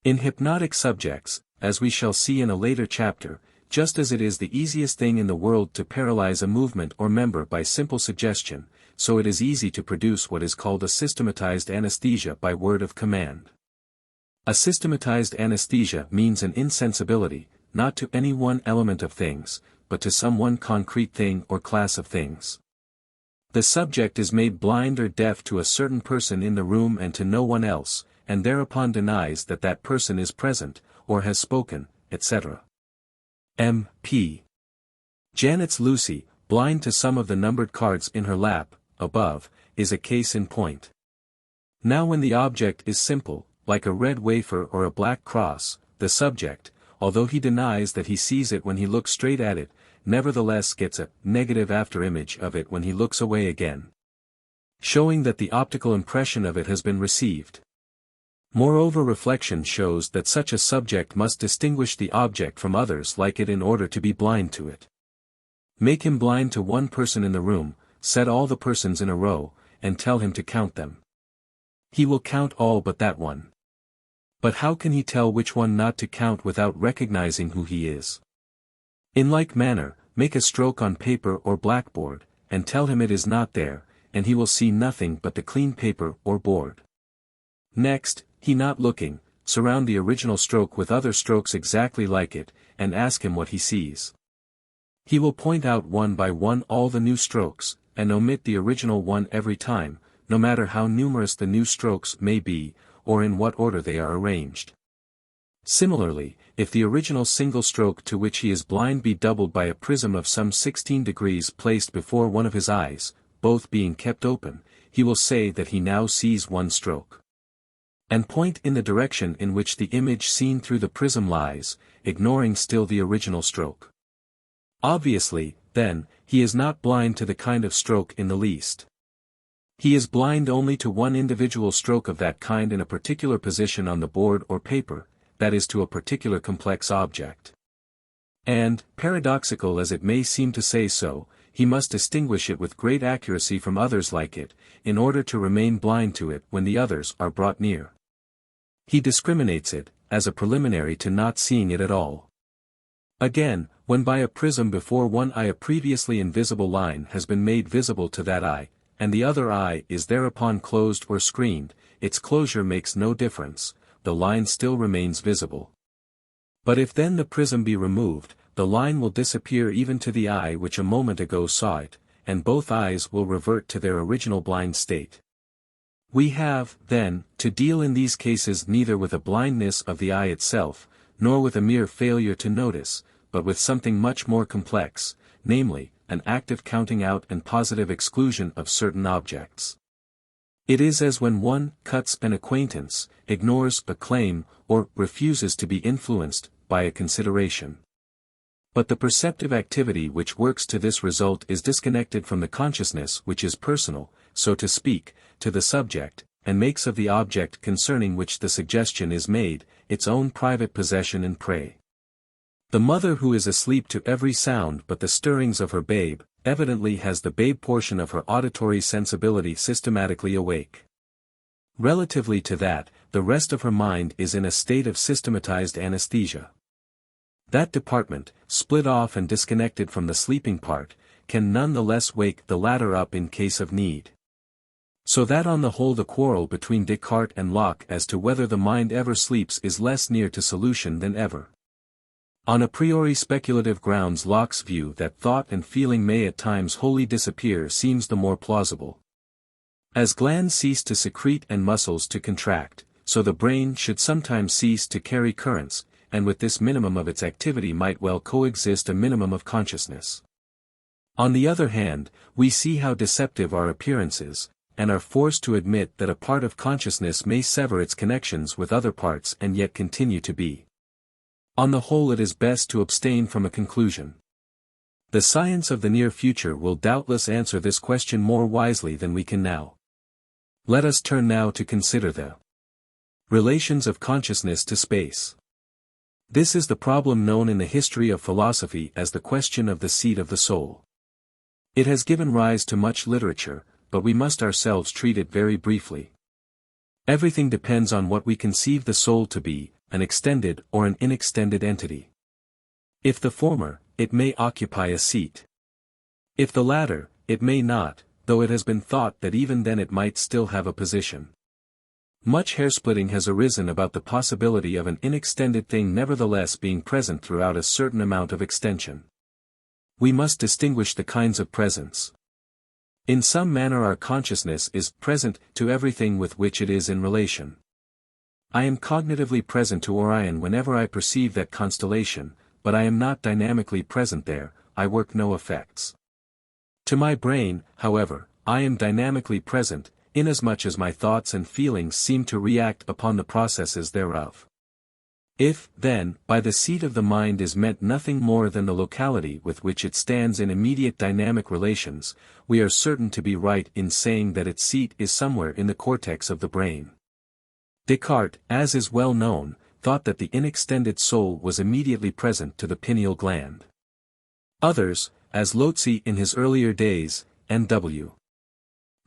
In hypnotic subjects, as we shall see in a later chapter, just as it is the easiest thing in the world to paralyze a movement or member by simple suggestion, so it is easy to produce what is called a systematized anesthesia by word of command. A systematized anesthesia means an insensibility, not to any one element of things, but to some one concrete thing or class of things. The subject is made blind or deaf to a certain person in the room and to no one else, and thereupon denies that that person is present, or has spoken, etc. M.P. Janet's Lucy, blind to some of the numbered cards in her lap, above, is a case in point. Now when the object is simple, like a red wafer or a black cross, the subject, although he denies that he sees it when he looks straight at it, nevertheless gets a negative after-image of it when he looks away again, showing that the optical impression of it has been received. Moreover, reflection shows that such a subject must distinguish the object from others like it in order to be blind to it. Make him blind to one person in the room, set all the persons in a row, and tell him to count them. He will count all but that one. But how can he tell which one not to count without recognizing who he is? In like manner, make a stroke on paper or blackboard, and tell him it is not there, and he will see nothing but the clean paper or board. Next, he not looking, surround the original stroke with other strokes exactly like it, and ask him what he sees. He will point out one by one all the new strokes, and omit the original one every time, no matter how numerous the new strokes may be, or in what order they are arranged. Similarly, if the original single stroke to which he is blind be doubled by a prism of some 16 degrees placed before one of his eyes, both being kept open, he will say that he now sees one stroke, and point in the direction in which the image seen through the prism lies, ignoring still the original stroke. Obviously, then, he is not blind to the kind of stroke in the least. He is blind only to one individual stroke of that kind in a particular position on the board or paper, that is to a particular complex object. And, paradoxical as it may seem to say so, he must distinguish it with great accuracy from others like it, in order to remain blind to it when the others are brought near. He discriminates it, as a preliminary to not seeing it at all. Again, when by a prism before one eye a previously invisible line has been made visible to that eye, and the other eye is thereupon closed or screened, its closure makes no difference, the line still remains visible. But if then the prism be removed, the line will disappear even to the eye which a moment ago saw it, and both eyes will revert to their original blind state. We have, then, to deal in these cases neither with a blindness of the eye itself, nor with a mere failure to notice, but with something much more complex, namely, an active counting out and positive exclusion of certain objects. It is as when one cuts an acquaintance, ignores a claim, or refuses to be influenced by a consideration. But the perceptive activity which works to this result is disconnected from the consciousness which is personal, so to speak, to the subject, and makes of the object concerning which the suggestion is made, its own private possession and prey. The mother who is asleep to every sound but the stirrings of her babe, evidently has the babe portion of her auditory sensibility systematically awake. Relatively to that, the rest of her mind is in a state of systematized anesthesia. That department, split off and disconnected from the sleeping part, can none the less wake the latter up in case of need. So that on the whole the quarrel between Descartes and Locke as to whether the mind ever sleeps is less near to solution than ever. On a priori speculative grounds Locke's view that thought and feeling may at times wholly disappear seems the more plausible. As glands cease to secrete and muscles to contract, so the brain should sometimes cease to carry currents, and with this minimum of its activity might well coexist a minimum of consciousness. On the other hand, we see how deceptive are appearances, and are forced to admit that a part of consciousness may sever its connections with other parts and yet continue to be. On the whole it is best to abstain from a conclusion. The science of the near future will doubtless answer this question more wisely than we can now. Let us turn now to consider the relations of consciousness to space. This is the problem known in the history of philosophy as the question of the seat of the soul. It has given rise to much literature, but we must ourselves treat it very briefly. Everything depends on what we conceive the soul to be, an extended or an inextended entity. If the former, it may occupy a seat. If the latter, it may not, though it has been thought that even then it might still have a position. Much hairsplitting has arisen about the possibility of an inextended thing nevertheless being present throughout a certain amount of extension. We must distinguish the kinds of presence. In some manner our consciousness is present to everything with which it is in relation. I am cognitively present to Orion whenever I perceive that constellation, but I am not dynamically present there, I work no effects. To my brain, however, I am dynamically present, inasmuch as my thoughts and feelings seem to react upon the processes thereof. If, then, by the seat of the mind is meant nothing more than the locality with which it stands in immediate dynamic relations, we are certain to be right in saying that its seat is somewhere in the cortex of the brain. Descartes, as is well known, thought that the inextended soul was immediately present to the pineal gland. Others, as Lotze in his earlier days, N.W.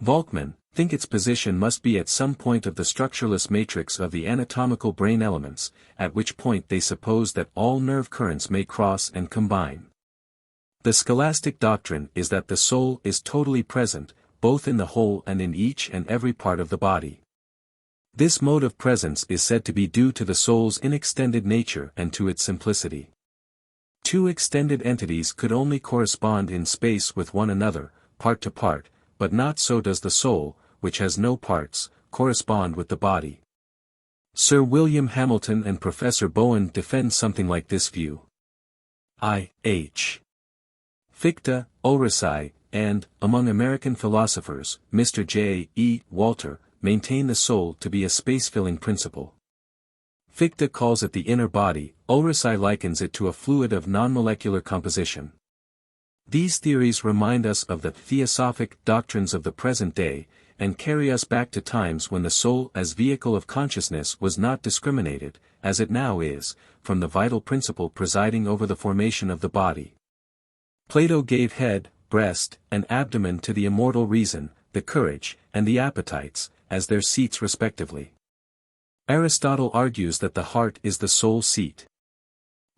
Volkmann, think its position must be at some point of the structuralist matrix of the anatomical brain elements, at which point they suppose that all nerve currents may cross and combine. The scholastic doctrine is that the soul is totally present, both in the whole and in each and every part of the body. This mode of presence is said to be due to the soul's inextended nature and to its simplicity. Two extended entities could only correspond in space with one another, part to part, but not so does the soul, which has no parts, correspond with the body. Sir William Hamilton and Professor Bowen defend something like this view. I.H. Fichte, Ulrici, and, among American philosophers, Mr. J. E. Walter, maintain the soul to be a space-filling principle. Fichte calls it the inner body, Ulrici likens it to a fluid of non-molecular composition. These theories remind us of the theosophic doctrines of the present day, and carry us back to times when the soul as vehicle of consciousness was not discriminated, as it now is, from the vital principle presiding over the formation of the body. Plato gave head, breast, and abdomen to the immortal reason, the courage, and the appetites, as their seats respectively. Aristotle argues that the heart is the sole seat.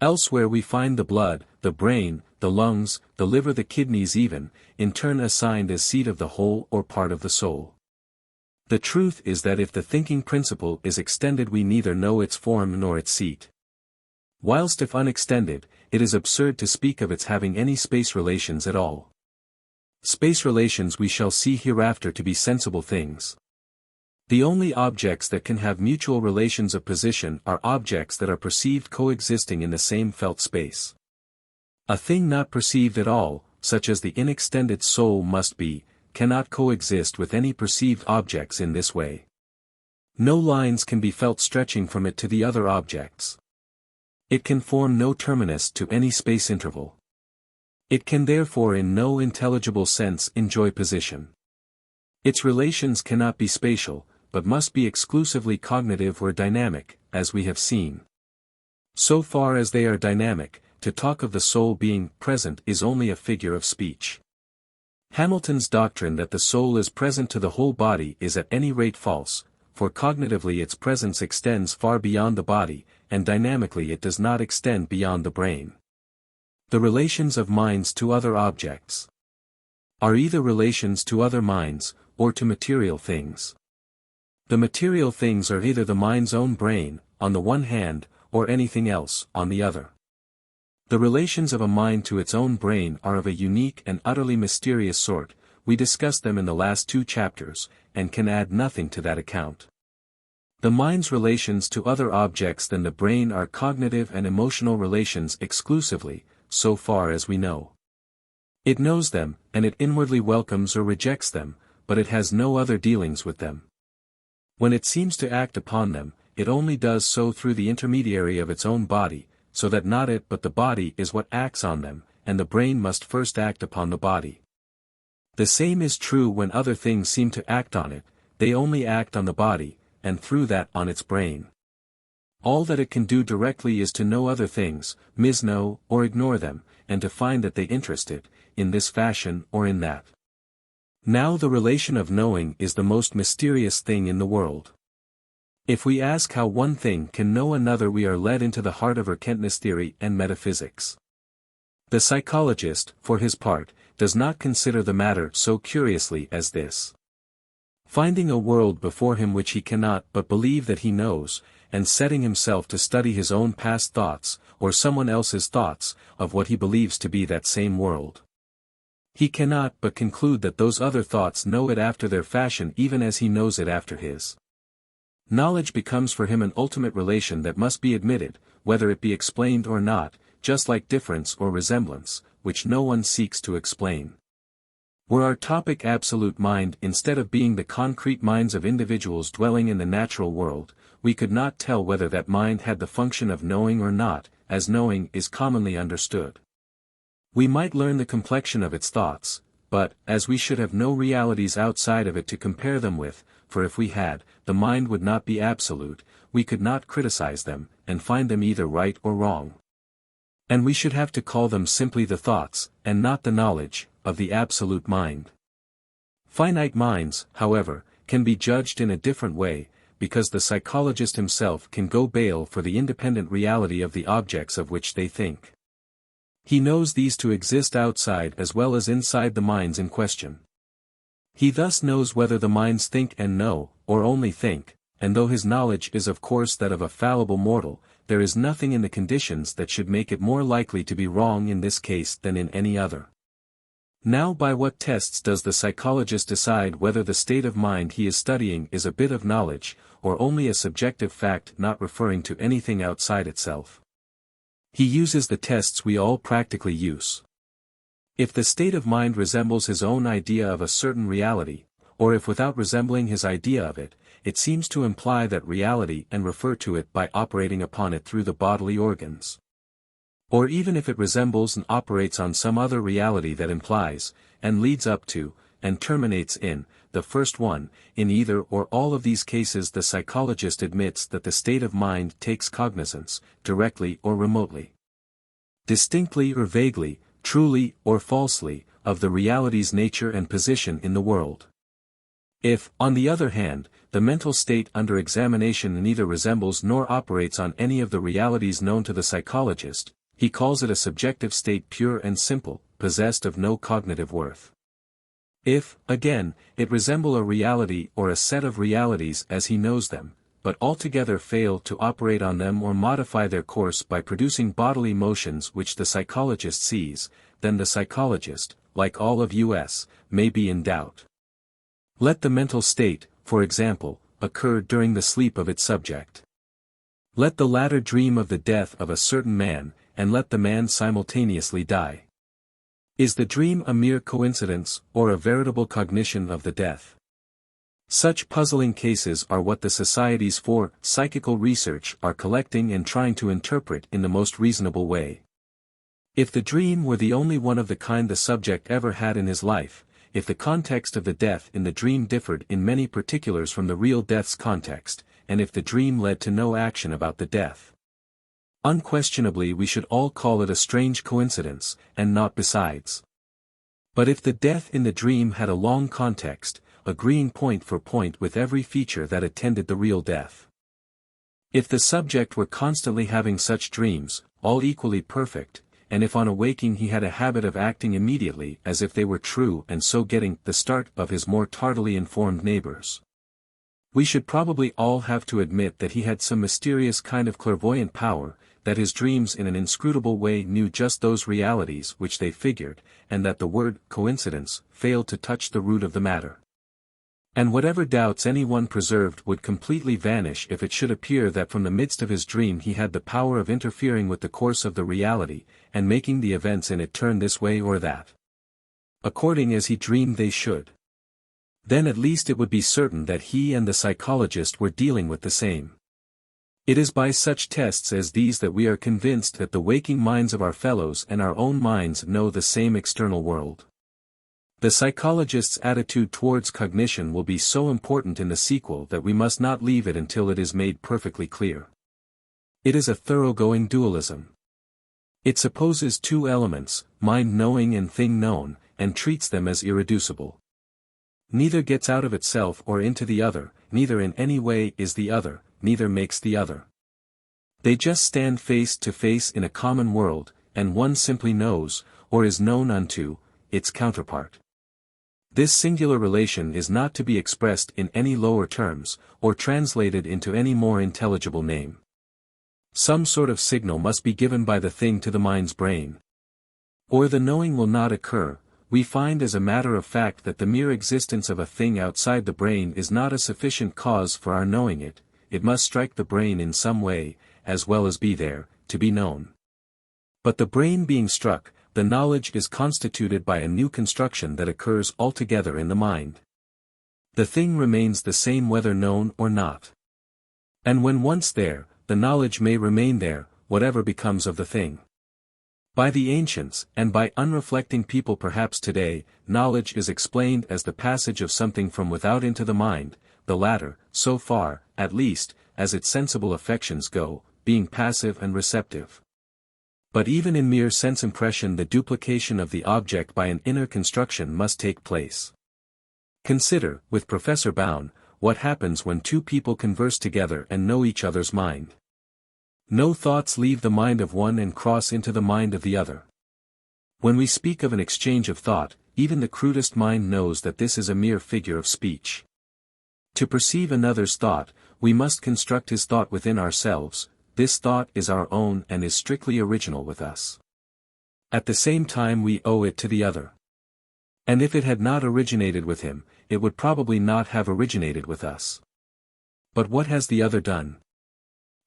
Elsewhere we find the blood, the brain, the lungs, the liver, the kidneys even, in turn assigned as seat of the whole or part of the soul. The truth is that if the thinking principle is extended we neither know its form nor its seat. Whilst if unextended, it is absurd to speak of its having any space relations at all. Space relations we shall see hereafter to be sensible things. The only objects that can have mutual relations of position are objects that are perceived coexisting in the same felt space. A thing not perceived at all, such as the inextended soul must be, cannot coexist with any perceived objects in this way. No lines can be felt stretching from it to the other objects. It can form no terminus to any space interval. It can therefore in no intelligible sense enjoy position. Its relations cannot be spatial, but must be exclusively cognitive or dynamic, as we have seen. So far as they are dynamic, to talk of the soul being present is only a figure of speech. Hamilton's doctrine that the soul is present to the whole body is at any rate false, for cognitively its presence extends far beyond the body, and dynamically it does not extend beyond the brain. The relations of minds to other objects are either relations to other minds, or to material things. The material things are either the mind's own brain, on the one hand, or anything else, on the other. The relations of a mind to its own brain are of a unique and utterly mysterious sort. We discussed them in the last 2 chapters, and can add nothing to that account. The mind's relations to other objects than the brain are cognitive and emotional relations exclusively, so far as we know. It knows them, and it inwardly welcomes or rejects them, but it has no other dealings with them. When it seems to act upon them, it only does so through the intermediary of its own body, so that not it but the body is what acts on them, and the brain must first act upon the body. The same is true when other things seem to act on it, they only act on the body, and through that on its brain. All that it can do directly is to know other things, misknow, or ignore them, and to find that they interest it, in this fashion or in that. Now the relation of knowing is the most mysterious thing in the world. If we ask how one thing can know another we are led into the heart of Erkenntnis theory and metaphysics. The psychologist, for his part, does not consider the matter so curiously as this. Finding a world before him which he cannot but believe that he knows, and setting himself to study his own past thoughts, or someone else's thoughts, of what he believes to be that same world. He cannot but conclude that those other thoughts know it after their fashion even as he knows it after his. Knowledge becomes for him an ultimate relation that must be admitted, whether it be explained or not, just like difference or resemblance, which no one seeks to explain. Were our topic absolute mind instead of being the concrete minds of individuals dwelling in the natural world, we could not tell whether that mind had the function of knowing or not, as knowing is commonly understood. We might learn the complexion of its thoughts, but, as we should have no realities outside of it to compare them with, for if we had, the mind would not be absolute, we could not criticize them, and find them either right or wrong. And we should have to call them simply the thoughts, and not the knowledge, of the absolute mind. Finite minds, however, can be judged in a different way, because the psychologist himself can go bail for the independent reality of the objects of which they think. He knows these to exist outside as well as inside the minds in question. He thus knows whether the minds think and know, or only think, and though his knowledge is of course that of a fallible mortal, there is nothing in the conditions that should make it more likely to be wrong in this case than in any other. Now by what tests does the psychologist decide whether the state of mind he is studying is a bit of knowledge, or only a subjective fact not referring to anything outside itself? He uses the tests we all practically use. If the state of mind resembles his own idea of a certain reality, or if without resembling his idea of it, it seems to imply that reality and refer to it by operating upon it through the bodily organs. Or even if it resembles and operates on some other reality that implies, and leads up to, and terminates in, the first one, in either or all of these cases the psychologist admits that the state of mind takes cognizance, directly or remotely, distinctly or vaguely, truly or falsely, of the reality's nature and position in the world. If, on the other hand, the mental state under examination neither resembles nor operates on any of the realities known to the psychologist, he calls it a subjective state pure and simple, possessed of no cognitive worth. If, again, it resemble a reality or a set of realities as he knows them, but altogether fail to operate on them or modify their course by producing bodily motions which the psychologist sees, then the psychologist, like all of us, may be in doubt. Let the mental state, for example, occur during the sleep of its subject. Let the latter dream of the death of a certain man, and let the man simultaneously die. Is the dream a mere coincidence, or a veritable cognition of the death? Such puzzling cases are what the societies for psychical research are collecting and trying to interpret in the most reasonable way. If the dream were the only one of the kind the subject ever had in his life, if the context of the death in the dream differed in many particulars from the real death's context, and if the dream led to no action about the death, unquestionably we should all call it a strange coincidence, and not besides. But if the death in the dream had a long context, agreeing point for point with every feature that attended the real death, if the subject were constantly having such dreams, all equally perfect, and if on awaking he had a habit of acting immediately as if they were true and so getting the start of his more tardily informed neighbors, we should probably all have to admit that he had some mysterious kind of clairvoyant power, that his dreams in an inscrutable way knew just those realities which they figured, and that the word coincidence failed to touch the root of the matter. And whatever doubts anyone preserved would completely vanish if it should appear that from the midst of his dream he had the power of interfering with the course of the reality, and making the events in it turn this way or that, according as he dreamed they should. Then at least it would be certain that he and the psychologist were dealing with the same. It is by such tests as these that we are convinced that the waking minds of our fellows and our own minds know the same external world. The psychologist's attitude towards cognition will be so important in the sequel that we must not leave it until it is made perfectly clear. It is a thoroughgoing dualism. It supposes two elements, mind knowing and thing known, and treats them as irreducible. Neither gets out of itself or into the other, neither in any way is the other, neither makes the other. They just stand face to face in a common world, and one simply knows, or is known unto, its counterpart. This singular relation is not to be expressed in any lower terms, or translated into any more intelligible name. Some sort of signal must be given by the thing to the mind's brain, or the knowing will not occur. We find as a matter of fact that the mere existence of a thing outside the brain is not a sufficient cause for our knowing it. It must strike the brain in some way, as well as be there, to be known. But the brain being struck, the knowledge is constituted by a new construction that occurs altogether in the mind. The thing remains the same whether known or not. And when once there, the knowledge may remain there, whatever becomes of the thing. By the ancients, and by unreflecting people perhaps today, knowledge is explained as the passage of something from without into the mind, the latter, so far, at least, as its sensible affections go, being passive and receptive. But even in mere sense impression the duplication of the object by an inner construction must take place. Consider, with Professor Bown, what happens when two people converse together and know each other's mind. No thoughts leave the mind of one and cross into the mind of the other. When we speak of an exchange of thought, even the crudest mind knows that this is a mere figure of speech. To perceive another's thought, we must construct his thought within ourselves. This thought is our own and is strictly original with us. At the same time we owe it to the other. And if it had not originated with him, it would probably not have originated with us. But what has the other done?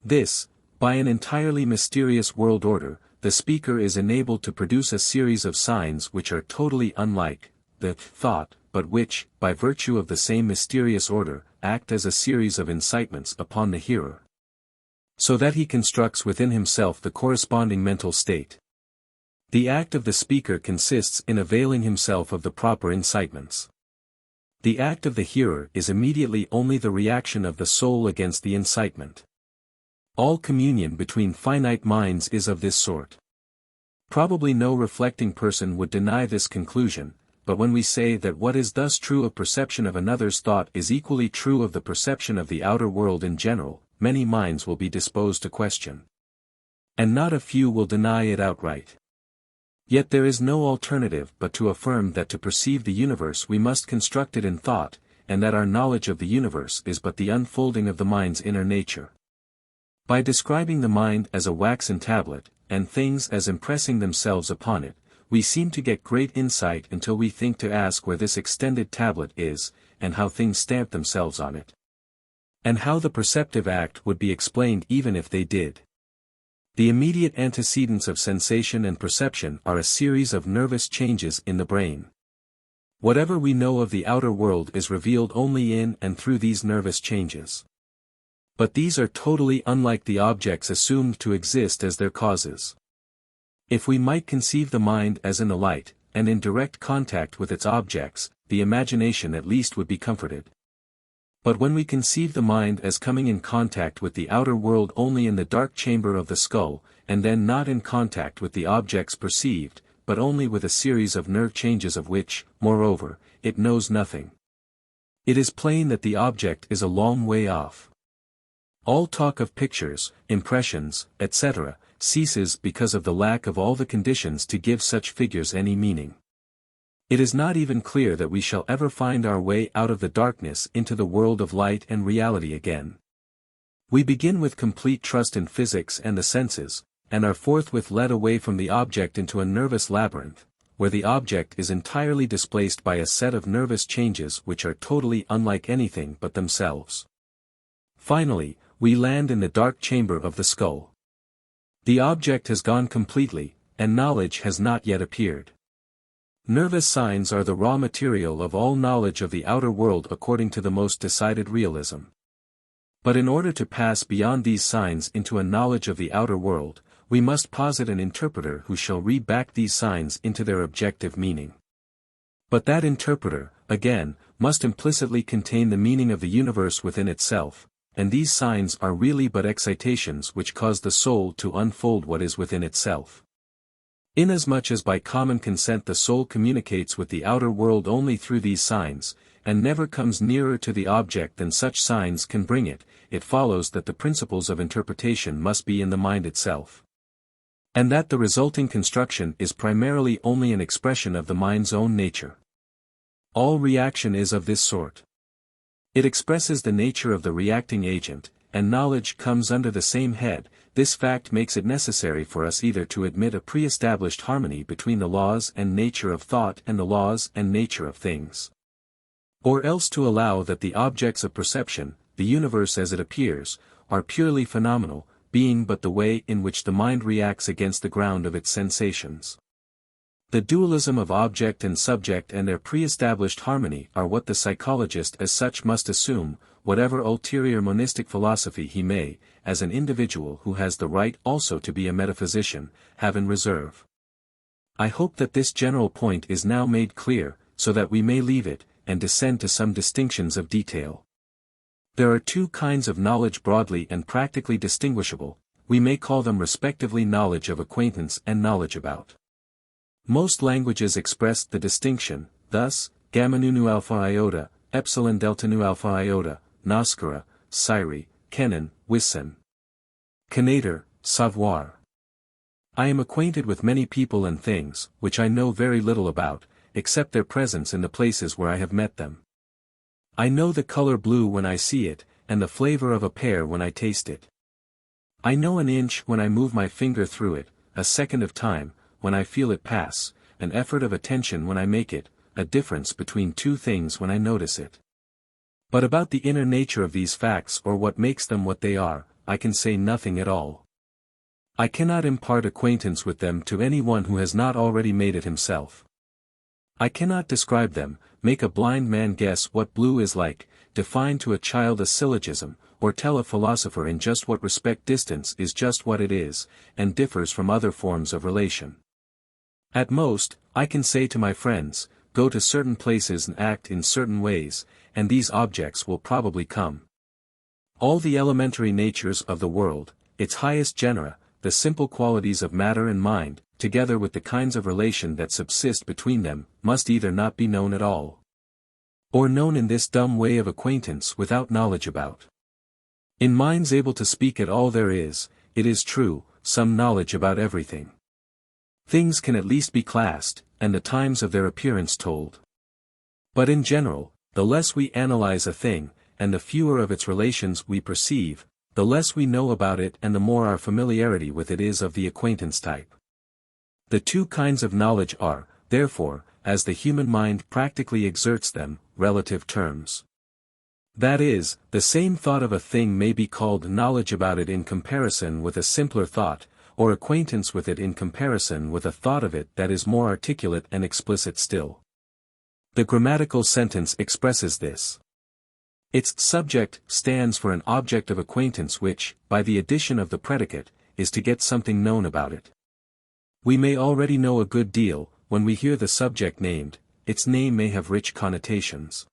This, by an entirely mysterious world order, the speaker is enabled to produce a series of signs which are totally unlike the thought, but which, by virtue of the same mysterious order, act as a series of incitements upon the hearer. so that he constructs within himself the corresponding mental state. The act of the speaker consists in availing himself of the proper incitements. The act of the hearer is immediately only the reaction of the soul against the incitement. All communion between finite minds is of this sort. Probably no reflecting person would deny this conclusion, but when we say that what is thus true of perception of another's thought is equally true of the perception of the outer world in general, many minds will be disposed to question. And not a few will deny it outright. Yet there is no alternative but to affirm that to perceive the universe we must construct it in thought, and that our knowledge of the universe is but the unfolding of the mind's inner nature. By describing the mind as a waxen tablet, and things as impressing themselves upon it, we seem to get great insight until we think to ask where this extended tablet is, and how things stamp themselves on it. And how the perceptive act would be explained even if they did. The immediate antecedents of sensation and perception are a series of nervous changes in the brain. Whatever we know of the outer world is revealed only in and through these nervous changes. But these are totally unlike the objects assumed to exist as their causes. If we might conceive the mind as in the light, and in direct contact with its objects, the imagination at least would be comforted. But when we conceive the mind as coming in contact with the outer world only in the dark chamber of the skull, and then not in contact with the objects perceived, but only with a series of nerve changes of which, moreover, it knows nothing, it is plain that the object is a long way off. All talk of pictures, impressions, etc., ceases because of the lack of all the conditions to give such figures any meaning. It is not even clear that we shall ever find our way out of the darkness into the world of light and reality again. We begin with complete trust in physics and the senses, and are forthwith led away from the object into a nervous labyrinth, where the object is entirely displaced by a set of nervous changes which are totally unlike anything but themselves. Finally, we land in the dark chamber of the skull. The object has gone completely, and knowledge has not yet appeared. Nervous signs are the raw material of all knowledge of the outer world according to the most decided realism. But in order to pass beyond these signs into a knowledge of the outer world, we must posit an interpreter who shall read back these signs into their objective meaning. But that interpreter, again, must implicitly contain the meaning of the universe within itself, and these signs are really but excitations which cause the soul to unfold what is within itself. Inasmuch as by common consent the soul communicates with the outer world only through these signs, and never comes nearer to the object than such signs can bring it, it follows that the principles of interpretation must be in the mind itself. And that the resulting construction is primarily only an expression of the mind's own nature. All reaction is of this sort. It expresses the nature of the reacting agent, and knowledge comes under the same head. This fact makes it necessary for us either to admit a pre-established harmony between the laws and nature of thought and the laws and nature of things, or else to allow that the objects of perception, the universe as it appears, are purely phenomenal, being but the way in which the mind reacts against the ground of its sensations. The dualism of object and subject and their pre-established harmony are what the psychologist as such must assume, whatever ulterior monistic philosophy he may, as an individual who has the right also to be a metaphysician, have in reserve. I hope that this general point is now made clear, so that we may leave it, and descend to some distinctions of detail. There are two kinds of knowledge broadly and practically distinguishable. We may call them respectively knowledge of acquaintance and knowledge about. Most languages express the distinction, thus, gamma nu alpha iota, epsilon delta nu alpha iota, noskura, siri, kennen, wissen. Connaître, savoir. I am acquainted with many people and things, which I know very little about, except their presence in the places where I have met them. I know the color blue when I see it, and the flavor of a pear when I taste it. I know an inch when I move my finger through it, a second of time, when I feel it pass, an effort of attention when I make it, a difference between two things when I notice it. But about the inner nature of these facts or what makes them what they are, I can say nothing at all. I cannot impart acquaintance with them to any one who has not already made it himself. I cannot describe them, make a blind man guess what blue is like, define to a child a syllogism, or tell a philosopher in just what respect distance is just what it is, and differs from other forms of relation. At most, I can say to my friends, go to certain places and act in certain ways, and these objects will probably come. All the elementary natures of the world, its highest genera, the simple qualities of matter and mind, together with the kinds of relation that subsist between them, must either not be known at all, or known in this dumb way of acquaintance without knowledge about. In minds able to speak at all there is, it is true, some knowledge about everything. Things can at least be classed, and the times of their appearance told. But in general, the less we analyze a thing, and the fewer of its relations we perceive, the less we know about it and the more our familiarity with it is of the acquaintance type. The two kinds of knowledge are, therefore, as the human mind practically exerts them, relative terms. That is, the same thought of a thing may be called knowledge about it in comparison with a simpler thought, or acquaintance with it in comparison with a thought of it that is more articulate and explicit still. The grammatical sentence expresses this. Its subject stands for an object of acquaintance which, by the addition of the predicate, is to get something known about it. We may already know a good deal, when we hear the subject named, its name may have rich connotations.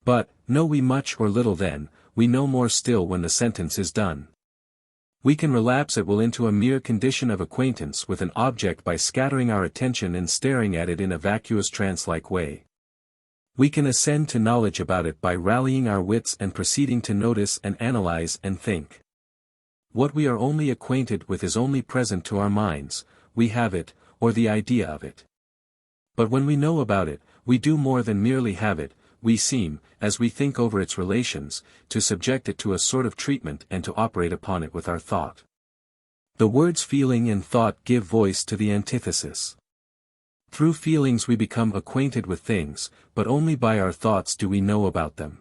But, know we much or little then, we know more still when the sentence is done. We can relapse at will into a mere condition of acquaintance with an object by scattering our attention and staring at it in a vacuous trance-like way. We can ascend to knowledge about it by rallying our wits and proceeding to notice and analyze and think. What we are only acquainted with is only present to our minds, we have it, or the idea of it. But when we know about it, we do more than merely have it, we seem, as we think over its relations, to subject it to a sort of treatment and to operate upon it with our thought. The words feeling and thought give voice to the antithesis. Through feelings we become acquainted with things, but only by our thoughts do we know about them.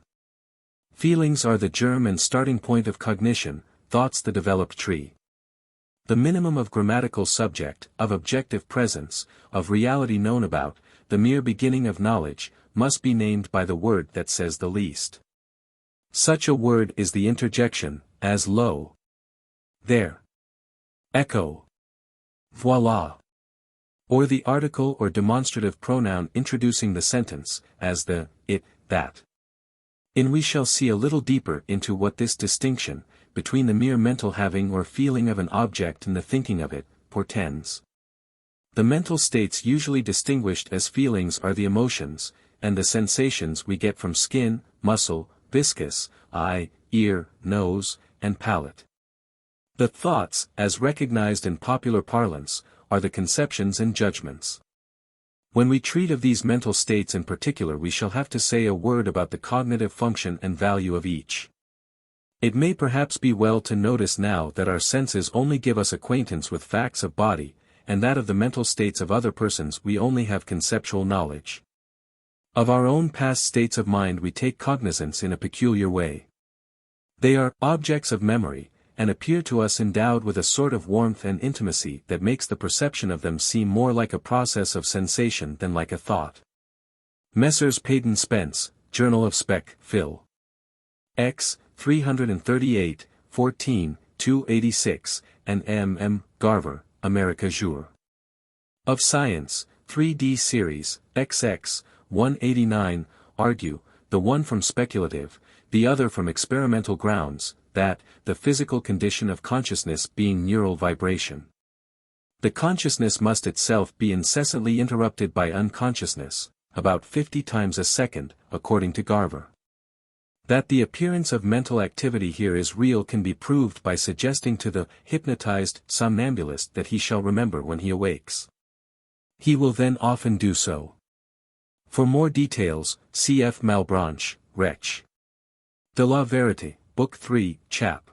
Feelings are the germ and starting point of cognition, thoughts the developed tree. The minimum of grammatical subject, of objective presence, of reality known about, the mere beginning of knowledge, must be named by the word that says the least. Such a word is the interjection, as lo, there, echo, voila, or the article or demonstrative pronoun introducing the sentence, as the, it, that. In we shall see a little deeper into what this distinction, between the mere mental having or feeling of an object and the thinking of it, portends. The mental states usually distinguished as feelings are the emotions, and the sensations we get from skin, muscle, viscous, eye, ear, nose, and palate. The thoughts, as recognized in popular parlance, are the conceptions and judgments. When we treat of these mental states in particular we shall have to say a word about the cognitive function and value of each. It may perhaps be well to notice now that our senses only give us acquaintance with facts of body, and that of the mental states of other persons we only have conceptual knowledge. Of our own past states of mind we take cognizance in a peculiar way. They are objects of memory, and appear to us endowed with a sort of warmth and intimacy that makes the perception of them seem more like a process of sensation than like a thought. Messrs. Payton Spence, Journal of Spec. Phil. X. 338, 14, 286, and M. Garver, America Jour. Of Science, 3D Series, XX, 189, argue, the one from speculative, the other from experimental grounds, that, the physical condition of consciousness being neural vibration. The consciousness must itself be incessantly interrupted by unconsciousness, about 50 times a second, according to Garver. That the appearance of mental activity here is real can be proved by suggesting to the hypnotized somnambulist that he shall remember when he awakes. He will then often do so. For more details, cf. Malebranche, Rech. De la Vérité, Book 3, Chap.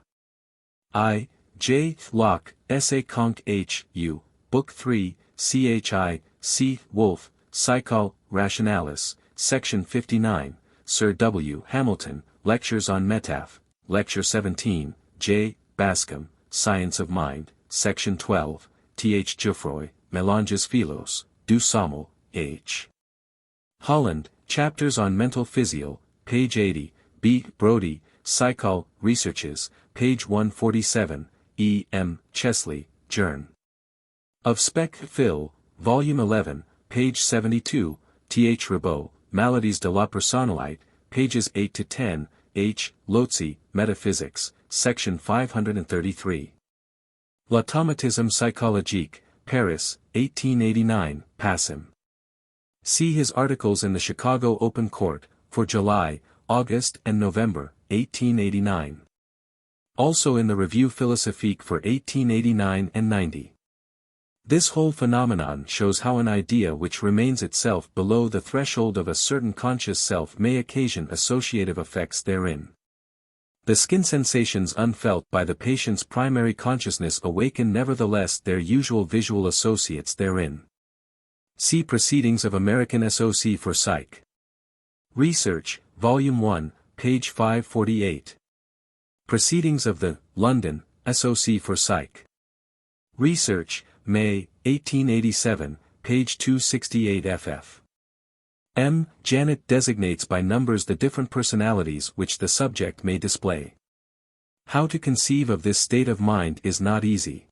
I. J. Locke, Essay Conc. H. U. Book 3, Chi. C. Wolf, Psychol. Rationalis, Section 59, Sir W. Hamilton, Lectures on Metaph, Lecture 17, J. Bascom, Science of Mind, Section 12, T. H. Geoffroy, Mélanges Philos, du Sommel, H. Holland, Chapters on Mental Physio, page 80, B. Brody, Psychol, Researches, page 147, E. M. Chesley, Journ. Of Spec. Phil, Volume 11, page 72, T. H. Ribot, Maladies de la Personnalité, pages 8 to 10, H. Lotzi, Metaphysics, section 533. L'automatisme psychologique, Paris, 1889, Passim. See his articles in the Chicago Open Court, for July, August and November, 1889. Also in the Revue Philosophique for 1889 and 90. This whole phenomenon shows how an idea which remains itself below the threshold of a certain conscious self may occasion associative effects therein. The skin sensations unfelt by the patient's primary consciousness awaken nevertheless their usual visual associates therein. See Proceedings of American SOC for Psych. Research, Volume 1, page 548. Proceedings of the London SOC for Psych. Research, May, 1887, page 268 ff. M. Janet designates by numbers the different personalities which the subject may display. How to conceive of this state of mind is not easy.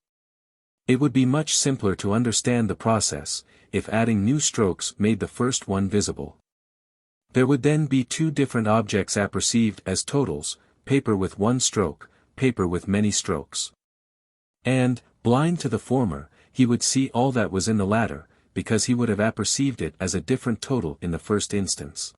It would be much simpler to understand the process, if adding new strokes made the first one visible. There would then be two different objects apperceived as totals, paper with one stroke, paper with many strokes. And, blind to the former, he would see all that was in the latter, because he would have apperceived it as a different total in the first instance.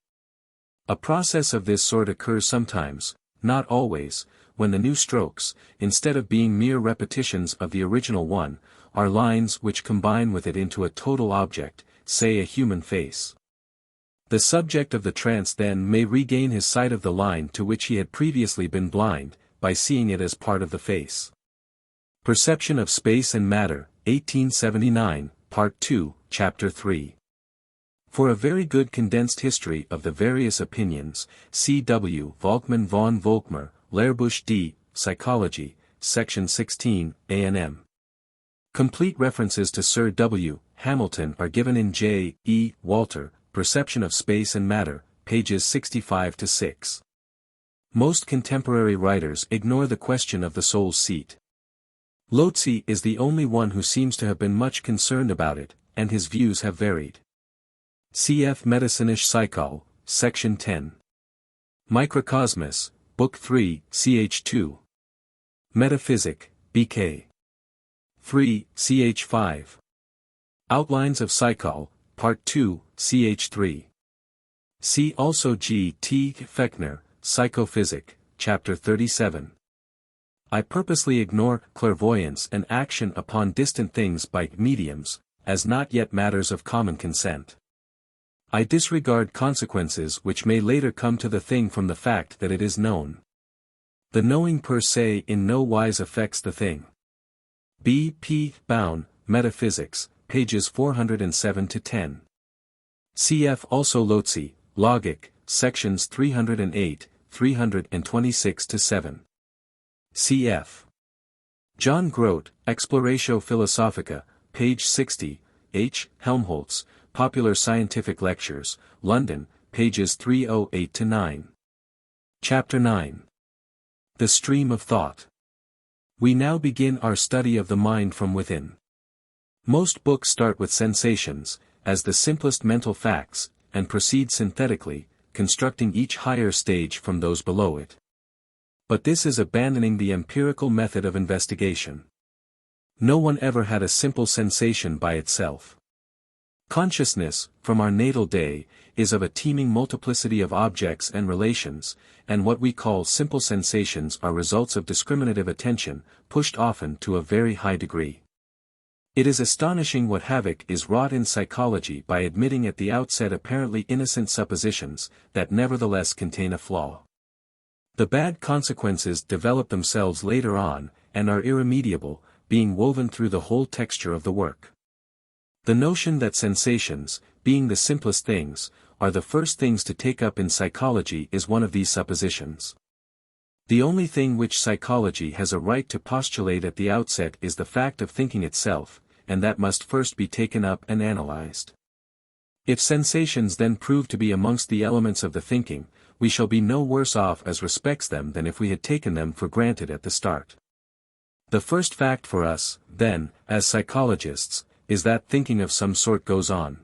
A process of this sort occurs sometimes, not always, when the new strokes, instead of being mere repetitions of the original one, are lines which combine with it into a total object, say a human face. The subject of the trance then may regain his sight of the line to which he had previously been blind, by seeing it as part of the face. Perception of Space and Matter, 1879, Part 2, Chapter 3. For a very good condensed history of the various opinions, C. W. Volkmann von Volkmar, Lehrbuch D. Psychology, Section 16, A&M. Complete references to Sir W. Hamilton are given in J. E. Walter, Perception of Space and Matter, pages 65 to 6. Most contemporary writers ignore the question of the soul's seat. Lotzi is the only one who seems to have been much concerned about it, and his views have varied. Cf. Medizinische Psychol, Section 10. Microcosmos, Book 3, ch. 2. Metaphysic, BK. 3, ch. 5. Outlines of Psychol, Part 2, ch. 3. See also G. T. Fechner, Psychophysic, Chapter 37. I purposely ignore clairvoyance and action upon distant things by mediums, as not yet matters of common consent. I disregard consequences which may later come to the thing from the fact that it is known. The knowing per se in no wise affects the thing. B. P. Bown, Metaphysics, pages 407 to 10. Cf. also Lotzi, Logik, sections 308, 326 to 7. Cf. John Grote, Exploratio Philosophica, page 60, H. Helmholtz, Popular Scientific Lectures, London, pages 308 to 9. Chapter 9. The Stream of Thought. We now begin our study of the mind from within. Most books start with sensations, as the simplest mental facts, and proceed synthetically, constructing each higher stage from those below it. But this is abandoning the empirical method of investigation. No one ever had a simple sensation by itself. Consciousness, from our natal day, is of a teeming multiplicity of objects and relations, and what we call simple sensations are results of discriminative attention, pushed often to a very high degree. It is astonishing what havoc is wrought in psychology by admitting at the outset apparently innocent suppositions, that nevertheless contain a flaw. The bad consequences develop themselves later on, and are irremediable, being woven through the whole texture of the work. The notion that sensations, being the simplest things, are the first things to take up in psychology is one of these suppositions. The only thing which psychology has a right to postulate at the outset is the fact of thinking itself, and that must first be taken up and analyzed. If sensations then prove to be amongst the elements of the thinking, we shall be no worse off as respects them than if we had taken them for granted at the start. The first fact for us, then, as psychologists, is that thinking of some sort goes on.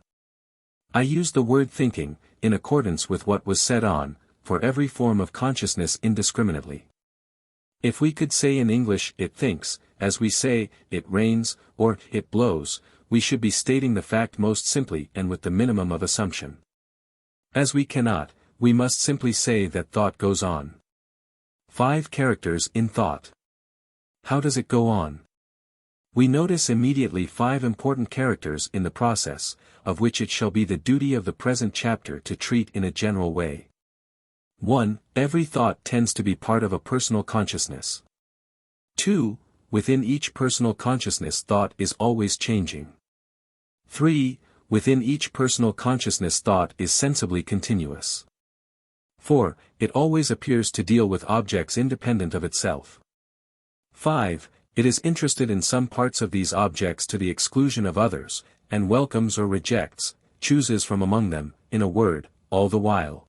I use the word thinking, in accordance with what was said on, for every form of consciousness indiscriminately. If we could say in English it thinks, as we say, it rains, or it blows, we should be stating the fact most simply and with the minimum of assumption. As we cannot, we must simply say that thought goes on. 5 characters in thought. How does it go on? We notice immediately 5 important characters in the process, of which it shall be the duty of the present chapter to treat in a general way. 1. Every thought tends to be part of a personal consciousness. 2. Within each personal consciousness thought is always changing. 3. Within each personal consciousness thought is sensibly continuous. 4. It always appears to deal with objects independent of itself. 5. It is interested in some parts of these objects to the exclusion of others, and welcomes or rejects, chooses from among them, in a word, all the while.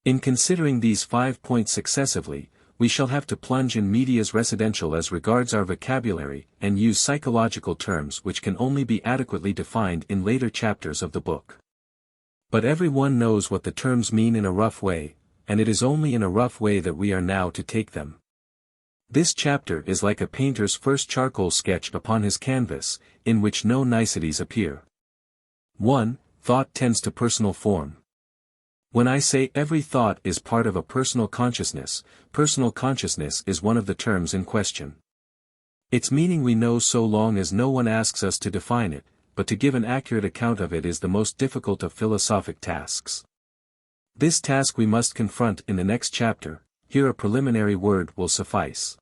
In considering these 5 points successively, we shall have to plunge in medias residential as regards our vocabulary and use psychological terms which can only be adequately defined in later chapters of the book. But everyone knows what the terms mean in a rough way, and it is only in a rough way that we are now to take them. This chapter is like a painter's first charcoal sketch upon his canvas, in which no niceties appear. 1. Thought tends to personal form. When I say every thought is part of a personal consciousness is one of the terms in question. Its meaning we know so long as no one asks us to define it, but to give an accurate account of it is the most difficult of philosophic tasks. This task we must confront in the next chapter. Here a preliminary word will suffice.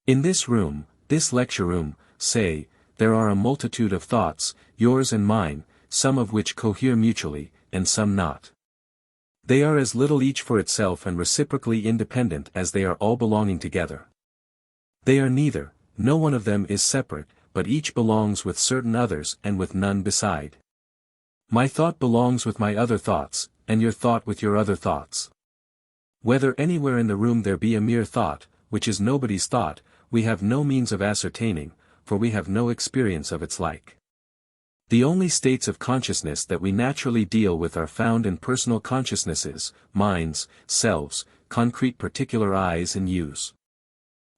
In this room, this lecture room, say, there are a multitude of thoughts, yours and mine, some of which cohere mutually, and some not. They are as little each for itself and reciprocally independent as they are all belonging together. They are neither, no one of them is separate, but each belongs with certain others and with none beside. My thought belongs with my other thoughts, and your thought with your other thoughts. Whether anywhere in the room there be a mere thought, which is nobody's thought, we have no means of ascertaining, for we have no experience of its like. The only states of consciousness that we naturally deal with are found in personal consciousnesses, minds, selves, concrete particular I's and U's.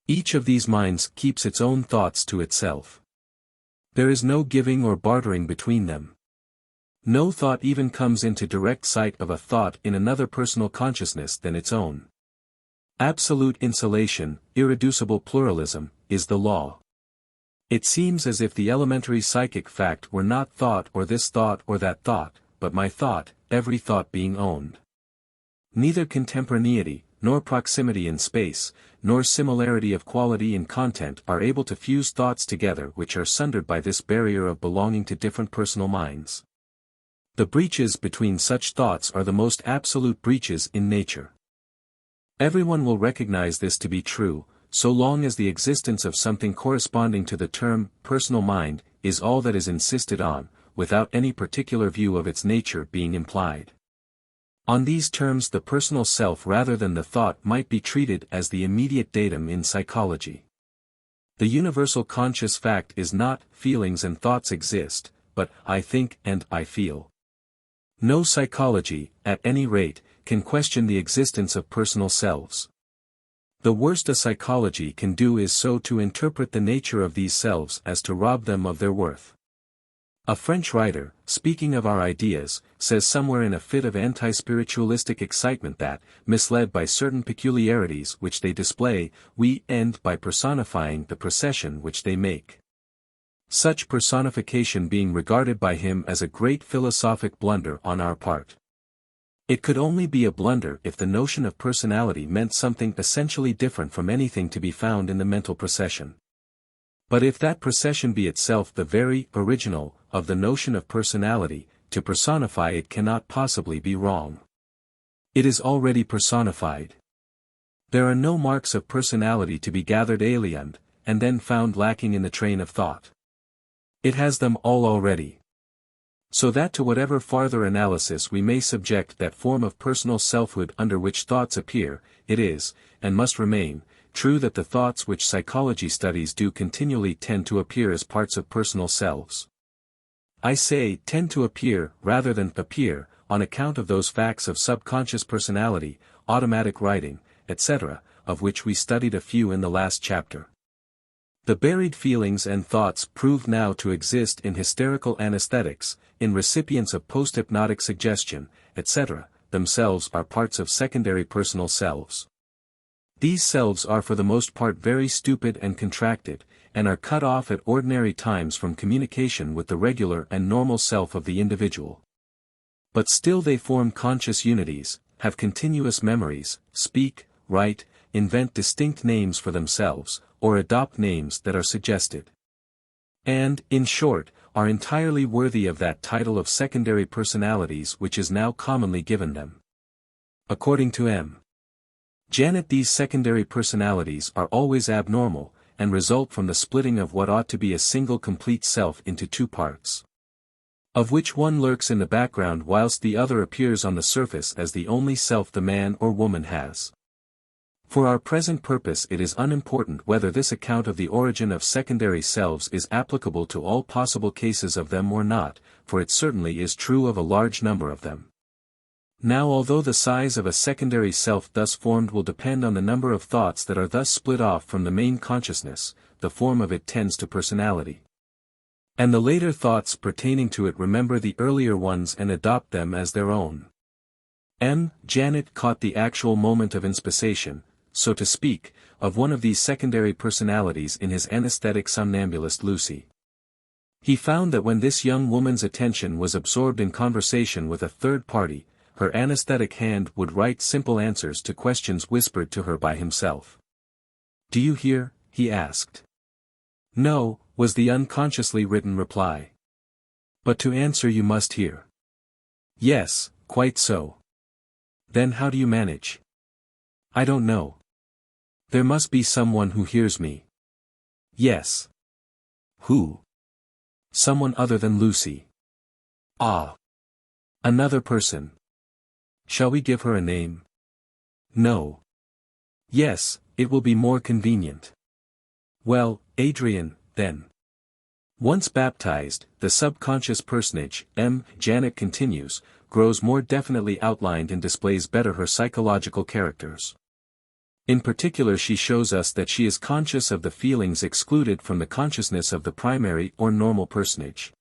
Each of these minds keeps its own thoughts to itself. There is no giving or bartering between them. No thought even comes into direct sight of a thought in another personal consciousness than its own. Absolute insulation, irreducible pluralism, is the law. It seems as if the elementary psychic fact were not thought or this thought or that thought, but my thought, every thought being owned. Neither contemporaneity, nor proximity in space, nor similarity of quality in content are able to fuse thoughts together which are sundered by this barrier of belonging to different personal minds. The breaches between such thoughts are the most absolute breaches in nature. Everyone will recognize this to be true, so long as the existence of something corresponding to the term, personal mind, is all that is insisted on, without any particular view of its nature being implied. On these terms the personal self rather than the thought might be treated as the immediate datum in psychology. The universal conscious fact is not, feelings and thoughts exist, but, I think and I feel. No psychology, at any rate, can question the existence of personal selves. The worst a psychology can do is so to interpret the nature of these selves as to rob them of their worth. A French writer, speaking of our ideas, says somewhere in a fit of anti-spiritualistic excitement that, misled by certain peculiarities which they display, we end by personifying the procession which they make. Such personification being regarded by him as a great philosophic blunder on our part. It could only be a blunder if the notion of personality meant something essentially different from anything to be found in the mental procession. But if that procession be itself the very original of the notion of personality, to personify it cannot possibly be wrong. It is already personified. There are no marks of personality to be gathered aliened, and then found lacking in the train of thought. It has them all already. So that to whatever farther analysis we may subject that form of personal selfhood under which thoughts appear, it is, and must remain, true that the thoughts which psychology studies do continually tend to appear as parts of personal selves. I say tend to appear rather than appear, on account of those facts of subconscious personality, automatic writing, etc., of which we studied a few in the last chapter. The buried feelings and thoughts proved now to exist in hysterical anesthetics, in recipients of post-hypnotic suggestion, etc., themselves are parts of secondary personal selves. These selves are for the most part very stupid and contracted, and are cut off at ordinary times from communication with the regular and normal self of the individual. But still they form conscious unities, have continuous memories, speak, write, invent distinct names for themselves, or adopt names that are suggested. And, in short, are entirely worthy of that title of secondary personalities which is now commonly given them. According to M. Janet, these secondary personalities are always abnormal, and result from the splitting of what ought to be a single complete self into two parts, of which one lurks in the background whilst the other appears on the surface as the only self the man or woman has. For our present purpose it is unimportant whether this account of the origin of secondary selves is applicable to all possible cases of them or not, for it certainly is true of a large number of them. Now, although the size of a secondary self thus formed will depend on the number of thoughts that are thus split off from the main consciousness, the form of it tends to personality. And the later thoughts pertaining to it remember the earlier ones and adopt them as their own. M. Janet caught the actual moment of inspissation, so to speak, of one of these secondary personalities in his anesthetic somnambulist Lucy. He found that when this young woman's attention was absorbed in conversation with a third party, her anesthetic hand would write simple answers to questions whispered to her by himself. "Do you hear?" he asked. "No," was the unconsciously written reply. "But to answer you must hear." "Yes, quite so." "Then how do you manage?" "I don't know." "There must be someone who hears me." "Yes." "Who?" "Someone other than Lucy." "Ah. Another person. Shall we give her a name?" "No." "Yes, it will be more convenient." "Well, Adrian, then." Once baptized, the subconscious personage, M. Janet continues, grows more definitely outlined and displays better her psychological characters. In particular, she shows us that she is conscious of the feelings excluded from the consciousness of the primary or normal personage.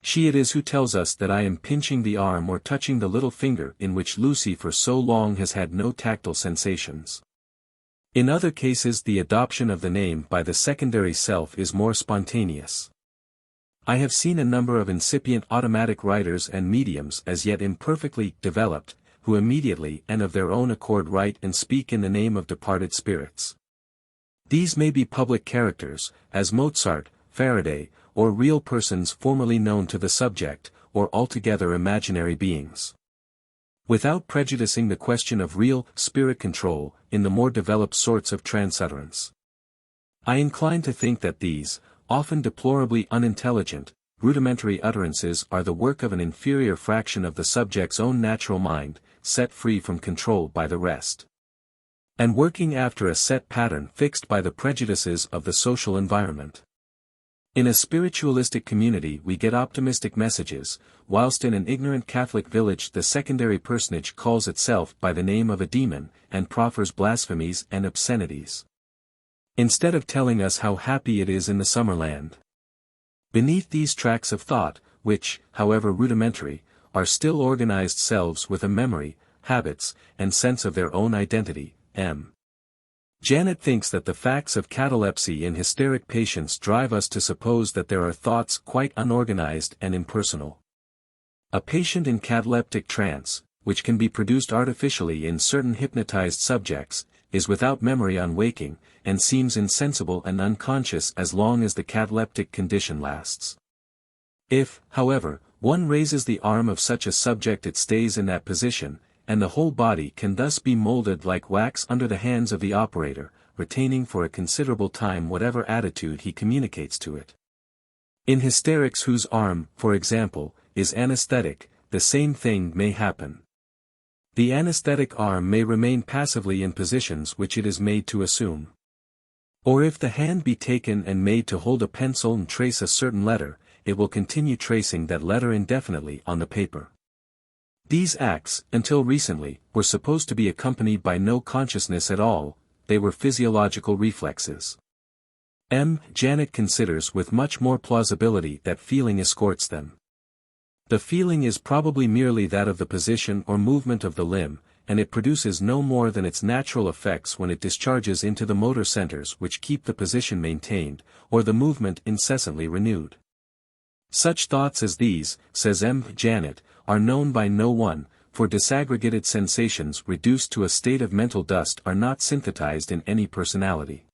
She it is who tells us that I am pinching the arm or touching the little finger in which Lucy for so long has had no tactile sensations. In other cases the adoption of the name by the secondary self is more spontaneous. I have seen a number of incipient automatic writers and mediums as yet imperfectly developed, who immediately and of their own accord write and speak in the name of departed spirits. These may be public characters, as Mozart, Faraday, or real persons formerly known to the subject, or altogether imaginary beings. Without prejudicing the question of real spirit control in the more developed sorts of transutterance, I incline to think that these, often deplorably unintelligent, rudimentary utterances are the work of an inferior fraction of the subject's own natural mind, set free from control by the rest, and working after a set pattern fixed by the prejudices of the social environment. In a spiritualistic community we get optimistic messages, whilst in an ignorant Catholic village the secondary personage calls itself by the name of a demon, and proffers blasphemies and obscenities, instead of telling us how happy it is in the summerland. Beneath these tracks of thought, which, however rudimentary, are still organized selves with a memory, habits, and sense of their own identity, M. Janet thinks that the facts of catalepsy in hysteric patients drive us to suppose that there are thoughts quite unorganized and impersonal. A patient in cataleptic trance, which can be produced artificially in certain hypnotized subjects, is without memory on waking, and seems insensible and unconscious as long as the cataleptic condition lasts. If, however, one raises the arm of such a subject it stays in that position, and the whole body can thus be molded like wax under the hands of the operator, retaining for a considerable time whatever attitude he communicates to it. In hysterics whose arm, for example, is anesthetic, the same thing may happen. The anesthetic arm may remain passively in positions which it is made to assume. Or if the hand be taken and made to hold a pencil and trace a certain letter, it will continue tracing that letter indefinitely on the paper. These acts, until recently, were supposed to be accompanied by no consciousness at all, they were physiological reflexes. Janet considers with much more plausibility that feeling escorts them. The feeling is probably merely that of the position or movement of the limb, and it produces no more than its natural effects when it discharges into the motor centers which keep the position maintained, or the movement incessantly renewed. Such thoughts as these, says Janet, are known by no one, for disaggregated sensations reduced to a state of mental dust are not synthesized in any personality.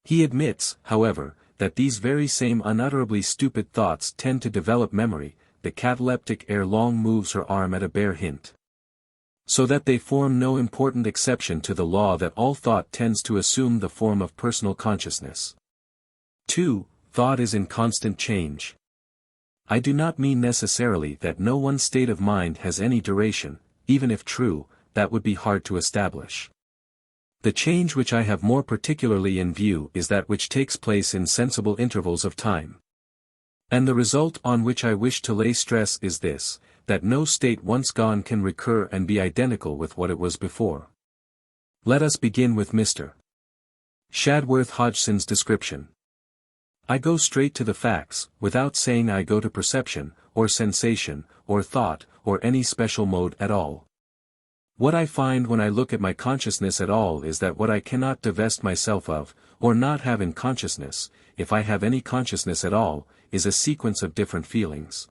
He admits, however, that these very same unutterably stupid thoughts tend to develop memory. The cataleptic ere long moves her arm at a bare hint. So that they form no important exception to the law that all thought tends to assume the form of personal consciousness. 2. Thought is in constant change. I do not mean necessarily that no one state of mind has any duration, even if true, that would be hard to establish. The change which I have more particularly in view is that which takes place in sensible intervals of time. And the result on which I wish to lay stress is this, that no state once gone can recur and be identical with what it was before. Let us begin with Mr. Shadworth Hodgson's description. I go straight to the facts, without saying I go to perception, or sensation, or thought, or any special mode at all. What I find when I look at my consciousness at all is that what I cannot divest myself of, or not have in consciousness, if I have any consciousness at all, is a sequence of different feelings.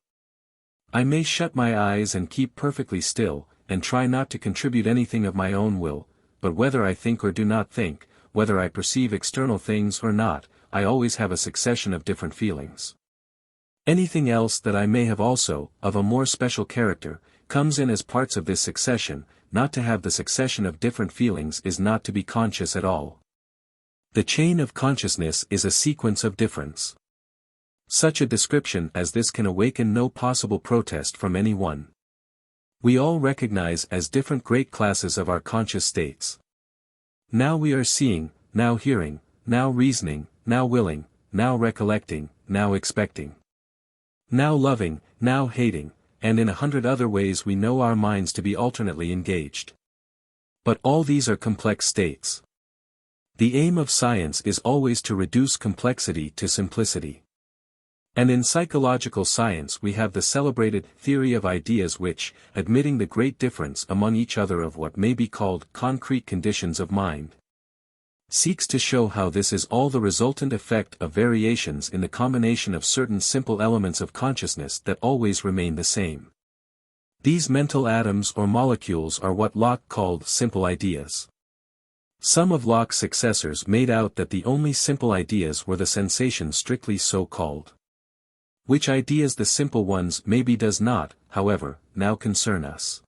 I may shut my eyes and keep perfectly still, and try not to contribute anything of my own will, but whether I think or do not think, whether I perceive external things or not, I always have a succession of different feelings. Anything else that I may have also, of a more special character, comes in as parts of this succession. Not to have the succession of different feelings is not to be conscious at all. The chain of consciousness is a sequence of difference. Such a description as this can awaken no possible protest from any one. We all recognize as different great classes of our conscious states. Now we are seeing, now hearing, now reasoning, now willing, now recollecting, now expecting. Now loving, now hating, and in 100 other ways we know our minds to be alternately engaged. But all these are complex states. The aim of science is always to reduce complexity to simplicity. And in psychological science we have the celebrated theory of ideas which, admitting the great difference among each other of what may be called concrete conditions of mind, seeks to show how this is all the resultant effect of variations in the combination of certain simple elements of consciousness that always remain the same. These mental atoms or molecules are what Locke called simple ideas. Some of Locke's successors made out that the only simple ideas were the sensations strictly so called. Which ideas the simple ones maybe does not, however, now concern us.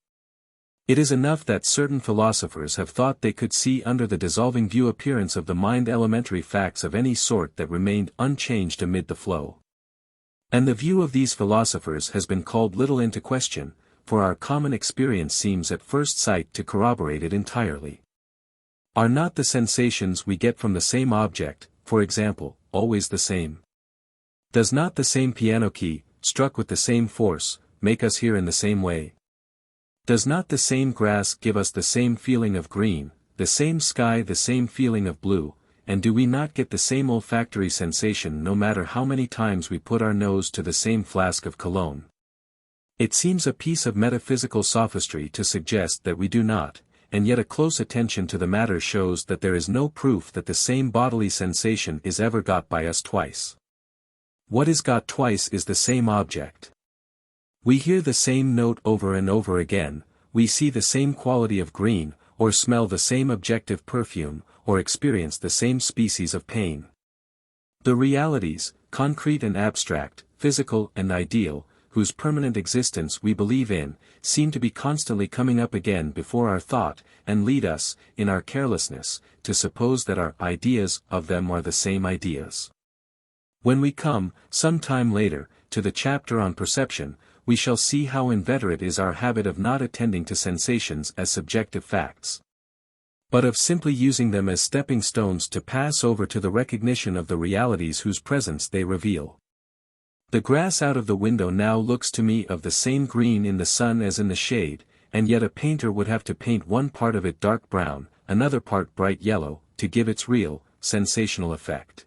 It is enough that certain philosophers have thought they could see under the dissolving view appearance of the mind elementary facts of any sort that remained unchanged amid the flow. And the view of these philosophers has been called little into question, for our common experience seems at first sight to corroborate it entirely. Are not the sensations we get from the same object, for example, always the same? Does not the same piano key, struck with the same force, make us hear in the same way? Does not the same grass give us the same feeling of green, the same sky the same feeling of blue, and do we not get the same olfactory sensation no matter how many times we put our nose to the same flask of cologne? It seems a piece of metaphysical sophistry to suggest that we do not, and yet a close attention to the matter shows that there is no proof that the same bodily sensation is ever got by us twice. What is got twice is the same object. We hear the same note over and over again, we see the same quality of green, or smell the same objective perfume, or experience the same species of pain. The realities, concrete and abstract, physical and ideal, whose permanent existence we believe in, seem to be constantly coming up again before our thought, and lead us, in our carelessness, to suppose that our ideas of them are the same ideas. When we come, some time later, to the chapter on perception, we shall see how inveterate is our habit of not attending to sensations as subjective facts, but of simply using them as stepping stones to pass over to the recognition of the realities whose presence they reveal. The grass out of the window now looks to me of the same green in the sun as in the shade, and yet a painter would have to paint one part of it dark brown, another part bright yellow, to give its real, sensational effect.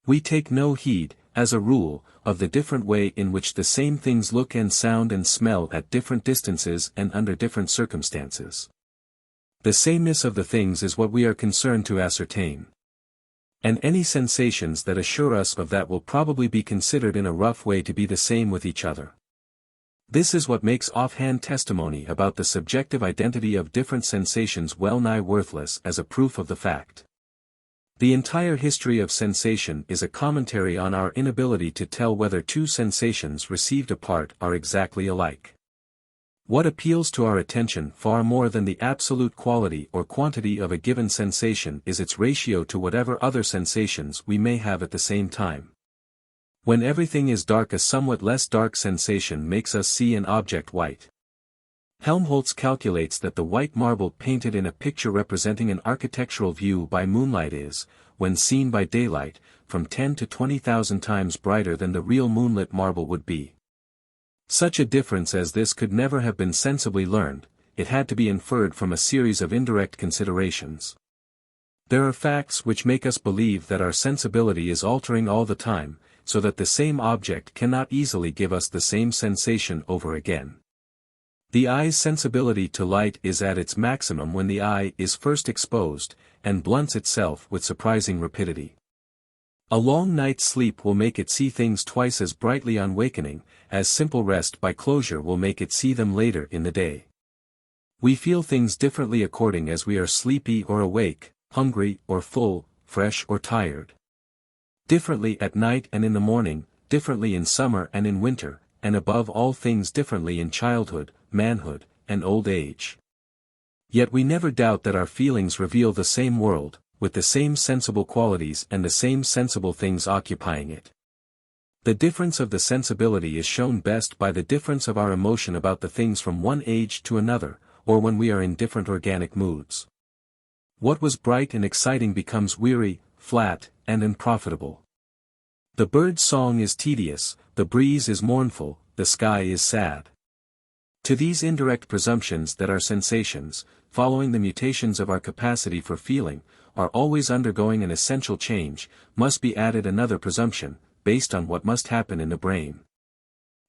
We take no heed, as a rule, of the different way in which the same things look and sound and smell at different distances and under different circumstances. The sameness of the things is what we are concerned to ascertain. And any sensations that assure us of that will probably be considered in a rough way to be the same with each other. This is what makes offhand testimony about the subjective identity of different sensations well nigh worthless as a proof of the fact. The entire history of sensation is a commentary on our inability to tell whether two sensations received apart are exactly alike. What appeals to our attention far more than the absolute quality or quantity of a given sensation is its ratio to whatever other sensations we may have at the same time. When everything is dark, a somewhat less dark sensation makes us see an object white. Helmholtz calculates that the white marble painted in a picture representing an architectural view by moonlight is, when seen by daylight, from 10 to 20,000 times brighter than the real moonlit marble would be. Such a difference as this could never have been sensibly learned, it had to be inferred from a series of indirect considerations. There are facts which make us believe that our sensibility is altering all the time, so that the same object cannot easily give us the same sensation over again. The eye's sensibility to light is at its maximum when the eye is first exposed, and blunts itself with surprising rapidity. A long night's sleep will make it see things twice as brightly on wakening, as simple rest by closure will make it see them later in the day. We feel things differently according as we are sleepy or awake, hungry or full, fresh or tired. Differently at night and in the morning, differently in summer and in winter, and above all things differently in childhood, manhood, and old age. Yet we never doubt that our feelings reveal the same world, with the same sensible qualities and the same sensible things occupying it. The difference of the sensibility is shown best by the difference of our emotion about the things from one age to another, or when we are in different organic moods. What was bright and exciting becomes weary, flat, and unprofitable. The bird's song is tedious, the breeze is mournful, the sky is sad. To these indirect presumptions that our sensations, following the mutations of our capacity for feeling, are always undergoing an essential change, must be added another presumption, based on what must happen in the brain.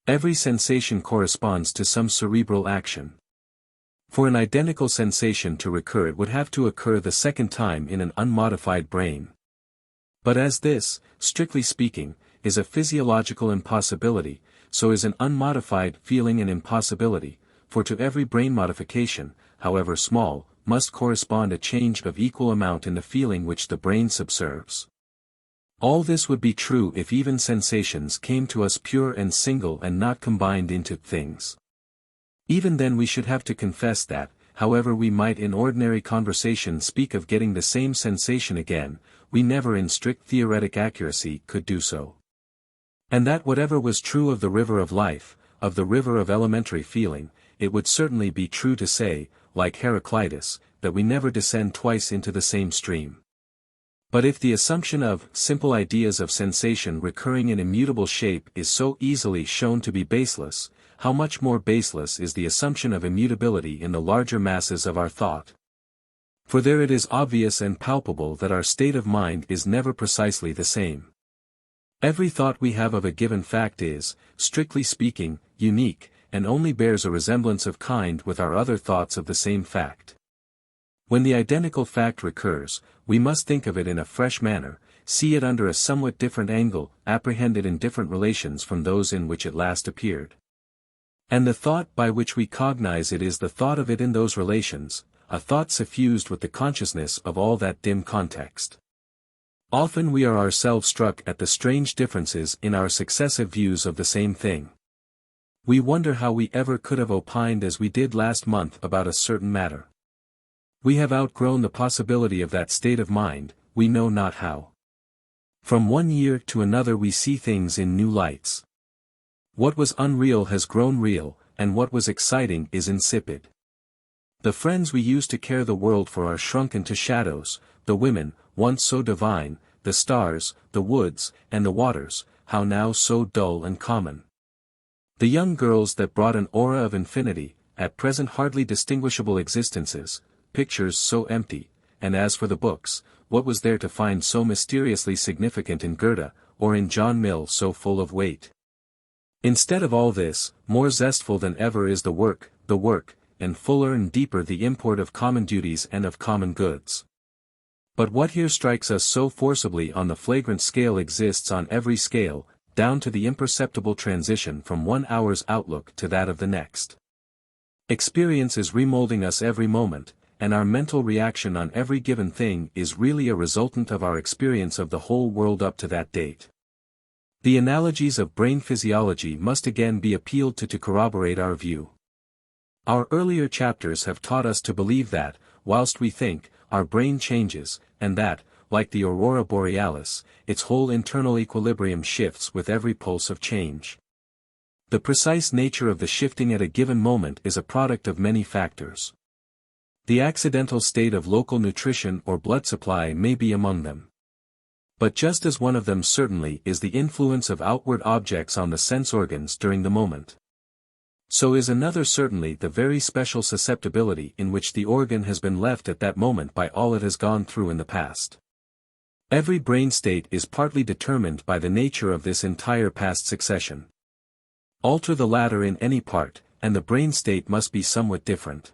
Every sensation corresponds to some cerebral action. For an identical sensation to recur, it would have to occur the second time in an unmodified brain. But as this, strictly speaking, is a physiological impossibility, so is an unmodified feeling an impossibility, for to every brain modification, however small, must correspond a change of equal amount in the feeling which the brain subserves. All this would be true if even sensations came to us pure and single and not combined into things. Even then we should have to confess that, however we might in ordinary conversation speak of getting the same sensation again, we never in strict theoretic accuracy could do so. And that whatever was true of the river of life, of the river of elementary feeling, it would certainly be true to say, like Heraclitus, that we never descend twice into the same stream. But if the assumption of simple ideas of sensation recurring in immutable shape is so easily shown to be baseless, how much more baseless is the assumption of immutability in the larger masses of our thought? For there it is obvious and palpable that our state of mind is never precisely the same. Every thought we have of a given fact is, strictly speaking, unique, and only bears a resemblance of kind with our other thoughts of the same fact. When the identical fact recurs, we must think of it in a fresh manner, see it under a somewhat different angle, apprehend it in different relations from those in which it last appeared. And the thought by which we cognize it is the thought of it in those relations, a thought suffused with the consciousness of all that dim context. Often we are ourselves struck at the strange differences in our successive views of the same thing. We wonder how we ever could have opined as we did last month about a certain matter. We have outgrown the possibility of that state of mind, we know not how. From one year to another we see things in new lights. What was unreal has grown real, and what was exciting is insipid. The friends we used to care the world for are shrunken to shadows, the women, once so divine, the stars, the woods, and the waters, how now so dull and common. The young girls that brought an aura of infinity, at present hardly distinguishable existences, pictures so empty, and as for the books, what was there to find so mysteriously significant in Goethe, or in John Mill so full of weight? Instead of all this, more zestful than ever is the work, and fuller and deeper the import of common duties and of common goods. But what here strikes us so forcibly on the flagrant scale exists on every scale, down to the imperceptible transition from one hour's outlook to that of the next. Experience is remolding us every moment, and our mental reaction on every given thing is really a resultant of our experience of the whole world up to that date. The analogies of brain physiology must again be appealed to corroborate our view. Our earlier chapters have taught us to believe that, whilst we think, our brain changes, and that, like the aurora borealis, its whole internal equilibrium shifts with every pulse of change. The precise nature of the shifting at a given moment is a product of many factors. The accidental state of local nutrition or blood supply may be among them. But just as one of them certainly is the influence of outward objects on the sense organs during the moment. So is another certainly the very special susceptibility in which the organ has been left at that moment by all it has gone through in the past. Every brain state is partly determined by the nature of this entire past succession. Alter the latter in any part, and the brain state must be somewhat different.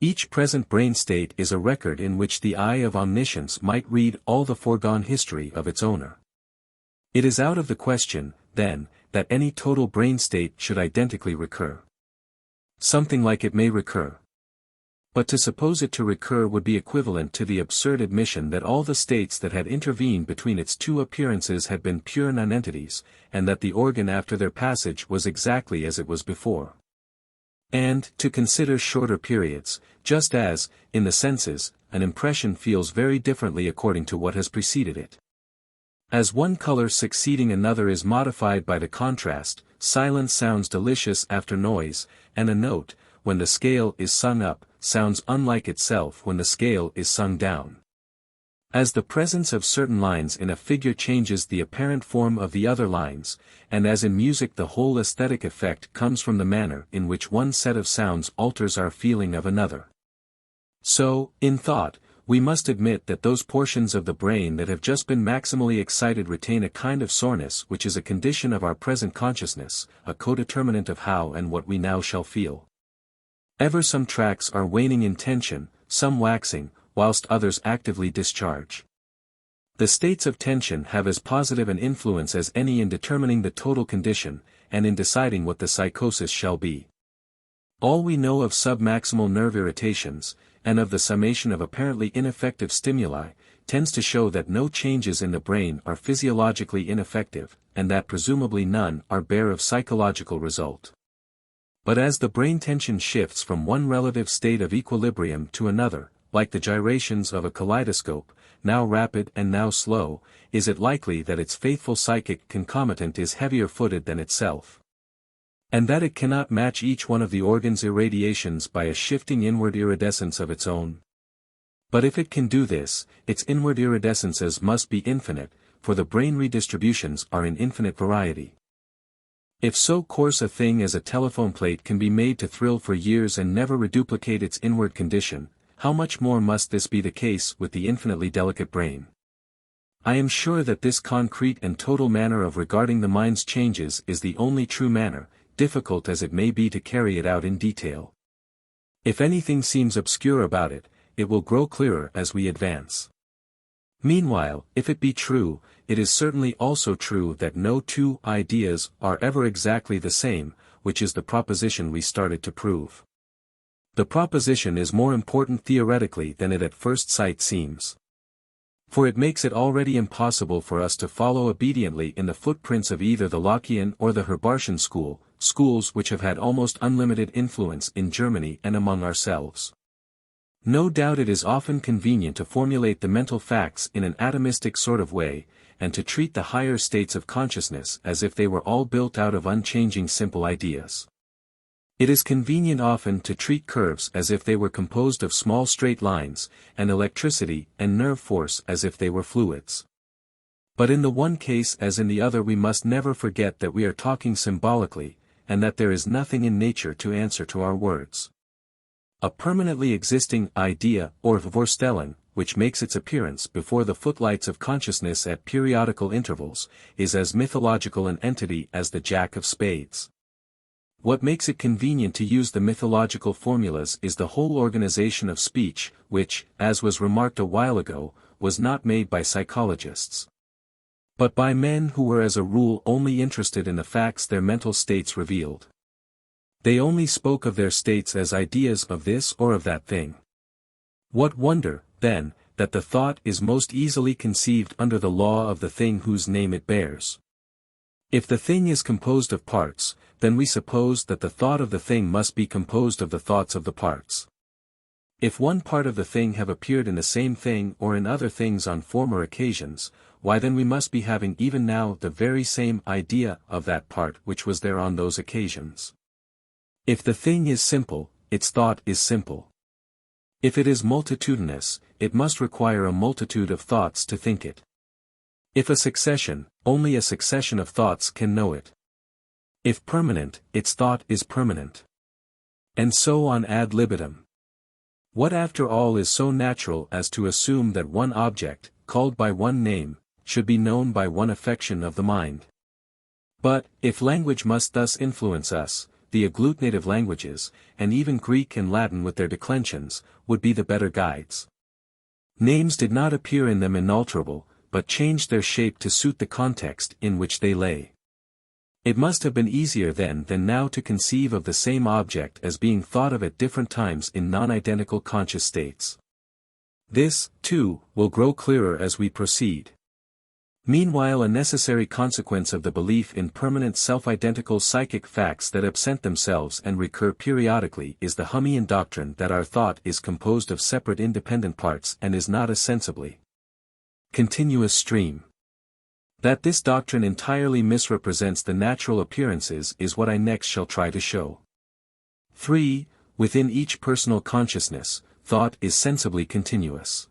Each present brain state is a record in which the eye of omniscience might read all the foregone history of its owner. It is out of the question, then, that any total brain state should identically recur. Something like it may recur. But to suppose it to recur would be equivalent to the absurd admission that all the states that had intervened between its two appearances had been pure nonentities, and that the organ after their passage was exactly as it was before. And, to consider shorter periods, just as, in the senses, an impression feels very differently according to what has preceded it. As one color succeeding another is modified by the contrast, silence sounds delicious after noise, and a note, when the scale is sung up, sounds unlike itself when the scale is sung down. As the presence of certain lines in a figure changes the apparent form of the other lines, and as in music the whole aesthetic effect comes from the manner in which one set of sounds alters our feeling of another. So, in thought, we must admit that those portions of the brain that have just been maximally excited retain a kind of soreness which is a condition of our present consciousness, a codeterminant of how and what we now shall feel. Ever some tracts are waning in tension, some waxing, whilst others actively discharge. The states of tension have as positive an influence as any in determining the total condition, and in deciding what the psychosis shall be. All we know of submaximal nerve irritations, and of the summation of apparently ineffective stimuli, tends to show that no changes in the brain are physiologically ineffective, and that presumably none are bare of psychological result. But as the brain tension shifts from one relative state of equilibrium to another, like the gyrations of a kaleidoscope, now rapid and now slow, is it likely that its faithful psychic concomitant is heavier-footed than itself? And that it cannot match each one of the organ's irradiations by a shifting inward iridescence of its own? But if it can do this, its inward iridescences must be infinite, for the brain redistributions are in infinite variety. If so coarse a thing as a telephone plate can be made to thrill for years and never reduplicate its inward condition, how much more must this be the case with the infinitely delicate brain? I am sure that this concrete and total manner of regarding the mind's changes is the only true manner, difficult as it may be to carry it out in detail. If anything seems obscure about it, it will grow clearer as we advance. Meanwhile, if it be true, it is certainly also true that no two ideas are ever exactly the same, which is the proposition we started to prove. The proposition is more important theoretically than it at first sight seems. For it makes it already impossible for us to follow obediently in the footprints of either the Lockean or the Herbartian school, schools which have had almost unlimited influence in Germany and among ourselves. No doubt it is often convenient to formulate the mental facts in an atomistic sort of way, and to treat the higher states of consciousness as if they were all built out of unchanging simple ideas. It is convenient often to treat curves as if they were composed of small straight lines, and electricity and nerve force as if they were fluids. But in the one case as in the other we must never forget that we are talking symbolically, and that there is nothing in nature to answer to our words. A permanently existing idea or Vorstellung, which makes its appearance before the footlights of consciousness at periodical intervals, is as mythological an entity as the Jack of Spades. What makes it convenient to use the mythological formulas is the whole organization of speech, which, as was remarked a while ago, was not made by psychologists, but by men who were as a rule only interested in the facts their mental states revealed. They only spoke of their states as ideas of this or of that thing. What wonder, then, that the thought is most easily conceived under the law of the thing whose name it bears. If the thing is composed of parts, then we suppose that the thought of the thing must be composed of the thoughts of the parts. If one part of the thing have appeared in the same thing or in other things on former occasions, why then we must be having even now the very same idea of that part which was there on those occasions. If the thing is simple, its thought is simple. If it is multitudinous, it must require a multitude of thoughts to think it. If a succession, only a succession of thoughts can know it. If permanent, its thought is permanent. And so on ad libitum. What after all is so natural as to assume that one object, called by one name, should be known by one affection of the mind? But, if language must thus influence us, the agglutinative languages, and even Greek and Latin with their declensions, would be the better guides. Names did not appear in them inalterable, but changed their shape to suit the context in which they lay. It must have been easier then than now to conceive of the same object as being thought of at different times in non-identical conscious states. This, too, will grow clearer as we proceed. Meanwhile, a necessary consequence of the belief in permanent self-identical psychic facts that absent themselves and recur periodically is the Humean doctrine that our thought is composed of separate independent parts and is not a sensibly continuous stream. That this doctrine entirely misrepresents the natural appearances is what I next shall try to show. 3. Within each personal consciousness, thought is sensibly continuous.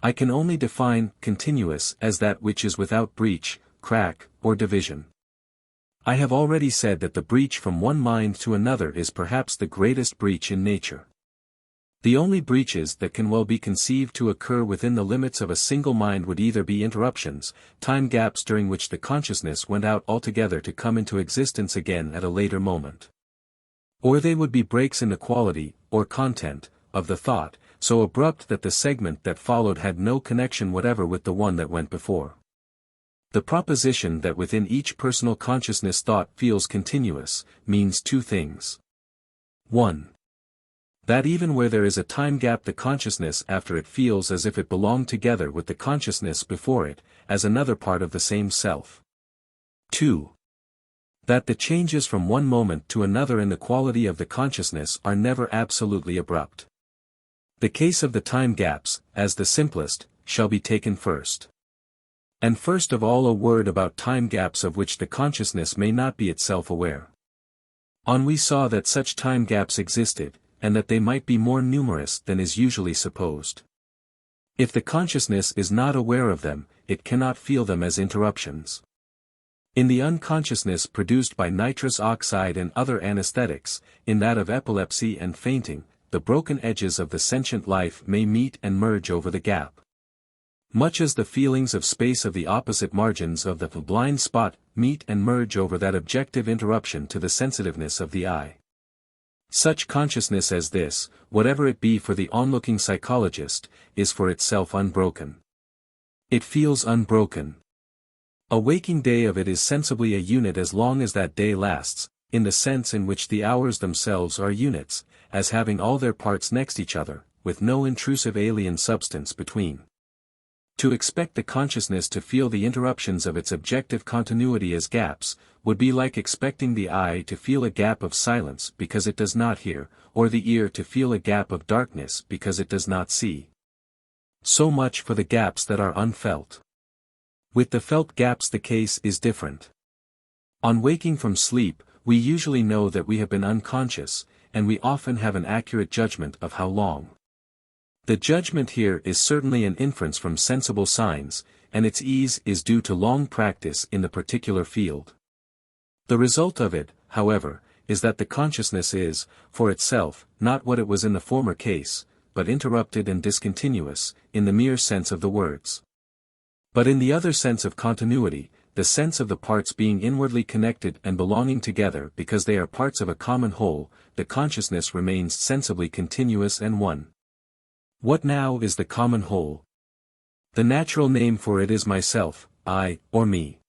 I can only define continuous as that which is without breach, crack, or division. I have already said that the breach from one mind to another is perhaps the greatest breach in nature. The only breaches that can well be conceived to occur within the limits of a single mind would either be interruptions, time gaps during which the consciousness went out altogether to come into existence again at a later moment. Or they would be breaks in the quality, or content, of the thought, so abrupt that the segment that followed had no connection whatever with the one that went before. The proposition that within each personal consciousness thought feels continuous, means two things. 1. That even where there is a time gap the consciousness after it feels as if it belonged together with the consciousness before it, as another part of the same self. 2. That the changes from one moment to another in the quality of the consciousness are never absolutely abrupt. The case of the time gaps, as the simplest, shall be taken first. And first of all a word about time gaps of which the consciousness may not be itself aware. We saw that such time gaps existed, and that they might be more numerous than is usually supposed. If the consciousness is not aware of them, it cannot feel them as interruptions. In the unconsciousness produced by nitrous oxide and other anesthetics, in that of epilepsy and fainting, the broken edges of the sentient life may meet and merge over the gap. Much as the feelings of space of the opposite margins of the blind spot meet and merge over that objective interruption to the sensitiveness of the eye. Such consciousness as this, whatever it be for the onlooking psychologist, is for itself unbroken. It feels unbroken. A waking day of it is sensibly a unit as long as that day lasts, in the sense in which the hours themselves are units, as having all their parts next each other, with no intrusive alien substance between. To expect the consciousness to feel the interruptions of its objective continuity as gaps, would be like expecting the eye to feel a gap of silence because it does not hear, or the ear to feel a gap of darkness because it does not see. So much for the gaps that are unfelt. With the felt gaps the case is different. On waking from sleep, we usually know that we have been unconscious, and we often have an accurate judgment of how long. The judgment here is certainly an inference from sensible signs, and its ease is due to long practice in the particular field. The result of it, however, is that the consciousness is, for itself, not what it was in the former case, but interrupted and discontinuous, in the mere sense of the words. But in the other sense of continuity, the sense of the parts being inwardly connected and belonging together because they are parts of a common whole, the consciousness remains sensibly continuous and one. What now is the common whole? The natural name for it is myself, I, or me.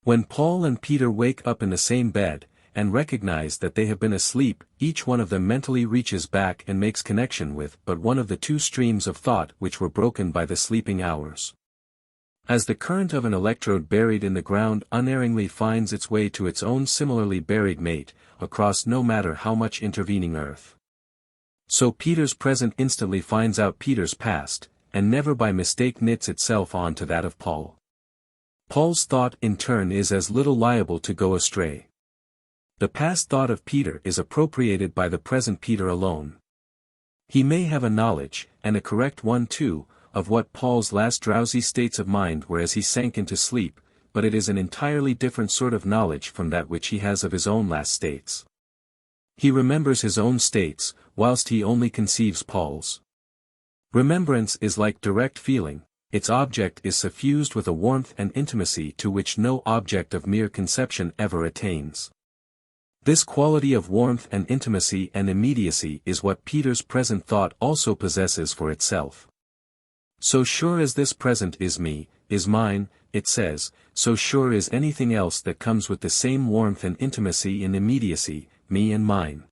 When Paul and Peter wake up in the same bed, and recognize that they have been asleep, each one of them mentally reaches back and makes connection with but one of the two streams of thought which were broken by the sleeping hours. As the current of an electrode buried in the ground unerringly finds its way to its own similarly buried mate, across no matter how much intervening earth. So Peter's present instantly finds out Peter's past, and never by mistake knits itself on to that of Paul. Paul's thought in turn is as little liable to go astray. The past thought of Peter is appropriated by the present Peter alone. He may have a knowledge, and a correct one too, of what Paul's last drowsy states of mind were as he sank into sleep, but it is an entirely different sort of knowledge from that which he has of his own last states. He remembers his own states, whilst he only conceives Paul's. Remembrance is like direct feeling, its object is suffused with a warmth and intimacy to which no object of mere conception ever attains. This quality of warmth and intimacy and immediacy is what Peter's present thought also possesses for itself. So sure as this present is me, is mine, it says, so sure is anything else that comes with the same warmth and intimacy and immediacy, me and mine.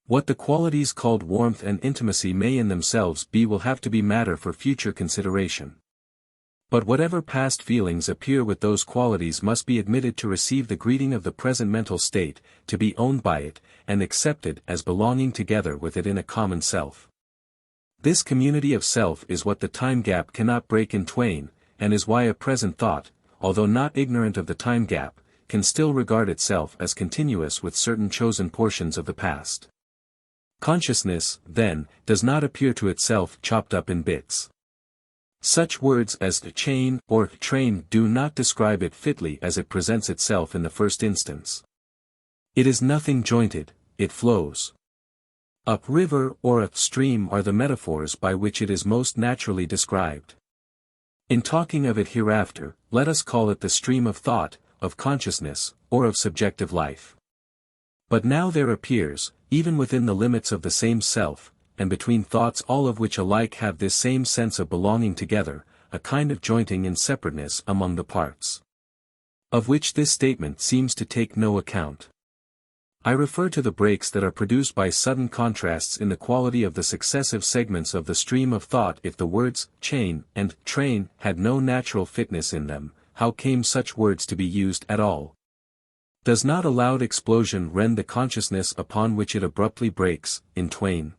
What the qualities called warmth and intimacy may in themselves be will have to be matter for future consideration. But whatever past feelings appear with those qualities must be admitted to receive the greeting of the present mental state, to be owned by it, and accepted as belonging together with it in a common self. This community of self is what the time gap cannot break in twain, and is why a present thought, although not ignorant of the time gap, can still regard itself as continuous with certain chosen portions of the past. Consciousness, then, does not appear to itself chopped up in bits. Such words as chain or train do not describe it fitly as it presents itself in the first instance. It is nothing jointed, it flows. Up river or a stream are the metaphors by which it is most naturally described. In talking of it hereafter, let us call it the stream of thought, of consciousness, or of subjective life. But now there appears, even within the limits of the same self, and between thoughts all of which alike have this same sense of belonging together, a kind of jointing and separateness among the parts, of which this statement seems to take no account. I refer to the breaks that are produced by sudden contrasts in the quality of the successive segments of the stream of thought. If the words chain and train had no natural fitness in them, how came such words to be used at all? Does not a loud explosion rend the consciousness upon which it abruptly breaks, in twain?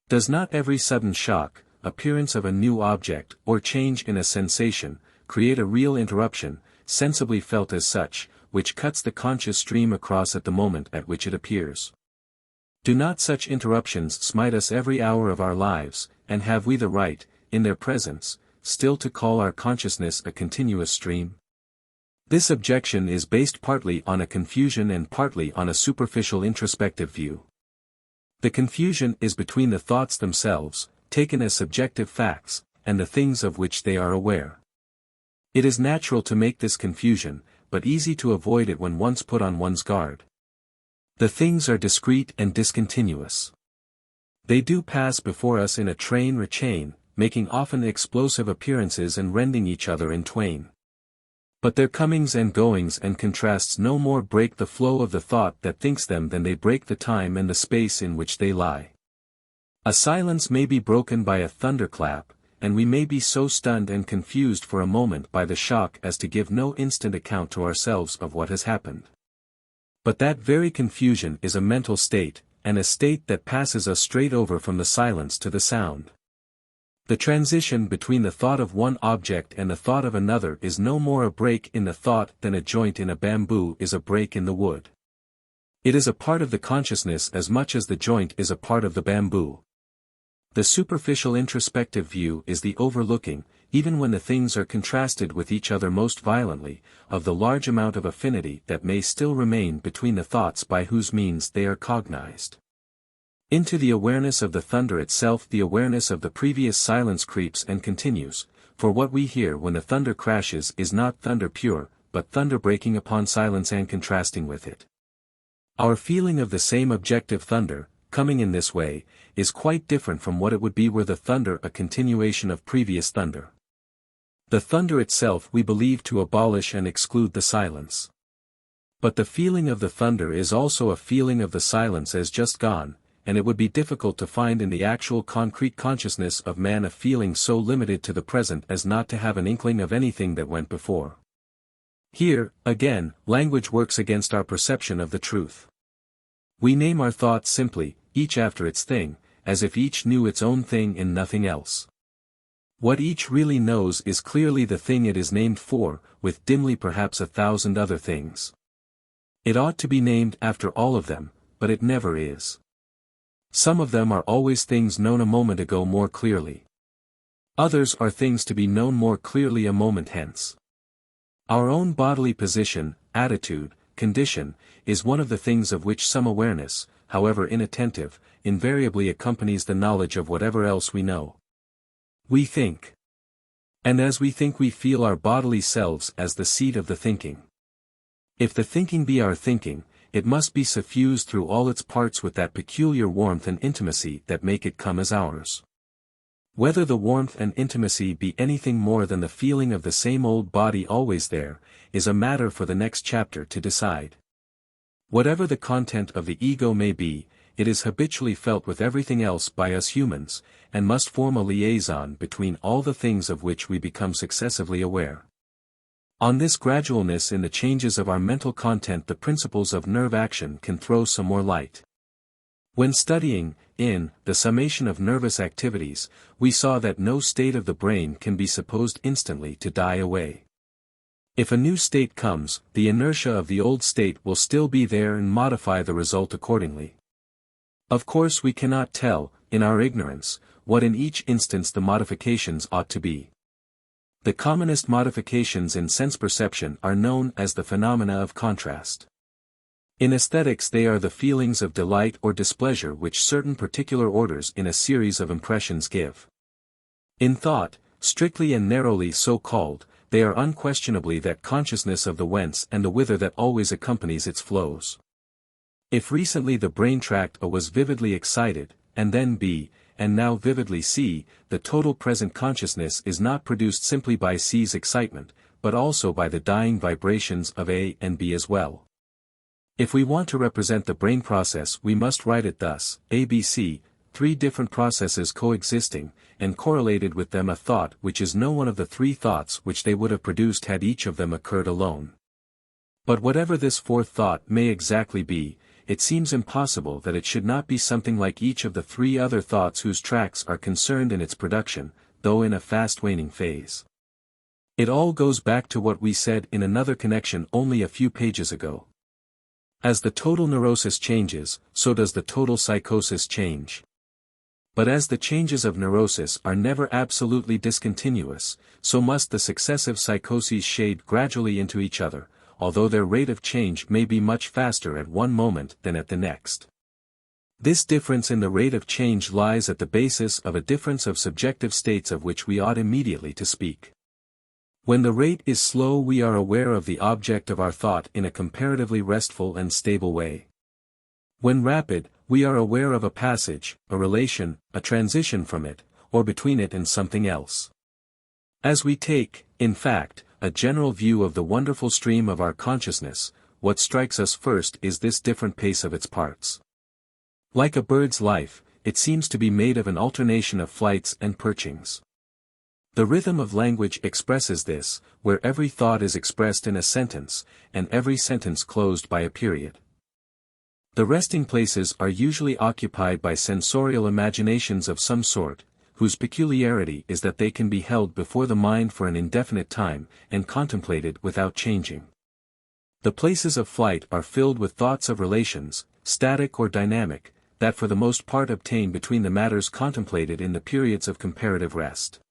Does not every sudden shock, appearance of a new object, or change in a sensation, create a real interruption, sensibly felt as such, which cuts the conscious stream across at the moment at which it appears? Do not such interruptions smite us every hour of our lives, and have we the right, in their presence, still to call our consciousness a continuous stream? This objection is based partly on a confusion and partly on a superficial introspective view. The confusion is between the thoughts themselves, taken as subjective facts, and the things of which they are aware. It is natural to make this confusion, but easy to avoid it when once put on one's guard. The things are discrete and discontinuous. They do pass before us in a train or chain, making often explosive appearances and rending each other in twain. But their comings and goings and contrasts no more break the flow of the thought that thinks them than they break the time and the space in which they lie. A silence may be broken by a thunderclap, and we may be so stunned and confused for a moment by the shock as to give no instant account to ourselves of what has happened. But that very confusion is a mental state, and a state that passes us straight over from the silence to the sound. The transition between the thought of one object and the thought of another is no more a break in the thought than a joint in a bamboo is a break in the wood. It is a part of the consciousness as much as the joint is a part of the bamboo. The superficial introspective view is the overlooking, even when the things are contrasted with each other most violently, of the large amount of affinity that may still remain between the thoughts by whose means they are cognized. Into the awareness of the thunder itself the awareness of the previous silence creeps and continues, for what we hear when the thunder crashes is not thunder pure, but thunder breaking upon silence and contrasting with it. Our feeling of the same objective thunder, coming in this way, is quite different from what it would be were the thunder a continuation of previous thunder. The thunder itself we believe to abolish and exclude the silence. But the feeling of the thunder is also a feeling of the silence as just gone, and it would be difficult to find in the actual concrete consciousness of man a feeling so limited to the present as not to have an inkling of anything that went before. Here, again, language works against our perception of the truth. We name our thoughts simply, each after its thing, as if each knew its own thing and nothing else. What each really knows is clearly the thing it is named for, with dimly perhaps 1,000 other things. It ought to be named after all of them, but it never is. Some of them are always things known a moment ago more clearly. Others are things to be known more clearly a moment hence. Our own bodily position, attitude, condition, is one of the things of which some awareness, however inattentive, invariably accompanies the knowledge of whatever else we know. We think. And as we think we feel our bodily selves as the seat of the thinking. If the thinking be our thinking, it must be suffused through all its parts with that peculiar warmth and intimacy that make it come as ours. Whether the warmth and intimacy be anything more than the feeling of the same old body always there, is a matter for the next chapter to decide. Whatever the content of the ego may be, it is habitually felt with everything else by us humans, and must form a liaison between all the things of which we become successively aware. On this gradualness in the changes of our mental content the principles of nerve action can throw some more light. When studying, in, the summation of nervous activities, we saw that no state of the brain can be supposed instantly to die away. If a new state comes, the inertia of the old state will still be there and modify the result accordingly. Of course we cannot tell, in our ignorance, what in each instance the modifications ought to be. The commonest modifications in sense perception are known as the phenomena of contrast. In aesthetics they are the feelings of delight or displeasure which certain particular orders in a series of impressions give. In thought, strictly and narrowly so called, they are unquestionably that consciousness of the whence and the whither that always accompanies its flows. If recently the brain tract A was vividly excited, and then B, and now vividly C, the total present consciousness is not produced simply by C's excitement, but also by the dying vibrations of A and B as well. If we want to represent the brain process we must write it thus, ABC, three different processes coexisting, and correlated with them a thought which is no one of the three thoughts which they would have produced had each of them occurred alone. But whatever this fourth thought may exactly be, it seems impossible that it should not be something like each of the three other thoughts whose tracks are concerned in its production, though in a fast waning phase. It all goes back to what we said in another connection only a few pages ago. As the total neurosis changes, so does the total psychosis change. But as the changes of neurosis are never absolutely discontinuous, so must the successive psychoses shade gradually into each other, although their rate of change may be much faster at one moment than at the next. This difference in the rate of change lies at the basis of a difference of subjective states of which we ought immediately to speak. When the rate is slow we are aware of the object of our thought in a comparatively restful and stable way. When rapid, we are aware of a passage, a relation, a transition from it, or between it and something else. As we take, in fact, a general view of the wonderful stream of our consciousness, what strikes us first is this different pace of its parts. Like a bird's life, it seems to be made of an alternation of flights and perchings. The rhythm of language expresses this, where every thought is expressed in a sentence, and every sentence closed by a period. The resting places are usually occupied by sensorial imaginations of some sort, whose peculiarity is that they can be held before the mind for an indefinite time, and contemplated without changing. The places of flight are filled with thoughts of relations, static or dynamic, that for the most part obtain between the matters contemplated in the periods of comparative rest.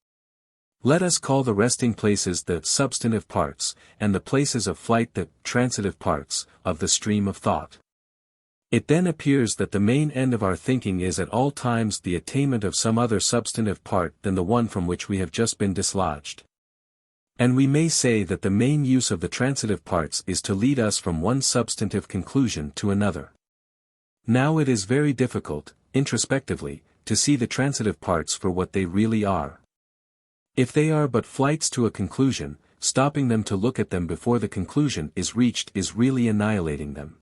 Let us call the resting places the substantive parts, and the places of flight the transitive parts, of the stream of thought. It then appears that the main end of our thinking is at all times the attainment of some other substantive part than the one from which we have just been dislodged. And we may say that the main use of the transitive parts is to lead us from one substantive conclusion to another. Now it is very difficult, introspectively, to see the transitive parts for what they really are. If they are but flights to a conclusion, stopping them to look at them before the conclusion is reached is really annihilating them.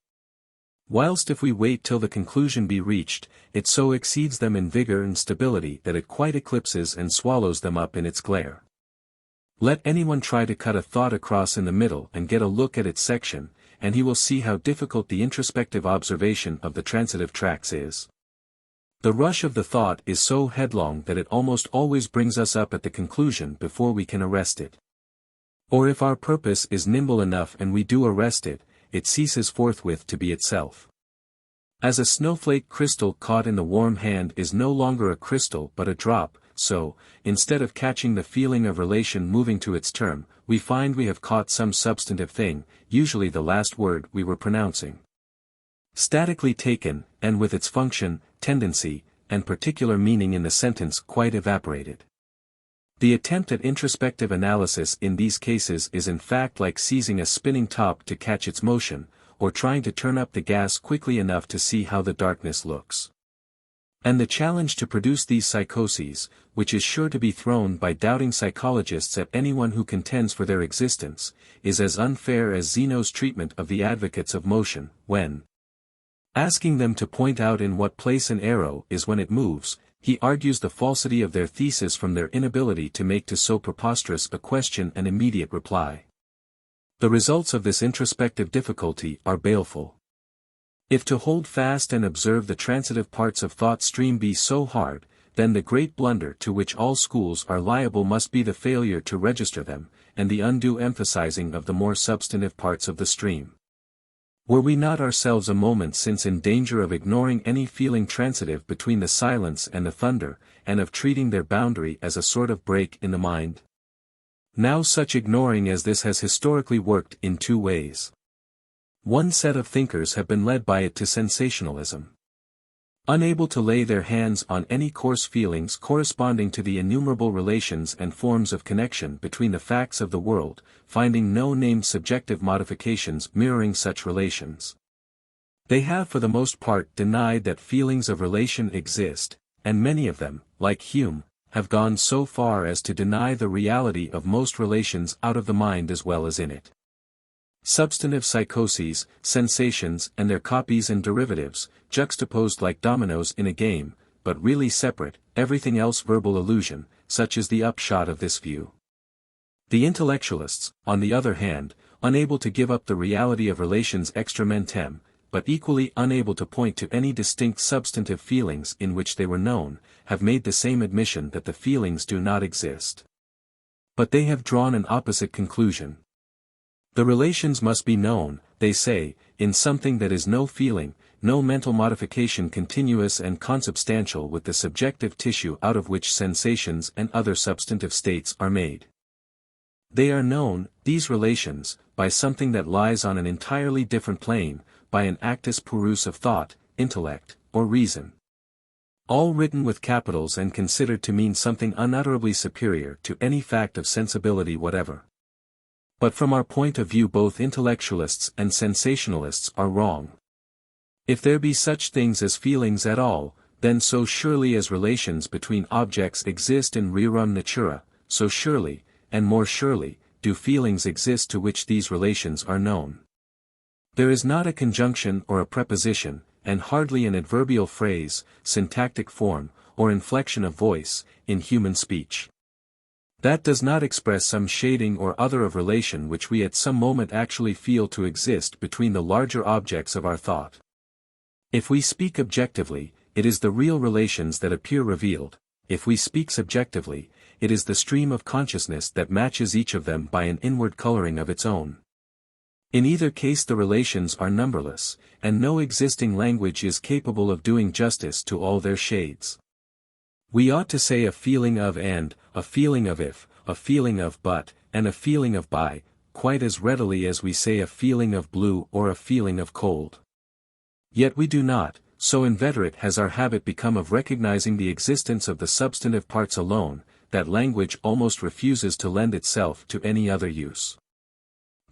Whilst if we wait till the conclusion be reached, it so exceeds them in vigor and stability that it quite eclipses and swallows them up in its glare. Let anyone try to cut a thought across in the middle and get a look at its section, and he will see how difficult the introspective observation of the transitive tracks is. The rush of the thought is so headlong that it almost always brings us up at the conclusion before we can arrest it. Or if our purpose is nimble enough and we do arrest it, it ceases forthwith to be itself. As a snowflake crystal caught in the warm hand is no longer a crystal but a drop, so, instead of catching the feeling of relation moving to its term, we find we have caught some substantive thing, usually the last word we were pronouncing. Statically taken, and with its function, tendency, and particular meaning in the sentence quite evaporated. The attempt at introspective analysis in these cases is in fact like seizing a spinning top to catch its motion, or trying to turn up the gas quickly enough to see how the darkness looks. And the challenge to produce these psychoses, which is sure to be thrown by doubting psychologists at anyone who contends for their existence, is as unfair as Zeno's treatment of the advocates of motion, when, asking them to point out in what place an arrow is when it moves, he argues the falsity of their thesis from their inability to make to so preposterous a question an immediate reply. The results of this introspective difficulty are baleful. If to hold fast and observe the transitive parts of thought stream be so hard, then the great blunder to which all schools are liable must be the failure to register them, and the undue emphasizing of the more substantive parts of the stream. Were we not ourselves a moment since in danger of ignoring any feeling transitive between the silence and the thunder, and of treating their boundary as a sort of break in the mind? Now such ignoring as this has historically worked in two ways. One set of thinkers have been led by it to sensationalism. Unable to lay their hands on any coarse feelings corresponding to the innumerable relations and forms of connection between the facts of the world, finding no named subjective modifications mirroring such relations. They have for the most part denied that feelings of relation exist, and many of them, like Hume, have gone so far as to deny the reality of most relations out of the mind as well as in it. Substantive psychoses, sensations and their copies and derivatives, juxtaposed like dominoes in a game, but really separate, everything else verbal illusion, such is the upshot of this view. The intellectualists, on the other hand, unable to give up the reality of relations extra mentem, but equally unable to point to any distinct substantive feelings in which they were known, have made the same admission that the feelings do not exist. But they have drawn an opposite conclusion. The relations must be known, they say, in something that is no feeling, no mental modification continuous and consubstantial with the subjective tissue out of which sensations and other substantive states are made. They are known, these relations, by something that lies on an entirely different plane, by an actus purus of thought, intellect, or reason. All written with capitals and considered to mean something unutterably superior to any fact of sensibility whatever. But from our point of view both intellectualists and sensationalists are wrong. If there be such things as feelings at all, then so surely as relations between objects exist in rerum natura, so surely, and more surely, do feelings exist to which these relations are known. There is not a conjunction or a preposition, and hardly an adverbial phrase, syntactic form, or inflection of voice, in human speech. That does not express some shading or other of relation which we at some moment actually feel to exist between the larger objects of our thought. If we speak objectively, it is the real relations that appear revealed; if we speak subjectively, it is the stream of consciousness that matches each of them by an inward coloring of its own. In either case the relations are numberless, and no existing language is capable of doing justice to all their shades. We ought to say a feeling of and, a feeling of if, a feeling of but, and a feeling of by, quite as readily as we say a feeling of blue or a feeling of cold. Yet we do not, so inveterate has our habit become of recognizing the existence of the substantive parts alone, that language almost refuses to lend itself to any other use.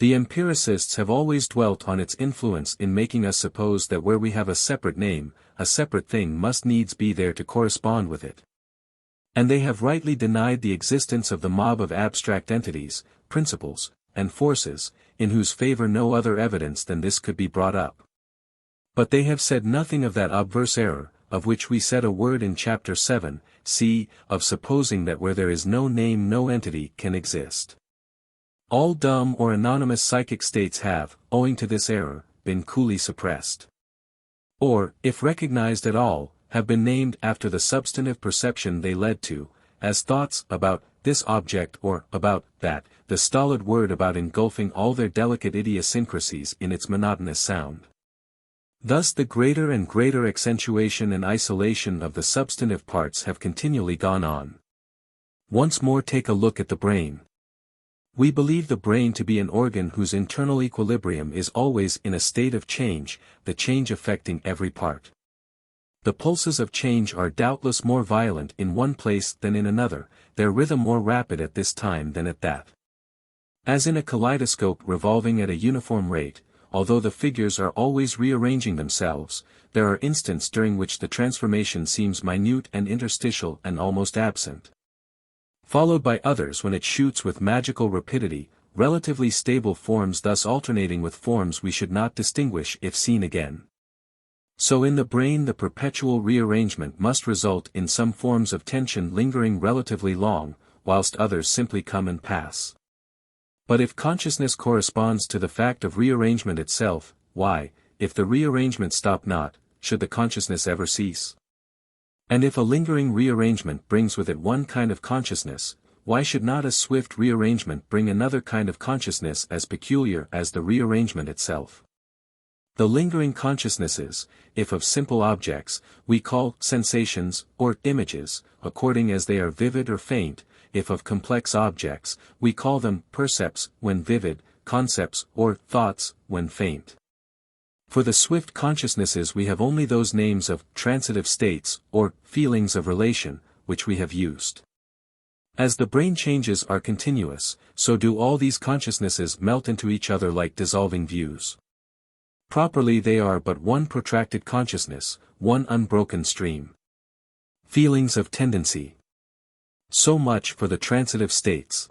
The empiricists have always dwelt on its influence in making us suppose that where we have a separate name, a separate thing must needs be there to correspond with it. And they have rightly denied the existence of the mob of abstract entities, principles, and forces, in whose favor no other evidence than this could be brought up. But they have said nothing of that obverse error, of which we said a word in Chapter 7, c. of supposing that where there is no name no entity can exist. All dumb or anonymous psychic states have, owing to this error, been coolly suppressed. Or, if recognized at all, have been named after the substantive perception they led to, as thoughts about this object or about that, the stolid word about engulfing all their delicate idiosyncrasies in its monotonous sound. Thus the greater and greater accentuation and isolation of the substantive parts have continually gone on. Once more take a look at the brain. We believe the brain to be an organ whose internal equilibrium is always in a state of change, the change affecting every part. The pulses of change are doubtless more violent in one place than in another, their rhythm more rapid at this time than at that. As in a kaleidoscope revolving at a uniform rate, although the figures are always rearranging themselves, there are instants during which the transformation seems minute and interstitial and almost absent, followed by others when it shoots with magical rapidity, relatively stable forms thus alternating with forms we should not distinguish if seen again. So in the brain the perpetual rearrangement must result in some forms of tension lingering relatively long, whilst others simply come and pass. But if consciousness corresponds to the fact of rearrangement itself, why, if the rearrangement stop not, should the consciousness ever cease? And if a lingering rearrangement brings with it one kind of consciousness, why should not a swift rearrangement bring another kind of consciousness as peculiar as the rearrangement itself? The lingering consciousnesses, if of simple objects, we call sensations or images, according as they are vivid or faint; if of complex objects, we call them percepts when vivid, concepts or thoughts when faint. For the swift consciousnesses we have only those names of transitive states, or feelings of relation, which we have used. As the brain changes are continuous, so do all these consciousnesses melt into each other like dissolving views. Properly they are but one protracted consciousness, one unbroken stream. Feelings of tendency. So much for the transitive states.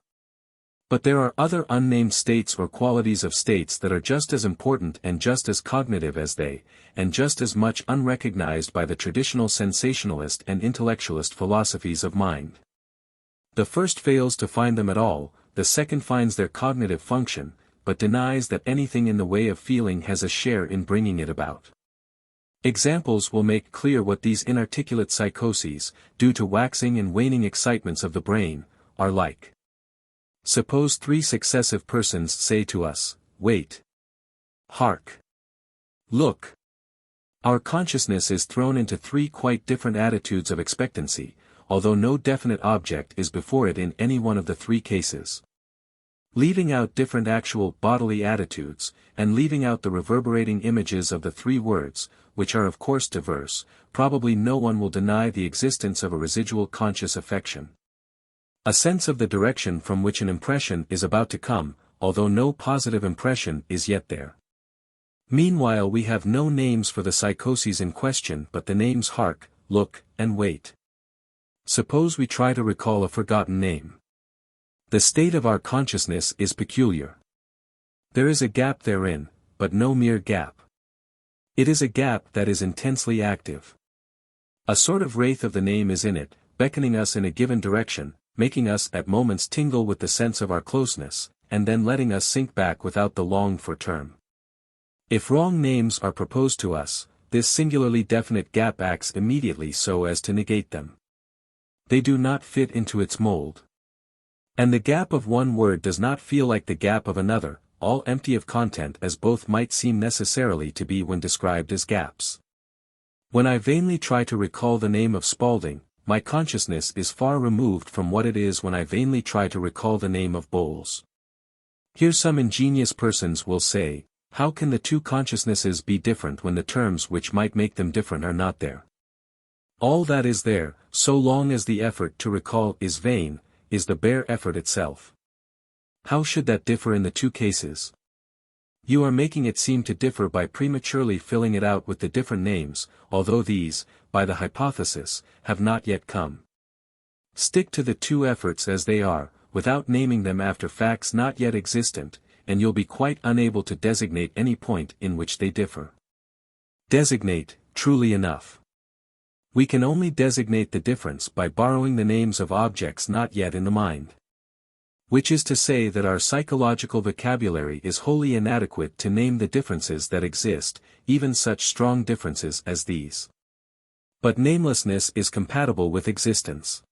But there are other unnamed states or qualities of states that are just as important and just as cognitive as they, and just as much unrecognized by the traditional sensationalist and intellectualist philosophies of mind. The first fails to find them at all, the second finds their cognitive function, but denies that anything in the way of feeling has a share in bringing it about. Examples will make clear what these inarticulate psychoses, due to waxing and waning excitements of the brain, are like. Suppose three successive persons say to us, wait, hark, look. Our consciousness is thrown into three quite different attitudes of expectancy, although no definite object is before it in any one of the three cases. Leaving out different actual bodily attitudes, and leaving out the reverberating images of the three words, which are of course diverse, probably no one will deny the existence of a residual conscious affection. A sense of the direction from which an impression is about to come, although no positive impression is yet there. Meanwhile we have no names for the psychoses in question but the names hark, look, and wait. Suppose we try to recall a forgotten name. The state of our consciousness is peculiar. There is a gap therein, but no mere gap. It is a gap that is intensely active. A sort of wraith of the name is in it, beckoning us in a given direction, making us at moments tingle with the sense of our closeness, and then letting us sink back without the longed-for term. If wrong names are proposed to us, this singularly definite gap acts immediately so as to negate them. They do not fit into its mold. And the gap of one word does not feel like the gap of another, all empty of content as both might seem necessarily to be when described as gaps. When I vainly try to recall the name of Spaulding, my consciousness is far removed from what it is when I vainly try to recall the name of Bowles. Here some ingenious persons will say, how can the two consciousnesses be different when the terms which might make them different are not there? All that is there, so long as the effort to recall is vain, is the bare effort itself. How should that differ in the two cases? You are making it seem to differ by prematurely filling it out with the different names, although these, by the hypothesis, have not yet come. Stick to the two efforts as they are, without naming them after facts not yet existent, and you'll be quite unable to designate any point in which they differ. Designate, truly enough. We can only designate the difference by borrowing the names of objects not yet in the mind. Which is to say that our psychological vocabulary is wholly inadequate to name the differences that exist, even such strong differences as these. But namelessness is compatible with existence.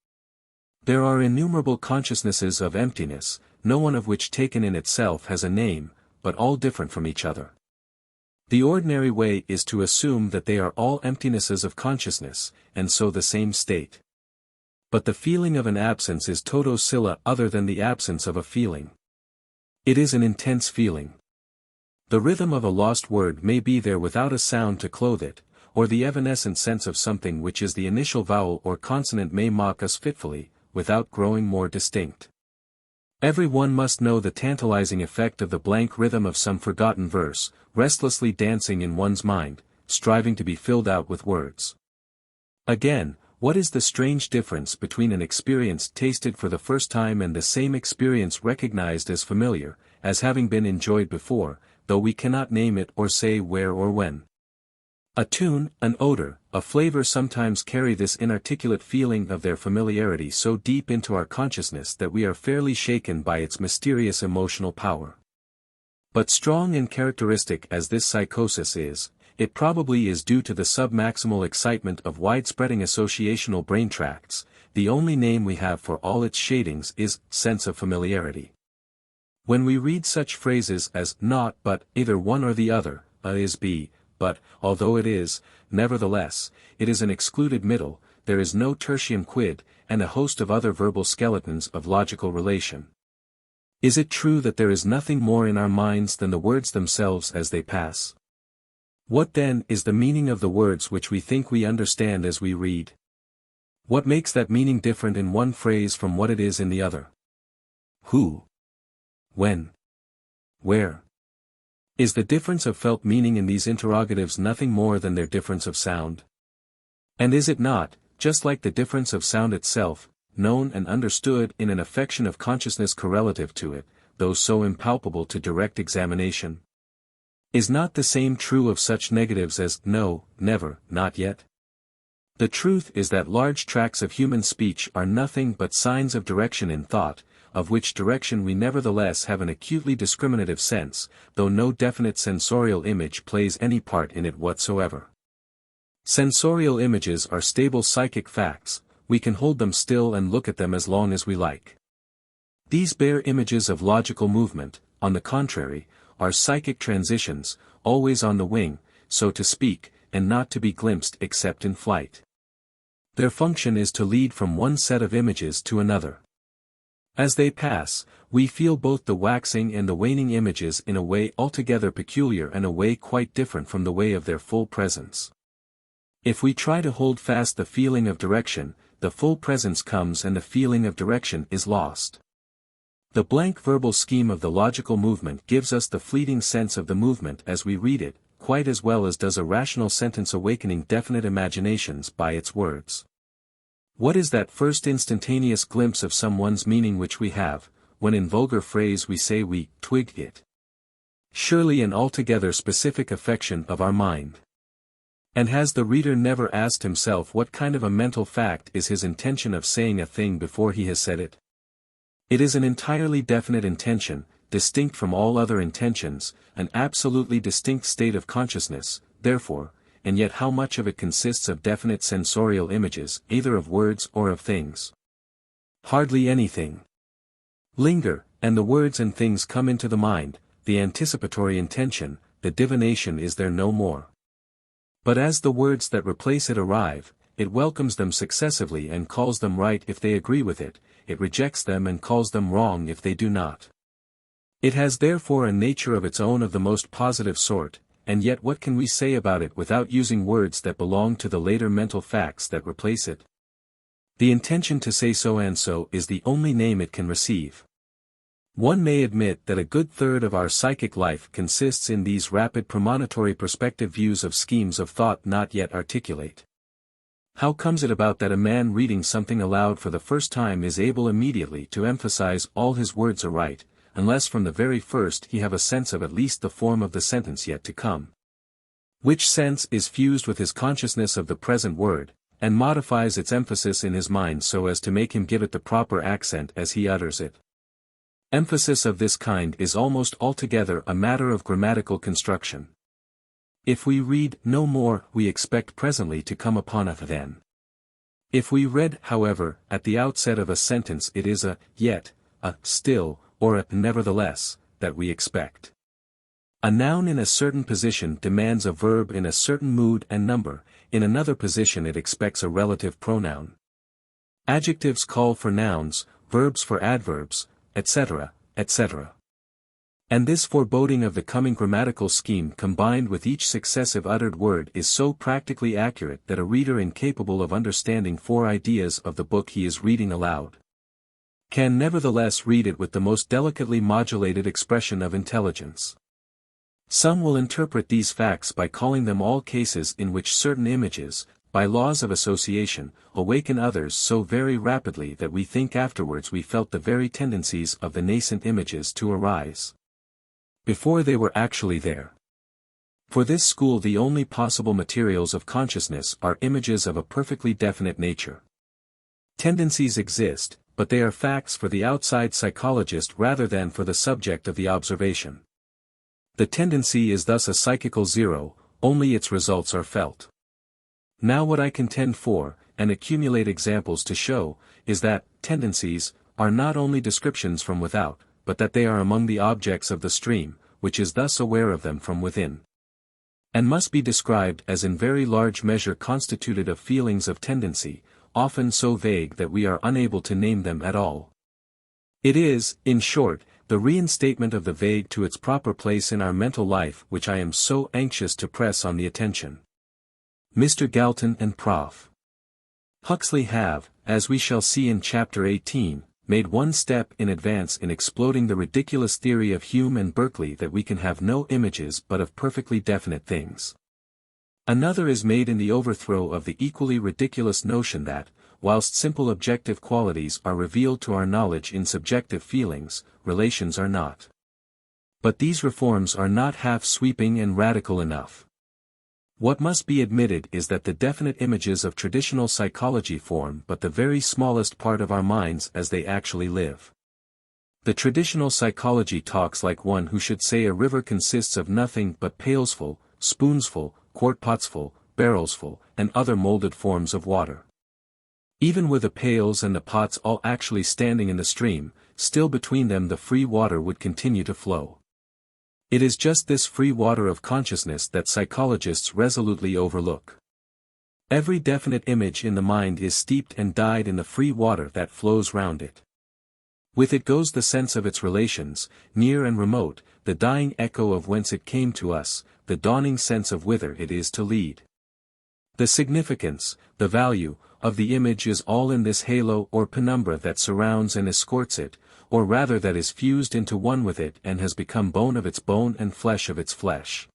There are innumerable consciousnesses of emptiness, no one of which taken in itself has a name, but all different from each other. The ordinary way is to assume that they are all emptinesses of consciousness, and so the same state. But the feeling of an absence is toto scylla other than the absence of a feeling. It is an intense feeling. The rhythm of a lost word may be there without a sound to clothe it, or the evanescent sense of something which is the initial vowel or consonant may mock us fitfully, without growing more distinct. Every one must know the tantalizing effect of the blank rhythm of some forgotten verse, restlessly dancing in one's mind, striving to be filled out with words. Again, what is the strange difference between an experience tasted for the first time and the same experience recognized as familiar, as having been enjoyed before, though we cannot name it or say where or when? A tune, an odor, a flavor sometimes carry this inarticulate feeling of their familiarity so deep into our consciousness that we are fairly shaken by its mysterious emotional power. But strong and characteristic as this psychosis is, it probably is due to the submaximal excitement of widespreading associational brain tracts. The only name we have for all its shadings is sense of familiarity. When we read such phrases as not but, either one or the other, a is b, but, although it is, nevertheless, it is an excluded middle, there is no tertium quid, and a host of other verbal skeletons of logical relation. Is it true that there is nothing more in our minds than the words themselves as they pass? What then is the meaning of the words which we think we understand as we read? What makes that meaning different in one phrase from what it is in the other? Who? When? Where? Is the difference of felt meaning in these interrogatives nothing more than their difference of sound? And is it not, just like the difference of sound itself, known and understood in an affection of consciousness correlative to it, though so impalpable to direct examination? Is not the same true of such negatives as no, never, not yet? The truth is that large tracts of human speech are nothing but signs of direction in thought, of which direction we nevertheless have an acutely discriminative sense, though no definite sensorial image plays any part in it whatsoever. Sensorial images are stable psychic facts, we can hold them still and look at them as long as we like. These bare images of logical movement, on the contrary, are psychic transitions, always on the wing, so to speak, and not to be glimpsed except in flight. Their function is to lead from one set of images to another. As they pass, we feel both the waxing and the waning images in a way altogether peculiar and a way quite different from the way of their full presence. If we try to hold fast the feeling of direction, the full presence comes and the feeling of direction is lost. The blank verbal scheme of the logical movement gives us the fleeting sense of the movement as we read it, quite as well as does a rational sentence awakening definite imaginations by its words. What is that first instantaneous glimpse of someone's meaning which we have, when in vulgar phrase we say we twigged it? Surely an altogether specific affection of our mind. And has the reader never asked himself what kind of a mental fact is his intention of saying a thing before he has said it? It is an entirely definite intention, distinct from all other intentions, an absolutely distinct state of consciousness, therefore, and yet how much of it consists of definite sensorial images, either of words or of things? Hardly anything. Linger, and the words and things come into the mind, the anticipatory intention, the divination is there no more. But as the words that replace it arrive, it welcomes them successively and calls them right if they agree with it, it rejects them and calls them wrong if they do not. It has therefore a nature of its own of the most positive sort, and yet what can we say about it without using words that belong to the later mental facts that replace it? The intention to say so and so is the only name it can receive. One may admit that a good third of our psychic life consists in these rapid premonitory perspective views of schemes of thought not yet articulate. How comes it about that a man reading something aloud for the first time is able immediately to emphasize all his words aright, unless from the very first he have a sense of at least the form of the sentence yet to come? Which sense is fused with his consciousness of the present word, and modifies its emphasis in his mind so as to make him give it the proper accent as he utters it. Emphasis of this kind is almost altogether a matter of grammatical construction. If we read no more, we expect presently to come upon a then. If we read, however, at the outset of a sentence it is a yet, a still, or a nevertheless, that we expect. A noun in a certain position demands a verb in a certain mood and number, in another position it expects a relative pronoun. Adjectives call for nouns, verbs for adverbs, etc., etc. And this foreboding of the coming grammatical scheme combined with each successive uttered word is so practically accurate that a reader incapable of understanding 4 ideas of the book he is reading aloud can nevertheless read it with the most delicately modulated expression of intelligence. Some will interpret these facts by calling them all cases in which certain images, by laws of association, awaken others so very rapidly that we think afterwards we felt the very tendencies of the nascent images to arise before they were actually there. For this school the only possible materials of consciousness are images of a perfectly definite nature. Tendencies exist, but they are facts for the outside psychologist rather than for the subject of the observation. The tendency is thus a psychical zero, only its results are felt. Now what I contend for, and accumulate examples to show, is that tendencies are not only descriptions from without, but that they are among the objects of the stream, which is thus aware of them from within. And must be described as in very large measure constituted of feelings of tendency, often so vague that we are unable to name them at all. It is, in short, the reinstatement of the vague to its proper place in our mental life which I am so anxious to press on the attention. Mr. Galton and Prof. Huxley have, as we shall see in Chapter 18, made one step in advance in exploding the ridiculous theory of Hume and Berkeley that we can have no images but of perfectly definite things. Another is made in the overthrow of the equally ridiculous notion that, whilst simple objective qualities are revealed to our knowledge in subjective feelings, relations are not. But these reforms are not half sweeping and radical enough. What must be admitted is that the definite images of traditional psychology form but the very smallest part of our minds as they actually live. The traditional psychology talks like one who should say a river consists of nothing but pailsful, spoonsful, quart-potsful, barrelsful, and other molded forms of water. Even with the pails and the pots all actually standing in the stream, still between them the free water would continue to flow. It is just this free water of consciousness that psychologists resolutely overlook. Every definite image in the mind is steeped and dyed in the free water that flows round it. With it goes the sense of its relations, near and remote, the dying echo of whence it came to us, the dawning sense of whither it is to lead. The significance, the value, of the image is all in this halo or penumbra that surrounds and escorts it, or rather that is fused into one with it and has become bone of its bone and flesh of its flesh.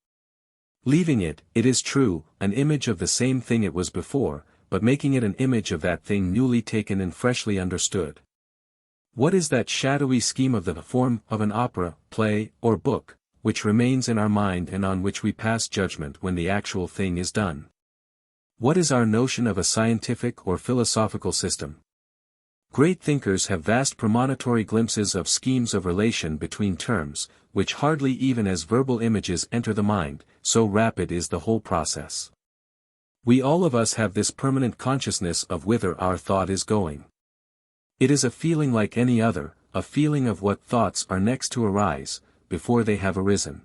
Leaving it, it is true, an image of the same thing it was before, but making it an image of that thing newly taken and freshly understood. What is that shadowy scheme of the form of an opera, play, or book, which remains in our mind and on which we pass judgment when the actual thing is done? What is our notion of a scientific or philosophical system? Great thinkers have vast premonitory glimpses of schemes of relation between terms, which hardly even as verbal images enter the mind, so rapid is the whole process. We all of us have this permanent consciousness of whither our thought is going. It is a feeling like any other, a feeling of what thoughts are next to arise, before they have arisen.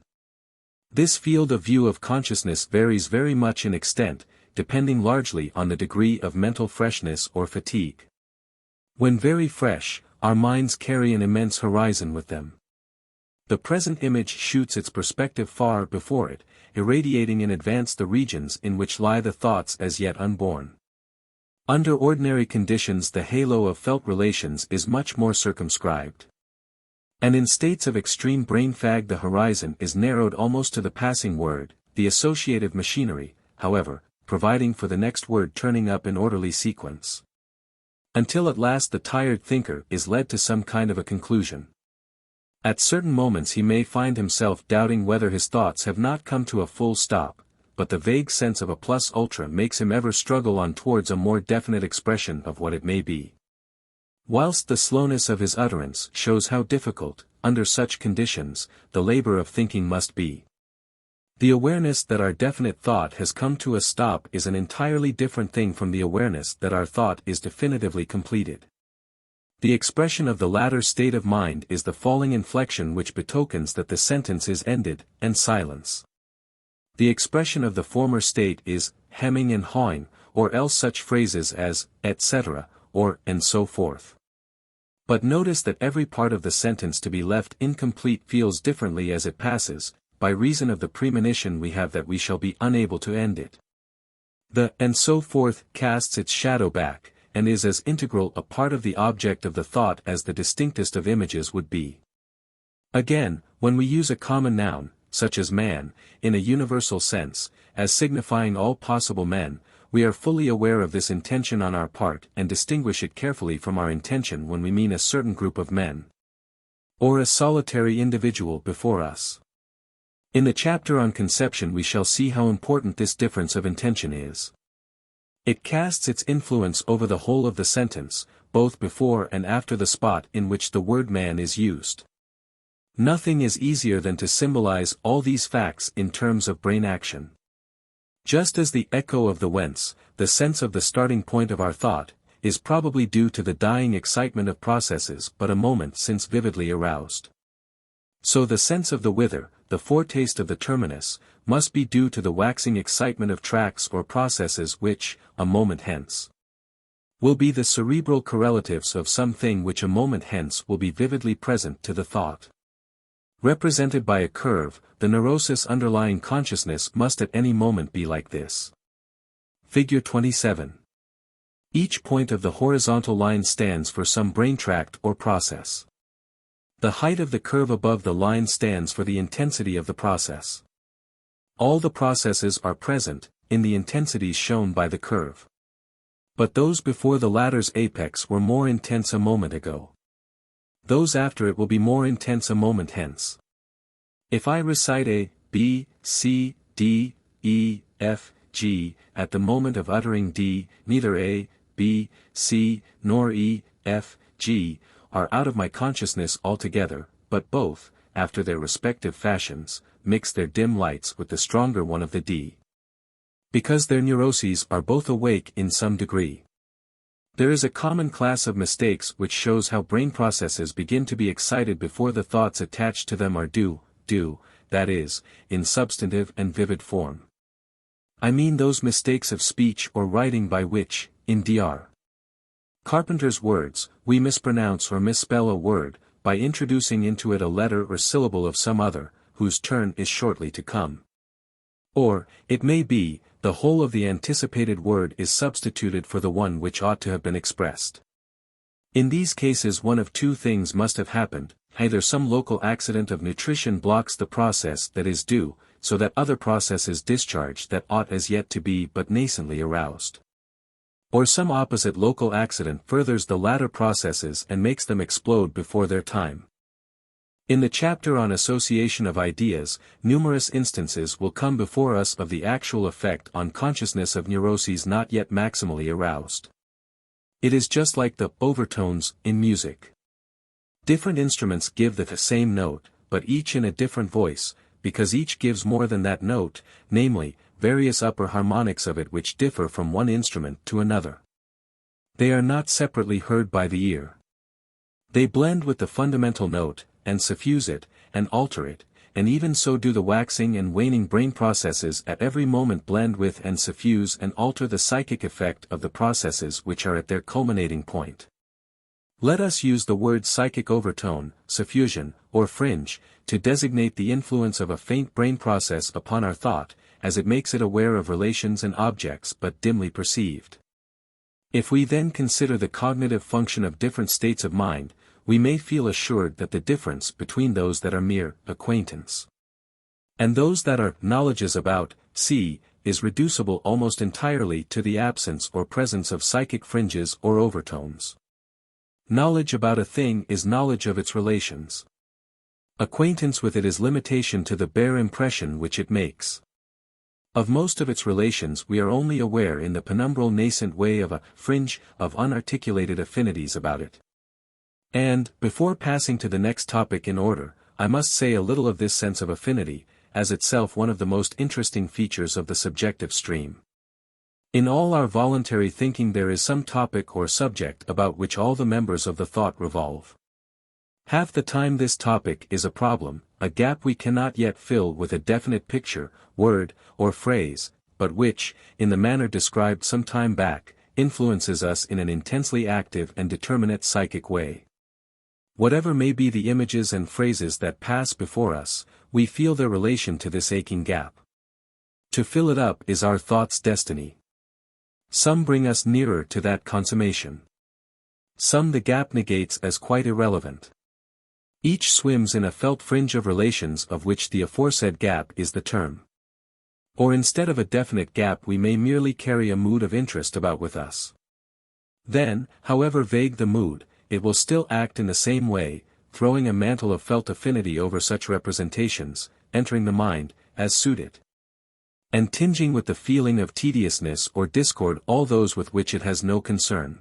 This field of view of consciousness varies very much in extent, depending largely on the degree of mental freshness or fatigue. When very fresh, our minds carry an immense horizon with them. The present image shoots its perspective far before it, irradiating in advance the regions in which lie the thoughts as yet unborn. Under ordinary conditions the halo of felt relations is much more circumscribed. And in states of extreme brain fag the horizon is narrowed almost to the passing word, the associative machinery, however, providing for the next word turning up in orderly sequence. Until at last the tired thinker is led to some kind of a conclusion. At certain moments he may find himself doubting whether his thoughts have not come to a full stop, but the vague sense of a plus ultra makes him ever struggle on towards a more definite expression of what it may be. Whilst the slowness of his utterance shows how difficult, under such conditions, the labor of thinking must be. The awareness that our definite thought has come to a stop is an entirely different thing from the awareness that our thought is definitively completed. The expression of the latter state of mind is the falling inflection which betokens that the sentence is ended, and silence. The expression of the former state is hemming and hawing, or else such phrases as, etc., or and so forth. But notice that every part of the sentence to be left incomplete feels differently as it passes, by reason of the premonition we have that we shall be unable to end it. The and so forth casts its shadow back, and is as integral a part of the object of the thought as the distinctest of images would be. Again, when we use a common noun, such as man, in a universal sense, as signifying all possible men, we are fully aware of this intention on our part and distinguish it carefully from our intention when we mean a certain group of men, or a solitary individual before us. In the chapter on conception we shall see how important this difference of intention is. It casts its influence over the whole of the sentence, both before and after the spot in which the word man is used. Nothing is easier than to symbolize all these facts in terms of brain action. Just as the echo of the whence, the sense of the starting point of our thought, is probably due to the dying excitement of processes but a moment since vividly aroused. So the sense of the whither, the foretaste of the terminus, must be due to the waxing excitement of tracks or processes which, a moment hence, will be the cerebral correlatives of something which a moment hence will be vividly present to the thought. Represented by a curve, the neurosis underlying consciousness must at any moment be like this. Figure 27. Each point of the horizontal line stands for some brain tract or process. The height of the curve above the line stands for the intensity of the process. All the processes are present, in the intensities shown by the curve. But those before the latter's apex were more intense a moment ago. Those after it will be more intense a moment hence. If I recite A, B, C, D, E, F, G, at the moment of uttering D, neither A, B, C, nor E, F, G, are out of my consciousness altogether, but both, after their respective fashions, mix their dim lights with the stronger one of the D. Because their neuroses are both awake in some degree. There is a common class of mistakes which shows how brain processes begin to be excited before the thoughts attached to them are due, that is, in substantive and vivid form. I mean those mistakes of speech or writing by which, in Dr. Carpenter's words, we mispronounce or misspell a word, by introducing into it a letter or syllable of some other, whose turn is shortly to come. Or, it may be, the whole of the anticipated word is substituted for the one which ought to have been expressed. In these cases one of two things must have happened, either some local accident of nutrition blocks the process that is due, so that other processes discharge that ought as yet to be but nascently aroused. Or some opposite local accident furthers the latter processes and makes them explode before their time. In the chapter on association of ideas, numerous instances will come before us of the actual effect on consciousness of neuroses not yet maximally aroused. It is just like the overtones in music. Different instruments give the same note, but each in a different voice, because each gives more than that note, namely, various upper harmonics of it which differ from one instrument to another. They are not separately heard by the ear. They blend with the fundamental note, and suffuse it, and alter it, and even so do the waxing and waning brain processes at every moment blend with and suffuse and alter the psychic effect of the processes which are at their culminating point. Let us use the word psychic overtone, suffusion, or fringe, to designate the influence of a faint brain process upon our thought, as it makes it aware of relations and objects but dimly perceived. If we then consider the cognitive function of different states of mind, we may feel assured that the difference between those that are mere acquaintance and those that are knowledges about, see, is reducible almost entirely to the absence or presence of psychic fringes or overtones. Knowledge about a thing is knowledge of its relations. Acquaintance with it is limitation to the bare impression which it makes. Of most of its relations we are only aware in the penumbral nascent way of a fringe of unarticulated affinities about it. And, before passing to the next topic in order, I must say a little of this sense of affinity, as itself one of the most interesting features of the subjective stream. In all our voluntary thinking there is some topic or subject about which all the members of the thought revolve. Half the time this topic is a problem, a gap we cannot yet fill with a definite picture, word, or phrase, but which, in the manner described some time back, influences us in an intensely active and determinate psychic way. Whatever may be the images and phrases that pass before us, we feel their relation to this aching gap. To fill it up is our thought's destiny. Some bring us nearer to that consummation. Some the gap negates as quite irrelevant. Each swims in a felt fringe of relations of which the aforesaid gap is the term. Or instead of a definite gap we may merely carry a mood of interest about with us. Then, however vague the mood, it will still act in the same way, throwing a mantle of felt affinity over such representations, entering the mind, as suit it, and tinging with the feeling of tediousness or discord all those with which it has no concern.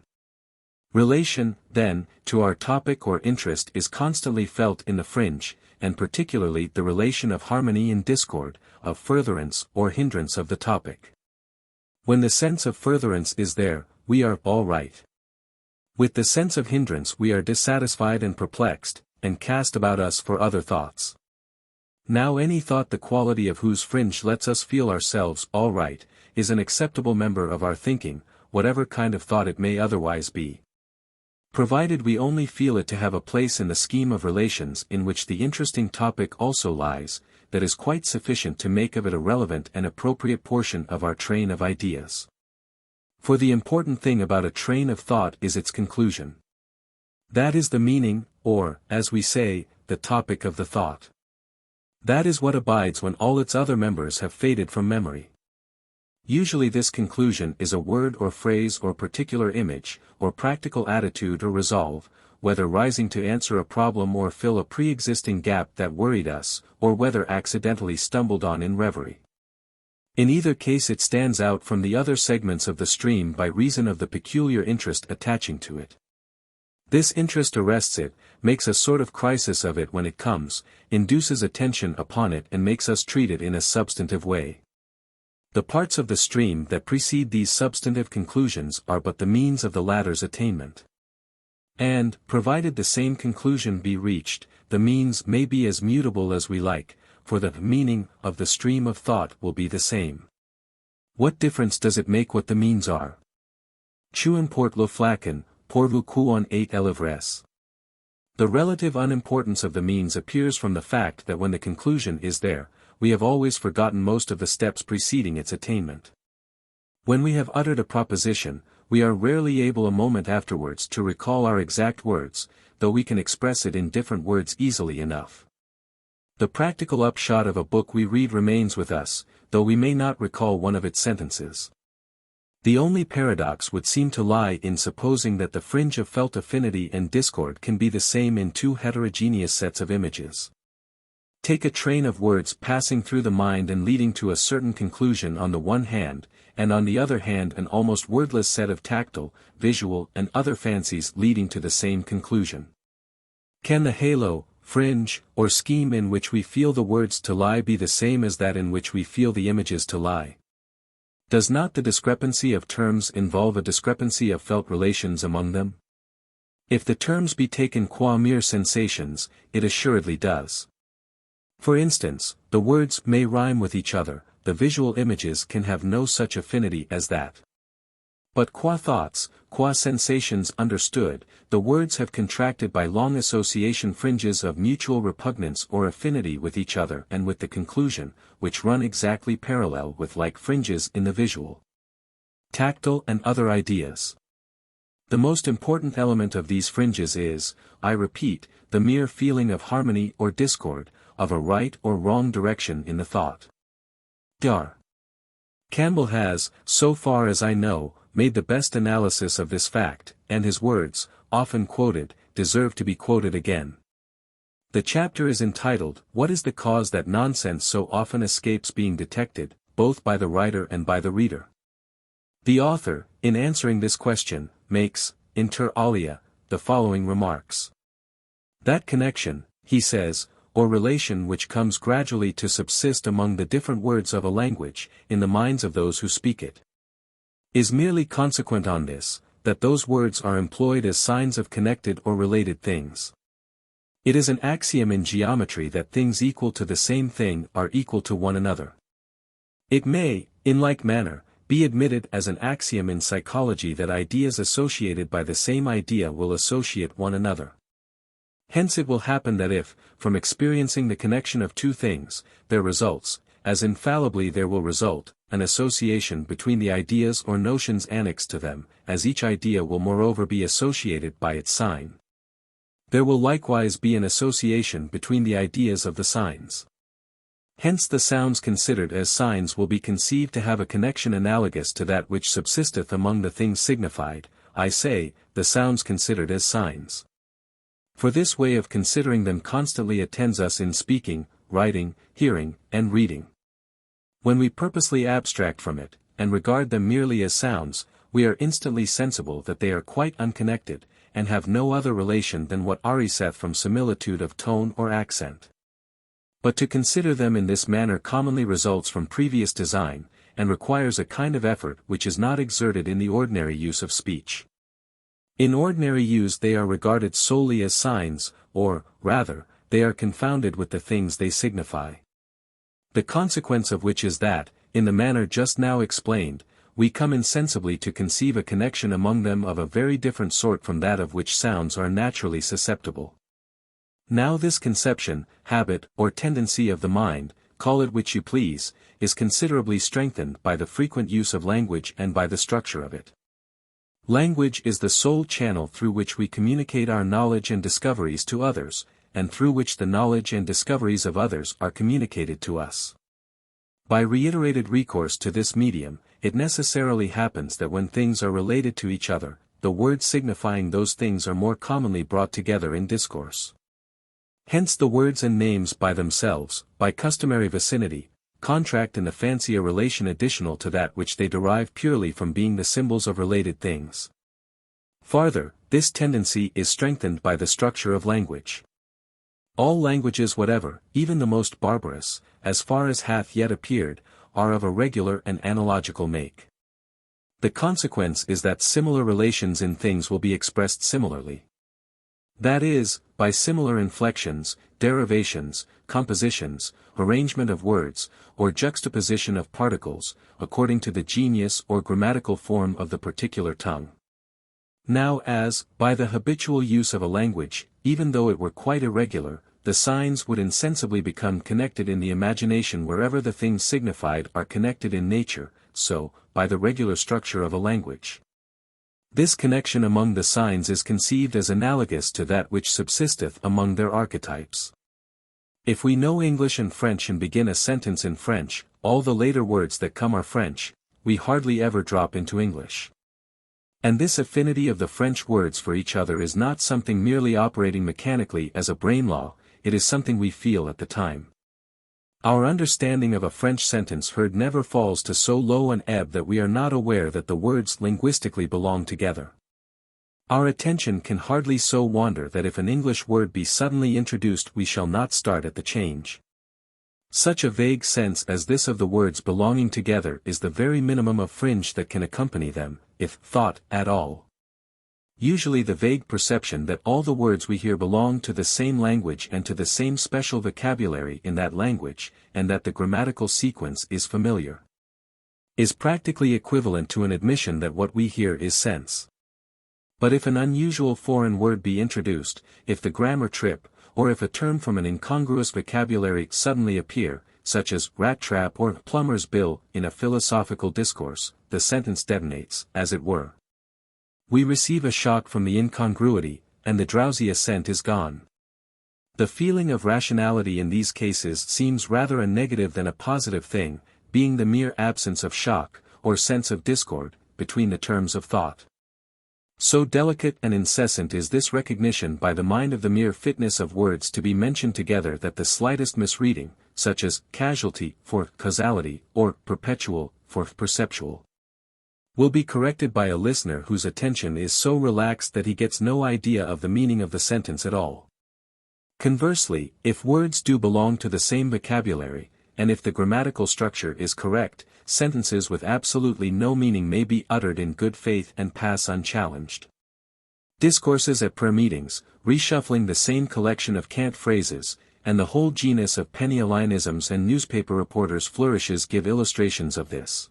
Relation, then, to our topic or interest is constantly felt in the fringe, and particularly the relation of harmony and discord, of furtherance or hindrance of the topic. When the sense of furtherance is there, we are all right. With the sense of hindrance we are dissatisfied and perplexed, and cast about us for other thoughts. Now any thought the quality of whose fringe lets us feel ourselves all right, is an acceptable member of our thinking, whatever kind of thought it may otherwise be. Provided we only feel it to have a place in the scheme of relations in which the interesting topic also lies, that is quite sufficient to make of it a relevant and appropriate portion of our train of ideas. For the important thing about a train of thought is its conclusion. That is the meaning, or, as we say, the topic of the thought. That is what abides when all its other members have faded from memory. Usually this conclusion is a word or phrase or particular image, or practical attitude or resolve, whether rising to answer a problem or fill a pre-existing gap that worried us, or whether accidentally stumbled on in reverie. In either case it stands out from the other segments of the stream by reason of the peculiar interest attaching to it. This interest arrests it, makes a sort of crisis of it when it comes, induces attention upon it and makes us treat it in a substantive way. The parts of the stream that precede these substantive conclusions are but the means of the latter's attainment. And, provided the same conclusion be reached, the means may be as mutable as we like, for the meaning of the stream of thought will be the same. What difference does it make what the means are? Chu importe le flacon, pourvu qu'on ait l'ivresse. The relative unimportance of the means appears from the fact that when the conclusion is there, we have always forgotten most of the steps preceding its attainment. When we have uttered a proposition, we are rarely able a moment afterwards to recall our exact words, though we can express it in different words easily enough. The practical upshot of a book we read remains with us, though we may not recall one of its sentences. The only paradox would seem to lie in supposing that the fringe of felt affinity and discord can be the same in two heterogeneous sets of images. Take a train of words passing through the mind and leading to a certain conclusion on the one hand, and on the other hand an almost wordless set of tactile, visual and other fancies leading to the same conclusion. Can the halo, fringe, or scheme in which we feel the words to lie be the same as that in which we feel the images to lie? Does not the discrepancy of terms involve a discrepancy of felt relations among them? If the terms be taken qua mere sensations, it assuredly does. For instance, the words may rhyme with each other, the visual images can have no such affinity as that. But qua thoughts, qua sensations understood, the words have contracted by long association fringes of mutual repugnance or affinity with each other and with the conclusion, which run exactly parallel with like fringes in the visual, tactile and other ideas. The most important element of these fringes is, I repeat, the mere feeling of harmony or discord, of a right or wrong direction in the thought. Dr. Campbell has, so far as I know, made the best analysis of this fact, and his words, often quoted, deserve to be quoted again. The chapter is entitled, What is the cause that nonsense so often escapes being detected, both by the writer and by the reader? The author, in answering this question, makes, inter alia, the following remarks. That connection, he says, or relation which comes gradually to subsist among the different words of a language, in the minds of those who speak it, is merely consequent on this, that those words are employed as signs of connected or related things. It is an axiom in geometry that things equal to the same thing are equal to one another. It may, in like manner, be admitted as an axiom in psychology that ideas associated by the same idea will associate one another. Hence it will happen that if, from experiencing the connection of two things, there results, as infallibly there will result, an association between the ideas or notions annexed to them, as each idea will moreover be associated by its sign. There will likewise be an association between the ideas of the signs. Hence the sounds considered as signs will be conceived to have a connection analogous to that which subsisteth among the things signified, I say, the sounds considered as signs. For this way of considering them constantly attends us in speaking, writing, hearing, and reading. When we purposely abstract from it, and regard them merely as sounds, we are instantly sensible that they are quite unconnected, and have no other relation than what ariseth from similitude of tone or accent. But to consider them in this manner commonly results from previous design, and requires a kind of effort which is not exerted in the ordinary use of speech. In ordinary use they are regarded solely as signs, or, rather, they are confounded with the things they signify. The consequence of which is that, in the manner just now explained, we come insensibly to conceive a connection among them of a very different sort from that of which sounds are naturally susceptible. Now this conception, habit, or tendency of the mind, call it which you please, is considerably strengthened by the frequent use of language and by the structure of it. Language is the sole channel through which we communicate our knowledge and discoveries to others, and through which the knowledge and discoveries of others are communicated to us. By reiterated recourse to this medium, it necessarily happens that when things are related to each other, the words signifying those things are more commonly brought together in discourse. Hence the words and names by themselves, by customary vicinity, contract in the fancy a relation additional to that which they derive purely from being the symbols of related things. Farther, this tendency is strengthened by the structure of language. All languages whatever, even the most barbarous, as far as hath yet appeared, are of a regular and analogical make. The consequence is that similar relations in things will be expressed similarly. That is, by similar inflections, derivations, compositions, arrangement of words, or juxtaposition of particles, according to the genius or grammatical form of the particular tongue. Now as, by the habitual use of a language, even though it were quite irregular, the signs would insensibly become connected in the imagination wherever the things signified are connected in nature, so, by the regular structure of a language, this connection among the signs is conceived as analogous to that which subsisteth among their archetypes. If we know English and French and begin a sentence in French, all the later words that come are French, we hardly ever drop into English. And this affinity of the French words for each other is not something merely operating mechanically as a brain law, it is something we feel at the time. Our understanding of a French sentence heard never falls to so low an ebb that we are not aware that the words linguistically belong together. Our attention can hardly so wander that if an English word be suddenly introduced we shall not start at the change. Such a vague sense as this of the words belonging together is the very minimum of fringe that can accompany them, if thought at all. Usually the vague perception that all the words we hear belong to the same language and to the same special vocabulary in that language, and that the grammatical sequence is familiar, is practically equivalent to an admission that what we hear is sense. But if an unusual foreign word be introduced, if the grammar trip, or if a term from an incongruous vocabulary suddenly appear, such as rat trap or plumber's bill in a philosophical discourse, the sentence detonates, as it were. We receive a shock from the incongruity, and the drowsy assent is gone. The feeling of rationality in these cases seems rather a negative than a positive thing, being the mere absence of shock, or sense of discord, between the terms of thought. So delicate and incessant is this recognition by the mind of the mere fitness of words to be mentioned together that the slightest misreading, such as casualty for causality, or perpetual for perceptual, will be corrected by a listener whose attention is so relaxed that he gets no idea of the meaning of the sentence at all. Conversely, if words do belong to the same vocabulary, and if the grammatical structure is correct, sentences with absolutely no meaning may be uttered in good faith and pass unchallenged. Discourses at prayer meetings, reshuffling the same collection of cant phrases, and the whole genus of penny-a-lineisms and newspaper reporters' flourishes give illustrations of this.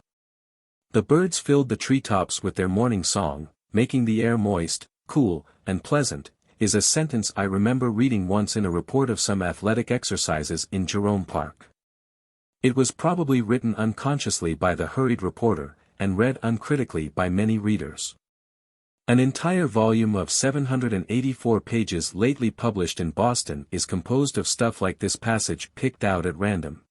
The birds filled the treetops with their morning song, making the air moist, cool, and pleasant, is a sentence I remember reading once in a report of some athletic exercises in Jerome Park. It was probably written unconsciously by the hurried reporter, and read uncritically by many readers. An entire volume of 784 pages lately published in Boston is composed of stuff like this passage picked out at random.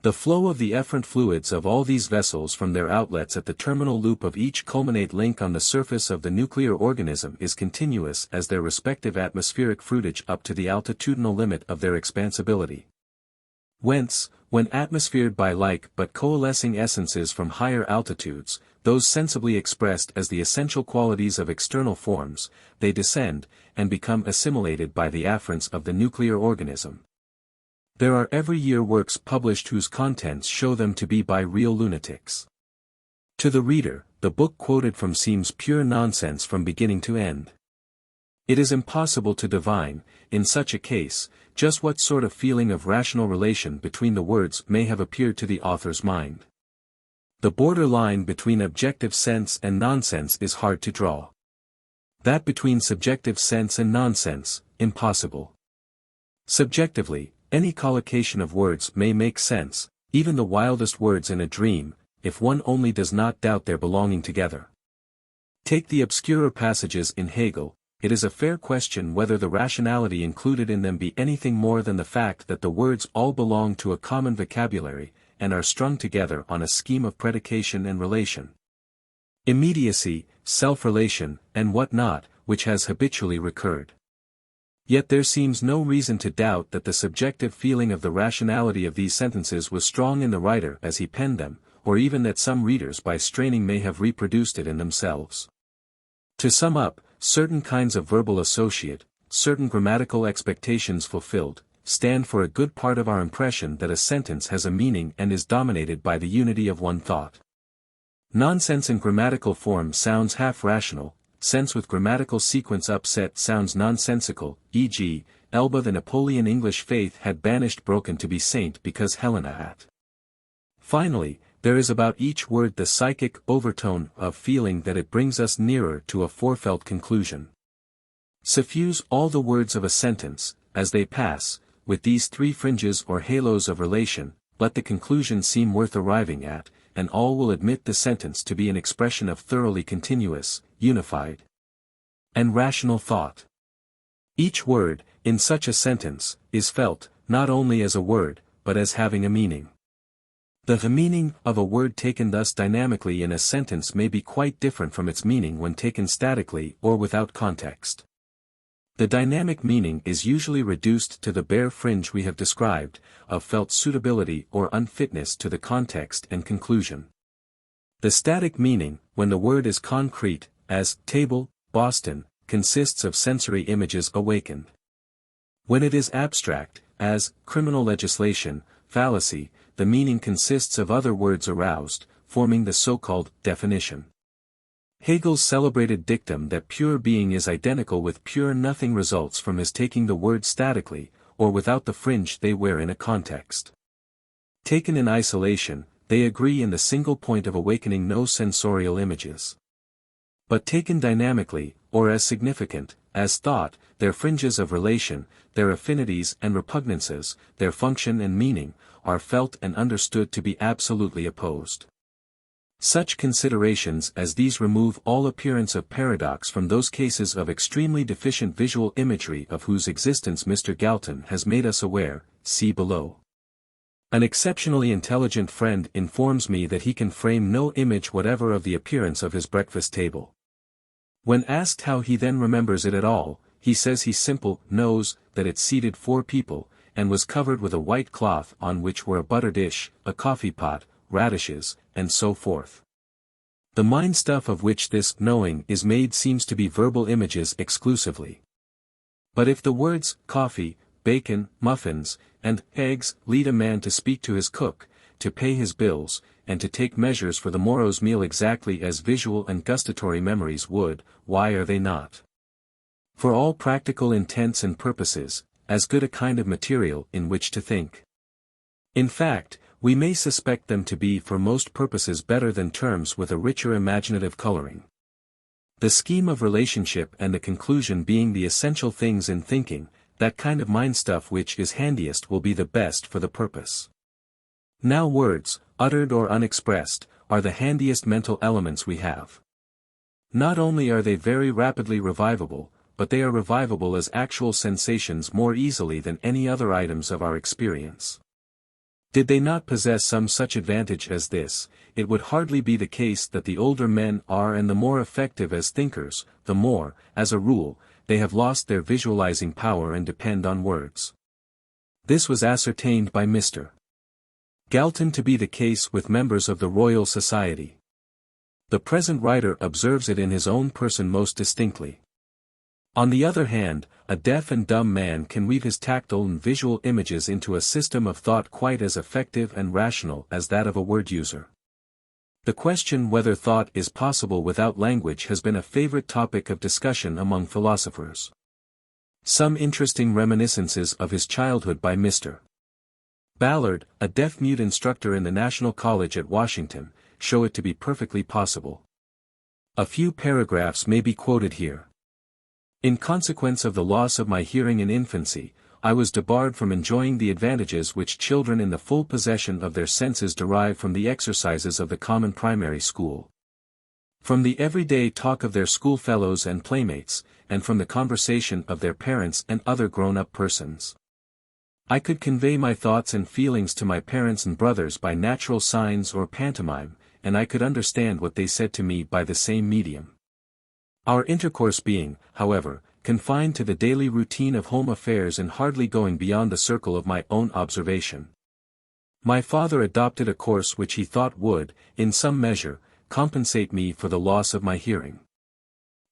The flow of the efferent fluids of all these vessels from their outlets at the terminal loop of each culminate link on the surface of the nuclear organism is continuous as their respective atmospheric fruitage up to the altitudinal limit of their expansibility. Whence, when atmosphered by like but coalescing essences from higher altitudes, those sensibly expressed as the essential qualities of external forms, they descend, and become assimilated by the afferents of the nuclear organism. There are every year works published whose contents show them to be by real lunatics. To the reader, the book quoted from seems pure nonsense from beginning to end. It is impossible to divine, in such a case, just what sort of feeling of rational relation between the words may have appeared to the author's mind. The border line between objective sense and nonsense is hard to draw. That between subjective sense and nonsense, impossible. Subjectively, any collocation of words may make sense, even the wildest words in a dream, if one only does not doubt their belonging together. Take the obscurer passages in Hegel. It is a fair question whether the rationality included in them be anything more than the fact that the words all belong to a common vocabulary, and are strung together on a scheme of predication and relation. Immediacy, self-relation, and what not, which has habitually recurred. Yet there seems no reason to doubt that the subjective feeling of the rationality of these sentences was strong in the writer as he penned them, or even that some readers by straining may have reproduced it in themselves. To sum up, certain kinds of verbal associate, certain grammatical expectations fulfilled, stand for a good part of our impression that a sentence has a meaning and is dominated by the unity of one thought. Nonsense in grammatical form sounds half-rational, sense with grammatical sequence upset sounds nonsensical, e.g., Elba the Napoleon English faith had banished Broken to be saint because Helena had. Finally, there is about each word the psychic overtone of feeling that it brings us nearer to a forefelt conclusion. Suffuse all the words of a sentence, as they pass, with these three fringes or halos of relation, let the conclusion seem worth arriving at, and all will admit the sentence to be an expression of thoroughly continuous, unified, and rational thought. Each word, in such a sentence, is felt, not only as a word, but as having a meaning. The meaning of a word taken thus dynamically in a sentence may be quite different from its meaning when taken statically or without context. The dynamic meaning is usually reduced to the bare fringe we have described, of felt suitability or unfitness to the context and conclusion. The static meaning, when the word is concrete, as table, Boston, consists of sensory images awakened. When it is abstract, as criminal legislation, fallacy, the meaning consists of other words aroused, forming the so-called definition. Hegel's celebrated dictum that pure being is identical with pure nothing results from his taking the words statically, or without the fringe they wear in a context. Taken in isolation, they agree in the single point of awakening no sensorial images. But taken dynamically, or as significant, as thought, their fringes of relation, their affinities and repugnances, their function and meaning, are felt and understood to be absolutely opposed. Such considerations as these remove all appearance of paradox from those cases of extremely deficient visual imagery of whose existence Mr. Galton has made us aware, see below. An exceptionally intelligent friend informs me that he can frame no image whatever of the appearance of his breakfast table. When asked how he then remembers it at all, he says he simply knows that it seated 4 people, and was covered with a white cloth on which were a butter dish, a coffee pot, radishes, and so forth. The mind stuff of which this knowing is made seems to be verbal images exclusively. But if the words coffee, bacon, muffins, and eggs lead a man to speak to his cook, to pay his bills, and to take measures for the morrow's meal exactly as visual and gustatory memories would, why are they not, for all practical intents and purposes, as good a kind of material in which to think? In fact, we may suspect them to be for most purposes better than terms with a richer imaginative coloring. The scheme of relationship and the conclusion being the essential things in thinking, that kind of mind stuff which is handiest will be the best for the purpose. Now words, uttered or unexpressed, are the handiest mental elements we have. Not only are they very rapidly revivable, but they are revivable as actual sensations more easily than any other items of our experience. Did they not possess some such advantage as this, it would hardly be the case that the older men are and the more effective as thinkers, the more, as a rule, they have lost their visualizing power and depend on words. This was ascertained by Mr. Galton to be the case with members of the Royal Society. The present writer observes it in his own person most distinctly. On the other hand, a deaf and dumb man can weave his tactile and visual images into a system of thought quite as effective and rational as that of a word user. The question whether thought is possible without language has been a favorite topic of discussion among philosophers. Some interesting reminiscences of his childhood by Mr. Ballard, a deaf-mute instructor in the National College at Washington, show it to be perfectly possible. A few paragraphs may be quoted here. In consequence of the loss of my hearing in infancy, I was debarred from enjoying the advantages which children in the full possession of their senses derive from the exercises of the common primary school. From the everyday talk of their schoolfellows and playmates, and from the conversation of their parents and other grown-up persons. I could convey my thoughts and feelings to my parents and brothers by natural signs or pantomime, and I could understand what they said to me by the same medium. Our intercourse being, however, confined to the daily routine of home affairs and hardly going beyond the circle of my own observation. My father adopted a course which he thought would, in some measure, compensate me for the loss of my hearing.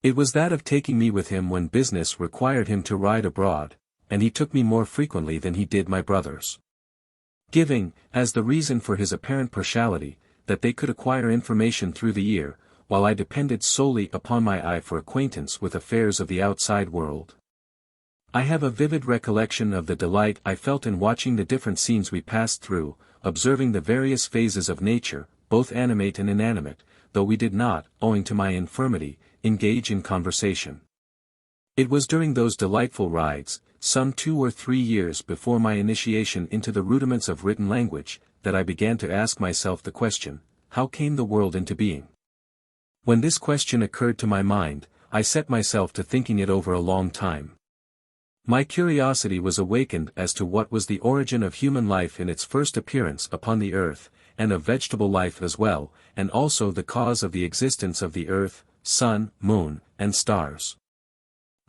It was that of taking me with him when business required him to ride abroad, and he took me more frequently than he did my brothers. Giving, as the reason for his apparent partiality, that they could acquire information through the ear, while I depended solely upon my eye for acquaintance with affairs of the outside world. I have a vivid recollection of the delight I felt in watching the different scenes we passed through, observing the various phases of nature, both animate and inanimate, though we did not, owing to my infirmity, engage in conversation. It was during those delightful rides, some 2 or 3 years before my initiation into the rudiments of written language, that I began to ask myself the question, how came the world into being? When this question occurred to my mind, I set myself to thinking it over a long time. My curiosity was awakened as to what was the origin of human life in its first appearance upon the earth, and of vegetable life as well, and also the cause of the existence of the earth, sun, moon, and stars.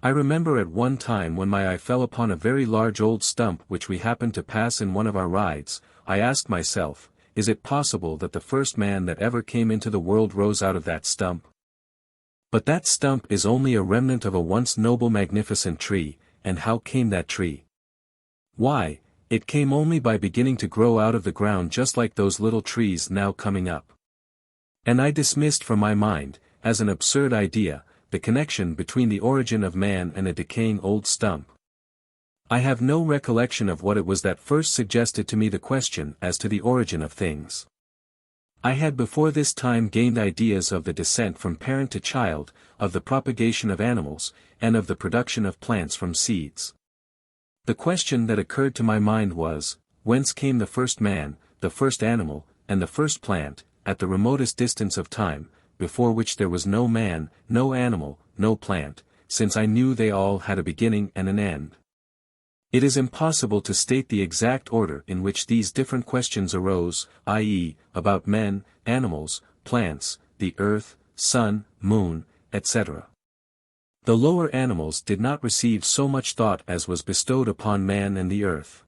I remember at one time when my eye fell upon a very large old stump which we happened to pass in one of our rides, I asked myself, is it possible that the first man that ever came into the world rose out of that stump? But that stump is only a remnant of a once noble magnificent tree, and how came that tree? Why, it came only by beginning to grow out of the ground just like those little trees now coming up. And I dismissed from my mind, as an absurd idea, the connection between the origin of man and a decaying old stump. I have no recollection of what it was that first suggested to me the question as to the origin of things. I had before this time gained ideas of the descent from parent to child, of the propagation of animals, and of the production of plants from seeds. The question that occurred to my mind was, whence came the first man, the first animal, and the first plant, at the remotest distance of time, before which there was no man, no animal, no plant, since I knew they all had a beginning and an end. It is impossible to state the exact order in which these different questions arose, i.e., about men, animals, plants, the earth, sun, moon, etc. The lower animals did not receive so much thought as was bestowed upon man and the earth.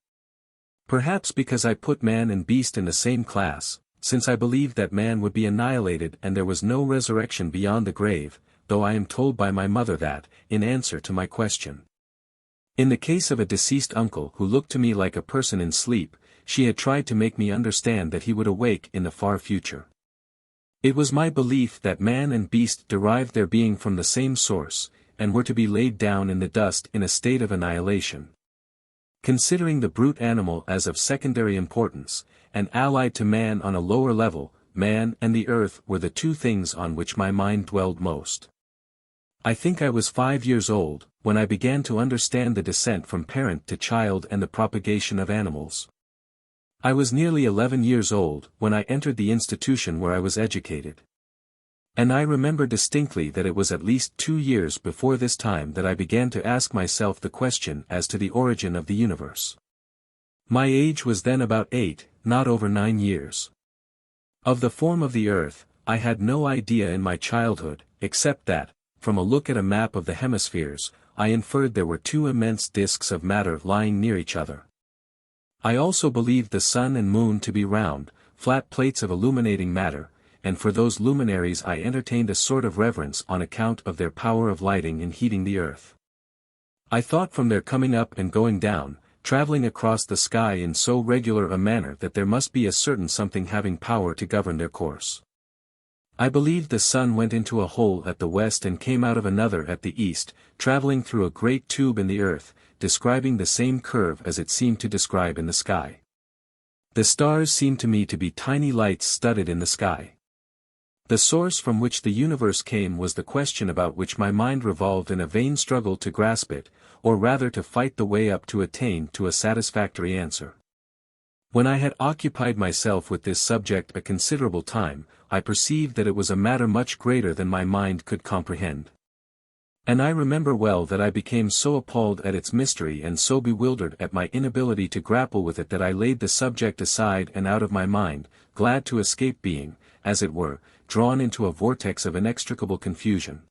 Perhaps because I put man and beast in the same class, since I believed that man would be annihilated and there was no resurrection beyond the grave, though I am told by my mother that, in answer to my question, in the case of a deceased uncle who looked to me like a person in sleep, she had tried to make me understand that he would awake in the far future. It was my belief that man and beast derived their being from the same source, and were to be laid down in the dust in a state of annihilation. Considering the brute animal as of secondary importance, and allied to man on a lower level, man and the earth were the two things on which my mind dwelled most. I think I was 5 years old, when I began to understand the descent from parent to child and the propagation of animals. I was nearly 11 years old when I entered the institution where I was educated. And I remember distinctly that it was at least 2 years before this time that I began to ask myself the question as to the origin of the universe. My age was then about 8, not over 9 years. Of the form of the earth, I had no idea in my childhood, except that, from a look at a map of the hemispheres, I inferred there were two immense disks of matter lying near each other. I also believed the sun and moon to be round, flat plates of illuminating matter, and for those luminaries I entertained a sort of reverence on account of their power of lighting and heating the earth. I thought from their coming up and going down, traveling across the sky in so regular a manner that there must be a certain something having power to govern their course. I believed the sun went into a hole at the west and came out of another at the east, traveling through a great tube in the earth, describing the same curve as it seemed to describe in the sky. The stars seemed to me to be tiny lights studded in the sky. The source from which the universe came was the question about which my mind revolved in a vain struggle to grasp it, or rather to fight the way up to attain to a satisfactory answer. When I had occupied myself with this subject a considerable time, I perceived that it was a matter much greater than my mind could comprehend. And I remember well that I became so appalled at its mystery and so bewildered at my inability to grapple with it that I laid the subject aside and out of my mind, glad to escape being, as it were, drawn into a vortex of inextricable confusion.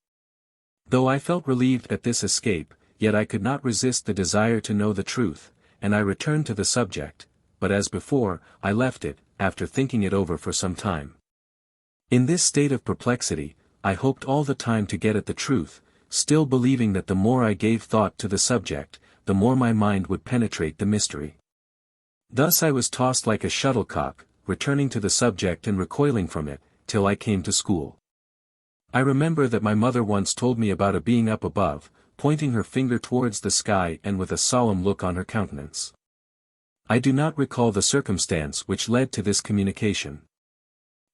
Though I felt relieved at this escape, yet I could not resist the desire to know the truth, and I returned to the subject, but as before, I left it, after thinking it over for some time. In this state of perplexity, I hoped all the time to get at the truth, still believing that the more I gave thought to the subject, the more my mind would penetrate the mystery. Thus I was tossed like a shuttlecock, returning to the subject and recoiling from it, till I came to school. I remember that my mother once told me about a being up above, pointing her finger towards the sky and with a solemn look on her countenance. I do not recall the circumstance which led to this communication.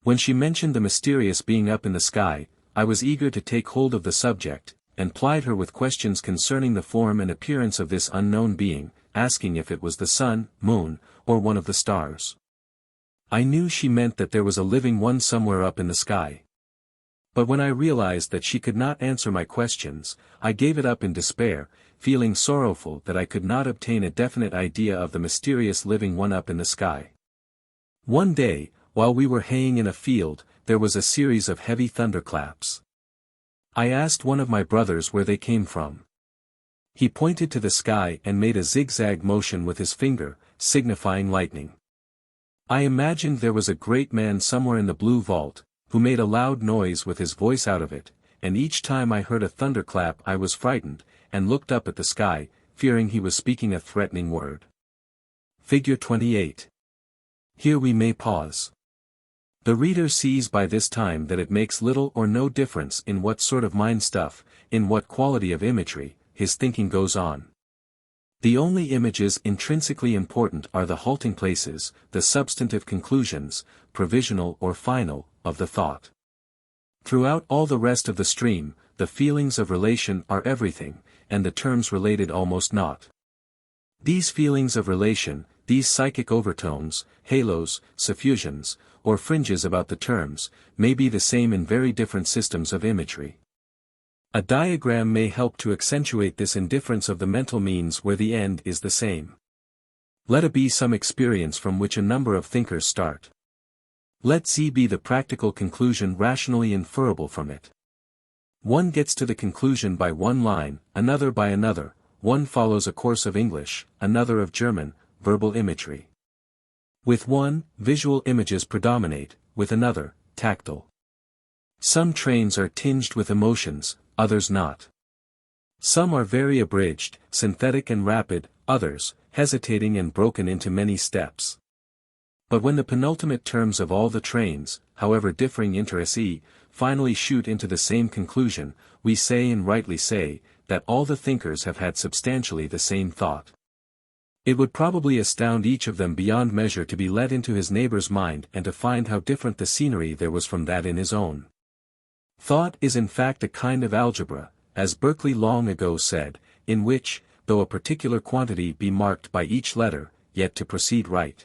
When she mentioned the mysterious being up in the sky, I was eager to take hold of the subject, and plied her with questions concerning the form and appearance of this unknown being, asking if it was the sun, moon, or one of the stars. I knew she meant that there was a living one somewhere up in the sky. But when I realized that she could not answer my questions, I gave it up in despair, feeling sorrowful that I could not obtain a definite idea of the mysterious living one up in the sky. One day, while we were haying in a field, there was a series of heavy thunderclaps. I asked one of my brothers where they came from. He pointed to the sky and made a zigzag motion with his finger, signifying lightning. I imagined there was a great man somewhere in the blue vault, who made a loud noise with his voice out of it, and each time I heard a thunderclap I was frightened, and looked up at the sky, fearing he was speaking a threatening word. Figure 28. Here we may pause. The reader sees by this time that it makes little or no difference in what sort of mind stuff, in what quality of imagery, his thinking goes on. The only images intrinsically important are the halting places, the substantive conclusions, provisional or final, of the thought. Throughout all the rest of the stream, the feelings of relation are everything, and the terms related almost naught. These feelings of relation, these psychic overtones, halos, suffusions, or fringes about the terms, may be the same in very different systems of imagery. A diagram may help to accentuate this indifference of the mental means where the end is the same. Let A be some experience from which a number of thinkers start. Let Z be the practical conclusion rationally inferable from it. One gets to the conclusion by one line, another by another, one follows a course of English, another of German, verbal imagery. With one, visual images predominate, with another, tactile. Some trains are tinged with emotions, others not. Some are very abridged, synthetic and rapid, others, hesitating and broken into many steps. But when the penultimate terms of all the trains, however differing inter se, finally shoot into the same conclusion, we say and rightly say, that all the thinkers have had substantially the same thought. It would probably astound each of them beyond measure to be let into his neighbor's mind and to find how different the scenery there was from that in his own. Thought is in fact a kind of algebra, as Berkeley long ago said, in which, though a particular quantity be marked by each letter, yet to proceed right,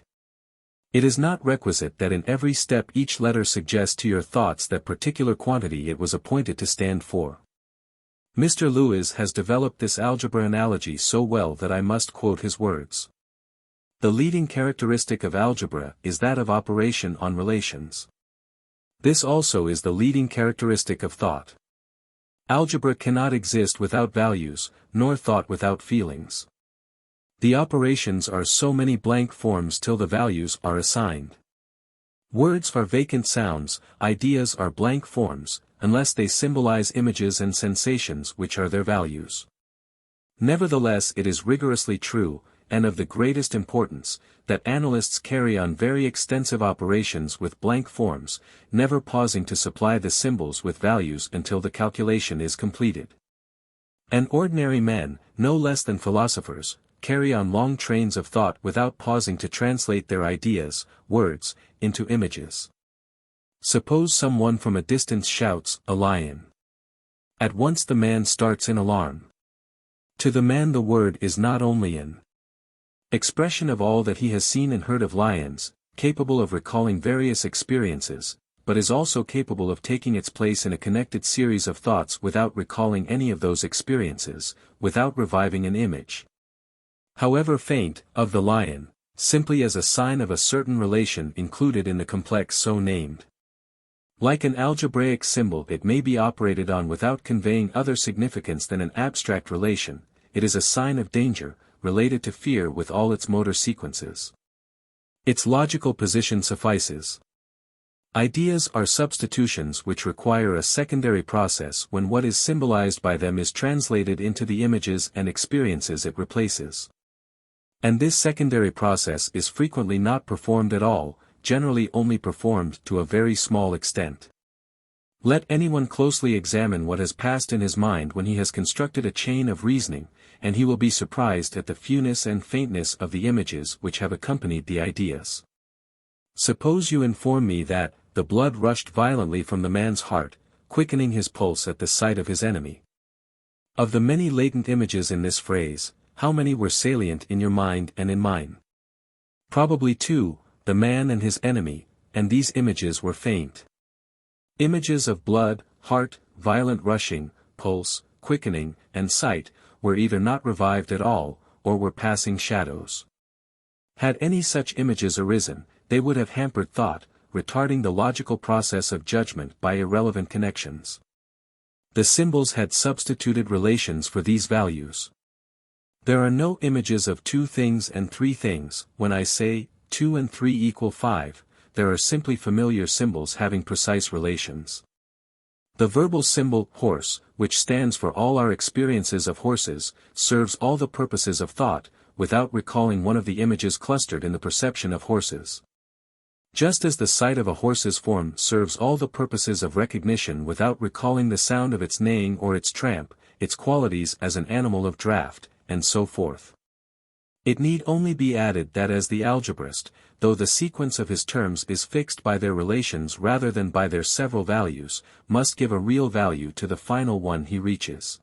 it is not requisite that in every step each letter suggest to your thoughts that particular quantity it was appointed to stand for. Mr. Lewis has developed this algebra analogy so well that I must quote his words. The leading characteristic of algebra is that of operation on relations. This also is the leading characteristic of thought. Algebra cannot exist without values, nor thought without feelings. The operations are so many blank forms till the values are assigned. Words are vacant sounds, ideas are blank forms, unless they symbolize images and sensations which are their values. Nevertheless it is rigorously true, and of the greatest importance, that analysts carry on very extensive operations with blank forms, never pausing to supply the symbols with values until the calculation is completed. And ordinary men, no less than philosophers, carry on long trains of thought without pausing to translate their ideas, words, into images. Suppose someone from a distance shouts, "A lion." At once the man starts in alarm. To the man the word is not only an expression of all that he has seen and heard of lions, capable of recalling various experiences, but is also capable of taking its place in a connected series of thoughts without recalling any of those experiences, without reviving an image, however faint, of the lion, simply as a sign of a certain relation included in the complex so named. Like an algebraic symbol it may be operated on without conveying other significance than an abstract relation, it is a sign of danger, related to fear with all its motor sequences. Its logical position suffices. Ideas are substitutions which require a secondary process when what is symbolized by them is translated into the images and experiences it replaces. And this secondary process is frequently not performed at all, generally only performed to a very small extent. Let anyone closely examine what has passed in his mind when he has constructed a chain of reasoning, and he will be surprised at the fewness and faintness of the images which have accompanied the ideas. Suppose you inform me that, the blood rushed violently from the man's heart, quickening his pulse at the sight of his enemy. Of the many latent images in this phrase, how many were salient in your mind and in mine? Probably two, the man and his enemy, and these images were faint. Images of blood, heart, violent rushing, pulse, quickening, and sight, were either not revived at all, or were passing shadows. Had any such images arisen, they would have hampered thought, retarding the logical process of judgment by irrelevant connections. The symbols had substituted relations for these values. There are no images of 2 things and 3 things. When I say, 2 and 3 equal 5, there are simply familiar symbols having precise relations. The verbal symbol, horse, which stands for all our experiences of horses, serves all the purposes of thought, without recalling one of the images clustered in the perception of horses. Just as the sight of a horse's form serves all the purposes of recognition without recalling the sound of its neighing or its tramp, its qualities as an animal of draught, and so forth. It need only be added that as the algebraist, though the sequence of his terms is fixed by their relations rather than by their several values, must give a real value to the final one he reaches.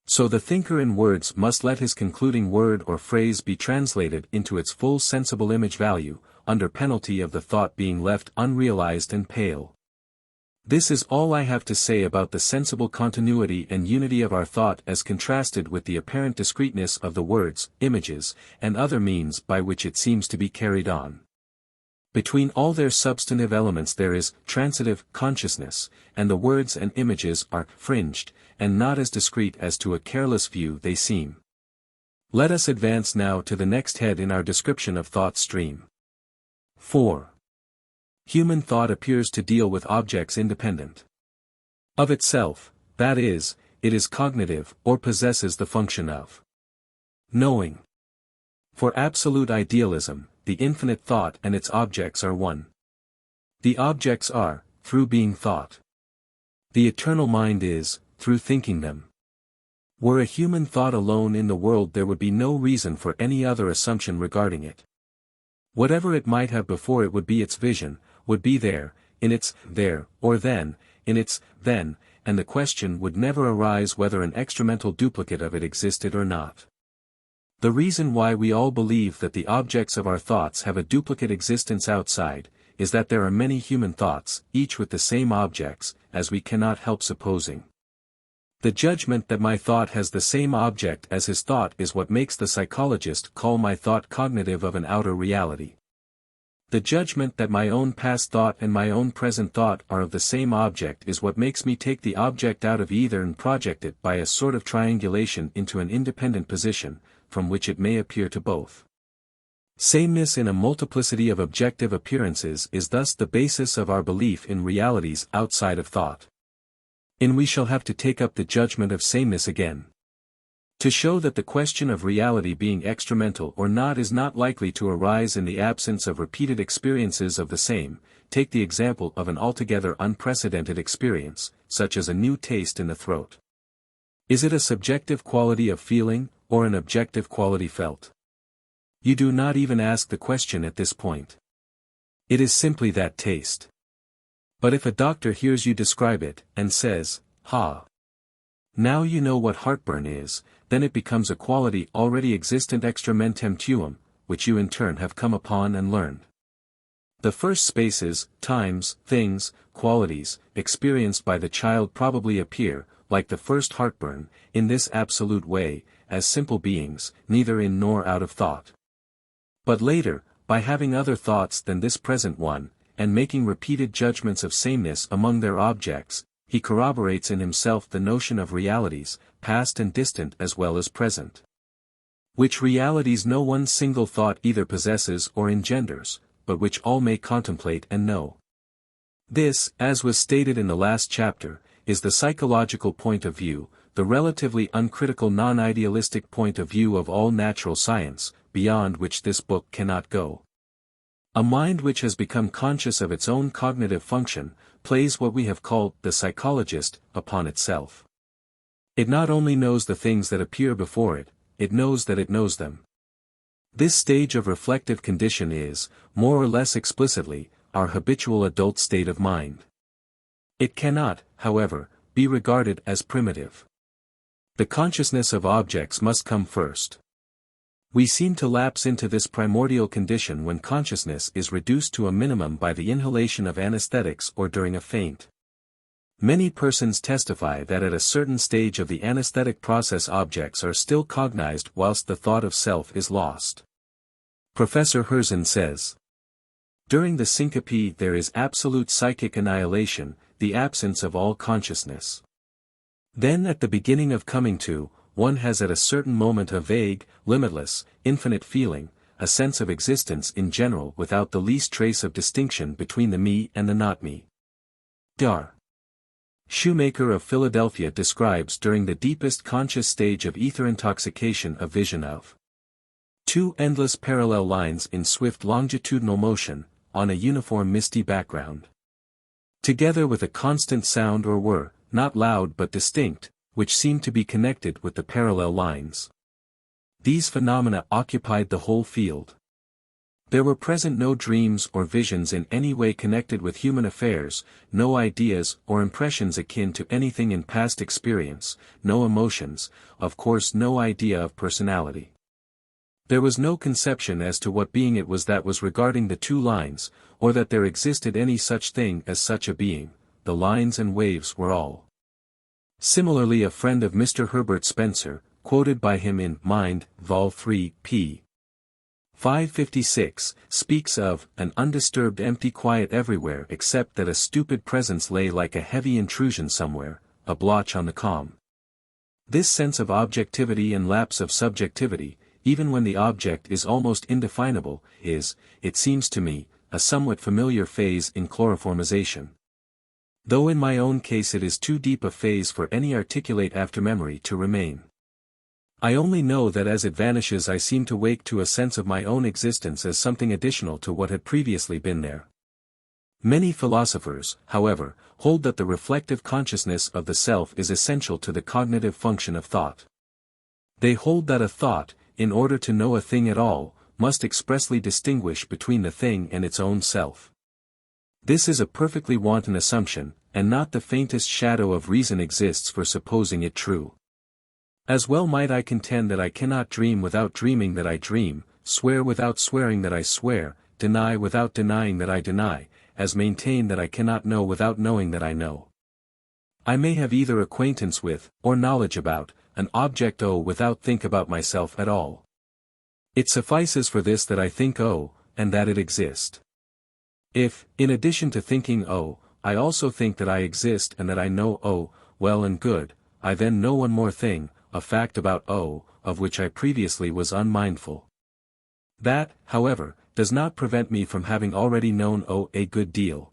So the thinker in words must let his concluding word or phrase be translated into its full sensible image value, under penalty of the thought being left unrealized and pale. This is all I have to say about the sensible continuity and unity of our thought as contrasted with the apparent discreteness of the words, images, and other means by which it seems to be carried on. Between all their substantive elements there is transitive consciousness, and the words and images are fringed, and not as discrete as to a careless view they seem. Let us advance now to the next head in our description of thought stream. 4. Human thought appears to deal with objects independent of itself, that is, it is cognitive or possesses the function of knowing. For absolute idealism, the infinite thought and its objects are one. The objects are, through being thought. The eternal mind is, through thinking them. Were a human thought alone in the world there would be no reason for any other assumption regarding it. Whatever it might have before it would be its vision, would be there, in its there, or then, in its then, and the question would never arise whether an extramental duplicate of it existed or not. The reason why we all believe that the objects of our thoughts have a duplicate existence outside, is that there are many human thoughts, each with the same objects, as we cannot help supposing. The judgment that my thought has the same object as his thought is what makes the psychologist call my thought cognitive of an outer reality. The judgment that my own past thought and my own present thought are of the same object is what makes me take the object out of either and project it by a sort of triangulation into an independent position, from which it may appear to both. Sameness in a multiplicity of objective appearances is thus the basis of our belief in realities outside of thought. And we shall have to take up the judgment of sameness again. To show that the question of reality being extramental or not is not likely to arise in the absence of repeated experiences of the same, take the example of an altogether unprecedented experience, such as a new taste in the throat. Is it a subjective quality of feeling, or an objective quality felt? You do not even ask the question at this point. It is simply that taste. But if a doctor hears you describe it, and says, "Ha! Now you know what heartburn is," then it becomes a quality already existent extra mentem tuum, which you in turn have come upon and learned. The first spaces, times, things, qualities, experienced by the child probably appear, like the first heartburn, in this absolute way, as simple beings, neither in nor out of thought. But later, by having other thoughts than this present one, and making repeated judgments of sameness among their objects, he corroborates in himself the notion of realities, past and distant as well as present. Which realities no one single thought either possesses or engenders, but which all may contemplate and know. This, as was stated in the last chapter, is the psychological point of view, the relatively uncritical non-idealistic point of view of all natural science, beyond which this book cannot go. A mind which has become conscious of its own cognitive function, plays what we have called the psychologist upon itself. It not only knows the things that appear before it, it knows that it knows them. This stage of reflective condition is, more or less explicitly, our habitual adult state of mind. It cannot, however, be regarded as primitive. The consciousness of objects must come first. We seem to lapse into this primordial condition when consciousness is reduced to a minimum by the inhalation of anesthetics or during a faint. Many persons testify that at a certain stage of the anesthetic process objects are still cognized whilst the thought of self is lost. Professor Herzen says, During the syncope there is absolute psychic annihilation, the absence of all consciousness. Then at the beginning of coming to, one has at a certain moment a vague, limitless, infinite feeling, a sense of existence in general without the least trace of distinction between the me and the not me. Dar. Shoemaker of Philadelphia describes during the deepest conscious stage of ether intoxication a vision of two endless parallel lines in swift longitudinal motion, on a uniform misty background. Together with a constant sound or whir, not loud but distinct, which seemed to be connected with the parallel lines. These phenomena occupied the whole field. There were present no dreams or visions in any way connected with human affairs, no ideas or impressions akin to anything in past experience, no emotions, of course no idea of personality. There was no conception as to what being it was that was regarding the two lines, or that there existed any such thing as such a being. The lines and waves were all. Similarly, a friend of Mr. Herbert Spencer, quoted by him in Mind, Vol. 3, p. 556, speaks of an undisturbed empty quiet everywhere except that a stupid presence lay like a heavy intrusion somewhere, a blotch on the calm. This sense of objectivity and lapse of subjectivity, even when the object is almost indefinable, is, it seems to me, a somewhat familiar phase in chloroformization. Though in my own case it is too deep a phase for any articulate aftermemory to remain. I only know that as it vanishes I seem to wake to a sense of my own existence as something additional to what had previously been there. Many philosophers, however, hold that the reflective consciousness of the self is essential to the cognitive function of thought. They hold that a thought, in order to know a thing at all, must expressly distinguish between the thing and its own self. This is a perfectly wanton assumption, and not the faintest shadow of reason exists for supposing it true. As well might I contend that I cannot dream without dreaming that I dream, swear without swearing that I swear, deny without denying that I deny, as maintain that I cannot know without knowing that I know. I may have either acquaintance with, or knowledge about, an object without think about myself at all. It suffices for this that I think and that it exist. If, in addition to thinking I also think that I exist and that I know well and good, I then know one more thing, a fact about of which I previously was unmindful. That, however, does not prevent me from having already known a good deal.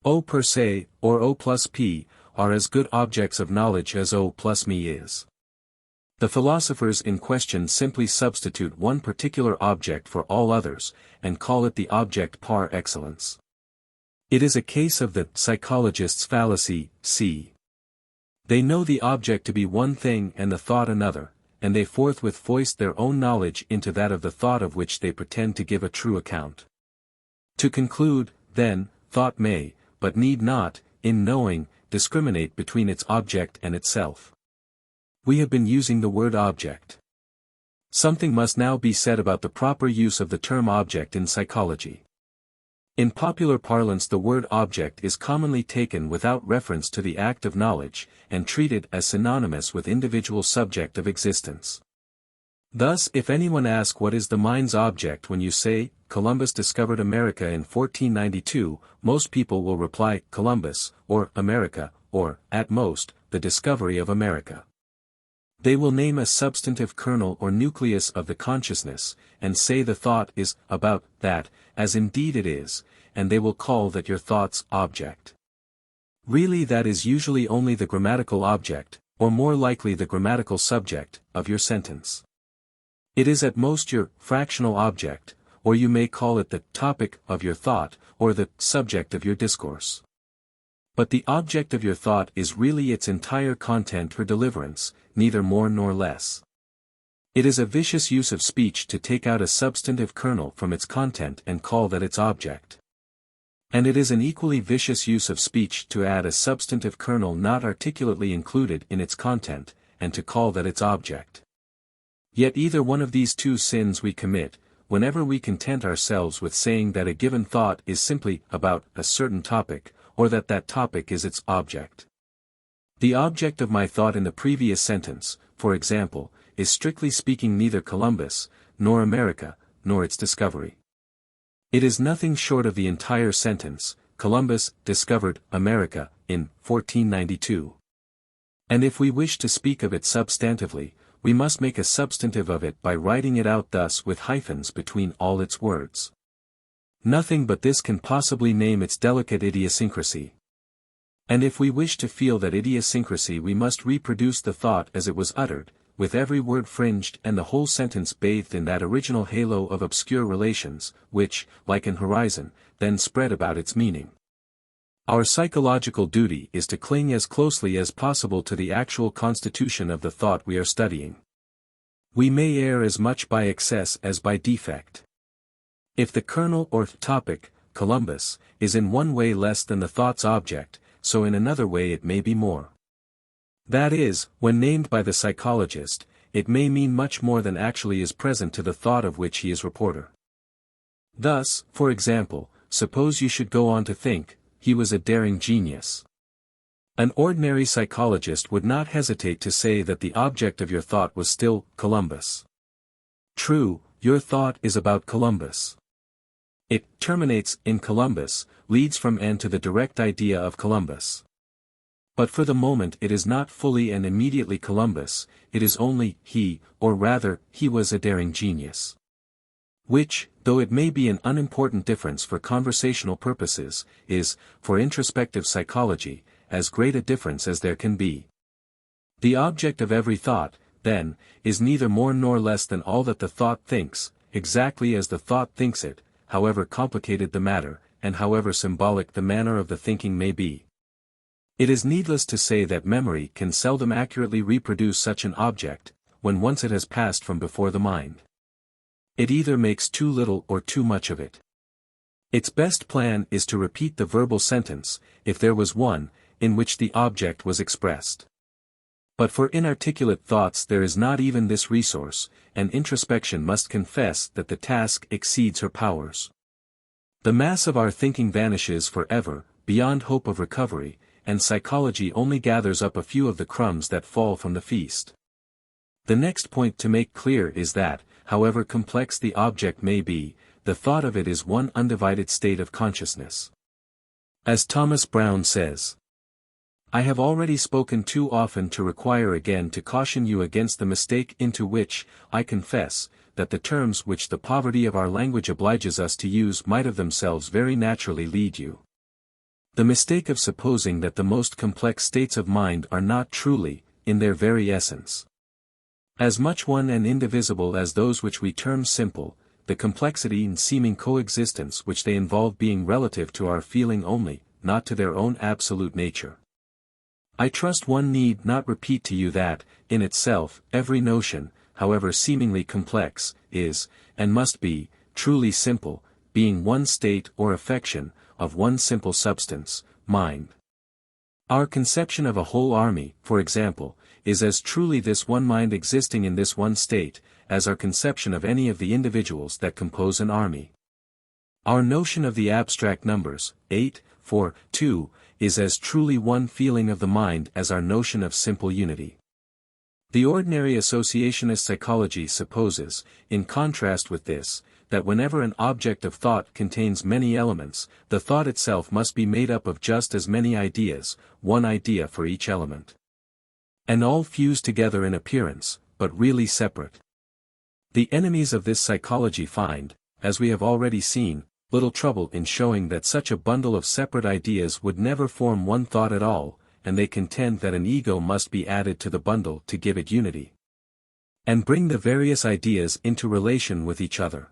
O per se, or O plus P, are as good objects of knowledge as O plus me is. The philosophers in question simply substitute one particular object for all others, and call it the object par excellence. It is a case of the psychologist's fallacy, c. They know the object to be one thing and the thought another, and they forthwith foist their own knowledge into that of the thought of which they pretend to give a true account. To conclude, then, thought may, but need not, in knowing, discriminate between its object and itself. We have been using the word object. Something must now be said about the proper use of the term object in psychology. In popular parlance the word object is commonly taken without reference to the act of knowledge, and treated as synonymous with individual subject of existence. Thus if anyone asks what is the mind's object when you say, Columbus discovered America in 1492, most people will reply, Columbus, or America, or, at most, the discovery of America. They will name a substantive kernel or nucleus of the consciousness, and say the thought is about that, as indeed it is, and they will call that your thought's object. Really that is usually only the grammatical object, or more likely the grammatical subject, of your sentence. It is at most your fractional object, or you may call it the topic of your thought, or the subject of your discourse. But the object of your thought is really its entire content for deliverance, neither more nor less. It is a vicious use of speech to take out a substantive kernel from its content and call that its object. And it is an equally vicious use of speech to add a substantive kernel not articulately included in its content, and to call that its object. Yet either one of these two sins we commit, whenever we content ourselves with saying that a given thought is simply about a certain topic, or that that topic is its object. The object of my thought in the previous sentence, for example, is strictly speaking neither Columbus, nor America, nor its discovery. It is nothing short of the entire sentence, Columbus discovered America in 1492. And if we wish to speak of it substantively, we must make a substantive of it by writing it out thus with hyphens between all its words. Nothing but this can possibly name its delicate idiosyncrasy. And if we wish to feel that idiosyncrasy, we must reproduce the thought as it was uttered, with every word fringed and the whole sentence bathed in that original halo of obscure relations, which, like an horizon, then spread about its meaning. Our psychological duty is to cling as closely as possible to the actual constitution of the thought we are studying. We may err as much by excess as by defect. If the kernel or topic, Columbus, is in one way less than the thought's object, so in another way it may be more. That is, when named by the psychologist, it may mean much more than actually is present to the thought of which he is reporter. Thus, for example, suppose you should go on to think, he was a daring genius. An ordinary psychologist would not hesitate to say that the object of your thought was still Columbus. True, your thought is about Columbus. It terminates in Columbus, leads from and to the direct idea of Columbus. But for the moment it is not fully and immediately Columbus, it is only he, or rather, he was a daring genius. Which, though it may be an unimportant difference for conversational purposes, is, for introspective psychology, as great a difference as there can be. The object of every thought, then, is neither more nor less than all that the thought thinks, exactly as the thought thinks it, however complicated the matter, and however symbolic the manner of the thinking may be. It is needless to say that memory can seldom accurately reproduce such an object, when once it has passed from before the mind. It either makes too little or too much of it. Its best plan is to repeat the verbal sentence, if there was one, in which the object was expressed. But for inarticulate thoughts there is not even this resource, and introspection must confess that the task exceeds her powers. The mass of our thinking vanishes forever, beyond hope of recovery, and psychology only gathers up a few of the crumbs that fall from the feast. The next point to make clear is that, however complex the object may be, the thought of it is one undivided state of consciousness. As Thomas Brown says, I have already spoken too often to require again to caution you against the mistake into which, I confess, that the terms which the poverty of our language obliges us to use might of themselves very naturally lead you. The mistake of supposing that the most complex states of mind are not truly, in their very essence, as much one and indivisible as those which we term simple, the complexity and seeming coexistence which they involve being relative to our feeling only, not to their own absolute nature. I trust one need not repeat to you that, in itself, every notion, however seemingly complex, is, and must be, truly simple, being one state or affection, of one simple substance, mind. Our conception of a whole army, for example, is as truly this one mind existing in this one state, as our conception of any of the individuals that compose an army. Our notion of the abstract numbers, 8, 4, 2, is as truly one feeling of the mind as our notion of simple unity. The ordinary associationist psychology supposes, in contrast with this, that whenever an object of thought contains many elements, the thought itself must be made up of just as many ideas, one idea for each element. And all fused together in appearance, but really separate. The enemies of this psychology find, as we have already seen, little trouble in showing that such a bundle of separate ideas would never form one thought at all, and they contend that an ego must be added to the bundle to give it unity, and bring the various ideas into relation with each other.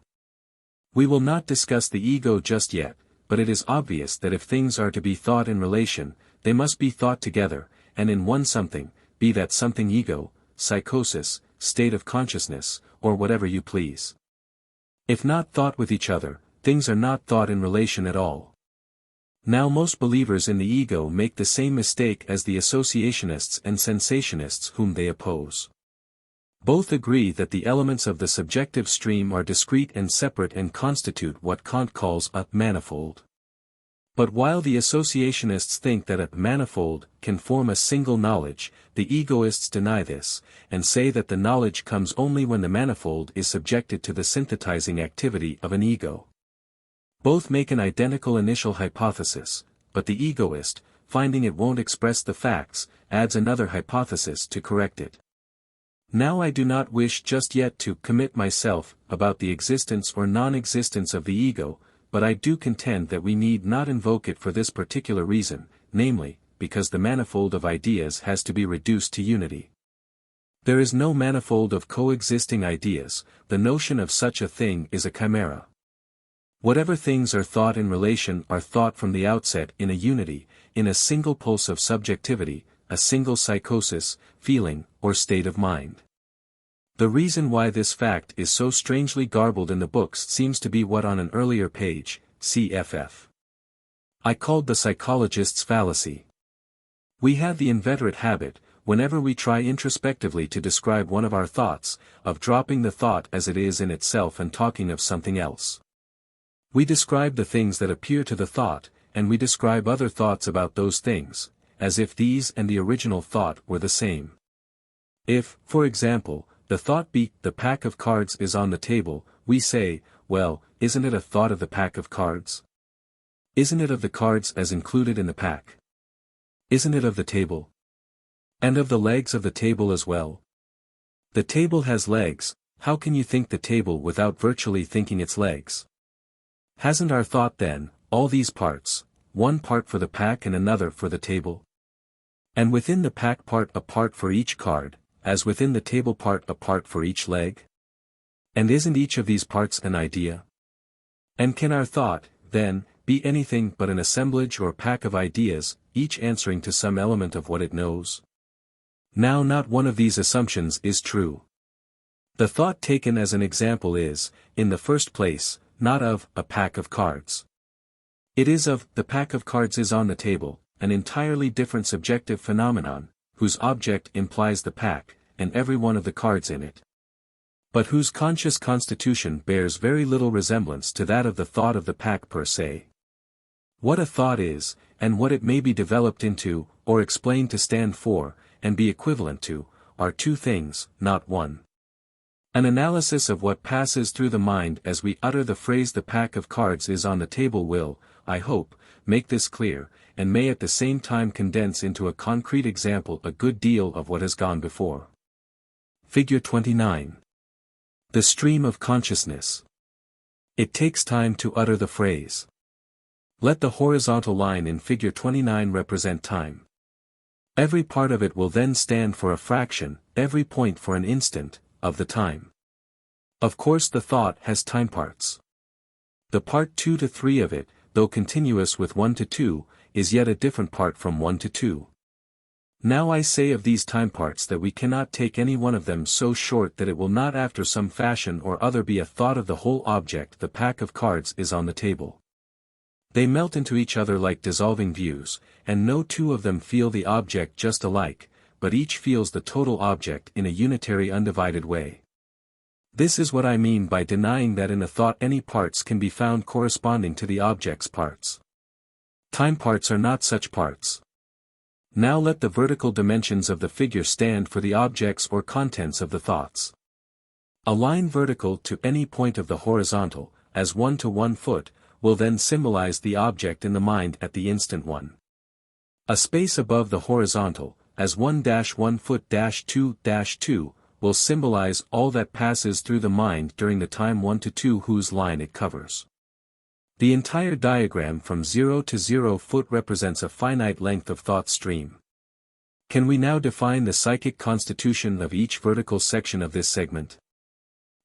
We will not discuss the ego just yet, but it is obvious that if things are to be thought in relation, they must be thought together, and in one something, be that something ego, psychosis, state of consciousness, or whatever you please. If not thought with each other, things are not thought in relation at all. Now most believers in the ego make the same mistake as the associationists and sensationists whom they oppose. Both agree that the elements of the subjective stream are discrete and separate and constitute what Kant calls a manifold. But while the associationists think that a manifold can form a single knowledge, the egoists deny this, and say that the knowledge comes only when the manifold is subjected to the synthesizing activity of an ego. Both make an identical initial hypothesis, but the egoist, finding it won't express the facts, adds another hypothesis to correct it. Now I do not wish just yet to commit myself about the existence or non-existence of the ego, but I do contend that we need not invoke it for this particular reason, namely, because the manifold of ideas has to be reduced to unity. There is no manifold of coexisting ideas, the notion of such a thing is a chimera. Whatever things are thought in relation are thought from the outset in a unity, in a single pulse of subjectivity, a single psychosis, feeling, or state of mind. The reason why this fact is so strangely garbled in the books seems to be what on an earlier page, cff. I called the psychologist's fallacy. We have the inveterate habit, whenever we try introspectively to describe one of our thoughts, of dropping the thought as it is in itself and talking of something else. We describe the things that appear to the thought, and we describe other thoughts about those things, as if these and the original thought were the same. If, for example, the thought be, the pack of cards is on the table, we say, well, isn't it a thought of the pack of cards? Isn't it of the cards as included in the pack? Isn't it of the table? And of the legs of the table as well? The table has legs, how can you think the table without virtually thinking its legs? Hasn't our thought then, all these parts, one part for the pack and another for the table? And within the pack part a part for each card, as within the table part a part for each leg? And isn't each of these parts an idea? And can our thought, then, be anything but an assemblage or pack of ideas, each answering to some element of what it knows? Now not one of these assumptions is true. The thought taken as an example is, in the first place, not of a pack of cards. It is of the pack of cards is on the table, an entirely different subjective phenomenon, whose object implies the pack, and every one of the cards in it. But whose conscious constitution bears very little resemblance to that of the thought of the pack per se. What a thought is, and what it may be developed into, or explained to stand for, and be equivalent to, are two things, not one. An analysis of what passes through the mind as we utter the phrase the pack of cards is on the table will, I hope, make this clear, and may at the same time condense into a concrete example a good deal of what has gone before. Figure 29. The stream of consciousness. It takes time to utter the phrase. Let the horizontal line in figure 29 represent time. Every part of it will then stand for a fraction, every point for an instant, of the time. Of course the thought has time parts. The part 2 to 3 of it, though continuous with 1 to 2, is yet a different part from 1 to 2. Now I say of these time parts that we cannot take any one of them so short that it will not after some fashion or other be a thought of the whole object the pack of cards is on the table. They melt into each other like dissolving views, and no two of them feel the object just alike, but each feels the total object in a unitary undivided way. This is what I mean by denying that in a thought any parts can be found corresponding to the object's parts. Time parts are not such parts. Now let the vertical dimensions of the figure stand for the objects or contents of the thoughts. A line vertical to any point of the horizontal, as 1 to 1 foot, will then symbolize the object in the mind at the instant 1. A space above the horizontal, as 1-1 foot 2-2, will symbolize all that passes through the mind during the time 1 to 2 whose line it covers. The entire diagram from 0 to 0 foot represents a finite length of thought stream. Can we now define the psychic constitution of each vertical section of this segment?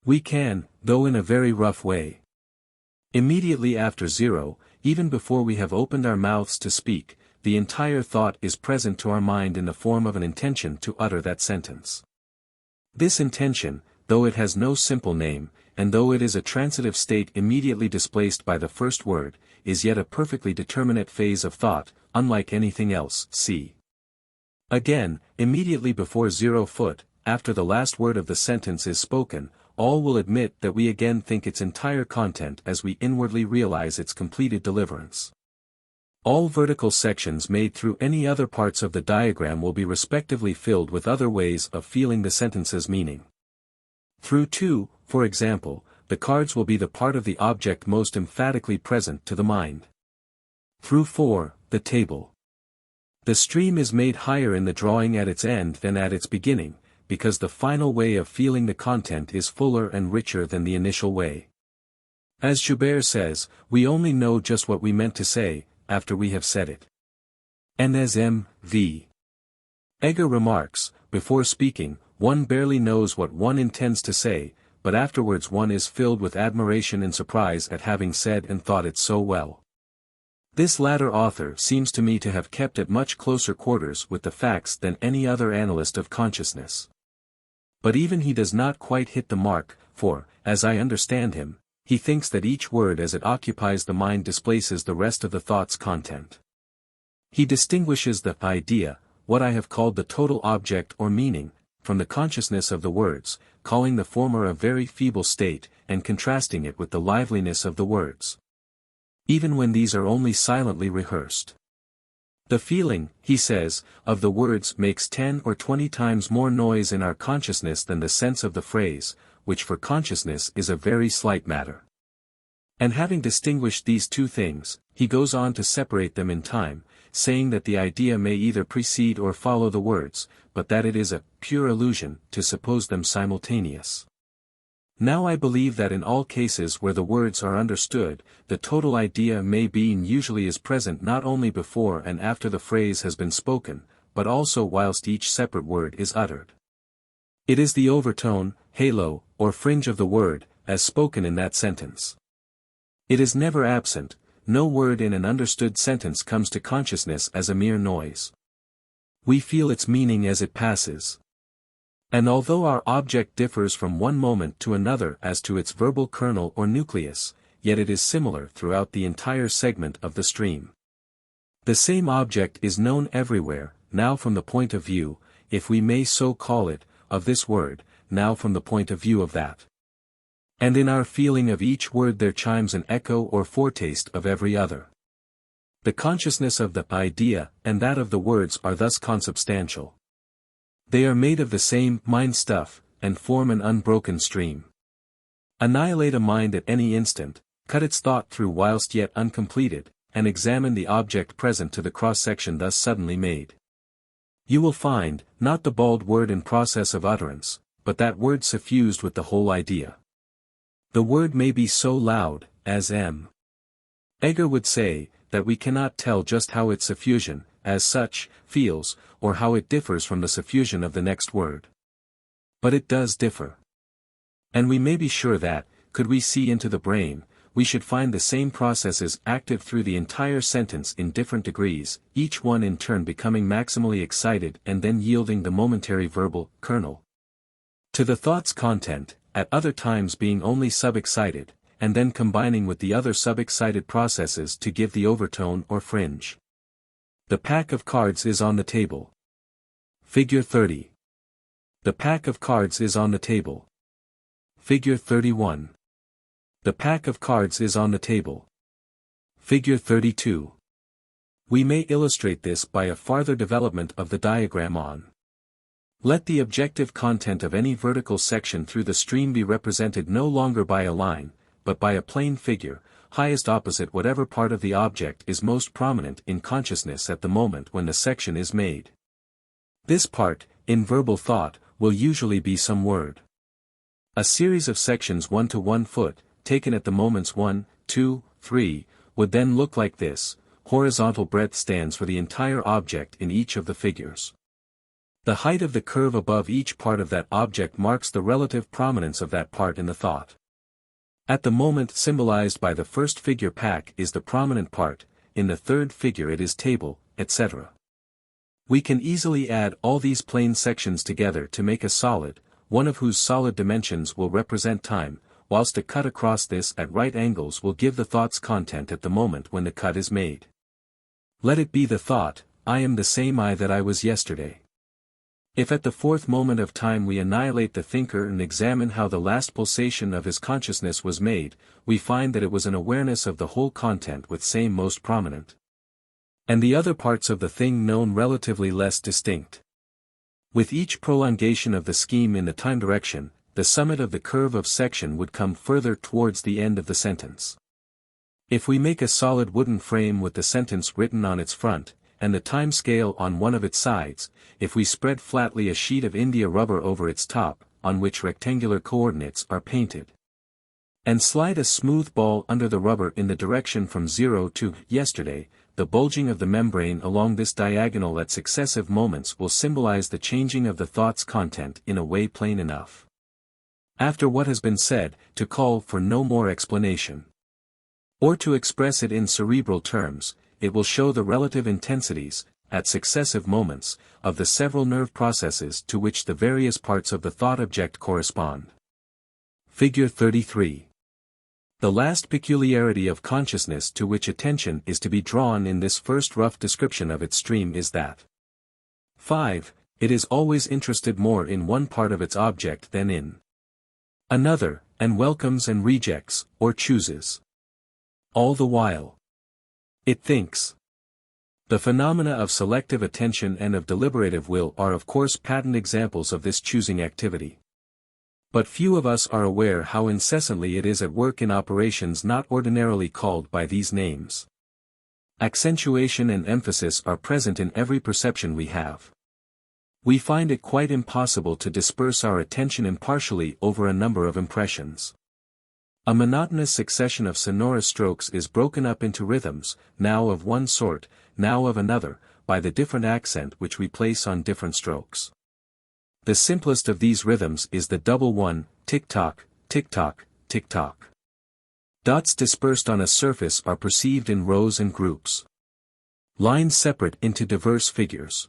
We can, though in a very rough way. Immediately after 0, even before we have opened our mouths to speak, the entire thought is present to our mind in the form of an intention to utter that sentence. This intention, though it has no simple name, and though it is a transitive state immediately displaced by the first word, is yet a perfectly determinate phase of thought, unlike anything else. See. Again, immediately before 0 foot, after the last word of the sentence is spoken, all will admit that we again think its entire content as we inwardly realize its completed deliverance. All vertical sections made through any other parts of the diagram will be respectively filled with other ways of feeling the sentence's meaning. Through 2, for example, the cards will be the part of the object most emphatically present to the mind. Through 4, the table. The stream is made higher in the drawing at its end than at its beginning, because the final way of feeling the content is fuller and richer than the initial way. As Joubert says, we only know just what we meant to say, after we have said it. And as M.V. Egger remarks, before speaking, one barely knows what one intends to say, but afterwards one is filled with admiration and surprise at having said and thought it so well. This latter author seems to me to have kept at much closer quarters with the facts than any other analyst of consciousness. But even he does not quite hit the mark, for, as I understand him, he thinks that each word as it occupies the mind displaces the rest of the thought's content. He distinguishes the idea, what I have called the total object or meaning, from the consciousness of the words, calling the former a very feeble state, and contrasting it with the liveliness of the words. Even when these are only silently rehearsed. The feeling, he says, of the words makes 10 or 20 times more noise in our consciousness than the sense of the phrase, which for consciousness is a very slight matter. And having distinguished these two things, he goes on to separate them in time, saying that the idea may either precede or follow the words, but that it is a pure illusion to suppose them simultaneous. Now I believe that in all cases where the words are understood, the total idea may be and usually is present not only before and after the phrase has been spoken, but also whilst each separate word is uttered. It is the overtone, halo, or fringe of the word, as spoken in that sentence. It is never absent, no word in an understood sentence comes to consciousness as a mere noise. We feel its meaning as it passes. And although our object differs from one moment to another as to its verbal kernel or nucleus, yet it is similar throughout the entire segment of the stream. The same object is known everywhere, now from the point of view, if we may so call it, of this word, now from the point of view of that. And in our feeling of each word there chimes an echo or foretaste of every other. The consciousness of the idea and that of the words are thus consubstantial. They are made of the same mind stuff, and form an unbroken stream. Annihilate a mind at any instant, cut its thought through whilst yet uncompleted, and examine the object present to the cross-section thus suddenly made. You will find, not the bald word in process of utterance, but that word suffused with the whole idea. The word may be so loud, as M. Egger would say, that we cannot tell just how its suffusion, as such, feels, or how it differs from the suffusion of the next word. But it does differ. And we may be sure that, could we see into the brain, we should find the same processes active through the entire sentence in different degrees, each one in turn becoming maximally excited and then yielding the momentary verbal kernel to the thought's content, at other times being only sub-excited, and then combining with the other sub-excited processes to give the overtone or fringe. The pack of cards is on the table. Figure 30. The pack of cards is on the table. Figure 31. The pack of cards is on the table. Figure 32. We may illustrate this by a farther development of the diagram on. Let the objective content of any vertical section through the stream be represented no longer by a line, but by a plane figure, highest opposite whatever part of the object is most prominent in consciousness at the moment when the section is made. This part, in verbal thought, will usually be some word. A series of sections 1 to 1 foot, taken at the moments 1, 2, 3, would then look like this. Horizontal breadth stands for the entire object in each of the figures. The height of the curve above each part of that object marks the relative prominence of that part in the thought. At the moment symbolized by the first figure pack is the prominent part, in the third figure it is table, etc. We can easily add all these plane sections together to make a solid, one of whose solid dimensions will represent time, whilst a cut across this at right angles will give the thought's content at the moment when the cut is made. Let it be the thought, I am the same I that I was yesterday. If at the fourth moment of time we annihilate the thinker and examine how the last pulsation of his consciousness was made, we find that it was an awareness of the whole content with same most prominent. And the other parts of the thing known relatively less distinct. With each prolongation of the scheme in the time direction, the summit of the curve of section would come further towards the end of the sentence. If we make a solid wooden frame with the sentence written on its front, and the time scale on one of its sides, if we spread flatly a sheet of India rubber over its top, on which rectangular coordinates are painted, and slide a smooth ball under the rubber in the direction from 0 to yesterday, the bulging of the membrane along this diagonal at successive moments will symbolize the changing of the thought's content in a way plain enough, after what has been said, to call for no more explanation. Or to express it in cerebral terms, it will show the relative intensities, at successive moments, of the several nerve processes to which the various parts of the thought object correspond. Figure 33. The last peculiarity of consciousness to which attention is to be drawn in this first rough description of its stream is that 5. It is always interested more in one part of its object than in another, and welcomes and rejects, or chooses, all the while it thinks. The phenomena of selective attention and of deliberative will are of course patent examples of this choosing activity. But few of us are aware how incessantly it is at work in operations not ordinarily called by these names. Accentuation and emphasis are present in every perception we have. We find it quite impossible to disperse our attention impartially over a number of impressions. A monotonous succession of sonorous strokes is broken up into rhythms, now of one sort, now of another, by the different accent which we place on different strokes. The simplest of these rhythms is the double one, tick-tock, tick-tock, tick-tock. Dots dispersed on a surface are perceived in rows and groups. Lines separate into diverse figures.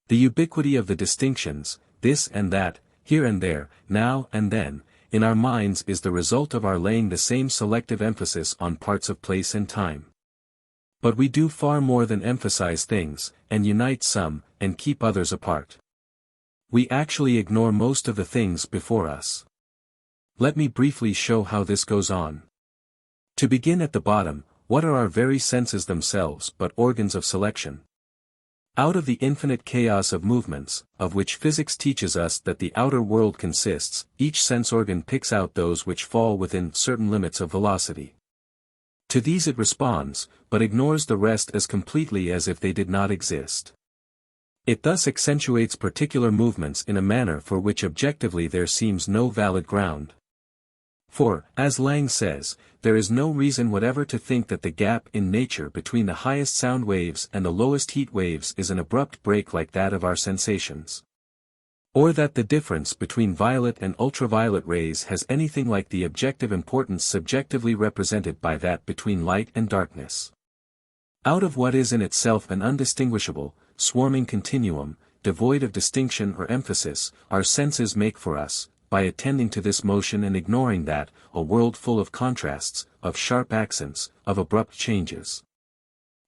The ubiquity of the distinctions, this and that, here and there, now and then, in our minds is the result of our laying the same selective emphasis on parts of place and time. But we do far more than emphasize things, and unite some, and keep others apart. We actually ignore most of the things before us. Let me briefly show how this goes on. To begin at the bottom, what are our very senses themselves but organs of selection? Out of the infinite chaos of movements, of which physics teaches us that the outer world consists, each sense organ picks out those which fall within certain limits of velocity. To these it responds, but ignores the rest as completely as if they did not exist. It thus accentuates particular movements in a manner for which objectively there seems no valid ground. For, as Lang says, there is no reason whatever to think that the gap in nature between the highest sound waves and the lowest heat waves is an abrupt break like that of our sensations. Or that the difference between violet and ultraviolet rays has anything like the objective importance subjectively represented by that between light and darkness. Out of what is in itself an undistinguishable, swarming continuum, devoid of distinction or emphasis, our senses make for us, by attending to this motion and ignoring that, a world full of contrasts, of sharp accents, of abrupt changes,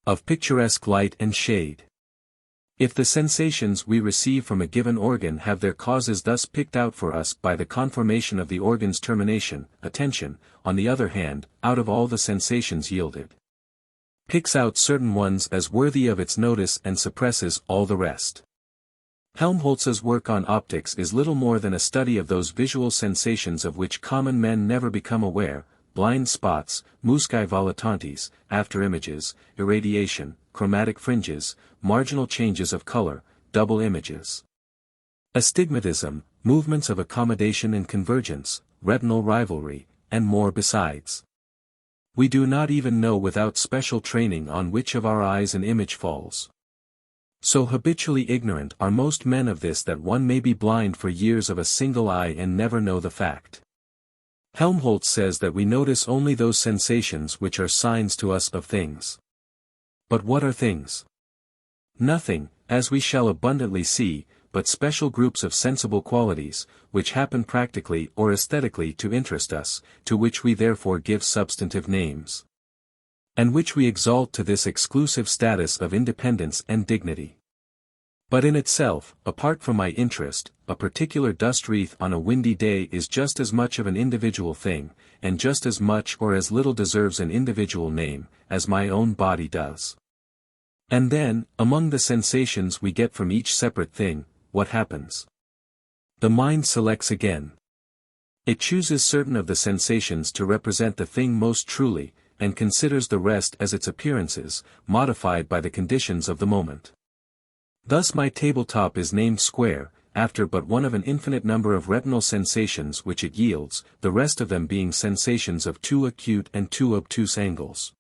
of picturesque light and shade. If the sensations we receive from a given organ have their causes thus picked out for us by the conformation of the organ's termination, attention, on the other hand, out of all the sensations yielded, picks out certain ones as worthy of its notice and suppresses all the rest. Helmholtz's work on optics is little more than a study of those visual sensations of which common men never become aware: blind spots, muscae volitantes, afterimages, irradiation, chromatic fringes, marginal changes of color, double images, astigmatism, movements of accommodation and convergence, retinal rivalry, and more besides. We do not even know without special training on which of our eyes an image falls. So habitually ignorant are most men of this that one may be blind for years of a single eye and never know the fact. Helmholtz says that we notice only those sensations which are signs to us of things. But what are things? Nothing, as we shall abundantly see, but special groups of sensible qualities, which happen practically or aesthetically to interest us, to which we therefore give substantive names, and which we exalt to this exclusive status of independence and dignity. But in itself, apart from my interest, a particular dust wreath on a windy day is just as much of an individual thing, and just as much or as little deserves an individual name, as my own body does. And then, among the sensations we get from each separate thing, what happens? The mind selects again. It chooses certain of the sensations to represent the thing most truly, and considers the rest as its appearances, modified by the conditions of the moment. Thus my tabletop is named square, after but one of an infinite number of retinal sensations which it yields, the rest of them being sensations of two acute and two obtuse angles.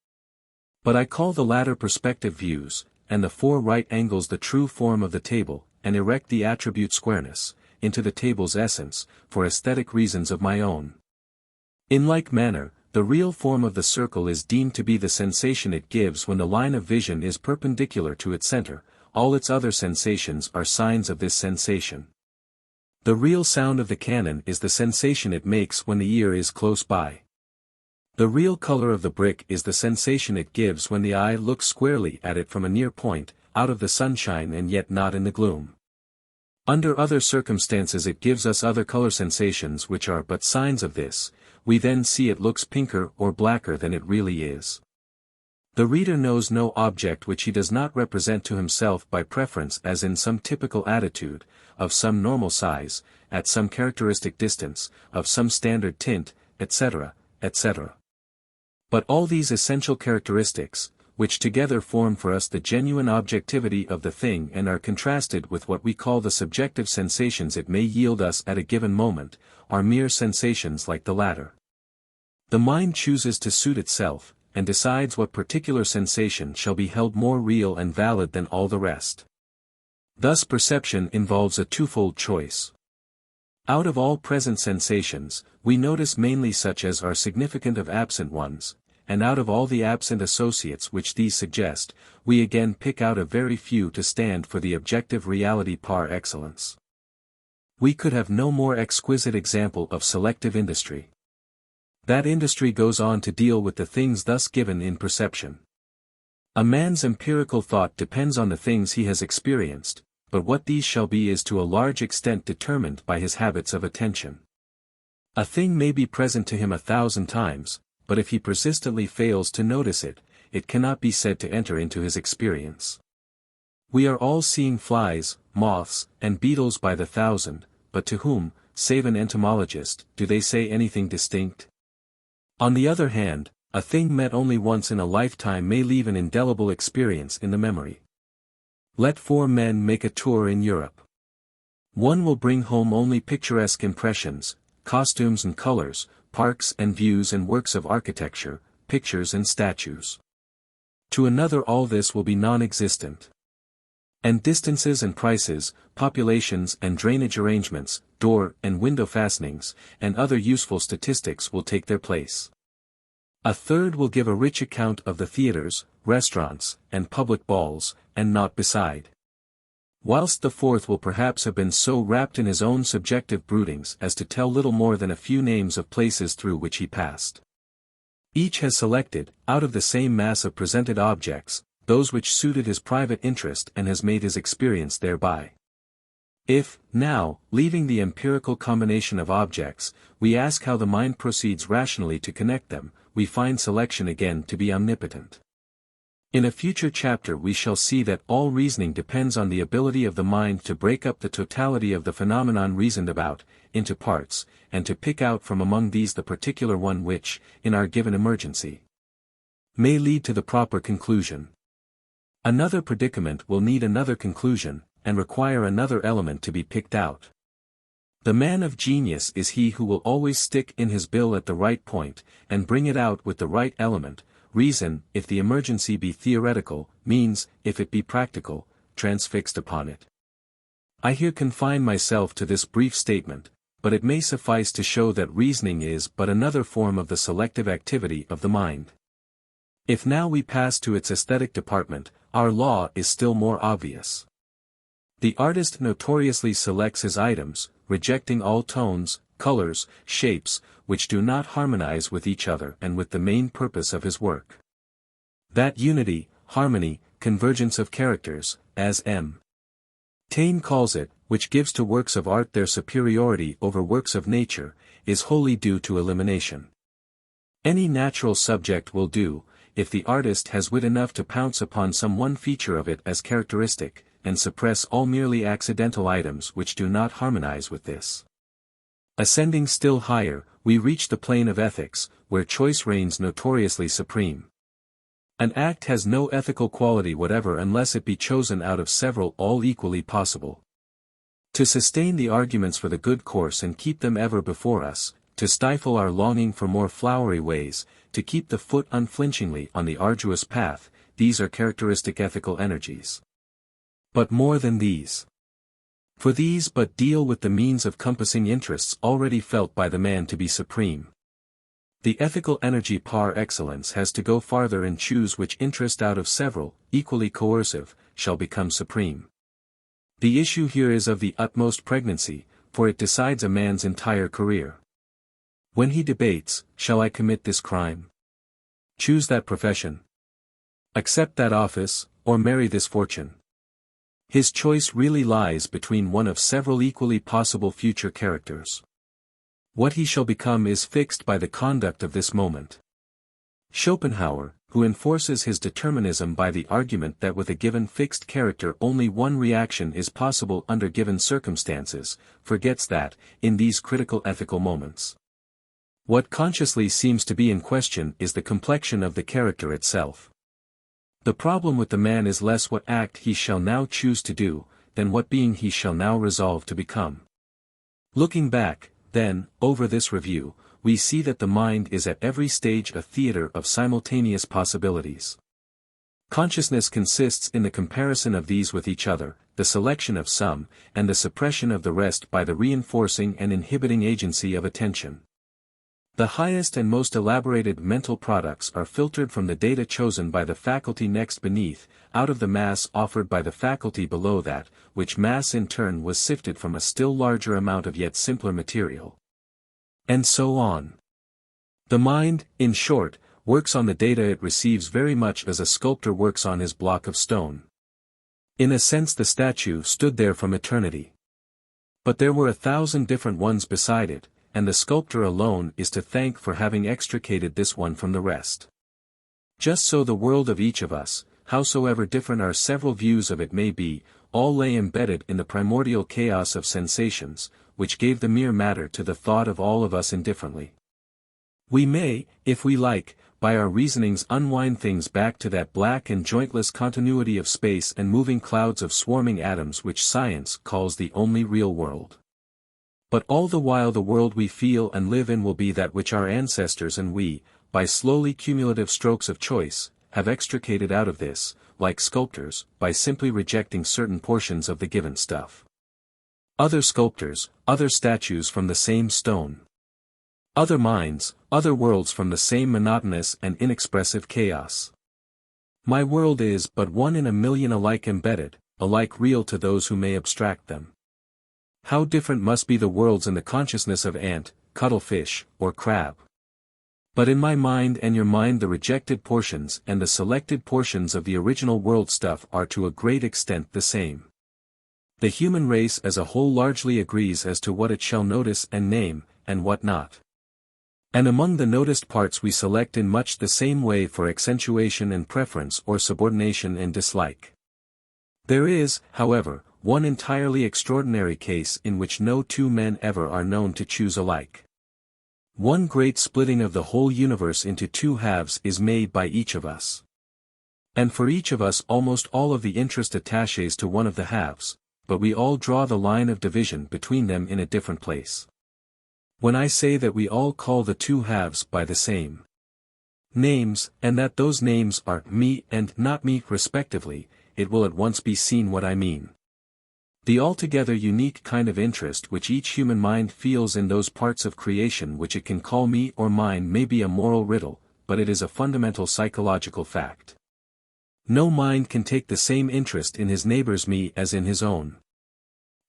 But I call the latter perspective views, and the four right angles the true form of the table, and erect the attribute squareness, into the table's essence, for aesthetic reasons of my own. In like manner, the real form of the circle is deemed to be the sensation it gives when the line of vision is perpendicular to its center. All its other sensations are signs of this sensation. The real sound of the cannon is the sensation it makes when the ear is close by. The real color of the brick is the sensation it gives when the eye looks squarely at it from a near point, out of the sunshine and yet not in the gloom. Under other circumstances it gives us other color sensations which are but signs of this. We then see it looks pinker or blacker than it really is. The reader knows no object which he does not represent to himself by preference as in some typical attitude, of some normal size, at some characteristic distance, of some standard tint, etc., etc. But all these essential characteristics, which together form for us the genuine objectivity of the thing and are contrasted with what we call the subjective sensations it may yield us at a given moment, are mere sensations like the latter. The mind chooses to suit itself, and decides what particular sensation shall be held more real and valid than all the rest. Thus perception involves a twofold choice. Out of all present sensations, we notice mainly such as are significant of absent ones, and out of all the absent associates which these suggest, we again pick out a very few to stand for the objective reality par excellence. We could have no more exquisite example of selective industry. That industry goes on to deal with the things thus given in perception. A man's empirical thought depends on the things he has experienced, but what these shall be is to a large extent determined by his habits of attention. A thing may be present to him 1,000 times, but if he persistently fails to notice it, it cannot be said to enter into his experience. We are all seeing flies, moths, and beetles by the thousand, but to whom, save an entomologist, do they say anything distinct? On the other hand, a thing met only once in a lifetime may leave an indelible experience in the memory. Let 4 men make a tour in Europe. One will bring home only picturesque impressions, costumes and colors, parks and views and works of architecture, pictures and statues. To another all this will be non-existent. And distances and prices, populations and drainage arrangements, door and window fastenings, and other useful statistics will take their place. A third will give a rich account of the theaters, restaurants, and public balls, and naught beside. Whilst the fourth will perhaps have been so wrapped in his own subjective broodings as to tell little more than a few names of places through which he passed. Each has selected, out of the same mass of presented objects, those which suited his private interest and has made his experience thereby. If, now, leaving the empirical combination of objects, we ask how the mind proceeds rationally to connect them, we find selection again to be omnipotent. In a future chapter we shall see that all reasoning depends on the ability of the mind to break up the totality of the phenomenon reasoned about, into parts, and to pick out from among these the particular one which, in our given emergency, may lead to the proper conclusion. Another predicament will need another conclusion, and require another element to be picked out. The man of genius is he who will always stick in his bill at the right point, and bring it out with the right element. Reason, if the emergency be theoretical, means, if it be practical, transfixed upon it. I here confine myself to this brief statement, but it may suffice to show that reasoning is but another form of the selective activity of the mind. If now we pass to its aesthetic department, our law is still more obvious. The artist notoriously selects his items, rejecting all tones, colors, shapes, which do not harmonize with each other and with the main purpose of his work. That unity, harmony, convergence of characters, as M. Taine calls it, which gives to works of art their superiority over works of nature, is wholly due to elimination. Any natural subject will do, if the artist has wit enough to pounce upon some one feature of it as characteristic, and suppress all merely accidental items which do not harmonize with this. Ascending still higher, we reach the plane of ethics, where choice reigns notoriously supreme. An act has no ethical quality whatever unless it be chosen out of several all equally possible. To sustain the arguments for the good course and keep them ever before us, to stifle our longing for more flowery ways, to keep the foot unflinchingly on the arduous path, these are characteristic ethical energies. But more than these. For these but deal with the means of compassing interests already felt by the man to be supreme. The ethical energy par excellence has to go farther and choose which interest out of several, equally coercive, shall become supreme. The issue here is of the utmost pregnancy, for it decides a man's entire career. When he debates, shall I commit this crime? Choose that profession? Accept that office, or marry this fortune? His choice really lies between one of several equally possible future characters. What he shall become is fixed by the conduct of this moment. Schopenhauer, who enforces his determinism by the argument that with a given fixed character only one reaction is possible under given circumstances, forgets that, in these critical ethical moments, what consciously seems to be in question is the complexion of the character itself. The problem with the man is less what act he shall now choose to do, than what being he shall now resolve to become. Looking back, then, over this review, we see that the mind is at every stage a theater of simultaneous possibilities. Consciousness consists in the comparison of these with each other, the selection of some, and the suppression of the rest by the reinforcing and inhibiting agency of attention. The highest and most elaborated mental products are filtered from the data chosen by the faculty next beneath, out of the mass offered by the faculty below that, which mass in turn was sifted from a still larger amount of yet simpler material. And so on. The mind, in short, works on the data it receives very much as a sculptor works on his block of stone. In a sense the statue stood there from eternity. But there were 1,000 different ones beside it, and the sculptor alone is to thank for having extricated this one from the rest. Just so the world of each of us, howsoever different our several views of it may be, all lay embedded in the primordial chaos of sensations, which gave the mere matter to the thought of all of us indifferently. We may, if we like, by our reasonings unwind things back to that black and jointless continuity of space and moving clouds of swarming atoms which science calls the only real world. But all the while the world we feel and live in will be that which our ancestors and we, by slowly cumulative strokes of choice, have extricated out of this, like sculptors, by simply rejecting certain portions of the given stuff. Other sculptors, other statues from the same stone. Other minds, other worlds from the same monotonous and inexpressive chaos. My world is but one in a million alike embedded, alike real to those who may abstract them. How different must be the worlds in the consciousness of ant, cuttlefish, or crab. But in my mind and your mind the rejected portions and the selected portions of the original world stuff are to a great extent the same. The human race as a whole largely agrees as to what it shall notice and name, and what not. And among the noticed parts we select in much the same way for accentuation and preference or subordination and dislike. There is, however, one entirely extraordinary case in which no two men ever are known to choose alike. One great splitting of the whole universe into two halves is made by each of us. And for each of us almost all of the interest attaches to one of the halves, but we all draw the line of division between them in a different place. When I say that we all call the two halves by the same names, and that those names are me and not me respectively, it will at once be seen what I mean. The altogether unique kind of interest which each human mind feels in those parts of creation which it can call me or mine may be a moral riddle, but it is a fundamental psychological fact. No mind can take the same interest in his neighbor's me as in his own.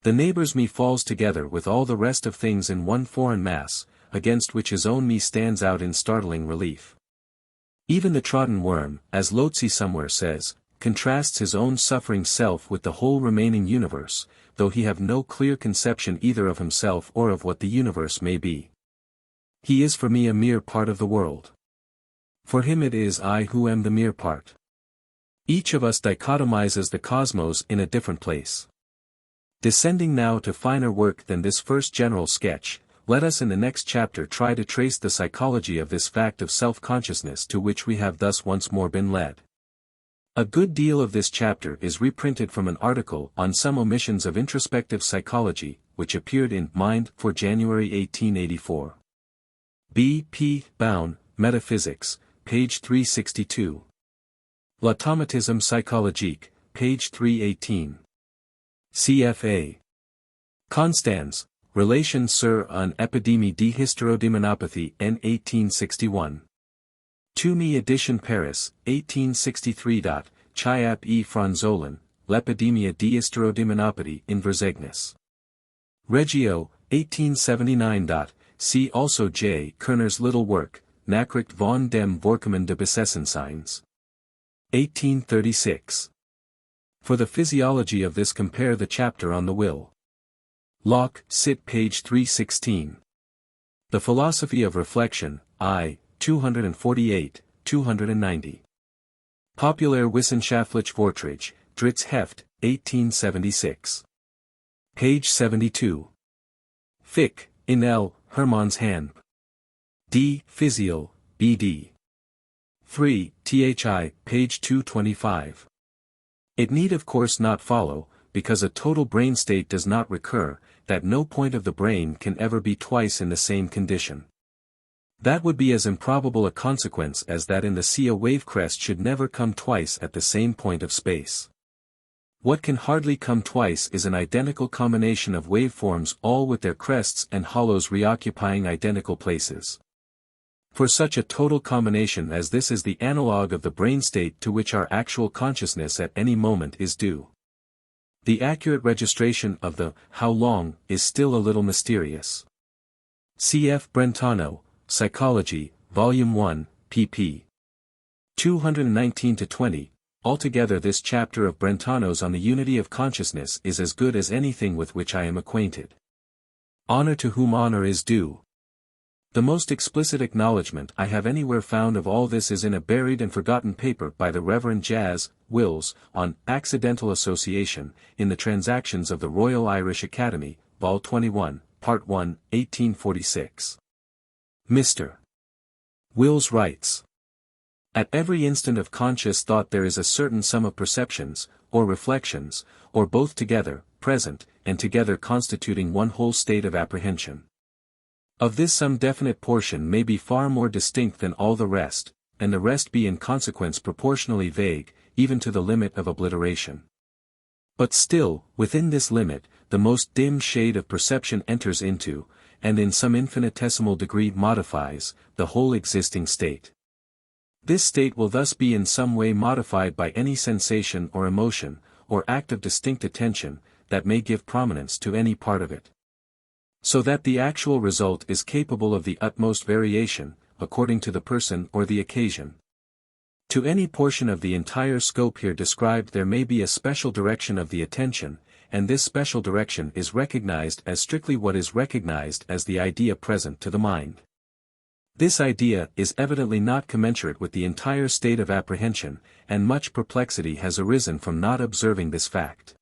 The neighbor's me falls together with all the rest of things in one foreign mass, against which his own me stands out in startling relief. Even the trodden worm, as Lotze somewhere says, contrasts his own suffering self with the whole remaining universe, though he have no clear conception either of himself or of what the universe may be. He is for me a mere part of the world. For him it is I who am the mere part. Each of us dichotomizes the cosmos in a different place. Descending now to finer work than this first general sketch, let us in the next chapter try to trace the psychology of this fact of self-consciousness to which we have thus once more been led. A good deal of this chapter is reprinted from an article on some omissions of introspective psychology, which appeared in Mind for January 1884. B. P. Bown, Metaphysics, page 362. L'automatisme psychologique, page 318. CFA. Constans, Relations sur une épidémie d'hystérodémonopathie en 1861. Tome edition Paris, 1863. Chiap e Franzolen, L'épidémie d'hystérodémonopathie in Verzegnis. Reggio, 1879. See also J. Kerner's little work, Nachricht von dem Vorkommen de Besessenseins. 1836. For the physiology of this compare the chapter on the will. Locke, Cit. page 316. The Philosophy of Reflection, I. 248, 290. Populärwissenschaftliche Vorträge, Dritts Heft, 1876. Page 72. Fick, in L. Hermann's Hand. D. Physial, B.D. 3. Thi, page 225. It need of course not follow, because a total brain state does not recur, that no point of the brain can ever be twice in the same condition. That would be as improbable a consequence as that in the sea a wave crest should never come twice at the same point of space. What can hardly come twice is an identical combination of waveforms all with their crests and hollows reoccupying identical places. For such a total combination as this is the analogue of the brain state to which our actual consciousness at any moment is due. The accurate registration of the how long is still a little mysterious. C.F. Brentano, Psychology, Volume 1, pp. 219-20. Altogether this chapter of Brentano's on the unity of consciousness is as good as anything with which I am acquainted. Honor to whom honor is due. The most explicit acknowledgment I have anywhere found of all this is in a buried and forgotten paper by the Reverend Jas. Wills, on Accidental Association, in the Transactions of the Royal Irish Academy, Vol. 21, Part 1, 1846. Mr. Wills writes. At every instant of conscious thought there is a certain sum of perceptions, or reflections, or both together, present, and together constituting one whole state of apprehension. Of this some definite portion may be far more distinct than all the rest, and the rest be in consequence proportionally vague, even to the limit of obliteration. But still, within this limit, the most dim shade of perception enters into, and in some infinitesimal degree modifies, the whole existing state. This state will thus be in some way modified by any sensation or emotion, or act of distinct attention, that may give prominence to any part of it. So that the actual result is capable of the utmost variation, according to the person or the occasion. To any portion of the entire scope here described there may be a special direction of the attention, and this special direction is recognized as strictly what is recognized as the idea present to the mind. This idea is evidently not commensurate with the entire state of apprehension, and much perplexity has arisen from not observing this fact.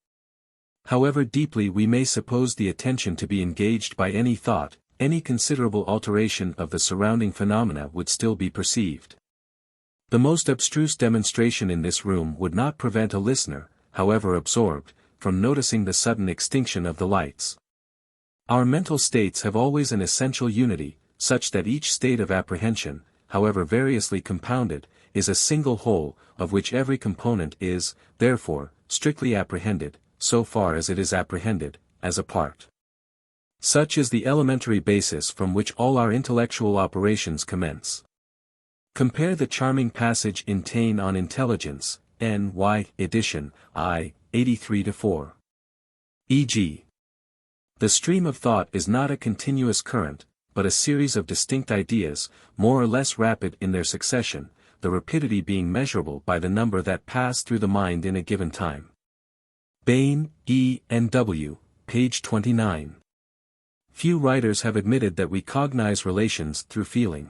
However deeply we may suppose the attention to be engaged by any thought, any considerable alteration of the surrounding phenomena would still be perceived. The most abstruse demonstration in this room would not prevent a listener, however absorbed, from noticing the sudden extinction of the lights. Our mental states have always an essential unity, such that each state of apprehension, however variously compounded, is a single whole, of which every component is, therefore, strictly apprehended, so far as it is apprehended, as a part. Such is the elementary basis from which all our intellectual operations commence. Compare the charming passage in Taine on Intelligence, N.Y. edition, I. 83-4. E.g. The stream of thought is not a continuous current, but a series of distinct ideas, more or less rapid in their succession, the rapidity being measurable by the number that pass through the mind in a given time. Bain, E. and W., page 29. Few writers have admitted that we cognize relations through feeling.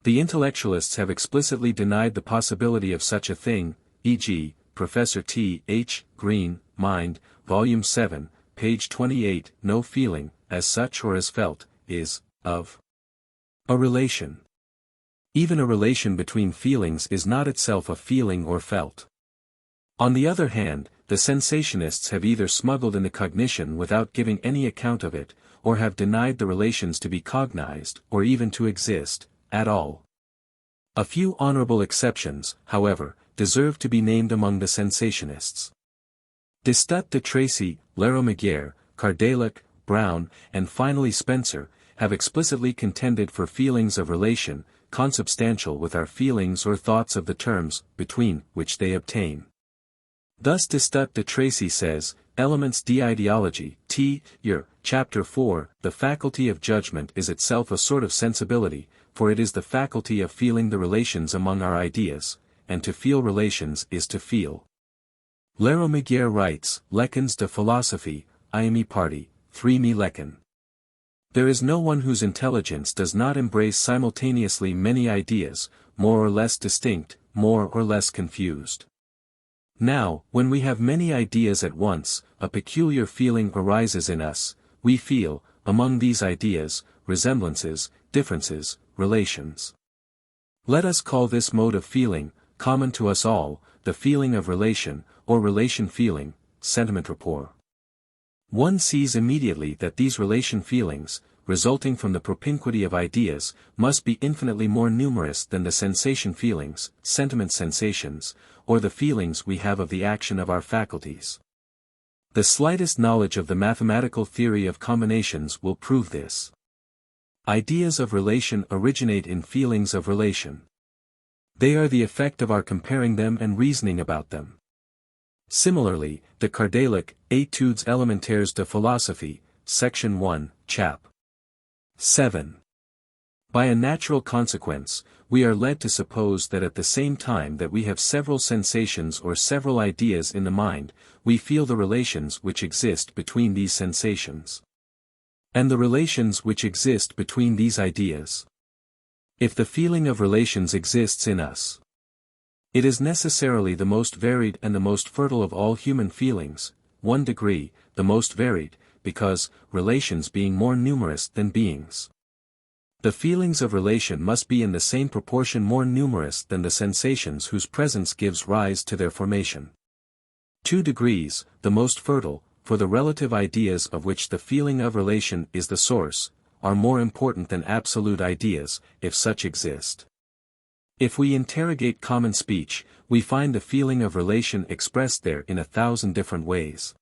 The intellectualists have explicitly denied the possibility of such a thing, e.g., Professor T. H. Green, Mind, Volume 7, page 28, no feeling, as such or as felt, is, of a relation. Even a relation between feelings is not itself a feeling or felt. On the other hand, the sensationists have either smuggled in the cognition without giving any account of it, or have denied the relations to be cognized, or even to exist, at all. A few honorable exceptions, however, deserve to be named among the sensationists. D'Estaing de Tracy, Lero-Maguire, Kardalic, Brown, and finally Spencer, have explicitly contended for feelings of relation, consubstantial with our feelings or thoughts of the terms, between which they obtain. Thus D'Estaing de Tracy says, Elements d'ideology, Chapter 4, the faculty of judgment is itself a sort of sensibility, for it is the faculty of feeling the relations among our ideas, and to feel relations is to feel. Lero-Maguire writes, Lekens de philosophie, IME party, 3 me Leken. There is no one whose intelligence does not embrace simultaneously many ideas, more or less distinct, more or less confused. Now, when we have many ideas at once, a peculiar feeling arises in us, we feel, among these ideas, resemblances, differences, relations. Let us call this mode of feeling, common to us all, the feeling of relation, or relation feeling, sentiment rapport. One sees immediately that these relation feelings, resulting from the propinquity of ideas, must be infinitely more numerous than the sensation feelings, sentiment sensations, or the feelings we have of the action of our faculties. The slightest knowledge of the mathematical theory of combinations will prove this. Ideas of relation originate in feelings of relation. They are the effect of our comparing them and reasoning about them. Similarly, the Kardalic, Études élémentaires de philosophie, Section 1, Chap. 7. By a natural consequence, we are led to suppose that at the same time that we have several sensations or several ideas in the mind, we feel the relations which exist between these sensations, and the relations which exist between these ideas. If the feeling of relations exists in us, it is necessarily the most varied and the most fertile of all human feelings, 1 degree, the most varied, because, relations being more numerous than beings. The feelings of relation must be in the same proportion more numerous than the sensations whose presence gives rise to their formation. 2 degrees, the most fertile, for the relative ideas of which the feeling of relation is the source, are more important than absolute ideas, if such exist. If we interrogate common speech, we find the feeling of relation expressed there in 1,000 different ways.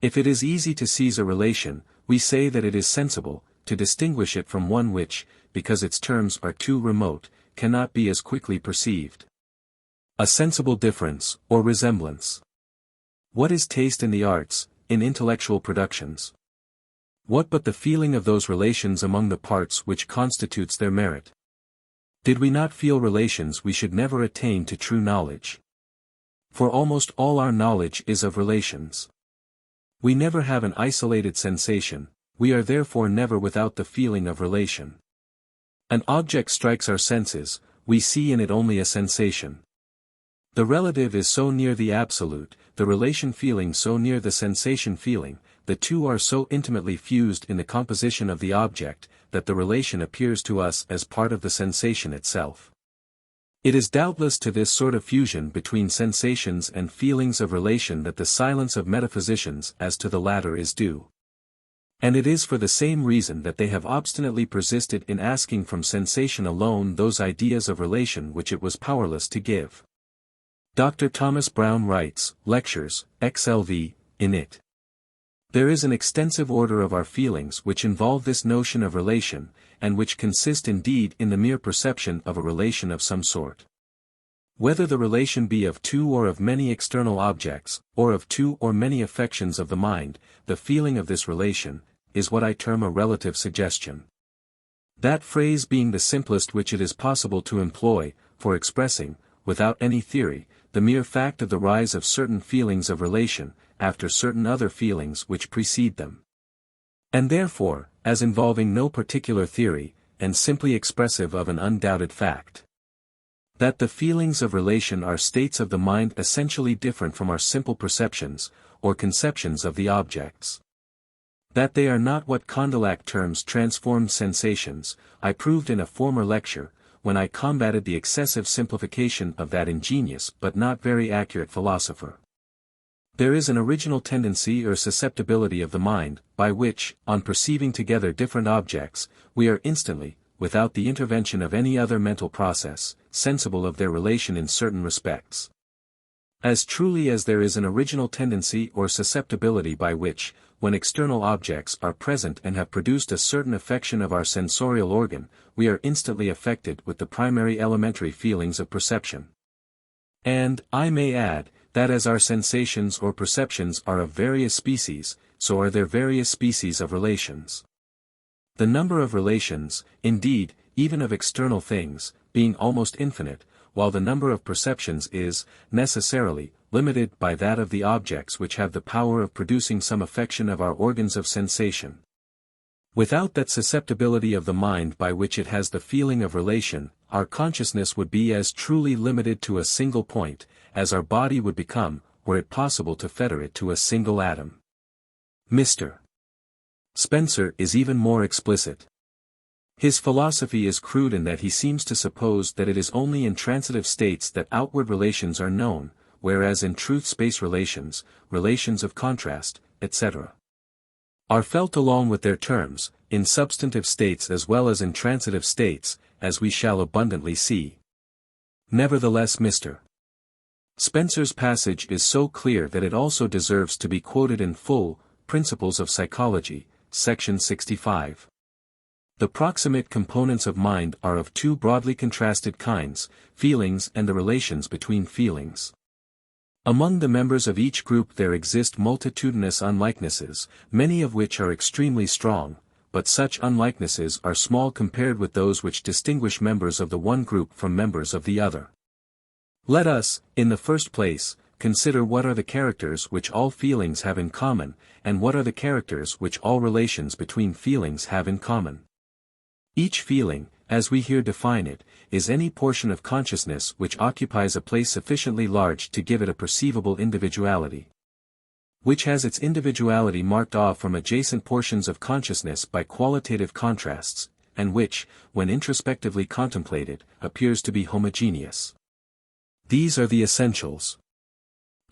If it is easy to seize a relation, we say that it is sensible, to distinguish it from one which, because its terms are too remote, cannot be as quickly perceived. A sensible difference, or resemblance. What is taste in the arts, in intellectual productions? What but the feeling of those relations among the parts which constitutes their merit? Did we not feel relations we should never attain to true knowledge. For almost all our knowledge is of relations. We never have an isolated sensation, we are therefore never without the feeling of relation. An object strikes our senses, we see in it only a sensation. The relative is so near the absolute, the relation feeling so near the sensation feeling, the two are so intimately fused in the composition of the object, that the relation appears to us as part of the sensation itself. It is doubtless to this sort of fusion between sensations and feelings of relation that the silence of metaphysicians as to the latter is due. And it is for the same reason that they have obstinately persisted in asking from sensation alone those ideas of relation which it was powerless to give. Dr. Thomas Brown writes, Lectures, XLV, in it. There is an extensive order of our feelings which involve this notion of relation, and which consist indeed in the mere perception of a relation of some sort. Whether the relation be of two or of many external objects, or of two or many affections of the mind, the feeling of this relation, is what I term a relative suggestion. That phrase being the simplest which it is possible to employ, for expressing, without any theory, the mere fact of the rise of certain feelings of relation, after certain other feelings which precede them. And therefore, as involving no particular theory, and simply expressive of an undoubted fact. That the feelings of relation are states of the mind essentially different from our simple perceptions, or conceptions of the objects. That they are not what Condillac terms transformed sensations, I proved in a former lecture, when I combated the excessive simplification of that ingenious but not very accurate philosopher. There is an original tendency or susceptibility of the mind, by which, on perceiving together different objects, we are instantly, without the intervention of any other mental process, sensible of their relation in certain respects. As truly as there is an original tendency or susceptibility by which, when external objects are present and have produced a certain affection of our sensorial organ, we are instantly affected with the primary elementary feelings of perception. And, I may add, that as our sensations or perceptions are of various species, so are there various species of relations. The number of relations, indeed, even of external things, being almost infinite, while the number of perceptions is, necessarily, limited by that of the objects which have the power of producing some affection of our organs of sensation. Without that susceptibility of the mind by which it has the feeling of relation, our consciousness would be as truly limited to a single point, as our body would become, were it possible to fetter it to a single atom. Mr. Spencer is even more explicit. His philosophy is crude in that he seems to suppose that it is only in transitive states that outward relations are known, whereas in truth space relations, relations of contrast, etc., are felt along with their terms, in substantive states as well as in transitive states, as we shall abundantly see. Nevertheless Mr. Spencer's passage is so clear that it also deserves to be quoted in full. Principles of Psychology, section 65. The proximate components of mind are of two broadly contrasted kinds, feelings and the relations between feelings. Among the members of each group there exist multitudinous unlikenesses, many of which are extremely strong, but such unlikenesses are small compared with those which distinguish members of the one group from members of the other. Let us, in the first place, consider what are the characters which all feelings have in common, and what are the characters which all relations between feelings have in common. Each feeling, as we here define it, is any portion of consciousness which occupies a place sufficiently large to give it a perceivable individuality, which has its individuality marked off from adjacent portions of consciousness by qualitative contrasts, and which, when introspectively contemplated, appears to be homogeneous. These are the essentials.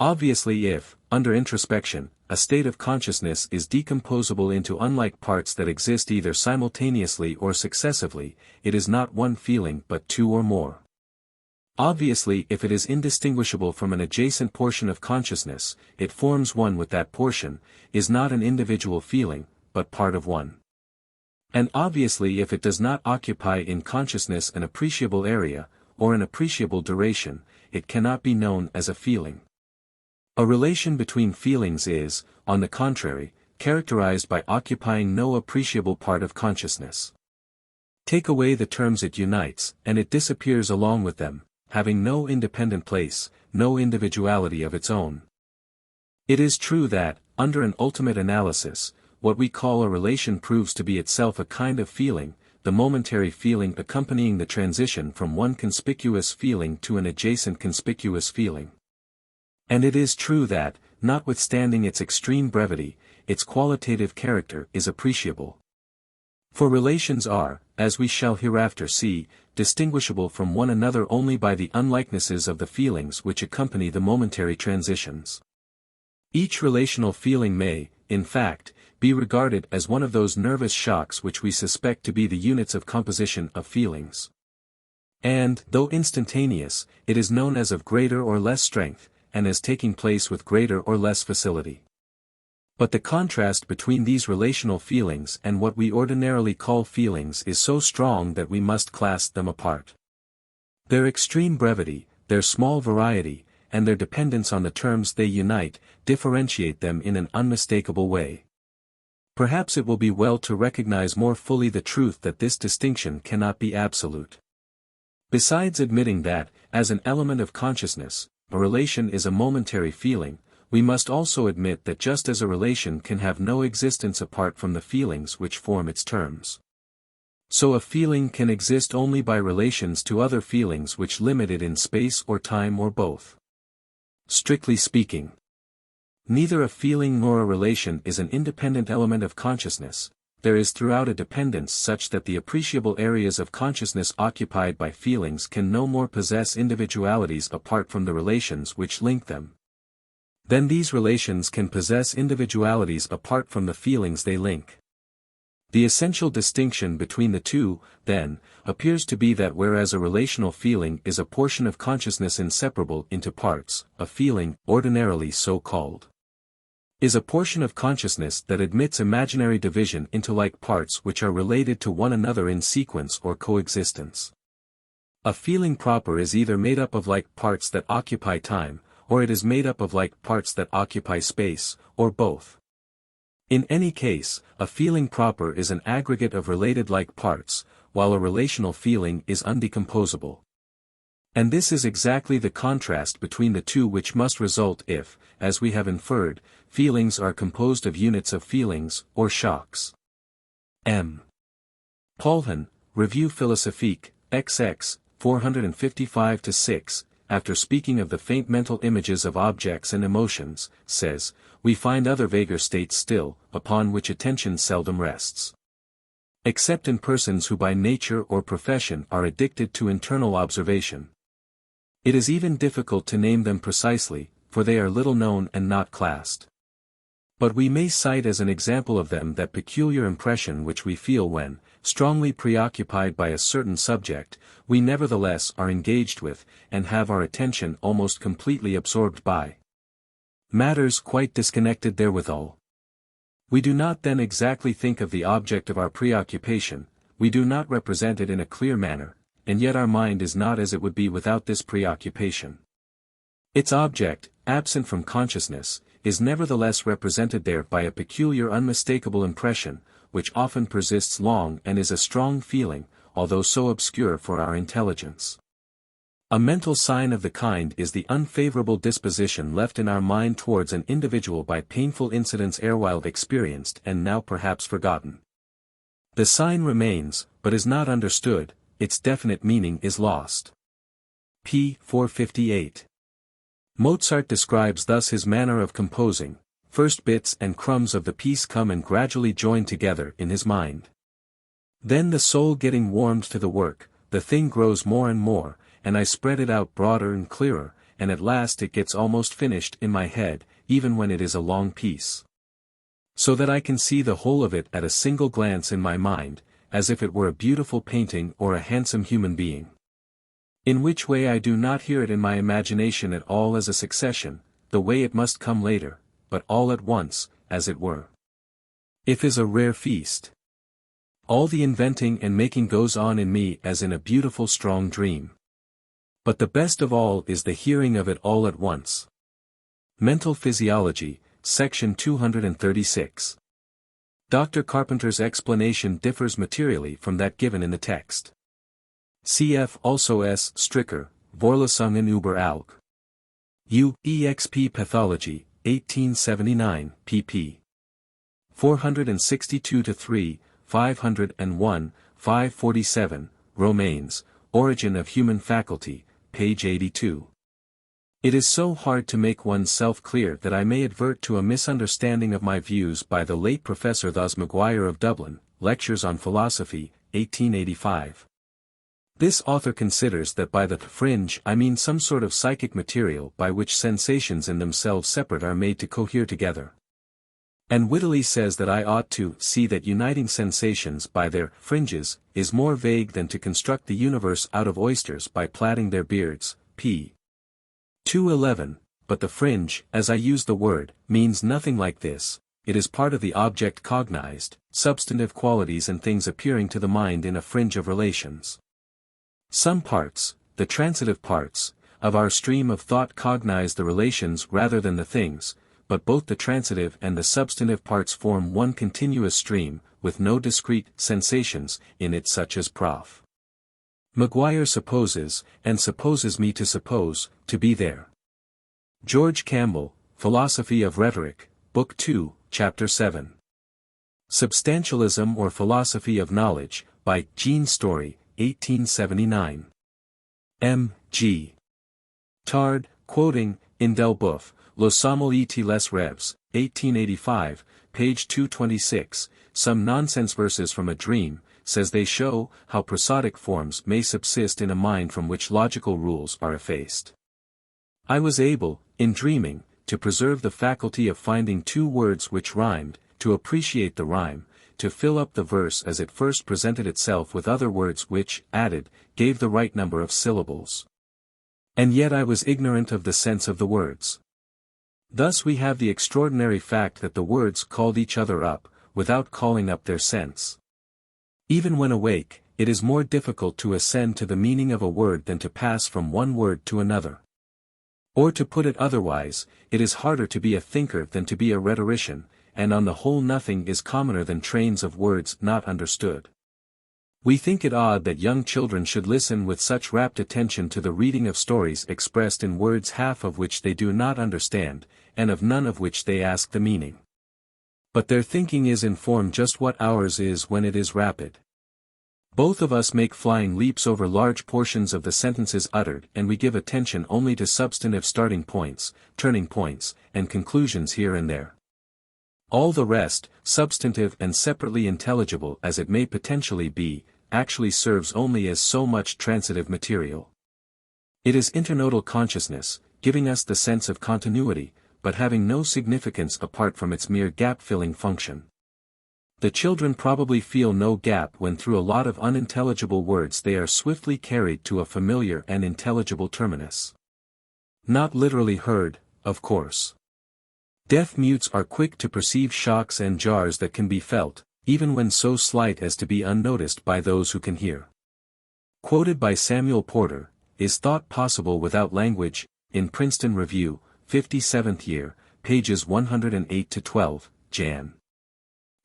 Obviously if, under introspection, a state of consciousness is decomposable into unlike parts that exist either simultaneously or successively, it is not one feeling but two or more. Obviously if it is indistinguishable from an adjacent portion of consciousness, it forms one with that portion, is not an individual feeling, but part of one. And obviously if it does not occupy in consciousness an appreciable area, or an appreciable duration, it cannot be known as a feeling. A relation between feelings is, on the contrary, characterized by occupying no appreciable part of consciousness. Take away the terms it unites, and it disappears along with them, having no independent place, no individuality of its own. It is true that, under an ultimate analysis, what we call a relation proves to be itself a kind of feeling, the momentary feeling accompanying the transition from one conspicuous feeling to an adjacent conspicuous feeling. And it is true that, notwithstanding its extreme brevity, its qualitative character is appreciable. For relations are, as we shall hereafter see, distinguishable from one another only by the unlikenesses of the feelings which accompany the momentary transitions. Each relational feeling may, in fact, be regarded as one of those nervous shocks which we suspect to be the units of composition of feelings. And, though instantaneous, it is known as of greater or less strength, and as taking place with greater or less facility. But the contrast between these relational feelings and what we ordinarily call feelings is so strong that we must class them apart. Their extreme brevity, their small variety, and their dependence on the terms they unite, differentiate them in an unmistakable way. Perhaps it will be well to recognize more fully the truth that this distinction cannot be absolute. Besides admitting that, as an element of consciousness, a relation is a momentary feeling, we must also admit that just as a relation can have no existence apart from the feelings which form its terms, so a feeling can exist only by relations to other feelings which limit it in space or time or both. Strictly speaking, Neither a feeling nor a relation is an independent element of consciousness. There is throughout a dependence such that the appreciable areas of consciousness occupied by feelings can no more possess individualities apart from the relations which link them. Then these relations can possess individualities apart from the feelings they link. The essential distinction between the two, then, appears to be that whereas a relational feeling is a portion of consciousness inseparable into parts, a feeling, ordinarily so called, is a portion of consciousness that admits imaginary division into like parts which are related to one another in sequence or coexistence. A feeling proper is either made up of like parts that occupy time, or it is made up of like parts that occupy space, or both. In any case, a feeling proper is an aggregate of related like parts, while a relational feeling is undecomposable. And this is exactly the contrast between the two which must result if, as we have inferred, feelings are composed of units of feelings, or shocks. M. Paulhan, Revue philosophique, XX, 455-6, after speaking of the faint mental images of objects and emotions, says, "We find other vaguer states still, upon which attention seldom rests. Except in persons who by nature or profession are addicted to internal observation. It is even difficult to name them precisely, for they are little known and not classed. But we may cite as an example of them that peculiar impression which we feel when, strongly preoccupied by a certain subject, we nevertheless are engaged with, and have our attention almost completely absorbed by matters quite disconnected therewithal. We do not then exactly think of the object of our preoccupation, we do not represent it in a clear manner, and yet our mind is not as it would be without this preoccupation. Its object, absent from consciousness, is nevertheless represented there by a peculiar unmistakable impression, which often persists long and is a strong feeling, although so obscure for our intelligence. A mental sign of the kind is the unfavorable disposition left in our mind towards an individual by painful incidents erewhile experienced and now perhaps forgotten. The sign remains, but is not understood, its definite meaning is lost." p. 458. Mozart describes thus his manner of composing: first bits and crumbs of the piece come and gradually join together in his mind. Then the soul getting warmed to the work, the thing grows more and more, and I spread it out broader and clearer, and at last it gets almost finished in my head, even when it is a long piece. So that I can see the whole of it at a single glance in my mind, as if it were a beautiful painting or a handsome human being. In which way I do not hear it in my imagination at all as a succession, the way it must come later, but all at once, as it were. If is a rare feast. All the inventing and making goes on in me as in a beautiful strong dream. But the best of all is the hearing of it all at once. Mental Physiology, section 236. Dr. Carpenter's explanation differs materially from that given in the text. Cf. also S. Stricker, Vorlesungen über Alg. U.exp. Pathology, 1879, pp. 462-3, 501, 547, Romanes, Origin of Human Faculty, page 82. It is so hard to make one's self clear that I may advert to a misunderstanding of my views by the late Professor Thos Maguire of Dublin, Lectures on Philosophy, 1885. This author considers that by the fringe I mean some sort of psychic material by which sensations in themselves separate are made to cohere together. And wittily says that I ought to see that uniting sensations by their fringes is more vague than to construct the universe out of oysters by plaiting their beards, p. 211, but the fringe, as I use the word, means nothing like this. It is part of the object cognized, substantive qualities and things appearing to the mind in a fringe of relations. Some parts, the transitive parts, of our stream of thought cognize the relations rather than the things, but both the transitive and the substantive parts form one continuous stream, with no discrete sensations in it such as Prof. Maguire supposes, and supposes me to suppose, to be there. George Campbell, Philosophy of Rhetoric, Book 2, Chapter 7. Substantialism or Philosophy of Knowledge, by Jean Story, 1879. M. G. Tard, quoting, in Delboeuf, Lo Samuel et les Rêves, 1885, page 226, some nonsense verses from a dream, says they show how prosodic forms may subsist in a mind from which logical rules are effaced. I was able, in dreaming, to preserve the faculty of finding two words which rhymed, to appreciate the rhyme, to fill up the verse as it first presented itself with other words which, added, gave the right number of syllables. And yet I was ignorant of the sense of the words. Thus we have the extraordinary fact that the words called each other up, without calling up their sense. Even when awake, it is more difficult to ascend to the meaning of a word than to pass from one word to another. Or to put it otherwise, it is harder to be a thinker than to be a rhetorician, and on the whole nothing is commoner than trains of words not understood. We think it odd that young children should listen with such rapt attention to the reading of stories expressed in words half of which they do not understand, and of none of which they ask the meaning. But their thinking is in form just what ours is when it is rapid. Both of us make flying leaps over large portions of the sentences uttered, and we give attention only to substantive starting points, turning points, and conclusions here and there. All the rest, substantive and separately intelligible as it may potentially be, actually serves only as so much transitive material. It is internodal consciousness, giving us the sense of continuity, but having no significance apart from its mere gap-filling function. The children probably feel no gap when through a lot of unintelligible words they are swiftly carried to a familiar and intelligible terminus. Not literally heard, of course. Deaf mutes are quick to perceive shocks and jars that can be felt, even when so slight as to be unnoticed by those who can hear. Quoted by Samuel Porter, Is Thought Possible Without Language, in Princeton Review, 57th year, pages 108-12, Jan.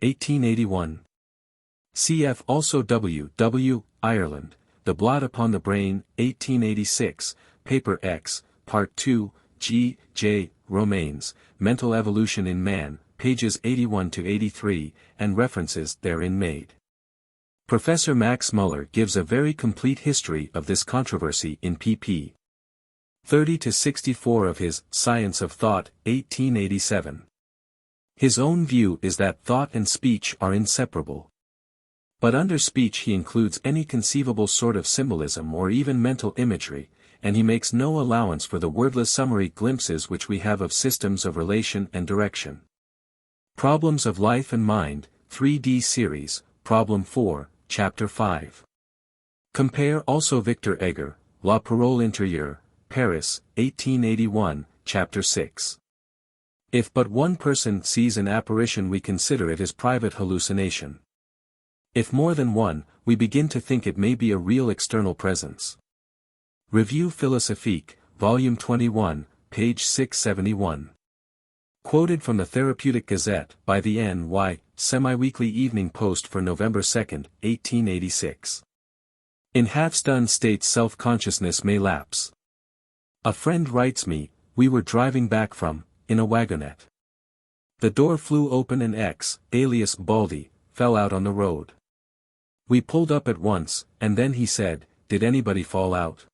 1881. Cf. also W. Ireland, The Blot Upon the Brain, 1886, Paper X, Part 2, G. J. Romanes, Mental Evolution in Man, pages 81-83, and references therein made. Professor Max Muller gives a very complete history of this controversy in pp. 30-64 of his Science of Thought, 1887. His own view is that thought and speech are inseparable. But under speech he includes any conceivable sort of symbolism or even mental imagery, and he makes no allowance for the wordless summary glimpses which we have of systems of relation and direction. Problems of Life and Mind, 3D Series, Problem 4, Chapter 5. Compare also Victor Egger, La Parole Intérieure, Paris, 1881, Chapter 6. If but one person sees an apparition we consider it as private hallucination. If more than one, we begin to think it may be a real external presence. Revue Philosophique, Volume 21, page 671. Quoted from the Therapeutic Gazette by the N.Y. Semi-Weekly Evening Post for November 2, 1886. In half-stunned states self-consciousness may lapse. A friend writes me, we were driving back from, in a wagonette. The door flew open and X, alias Baldy, fell out on the road. We pulled up at once, and then he said, did anybody fall out?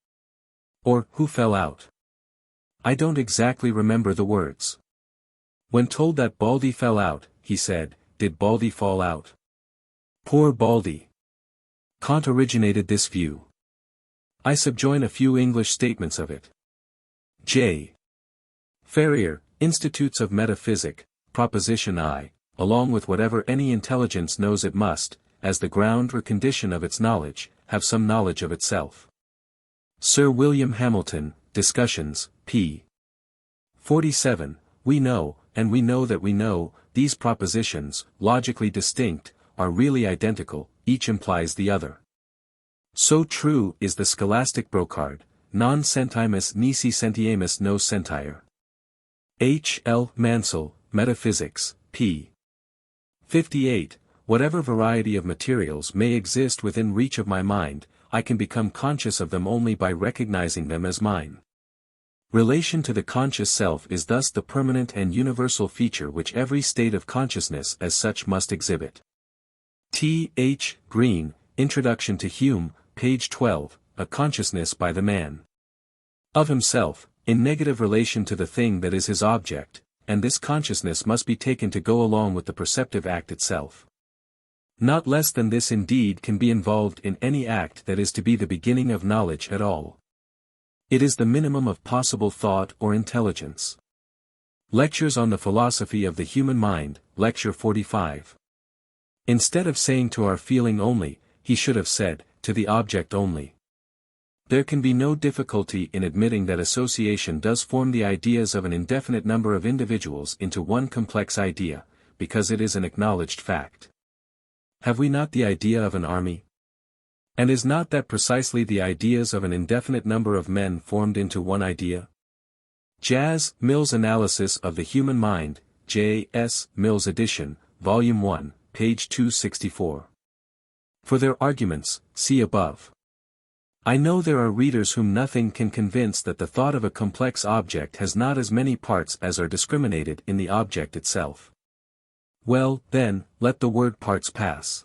Or, who fell out? I don't exactly remember the words. When told that Baldy fell out, he said, did Baldy fall out? Poor Baldy. Kant originated this view. I subjoin a few English statements of it. J. Ferrier, Institutes of Metaphysic, Proposition I, along with whatever any intelligence knows it must, as the ground or condition of its knowledge, have some knowledge of itself. Sir William Hamilton, Discussions, p. 47, we know, and we know that we know, these propositions, logically distinct, are really identical, each implies the other. So true is the scholastic brocard, non sentimus nisi sentiemus nos sentire. H. L. Mansell, Metaphysics, p. 58, whatever variety of materials may exist within reach of my mind, I can become conscious of them only by recognizing them as mine. Relation to the conscious self is thus the permanent and universal feature which every state of consciousness as such must exhibit. T. H. Green, Introduction to Hume, page 12, A Consciousness by the Man. Of himself, in negative relation to the thing that is his object, and this consciousness must be taken to go along with the perceptive act itself. Not less than this indeed can be involved in any act that is to be the beginning of knowledge at all. It is the minimum of possible thought or intelligence. Lectures on the Philosophy of the Human Mind, Lecture 45. Instead of saying to our feeling only, he should have said, to the object only. There can be no difficulty in admitting that association does form the ideas of an indefinite number of individuals into one complex idea, because it is an acknowledged fact. Have we not the idea of an army? And is not that precisely the ideas of an indefinite number of men formed into one idea? Jas. Mill's Analysis of the Human Mind, J. S. Mill's edition, Volume 1, page 264. For their arguments, see above. I know there are readers whom nothing can convince that the thought of a complex object has not as many parts as are discriminated in the object itself. Well, then, let the word parts pass.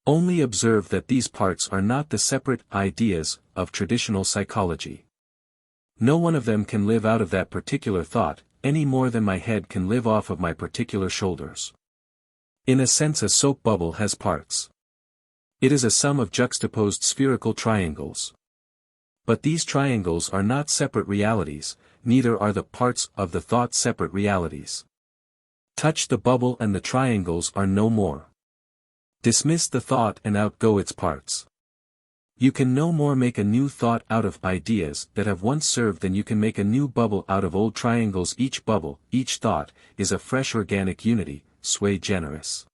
Only observe that these parts are not the separate ideas of traditional psychology. No one of them can live out of that particular thought, any more than my head can live off of my particular shoulders. In a sense, a soap bubble has parts. It is a sum of juxtaposed spherical triangles. But these triangles are not separate realities, neither are the parts of the thought separate realities. Touch the bubble and the triangles are no more. Dismiss the thought and out go its parts. You can no more make a new thought out of ideas that have once served than you can make a new bubble out of old triangles. Each bubble, each thought, is a fresh organic unity, sui generis.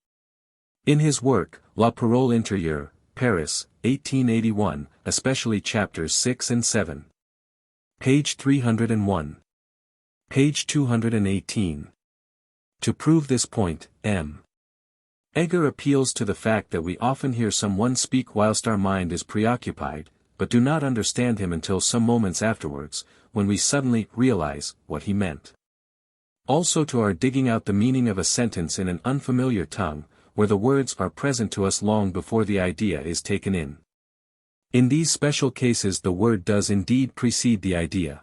In his work, La Parole Intérieure, Paris, 1881, especially chapters 6 and 7. Page 301. Page 218. To prove this point, M. Egger appeals to the fact that we often hear someone speak whilst our mind is preoccupied, but do not understand him until some moments afterwards, when we suddenly realize what he meant. Also to our digging out the meaning of a sentence in an unfamiliar tongue, where the words are present to us long before the idea is taken in. In these special cases the word does indeed precede the idea.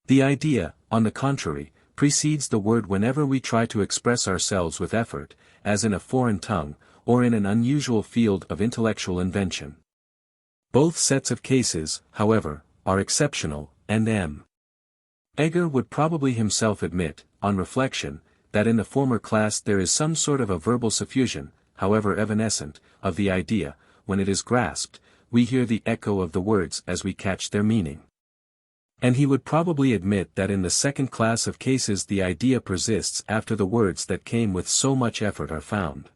The idea, on the contrary, precedes the word whenever we try to express ourselves with effort, as in a foreign tongue, or in an unusual field of intellectual invention. Both sets of cases, however, are exceptional, and M. Egger would probably himself admit, on reflection, that in the former class there is some sort of a verbal suffusion, however evanescent, of the idea. When it is grasped, we hear the echo of the words as we catch their meaning. And he would probably admit that in the second class of cases the idea persists after the words that came with so much effort are found.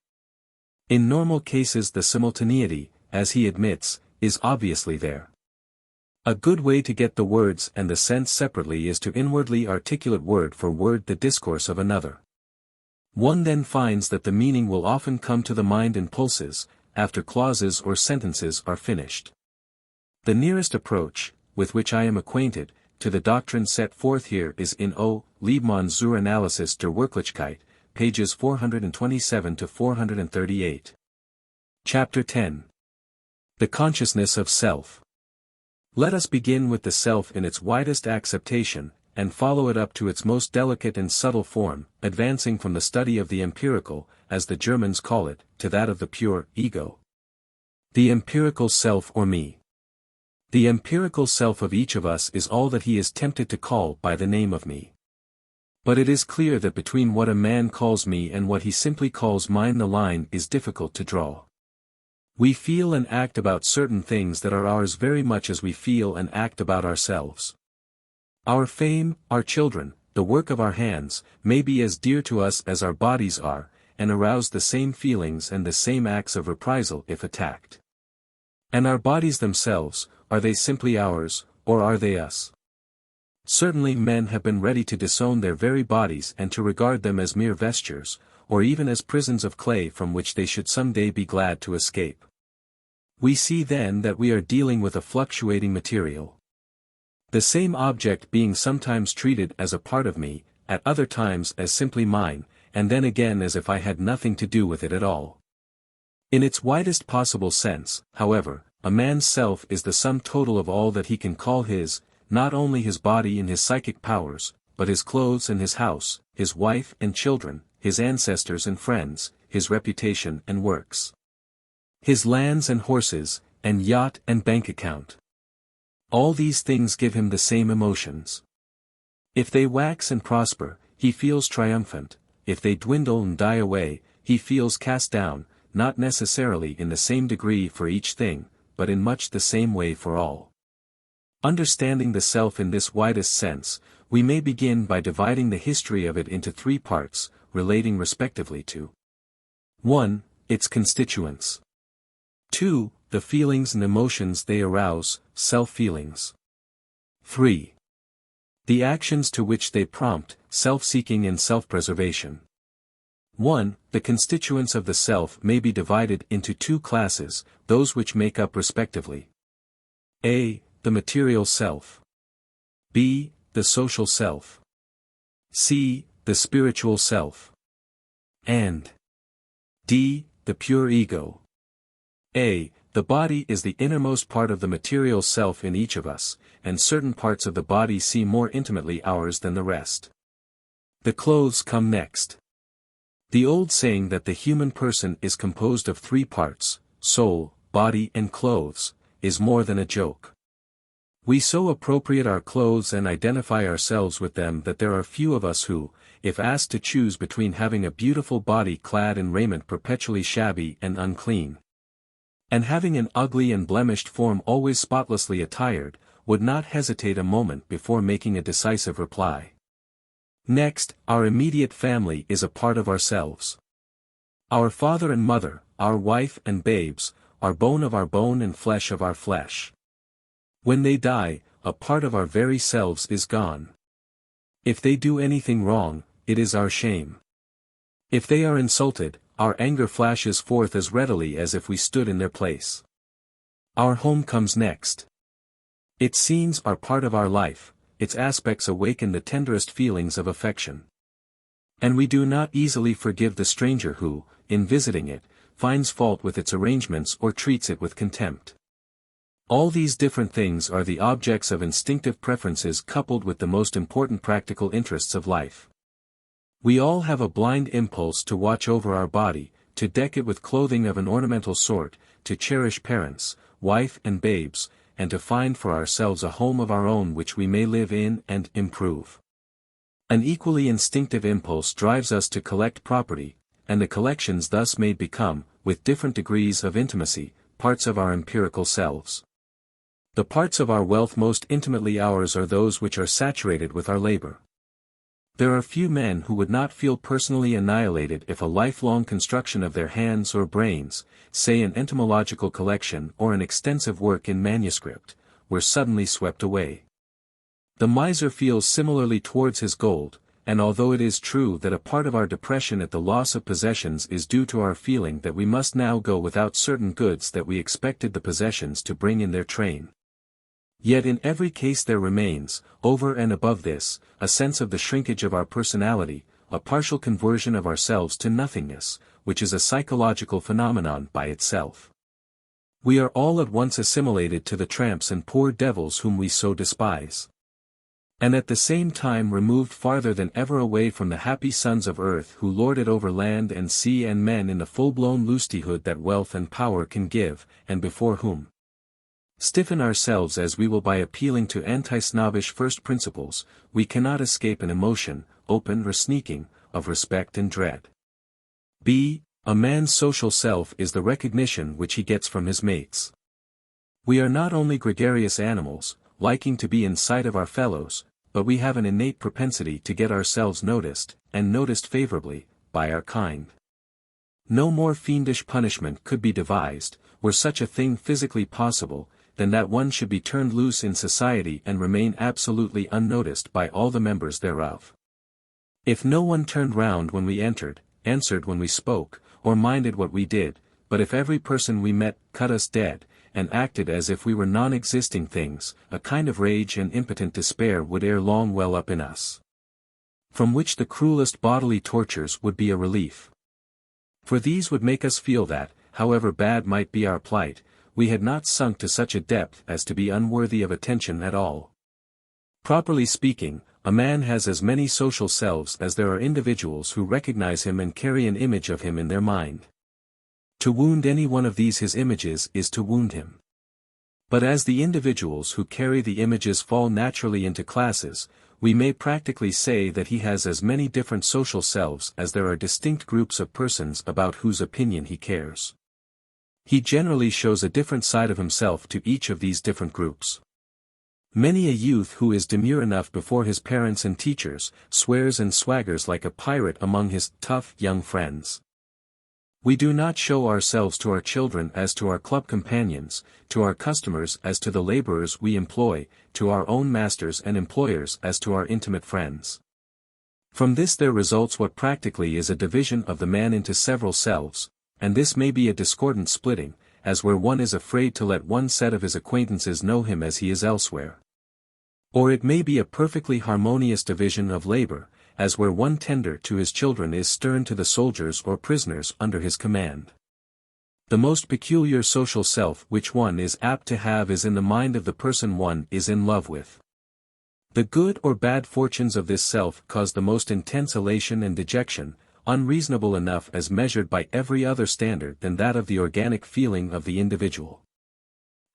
In normal cases the simultaneity, as he admits, is obviously there. A good way to get the words and the sense separately is to inwardly articulate word for word the discourse of another. One then finds that the meaning will often come to the mind in pulses, after clauses or sentences are finished. The nearest approach, with which I am acquainted, to the doctrine set forth here is in O. Liebmann zur Analysis der Wirklichkeit, pages 427 to 438. Chapter 10. The Consciousness of Self. Let us begin with the self in its widest acceptation, and follow it up to its most delicate and subtle form, advancing from the study of the empirical, as the Germans call it, to that of the pure ego. The empirical self or me. The empirical self of each of us is all that he is tempted to call by the name of me. But it is clear that between what a man calls me and what he simply calls mine the line is difficult to draw. We feel and act about certain things that are ours very much as we feel and act about ourselves. Our fame, our children, the work of our hands, may be as dear to us as our bodies are, and arouse the same feelings and the same acts of reprisal if attacked. And our bodies themselves, are they simply ours, or are they us? Certainly men have been ready to disown their very bodies and to regard them as mere vestures, or even as prisons of clay from which they should some day be glad to escape. We see then that we are dealing with a fluctuating material. The same object being sometimes treated as a part of me, at other times as simply mine, and then again as if I had nothing to do with it at all. In its widest possible sense, however, a man's self is the sum total of all that he can call his, not only his body and his psychic powers, but his clothes and his house, his wife and children, his ancestors and friends, his reputation and works, his lands and horses, and yacht and bank account. All these things give him the same emotions. If they wax and prosper, he feels triumphant; if they dwindle and die away, he feels cast down, not necessarily in the same degree for each thing, but in much the same way for all. Understanding the self in this widest sense, we may begin by dividing the history of it into three parts, relating respectively to 1. Its constituents. 2. The feelings and emotions they arouse, self-feelings. 3. The actions to which they prompt, self-seeking and self-preservation. 1. The constituents of the self may be divided into two classes, those which make up respectively a. The material self. b. The social self. c. The spiritual self. And d. The pure ego. a. The body is the innermost part of the material self in each of us, and certain parts of the body seem more intimately ours than the rest. The clothes come next. The old saying that the human person is composed of three parts, soul, body and clothes, is more than a joke. We so appropriate our clothes and identify ourselves with them that there are few of us who, if asked to choose between having a beautiful body clad in raiment perpetually shabby and unclean, and having an ugly and blemished form always spotlessly attired, would not hesitate a moment before making a decisive reply. Next, our immediate family is a part of ourselves. Our father and mother, our wife and babes, are bone of our bone and flesh of our flesh. When they die, a part of our very selves is gone. If they do anything wrong, it is our shame. If they are insulted, our anger flashes forth as readily as if we stood in their place. Our home comes next. Its scenes are part of our life, its aspects awaken the tenderest feelings of affection. And we do not easily forgive the stranger who, in visiting it, finds fault with its arrangements or treats it with contempt. All these different things are the objects of instinctive preferences coupled with the most important practical interests of life. We all have a blind impulse to watch over our body, to deck it with clothing of an ornamental sort, to cherish parents, wife and babes, and to find for ourselves a home of our own which we may live in and improve. An equally instinctive impulse drives us to collect property, and the collections thus made become, with different degrees of intimacy, parts of our empirical selves. The parts of our wealth most intimately ours are those which are saturated with our labor. There are few men who would not feel personally annihilated if a lifelong construction of their hands or brains, say an entomological collection or an extensive work in manuscript, were suddenly swept away. The miser feels similarly towards his gold, and although it is true that a part of our depression at the loss of possessions is due to our feeling that we must now go without certain goods that we expected the possessions to bring in their train, yet in every case there remains, over and above this, a sense of the shrinkage of our personality, a partial conversion of ourselves to nothingness, which is a psychological phenomenon by itself. We are all at once assimilated to the tramps and poor devils whom we so despise, and at the same time removed farther than ever away from the happy sons of earth who lord it over land and sea and men in the full-blown lustihood that wealth and power can give, and before whom stiffen ourselves as we will by appealing to anti-snobbish first principles, we cannot escape an emotion, open or sneaking, of respect and dread. b. A man's social self is the recognition which he gets from his mates. We are not only gregarious animals, liking to be in sight of our fellows, but we have an innate propensity to get ourselves noticed, and noticed favorably, by our kind. No more fiendish punishment could be devised, were such a thing physically possible, than that one should be turned loose in society and remain absolutely unnoticed by all the members thereof. If no one turned round when we entered, answered when we spoke, or minded what we did, but if every person we met cut us dead, and acted as if we were non-existing things, a kind of rage and impotent despair would ere long well up in us, from which the cruelest bodily tortures would be a relief. For these would make us feel that, however bad might be our plight, we had not sunk to such a depth as to be unworthy of attention at all. Properly speaking, a man has as many social selves as there are individuals who recognize him and carry an image of him in their mind. To wound any one of these his images is to wound him. But as the individuals who carry the images fall naturally into classes, we may practically say that he has as many different social selves as there are distinct groups of persons about whose opinion he cares. He generally shows a different side of himself to each of these different groups. Many a youth who is demure enough before his parents and teachers, swears and swaggers like a pirate among his tough young friends. We do not show ourselves to our children as to our club companions, to our customers as to the laborers we employ, to our own masters and employers as to our intimate friends. From this there results what practically is a division of the man into several selves, and this may be a discordant splitting, as where one is afraid to let one set of his acquaintances know him as he is elsewhere. Or it may be a perfectly harmonious division of labor, as where one tender to his children is stern to the soldiers or prisoners under his command. The most peculiar social self which one is apt to have is in the mind of the person one is in love with. The good or bad fortunes of this self cause the most intense elation and dejection, unreasonable enough as measured by every other standard than that of the organic feeling of the individual.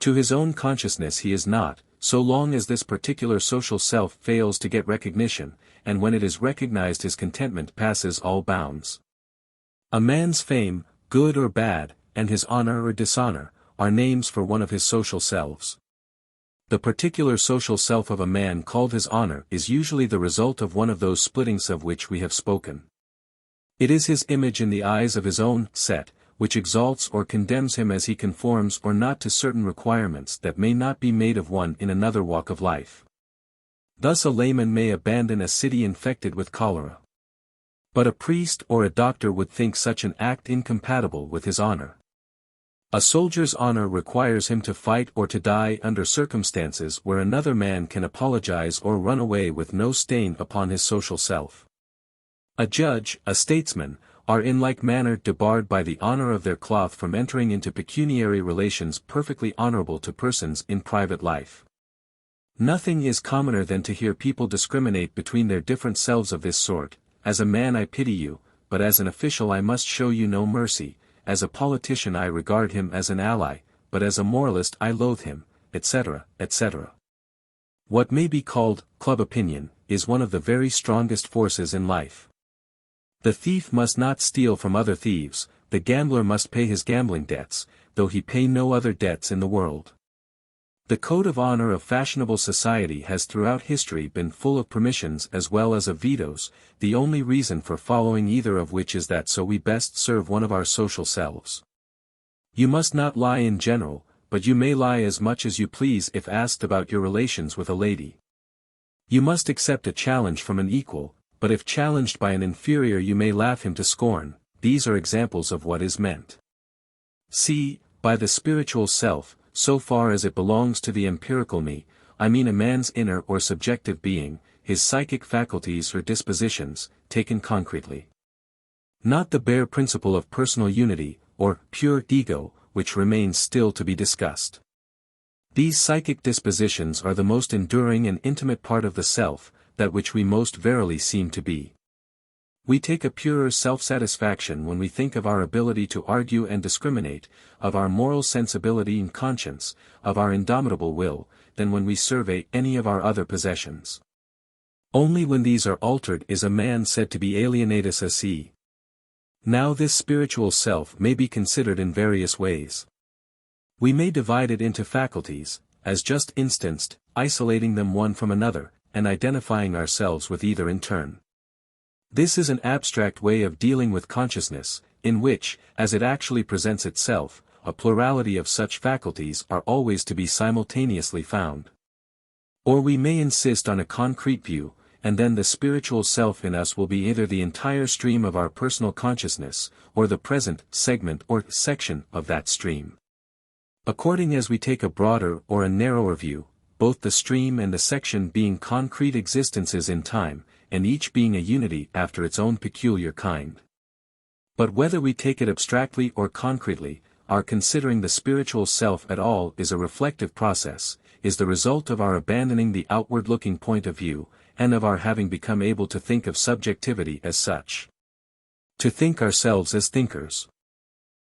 To his own consciousness he is not, so long as this particular social self fails to get recognition, and when it is recognized his contentment passes all bounds. A man's fame, good or bad, and his honor or dishonor, are names for one of his social selves. The particular social self of a man called his honor is usually the result of one of those splittings of which we have spoken. It is his image in the eyes of his own set, which exalts or condemns him as he conforms or not to certain requirements that may not be made of one in another walk of life. Thus a layman may abandon a city infected with cholera. But a priest or a doctor would think such an act incompatible with his honor. A soldier's honor requires him to fight or to die under circumstances where another man can apologize or run away with no stain upon his social self. A judge, a statesman, are in like manner debarred by the honor of their cloth from entering into pecuniary relations perfectly honorable to persons in private life. Nothing is commoner than to hear people discriminate between their different selves of this sort. As a man I pity you, but as an official I must show you no mercy, as a politician I regard him as an ally, but as a moralist I loathe him, etc., etc. What may be called club opinion is one of the very strongest forces in life. The thief must not steal from other thieves, the gambler must pay his gambling debts, though he pay no other debts in the world. The code of honor of fashionable society has throughout history been full of permissions as well as of vetoes, the only reason for following either of which is that so we best serve one of our social selves. You must not lie in general, but you may lie as much as you please if asked about your relations with a lady. You must accept a challenge from an equal, but if challenged by an inferior you may laugh him to scorn. These are examples of what is meant. See, by the spiritual self, so far as it belongs to the empirical me, I mean a man's inner or subjective being, his psychic faculties or dispositions, taken concretely. Not the bare principle of personal unity, or pure ego, which remains still to be discussed. These psychic dispositions are the most enduring and intimate part of the self, that which we most verily seem to be. We take a purer self-satisfaction when we think of our ability to argue and discriminate, of our moral sensibility and conscience, of our indomitable will, than when we survey any of our other possessions. Only when these are altered is a man said to be alienatus a se. Now this spiritual self may be considered in various ways. We may divide it into faculties, as just instanced, isolating them one from another, and identifying ourselves with either in turn. This is an abstract way of dealing with consciousness, in which, as it actually presents itself, a plurality of such faculties are always to be simultaneously found. Or we may insist on a concrete view, and then the spiritual self in us will be either the entire stream of our personal consciousness, or the present segment or section of that stream. According as we take a broader or a narrower view, both the stream and the section being concrete existences in time, and each being a unity after its own peculiar kind. But whether we take it abstractly or concretely, our considering the spiritual self at all is a reflective process, is the result of our abandoning the outward-looking point of view, and of our having become able to think of subjectivity as such. To think ourselves as thinkers.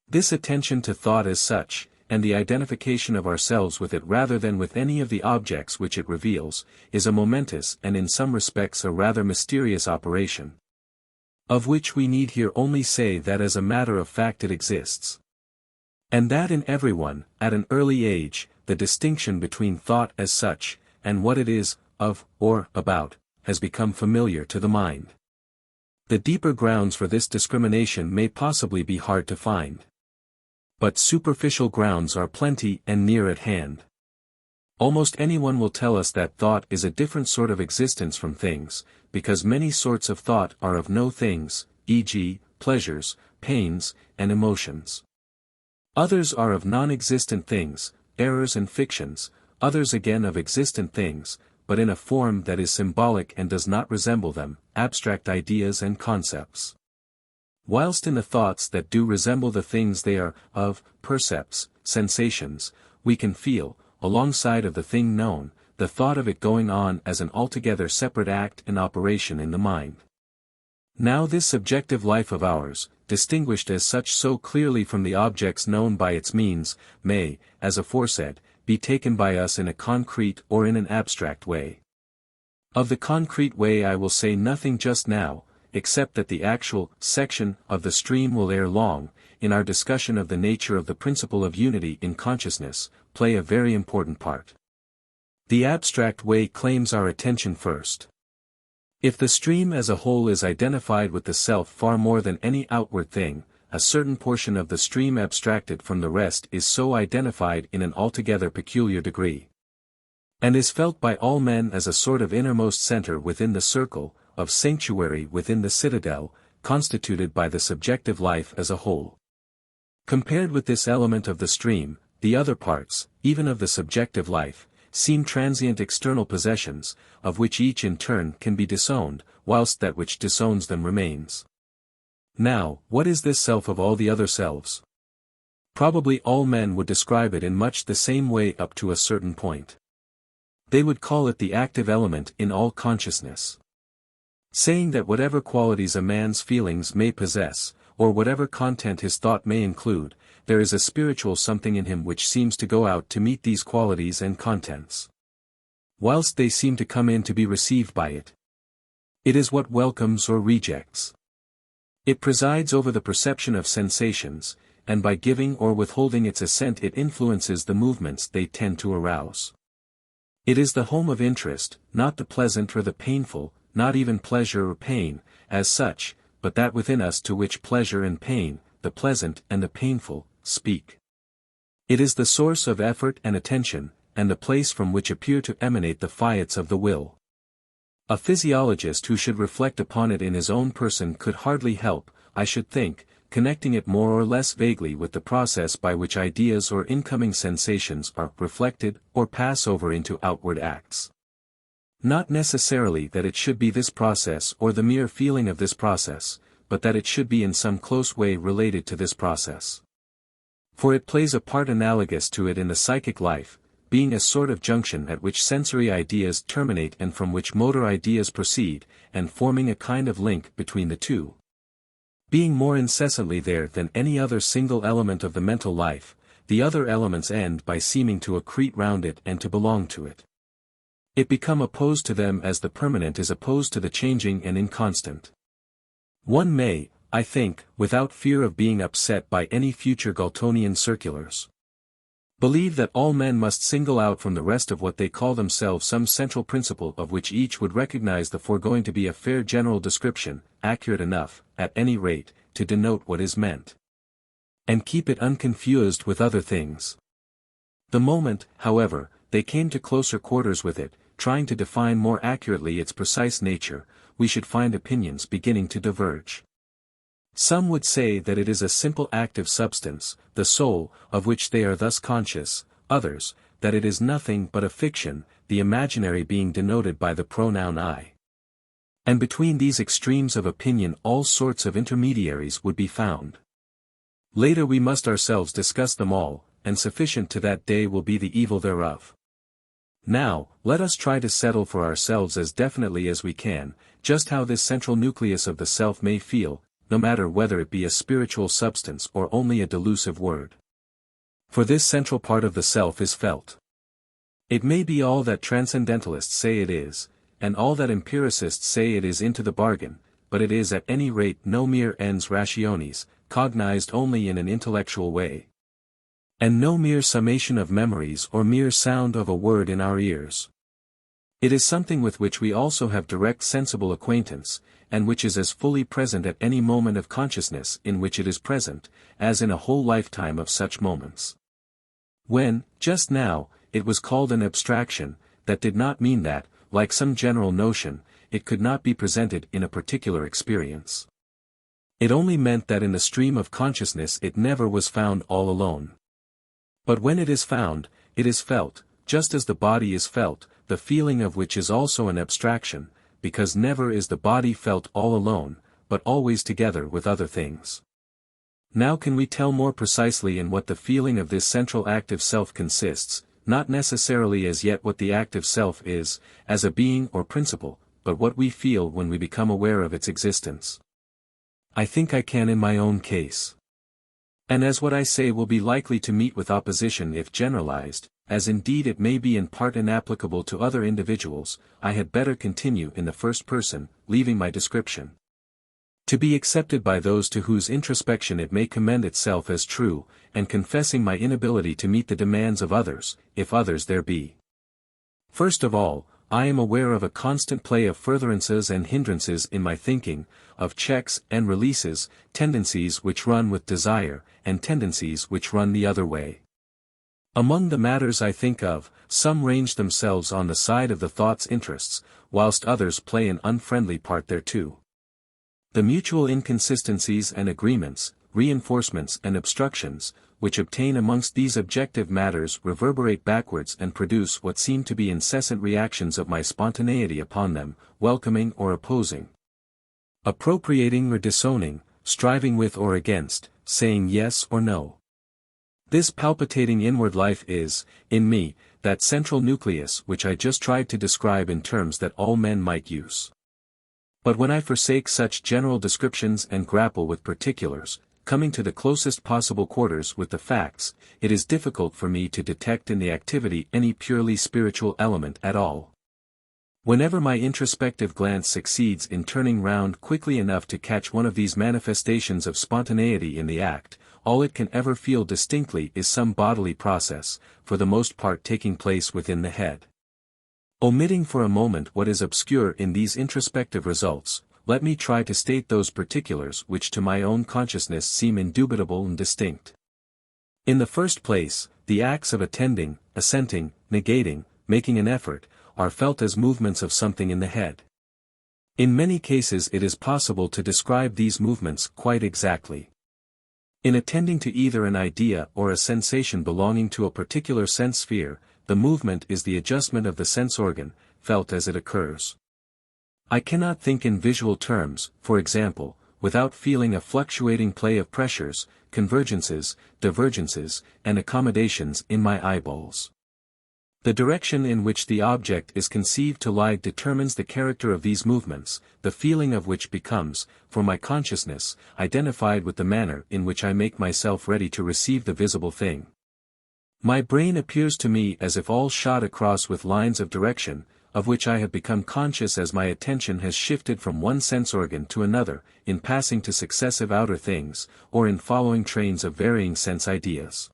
This attention to thought as such, and the identification of ourselves with it rather than with any of the objects which it reveals, is a momentous and in some respects a rather mysterious operation, of which we need here only say that as a matter of fact it exists. And that in everyone, at an early age, the distinction between thought as such, and what it is, of, or about, has become familiar to the mind. The deeper grounds for this discrimination may possibly be hard to find. But superficial grounds are plenty and near at hand. Almost anyone will tell us that thought is a different sort of existence from things, because many sorts of thought are of no things, e.g., pleasures, pains, and emotions. Others are of non-existent things, errors and fictions, others again of existent things, but in a form that is symbolic and does not resemble them, abstract ideas and concepts. Whilst in the thoughts that do resemble the things they are, of, percepts, sensations, we can feel, alongside of the thing known, the thought of it going on as an altogether separate act and operation in the mind. Now this subjective life of ours, distinguished as such so clearly from the objects known by its means, may, as aforesaid, be taken by us in a concrete or in an abstract way. Of the concrete way I will say nothing just now, except that the actual section of the stream will ere long, in our discussion of the nature of the principle of unity in consciousness, play a very important part. The abstract way claims our attention first. If the stream as a whole is identified with the self far more than any outward thing, a certain portion of the stream abstracted from the rest is so identified in an altogether peculiar degree, and is felt by all men as a sort of innermost center within the circle, of sanctuary within the citadel, constituted by the subjective life as a whole. Compared with this element of the stream, the other parts, even of the subjective life, seem transient external possessions, of which each in turn can be disowned, whilst that which disowns them remains. Now, what is this self of all the other selves? Probably all men would describe it in much the same way up to a certain point. They would call it the active element in all consciousness, saying that whatever qualities a man's feelings may possess, or whatever content his thought may include, there is a spiritual something in him which seems to go out to meet these qualities and contents, whilst they seem to come in to be received by it. It is what welcomes or rejects. It presides over the perception of sensations, and by giving or withholding its assent it influences the movements they tend to arouse. It is the home of interest, not the pleasant or the painful, not even pleasure or pain, as such, but that within us to which pleasure and pain, the pleasant and the painful, speak. It is the source of effort and attention, and the place from which appear to emanate the fiats of the will. A physiologist who should reflect upon it in his own person could hardly help, I should think, connecting it more or less vaguely with the process by which ideas or incoming sensations are reflected or pass over into outward acts. Not necessarily that it should be this process or the mere feeling of this process, but that it should be in some close way related to this process. For it plays a part analogous to it in the psychic life, being a sort of junction at which sensory ideas terminate and from which motor ideas proceed, and forming a kind of link between the two. Being more incessantly there than any other single element of the mental life, the other elements end by seeming to accrete round it and to belong to it. It become opposed to them as the permanent is opposed to the changing and inconstant. One may, I think, without fear of being upset by any future Galtonian circulars, believe that all men must single out from the rest of what they call themselves some central principle of which each would recognize the foregoing to be a fair general description, accurate enough, at any rate, to denote what is meant, and keep it unconfused with other things. The moment, however, they came to closer quarters with it, trying to define more accurately its precise nature, we should find opinions beginning to diverge. Some would say that it is a simple active substance, the soul, of which they are thus conscious, others, that it is nothing but a fiction, the imaginary being denoted by the pronoun I. And between these extremes of opinion all sorts of intermediaries would be found. Later we must ourselves discuss them all, and sufficient to that day will be the evil thereof. Now, let us try to settle for ourselves as definitely as we can, just how this central nucleus of the self may feel, no matter whether it be a spiritual substance or only a delusive word. For this central part of the self is felt. It may be all that transcendentalists say it is, and all that empiricists say it is into the bargain, but it is at any rate no mere ens rationis, cognized only in an intellectual way. And no mere summation of memories or mere sound of a word in our ears. It is something with which we also have direct sensible acquaintance, and which is as fully present at any moment of consciousness in which it is present, as in a whole lifetime of such moments. When, just now, it was called an abstraction, that did not mean that, like some general notion, it could not be presented in a particular experience. It only meant that in the stream of consciousness it never was found all alone. But when it is found, it is felt, just as the body is felt, the feeling of which is also an abstraction, because never is the body felt all alone, but always together with other things. Now can we tell more precisely in what the feeling of this central active self consists, not necessarily as yet what the active self is, as a being or principle, but what we feel when we become aware of its existence? I think I can in my own case. And as what I say will be likely to meet with opposition if generalized, as indeed it may be in part inapplicable to other individuals, I had better continue in the first person, leaving my description to be accepted by those to whose introspection it may commend itself as true, and confessing my inability to meet the demands of others, if others there be. First of all, I am aware of a constant play of furtherances and hindrances in my thinking, of checks and releases, tendencies which run with desire, and tendencies which run the other way. Among the matters I think of, some range themselves on the side of the thought's interests, whilst others play an unfriendly part thereto. The mutual inconsistencies and agreements, reinforcements and obstructions, which obtain amongst these objective matters reverberate backwards and produce what seem to be incessant reactions of my spontaneity upon them, welcoming or opposing, appropriating or disowning, striving with or against, saying yes or no. This palpitating inward life is, in me, that central nucleus which I just tried to describe in terms that all men might use. But when I forsake such general descriptions and grapple with particulars, coming to the closest possible quarters with the facts, it is difficult for me to detect in the activity any purely spiritual element at all. Whenever my introspective glance succeeds in turning round quickly enough to catch one of these manifestations of spontaneity in the act, all it can ever feel distinctly is some bodily process, for the most part taking place within the head. Omitting for a moment what is obscure in these introspective results, let me try to state those particulars which to my own consciousness seem indubitable and distinct. In the first place, the acts of attending, assenting, negating, making an effort, are felt as movements of something in the head. In many cases it is possible to describe these movements quite exactly. In attending to either an idea or a sensation belonging to a particular sense sphere, the movement is the adjustment of the sense organ, felt as it occurs. I cannot think in visual terms, for example, without feeling a fluctuating play of pressures, convergences, divergences, and accommodations in my eyeballs. The direction in which the object is conceived to lie determines the character of these movements, the feeling of which becomes, for my consciousness, identified with the manner in which I make myself ready to receive the visible thing. My brain appears to me as if all shot across with lines of direction, of which I have become conscious as my attention has shifted from one sense organ to another, in passing to successive outer things, or in following trains of varying sense ideas.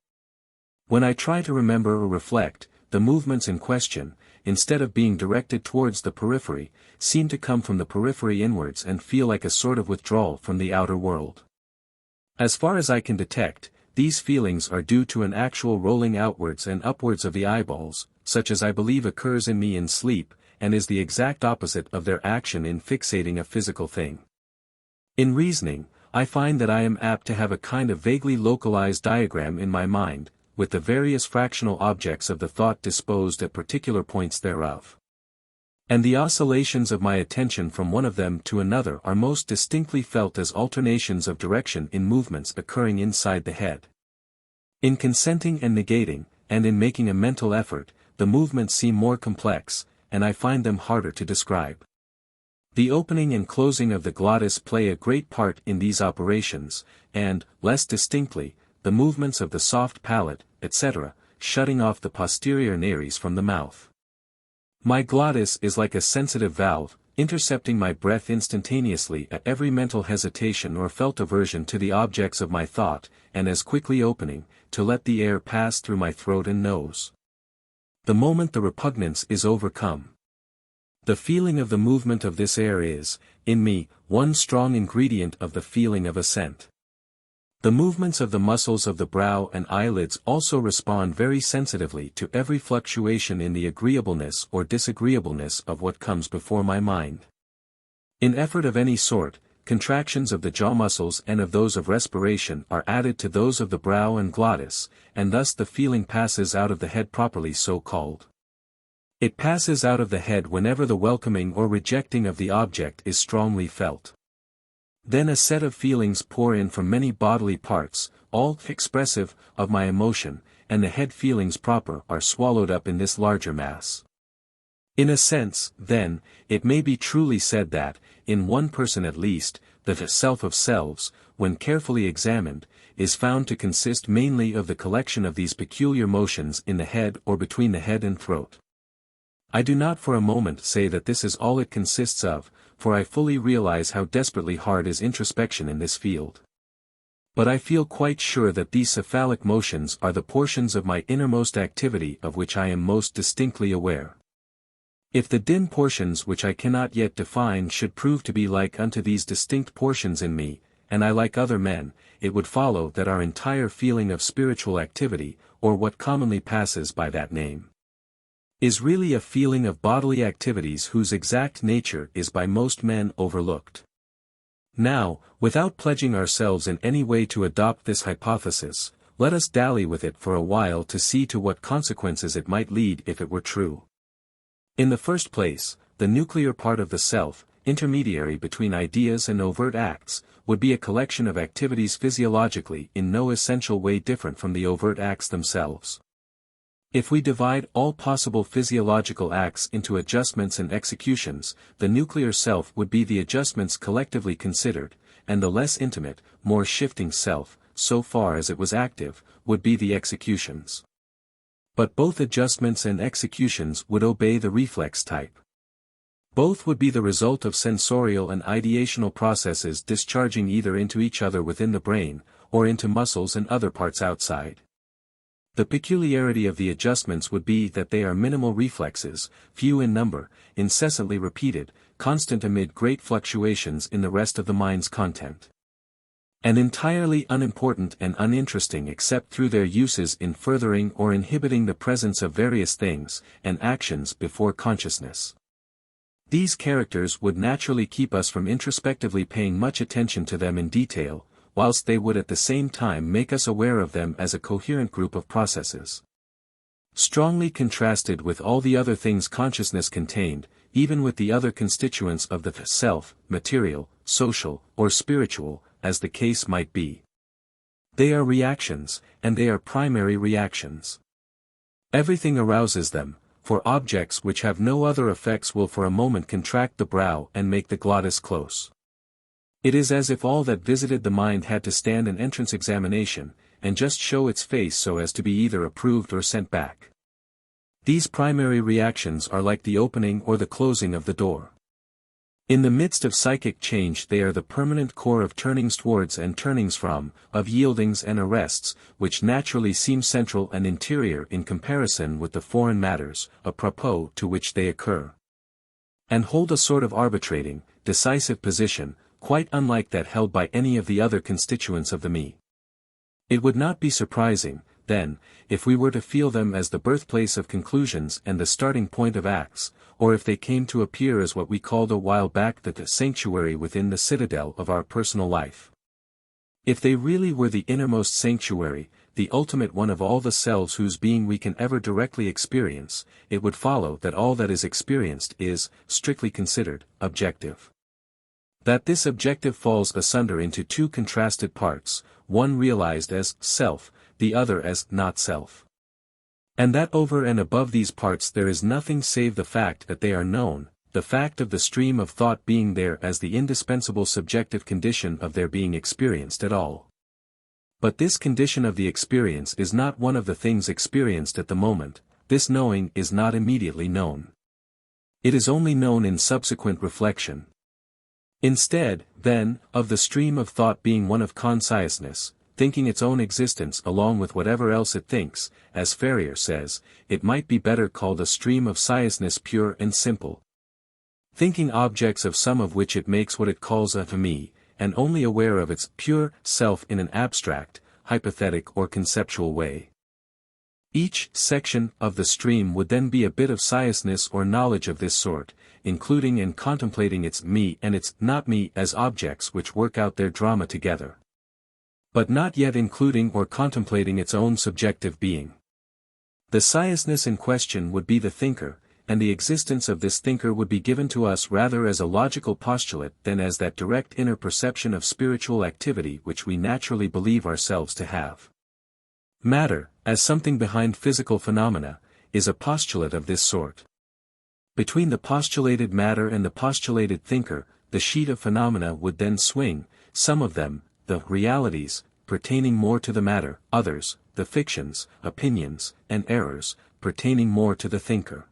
When I try to remember or reflect, the movements in question, instead of being directed towards the periphery, seem to come from the periphery inwards and feel like a sort of withdrawal from the outer world. As far as I can detect, these feelings are due to an actual rolling outwards and upwards of the eyeballs, such as I believe occurs in me in sleep, and is the exact opposite of their action in fixating a physical thing. In reasoning, I find that I am apt to have a kind of vaguely localized diagram in my mind, with the various fractional objects of the thought disposed at particular points thereof. And the oscillations of my attention from one of them to another are most distinctly felt as alternations of direction in movements occurring inside the head. In consenting and negating, and in making a mental effort, the movements seem more complex, and I find them harder to describe. The opening and closing of the glottis play a great part in these operations, and, less distinctly, the movements of the soft palate, etc., shutting off the posterior nares from the mouth. My glottis is like a sensitive valve, intercepting my breath instantaneously at every mental hesitation or felt aversion to the objects of my thought, and as quickly opening, to let the air pass through my throat and nose. The moment the repugnance is overcome, the feeling of the movement of this air is, in me, one strong ingredient of the feeling of assent. The movements of the muscles of the brow and eyelids also respond very sensitively to every fluctuation in the agreeableness or disagreeableness of what comes before my mind. In effort of any sort, contractions of the jaw muscles and of those of respiration are added to those of the brow and glottis, and thus the feeling passes out of the head properly so called. It passes out of the head whenever the welcoming or rejecting of the object is strongly felt. Then a set of feelings pour in from many bodily parts, all expressive of my emotion, and the head feelings proper are swallowed up in this larger mass. In a sense, then, it may be truly said that, in one person at least, the self of selves, when carefully examined, is found to consist mainly of the collection of these peculiar motions in the head or between the head and throat. I do not for a moment say that this is all it consists of, for I fully realize how desperately hard is introspection in this field. But I feel quite sure that these cephalic motions are the portions of my innermost activity of which I am most distinctly aware. If the dim portions which I cannot yet define should prove to be like unto these distinct portions in me, and I like other men, it would follow that our entire feeling of spiritual activity, or what commonly passes by that name, is really a feeling of bodily activities whose exact nature is by most men overlooked. Now, without pledging ourselves in any way to adopt this hypothesis, let us dally with it for a while to see to what consequences it might lead if it were true. In the first place, the nuclear part of the self, intermediary between ideas and overt acts, would be a collection of activities physiologically in no essential way different from the overt acts themselves. If we divide all possible physiological acts into adjustments and executions, the nuclear self would be the adjustments collectively considered, and the less intimate, more shifting self, so far as it was active, would be the executions. But both adjustments and executions would obey the reflex type. Both would be the result of sensorial and ideational processes discharging either into each other within the brain, or into muscles and other parts outside. The peculiarity of the adjustments would be that they are minimal reflexes, few in number, incessantly repeated, constant amid great fluctuations in the rest of the mind's content, and entirely unimportant and uninteresting except through their uses in furthering or inhibiting the presence of various things and actions before consciousness. These characters would naturally keep us from introspectively paying much attention to them in detail, whilst they would at the same time make us aware of them as a coherent group of processes. Strongly contrasted with all the other things consciousness contained, even with the other constituents of the self, material, social, or spiritual, as the case might be. They are reactions, and they are primary reactions. Everything arouses them, for objects which have no other effects will for a moment contract the brow and make the glottis close. It is as if all that visited the mind had to stand an entrance examination, and just show its face so as to be either approved or sent back. These primary reactions are like the opening or the closing of the door. In the midst of psychic change they are the permanent core of turnings towards and turnings from, of yieldings and arrests, which naturally seem central and interior in comparison with the foreign matters, apropos to which they occur, and hold a sort of arbitrating, decisive position, quite unlike that held by any of the other constituents of the me. It would not be surprising, then, if we were to feel them as the birthplace of conclusions and the starting point of acts, or if they came to appear as what we called a while back the sanctuary within the citadel of our personal life. If they really were the innermost sanctuary, the ultimate one of all the selves whose being we can ever directly experience, it would follow that all that is experienced is, strictly considered, objective. That this objective falls asunder into two contrasted parts, one realized as self, the other as not self. And that over and above these parts there is nothing save the fact that they are known, the fact of the stream of thought being there as the indispensable subjective condition of their being experienced at all. But this condition of the experience is not one of the things experienced at the moment, this knowing is not immediately known. It is only known in subsequent reflection. Instead, then, of the stream of thought being one of consciousness, thinking its own existence along with whatever else it thinks, as Ferrier says, it might be better called a stream of sciousness pure and simple. Thinking objects of some of which it makes what it calls a me, and only aware of its pure self in an abstract, hypothetic or conceptual way. Each section of the stream would then be a bit of sciousness or knowledge of this sort, including and contemplating its me and its not me as objects which work out their drama together. But not yet including or contemplating its own subjective being. The sciousness in question would be the thinker, and the existence of this thinker would be given to us rather as a logical postulate than as that direct inner perception of spiritual activity which we naturally believe ourselves to have. Matter, as something behind physical phenomena, is a postulate of this sort. Between the postulated matter and the postulated thinker, the sheet of phenomena would then swing, some of them, the realities, pertaining more to the matter, others, the fictions, opinions, and errors, pertaining more to the thinker.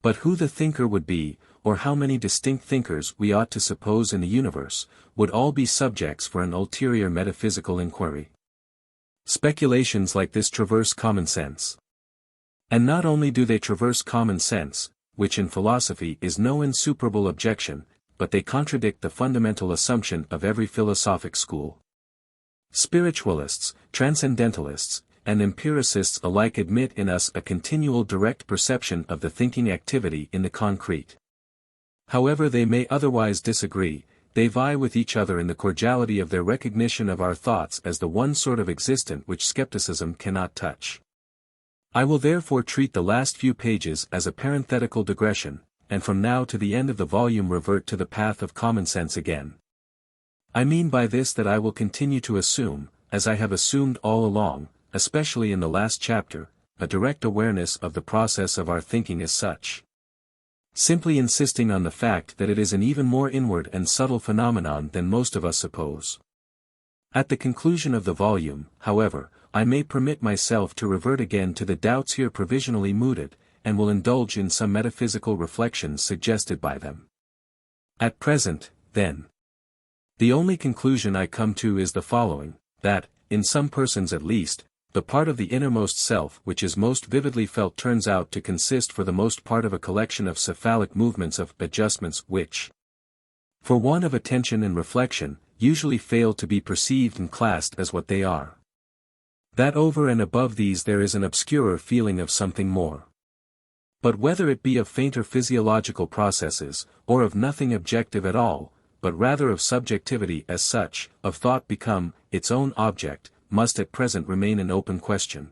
But who the thinker would be, or how many distinct thinkers we ought to suppose in the universe, would all be subjects for an ulterior metaphysical inquiry. Speculations like this traverse common sense. And not only do they traverse common sense, which in philosophy is no insuperable objection, but they contradict the fundamental assumption of every philosophic school. Spiritualists, transcendentalists, and empiricists alike admit in us a continual direct perception of the thinking activity in the concrete. However they may otherwise disagree, they vie with each other in the cordiality of their recognition of our thoughts as the one sort of existent which skepticism cannot touch. I will therefore treat the last few pages as a parenthetical digression, and from now to the end of the volume revert to the path of common sense again. I mean by this that I will continue to assume, as I have assumed all along, especially in the last chapter, a direct awareness of the process of our thinking as such. Simply insisting on the fact that it is an even more inward and subtle phenomenon than most of us suppose. At the conclusion of the volume, however, I may permit myself to revert again to the doubts here provisionally mooted, and will indulge in some metaphysical reflections suggested by them. At present, then, the only conclusion I come to is the following, that, in some persons at least, the part of the innermost self which is most vividly felt turns out to consist for the most part of a collection of cephalic movements of adjustments which, for want of attention and reflection, usually fail to be perceived and classed as what they are. That over and above these there is an obscurer feeling of something more. But whether it be of fainter physiological processes, or of nothing objective at all, but rather of subjectivity as such, of thought become its own object, must at present remain an open question.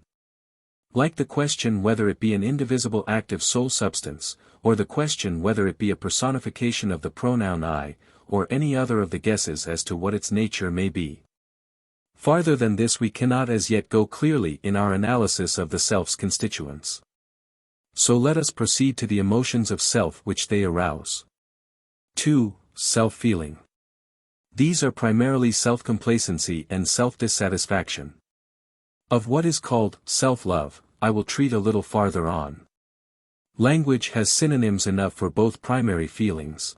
Like the question whether it be an indivisible active soul substance, or the question whether it be a personification of the pronoun I, or any other of the guesses as to what its nature may be. Farther than this we cannot as yet go clearly in our analysis of the self's constituents. So let us proceed to the emotions of self which they arouse. 2. Self-feeling. These are primarily self-complacency and self-dissatisfaction. Of what is called self-love, I will treat a little farther on. Language has synonyms enough for both primary feelings.